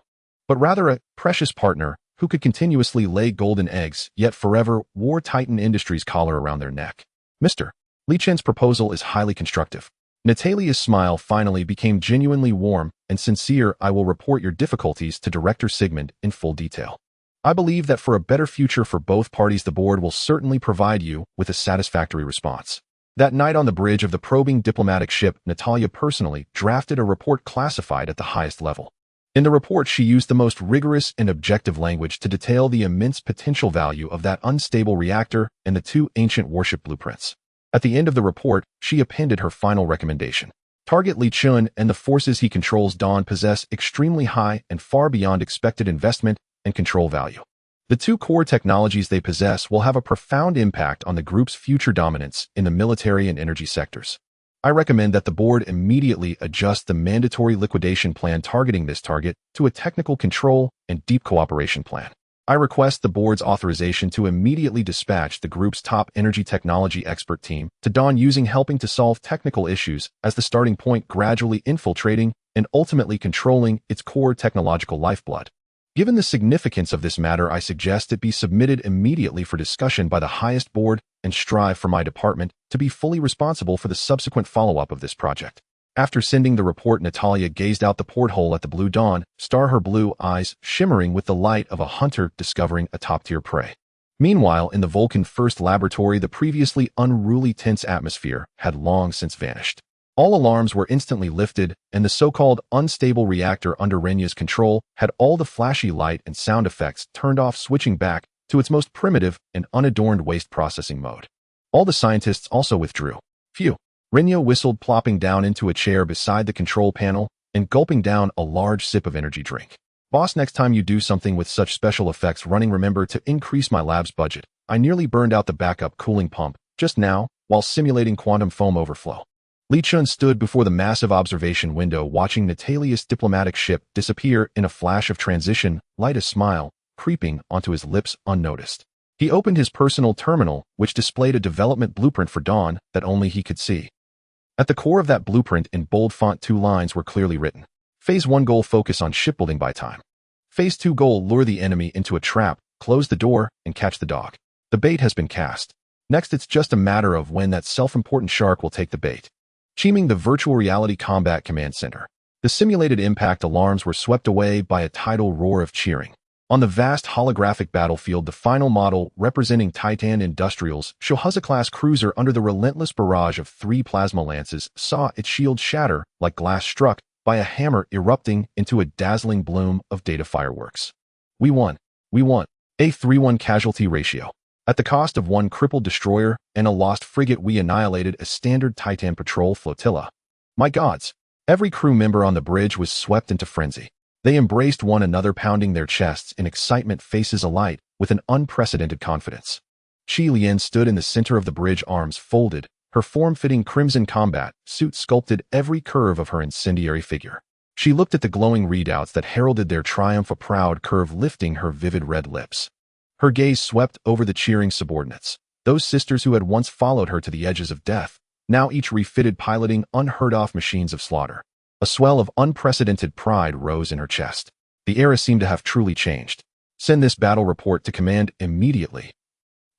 but rather a precious partner who could continuously lay golden eggs, yet forever wore Titan Industries' collar around their neck. Mr. Li Chen's proposal is highly constructive. Natalia's smile finally became genuinely warm and sincere. I will report your difficulties to Director Sigmund in full detail. I believe that for a better future for both parties, the board will certainly provide you with a satisfactory response. That night on the bridge of the probing diplomatic ship, Natalia personally drafted a report classified at the highest level. In the report, she used the most rigorous and objective language to detail the immense potential value of that unstable reactor and the two ancient warship blueprints. At the end of the report, she appended her final recommendation. Target Li Chun and the forces he controls Dawn possess extremely high and far beyond expected investment and control value. The two core technologies they possess will have a profound impact on the group's future dominance in the military and energy sectors. I recommend that the board immediately adjust the mandatory liquidation plan targeting this target to a technical control and deep cooperation plan. I request the board's authorization to immediately dispatch the group's top energy technology expert team to Dawn using helping to solve technical issues as the starting point, gradually infiltrating and ultimately controlling its core technological lifeblood. Given the significance of this matter, I suggest it be submitted immediately for discussion by the highest board and strive for my department to be fully responsible for the subsequent follow-up of this project. After sending the report, Natalia gazed out the porthole at the blue dawn, her blue eyes shimmering with the light of a hunter discovering a top-tier prey. Meanwhile, in the Vulcan First Laboratory, the previously unruly tense atmosphere had long since vanished. All alarms were instantly lifted, and the so-called unstable reactor under Renya's control had all the flashy light and sound effects turned off, switching back to its most primitive and unadorned waste processing mode. All the scientists also withdrew. Phew. Renya whistled, plopping down into a chair beside the control panel and gulping down a large sip of energy drink. Boss, next time you do something with such special effects running, remember to increase my lab's budget. I nearly burned out the backup cooling pump just now while simulating quantum foam overflow. Li Chun stood before the massive observation window, watching Natalia's diplomatic ship disappear in a flash of transition, light a smile creeping onto his lips unnoticed. He opened his personal terminal, which displayed a development blueprint for Dawn that only he could see. At the core of that blueprint, in bold font, two lines were clearly written. Phase 1 goal: focus on shipbuilding by time. Phase 2 goal: lure the enemy into a trap, close the door, and catch the dog. The bait has been cast. Next, it's just a matter of when that self-important shark will take the bait. Chiming the virtual reality combat command center. The simulated impact alarms were swept away by a tidal roar of cheering. On the vast holographic battlefield, the final model, representing Titan Industrial's Shohaza-class cruiser under the relentless barrage of 3 plasma lances, saw its shield shatter like glass struck by a hammer, erupting into a dazzling bloom of data fireworks. We won. We won. A 3-1 casualty ratio. At the cost of 1 crippled destroyer and a lost frigate, we annihilated a standard Titan patrol flotilla. My gods! Every crew member on the bridge was swept into frenzy. They embraced one another, pounding their chests in excitement, faces alight with an unprecedented confidence. Qi Lian stood in the center of the bridge, arms folded, her form-fitting crimson combat suit sculpted every curve of her incendiary figure. She looked at the glowing readouts that heralded their triumph, a proud curve lifting her vivid red lips. Her gaze swept over the cheering subordinates, those sisters who had once followed her to the edges of death, now each refitted, piloting unheard-of machines of slaughter. A swell of unprecedented pride rose in her chest. The era seemed to have truly changed. Send this battle report to command immediately.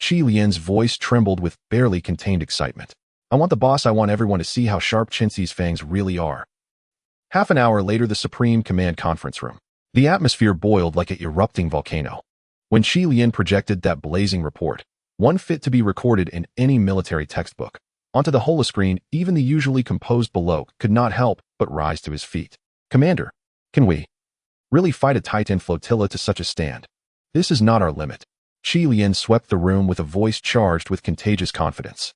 Qi Lian's voice trembled with barely contained excitement. I want the boss. I want everyone to see how sharp Chinzi's fangs really are. Half an hour later, the Supreme Command conference room. The atmosphere boiled like an erupting volcano. When Qi Lian projected that blazing report, one fit to be recorded in any military textbook, onto the holoscreen, even the usually composed Belok could not help but rise to his feet. Commander, can we really fight a Titan flotilla to such a stand? This is not our limit. Qi Lian swept the room with a voice charged with contagious confidence.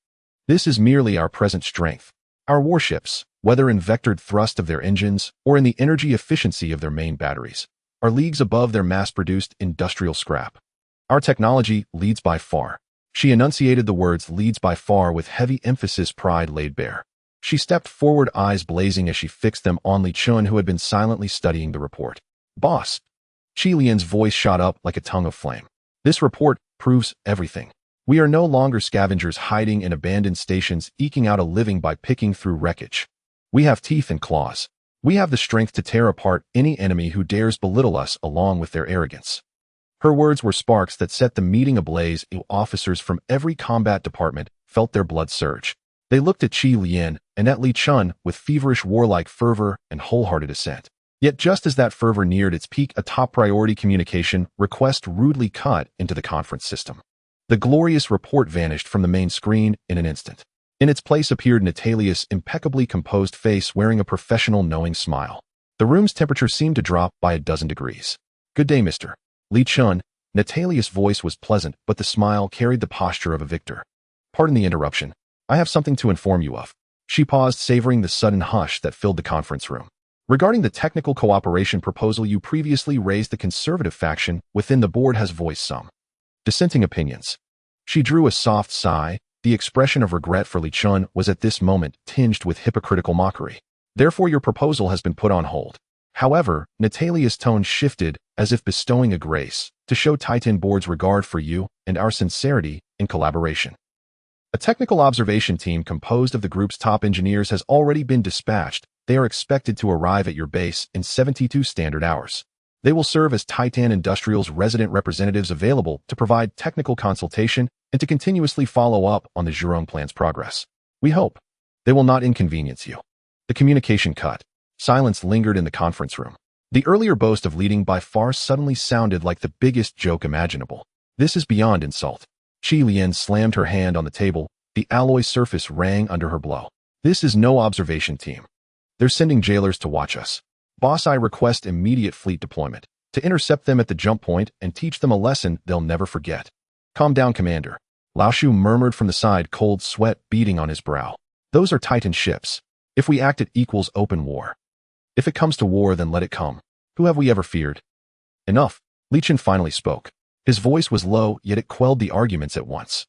This is merely our present strength. Our warships, whether in vectored thrust of their engines or in the energy efficiency of their main batteries, are leagues above their mass-produced industrial scrap. Our technology leads by far. She enunciated the words "leads by far" with heavy emphasis, pride laid bare. She stepped forward, eyes blazing as she fixed them on Li Chun, who had been silently studying the report. Boss! Qi Lian's voice shot up like a tongue of flame. This report proves everything. We are no longer scavengers hiding in abandoned stations, eking out a living by picking through wreckage. We have teeth and claws. We have the strength to tear apart any enemy who dares belittle us along with their arrogance. Her words were sparks that set the meeting ablaze. Officers from every combat department felt their blood surge. They looked at Qi Lian and at Li Chun with feverish warlike fervor and wholehearted assent. Yet just as that fervor neared its peak, a top priority communication request rudely cut into the conference system. The glorious report vanished from the main screen in an instant. In its place appeared Natalia's impeccably composed face wearing a professional knowing smile. The room's temperature seemed to drop by a dozen degrees. "Good day, Mr. Li Chun." Natalia's voice was pleasant, but the smile carried the posture of a victor. "Pardon the interruption. I have something to inform you of." She paused, savoring the sudden hush that filled the conference room. "Regarding the technical cooperation proposal you previously raised, the conservative faction within the board has voiced some dissenting opinions." She drew a soft sigh. The expression of regret for Li Chun was at this moment tinged with hypocritical mockery. "Therefore your proposal has been put on hold." However, Natalia's tone shifted, as if bestowing a grace, to show Titan Board's regard for you and our sincerity in collaboration. A technical observation team composed of the group's top engineers has already been dispatched. They are expected to arrive at your base in 72 standard hours. They will serve as Titan Industrial's resident representatives, available to provide technical consultation and to continuously follow up on the Zhurong plan's progress. We hope they will not inconvenience you. The communication cut. Silence lingered in the conference room. The earlier boast of leading by far suddenly sounded like the biggest joke imaginable. "This is beyond insult." Qi Lian slammed her hand on the table. The alloy surface rang under her blow. "This is no observation team. They're sending jailers to watch us. Boss, I request immediate fleet deployment to intercept them at the jump point and teach them a lesson they'll never forget." "Calm down, Commander." Lao Shu murmured from the side, cold sweat beading on his brow. "Those are Titan ships. If we act, it equals open war. If it comes to war, then let it come. Who have we ever feared?" "Enough." Li Chun finally spoke. His voice was low, yet it quelled the arguments at once.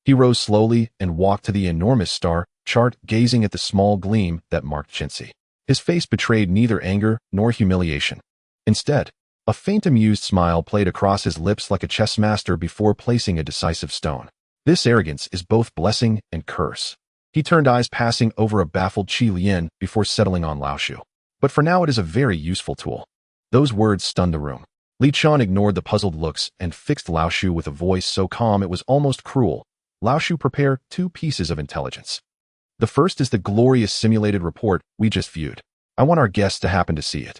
He rose slowly and walked to the enormous star chart, gazing at the small gleam that marked Chintzy. His face betrayed neither anger nor humiliation. Instead, a faint amused smile played across his lips like a chess master before placing a decisive stone. "This arrogance is both blessing and curse." He turned, eyes passing over a baffled Qi Lian before settling on Lao Shu. "But for now it is a very useful tool." Those words stunned the room. Li Chun ignored the puzzled looks and fixed Lao Shu with a voice so calm it was almost cruel. "Lao Shu, prepare 2 pieces of intelligence. The first is the glorious simulated report we just viewed. I want our guests to happen to see it.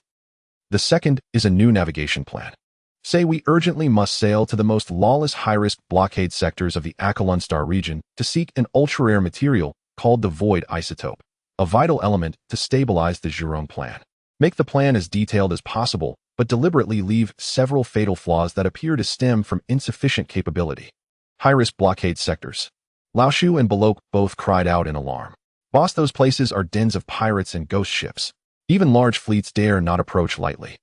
The second is a new navigation plan. Say we urgently must sail to the most lawless high-risk blockade sectors of the Akalon Star region to seek an ultra-rare material called the Void Isotope, a vital element to stabilize the Zhurong plan. Make the plan as detailed as possible, but deliberately leave several fatal flaws that appear to stem from insufficient capability." High-risk blockade sectors. Lao Shu and Balok both cried out in alarm. "Boss, those places are dens of pirates and ghost ships. Even large fleets dare not approach lightly."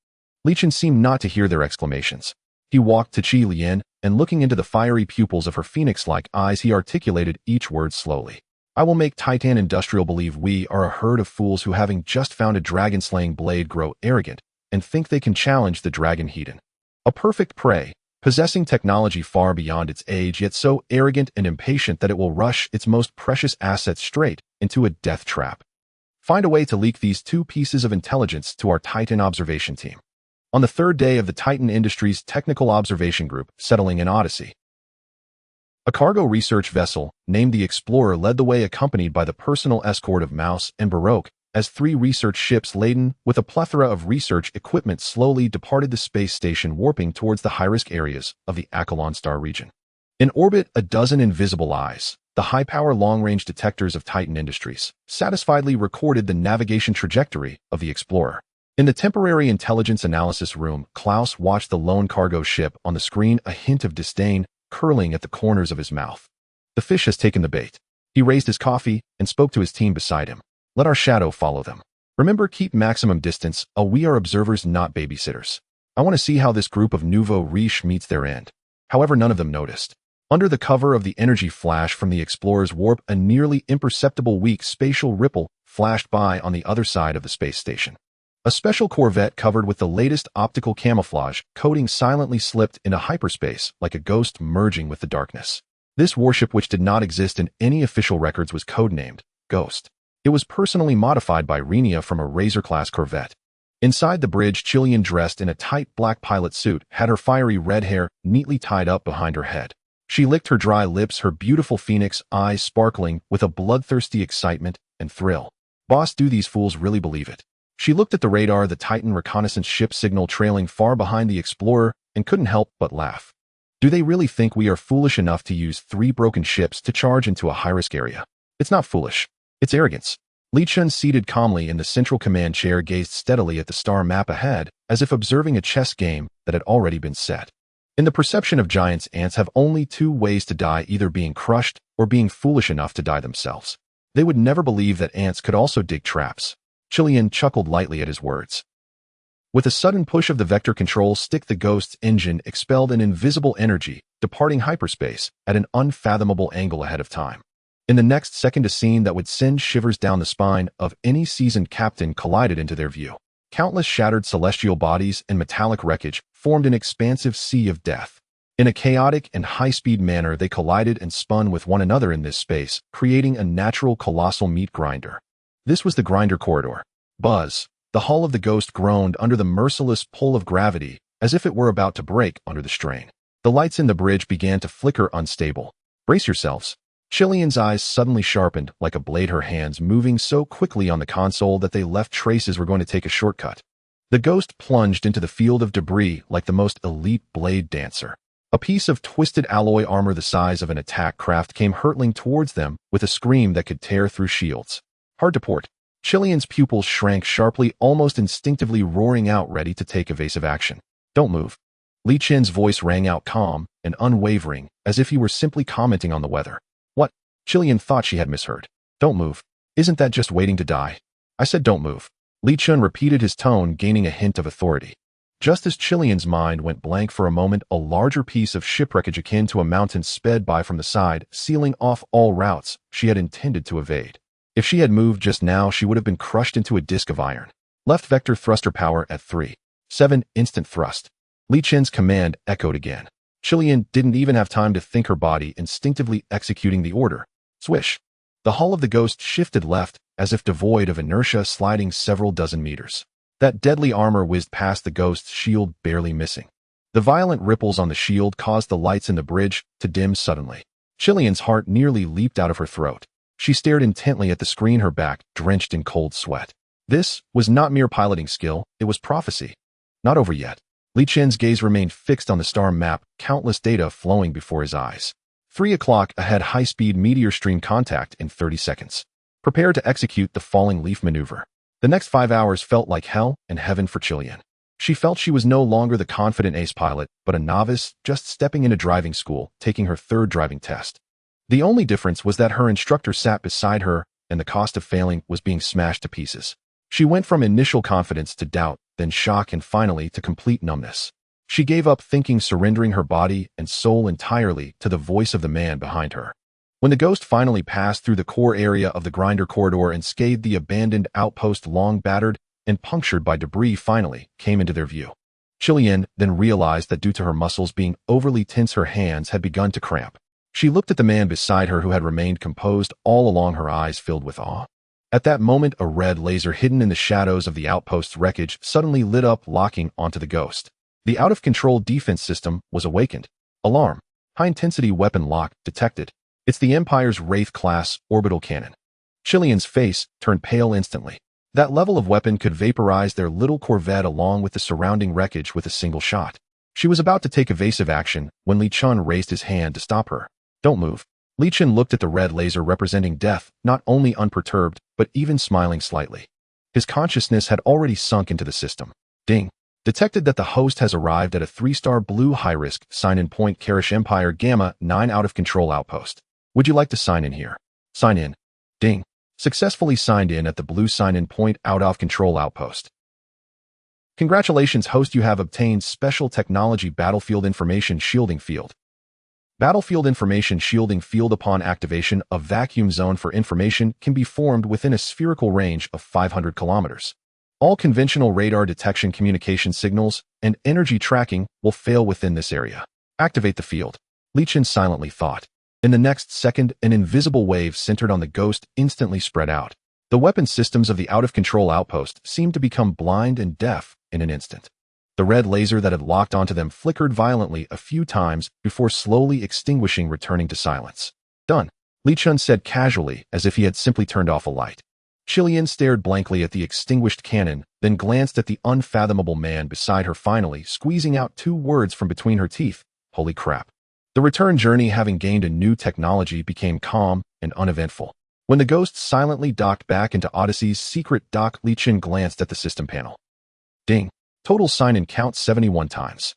Li Chun seemed not to hear their exclamations. He walked to Qi Lian, and looking into the fiery pupils of her phoenix-like eyes, he articulated each word slowly. "I will make Titan Industrial believe we are a herd of fools who, having just found a dragon-slaying blade, grow arrogant and think they can challenge the dragon Hedon. A perfect prey, possessing technology far beyond its age, yet so arrogant and impatient that it will rush its most precious assets straight into a death trap. Find a way to leak these 2 pieces of intelligence to our Titan observation team." On the 3rd day of the Titan Industries Technical Observation Group settling in Odyssey, a cargo research vessel named the Explorer led the way, accompanied by the personal escort of Mouse and Baroque, as 3 research ships laden with a plethora of research equipment slowly departed the space station, warping towards the high-risk areas of the Akalon Star region. In orbit, a dozen invisible eyes, the high-power long-range detectors of Titan Industries, satisfiedly recorded the navigation trajectory of the Explorer. In the temporary intelligence analysis room, Klaus watched the lone cargo ship on the screen, a hint of disdain curling at the corners of his mouth. The fish has taken the bait. He raised his coffee and spoke to his team beside him. "Let our shadow follow them. Remember, keep maximum distance. We are observers, not babysitters. I want to see how this group of nouveau riche meets their end." However, none of them noticed. Under the cover of the energy flash from the Explorer's warp, a nearly imperceptible weak spatial ripple flashed by on the other side of the space station. A special corvette covered with the latest optical camouflage coating silently slipped into hyperspace like a ghost merging with the darkness. This warship, which did not exist in any official records, was codenamed Ghost. It was personally modified by Renia from a Razor-class corvette. Inside the bridge, Chilean, dressed in a tight black pilot suit, had her fiery red hair neatly tied up behind her head. She licked her dry lips, her beautiful phoenix eyes sparkling with a bloodthirsty excitement and thrill. "Boss, do these fools really believe it?" She looked at the radar, the Titan reconnaissance ship signal trailing far behind the Explorer, and couldn't help but laugh. "Do they really think we are foolish enough to use 3 broken ships to charge into a high-risk area? It's not foolish. It's arrogance. Li Chun, seated calmly in the central command chair, gazed steadily at the star map ahead, as if observing a chess game that had already been set. In the perception of giants, ants have only two ways to die, either being crushed or being foolish enough to die themselves. They would never believe that ants could also dig traps. Chilean chuckled lightly at his words. With a sudden push of the vector control stick, the Ghost's engine expelled an invisible energy, departing hyperspace at an unfathomable angle ahead of time. In the next second, a scene that would send shivers down the spine of any seasoned captain collided into their view. Countless shattered celestial bodies and metallic wreckage formed an expansive sea of death. In a chaotic and high-speed manner, they collided and spun with one another in this space, creating a natural colossal meat grinder. This was the grinder corridor. Buzz. The hull of the Ghost groaned under the merciless pull of gravity, as if it were about to break under the strain. The lights in the bridge began to flicker unstable. Brace yourselves. Chilean's eyes suddenly sharpened like a blade, her hands moving so quickly on the console that they left traces were going to take a shortcut. The Ghost plunged into the field of debris like the most elite blade dancer. A piece of twisted alloy armor the size of an attack craft came hurtling towards them with a scream that could tear through shields. Hard to port. Chilean's pupils shrank sharply, almost instinctively roaring out, ready to take evasive action. Don't move. Li Chen's voice rang out calm and unwavering, as if he were simply commenting on the weather. What? Chilean thought she had misheard. Don't move. Isn't that just waiting to die? I said don't move. Li Chun repeated, his tone gaining a hint of authority. Just as Chilean's mind went blank for a moment, a larger piece of shipwreckage akin to a mountain sped by from the side, sealing off all routes she had intended to evade. If she had moved just now, she would have been crushed into a disk of iron. Left vector thruster power at 3.7 instant thrust. Li Chen's command echoed again. Chilean didn't even have time to think, her body instinctively executing the order. Swish. The hull of the Ghost shifted left, as if devoid of inertia, sliding several dozen meters. That deadly armor whizzed past the Ghost's shield, barely missing. The violent ripples on the shield caused the lights in the bridge to dim suddenly. Chilean's heart nearly leaped out of her throat. She stared intently at the screen, her back drenched in cold sweat. This was not mere piloting skill, it was prophecy. Not over yet. Li Chen's gaze remained fixed on the star map, countless data flowing before his eyes. 3 o'clock ahead, high-speed meteor stream contact in 30 seconds. Prepare to execute the falling leaf maneuver. The next 5 hours felt like hell and heaven for Chilean. She felt she was no longer the confident ace pilot, but a novice just stepping into driving school, taking her third driving test. The only difference was that her instructor sat beside her, and the cost of failing was being smashed to pieces. She went from initial confidence to doubt, then shock, and finally to complete numbness. She gave up thinking, surrendering her body and soul entirely to the voice of the man behind her. When the Ghost finally passed through the core area of the grinder corridor and scathed the abandoned outpost, long battered and punctured by debris, finally came into their view. Chilean then realized that due to her muscles being overly tense, her hands had begun to cramp. She looked at the man beside her, who had remained composed all along, her eyes filled with awe. At that moment, a red laser hidden in the shadows of the outpost's wreckage suddenly lit up, locking onto the Ghost. The out-of-control defense system was awakened. Alarm. High-intensity weapon lock detected. It's the Empire's Wraith-class orbital cannon. Chilean's face turned pale instantly. That level of weapon could vaporize their little corvette along with the surrounding wreckage with a single shot. She was about to take evasive action when Li Chun raised his hand to stop her. Don't move. Li Chun looked at the red laser representing death, not only unperturbed, but even smiling slightly. His consciousness had already sunk into the system. Ding. Detected that the host has arrived at a 3-star blue high-risk sign-in point, Karish Empire Gamma 9 out-of-control outpost. Would you like to sign in here? Sign in. Ding. Successfully signed in at the blue sign-in point out-of-control outpost. Congratulations, host, you have obtained special technology battlefield information shielding field. Battlefield information shielding field. Upon activation, a vacuum zone for information can be formed within a spherical range of 500 kilometers. All conventional radar detection, communication signals, and energy tracking will fail within this area. Activate the field. Li Chun silently thought. In the next second, an invisible wave centered on the Ghost instantly spread out. The weapon systems of the out-of-control outpost seemed to become blind and deaf in an instant. The red laser that had locked onto them flickered violently a few times before slowly extinguishing, returning to silence. Done. Li Chun said casually, as if he had simply turned off a light. Chilean stared blankly at the extinguished cannon, then glanced at the unfathomable man beside her, finally squeezing out 2 words from between her teeth. Holy crap. The return journey, having gained a new technology, became calm and uneventful. When the ghost silently docked back into Odyssey's secret dock, Li Chen glanced at the system panel. Ding. Total sign-in count 71 times.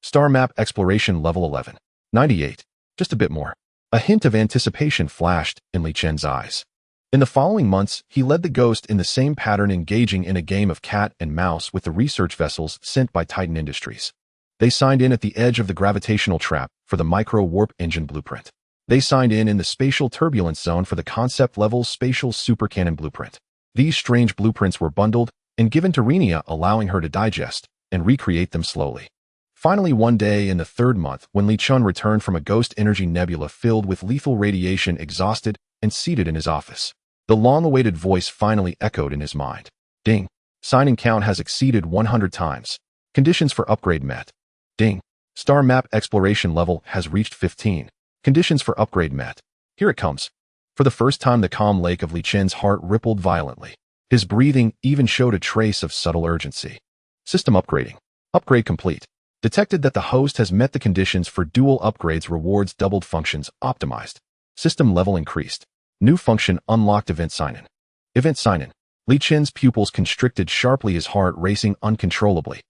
Star map exploration level 11. 98. Just a bit more. A hint of anticipation flashed in Li Chen's eyes. In the following months, he led the ghost in the same pattern, engaging in a game of cat and mouse with the research vessels sent by Titan Industries. They signed in at the edge of the gravitational trap for the micro-warp engine blueprint. They signed in the spatial turbulence zone for the concept-level spatial supercannon blueprint. These strange blueprints were bundled and given to Renia, allowing her to digest and recreate them slowly. Finally, one day in the third month, when Li Chen returned from a ghost energy nebula filled with lethal radiation, exhausted and seated in his office, the long-awaited voice finally echoed in his mind. Ding. Sign-in count has exceeded 100 times. Conditions for upgrade met. Ding. Star map exploration level has reached 15. Conditions for upgrade met. Here it comes. For the first time, the calm lake of Li Chen's heart rippled violently. His breathing even showed a trace of subtle urgency. System upgrading. Upgrade complete. Detected that the host has met the conditions for dual upgrades. Rewards doubled. Functions optimized. System level increased. New function unlocked. Event sign-in. Event sign-in. Li Chen's pupils constricted sharply, his heart racing uncontrollably.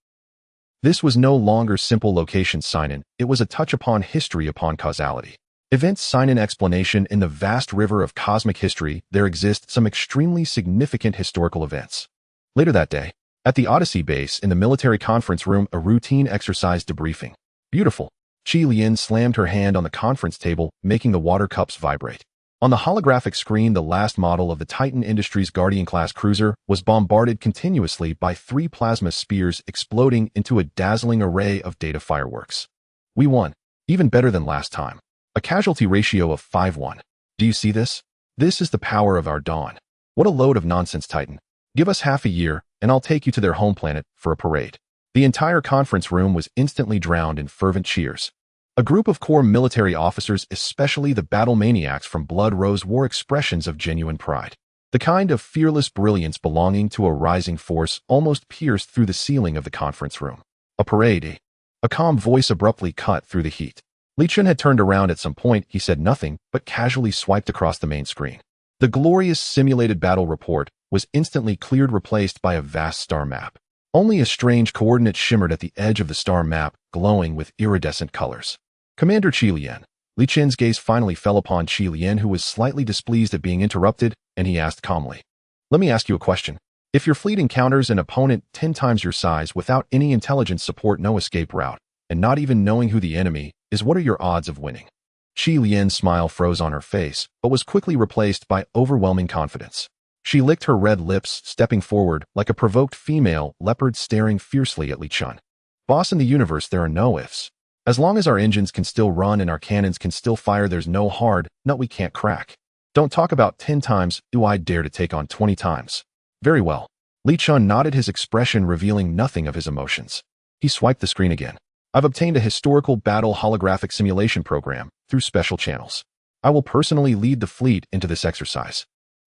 This was no longer simple location sign-in, it was a touch upon history upon causality. Events sign-in explanation. In the vast river of cosmic history, there exist some extremely significant historical events. Later that day, at the Odyssey base in the military conference room, a routine exercise debriefing. Beautiful. Qi Lian slammed her hand on the conference table, making the water cups vibrate. On the holographic screen, the last model of the Titan Industries Guardian-class cruiser was bombarded continuously by 3 plasma spears, exploding into a dazzling array of data fireworks. We won. Even better than last time. A casualty ratio of 5-1. Do you see this? This is the power of our dawn. What a load of nonsense, Titan. Give us half a year, and I'll take you to their home planet for a parade. The entire conference room was instantly drowned in fervent cheers. A group of core military officers, especially the battle maniacs from Blood Rose, wore expressions of genuine pride. The kind of fearless brilliance belonging to a rising force almost pierced through the ceiling of the conference room. A parade. A calm voice abruptly cut through the heat. Li Chen had turned around at some point. He said nothing, but casually swiped across the main screen. The glorious simulated battle report was instantly cleared, replaced by a vast star map. Only a strange coordinate shimmered at the edge of the star map, glowing with iridescent colors. Commander Qi Lian. Li Chen's gaze finally fell upon Qi Lian, who was slightly displeased at being interrupted, and he asked calmly, "Let me ask you a question. If your fleet encounters an opponent 10 times your size without any intelligence support, no escape route, and not even knowing who the enemy is, what are your odds of winning?" Qi Lian's smile froze on her face, but was quickly replaced by overwhelming confidence. She licked her red lips, stepping forward like a provoked female leopard staring fiercely at Li Chen. "Boss, in the universe there are no ifs. As long as our engines can still run and our cannons can still fire, there's no hard nut we can't crack. Don't talk about 10 times, do I dare to take on 20 times. Very well." Li Chen nodded, his expression revealing nothing of his emotions. He swiped the screen again. "I've obtained a historical battle holographic simulation program through special channels. I will personally lead the fleet into this exercise.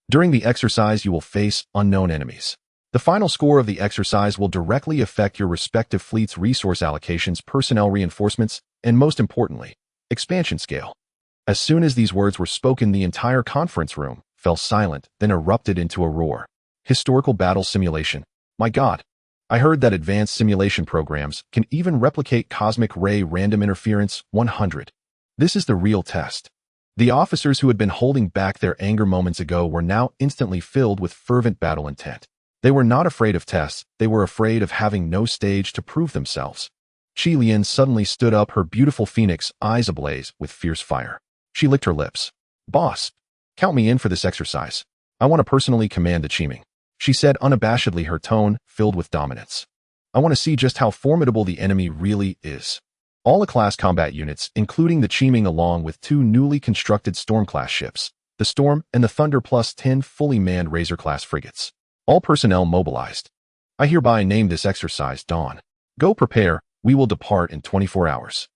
During the exercise, you will face unknown enemies. The final score of the exercise will directly affect your respective fleet's resource allocations, personnel reinforcements, and most importantly, expansion scale." As soon as these words were spoken, the entire conference room fell silent, then erupted into a roar. Historical battle simulation. My God. I heard that advanced simulation programs can even replicate cosmic ray random interference 100. This is the real test. The officers who had been holding back their anger moments ago were now instantly filled with fervent battle intent. They were not afraid of tests, they were afraid of having no stage to prove themselves. Qi Lian suddenly stood up, her beautiful phoenix eyes ablaze with fierce fire. She licked her lips. "Boss, count me in for this exercise. I want to personally command the Qiming," she said unabashedly, her tone filled with dominance. "I want to see just how formidable the enemy really is. All A-class combat units, including the Qiming, along with 2 newly constructed Storm-class ships, the Storm and the Thunder, plus 10 fully manned Razor-class frigates. All personnel mobilized. I hereby name this exercise Dawn. Go prepare, we will depart in 24 hours.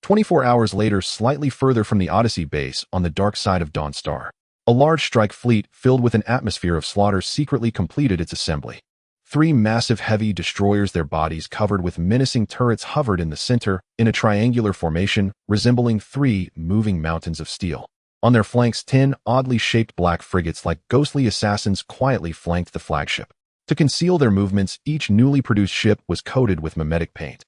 24 hours later, slightly further from the Odyssey base on the dark side of Dawn Star, a large strike fleet filled with an atmosphere of slaughter secretly completed its assembly. 3 massive heavy destroyers, their bodies covered with menacing turrets, hovered in the center in a triangular formation resembling 3 moving mountains of steel. On their flanks, 10 oddly shaped black frigates like ghostly assassins quietly flanked the flagship. To conceal their movements, each newly produced ship was coated with mimetic paint.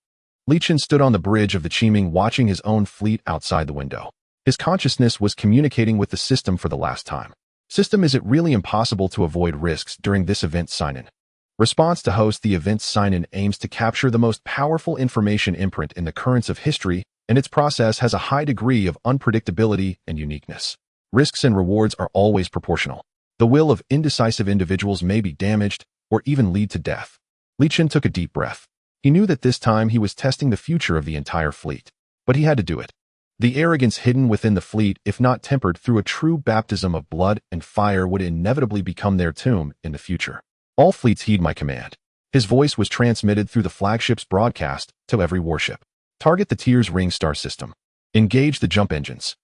Li Chen stood on the bridge of the Qiming watching his own fleet outside the window. His consciousness was communicating with the system for the last time. System, is it really impossible to avoid risks during this event sign-in? Response to host: the event's sign-in aims to capture the most powerful information imprint in the currents of history, and its process has a high degree of unpredictability and uniqueness. Risks and rewards are always proportional. The will of indecisive individuals may be damaged or even lead to death. Li Chen took a deep breath. He knew that this time he was testing the future of the entire fleet. But he had to do it. The arrogance hidden within the fleet, if not tempered through a true baptism of blood and fire, would inevitably become their tomb in the future. All fleets heed my command. His voice was transmitted through the flagship's broadcast to every warship. Target the Tier's ring star system. Engage the jump engines.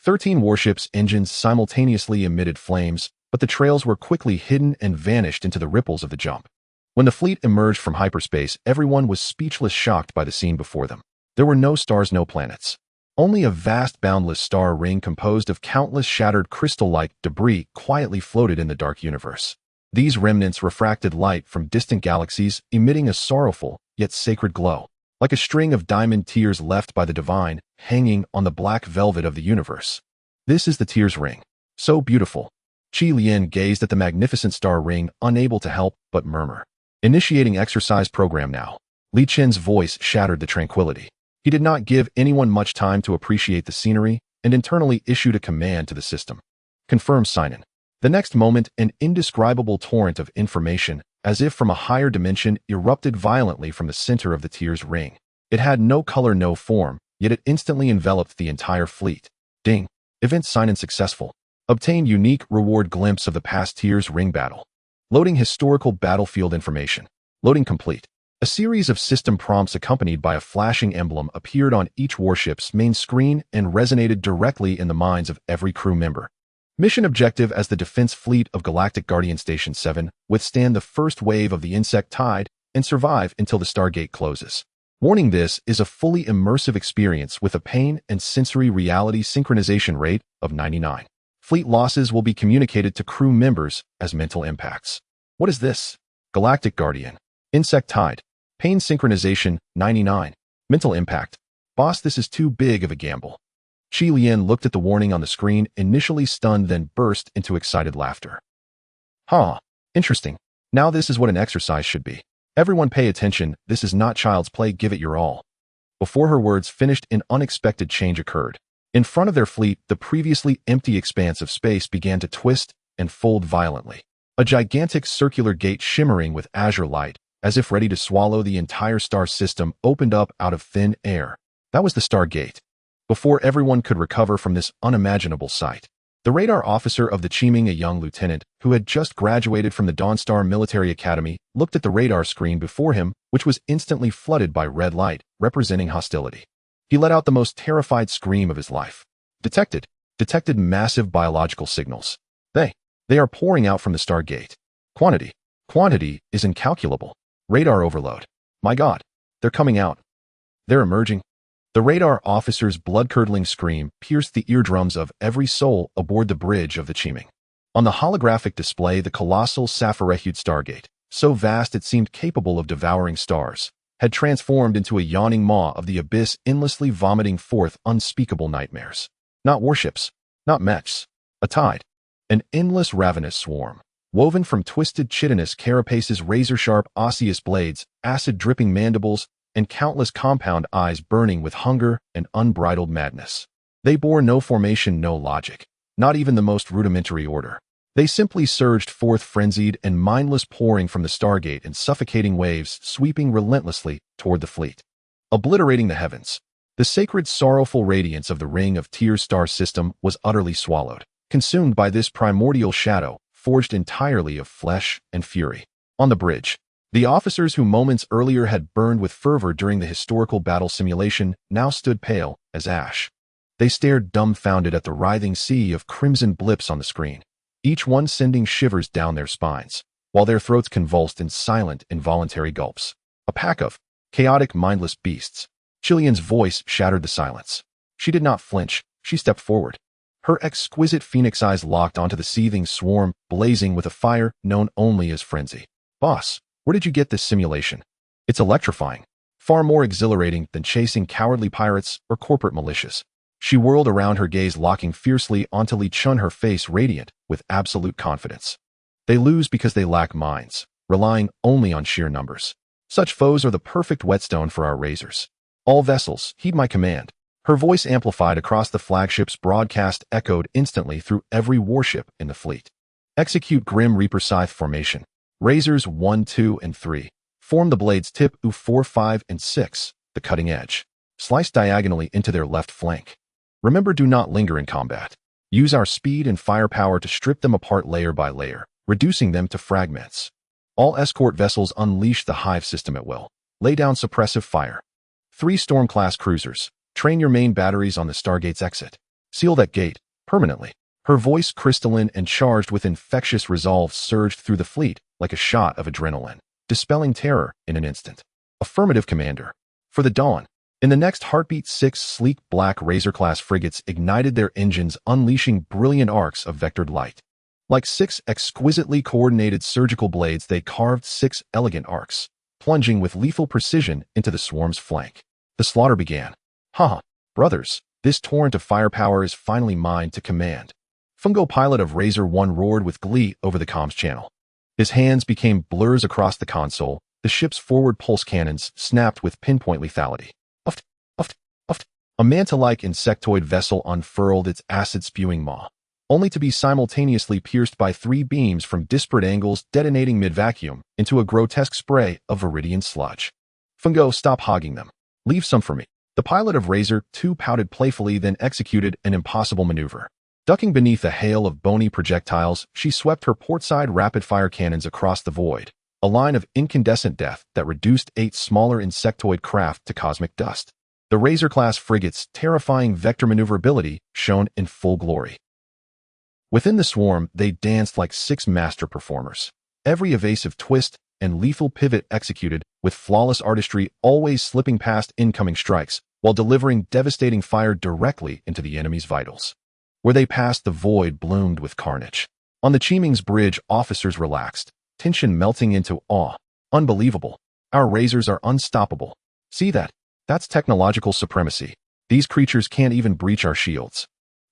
13 warships' engines simultaneously emitted flames, but the trails were quickly hidden and vanished into the ripples of the jump. When the fleet emerged from hyperspace, everyone was speechless, shocked by the scene before them. There were no stars, no planets. Only a vast, boundless star ring composed of countless shattered crystal-like debris quietly floated in the dark universe. These remnants refracted light from distant galaxies, emitting a sorrowful, yet sacred glow, like a string of diamond tears left by the divine, hanging on the black velvet of the universe. This is the Tier's ring. So beautiful. Qi Lian gazed at the magnificent star ring, unable to help but murmur. Initiating exercise program now. Li Chen's voice shattered the tranquility. He did not give anyone much time to appreciate the scenery and internally issued a command to the system. Confirm sign-in. The next moment, an indescribable torrent of information, as if from a higher dimension, erupted violently from the center of the Tier's ring. It had no color, no form, yet it instantly enveloped the entire fleet. Ding. Event sign-in successful. Obtain unique reward glimpse of the past Tier's ring battle. Loading historical battlefield information. Loading complete. A series of system prompts accompanied by a flashing emblem appeared on each warship's main screen and resonated directly in the minds of every crew member. Mission objective: as the defense fleet of Galactic Guardian Station 7, withstand the first wave of the insect tide and survive until the Stargate closes. Warning: this is a fully immersive experience with a pain and sensory reality synchronization rate of 99. Fleet losses will be communicated to crew members as mental impacts. What is this? Galactic Guardian. Insect tide. Pain synchronization, 99. Mental impact. Boss, this is too big of a gamble. Qi Lian looked at the warning on the screen, initially stunned, then burst into excited laughter. Huh. Interesting. Now this is what an exercise should be. Everyone pay attention, this is not child's play, give it your all. Before her words finished, an unexpected change occurred. In front of their fleet, the previously empty expanse of space began to twist and fold violently. A gigantic circular gate shimmering with azure light, as if ready to swallow the entire star system, opened up out of thin air. That was the Stargate. Before everyone could recover from this unimaginable sight, the radar officer of the Qiming, a young lieutenant who had just graduated from the Dawnstar Military Academy, looked at the radar screen before him, which was instantly flooded by red light, representing hostility. He let out the most terrified scream of his life. Detected massive biological signals. They are pouring out from the Stargate. Quantity is incalculable. Radar overload. My God, they're coming out. They're emerging. The radar officer's blood-curdling scream pierced the eardrums of every soul aboard the bridge of the Qiming. On the holographic display, the colossal sapphire-hued Stargate, so vast it seemed capable of devouring stars, had transformed into a yawning maw of the abyss, endlessly vomiting forth unspeakable nightmares. Not warships, not mechs, a tide, an endless ravenous swarm, woven from twisted chitinous carapaces, razor-sharp osseous blades, acid-dripping mandibles, and countless compound eyes burning with hunger and unbridled madness. They bore no formation, no logic, not even the most rudimentary order. They simply surged forth, frenzied and mindless, pouring from the Stargate in suffocating waves, sweeping relentlessly toward the fleet, obliterating the heavens. The sacred, sorrowful radiance of the ring of Tier's star system was utterly swallowed, consumed by this primordial shadow, forged entirely of flesh and fury. On the bridge, the officers who moments earlier had burned with fervor during the historical battle simulation now stood pale as ash. They stared dumbfounded at the writhing sea of crimson blips on the screen, each one sending shivers down their spines, while their throats convulsed in silent, involuntary gulps. A pack of chaotic, mindless beasts. Qi Lian's voice shattered the silence. She did not flinch. She stepped forward. Her exquisite phoenix eyes locked onto the seething swarm, blazing with a fire known only as frenzy. Boss, where did you get this simulation? It's electrifying. Far more exhilarating than chasing cowardly pirates or corporate militias. She whirled around, her gaze locking fiercely onto Li Chun, her face radiant with absolute confidence. They lose because they lack minds, relying only on sheer numbers. Such foes are the perfect whetstone for our razors. All vessels, heed my command. Her voice, amplified across the flagship's broadcast, echoed instantly through every warship in the fleet. Execute Grim Reaper Scythe formation. Razors 1, 2, and 3. Form the blades tip U 4, 5, and 6, the cutting edge. Slice diagonally into their left flank. Remember, do not linger in combat. Use our speed and firepower to strip them apart layer by layer, reducing them to fragments. All escort vessels unleash the Hive system at will. Lay down suppressive fire. 3 Storm-class cruisers. Train your main batteries on the Stargate's exit. Seal that gate, permanently. Her voice, crystalline and charged with infectious resolve, surged through the fleet like a shot of adrenaline, dispelling terror in an instant. Affirmative, Commander. For the dawn. In the next heartbeat, 6 sleek black Razor-class frigates ignited their engines, unleashing brilliant arcs of vectored light. Like 6 exquisitely coordinated surgical blades, they carved 6 elegant arcs, plunging with lethal precision into the swarm's flank. The slaughter began. Haha, brothers, this torrent of firepower is finally mine to command. Fungo, pilot of Razor 1, roared with glee over the comms channel. His hands became blurs across the console. The ship's forward pulse cannons snapped with pinpoint lethality. Uft, uft, uft. A manta-like insectoid vessel unfurled its acid-spewing maw, only to be simultaneously pierced by 3 beams from disparate angles, detonating mid-vacuum into a grotesque spray of viridian sludge. Fungo, stop hogging them. Leave some for me. The pilot of Razor 2 pouted playfully, then executed an impossible maneuver. Ducking beneath a hail of bony projectiles, she swept her portside rapid-fire cannons across the void, a line of incandescent death that reduced 8 smaller insectoid craft to cosmic dust. The Razor-class frigates' terrifying vector maneuverability shone in full glory. Within the swarm, they danced like 6 master performers, every evasive twist and lethal pivot executed with flawless artistry, always slipping past incoming strikes while delivering devastating fire directly into the enemy's vitals. Where they passed, the void bloomed with carnage. On the Chiming's bridge, officers relaxed, tension melting into awe. Unbelievable. Our razors are unstoppable. See that? That's technological supremacy. These creatures can't even breach our shields.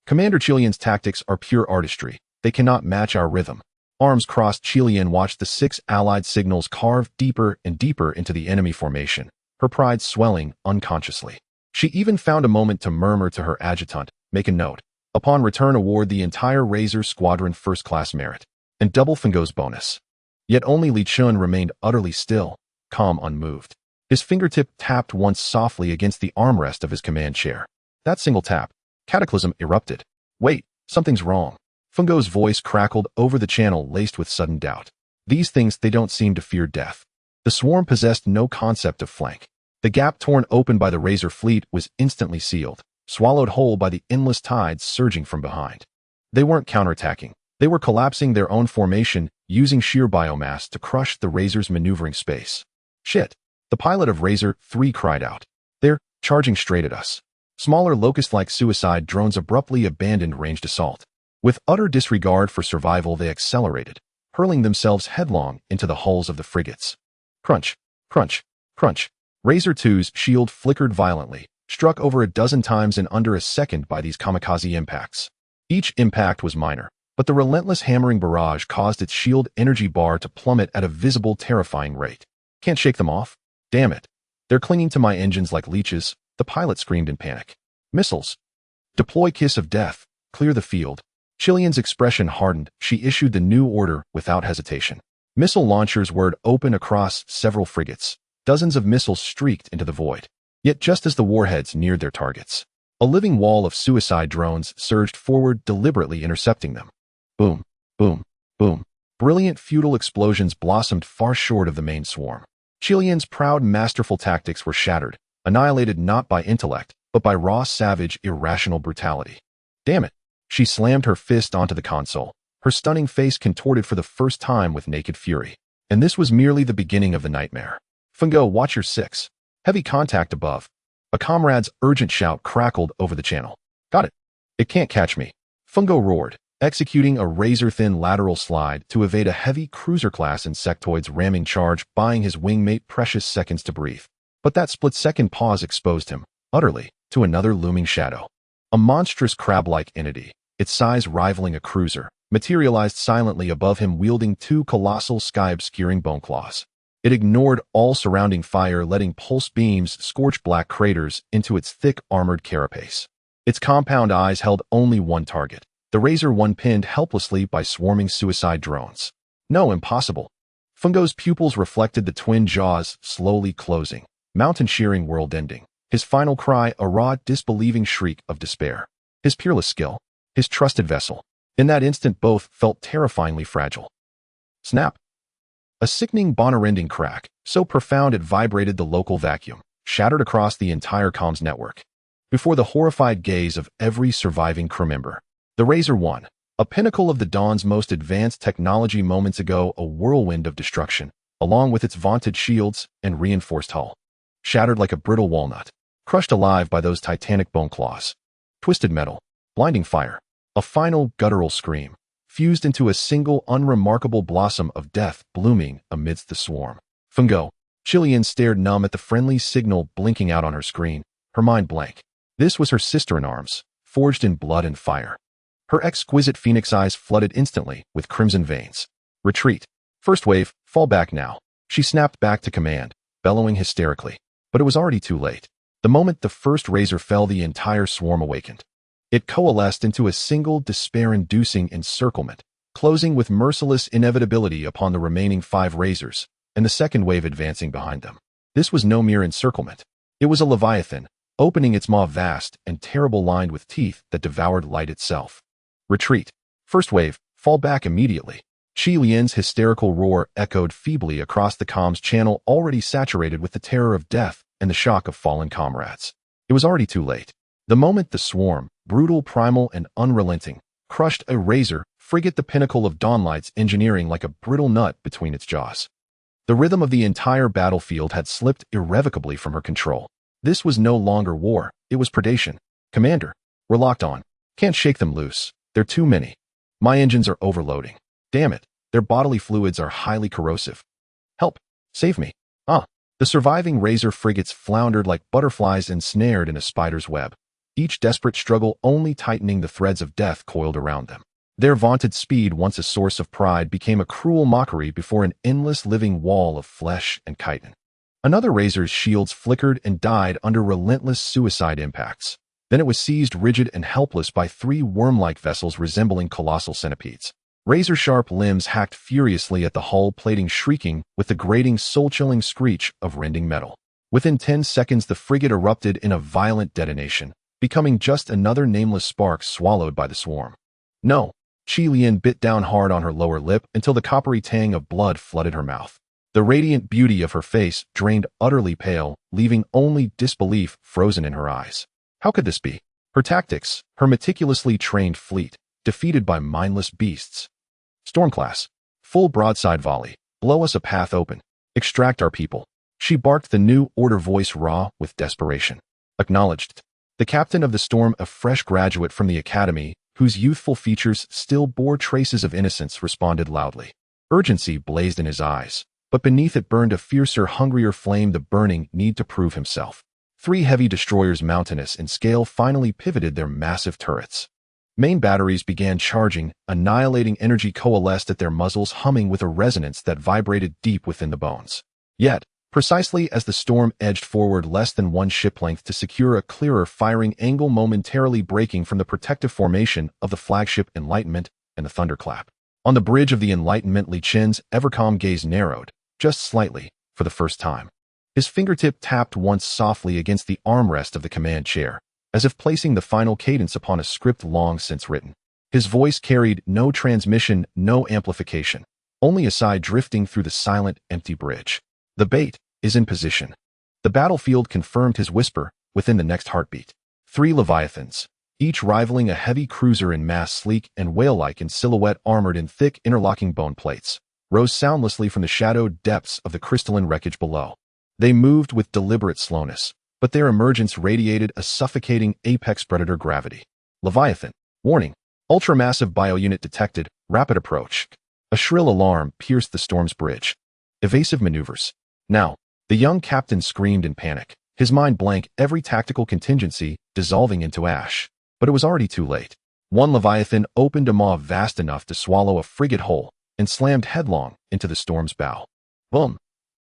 Commander Chilian's tactics are pure artistry. They cannot match our rhythm. Arms crossed, Chilian watched the 6 allied signals carve deeper and deeper into the enemy formation, her pride swelling unconsciously. She even found a moment to murmur to her adjutant, make a note. Upon return, award the entire Razor Squadron first-class merit, and double Fungo's bonus. Yet only Li Chun remained utterly still, calm, unmoved. His fingertip tapped once softly against the armrest of his command chair. That single tap, cataclysm erupted. Wait, something's wrong. Fungo's voice crackled over the channel, laced with sudden doubt. These things, they don't seem to fear death. The swarm possessed no concept of flank. The gap torn open by the Razor fleet was instantly sealed, swallowed whole by the endless tides surging from behind. They weren't counterattacking. They were collapsing their own formation, using sheer biomass to crush the Razor's maneuvering space. Shit! The pilot of Razor 3 cried out. They're charging straight at us. Smaller locust-like suicide drones abruptly abandoned ranged assault. With utter disregard for survival, they accelerated, hurling themselves headlong into the hulls of the frigates. Crunch, crunch, crunch. Razor 2's shield flickered violently, struck over a dozen times in under a second by these kamikaze impacts. Each impact was minor, but the relentless hammering barrage caused its shield energy bar to plummet at a visible, terrifying rate. Can't shake them off? Damn it. They're clinging to my engines like leeches, the pilot screamed in panic. Missiles. Deploy Kiss of Death. Clear the field. Chilian's expression hardened. She issued the new order without hesitation. Missile launchers whirred open across several frigates. Dozens of missiles streaked into the void. Yet just as the warheads neared their targets, a living wall of suicide drones surged forward, deliberately intercepting them. Boom, boom, boom. Brilliant futile explosions blossomed far short of the main swarm. Chilian's proud, masterful tactics were shattered, annihilated not by intellect, but by raw, savage, irrational brutality. Damn it! She slammed her fist onto the console, her stunning face contorted for the first time with naked fury. And this was merely the beginning of the nightmare. Fungo, watch your 6. Heavy contact above. A comrade's urgent shout crackled over the channel. Got it. It can't catch me. Fungo roared, executing a razor-thin lateral slide to evade a heavy cruiser-class insectoid's ramming charge, buying his wingmate precious seconds to breathe. But that split-second pause exposed him, utterly, to another looming shadow. A monstrous crab-like entity, its size rivaling a cruiser, materialized silently above him, wielding two colossal sky-obscuring bone claws. It ignored all surrounding fire, letting pulse beams scorch black craters into its thick, armored carapace. Its compound eyes held only one target, the Razor One pinned helplessly by swarming suicide drones. No, impossible. Fungo's pupils reflected the twin jaws slowly closing, mountain-shearing, world-ending. His final cry, a raw, disbelieving shriek of despair. His peerless skill, his trusted vessel. In that instant, both felt terrifyingly fragile. Snap! A sickening, bone-rending crack, so profound it vibrated the local vacuum, shattered across the entire comms network. Before the horrified gaze of every surviving crew member, the Razor One, a pinnacle of the Dawn's most advanced technology moments ago, a whirlwind of destruction, along with its vaunted shields and reinforced hull, shattered like a brittle walnut, crushed alive by those titanic bone claws. Twisted metal, blinding fire, a final guttural scream, fused into a single unremarkable blossom of death blooming amidst the swarm. Fungo, Chilean stared numb at the friendly signal blinking out on her screen, her mind blank. This was her sister-in-arms, forged in blood and fire. Her exquisite phoenix eyes flooded instantly with crimson veins. Retreat. First wave, fall back now. She snapped back to command, bellowing hysterically. But it was already too late. The moment the first razor fell, the entire swarm awakened. It coalesced into a single despair-inducing encirclement, closing with merciless inevitability upon the remaining 5 razors, and the second wave advancing behind them. This was no mere encirclement. It was a leviathan, opening its maw, vast and terrible, lined with teeth that devoured light itself. Retreat. First wave, fall back immediately. Chi Lian's hysterical roar echoed feebly across the comms channel, already saturated with the terror of death and the shock of fallen comrades. It was already too late. The moment the swarm, brutal, primal, and unrelenting, crushed a razor frigate, the pinnacle of Dawnlight's engineering, like a brittle nut between its jaws. The rhythm of the entire battlefield had slipped irrevocably from her control. This was no longer war, it was predation. Commander, we're locked on. Can't shake them loose. They're too many. My engines are overloading. Damn it, their bodily fluids are highly corrosive. Help! Save me! The surviving razor frigates floundered like butterflies ensnared in a spider's web, each desperate struggle only tightening the threads of death coiled around them. Their vaunted speed, once a source of pride, became a cruel mockery before an endless living wall of flesh and chitin. Another razor's shields flickered and died under relentless suicide impacts. Then it was seized rigid and helpless by 3 worm-like vessels resembling colossal centipedes. Razor-sharp limbs hacked furiously at the hull plating, shrieking with the grating, soul-chilling screech of rending metal. Within 10 seconds, the frigate erupted in a violent detonation, becoming just another nameless spark swallowed by the swarm. No, Chi Lian bit down hard on her lower lip until the coppery tang of blood flooded her mouth. The radiant beauty of her face drained utterly pale, leaving only disbelief frozen in her eyes. How could this be? Her tactics, her meticulously trained fleet, defeated by mindless beasts. Stormclass. Full broadside volley. Blow us a path open. Extract our people. She barked, the new order voice raw with desperation. Acknowledged. The captain of the Storm, a fresh graduate from the academy, whose youthful features still bore traces of innocence, responded loudly. Urgency blazed in his eyes, but beneath it burned a fiercer, hungrier flame, the burning need to prove himself. 3 heavy destroyers, mountainous in scale, finally pivoted their massive turrets. Main batteries began charging, annihilating energy coalesced at their muzzles, humming with a resonance that vibrated deep within the bones. Yet, precisely as the Storm edged forward less than 1 ship length to secure a clearer firing angle, momentarily breaking from the protective formation of the flagship Enlightenment and the Thunderclap. On the bridge of the Enlightenment, Li Chen's ever-calm gaze narrowed, just slightly, for the first time. His fingertip tapped once softly against the armrest of the command chair, as if placing the final cadence upon a script long since written. His voice carried no transmission, no amplification, only a sigh drifting through the silent, empty bridge. The bait is in position. The battlefield confirmed his whisper within the next heartbeat. 3 leviathans, each rivaling a heavy cruiser in mass, sleek and whale-like in silhouette, armored in thick, interlocking bone plates, rose soundlessly from the shadowed depths of the crystalline wreckage below. They moved with deliberate slowness, but their emergence radiated a suffocating apex predator gravity. Leviathan, warning, Ultramassive biounit detected. Rapid approach. A shrill alarm pierced the storm's bridge. Evasive maneuvers. Now, the young captain screamed in panic, his mind blank, every tactical contingency dissolving into ash. But it was already too late. One Leviathan opened a maw vast enough to swallow a frigate whole and slammed headlong into the storm's bow. Boom!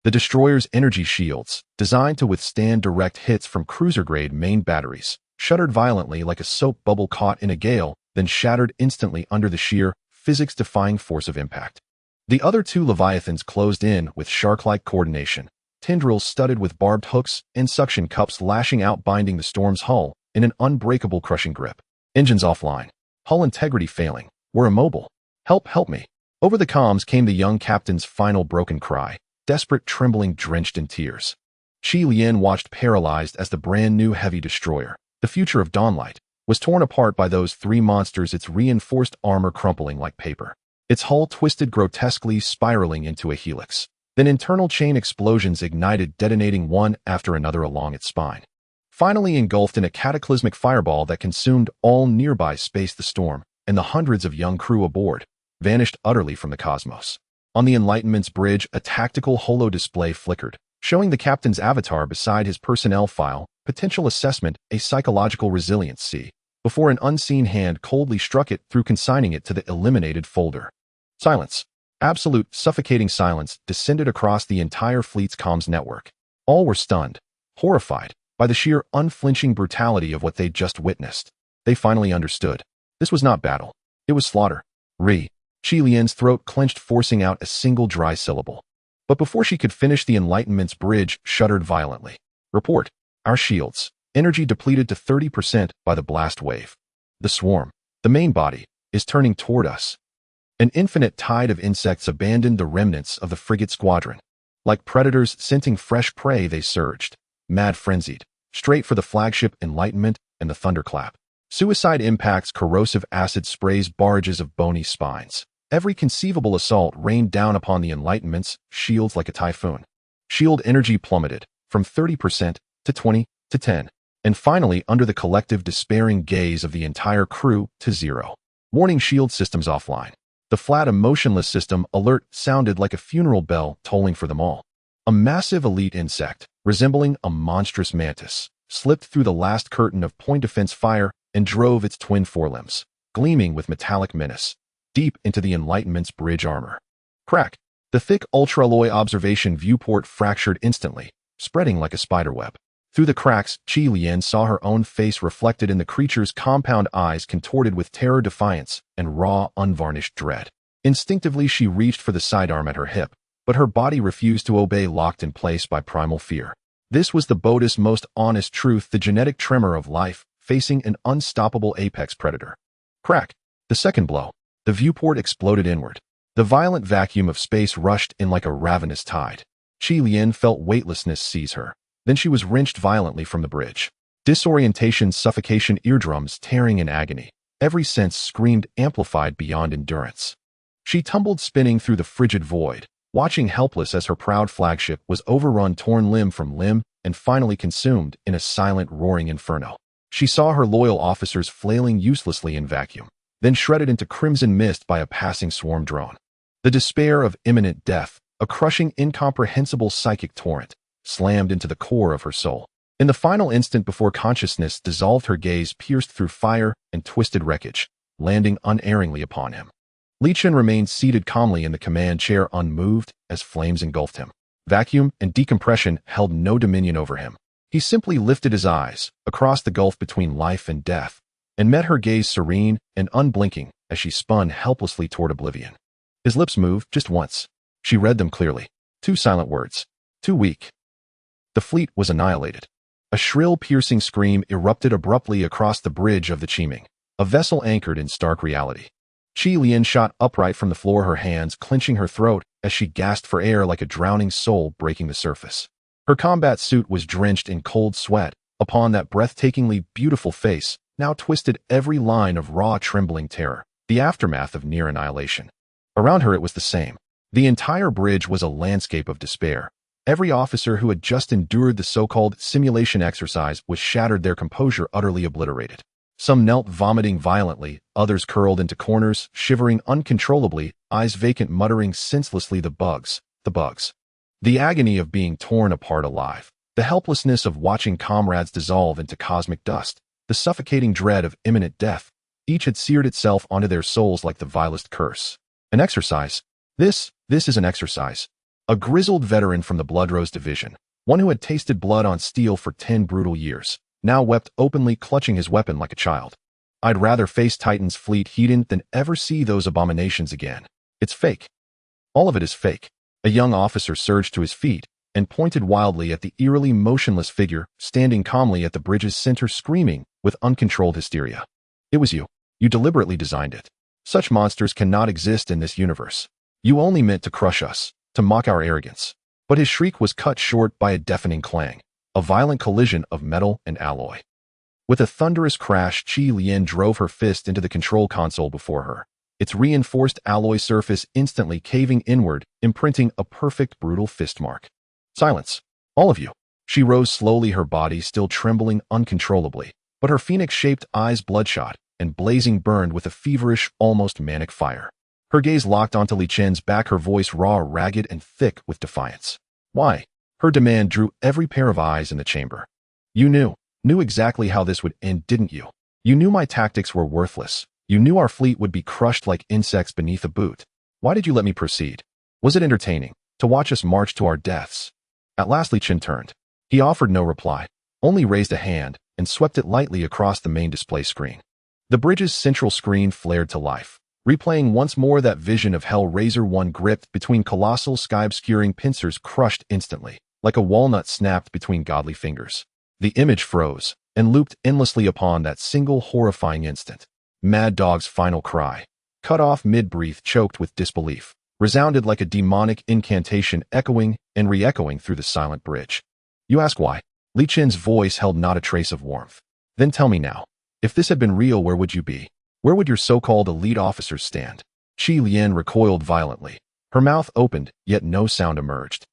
The destroyer's energy shields, designed to withstand direct hits from cruiser-grade main batteries, shuddered violently like a soap bubble caught in a gale, then shattered instantly under the sheer, physics-defying force of impact. The other two Leviathans closed in with shark-like coordination, tendrils studded with barbed hooks and suction cups lashing out, binding the storm's hull in an unbreakable crushing grip. Engines offline. Hull integrity failing. We're immobile. Help me. Over the comms came the young captain's final broken cry, desperate, trembling, drenched in tears. Qi Lian watched paralyzed as the brand-new heavy destroyer, the future of Dawnlight, was torn apart by those three monsters, its reinforced armor crumpling like paper. Its hull twisted grotesquely, spiraling into a helix. Then internal chain explosions ignited, detonating one after another along its spine. Finally engulfed in a cataclysmic fireball that consumed all nearby space, the storm, and the hundreds of young crew aboard, vanished utterly from the cosmos. On the Enlightenment's bridge, a tactical holo display flickered, showing the captain's avatar beside his personnel file, potential assessment, a psychological resilience C, before an unseen hand coldly struck it through, consigning it to the eliminated folder. Silence. Absolute, suffocating silence descended across the entire fleet's comms network. All were stunned, horrified, by the sheer unflinching brutality of what they'd just witnessed. They finally understood. This was not battle. It was slaughter. Qi Lian's throat clenched, forcing out a single dry syllable. But before she could finish, the Enlightenment's bridge shuddered violently. Report. Our shields. Energy depleted to 30% by the blast wave. The swarm, the main body, is turning toward us. An infinite tide of insects abandoned the remnants of the frigate squadron. Like predators scenting fresh prey, they surged, mad frenzied, straight for the flagship Enlightenment and the thunderclap. Suicide impacts, corrosive acid sprays, barrages of bony spines. Every conceivable assault rained down upon the Enlightenment's shields like a typhoon. Shield energy plummeted from 30% to 20 to 10, and finally, under the collective despairing gaze of the entire crew, to 0. Warning: shield systems offline. The flat, emotionless system alert sounded like a funeral bell tolling for them all. A massive elite insect, resembling a monstrous mantis, slipped through the last curtain of point defense fire and drove its twin forelimbs, gleaming with metallic menace, deep into the Enlightenment's bridge armor. Crack! The thick ultra-alloy observation viewport fractured instantly, spreading like a spiderweb. Through the cracks, Qi Lian saw her own face reflected in the creature's compound eyes, contorted with terror, defiance, and raw, unvarnished dread. Instinctively, she reached for the sidearm at her hip, but her body refused to obey, locked in place by primal fear. This was the boldest, most honest truth, the genetic tremor of life, facing an unstoppable apex predator. Crack! The second blow. The viewport exploded inward. The violent vacuum of space rushed in like a ravenous tide. Qi Lian felt weightlessness seize her. Then she was wrenched violently from the bridge. Disorientation, suffocation, eardrums tearing in agony. Every sense screamed, amplified beyond endurance. She tumbled, spinning through the frigid void, watching helpless as her proud flagship was overrun, torn limb from limb, and finally consumed in a silent, roaring inferno. She saw her loyal officers flailing uselessly in vacuum, then shredded into crimson mist by a passing swarm drone. The despair of imminent death, a crushing, incomprehensible psychic torrent, slammed into the core of her soul. In the final instant before consciousness dissolved, her gaze pierced through fire and twisted wreckage, landing unerringly upon him. Li Chen remained seated calmly in the command chair, unmoved as flames engulfed him. Vacuum and decompression held no dominion over him. He simply lifted his eyes across the gulf between life and death, and met her gaze serene and unblinking as she spun helplessly toward oblivion. His lips moved just once. She read them clearly. 2 silent words. Too weak. The fleet was annihilated. A shrill, piercing scream erupted abruptly across the bridge of the Qiming, a vessel anchored in stark reality. Qi Lian shot upright from the floor, her hands clenching her throat as she gasped for air like a drowning soul breaking the surface. Her combat suit was drenched in cold sweat. Upon that breathtakingly beautiful face now twisted every line of raw, trembling terror, the aftermath of near annihilation. Around her it was the same. The entire bridge was a landscape of despair. Every officer who had just endured the so-called simulation exercise was shattered, their composure utterly obliterated. Some knelt vomiting violently, others curled into corners, shivering uncontrollably, eyes vacant, muttering senselessly, the bugs, the bugs. The agony of being torn apart alive, the helplessness of watching comrades dissolve into cosmic dust, the suffocating dread of imminent death, each had seared itself onto their souls like the vilest curse. An exercise. This is an exercise. A grizzled veteran from the Bloodrose Division, one who had tasted blood on steel for 10 brutal years, now wept openly, clutching his weapon like a child. I'd rather face Titan's fleet heathen than ever see those abominations again. It's fake. All of it is fake. A young officer surged to his feet and pointed wildly at the eerily motionless figure standing calmly at the bridge's center, screaming with uncontrolled hysteria. It was you. You deliberately designed it. Such monsters cannot exist in this universe. You only meant to crush us, to mock our arrogance. But his shriek was cut short by a deafening clang, a violent collision of metal and alloy. With a thunderous crash, Qi Lian drove her fist into the control console before her, its reinforced alloy surface instantly caving inward, imprinting a perfect brutal fist mark. Silence. All of you. She rose slowly, her body still trembling uncontrollably, but her phoenix-shaped eyes bloodshot and blazing burned with a feverish, almost manic fire. Her gaze locked onto Li Chen's back, her voice raw, ragged, and thick with defiance. Why? Her demand drew every pair of eyes in the chamber. You knew exactly how this would end, didn't you? You knew my tactics were worthless. You knew our fleet would be crushed like insects beneath a boot. Why did you let me proceed? Was it entertaining to watch us march to our deaths? At last Li Chen turned. He offered no reply, only raised a hand and swept it lightly across the main display screen. The bridge's central screen flared to life, replaying once more that vision of Hellraiser 1 gripped between colossal sky-obscuring pincers, crushed instantly, like a walnut snapped between godly fingers. The image froze and looped endlessly upon that single horrifying instant. Mad Dog's final cry, cut off mid-breath, choked with disbelief, resounded like a demonic incantation, echoing and re-echoing through the silent bridge. You ask why? Li Chen's voice held not a trace of warmth. Then tell me now, if this had been real, where would you be? Where would your so-called elite officers stand? Qi Lian recoiled violently. Her mouth opened, yet no sound emerged.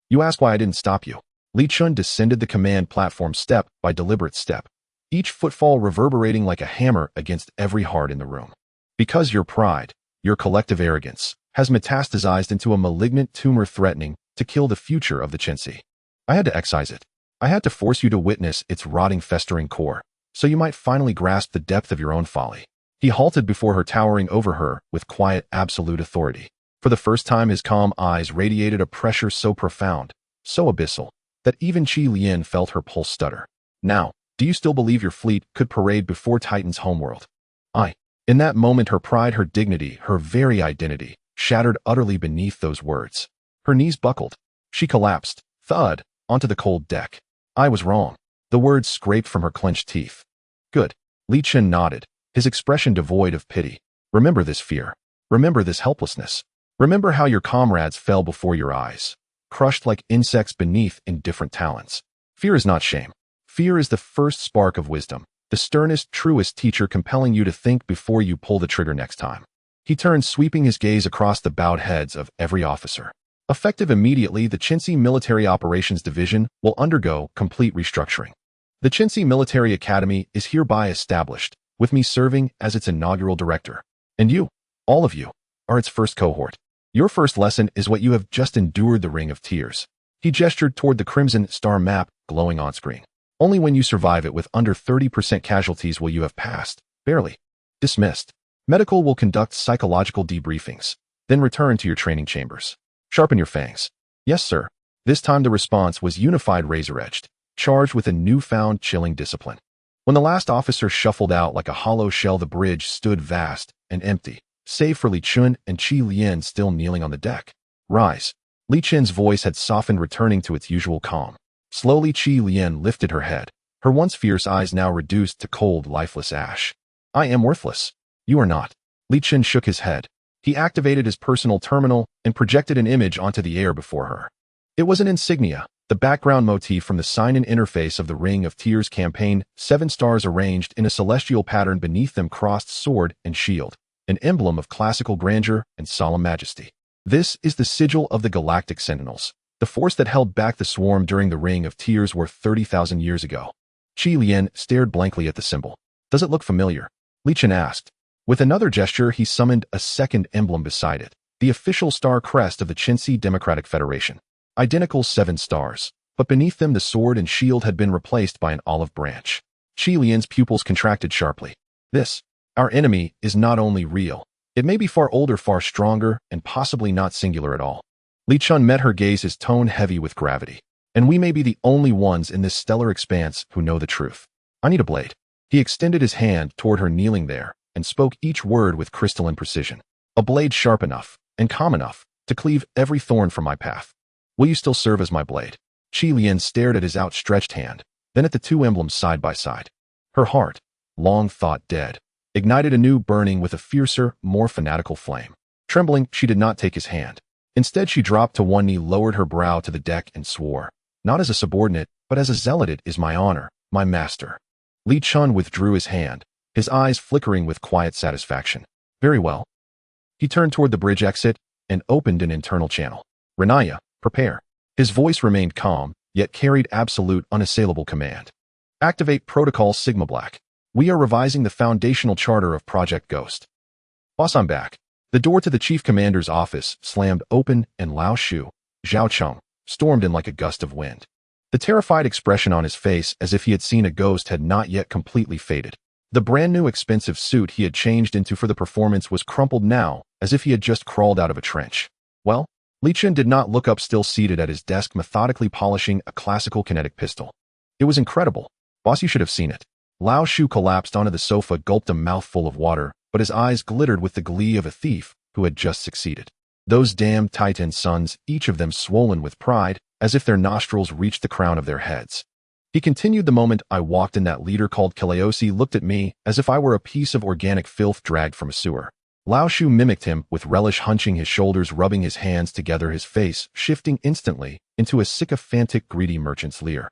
You ask why I didn't stop you. Li Chen descended the command platform step by deliberate step, each footfall reverberating like a hammer against every heart in the room. Because your pride, your collective arrogance, has metastasized into a malignant tumor threatening to kill the future of the Chensi. I had to excise it. I had to force you to witness its rotting, festering core, so you might finally grasp the depth of your own folly. He halted before her, towering over her with quiet, absolute authority. For the first time, his calm eyes radiated a pressure so profound, so abyssal, that even Qi Lian felt her pulse stutter. Now, do you still believe your fleet could parade before Titan's homeworld? In that moment, her pride, her dignity, her very identity, shattered utterly beneath those words. Her knees buckled. She collapsed, thud, onto the cold deck. I was wrong. The words scraped from her clenched teeth. Good. Li Chen nodded, his expression devoid of pity. Remember this fear. Remember this helplessness. Remember how your comrades fell before your eyes, crushed like insects beneath indifferent talons. Fear is not shame. Fear is the first spark of wisdom, the sternest, truest teacher, compelling you to think before you pull the trigger next time. He turned, sweeping his gaze across the bowed heads of every officer. Effective immediately, the Chensi Military Operations Division will undergo complete restructuring. The Chensi Military Academy is hereby established, with me serving as its inaugural director. And you, all of you, are its first cohort. Your first lesson is what you have just endured, the Ring of Tears. He gestured toward the crimson star map glowing on screen. Only when you survive it with under 30% casualties will you have passed, barely, dismissed. Medical will conduct psychological debriefings, then return to your training chambers. Sharpen your fangs. Yes, sir. This time the response was unified, razor-edged, charged with a newfound chilling discipline. When the last officer shuffled out like a hollow shell, the bridge stood vast and empty, save for Li Chen and Qi Lian still kneeling on the deck. Rise. Li Chen's voice had softened, returning to its usual calm. Slowly, Qi Lian lifted her head, her once fierce eyes now reduced to cold, lifeless ash. I am worthless. You are not. Li Chen shook his head. He activated his personal terminal and projected an image onto the air before her. It was an insignia, the background motif from the sign-in interface of the Ring of Tears campaign, 7 stars arranged in a celestial pattern, beneath them crossed sword and shield, an emblem of classical grandeur and solemn majesty. This is the sigil of the Galactic Sentinels, the force that held back the swarm during the Ring of Tears war 30,000 years ago. Qi Lian stared blankly at the symbol. Does it look familiar? Li Chen asked. With another gesture, he summoned a second emblem beside it, the official star crest of the Chinsi Democratic Federation. Identical 7 stars, but beneath them the sword and shield had been replaced by an olive branch. Qi Lian's pupils contracted sharply. This, our enemy, is not only real. It may be far older, far stronger, and possibly not singular at all. Li Chen met her gaze, his tone heavy with gravity. And we may be the only ones in this stellar expanse who know the truth. I need a blade. He extended his hand toward her kneeling there, and spoke each word with crystalline precision. A blade sharp enough, and calm enough, to cleave every thorn from my path. Will you still serve as my blade? Qi Lian stared at his outstretched hand, then at the 2 emblems side by side. Her heart, long thought dead, ignited anew, burning with a fiercer, more fanatical flame. Trembling, she did not take his hand. Instead, she dropped to one knee, lowered her brow to the deck, and swore, not as a subordinate, but as a zealot. It is my honor, my master. Li Chen withdrew his hand, his eyes flickering with quiet satisfaction. Very well. He turned toward the bridge exit and opened an internal channel. Renaya, prepare. His voice remained calm, yet carried absolute, unassailable command. Activate Protocol Sigma Black. We are revising the foundational charter of Project Ghost. Boss, I'm back. The door to the chief commander's office slammed open, and Lao Shu, Zhao Cheng, stormed in like a gust of wind. The terrified expression on his face, as if he had seen a ghost, had not yet completely faded. The brand-new expensive suit he had changed into for the performance was crumpled now, as if he had just crawled out of a trench. Well, Li Chen did not look up, still seated at his desk methodically polishing a classical kinetic pistol. It was incredible. Boss, you should have seen it. Lao Shu collapsed onto the sofa, gulped a mouthful of water, but his eyes glittered with the glee of a thief who had just succeeded. Those damned Titan sons, each of them swollen with pride, as if their nostrils reached the crown of their heads. He continued, the moment I walked in, that leader called Kileosi looked at me as if I were a piece of organic filth dragged from a sewer. Lao Shu mimicked him with relish, hunching his shoulders, rubbing his hands together, his face shifting instantly into a sycophantic, greedy merchant's leer.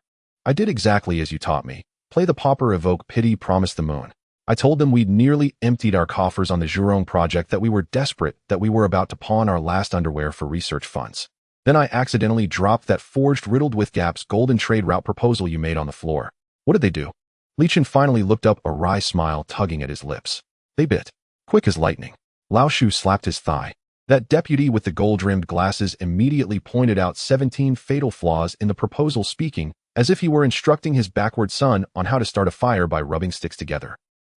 I did exactly as you taught me. Play the pauper, evoke pity, promise the moon. I told them we'd nearly emptied our coffers on the Zhurong project, that we were desperate, that we were about to pawn our last underwear for research funds. Then I accidentally dropped that forged, riddled with gaps, golden trade route proposal you made on the floor. What did they do? Li Chen finally looked up, a wry smile tugging at his lips. They bit. Quick as lightning. Lao Shu slapped his thigh. That deputy with the gold-rimmed glasses immediately pointed out 17 fatal flaws in the proposal, speaking as if he were instructing his backward son on how to start a fire by rubbing sticks together.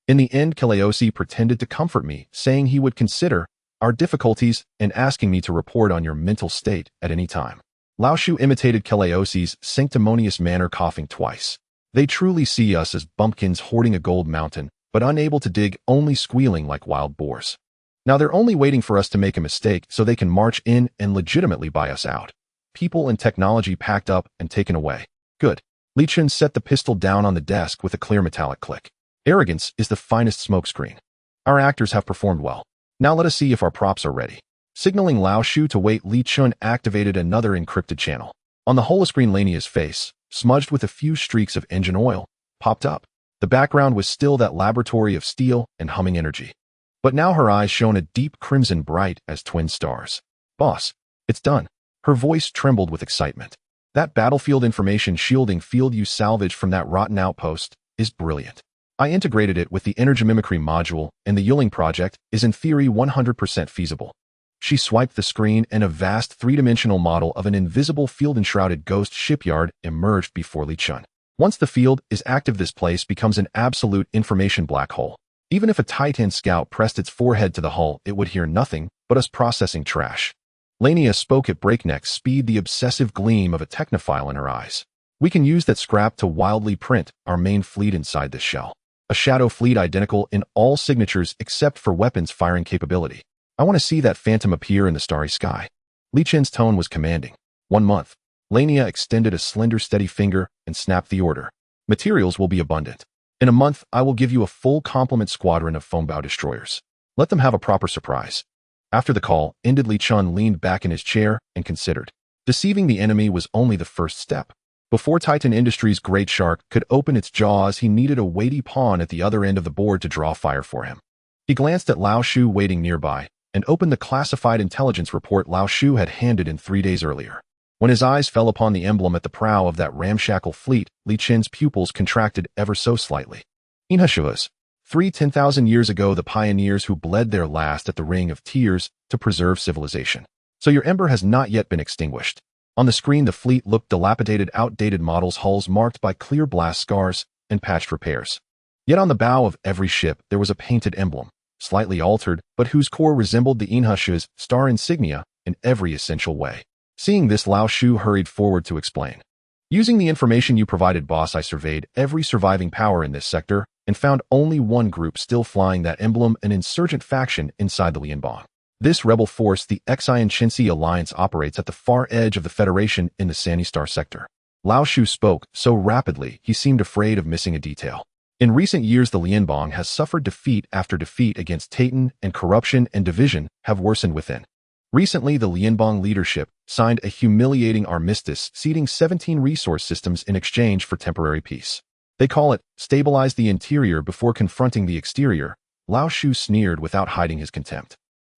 In the end, Kileosi pretended to comfort me, saying he would consider our difficulties and asking me to report on your mental state at any time. Lao Shu imitated Kileosi's sanctimonious manner, coughing twice. They truly see us as bumpkins hoarding a gold mountain, but unable to dig, only squealing like wild boars. Now they're only waiting for us to make a mistake so they can march in and legitimately buy us out. People and technology packed up and taken away. Good. Li Chen set the pistol down on the desk with a clear metallic click. Arrogance is the finest smokescreen. Our actors have performed well. Now let us see if our props are ready. Signaling Lao Shu to wait, Li Chen activated another encrypted channel. On the holoscreen, Lania's face, smudged with a few streaks of engine oil, popped up. The background was still that laboratory of steel and humming energy. But now her eyes shone a deep crimson, bright as twin stars. Boss, it's done. Her voice trembled with excitement. That battlefield information shielding field you salvaged from that rotten outpost is brilliant. I integrated it with the energy mimicry module, and the Yuling project is in theory 100% feasible. She swiped the screen, and a vast three-dimensional model of an invisible field-enshrouded ghost shipyard emerged before Li Chen. Once the field is active, this place becomes an absolute information black hole. Even if a Titan scout pressed its forehead to the hull, it would hear nothing but us processing trash. Lania spoke at breakneck speed, the obsessive gleam of a technophile in her eyes. We can use that scrap to wildly print our main fleet inside this shell. A shadow fleet identical in all signatures except for weapons firing capability. I want to see that phantom appear in the starry sky. Li Chen's tone was commanding. 1 month. Lania extended a slender, steady finger and snapped the order. Materials will be abundant. In a month, I will give you a full complement squadron of foam bow destroyers. Let them have a proper surprise. After the call ended, Li Chen leaned back in his chair and considered. Deceiving the enemy was only the first step. Before Titan Industries' great shark could open its jaws, he needed a weighty pawn at the other end of the board to draw fire for him. He glanced at Lao Shu waiting nearby and opened the classified intelligence report Lao Shu had handed in 3 days earlier. When his eyes fell upon the emblem at the prow of that ramshackle fleet, Li Chen's pupils contracted ever so slightly. Inhashuas. 10,000 years ago, the pioneers who bled their last at the Ring of Tears to preserve civilization. So your ember has not yet been extinguished. On the screen, the fleet looked dilapidated, outdated models, hulls marked by clear blast scars and patched repairs. Yet on the bow of every ship, there was a painted emblem, slightly altered, but whose core resembled the Inhushu's star insignia in every essential way. Seeing this, Lao Shu hurried forward to explain. Using the information you provided, boss, I surveyed every surviving power in this sector and found only one group still flying that emblem, an insurgent faction inside the Lianbang. This rebel force, the Xian-Chinsi Alliance, operates at the far edge of the Federation in the Sandy Star sector. Lao Shu spoke so rapidly he seemed afraid of missing a detail. In recent years, the Lianbang has suffered defeat after defeat against Titan, and corruption and division have worsened within. Recently, the Lianbang leadership signed a humiliating armistice, ceding 17 resource systems in exchange for temporary peace. They call it stabilize the interior before confronting the exterior. Lao Shu sneered without hiding his contempt.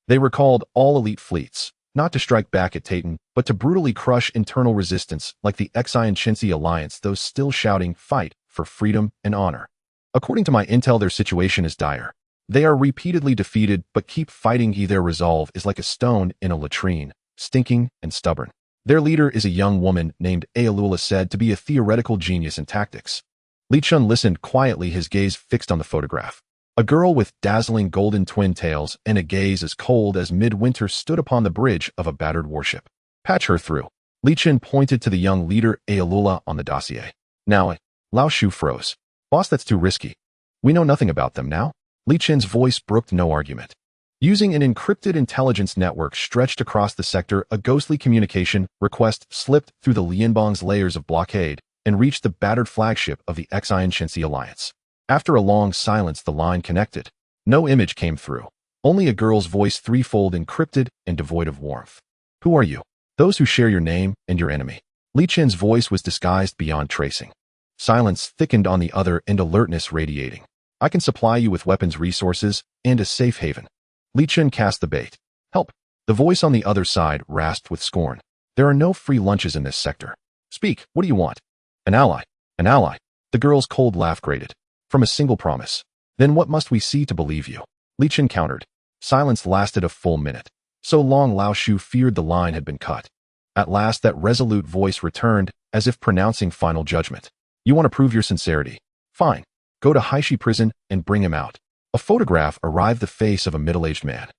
They were called all elite fleets, not to strike back at Titan, but to brutally crush internal resistance like the Xian-Chinsi Alliance, those still shouting, fight for freedom and honor. According to my intel, their situation is dire. They are repeatedly defeated, but keep fighting. Their resolve is like a stone in a latrine, stinking and stubborn. Their leader is a young woman named Aelula, said to be a theoretical genius in tactics. Li Chun listened quietly, his gaze fixed on the photograph. A girl with dazzling golden twin tails and a gaze as cold as midwinter stood upon the bridge of a battered warship. Patch her through. Li Chun pointed to the young leader Aelula on the dossier. Now, Lao Shu froze. Boss, that's too risky. We know nothing about them now. Li Chun's voice brooked no argument. Using an encrypted intelligence network stretched across the sector, a ghostly communication request slipped through the Lianbang's layers of blockade and reached the battered flagship of the Xian-Chinsi Alliance. After a long silence, the line connected. No image came through. Only a girl's voice, threefold encrypted and devoid of warmth. Who are you? Those who share your name and your enemy. Li Chun's voice was disguised beyond tracing. Silence thickened on the other and alertness radiating. I can supply you with weapons, resources, and a safe haven. Li Chun cast the bait. Help. The voice on the other side rasped with scorn. There are no free lunches in this sector. Speak, what do you want? An ally. An ally. The girl's cold laugh grated. From a single promise. Then what must we see to believe you? Li Chun countered. Silence lasted a full minute. So long Lao Shu feared the line had been cut. At last that resolute voice returned, as if pronouncing final judgment. You want to prove your sincerity? Fine. Go to Haishi prison and bring him out. A photograph arrived, the face of a middle-aged man.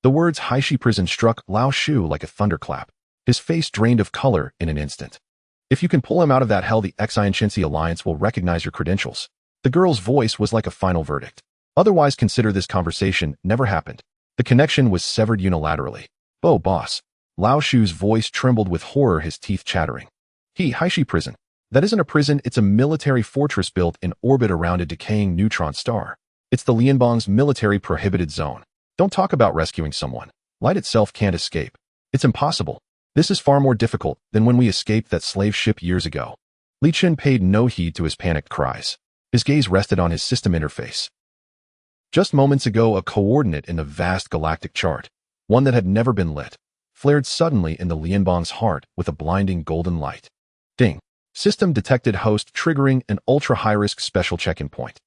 The words Haishi prison struck Lao Shu like a thunderclap. His face drained of color in an instant. If you can pull him out of that hell, the Xian-Chinsi Alliance will recognize your credentials. The girl's voice was like a final verdict. Otherwise, consider this conversation never happened. The connection was severed unilaterally. Oh, boss. Lao Shu's voice trembled with horror, his teeth chattering. Haishi prison. That isn't a prison, it's a military fortress built in orbit around a decaying neutron star. It's the Lianbang's military prohibited zone. Don't talk about rescuing someone. Light itself can't escape. It's impossible. This is far more difficult than when we escaped that slave ship years ago. Li Chun paid no heed to his panicked cries. His gaze rested on his system interface. Just moments ago, a coordinate in the vast galactic chart, one that had never been lit, flared suddenly in the Lianbang's heart with a blinding golden light. Ding. System detected, host triggering an ultra-high-risk special check-in point.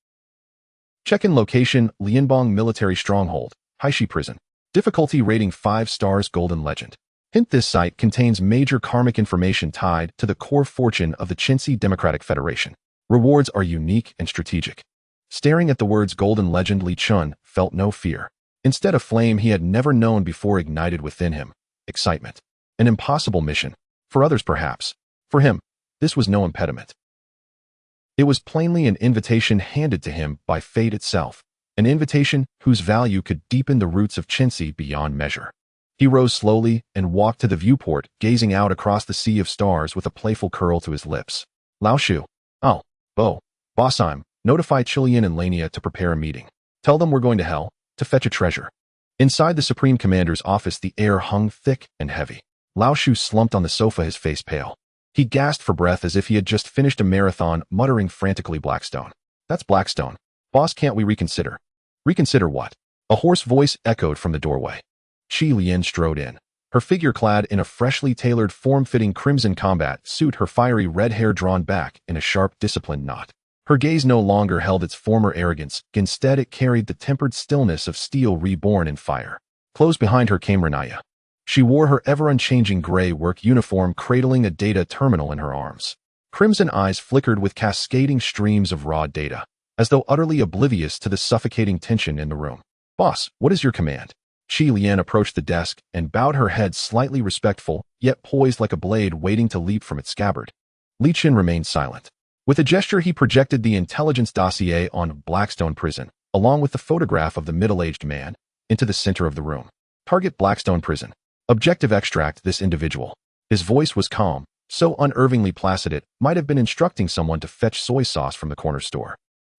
Check-in location, Lianbang Military Stronghold, Haishi Prison. Difficulty rating 5 stars, golden legend. Hint: this site contains major karmic information tied to the core fortune of the Chinsi Democratic Federation. Rewards are unique and strategic. Staring at the words golden legend, Li Chun felt no fear. Instead, a flame he had never known before ignited within him. Excitement. An impossible mission. For others, perhaps. For him, this was no impediment. It was plainly an invitation handed to him by fate itself. An invitation whose value could deepen the roots of Chinsi beyond measure. He rose slowly and walked to the viewport, gazing out across the sea of stars with a playful curl to his lips. Lao Shu. Oh. Boss, notify Chilean and Lania to prepare a meeting. Tell them we're going to hell, to fetch a treasure. Inside the Supreme Commander's office, the air hung thick and heavy. Lao Shu slumped on the sofa, his face pale. He gasped for breath as if he had just finished a marathon, muttering frantically, Blackstone. That's Blackstone. Boss, can't we reconsider? Reconsider what? A hoarse voice echoed from the doorway. Qi Lian strode in. Her figure clad in a freshly tailored, form-fitting crimson combat suit, her fiery red hair drawn back in a sharp, disciplined knot. Her gaze no longer held its former arrogance, instead it carried the tempered stillness of steel reborn in fire. Close behind her came Renaya. She wore her ever-unchanging gray work uniform, cradling a data terminal in her arms. Crimson eyes flickered with cascading streams of raw data, as though utterly oblivious to the suffocating tension in the room. "Boss, what is your command?" Shi Lian approached the desk and bowed, her head slightly respectful, yet poised like a blade waiting to leap from its scabbard. Li Chen remained silent. With a gesture he projected the intelligence dossier on Blackstone Prison, along with the photograph of the middle-aged man, into the center of the room. Target Blackstone Prison. Objective extract this individual. His voice was calm, so unervingly placid it might have been instructing someone to fetch soy sauce from the corner store.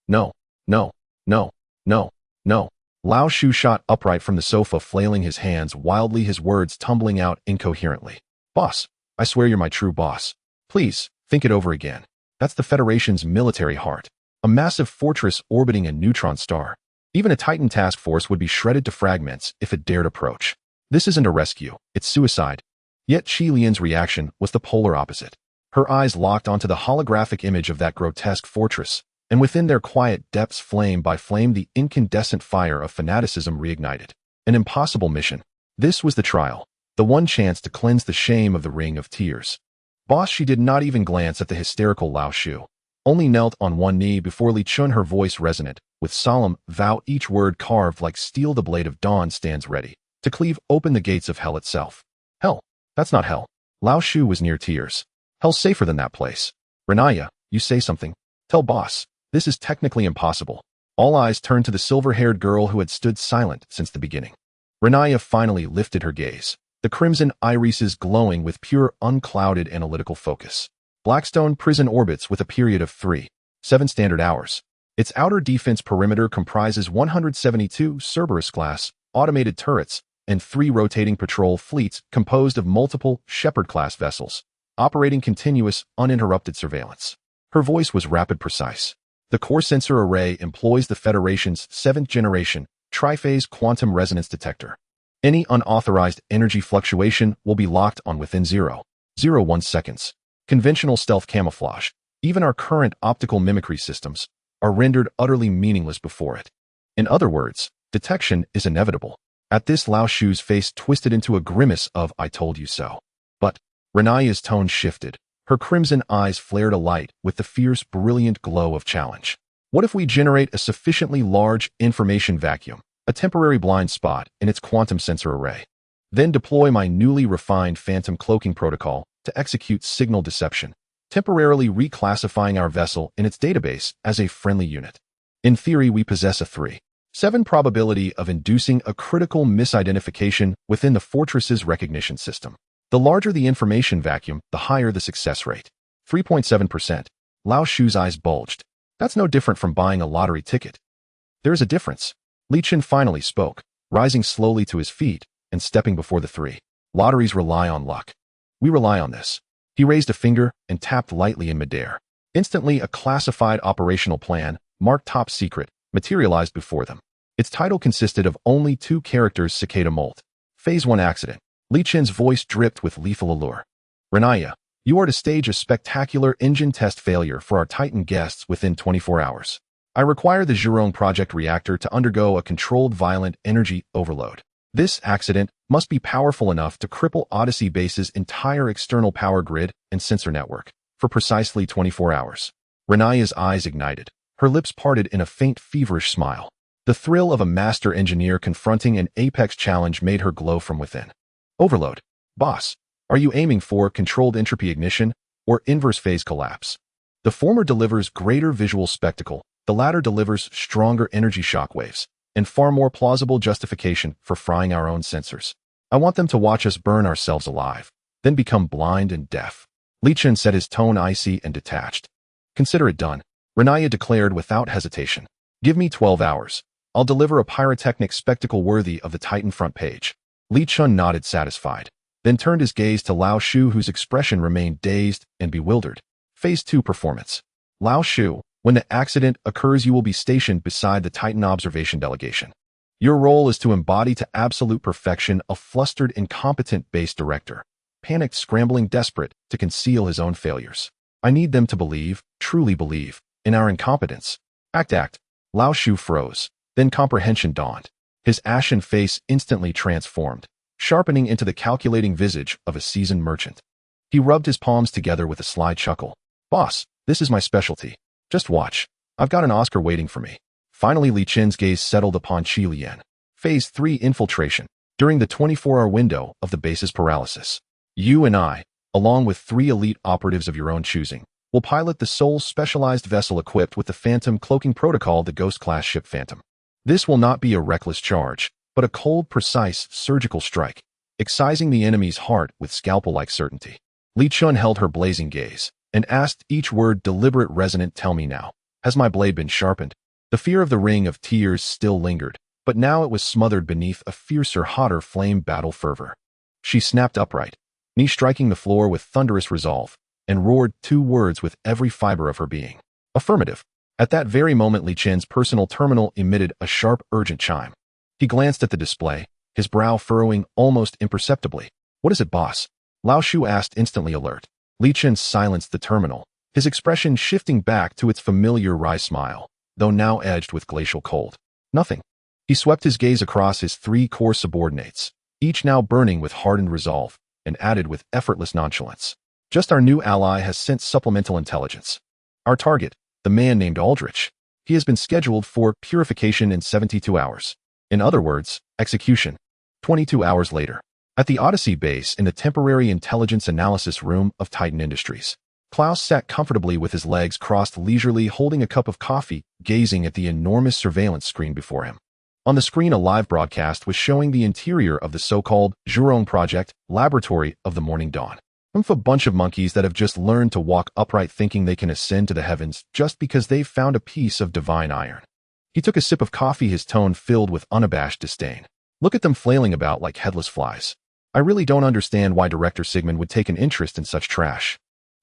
No, no, no, no, no. Lao Shu shot upright from the sofa, flailing his hands wildly, his words tumbling out incoherently. "Boss, I swear you're my true boss. Please, think it over again. That's the Federation's military heart. A massive fortress orbiting a neutron star. Even a Titan task force would be shredded to fragments if it dared approach. This isn't a rescue, it's suicide." Yet Shi Lian's reaction was the polar opposite. Her eyes locked onto the holographic image of that grotesque fortress, and within their quiet depths, flame by flame, the incandescent fire of fanaticism reignited. An impossible mission. This was the trial, the one chance to cleanse the shame of the Ring of Tears. "Boss," she did not even glance at the hysterical Lao Shu, only knelt on one knee before Li Chun, her voice resonant, with solemn vow, each word carved like steel. "The blade of dawn stands ready to cleave open the gates of hell itself." "Hell? That's not hell." Lao Shu was near tears. "Hell's safer than that place." "Renaya, you say something. Tell boss. This is technically impossible." All eyes turned to the silver-haired girl who had stood silent since the beginning. Renaya finally lifted her gaze, the crimson irises glowing with pure, unclouded analytical focus. Blackstone Prison orbits with a period of 3.7 standard hours. Its outer defense perimeter comprises 172 Cerberus-class automated turrets and 3 rotating patrol fleets composed of multiple Shepherd-class vessels, operating continuous, uninterrupted surveillance. Her voice was rapid, precise. The core sensor array employs the Federation's 7th-generation triphase quantum resonance detector. Any unauthorized energy fluctuation will be locked on within 0.01 seconds. Conventional stealth camouflage, even our current optical mimicry systems, are rendered utterly meaningless before it. In other words, detection is inevitable. At this, Lao Shu's face twisted into a grimace of "I told you so." But Renaya's tone shifted. Her crimson eyes flared alight with the fierce, brilliant glow of challenge. "What if we generate a sufficiently large information vacuum, a temporary blind spot in its quantum sensor array? Then deploy my newly refined phantom cloaking protocol to execute signal deception, temporarily reclassifying our vessel in its database as a friendly unit. In theory, we possess a 3.7 probability of inducing a critical misidentification within the fortress's recognition system. The larger the information vacuum, the higher the success rate. 3.7%. Lao Shu's eyes bulged. "That's no different from buying a lottery ticket." "There is a difference." Li Chen finally spoke, rising slowly to his feet and stepping before the three. "Lotteries rely on luck. We rely on this." He raised a finger and tapped lightly in midair. Instantly, a classified operational plan, marked top secret, materialized before them. Its title consisted of only 2 characters: Cicada Molt. Phase 1 accident. Li Chen's voice dripped with lethal allure. "Renaya, you are to stage a spectacular engine test failure for our Titan guests within 24 hours. I require the Giron Project reactor to undergo a controlled violent energy overload. This accident must be powerful enough to cripple Odyssey base's entire external power grid and sensor network for precisely 24 hours. Renaya's eyes ignited. Her lips parted in a faint, feverish smile. The thrill of a master engineer confronting an apex challenge made her glow from within. "Overload. Boss, are you aiming for controlled entropy ignition or inverse phase collapse? The former delivers greater visual spectacle, the latter delivers stronger energy shockwaves and far more plausible justification for frying our own sensors. I want them to watch us burn ourselves alive, then become blind and deaf." Li Chen said, his tone icy and detached. "Consider it done," Renaya declared without hesitation. "Give me 12 hours. I'll deliver a pyrotechnic spectacle worthy of the Titan front page." Li Chun nodded, satisfied, then turned his gaze to Lao Shu, whose expression remained dazed and bewildered. Phase 2 performance. Lao Shu, when the accident occurs, you will be stationed beside the Titan observation delegation. Your role is to embody to absolute perfection a flustered, incompetent base director, panicked, scrambling, desperate to conceal his own failures. I need them to believe, truly believe, in our incompetence. Act. Lao Shu froze. Then comprehension dawned. His ashen face instantly transformed, sharpening into the calculating visage of a seasoned merchant. He rubbed his palms together with a sly chuckle. Boss, this is my specialty. Just watch. I've got an Oscar waiting for me. Finally, Li Chen's gaze settled upon Qi Lian. Phase 3 Infiltration. During the 24-hour window of the base's paralysis, you and I, along with 3 elite operatives of your own choosing, will pilot the sole specialized vessel equipped with the Phantom cloaking protocol, the Ghost-class ship Phantom. This will not be a reckless charge, but a cold, precise, surgical strike, excising the enemy's heart with scalpel-like certainty. Li Chun held her blazing gaze and asked each word deliberate, resonant. Tell me now, has my blade been sharpened? The fear of the ring of tears still lingered, but now it was smothered beneath a fiercer, hotter flame battle fervor. She snapped upright, knee striking the floor with thunderous resolve, and roared 2 words with every fiber of her being. Affirmative. At that very moment, Li Chen's personal terminal emitted a sharp, urgent chime. He glanced at the display, his brow furrowing almost imperceptibly. What is it, boss? Lao Shu asked, instantly alert. Li Chen silenced the terminal, his expression shifting back to its familiar wry smile, though now edged with glacial cold. Nothing. He swept his gaze across his 3 core subordinates, each now burning with hardened resolve, and added with effortless nonchalance. Just our new ally has sent supplemental intelligence. Our target, the man named Aldrich. He has been scheduled for purification in 72 hours. In other words, execution. 22 hours later. At the Odyssey base in the temporary intelligence analysis room of Titan Industries, Klaus sat comfortably with his legs crossed, leisurely holding a cup of coffee, gazing at the enormous surveillance screen before him. On the screen, a live broadcast was showing the interior of the so-called Zhurong Project, laboratory of the Morning Dawn. A bunch of monkeys that have just learned to walk upright, thinking they can ascend to the heavens just because they've found a piece of divine iron. He took a sip of coffee, his tone filled with unabashed disdain. Look at them flailing about like headless flies. I really don't understand why Director Sigmund would take an interest in such trash.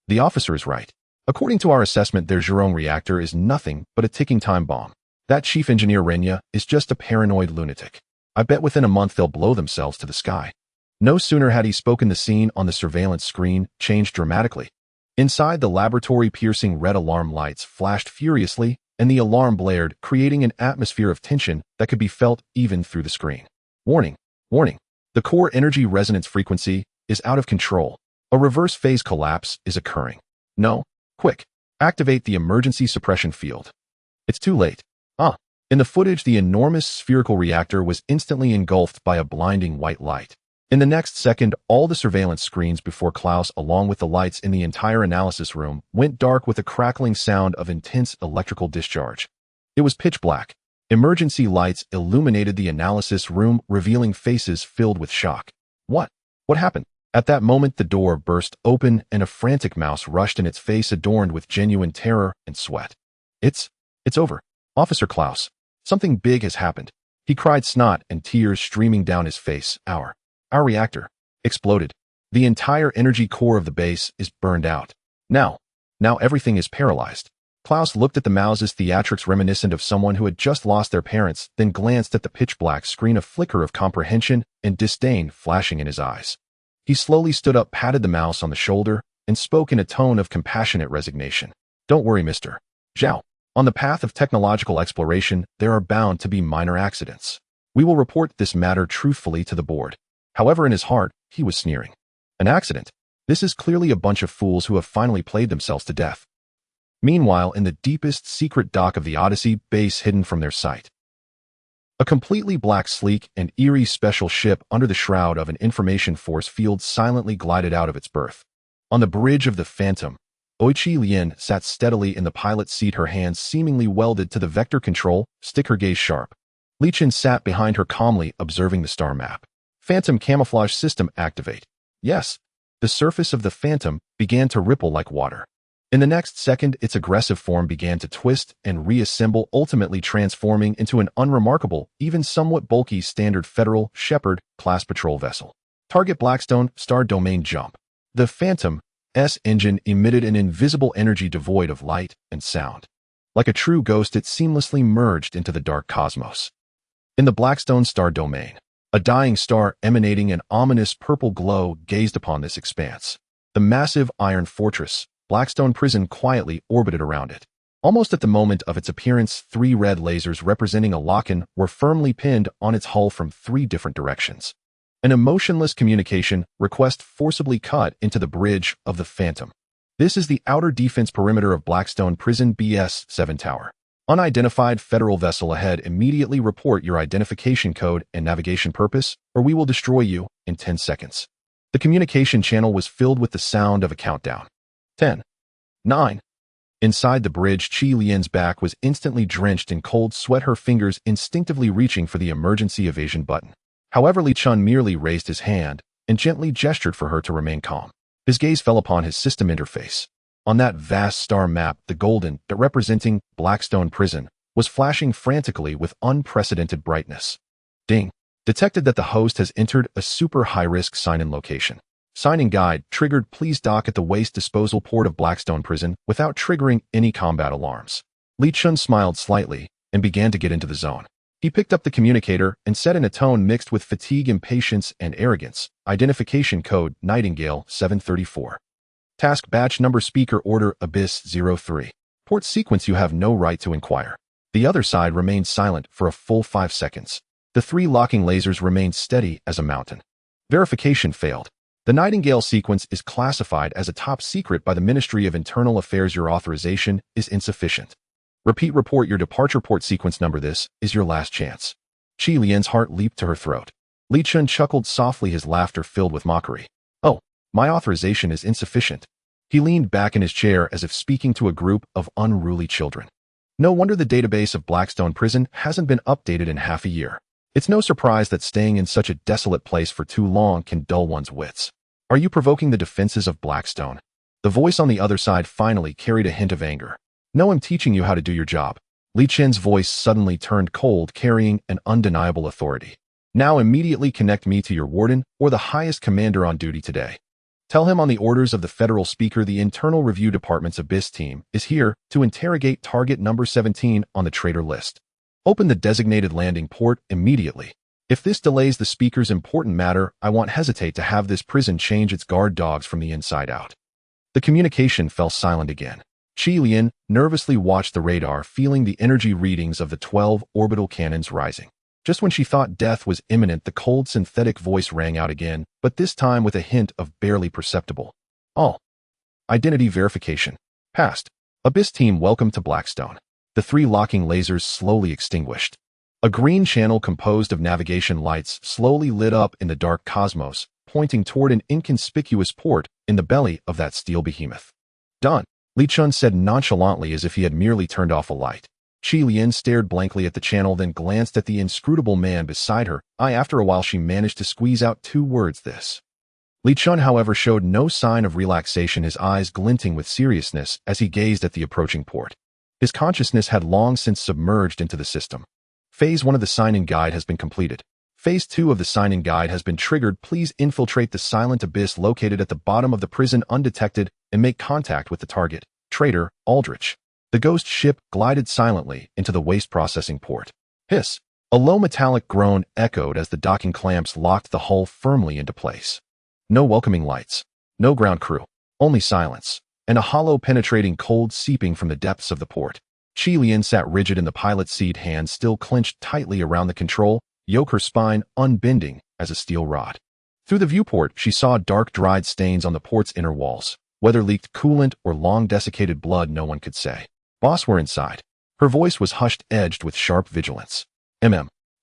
The officer is right. According to our assessment, their Zhurong reactor is nothing but a ticking time bomb. That chief engineer Renya is just a paranoid lunatic. I bet within a month they'll blow themselves to the sky. No sooner had he spoken, the scene on the surveillance screen changed dramatically. Inside the laboratory, piercing red alarm lights flashed furiously, and the alarm blared, creating an atmosphere of tension that could be felt even through the screen. Warning! Warning! The core energy resonance frequency is out of control. A reverse phase collapse is occurring. No. Quick! Activate the emergency suppression field. It's too late. In the footage, the enormous spherical reactor was instantly engulfed by a blinding white light. In the next second, all the surveillance screens before Klaus, along with the lights in the entire analysis room, went dark with a crackling sound of intense electrical discharge. It was pitch black. Emergency lights illuminated the analysis room, revealing faces filled with shock. What happened? At that moment, the door burst open and a frantic mouse rushed in, its face adorned with genuine terror and sweat. It's over. Officer Klaus. Something big has happened. He cried, snot and tears streaming down his face. Our reactor exploded. The entire energy core of the base is burned out. Now everything is paralyzed. Klaus looked at the mouse's theatrics reminiscent of someone who had just lost their parents, then glanced at the pitch-black screen, a flicker of comprehension and disdain flashing in his eyes. He slowly stood up, patted the mouse on the shoulder, and spoke in a tone of compassionate resignation. Don't worry, Mr. Zhao. On the path of technological exploration, there are bound to be minor accidents. We will report this matter truthfully to the board. However, in his heart, he was sneering. An accident? This is clearly a bunch of fools who have finally played themselves to death. Meanwhile, in the deepest secret dock of the Odyssey base, hidden from their sight, a completely black, sleek, and eerie special ship under the shroud of an information force field silently glided out of its berth. On the bridge of the Phantom, Qi Lian sat steadily in the pilot's seat, her hands seemingly welded to the vector control stick, her gaze sharp. Li Chen sat behind her, calmly observing the star map. Phantom camouflage system activate. Yes. The surface of the Phantom began to ripple like water. In the next second, its aggressive form began to twist and reassemble, ultimately transforming into an unremarkable, even somewhat bulky, standard Federal Shepherd class patrol vessel. Target Blackstone, star domain jump. The Phantom's engine emitted an invisible energy devoid of light and sound. Like a true ghost, it seamlessly merged into the dark cosmos. In the Blackstone star domain, a dying star emanating an ominous purple glow gazed upon this expanse. The massive iron fortress, Blackstone Prison, quietly orbited around it. Almost at the moment of its appearance, 3 red lasers representing a lock-in were firmly pinned on its hull from 3 different directions. An emotionless communication request forcibly cut into the bridge of the Phantom. This is the outer defense perimeter of Blackstone Prison BS-7 Tower. Unidentified federal vessel ahead. Immediately report your identification code and navigation purpose, or we will destroy you in 10 seconds. The communication channel was filled with the sound of a countdown. 10. 9. Inside the bridge, Qi Lian's back was instantly drenched in cold sweat, her fingers instinctively reaching for the emergency evasion button. However, Li Chun merely raised his hand and gently gestured for her to remain calm. His gaze fell upon his system interface. On that vast star map, the golden dot representing Blackstone Prison was flashing frantically with unprecedented brightness. Ding. Detected that the host has entered a super high-risk sign-in location. Sign-in guide triggered. Please dock at the waste disposal port of Blackstone Prison without triggering any combat alarms. Li Chun smiled slightly and began to get into the zone. He picked up the communicator and said in a tone mixed with fatigue, impatience, and arrogance, "Identification code Nightingale 734. Task batch number speaker order Abyss 03. Port sequence you have no right to inquire." The other side remained silent for a full 5 seconds. The 3 locking lasers remained steady as a mountain. Verification failed. The Nightingale sequence is classified as a top secret by the Ministry of Internal Affairs. Your authorization is insufficient. Repeat, report your departure port sequence number. This is your last chance. Qi Lian's heart leaped to her throat. Li Chun chuckled softly, his laughter filled with mockery. "Oh, my authorization is insufficient." He leaned back in his chair as if speaking to a group of unruly children. No wonder the database of Blackstone Prison hasn't been updated in half a year. It's no surprise that staying in such a desolate place for too long can dull one's wits. Are you provoking the defenses of Blackstone? The voice on the other side finally carried a hint of anger. "No, I'm teaching you how to do your job." Li Chen's voice suddenly turned cold, carrying an undeniable authority. "Now immediately connect me to your warden or the highest commander on duty today. Tell him on the orders of the federal speaker the Internal Review Department's Abyss team is here to interrogate target number 17 on the traitor list. Open the designated landing port immediately. If this delays the speaker's important matter, I won't hesitate to have this prison change its guard dogs from the inside out." The communication fell silent again. Qi Lian nervously watched the radar, feeling the energy readings of the 12 orbital cannons rising. Just when she thought death was imminent, the cold synthetic voice rang out again, but this time with a hint of barely perceptible. "All identity verification passed. Abyss team, welcome to Blackstone." The 3 locking lasers slowly extinguished. A green channel composed of navigation lights slowly lit up in the dark cosmos, pointing toward an inconspicuous port in the belly of that steel behemoth. "Done," Li Chun said nonchalantly, as if he had merely turned off a light. Qi Lian stared blankly at the channel, then glanced at the inscrutable man beside her. After a while she managed to squeeze out 2 words, "This." Li Chun, however, showed no sign of relaxation, his eyes glinting with seriousness as he gazed at the approaching port. His consciousness had long since submerged into the system. Phase 1 of the sign-in guide has been completed. Phase 2 of the sign-in guide has been triggered. Please infiltrate the silent abyss located at the bottom of the prison undetected and make contact with the target, traitor Aldrich. The ghost ship glided silently into the waste processing port. Hiss! A low metallic groan echoed as the docking clamps locked the hull firmly into place. No welcoming lights, no ground crew, only silence, and a hollow penetrating cold seeping from the depths of the port. Qi Lian sat rigid in the pilot's seat, hands still clenched tightly around the control yoke, her spine unbending as a steel rod. Through the viewport, she saw dark dried stains on the port's inner walls. Whether leaked coolant or long desiccated blood, no one could say. "Boss, we're inside." Her voice was hushed, edged with sharp vigilance.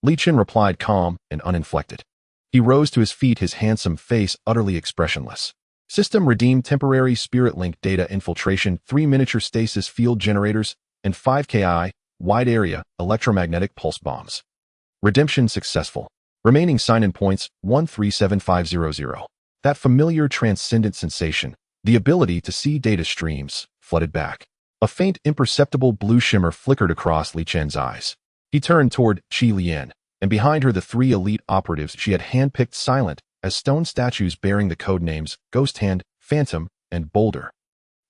Li Chun replied, calm and uninflected. He rose to his feet, his handsome face utterly expressionless. "System redeemed temporary spirit link data infiltration, 3 miniature stasis field generators, and 5 Ki, wide area, electromagnetic pulse bombs. Redemption successful. Remaining sign-in points, 137500. That familiar transcendent sensation, the ability to see data streams, flooded back. A faint, imperceptible blue shimmer flickered across Li Chen's eyes. He turned toward Qi Lian, and behind her the 3 elite operatives she had handpicked, silent as stone statues bearing the code names Ghost Hand, Phantom, and Boulder.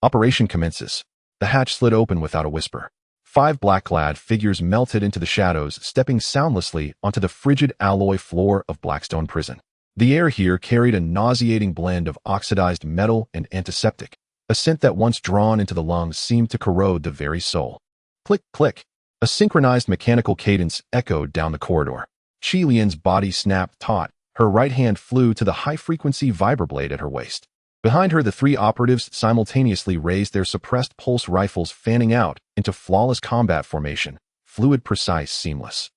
Operation commences. The hatch slid open without a whisper. 5 black-clad figures melted into the shadows, stepping soundlessly onto the frigid alloy floor of Blackstone Prison. The air here carried a nauseating blend of oxidized metal and antiseptic, A scent that once drawn into the lungs seemed to corrode the very soul. Click, click. A synchronized mechanical cadence echoed down the corridor. Qi Lian's body snapped taut. Her right hand flew to the high-frequency vibroblade at her waist. Behind her, the three operatives simultaneously raised their suppressed pulse rifles, fanning out into flawless combat formation, fluid, precise, seamless.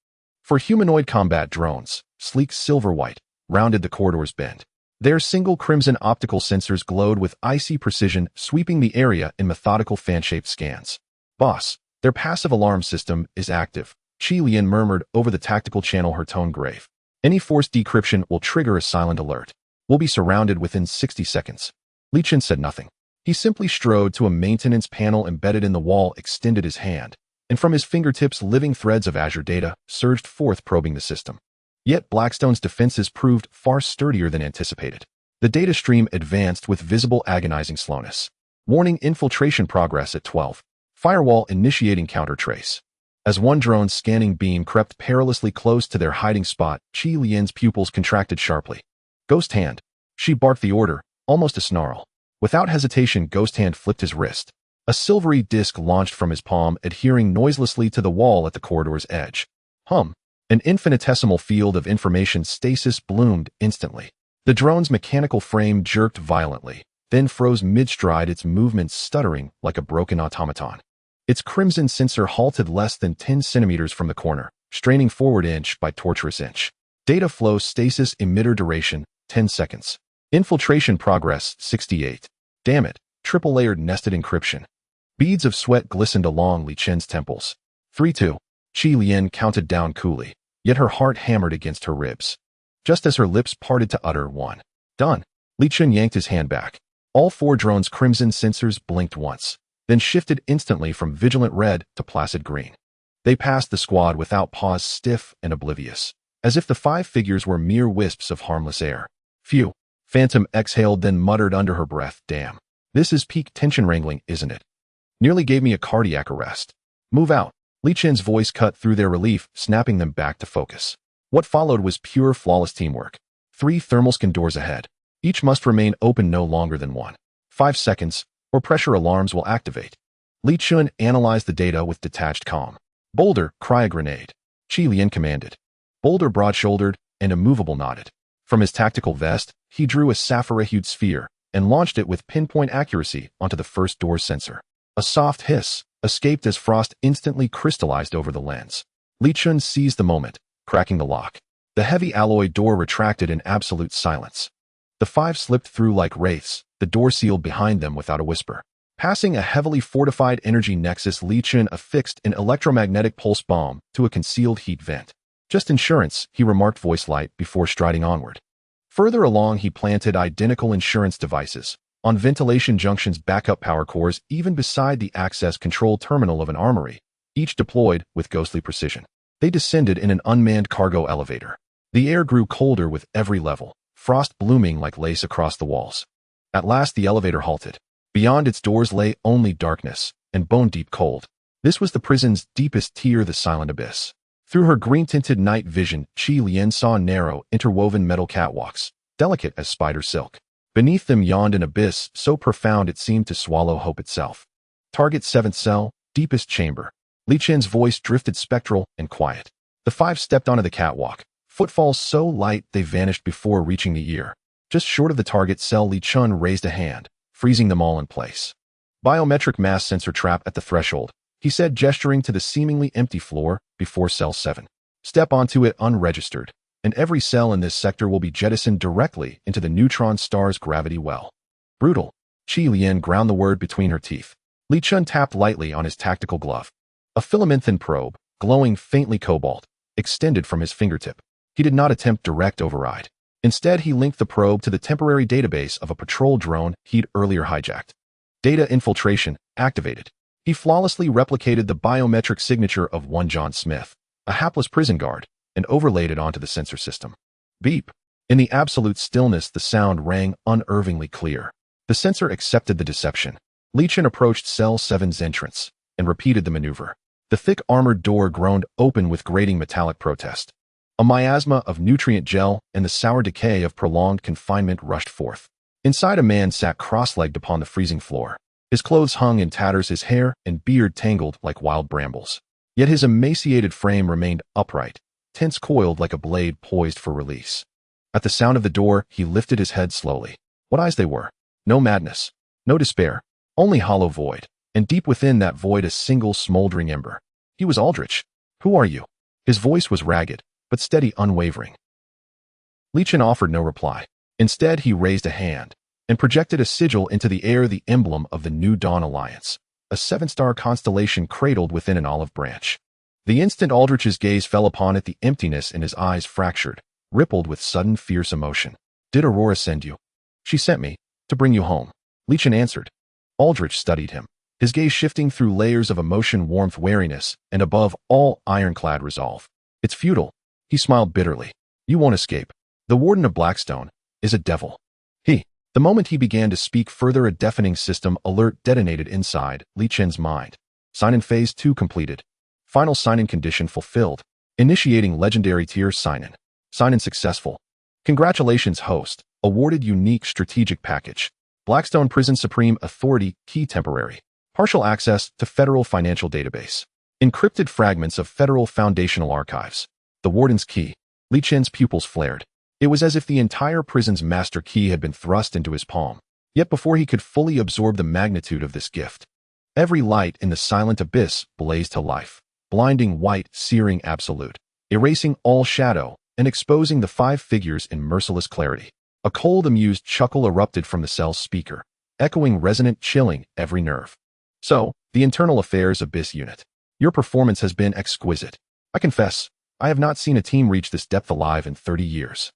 For humanoid combat drones, sleek silver-white, rounded the corridor's bend. Their single crimson optical sensors glowed with icy precision, sweeping the area in methodical fan-shaped scans. Boss, their passive alarm system is active, Qi Lian murmured over the tactical channel, her tone grave. Any force decryption will trigger a silent alert. We'll be surrounded within 60 seconds. Li Chen said nothing. He simply strode to a maintenance panel embedded in the wall, extended his hand, and from his fingertips living threads of Azure data surged forth, probing the system. Yet Blackstone's defenses proved far sturdier than anticipated. The data stream advanced with visible agonizing slowness. Warning: infiltration progress at 12. Firewall initiating counter-trace. As one drone's scanning beam crept perilously close to their hiding spot, Qi Lian's pupils contracted sharply. Ghost Hand. She barked the order, almost a snarl. Without hesitation, Ghost Hand flipped his wrist. A silvery disc launched from his palm, adhering noiselessly to the wall at the corridor's edge. Hum. An infinitesimal field of information stasis bloomed instantly. The drone's mechanical frame jerked violently, then froze mid-stride, its movements stuttering like a broken automaton. Its crimson sensor halted less than 10 centimeters from the corner, straining forward inch by tortuous inch. Data flow stasis emitter duration, 10 seconds. Infiltration progress, 68. Damn it, triple-layered nested encryption. Beads of sweat glistened along Li Chen's temples. 3-2. Qi Lian counted down coolly, yet her heart hammered against her ribs. Just as her lips parted to utter 1. Done. Li Chen yanked his hand back. All four drones' crimson sensors blinked once, then shifted instantly from vigilant red to placid green. They passed the squad without pause, stiff and oblivious, as if the five figures were mere wisps of harmless air. Phew. Phantom exhaled, then muttered under her breath, damn. This is peak tension wrangling, isn't it? Nearly gave me a cardiac arrest. Move out. Li Chen's voice cut through their relief, snapping them back to focus. What followed was pure, flawless teamwork. 3 thermal scan doors ahead. Each must remain open no longer than 5 seconds, or pressure alarms will activate. Li Chen analyzed the data with detached calm. Boulder, cry a grenade. Qi Lian commanded. Boulder, broad-shouldered and immovable, nodded. From his tactical vest, he drew a sapphire-hued sphere and launched it with pinpoint accuracy onto the first door's sensor. A soft hiss escaped as frost instantly crystallized over the lens. Li Chen seized the moment, cracking the lock. The heavy alloy door retracted in absolute silence. The 5 slipped through like wraiths, the door sealed behind them without a whisper. Passing a heavily fortified energy nexus, Li Chen affixed an electromagnetic pulse bomb to a concealed heat vent. Just insurance, he remarked, voice light, before striding onward. Further along, he planted identical insurance devices on ventilation junctions, backup power cores, even beside the access control terminal of an armory, each deployed with ghostly precision. They descended in an unmanned cargo elevator. The air grew colder with every level, frost blooming like lace across the walls. At last the elevator halted. Beyond its doors lay only darkness and bone-deep cold. This was the prison's deepest tier, the silent abyss. Through her green-tinted night vision, Qi Lian saw narrow, interwoven metal catwalks, delicate as spider silk. Beneath them yawned an abyss so profound it seemed to swallow hope itself. Target 7th cell, deepest chamber. Li Chen's voice drifted spectral and quiet. The 5 stepped onto the catwalk, footfalls so light they vanished before reaching the ear. Just short of the target cell, Li Chen raised a hand, freezing them all in place. Biometric mass sensor trap at the threshold, he said, gesturing to the seemingly empty floor before cell 7. Step onto it unregistered, and every cell in this sector will be jettisoned directly into the neutron star's gravity well. Brutal. Qi Lian ground the word between her teeth. Li Chen tapped lightly on his tactical glove. A filamenthin probe, glowing faintly cobalt, extended from his fingertip. He did not attempt direct override. Instead, he linked the probe to the temporary database of a patrol drone he'd earlier hijacked. Data infiltration activated. He flawlessly replicated the biometric signature of one John Smith, a hapless prison guard, and overlaid it onto the sensor system. Beep. In the absolute stillness, the sound rang unervingly clear. The sensor accepted the deception. Li Chen approached cell 7's entrance and repeated the maneuver. The thick armored door groaned open with grating metallic protest. A miasma of nutrient gel and the sour decay of prolonged confinement rushed forth. Inside, a man sat cross-legged upon the freezing floor. His clothes hung in tatters, his hair and beard tangled like wild brambles. Yet his emaciated frame remained upright, tense coiled like a blade poised for release. At the sound of the door, he lifted his head slowly. What eyes they were! No madness, no despair, only hollow void, and deep within that void a single smoldering ember. He was Aldrich. Who are you? His voice was ragged, but steady, unwavering. Lichen offered no reply. Instead, he raised a hand and projected a sigil into the air, the emblem of the New Dawn Alliance, a 7-star constellation cradled within an olive branch. The instant Aldrich's gaze fell upon it, the emptiness in his eyes fractured, rippled with sudden fierce emotion. Did Aurora send you? She sent me, to bring you home. Lichen answered. Aldrich studied him, his gaze shifting through layers of emotion, warmth, wariness, and above all, ironclad resolve. It's futile. He smiled bitterly. You won't escape. The Warden of Blackstone is a devil. The moment he began to speak further, a deafening system alert detonated inside Lichen's mind. Sign-in phase 2 completed. Final sign-in condition fulfilled. Initiating legendary tier sign-in. Sign-in successful. Congratulations, host. Awarded unique strategic package. Blackstone Prison Supreme Authority Key Temporary. Partial access to Federal Financial Database. Encrypted fragments of Federal Foundational Archives. The Warden's Key. Lichen's pupils flared. It was as if the entire prison's master key had been thrust into his palm. Yet before he could fully absorb the magnitude of this gift, every light in the silent abyss blazed to life. Blinding white, searing absolute, erasing all shadow and exposing the 5 figures in merciless clarity. A cold, amused chuckle erupted from the cell's speaker, echoing resonant, chilling every nerve. So, the Internal Affairs Abyss Unit. Your performance has been exquisite. I confess, I have not seen a team reach this depth alive in 30 years.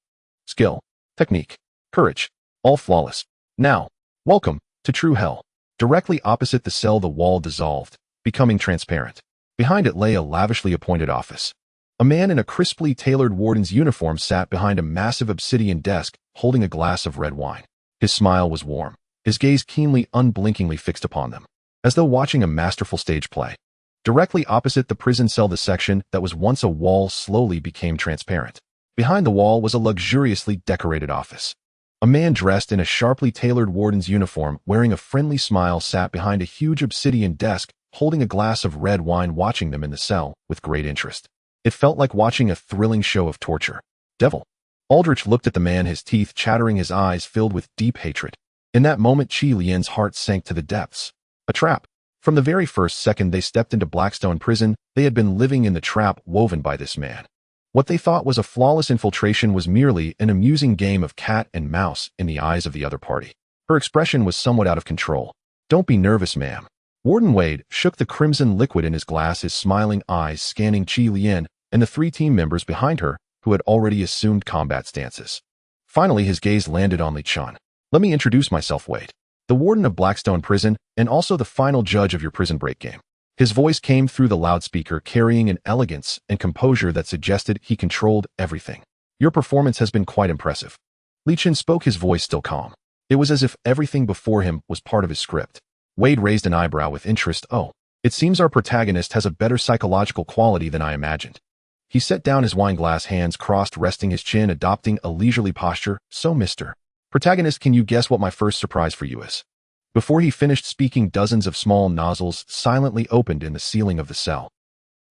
Skill, technique, courage, all flawless. Now, welcome to True Hell. Directly opposite the cell, the wall dissolved, becoming transparent. Behind it lay a lavishly appointed office. A man in a crisply tailored warden's uniform sat behind a massive obsidian desk, holding a glass of red wine. His smile was warm, his gaze keenly, unblinkingly fixed upon them, as though watching a masterful stage play. Directly opposite the prison cell, the section that was once a wall slowly became transparent. Behind the wall was a luxuriously decorated office. A man dressed in a sharply tailored warden's uniform, wearing a friendly smile, sat behind a huge obsidian desk, holding a glass of red wine, watching them in the cell with great interest. It felt like watching a thrilling show of torture. Devil. Aldrich looked at the man, his teeth chattering, his eyes filled with deep hatred. In that moment, Qi Lian's heart sank to the depths. A trap. From the very first second they stepped into Blackstone Prison, they had been living in the trap woven by this man. What they thought was a flawless infiltration was merely an amusing game of cat and mouse in the eyes of the other party. Her expression was somewhat out of control. Don't be nervous, ma'am. Warden Wade shook the crimson liquid in his glass, his smiling eyes scanning Qi Lian and the 3 team members behind her who had already assumed combat stances. Finally, his gaze landed on Li Chun. Let me introduce myself, Wade. The Warden of Blackstone Prison and also the final judge of your prison break game. His voice came through the loudspeaker, carrying an elegance and composure that suggested he controlled everything. Your performance has been quite impressive. Li Chen spoke, his voice still calm. It was as if everything before him was part of his script. Wade raised an eyebrow with interest. Oh, it seems our protagonist has a better psychological quality than I imagined. He set down his wine glass, hands crossed, resting his chin, adopting a leisurely posture. So, Mr. Protagonist, can you guess what my first surprise for you is? Before he finished speaking, dozens of small nozzles silently opened in the ceiling of the cell.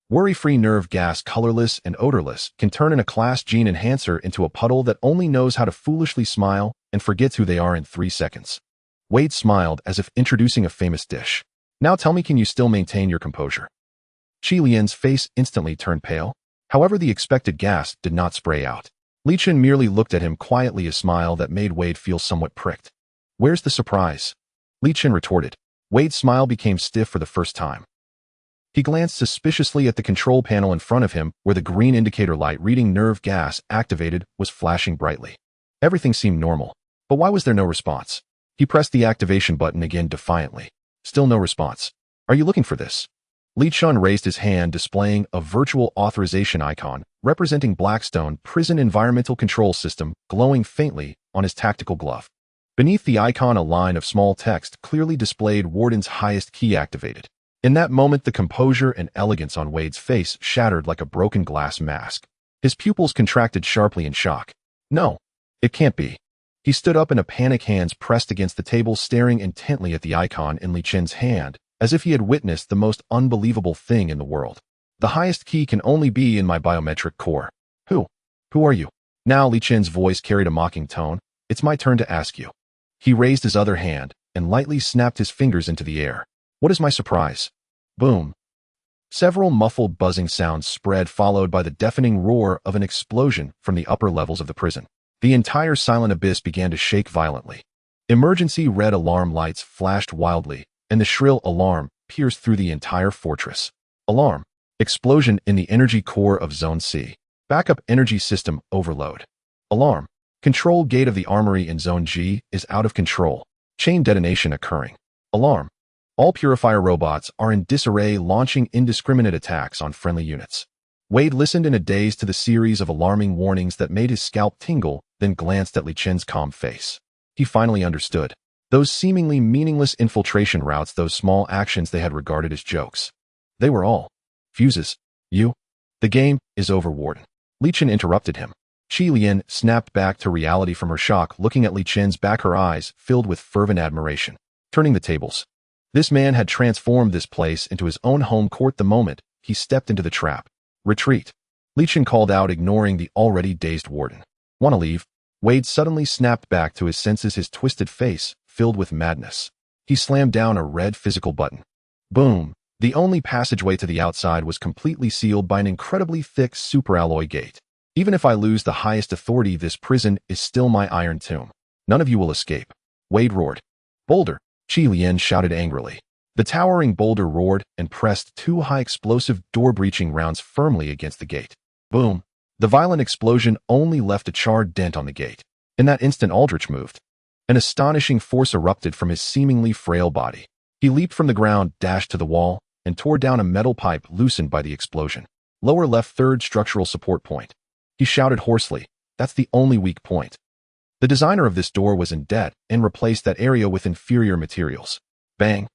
Worry-free nerve gas, colorless and odorless, can turn in a class gene enhancer into a puddle that only knows how to foolishly smile and forgets who they are in 3 seconds. Wade smiled as if introducing a famous dish. Now tell me, can you still maintain your composure? Qi Lian's face instantly turned pale. However, the expected gas did not spray out. Li Chen merely looked at him quietly, a smile that made Wade feel somewhat pricked. Where's the surprise? Li Chen retorted. Wade's smile became stiff for the first time. He glanced suspiciously at the control panel in front of him, where the green indicator light reading nerve gas activated was flashing brightly. Everything seemed normal, but why was there no response? He pressed the activation button again defiantly. Still no response. Are you looking for this? Li Chun raised his hand, displaying a virtual authorization icon representing Blackstone Prison Environmental Control System glowing faintly on his tactical glove. Beneath the icon, a line of small text clearly displayed Warden's highest key activated. In that moment, the composure and elegance on Wade's face shattered like a broken glass mask. His pupils contracted sharply in shock. No, it can't be. He stood up in a panic, hands pressed against the table, staring intently at the icon in Li Chen's hand, as if he had witnessed the most unbelievable thing in the world. The highest key can only be in my biometric core. Who are you? Now Li Chen's voice carried a mocking tone. It's my turn to ask you. He raised his other hand and lightly snapped his fingers into the air. What is my surprise? Boom. Several muffled buzzing sounds spread, followed by the deafening roar of an explosion from the upper levels of the prison. The entire silent abyss began to shake violently. Emergency red alarm lights flashed wildly, and the shrill alarm pierced through the entire fortress. Alarm. Explosion in the energy core of Zone C. Backup energy system overload. Alarm. Control gate of the armory in Zone G is out of control. Chain detonation occurring. Alarm. All purifier robots are in disarray, launching indiscriminate attacks on friendly units. Wade listened in a daze to the series of alarming warnings that made his scalp tingle, then glanced at Li Chen's calm face. He finally understood. Those seemingly meaningless infiltration routes, those small actions they had regarded as jokes. They were all fuses. The game is over, Warden. Li Chen interrupted him. Qi Lian snapped back to reality from her shock, looking at Li Chen's back, her eyes filled with fervent admiration. Turning the tables. This man had transformed this place into his own home court the moment he stepped into the trap. Retreat. Li Chen called out, ignoring the already dazed Warden. Want to leave? Wade suddenly snapped back to his senses, his twisted face filled with madness. He slammed down a red physical button. Boom. The only passageway to the outside was completely sealed by an incredibly thick superalloy gate. Even if I lose the highest authority, this prison is still my iron tomb. None of you will escape. Wade roared. Boulder. Qi Lian shouted angrily. The towering boulder roared and pressed two high explosive door-breaching rounds firmly against the gate. Boom. The violent explosion only left a charred dent on the gate. In that instant, Aldrich moved. An astonishing force erupted from his seemingly frail body. He leaped from the ground, dashed to the wall, and tore down a metal pipe loosened by the explosion. Lower left, third structural support point. He shouted hoarsely, "That's the only weak point." The designer of this door was in debt and replaced that area with inferior materials. Bang.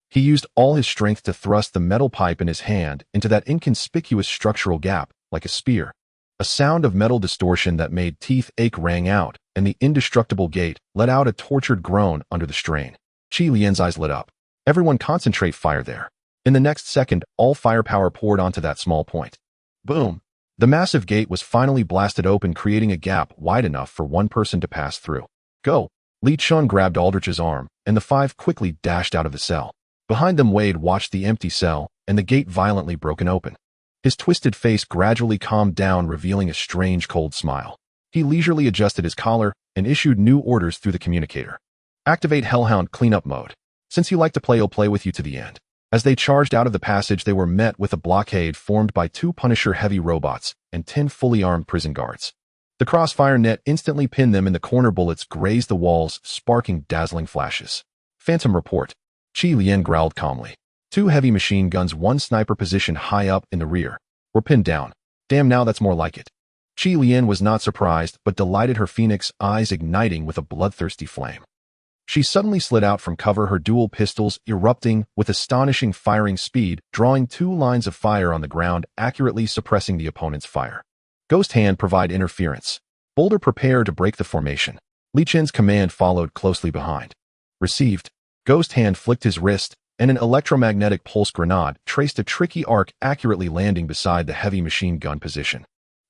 He used all his strength to thrust the metal pipe in his hand into that inconspicuous structural gap, like a spear. A sound of metal distortion that made teeth ache rang out, and the indestructible gate let out a tortured groan under the strain. Qi Lian's eyes lit up. Everyone concentrate fire there. In the next second, all firepower poured onto that small point. Boom. The massive gate was finally blasted open, creating a gap wide enough for one person to pass through. Go. Li Chen grabbed Aldrich's arm, and the five quickly dashed out of the cell. Behind them, Wade watched the empty cell and the gate violently broken open. His twisted face gradually calmed down, revealing a strange cold smile. He leisurely adjusted his collar and issued new orders through the communicator. Activate Hellhound cleanup mode. Since you like to play, I'll play with you to the end. As they charged out of the passage, they were met with a blockade formed by 2 Punisher heavy robots and 10 fully armed prison guards. The crossfire net instantly pinned them in the corner. Bullets grazed the walls, sparking dazzling flashes. Phantom report. Qi Lian growled calmly. 2 heavy machine guns, 1 sniper positioned high up in the rear, were pinned down. Damn, now that's more like it. Qi Lian was not surprised, but delighted, her phoenix eyes igniting with a bloodthirsty flame. She suddenly slid out from cover, her dual pistols erupting with astonishing firing speed, drawing 2 lines of fire on the ground, accurately suppressing the opponent's fire. Ghost Hand, provide interference. Boulder, prepare to break the formation. Li Chen's command followed closely behind. Received. Ghost Hand flicked his wrist, and an electromagnetic pulse grenade traced a tricky arc, accurately landing beside the heavy machine gun position.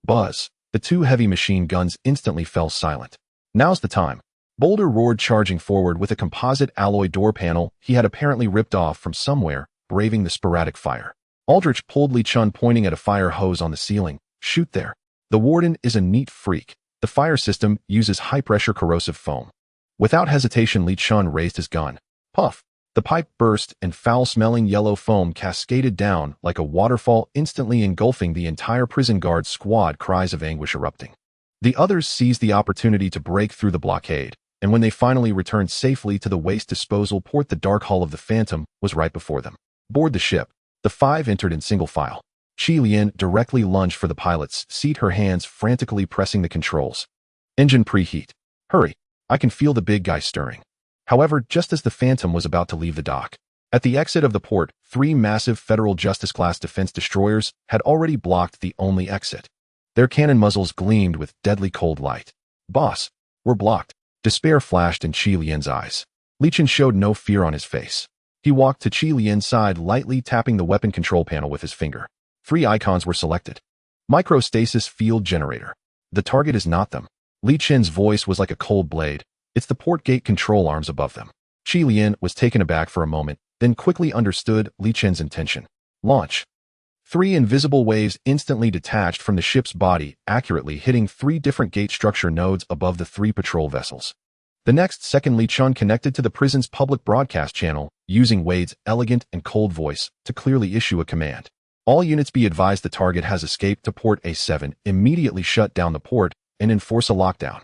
Buzz. The 2 heavy machine guns instantly fell silent. Now's the time. Boulder roared, charging forward with a composite alloy door panel he had apparently ripped off from somewhere, braving the sporadic fire. Aldrich pulled Li Chen, pointing at a fire hose on the ceiling. Shoot there. The warden is a neat freak. The fire system uses high-pressure corrosive foam. Without hesitation, Li Chen raised his gun. Puff. The pipe burst, and foul-smelling yellow foam cascaded down like a waterfall, instantly engulfing the entire prison guard squad, cries of anguish erupting. The others seized the opportunity to break through the blockade, and when they finally returned safely to the waste disposal port, the dark hull of the Phantom was right before them. Board the ship. The 5 entered in single file. Qi Lian directly lunged for the pilot's seat, her hands frantically pressing the controls. Engine preheat. Hurry. I can feel the big guy stirring. However, just as the Phantom was about to leave the dock, at the exit of the port, 3 massive Federal Justice-class defense destroyers had already blocked the only exit. Their cannon muzzles gleamed with deadly cold light. Boss, we're blocked. Despair flashed in Qi Lian's eyes. Li Chen showed no fear on his face. He walked to Qi Lian's side, lightly tapping the weapon control panel with his finger. 3 icons were selected. Microstasis field generator. The target is not them. Li Chen's voice was like a cold blade. It's the port gate control arms above them. Qi Lian was taken aback for a moment, then quickly understood Li Chen's intention. Launch. 3 invisible waves instantly detached from the ship's body, accurately hitting 3 different gate structure nodes above the 3 patrol vessels. The next second, Li Chen connected to the prison's public broadcast channel, using Wade's elegant and cold voice to clearly issue a command. All units be advised the target has escaped to port A7, immediately shut down the port and enforce a lockdown.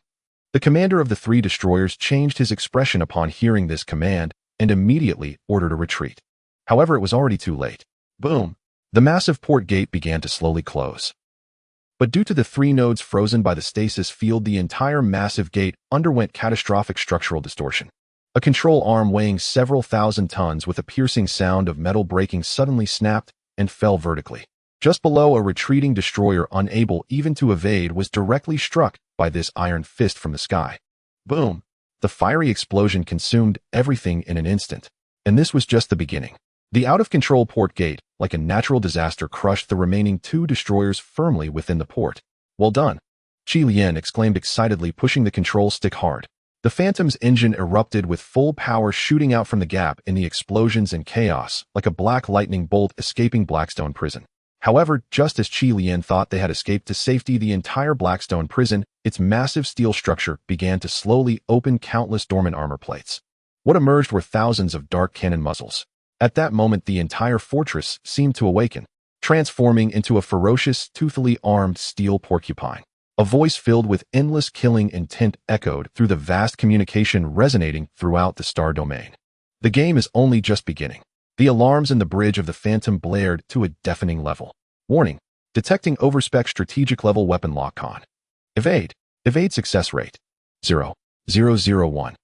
The commander of the 3 destroyers changed his expression upon hearing this command and immediately ordered a retreat. However, it was already too late. Boom! The massive port gate began to slowly close. But due to the 3 nodes frozen by the stasis field, the entire massive gate underwent catastrophic structural distortion. A control arm weighing several thousand tons with a piercing sound of metal breaking suddenly snapped and fell vertically. Just below, a retreating destroyer, unable even to evade, was directly struck by this iron fist from the sky. Boom! The fiery explosion consumed everything in an instant. And this was just the beginning. The out-of-control port gate, like a natural disaster, crushed the remaining 2 destroyers firmly within the port. Well done! Qi Lian exclaimed excitedly, pushing the control stick hard. The Phantom's engine erupted with full power, shooting out from the gap in the explosions and chaos, like a black lightning bolt escaping Blackstone Prison. However, just as Qi Lian thought they had escaped to safety, the entire Blackstone Prison, its massive steel structure, began to slowly open countless dormant armor plates. What emerged were thousands of dark cannon muzzles. At that moment, the entire fortress seemed to awaken, transforming into a ferocious, toothily armed steel porcupine. A voice filled with endless killing intent echoed through the vast communication, resonating throughout the star domain. The game is only just beginning. The alarms in the bridge of the Phantom blared to a deafening level. Warning: detecting overspec strategic level weapon lock-on. Evade. Evade success rate 0.001.